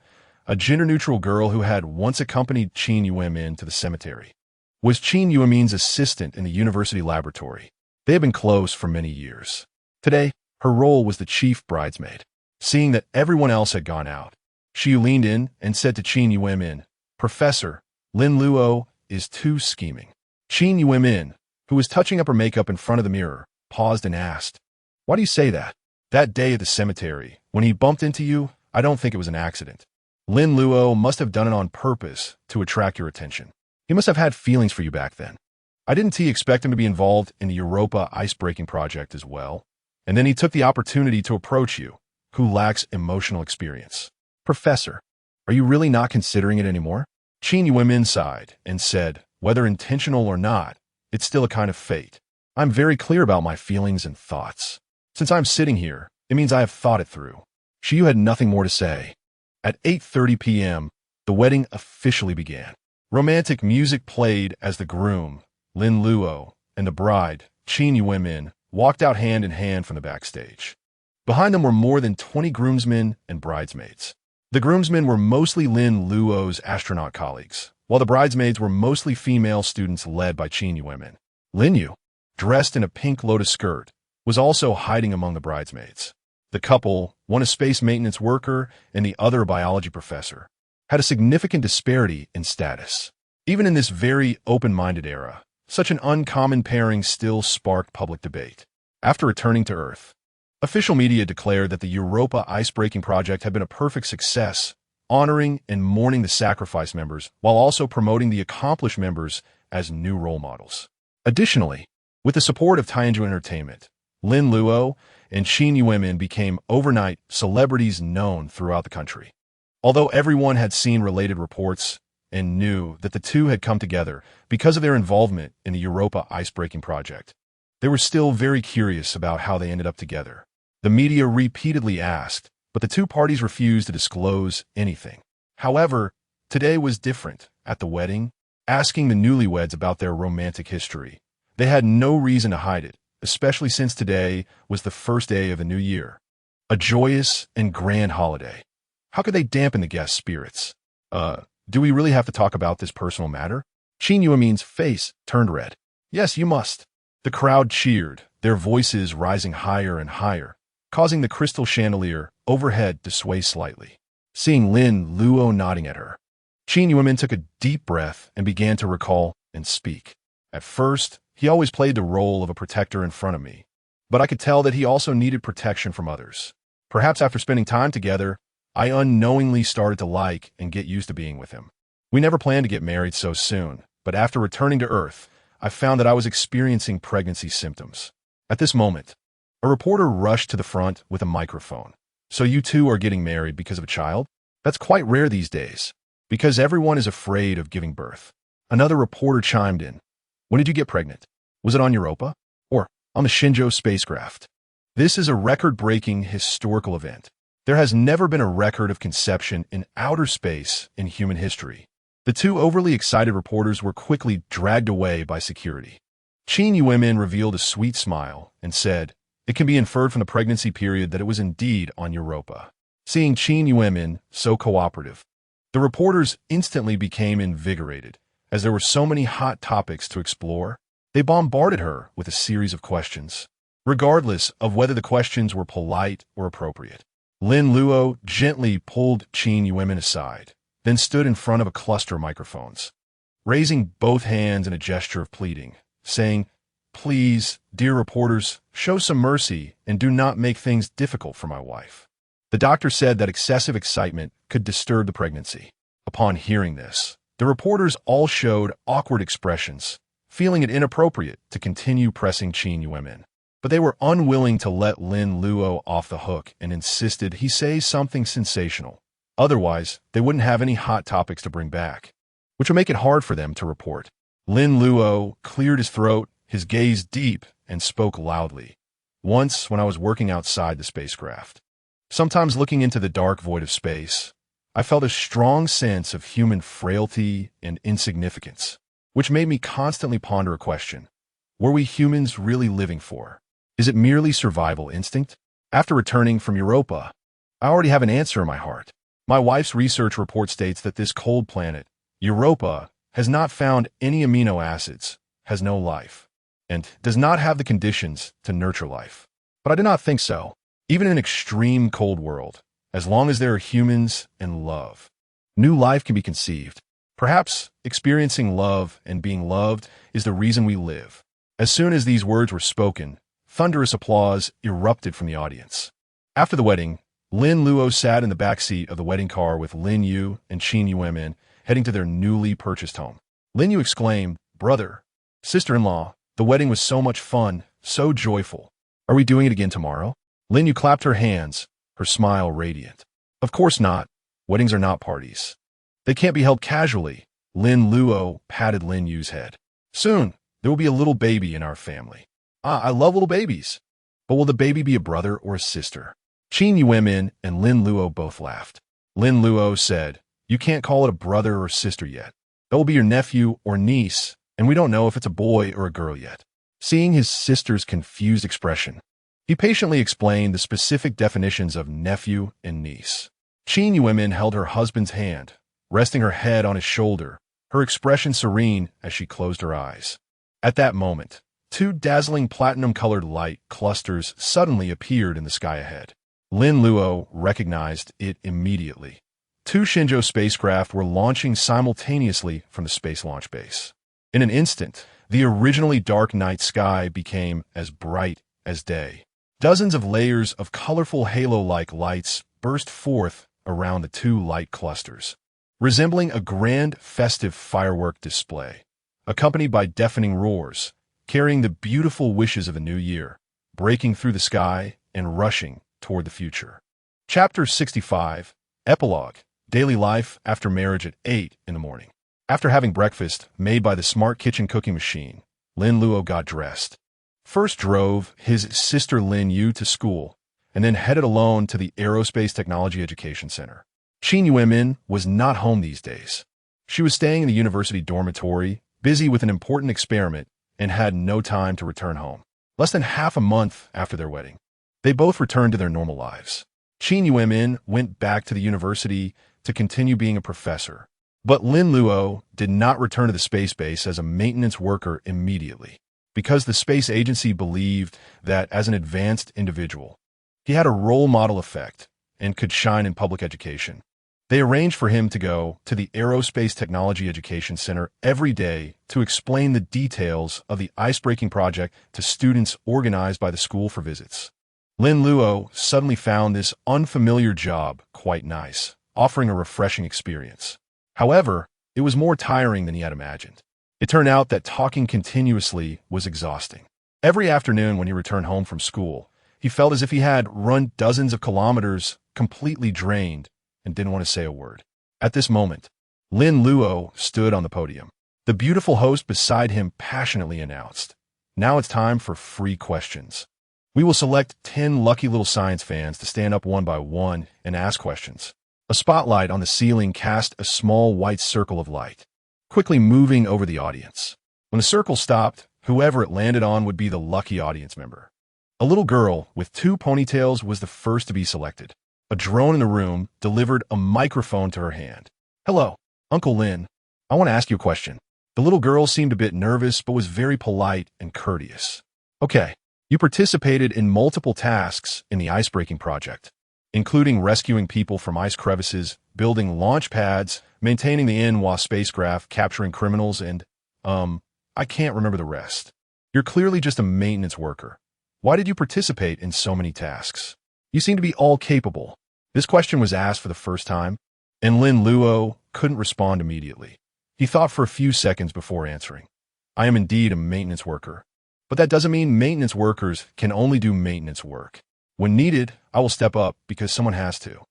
a gender-neutral girl who had once accompanied Qin Yuemin to the cemetery, was Qin Yuemin's assistant in the university laboratory. They had been close for many years. Today, her role was the chief bridesmaid. Seeing that everyone else had gone out, Xiu leaned in and said to Qin Yuemin, Professor, Lin Luo is too scheming. Qin Yuemin, who was touching up her makeup in front of the mirror, paused and asked, Why do you say that? That day at the cemetery, when he bumped into you, I don't think it was an accident. Lin Luo must have done it on purpose to attract your attention. He must have had feelings for you back then. I didn't expect him to be involved in the Europa ice-breaking project as well, and then he took the opportunity to approach you, who lacks emotional experience. Professor, are you really not considering it anymore? Qin Yuemin sighed and said, whether intentional or not, it's still a kind of fate. I'm very clear about my feelings and thoughts. Since I'm sitting here, it means I have thought it through. Xiu had nothing more to say. At 8:30 p.m., the wedding officially began. Romantic music played as the groom, Lin Luo, and the bride, Qin Yuemin, walked out hand in hand from the backstage. Behind them were more than 20 groomsmen and bridesmaids. The groomsmen were mostly Lin Luo's astronaut colleagues, while the bridesmaids were mostly female students led by Qin Yuemin. Lin Yu, dressed in a pink lotus skirt, was also hiding among the bridesmaids. The couple, one a space maintenance worker and the other a biology professor, had a significant disparity in status. Even in this very open-minded era, such an uncommon pairing still sparked public debate. After returning to Earth, official media declared that the Europa ice-breaking project had been a perfect success, honoring and mourning the sacrifice members while also promoting the accomplished members as new role models. Additionally, with the support of Tianjin Entertainment, Lin Luo and Qin Yuemin became overnight celebrities known throughout the country. Although everyone had seen related reports and knew that the two had come together because of their involvement in the Europa ice-breaking project, they were still very curious about how they ended up together. The media repeatedly asked, but the two parties refused to disclose anything. However, today was different. At the wedding, asking the newlyweds about their romantic history, they had no reason to hide it, especially since today was the first day of the new year, a joyous and grand holiday. How could they dampen the guests' spirits? Do we really have to talk about this personal matter? Qin Yuemin's face turned red. Yes, you must. The crowd cheered, their voices rising higher and higher, causing the crystal chandelier overhead to sway slightly. Seeing Lin Luo nodding at her, Qin Yuemin took a deep breath and began to recall and speak. At first, he always played the role of a protector in front of me, but I could tell that he also needed protection from others. Perhaps after spending time together, I unknowingly started to like and get used to being with him. We never planned to get married so soon, but after returning to Earth, I found that I was experiencing pregnancy symptoms. At this moment, a reporter rushed to the front with a microphone. So you two are getting married because of a child? That's quite rare these days, because everyone is afraid of giving birth. Another reporter chimed in. When did you get pregnant? Was it on Europa? Or on the Shenzhou spacecraft? This is a record-breaking historical event. There has never been a record of conception in outer space in human history. The two overly excited reporters were quickly dragged away by security. Qin Yuemin revealed a sweet smile and said, it can be inferred from the pregnancy period that it was indeed on Europa. Seeing Qin Yuemin so cooperative, the reporters instantly became invigorated. As there were so many hot topics to explore, they bombarded her with a series of questions, regardless of whether the questions were polite or appropriate. Lin Luo gently pulled Qin Yuemin aside, then stood in front of a cluster of microphones, raising both hands in a gesture of pleading, saying, "Please, dear reporters, show some mercy and do not make things difficult for my wife." The doctor said that excessive excitement could disturb the pregnancy. Upon hearing this, the reporters all showed awkward expressions, feeling it inappropriate to continue pressing Qin Yuemin. But they were unwilling to let Lin Luo off the hook and insisted he say something sensational. Otherwise, they wouldn't have any hot topics to bring back, which would make it hard for them to report. Lin Luo cleared his throat, his gaze deep, and spoke loudly. "Once, when I was working outside the spacecraft, sometimes looking into the dark void of space, I felt a strong sense of human frailty and insignificance, which made me constantly ponder a question. Were we humans really living for? Is it merely survival instinct? After returning from Europa, I already have an answer in my heart. My wife's research report states that this cold planet, Europa, has not found any amino acids, has no life, and does not have the conditions to nurture life. But I do not think so. Even in an extreme cold world, as long as there are humans and love, new life can be conceived. Perhaps experiencing love and being loved is the reason we live." As soon as these words were spoken, thunderous applause erupted from the audience. After the wedding, Lin Luo sat in the back seat of the wedding car with Lin Yu and Qin Yuemin heading to their newly purchased home. Lin Yu exclaimed, "Brother, sister-in-law, the wedding was so much fun, so joyful. Are we doing it again tomorrow?" Lin Yu clapped her hands, her smile radiant. "Of course not. Weddings are not parties. They can't be held casually." Lin Luo patted Lin Yu's head. "Soon, there will be a little baby in our family." "I love little babies. But will the baby be a brother or a sister?" Qin Yuemin and Lin Luo both laughed. Lin Luo said, "You can't call it a brother or sister yet. That will be your nephew or niece, and we don't know if it's a boy or a girl yet." Seeing his sister's confused expression, he patiently explained the specific definitions of nephew and niece. Qin Yuemin held her husband's hand, resting her head on his shoulder, her expression serene as she closed her eyes. At that moment, two dazzling platinum-colored light clusters suddenly appeared in the sky ahead. Lin Luo recognized it immediately. Two Shenzhou spacecraft were launching simultaneously from the space launch base. In an instant, the originally dark night sky became as bright as day. Dozens of layers of colorful halo-like lights burst forth around the two light clusters, resembling a grand festive firework display, accompanied by deafening roars, carrying the beautiful wishes of a new year, breaking through the sky and rushing toward the future. Chapter 65, Epilogue, Daily Life After Marriage at 8 in the morning. After having breakfast made by the smart kitchen cooking machine, Lin Luo got dressed. First drove his sister Lin Yu to school, and then headed alone to the Aerospace Technology Education Center. Qin Yuemin was not home these days. She was staying in the university dormitory, busy with an important experiment, and had no time to return home. Less than half a month after their wedding, they both returned to their normal lives. Qin Yuemin went back to the university to continue being a professor, but Lin Luo did not return to the space base as a maintenance worker immediately, because the space agency believed that as an advanced individual, he had a role model effect and could shine in public education. They arranged for him to go to the Aerospace Technology Education Center every day to explain the details of the ice-breaking project to students organized by the school for visits. Lin Luo suddenly found this unfamiliar job quite nice, offering a refreshing experience. However, it was more tiring than he had imagined. It turned out that talking continuously was exhausting. Every afternoon when he returned home from school, he felt as if he had run dozens of kilometers, completely drained, and didn't want to say a word. At this moment, Lin Luo stood on the podium. The beautiful host beside him passionately announced, "Now it's time for free questions. We will select 10 lucky little science fans to stand up one by one and ask questions." A spotlight on the ceiling cast a small white circle of light, quickly moving over the audience. When the circle stopped, whoever it landed on would be the lucky audience member. A little girl with 2 ponytails was the first to be selected. A drone in the room delivered a microphone to her hand. "Hello, Uncle Lin. I want to ask you a question." The little girl seemed a bit nervous but was very polite and courteous. "Okay. You participated in multiple tasks in the ice-breaking project, including rescuing people from ice crevices, building launch pads, maintaining the Inhua spacecraft, capturing criminals, and, I can't remember the rest. You're clearly just a maintenance worker. Why did you participate in so many tasks? You seem to be all capable. This question was asked for the first time, and Lin Luo couldn't respond immediately. He thought for a few seconds before answering. I am indeed a maintenance worker. But that doesn't mean maintenance workers can only do maintenance work. When needed, I will step up because someone has to.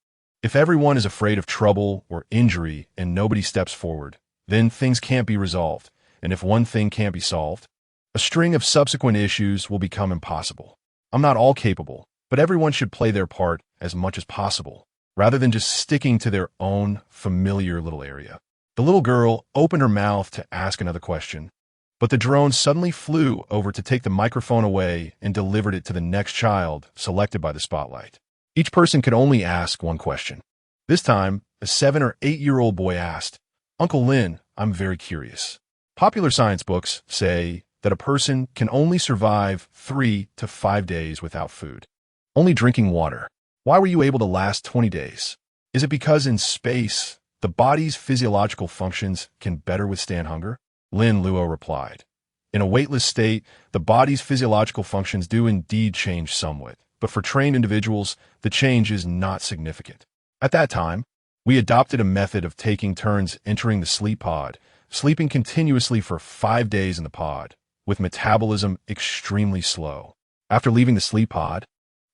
If everyone is afraid of trouble or injury and nobody steps forward, then things can't be resolved. And if one thing can't be solved, a string of subsequent issues will become impossible. I'm not all capable, but everyone should play their part as much as possible, rather than just sticking to their own familiar little area. The little girl opened her mouth to ask another question, but the drone suddenly flew over to take the microphone away and delivered it to the next child selected by the spotlight. Each person could only ask one question. This time, a 7 or 8-year-old boy asked, Uncle Lin, I'm very curious. Popular science books say that a person can only survive 3 to 5 days without food, only drinking water. Why were you able to last 20 days? Is it because in space, the body's physiological functions can better withstand hunger? Lin Luo replied. In a weightless state, the body's physiological functions do indeed change somewhat, but for trained individuals, the change is not significant. At that time, we adopted a method of taking turns entering the sleep pod, sleeping continuously for 5 days in the pod, with metabolism extremely slow. After leaving the sleep pod,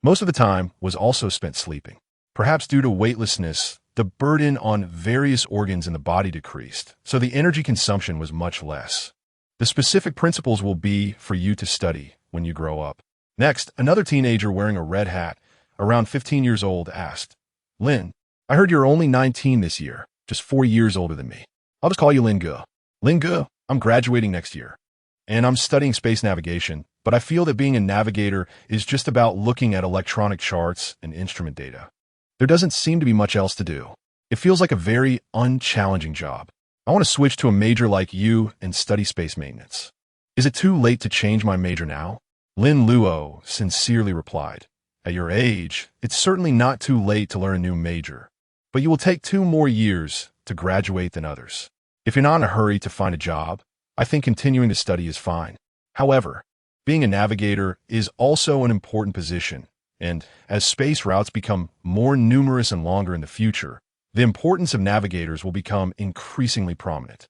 most of the time was also spent sleeping. Perhaps due to weightlessness, the burden on various organs in the body decreased, so the energy consumption was much less. The specific principles will be for you to study when you grow up. Next, another teenager wearing a red hat, around 15 years old, asked, Lin, I heard you're only 19 this year, just 4 years older than me. I'll just call you Lin Ge. Lin Ge, I'm graduating next year, and I'm studying space navigation, but I feel that being a navigator is just about looking at electronic charts and instrument data. There doesn't seem to be much else to do. It feels like a very unchallenging job. I want to switch to a major like you and study space maintenance. Is it too late to change my major now? Lin Luo sincerely replied, At your age, it's certainly not too late to learn a new major, but you will take 2 more years to graduate than others. If you're not in a hurry to find a job, I think continuing to study is fine. However, being a navigator is also an important position, and as space routes become more numerous and longer in the future, the importance of navigators will become increasingly prominent.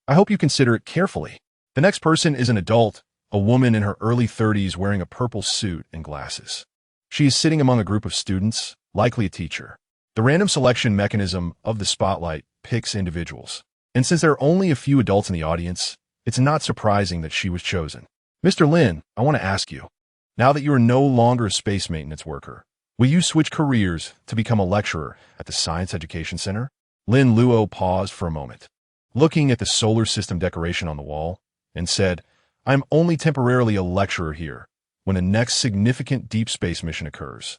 I hope you consider it carefully. The next person is an adult, a woman in her early 30s wearing a purple suit and glasses. She is sitting among a group of students, likely a teacher. The random selection mechanism of the spotlight picks individuals, and since there are only a few adults in the audience, it's not surprising that she was chosen. Mr. Lin, I want to ask you, now that you are no longer a space maintenance worker, will you switch careers to become a lecturer at the Science Education Center? Lin Luo paused for a moment, looking at the solar system decoration on the wall, and said, I'm only temporarily a lecturer here. When the next significant deep space mission occurs,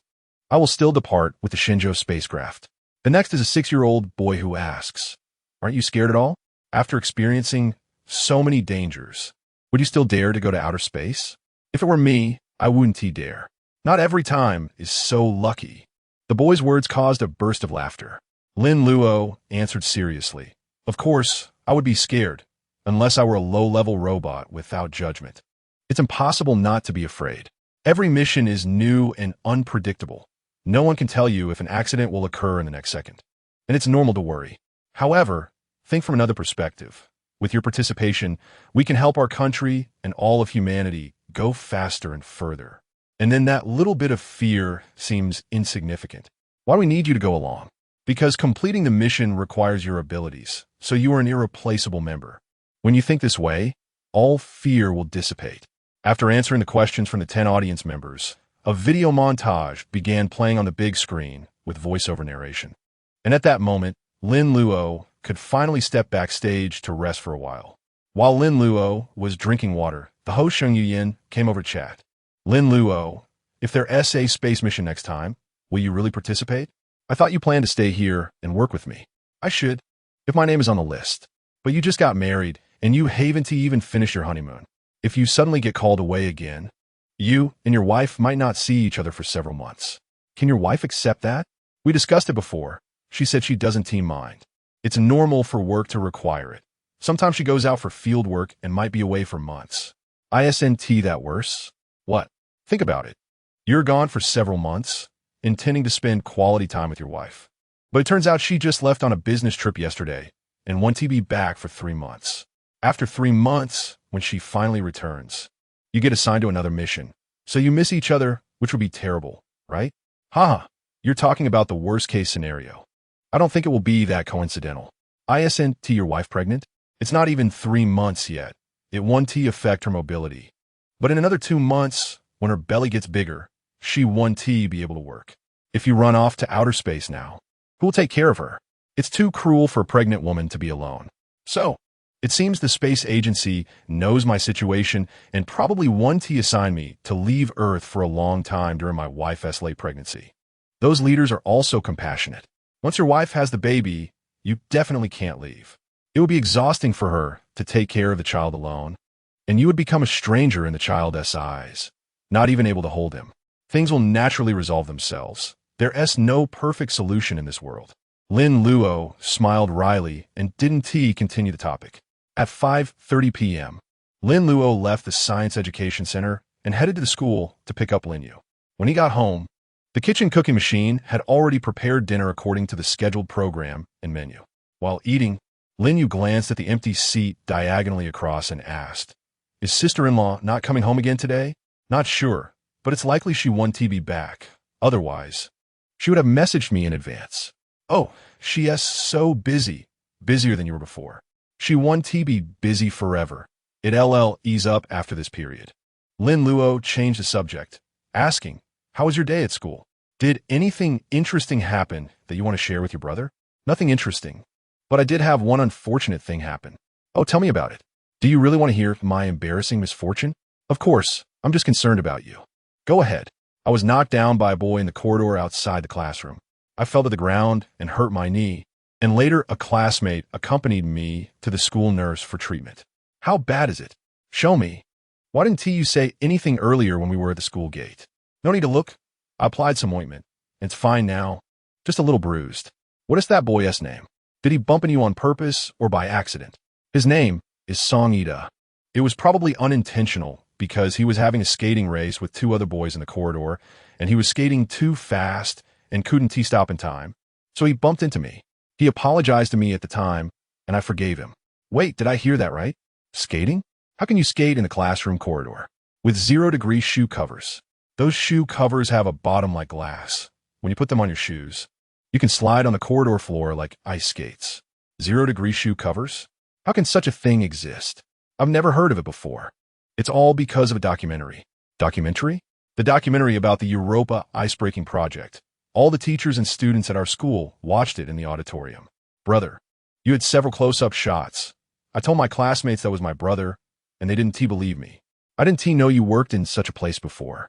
I will still depart with the Shenzhou spacecraft. The next is a 6-year-old boy who asks, Aren't you scared at all? After experiencing so many dangers, would you still dare to go to outer space? If it were me, I wouldn't dare. Not every time is so lucky. The boy's words caused a burst of laughter. Lin Luo answered seriously, Of course, I would be scared, unless I were a low-level robot without judgment. It's impossible not to be afraid. Every mission is new and unpredictable. No one can tell you if an accident will occur in the next second, and it's normal to worry. However, think from another perspective. With your participation, we can help our country and all of humanity go faster and further. And then that little bit of fear seems insignificant. Why do we need you to go along? Because completing the mission requires your abilities, so you are an irreplaceable member. When you think this way, all fear will dissipate. After answering the questions from the 10 audience members, a video montage began playing on the big screen with voiceover narration. And at that moment, Lin Luo could finally step backstage to rest for a while. While Lin Luo was drinking water, the host Sheng Yuyin came over to chat. Lin Luo, if there's a space mission next time, will you really participate? I thought you planned to stay here and work with me. I should, if my name is on the list. But you just got married, and you haven't even finished your honeymoon. If you suddenly get called away again, you and your wife might not see each other for several months. Can your wife accept that? We discussed it before. She said she doesn't mind. It's normal for work to require it. Sometimes she goes out for field work and might be away for months. Isn't that worse? What? Think about it. You're gone for several months, intending to spend quality time with your wife. But it turns out she just left on a business trip yesterday and won't be back for 3 months. After 3 months, when she finally returns, you get assigned to another mission. So you miss each other, which would be terrible, right? Haha, you're talking about the worst case scenario. I don't think it will be that coincidental. Isn't your wife pregnant? It's not even 3 months yet. It won't affect her mobility. But in another 2 months, when her belly gets bigger, she won't be able to work. If you run off to outer space now, who will take care of her? It's too cruel for a pregnant woman to be alone. So, it seems the space agency knows my situation and probably won't assign me to leave Earth for a long time during my wife's late pregnancy. Those leaders are also compassionate. Once your wife has the baby, you definitely can't leave. It would be exhausting for her to take care of the child alone, and you would become a stranger in the child's eyes, not even able to hold him. Things will naturally resolve themselves. There's no perfect solution in this world. Lin Luo smiled wryly and didn't continue the topic. At 5:30 p.m., Lin Luo left the Science Education Center and headed to the school to pick up Lin Yu. When he got home, the kitchen cooking machine had already prepared dinner according to the scheduled program and menu. While eating, Lin Yu glanced at the empty seat diagonally across and asked, "Is sister-in-law not coming home again today?" "Not sure, but it's likely she won't be back. Otherwise, she would have messaged me in advance." "Oh, she is so busy. Busier than you were before. She won't be busy forever. It'll ease up after this period." Lin Luo changed the subject, asking, "How was your day at school? Did anything interesting happen that you want to share with your brother?" "Nothing interesting, but I did have one unfortunate thing happen." "Oh, tell me about it. Do you really want to hear my embarrassing misfortune?" "Of course, I'm just concerned about you." "Go ahead." "I was knocked down by a boy in the corridor outside the classroom. I fell to the ground and hurt my knee, and later a classmate accompanied me to the school nurse for treatment." "How bad is it? Show me. Why didn't you say anything earlier when we were at the school gate?" "No need to look. I applied some ointment. It's fine now. Just a little bruised." "What is that boy's name? Did he bump into you on purpose or by accident?" "His name is Song Ida. It was probably unintentional because he was having a skating race with 2 other boys in the corridor, and he was skating too fast and couldn't stop in time. So he bumped into me. He apologized to me at the time, and I forgave him." "Wait, did I hear that right? Skating? How can you skate in the classroom corridor?" "With 0-degree shoe covers. Those shoe covers have a bottom like glass. When you put them on your shoes, you can slide on the corridor floor like ice skates." 0-degree shoe covers? How can such a thing exist? I've never heard of it before. It's all because of a documentary. Documentary? The documentary about the Europa ice-breaking project. All the teachers and students at our school watched it in the auditorium. "Brother, you had several close-up shots. I told my classmates that was my brother, and they didn't believe me. I didn't know you worked in such a place before.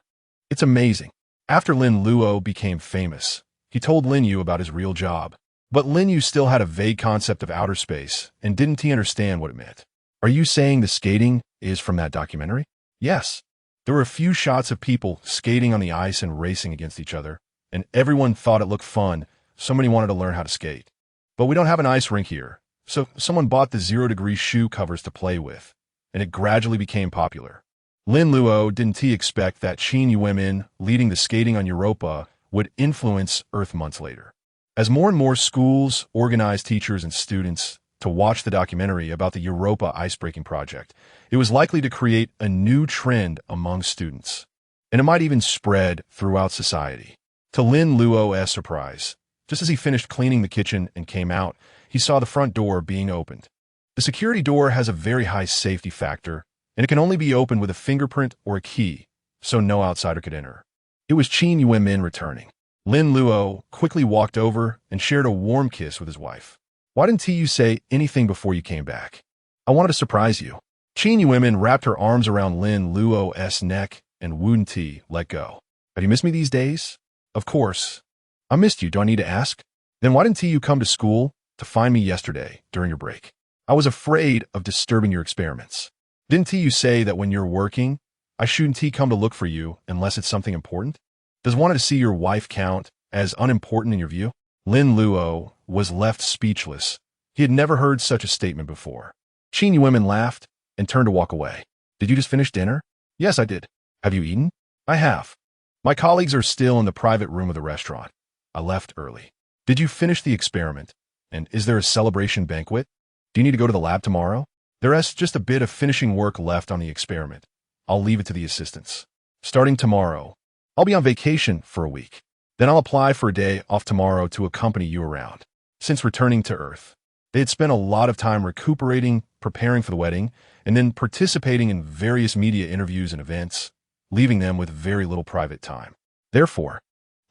It's amazing." After Lin Luo became famous, he told Lin Yu about his real job. But Lin Yu still had a vague concept of outer space and didn't understand what it meant. "Are you saying the skating is from that documentary?" "Yes. There were a few shots of people skating on the ice and racing against each other, and everyone thought it looked fun. So many wanted to learn how to skate. But we don't have an ice rink here, so someone bought the 0-degree shoe covers to play with, and it gradually became popular." Lin Luo didn't expect that Qin women leading the skating on Europa would influence Earth months later. As more and more schools organized teachers and students to watch the documentary about the Europa ice-breaking project, it was likely to create a new trend among students, and it might even spread throughout society. To Lin Luo's surprise, just as he finished cleaning the kitchen and came out, he saw the front door being opened. The security door has a very high safety factor, and it can only be opened with a fingerprint or a key, so no outsider could enter. It was Qin Yuemin returning. Lin Luo quickly walked over and shared a warm kiss with his wife. "Why didn't you say anything before you came back?" "I wanted to surprise you." Qin Yuemin wrapped her arms around Lin Luo's neck and wouldn't let go. "Have you missed me these days?" "Of course. I missed you. Do I need to ask?" "Then why didn't you come to school to find me yesterday during your break?" "I was afraid of disturbing your experiments." "Didn't you say that when you're working, I shouldn't come to look for you unless it's something important?" "Does wanting to see your wife count as unimportant in your view?" Lin Luo was left speechless. He had never heard such a statement before. Qin Yuemin laughed and turned to walk away. Did you just finish dinner? Yes, I did. Have you eaten? I have. My colleagues are still in the private room of the restaurant. I left early. Did you finish the experiment? And is there a celebration banquet? Do you need to go to the lab tomorrow? There is just a bit of finishing work left on the experiment. I'll leave it to the assistants. Starting tomorrow, I'll be on vacation for a week. Then I'll apply for a day off tomorrow to accompany you around. Since returning to Earth, they had spent a lot of time recuperating, preparing for the wedding, and then participating in various media interviews and events, leaving them with very little private time. Therefore,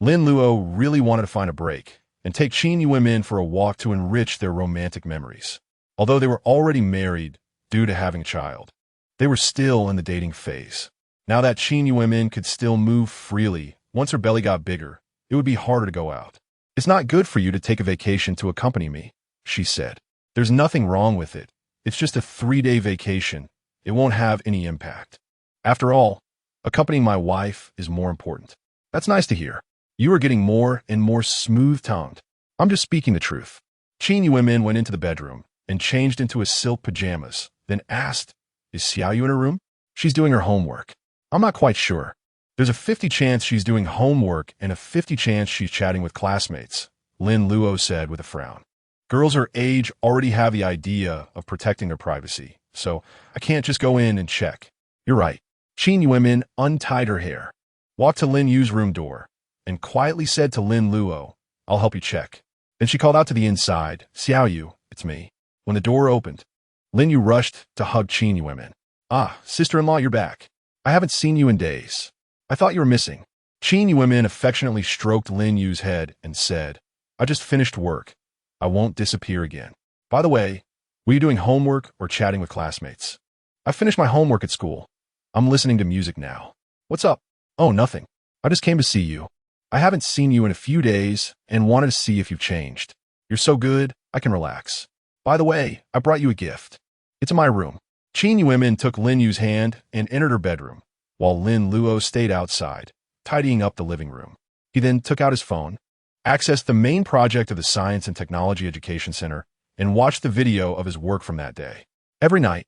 Lin Luo really wanted to find a break and take Qin Yuim in for a walk to enrich their romantic memories. Although they were already married due to having a child, they were still in the dating phase. Now that Qin Yuim could still move freely, once her belly got bigger, it would be harder to go out. It's not good for you to take a vacation to accompany me, she said. There's nothing wrong with it. It's just a 3-day vacation. It won't have any impact. After all, accompanying my wife is more important. That's nice to hear. You are getting more and more smooth-tongued. I'm just speaking the truth. Qin Yuim went into the bedroom and changed into his silk pajamas, then asked, "Is Xiaoyu in her room?" She's doing her homework. I'm not quite sure. There's a 50 chance she's doing homework and a 50 chance she's chatting with classmates, Lin Luo said with a frown. Girls her age already have the idea of protecting their privacy, so I can't just go in and check. You're right. Qin Yuim untied her hair, walked to Lin Yu's room door, and quietly said to Lin Luo, "I'll help you check." Then she called out to the inside, "Xiaoyu, it's me." When the door opened, Lin Yu rushed to hug Qin Yuim. "Ah, sister-in-law, you're back. I haven't seen you in days. I thought you were missing." Qin Yuim affectionately stroked Lin Yu's head and said, "I just finished work. I won't disappear again. By the way, were you doing homework or chatting with classmates?" "I finished my homework at school. I'm listening to music now." "What's up?" "Oh, nothing. I just came to see you. I haven't seen you in a few days and wanted to see if you've changed. You're so good, I can relax. By the way, I brought you a gift. It's in my room." Qin Yuim took Lin Yu's hand and entered her bedroom, while Lin Luo stayed outside, tidying up the living room. He then took out his phone, accessed the main project of the Science and Technology Education Center, and watched the video of his work from that day. Every night,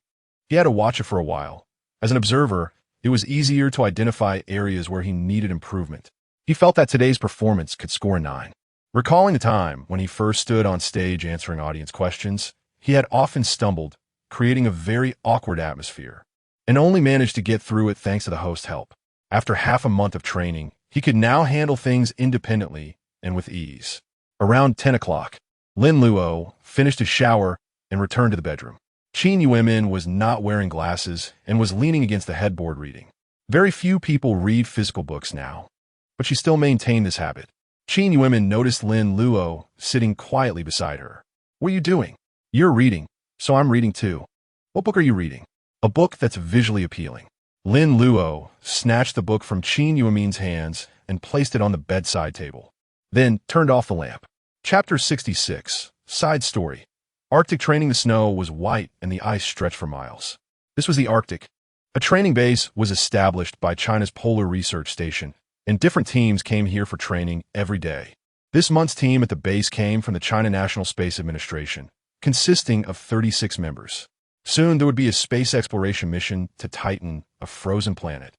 he had to watch it for a while. As an observer, it was easier to identify areas where he needed improvement. He felt that today's performance could score a 9. Recalling the time when he first stood on stage answering audience questions, he had often stumbled, creating a very awkward atmosphere, and only managed to get through it thanks to the host's help. After half a month of training, he could now handle things independently and with ease. Around 10 o'clock, Lin Luo finished his shower and returned to the bedroom. Qin Yuim was not wearing glasses and was leaning against the headboard reading. Very few people read physical books now, but she still maintained this habit. Qin Yuim noticed Lin Luo sitting quietly beside her. "What are you doing?" "You're reading, so I'm reading too." "What book are you reading?" "A book that's visually appealing." Lin Luo snatched the book from Qin Yuim's hands and placed it on the bedside table, then turned off the lamp. Chapter 66, Side Story. Arctic training. The snow was white and the ice stretched for miles. This was the Arctic. A training base was established by China's Polar Research Station, and different teams came here for training every day. This month's team at the base came from the China National Space Administration, consisting of 36 members. Soon there would be a space exploration mission to Titan, a frozen planet.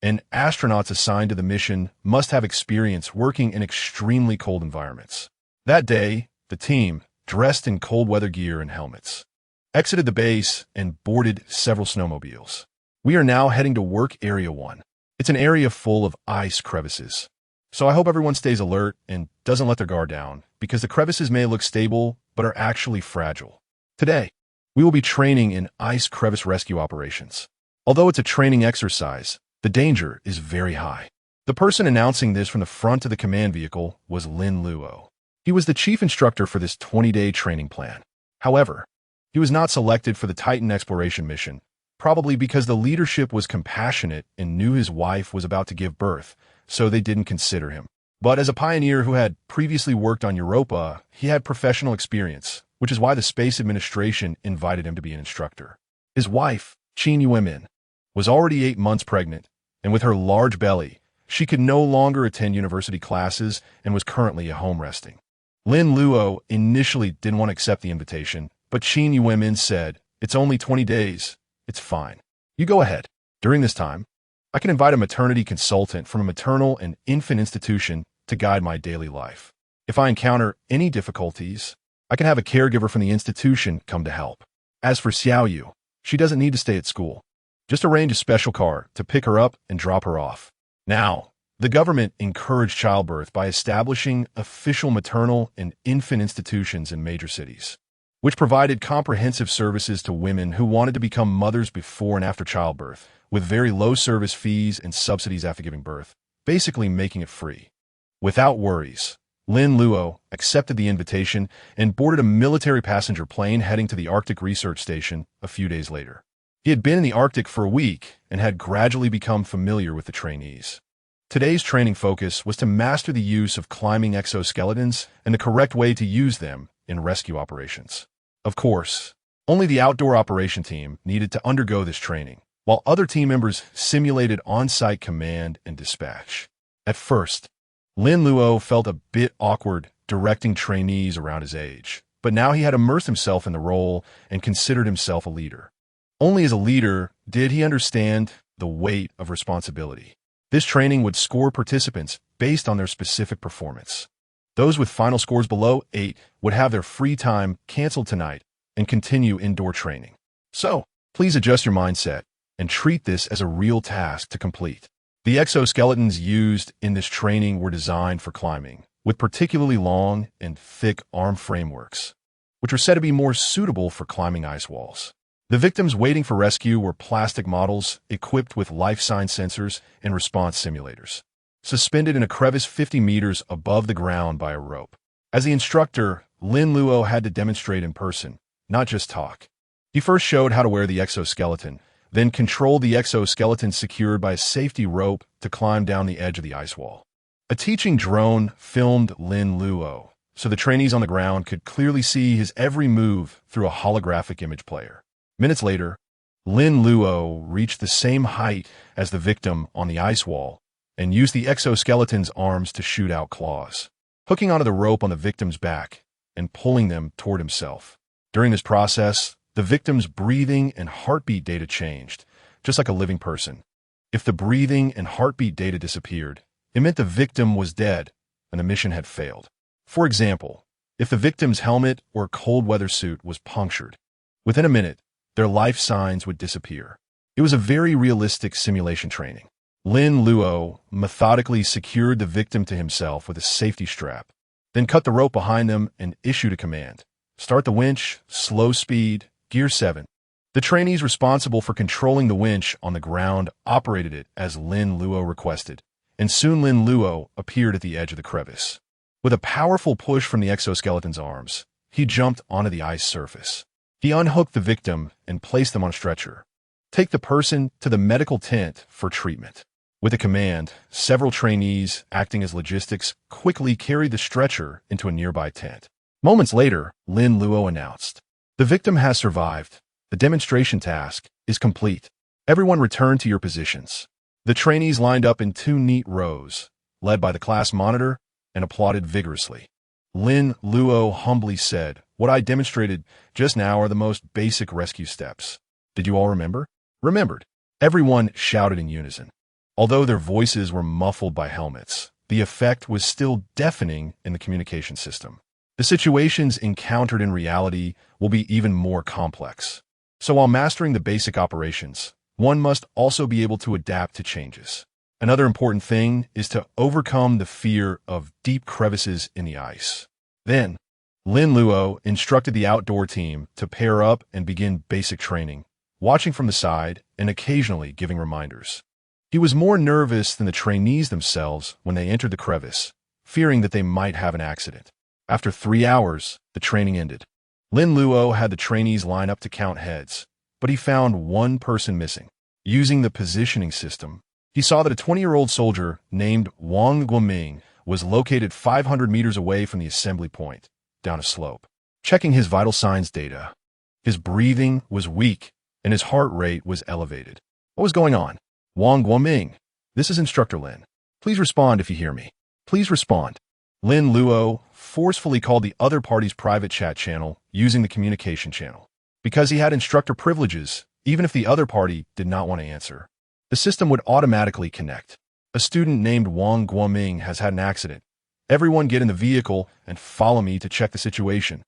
And astronauts assigned to the mission must have experience working in extremely cold environments. That day, the team, dressed in cold weather gear and helmets, exited the base and boarded several snowmobiles. We are now heading to Work Area 1. It's an area full of ice crevices. So I hope everyone stays alert and doesn't let their guard down, because the crevices may look stable, but are actually fragile. Today, we will be training in ice crevice rescue operations. Although it's a training exercise, the danger is very high. The person announcing this from the front of the command vehicle was Lin Luo. He was the chief instructor for this 20-day training plan. However, he was not selected for the Titan exploration mission, probably because the leadership was compassionate and knew his wife was about to give birth, so they didn't consider him. But as a pioneer who had previously worked on Europa, he had professional experience, which is why the Space Administration invited him to be an instructor. His wife, Qin Yuim, was already 8 months pregnant, and with her large belly, she could no longer attend university classes and was currently at home resting. Lin Luo initially didn't want to accept the invitation, but Qin Yuim said, "It's only 20 days. It's fine. You go ahead." During this time, I can invite a maternity consultant from a maternal and infant institution to guide my daily life. If I encounter any difficulties, I can have a caregiver from the institution come to help. As for Xiaoyu, she doesn't need to stay at school. Just arrange a special car to pick her up and drop her off. Now, the government encouraged childbirth by establishing official maternal and infant institutions in major cities, which provided comprehensive services to women who wanted to become mothers before and after childbirth, with very low service fees and subsidies after giving birth, basically making it free. Without worries, Lin Luo accepted the invitation and boarded a military passenger plane heading to the Arctic Research Station a few days later. He had been in the Arctic for a week and had gradually become familiar with the trainees. Today's training focus was to master the use of climbing exoskeletons and the correct way to use them in rescue operations. Of course, only the outdoor operation team needed to undergo this training, while other team members simulated on-site command and dispatch. At first, Lin Luo felt a bit awkward directing trainees around his age, but now he had immersed himself in the role and considered himself a leader. Only as a leader did he understand the weight of responsibility. This training would score participants based on their specific performance. Those with final scores below 8 would have their free time canceled tonight and continue indoor training. So, please adjust your mindset and treat this as a real task to complete. The exoskeletons used in this training were designed for climbing, with particularly long and thick arm frameworks, which were said to be more suitable for climbing ice walls. The victims waiting for rescue were plastic models equipped with life sign sensors and response simulators, suspended in a crevice 50 meters above the ground by a rope. As the instructor, Lin Luo had to demonstrate in person, not just talk. He first showed how to wear the exoskeleton, then controlled the exoskeleton secured by a safety rope to climb down the edge of the ice wall. A teaching drone filmed Lin Luo, so the trainees on the ground could clearly see his every move through a holographic image player. Minutes later, Lin Luo reached the same height as the victim on the ice wall and used the exoskeleton's arms to shoot out claws, hooking onto the rope on the victim's back and pulling them toward himself. During this process, the victim's breathing and heartbeat data changed, just like a living person. If the breathing and heartbeat data disappeared, it meant the victim was dead and the mission had failed. For example, if the victim's helmet or cold weather suit was punctured, within a minute, their life signs would disappear. It was a very realistic simulation training. Lin Luo methodically secured the victim to himself with a safety strap, then cut the rope behind them and issued a command. Start the winch, slow speed, gear 7. The trainees responsible for controlling the winch on the ground operated it as Lin Luo requested, and soon Lin Luo appeared at the edge of the crevice. With a powerful push from the exoskeleton's arms, he jumped onto the ice surface. He unhooked the victim and placed them on a stretcher. Take the person to the medical tent for treatment. With a command, several trainees, acting as logistics, quickly carried the stretcher into a nearby tent. Moments later, Lin Luo announced, "The victim has survived. The demonstration task is complete. Everyone return to your positions." The trainees lined up in 2 neat rows, led by the class monitor, and applauded vigorously. Lin Luo humbly said, "What I demonstrated just now are the most basic rescue steps. Did you all remember?" "Remembered." Everyone shouted in unison. Although their voices were muffled by helmets, the effect was still deafening in the communication system. The situations encountered in reality will be even more complex. So while mastering the basic operations, one must also be able to adapt to changes. Another important thing is to overcome the fear of deep crevices in the ice. Then, Lin Luo instructed the outdoor team to pair up and begin basic training, watching from the side and occasionally giving reminders. He was more nervous than the trainees themselves when they entered the crevice, fearing that they might have an accident. After 3 hours, the training ended. Lin Luo had the trainees line up to count heads, but he found one person missing. Using the positioning system, he saw that a 20-year-old soldier named Wang Guoming was located 500 meters away from the assembly point, down a slope. Checking his vital signs data, his breathing was weak and his heart rate was elevated. What was going on? "Wang Guoming, this is Instructor Lin. Please respond if you hear me. Please respond." Lin Luo forcefully called the other party's private chat channel using the communication channel. Because he had instructor privileges, even if the other party did not want to answer, the system would automatically connect. A student named Wang Guoming has had an accident. Everyone get in the vehicle and follow me to check the situation.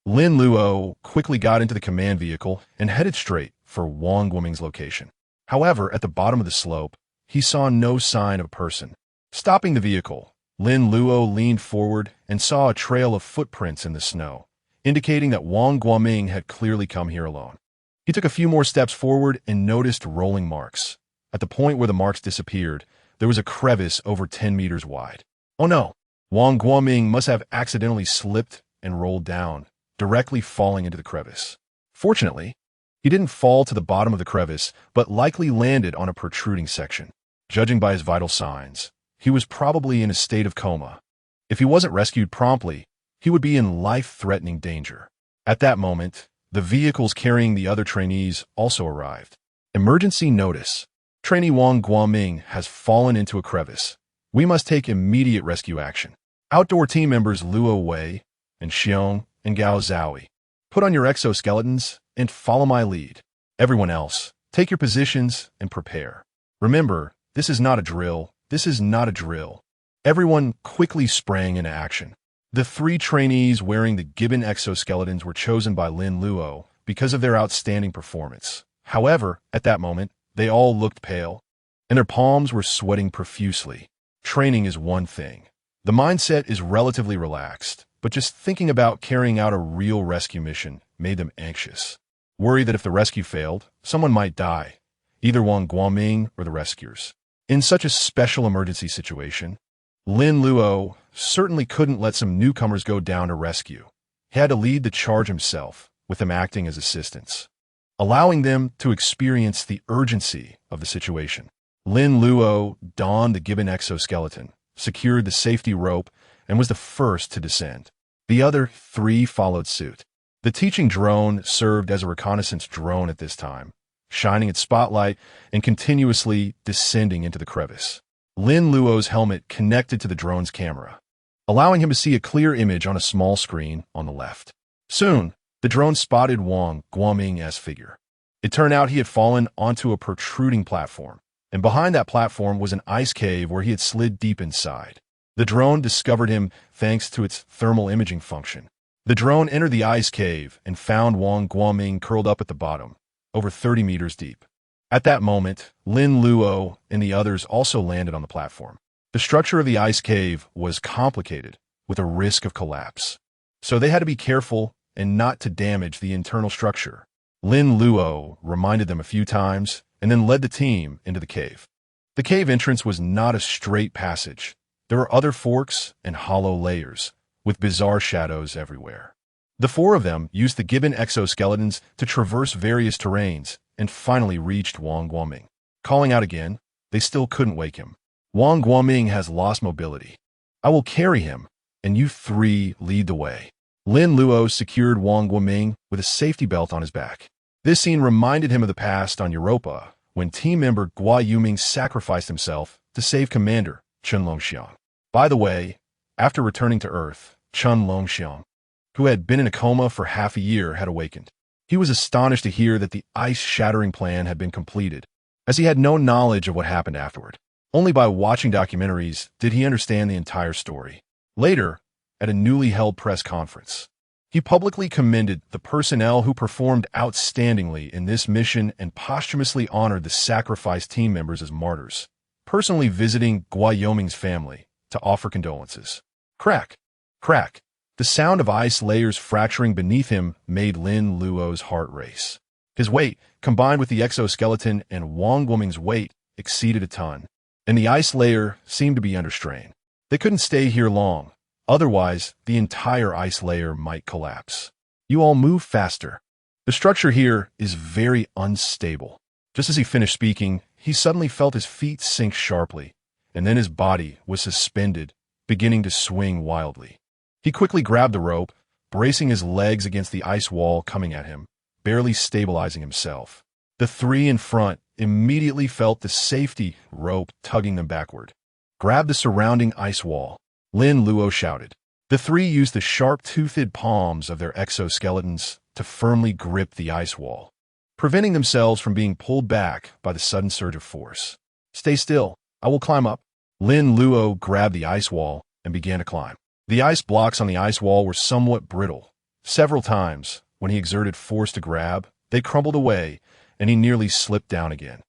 Lin Luo quickly got into the command vehicle and headed straight for Wang Guoming's location. However, at the bottom of the slope, he saw no sign of a person. Stopping the vehicle, Lin Luo leaned forward and saw a trail of footprints in the snow, indicating that Wang Guoming had clearly come here alone. He took a few more steps forward and noticed rolling marks. At the point where the marks disappeared, there was a crevice over 10 meters wide. Oh no! Wang Guoming must have accidentally slipped and rolled down, directly falling into the crevice. Fortunately, he didn't fall to the bottom of the crevice, but likely landed on a protruding section. Judging by his vital signs, he was probably in a state of coma. If he wasn't rescued promptly, he would be in life-threatening danger. At that moment, the vehicles carrying the other trainees also arrived. Emergency notice. Trainee Wang Guoming has fallen into a crevice. We must take immediate rescue action. Outdoor team members Luo Wei and Xiong and Gao Zhaoi, put on your exoskeletons and follow my lead. Everyone else, take your positions and prepare. Remember, this is not a drill. This is not a drill. Everyone quickly sprang into action. The 3 trainees wearing the gibbon exoskeletons were chosen by Lin Luo because of their outstanding performance. However, at that moment, they all looked pale, and their palms were sweating profusely. Training is one thing. The mindset is relatively relaxed, but just thinking about carrying out a real rescue mission made them anxious. Worried that if the rescue failed, someone might die, either Wang Guoming or the rescuers. In such a special emergency situation, Lin Luo certainly couldn't let some newcomers go down to rescue. He had to lead the charge himself, with them acting as assistants, allowing them to experience the urgency of the situation. Lin Luo donned the gibbon exoskeleton, secured the safety rope, and was the first to descend. The other 3 followed suit. The teaching drone served as a reconnaissance drone at this time, shining its spotlight and continuously descending into the crevice. Lin Luo's helmet connected to the drone's camera, allowing him to see a clear image on a small screen on the left. Soon, the drone spotted Wang Guoming's figure. It turned out he had fallen onto a protruding platform, and behind that platform was an ice cave where he had slid deep inside. The drone discovered him thanks to its thermal imaging function. The drone entered the ice cave and found Wang Guoming curled up at the bottom, over 30 meters deep. At that moment, Lin Luo and the others also landed on the platform. The structure of the ice cave was complicated, with a risk of collapse, so they had to be careful and not to damage the internal structure. Lin Luo reminded them a few times and then led the team into the cave. The cave entrance was not a straight passage. There were other forks and hollow layers, with bizarre shadows everywhere. The 4 of them used the gibbon exoskeletons to traverse various terrains and finally reached Wang Guoming. Calling out again, they still couldn't wake him. Wang Guoming has lost mobility. I will carry him, and you 3 lead the way. Lin Luo secured Wang Guoming with a safety belt on his back. This scene reminded him of the past on Europa, when team member Gua Yuming sacrificed himself to save Commander Chen Longxiang. By the way, after returning to Earth, Chen Longxiang, who had been in a coma for half a year, had awakened. He was astonished to hear that the ice-shattering plan had been completed, as he had no knowledge of what happened afterward. Only by watching documentaries did he understand the entire story. Later, at a newly held press conference, he publicly commended the personnel who performed outstandingly in this mission and posthumously honored the sacrificed team members as martyrs, personally visiting Gua Yoming's family to offer condolences. Crack! Crack! The sound of ice layers fracturing beneath him made Lin Luo's heart race. His weight, combined with the exoskeleton and Wang Guoming's weight, exceeded a ton, and the ice layer seemed to be under strain. They couldn't stay here long. Otherwise, the entire ice layer might collapse. You all move faster. The structure here is very unstable. Just as he finished speaking, he suddenly felt his feet sink sharply, and then his body was suspended, beginning to swing wildly. He quickly grabbed the rope, bracing his legs against the ice wall coming at him, barely stabilizing himself. The 3 in front immediately felt the safety rope tugging them backward. Grab the surrounding ice wall, Lin Luo shouted. The 3 used the sharp-toothed palms of their exoskeletons to firmly grip the ice wall. preventing themselves from being pulled back by the sudden surge of force. "Stay still. I will climb up." Lin Luo grabbed the ice wall and began to climb. The ice blocks on the ice wall were somewhat brittle. Several times, when he exerted force to grab, they crumbled away, and he nearly slipped down again.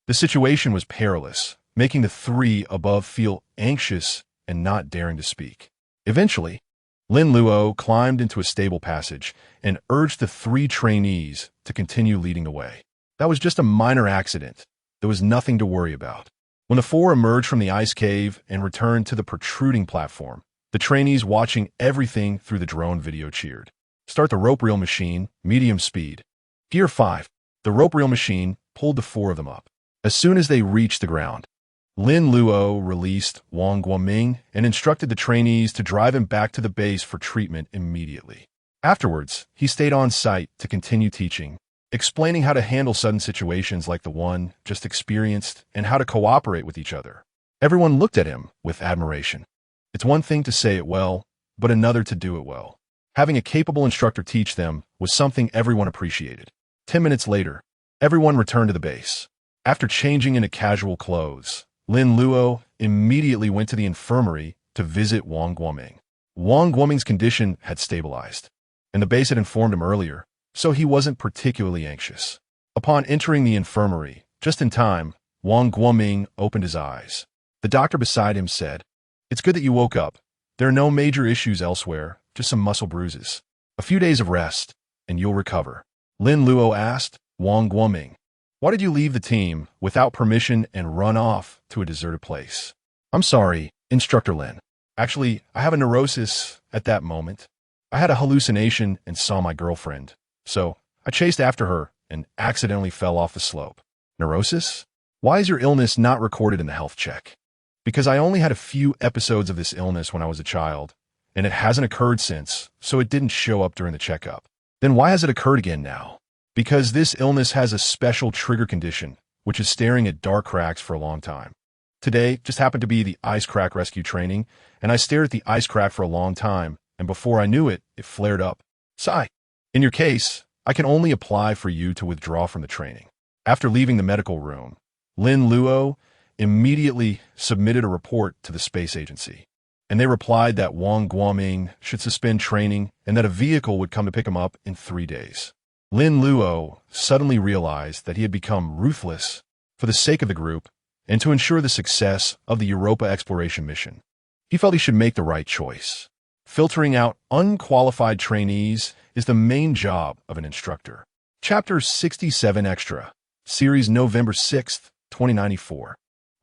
The situation was perilous, making the three above feel anxious and not daring to speak. Eventually, Lin Luo climbed into a stable passage and urged the three trainees to continue leading the way. That was just a minor accident. There was nothing to worry about. When the four emerged from the ice cave and returned to the protruding platform, the trainees watching everything through the drone video cheered. "Start the rope reel machine, medium speed." Gear 5. The rope reel machine pulled the four of them up. As soon as they reached the ground, Lin Luo released Wang Guoming and instructed the trainees to drive him back to the base for treatment immediately. Afterwards, he stayed on site to continue teaching, explaining how to handle sudden situations like the one just experienced and how to cooperate with each other. Everyone looked at him with admiration. It's one thing to say it well, but another to do it well. Having a capable instructor teach them was something everyone appreciated. 10 minutes later, everyone returned to the base. After changing into casual clothes, Lin Luo immediately went to the infirmary to visit Wang Guoming. Wang Guoming's condition had stabilized, and the base had informed him earlier, so he wasn't particularly anxious. Upon entering the infirmary, just in time, Wang Guoming opened his eyes. The doctor beside him said, "It's good that you woke up. There are no major issues elsewhere, just some muscle bruises. A few days of rest, and you'll recover." Lin Luo asked Wang Guoming, "Why did you leave the team without permission and run off to a deserted place?" "I'm sorry, Instructor Lin. Actually, I have a neurosis at that moment. I had a hallucination and saw my girlfriend. So I chased after her and accidentally fell off the slope." "Neurosis? Why is your illness not recorded in the health check?" "Because I only had a few episodes of this illness when I was a child, and it hasn't occurred since, so it didn't show up during the checkup." "Then why has it occurred again now?" "Because this illness has a special trigger condition, which is staring at dark cracks for a long time. Today just happened to be the ice crack rescue training, and I stared at the ice crack for a long time, and before I knew it, it flared up." "Sigh. In your case, I can only apply for you to withdraw from the training." After leaving the medical room, Lin Luo immediately submitted a report to the space agency, and they replied that Wang Guoming should suspend training and that a vehicle would come to pick him up in 3 days. Lin Luo suddenly realized that he had become ruthless for the sake of the group and to ensure the success of the Europa exploration mission. He felt he should make the right choice. Filtering out unqualified trainees is the main job of an instructor. Chapter 67 Extra, Series November 6, 2094.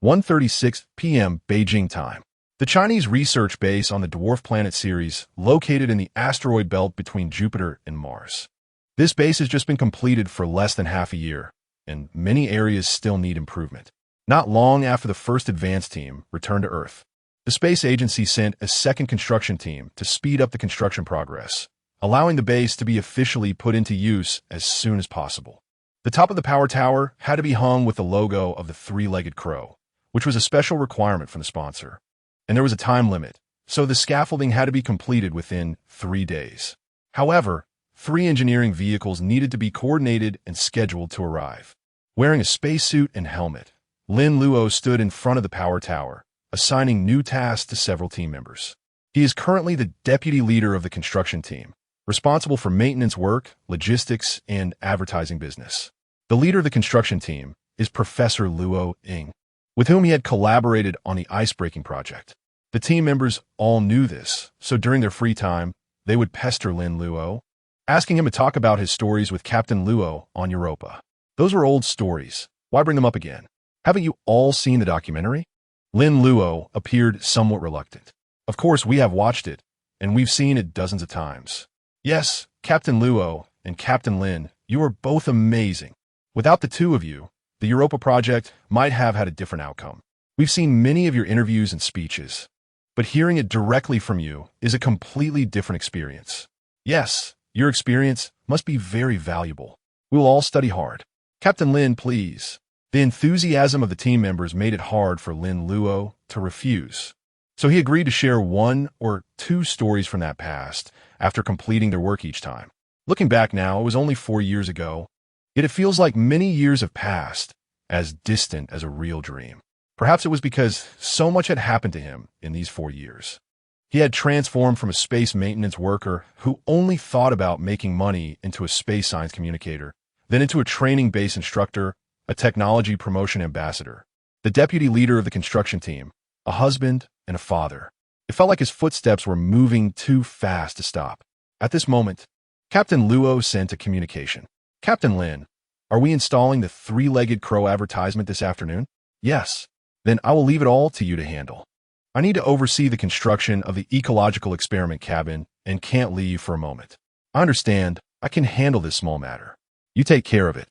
1:36 p.m. Beijing time. The Chinese research base on the dwarf planet Ceres, located in the asteroid belt between Jupiter and Mars. This base has just been completed for less than half a year, and many areas still need improvement. Not long after the first advance team returned to Earth, the space agency sent a second construction team to speed up the construction progress, allowing the base to be officially put into use as soon as possible. The top of the power tower had to be hung with the logo of the three-legged crow, which was a special requirement from the sponsor. And there was a time limit, so the scaffolding had to be completed within 3 days. However, 3 engineering vehicles needed to be coordinated and scheduled to arrive. Wearing a spacesuit and helmet, Lin Luo stood in front of the power tower, assigning new tasks to several team members. He is currently the deputy leader of the construction team, responsible for maintenance work, logistics, and advertising business. The leader of the construction team is Professor Luo Ying, with whom he had collaborated on the ice-breaking project. The team members all knew this, so during their free time, they would pester Lin Luo, asking him to talk about his stories with Captain Luo on Europa. Those were old stories. Why bring them up again? Haven't you all seen the documentary? Lin Luo appeared somewhat reluctant. Of course, we have watched it, and we've seen it dozens of times. Yes, Captain Luo and Captain Lin, you are both amazing. Without the two of you, the Europa project might have had a different outcome. We've seen many of your interviews and speeches, but hearing it directly from you is a completely different experience. Yes, your experience must be very valuable. We will all study hard. Captain Lin, please. The enthusiasm of the team members made it hard for Lin Luo to refuse, so he agreed to share 1 or 2 stories from that past after completing their work each time. Looking back now, it was only 4 years ago, Yet it feels like many years have passed, as distant as a real dream. Perhaps it was because so much had happened to him in these 4 years. He had transformed from a space maintenance worker who only thought about making money into a space science communicator, then into a training base instructor, a technology promotion ambassador, the deputy leader of the construction team, a husband, and a father. It felt like his footsteps were moving too fast to stop. At this moment, Captain Luo sent a communication. Captain Lin, are we installing the three-legged crow advertisement this afternoon? Yes. Then I will leave it all to you to handle. I need to oversee the construction of the ecological experiment cabin and can't leave for a moment. I understand. I can handle this small matter. You take care of it.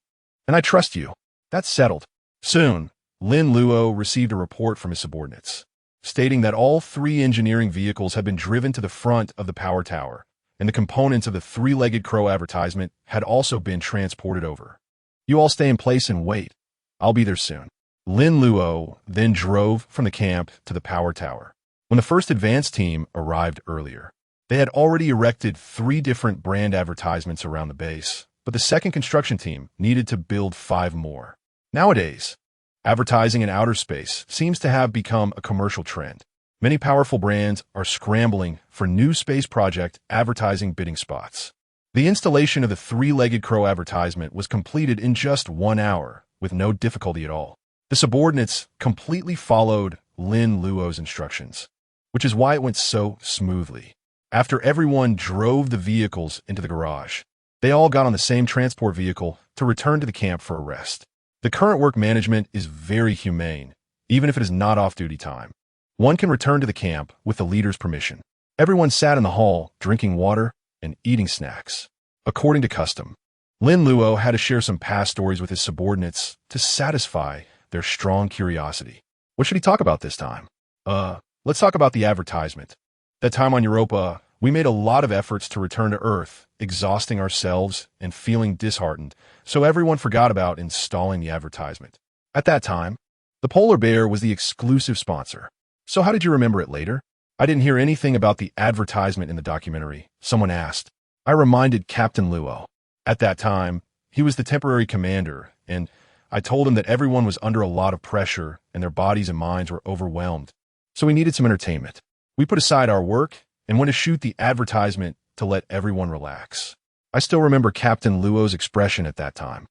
And I trust you. That's settled. Soon, Lin Luo received a report from his subordinates, stating that all 3 engineering vehicles had been driven to the front of the power tower, and the components of the three-legged crow advertisement had also been transported over. You all stay in place and wait. I'll be there soon. Lin Luo then drove from the camp to the power tower. When the first advance team arrived earlier, they had already erected 3 different brand advertisements around the base, but the second construction team needed to build 5 more. Nowadays, advertising in outer space seems to have become a commercial trend. Many powerful brands are scrambling for new space project advertising bidding spots. The installation of the three-legged crow advertisement was completed in just 1 hour, with no difficulty at all. The subordinates completely followed Lin Luo's instructions, which is why it went so smoothly. After everyone drove the vehicles into the garage, they all got on the same transport vehicle to return to the camp for a rest. The current work management is very humane, even if it is not off-duty time. One can return to the camp with the leader's permission. Everyone sat in the hall, drinking water and eating snacks. According to custom, Lin Luo had to share some past stories with his subordinates to satisfy their strong curiosity. What should he talk about this time? Let's talk about the advertisement. That time on Europa, we made a lot of efforts to return to Earth, exhausting ourselves and feeling disheartened, so everyone forgot about installing the advertisement. At that time, the polar bear was the exclusive sponsor. So how did you remember it later? I didn't hear anything about the advertisement in the documentary, someone asked. I reminded Captain Luo. At that time, he was the temporary commander, and I told him that everyone was under a lot of pressure and their bodies and minds were overwhelmed. So we needed some entertainment. We put aside our work and went to shoot the advertisement to let everyone relax. I still remember Captain Luo's expression at that time,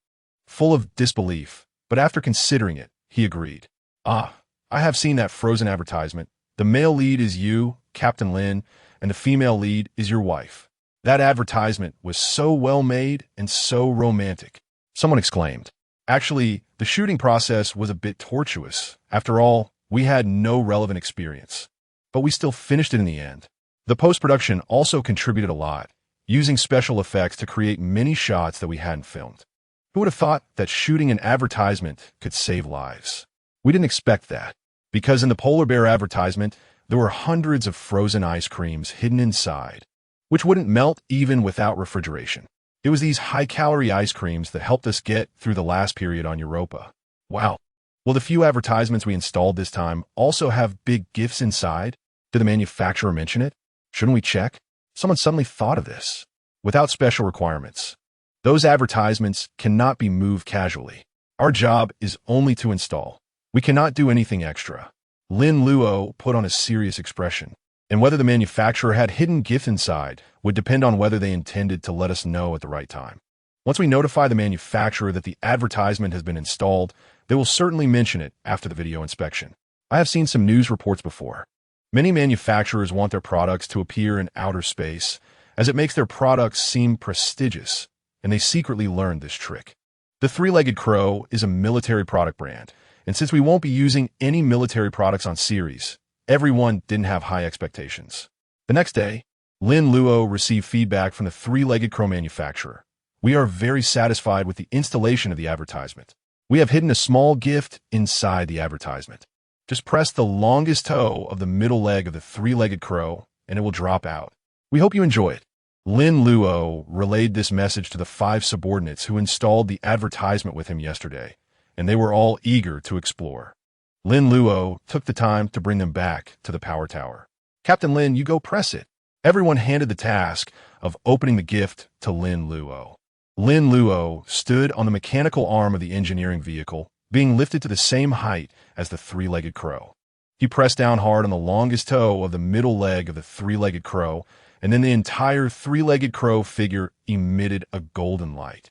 full of disbelief, but after considering it, he agreed. I have seen that frozen advertisement. The male lead is you, Captain Lin, and the female lead is your wife. That advertisement was so well made and so romantic. Someone exclaimed. Actually, the shooting process was a bit tortuous. After all, we had no relevant experience. But we still finished it in the end. The post-production also contributed a lot, using special effects to create many shots that we hadn't filmed. Who would have thought that shooting an advertisement could save lives? We didn't expect that, because in the polar bear advertisement, there were hundreds of frozen ice creams hidden inside, which wouldn't melt even without refrigeration. It was these high-calorie ice creams that helped us get through the last period on Europa. Wow. Will the few advertisements we installed this time also have big gifts inside? Did the manufacturer mention it? Shouldn't we check? Someone suddenly thought of this. Without special requirements, those advertisements cannot be moved casually. Our job is only to install. We cannot do anything extra. Lin Luo put on a serious expression, and whether the manufacturer had hidden gifts inside would depend on whether they intended to let us know at the right time. Once we notify the manufacturer that the advertisement has been installed, they will certainly mention it after the video inspection. I have seen some news reports before. Many manufacturers want their products to appear in outer space, as it makes their products seem prestigious, and they secretly learned this trick. The three-legged crow is a military product brand, and since we won't be using any military products on series, everyone didn't have high expectations. The next day, Lin Luo received feedback from the three-legged crow manufacturer. We are very satisfied with the installation of the advertisement. We have hidden a small gift inside the advertisement. Just press the longest toe of the middle leg of the three-legged crow, and it will drop out. We hope you enjoy it. Lin Luo relayed this message to the 5 subordinates who installed the advertisement with him yesterday, and they were all eager to explore. Lin Luo took the time to bring them back to the power tower. Captain Lin, you go press it. Everyone handed the task of opening the gift to Lin Luo. Lin Luo stood on the mechanical arm of the engineering vehicle, being lifted to the same height as the three-legged crow. He pressed down hard on the longest toe of the middle leg of the three-legged crow, and then the entire three-legged crow figure emitted a golden light,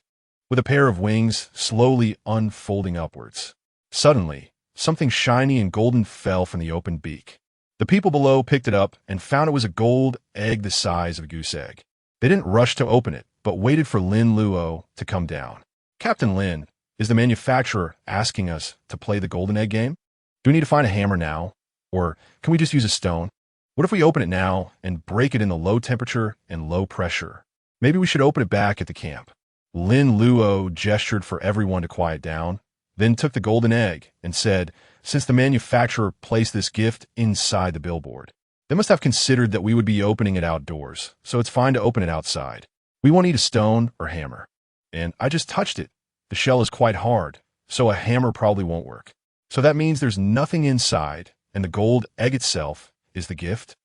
with a pair of wings slowly unfolding upwards. Suddenly, something shiny and golden fell from the open beak. The people below picked it up and found it was a gold egg the size of a goose egg. They didn't rush to open it, but waited for Lin Luo to come down. "Captain Lin, is the manufacturer asking us to play the golden egg game? Do we need to find a hammer now? Or can we just use a stone? What if we open it now and break it in the low temperature and low pressure? Maybe we should open it back at the camp." Lin Luo gestured for everyone to quiet down, then took the golden egg and said, "Since the manufacturer placed this gift inside the billboard, they must have considered that we would be opening it outdoors, so it's fine to open it outside. We won't need a stone or hammer. And I just touched it. The shell is quite hard, so a hammer probably won't work. So that means there's nothing inside, and the gold egg itself is the gift?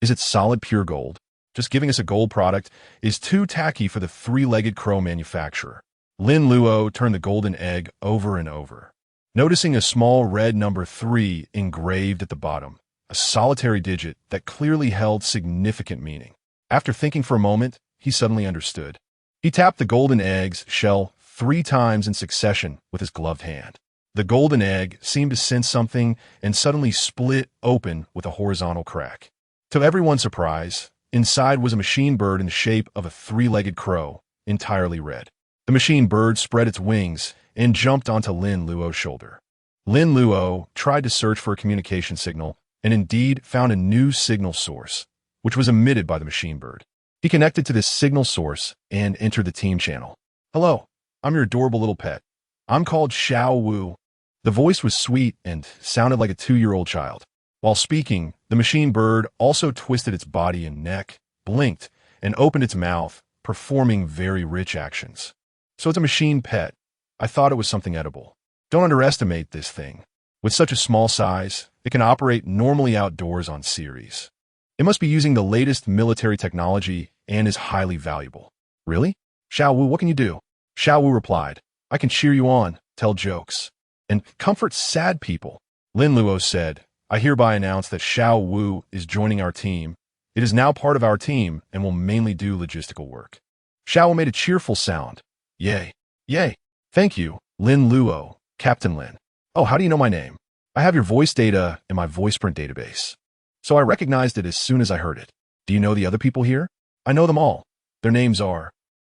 Is it solid pure gold? Just giving us a gold product is too tacky for the three-legged crow manufacturer." Lin Luo turned the golden egg over and over, noticing a small red number 3 engraved at the bottom, a solitary digit that clearly held significant meaning. After thinking for a moment, he suddenly understood. He tapped the golden egg's shell 3 times in succession with his gloved hand. The golden egg seemed to sense something and suddenly split open with a horizontal crack. To everyone's surprise, inside was a machine bird in the shape of a three-legged crow, entirely red. The machine bird spread its wings and jumped onto Lin Luo's shoulder. Lin Luo tried to search for a communication signal and indeed found a new signal source, which was emitted by the machine bird. He connected to this signal source and entered the team channel. "Hello, I'm your adorable little pet. I'm called Xiao Wu." The voice was sweet and sounded like a 2-year-old child. While speaking, the machine bird also twisted its body and neck, blinked, and opened its mouth, performing very rich actions. "So it's a machine pet. I thought it was something edible. Don't underestimate this thing. With such a small size, it can operate normally outdoors on series. It must be using the latest military technology and is highly valuable." "Really? Xiao Wu, what can you do?" Xiao Wu replied, "I can cheer you on, tell jokes, and comfort sad people." Lin Luo said, "I hereby announce that Xiao Wu is joining our team. It is now part of our team and will mainly do logistical work." Xiao Wu made a cheerful sound. "Yay, yay. Thank you, Lin Luo, Captain Lin. Oh, how do you know my name? I have your voice data in my voice print database. So I recognized it as soon as I heard it. Do you know the other people here? I know them all. Their names are..."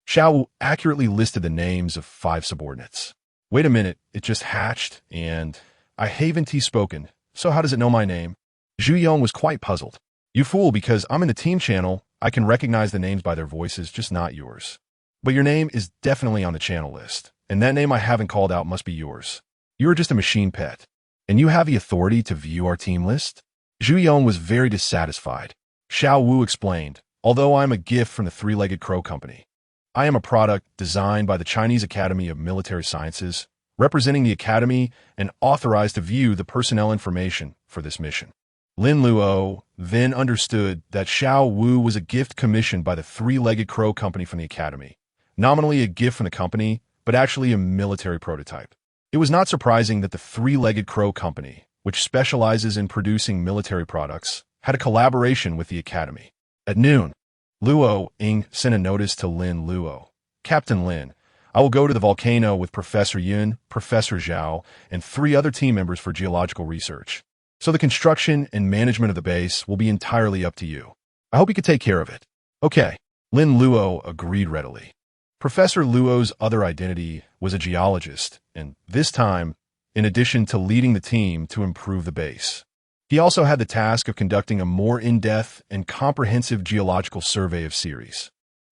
Xiao Wu accurately listed the names of 5 subordinates. "Wait a minute, it just hatched, and I haven't spoken, so how does it know my name?" Zhu Yong was quite puzzled. "You fool, because I'm in the team channel, I can recognize the names by their voices, just not yours. But your name is definitely on the channel list, and that name I haven't called out must be yours. You are just a machine pet, and you have the authority to view our team list?" Zhu Yong was very dissatisfied. Xiao Wu explained, "Although I am a gift from the Three-Legged Crow Company, I am a product designed by the Chinese Academy of Military Sciences, representing the Academy and authorized to view the personnel information for this mission." Lin Luo then understood that Xiao Wu was a gift commissioned by the Three-Legged Crow Company from the Academy, nominally a gift from the company, but actually a military prototype. It was not surprising that the Three-Legged Crow Company, which specializes in producing military products, had a collaboration with the Academy. At noon, Luo Ying sent a notice to Lin Luo. "Captain Lin, I will go to the volcano with Professor Yun, Professor Zhao, and 3 other team members for geological research. So the construction and management of the base will be entirely up to you. I hope you could take care of it." "Okay." Lin Luo agreed readily. Professor Luo's other identity was a geologist, and this time, in addition to leading the team to improve the base, he also had the task of conducting a more in-depth and comprehensive geological survey of Ceres.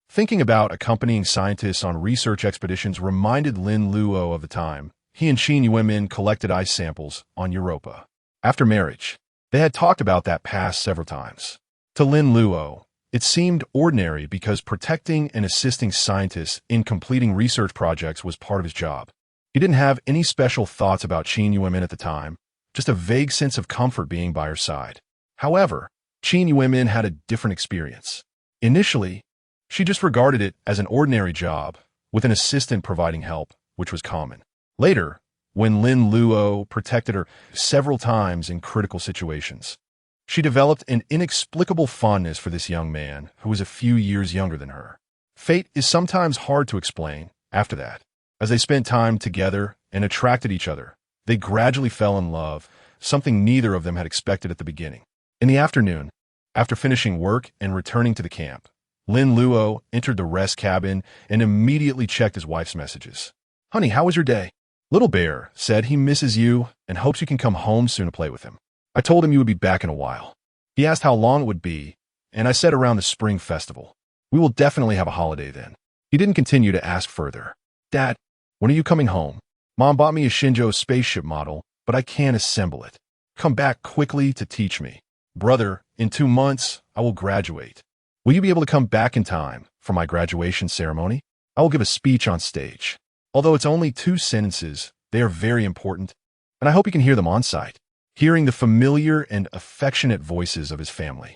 Thinking about accompanying scientists on research expeditions reminded Lin Luo of the time he and Qin Yuanmin collected ice samples on Europa. After marriage, they had talked about that past several times. To Lin Luo, it seemed ordinary because protecting and assisting scientists in completing research projects was part of his job. He didn't have any special thoughts about Qin Yuanmin at the time, just a vague sense of comfort being by her side. However, Qin Yuanmin had a different experience. Initially, she just regarded it as an ordinary job, with an assistant providing help, which was common. Later, when Lin Luo protected her several times in critical situations, she developed an inexplicable fondness for this young man who was a few years younger than her. Fate is sometimes hard to explain. After that, as they spent time together and attracted each other, they gradually fell in love, something neither of them had expected at the beginning. In the afternoon, after finishing work and returning to the camp, Lin Luo entered the rest cabin and immediately checked his wife's messages. "Honey, how was your day?" Little Bear said he misses you and hopes you can come home soon to play with him. I told him you would be back in a while. He asked how long it would be, and I said around the spring festival. We will definitely have a holiday then. He didn't continue to ask further. "Dad, when are you coming home? Mom bought me a Shinjo spaceship model, but I can't assemble it. Come back quickly to teach me. Brother, in 2 months, I will graduate. Will you be able to come back in time for my graduation ceremony? I will give a speech on stage. Although it's only 2 sentences, they are very important, and I hope you can hear them on site." Hearing the familiar and affectionate voices of his family,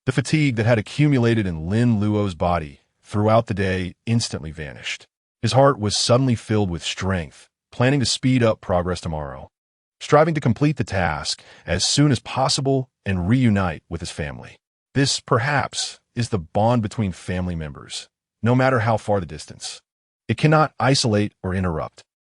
the fatigue that had accumulated in Lin Luo's body throughout the day instantly vanished. His heart was suddenly filled with strength, planning to speed up progress tomorrow, striving to complete the task as soon as possible and reunite with his family. This, perhaps, is the bond between family members, no matter how far the distance. It cannot isolate or interrupt.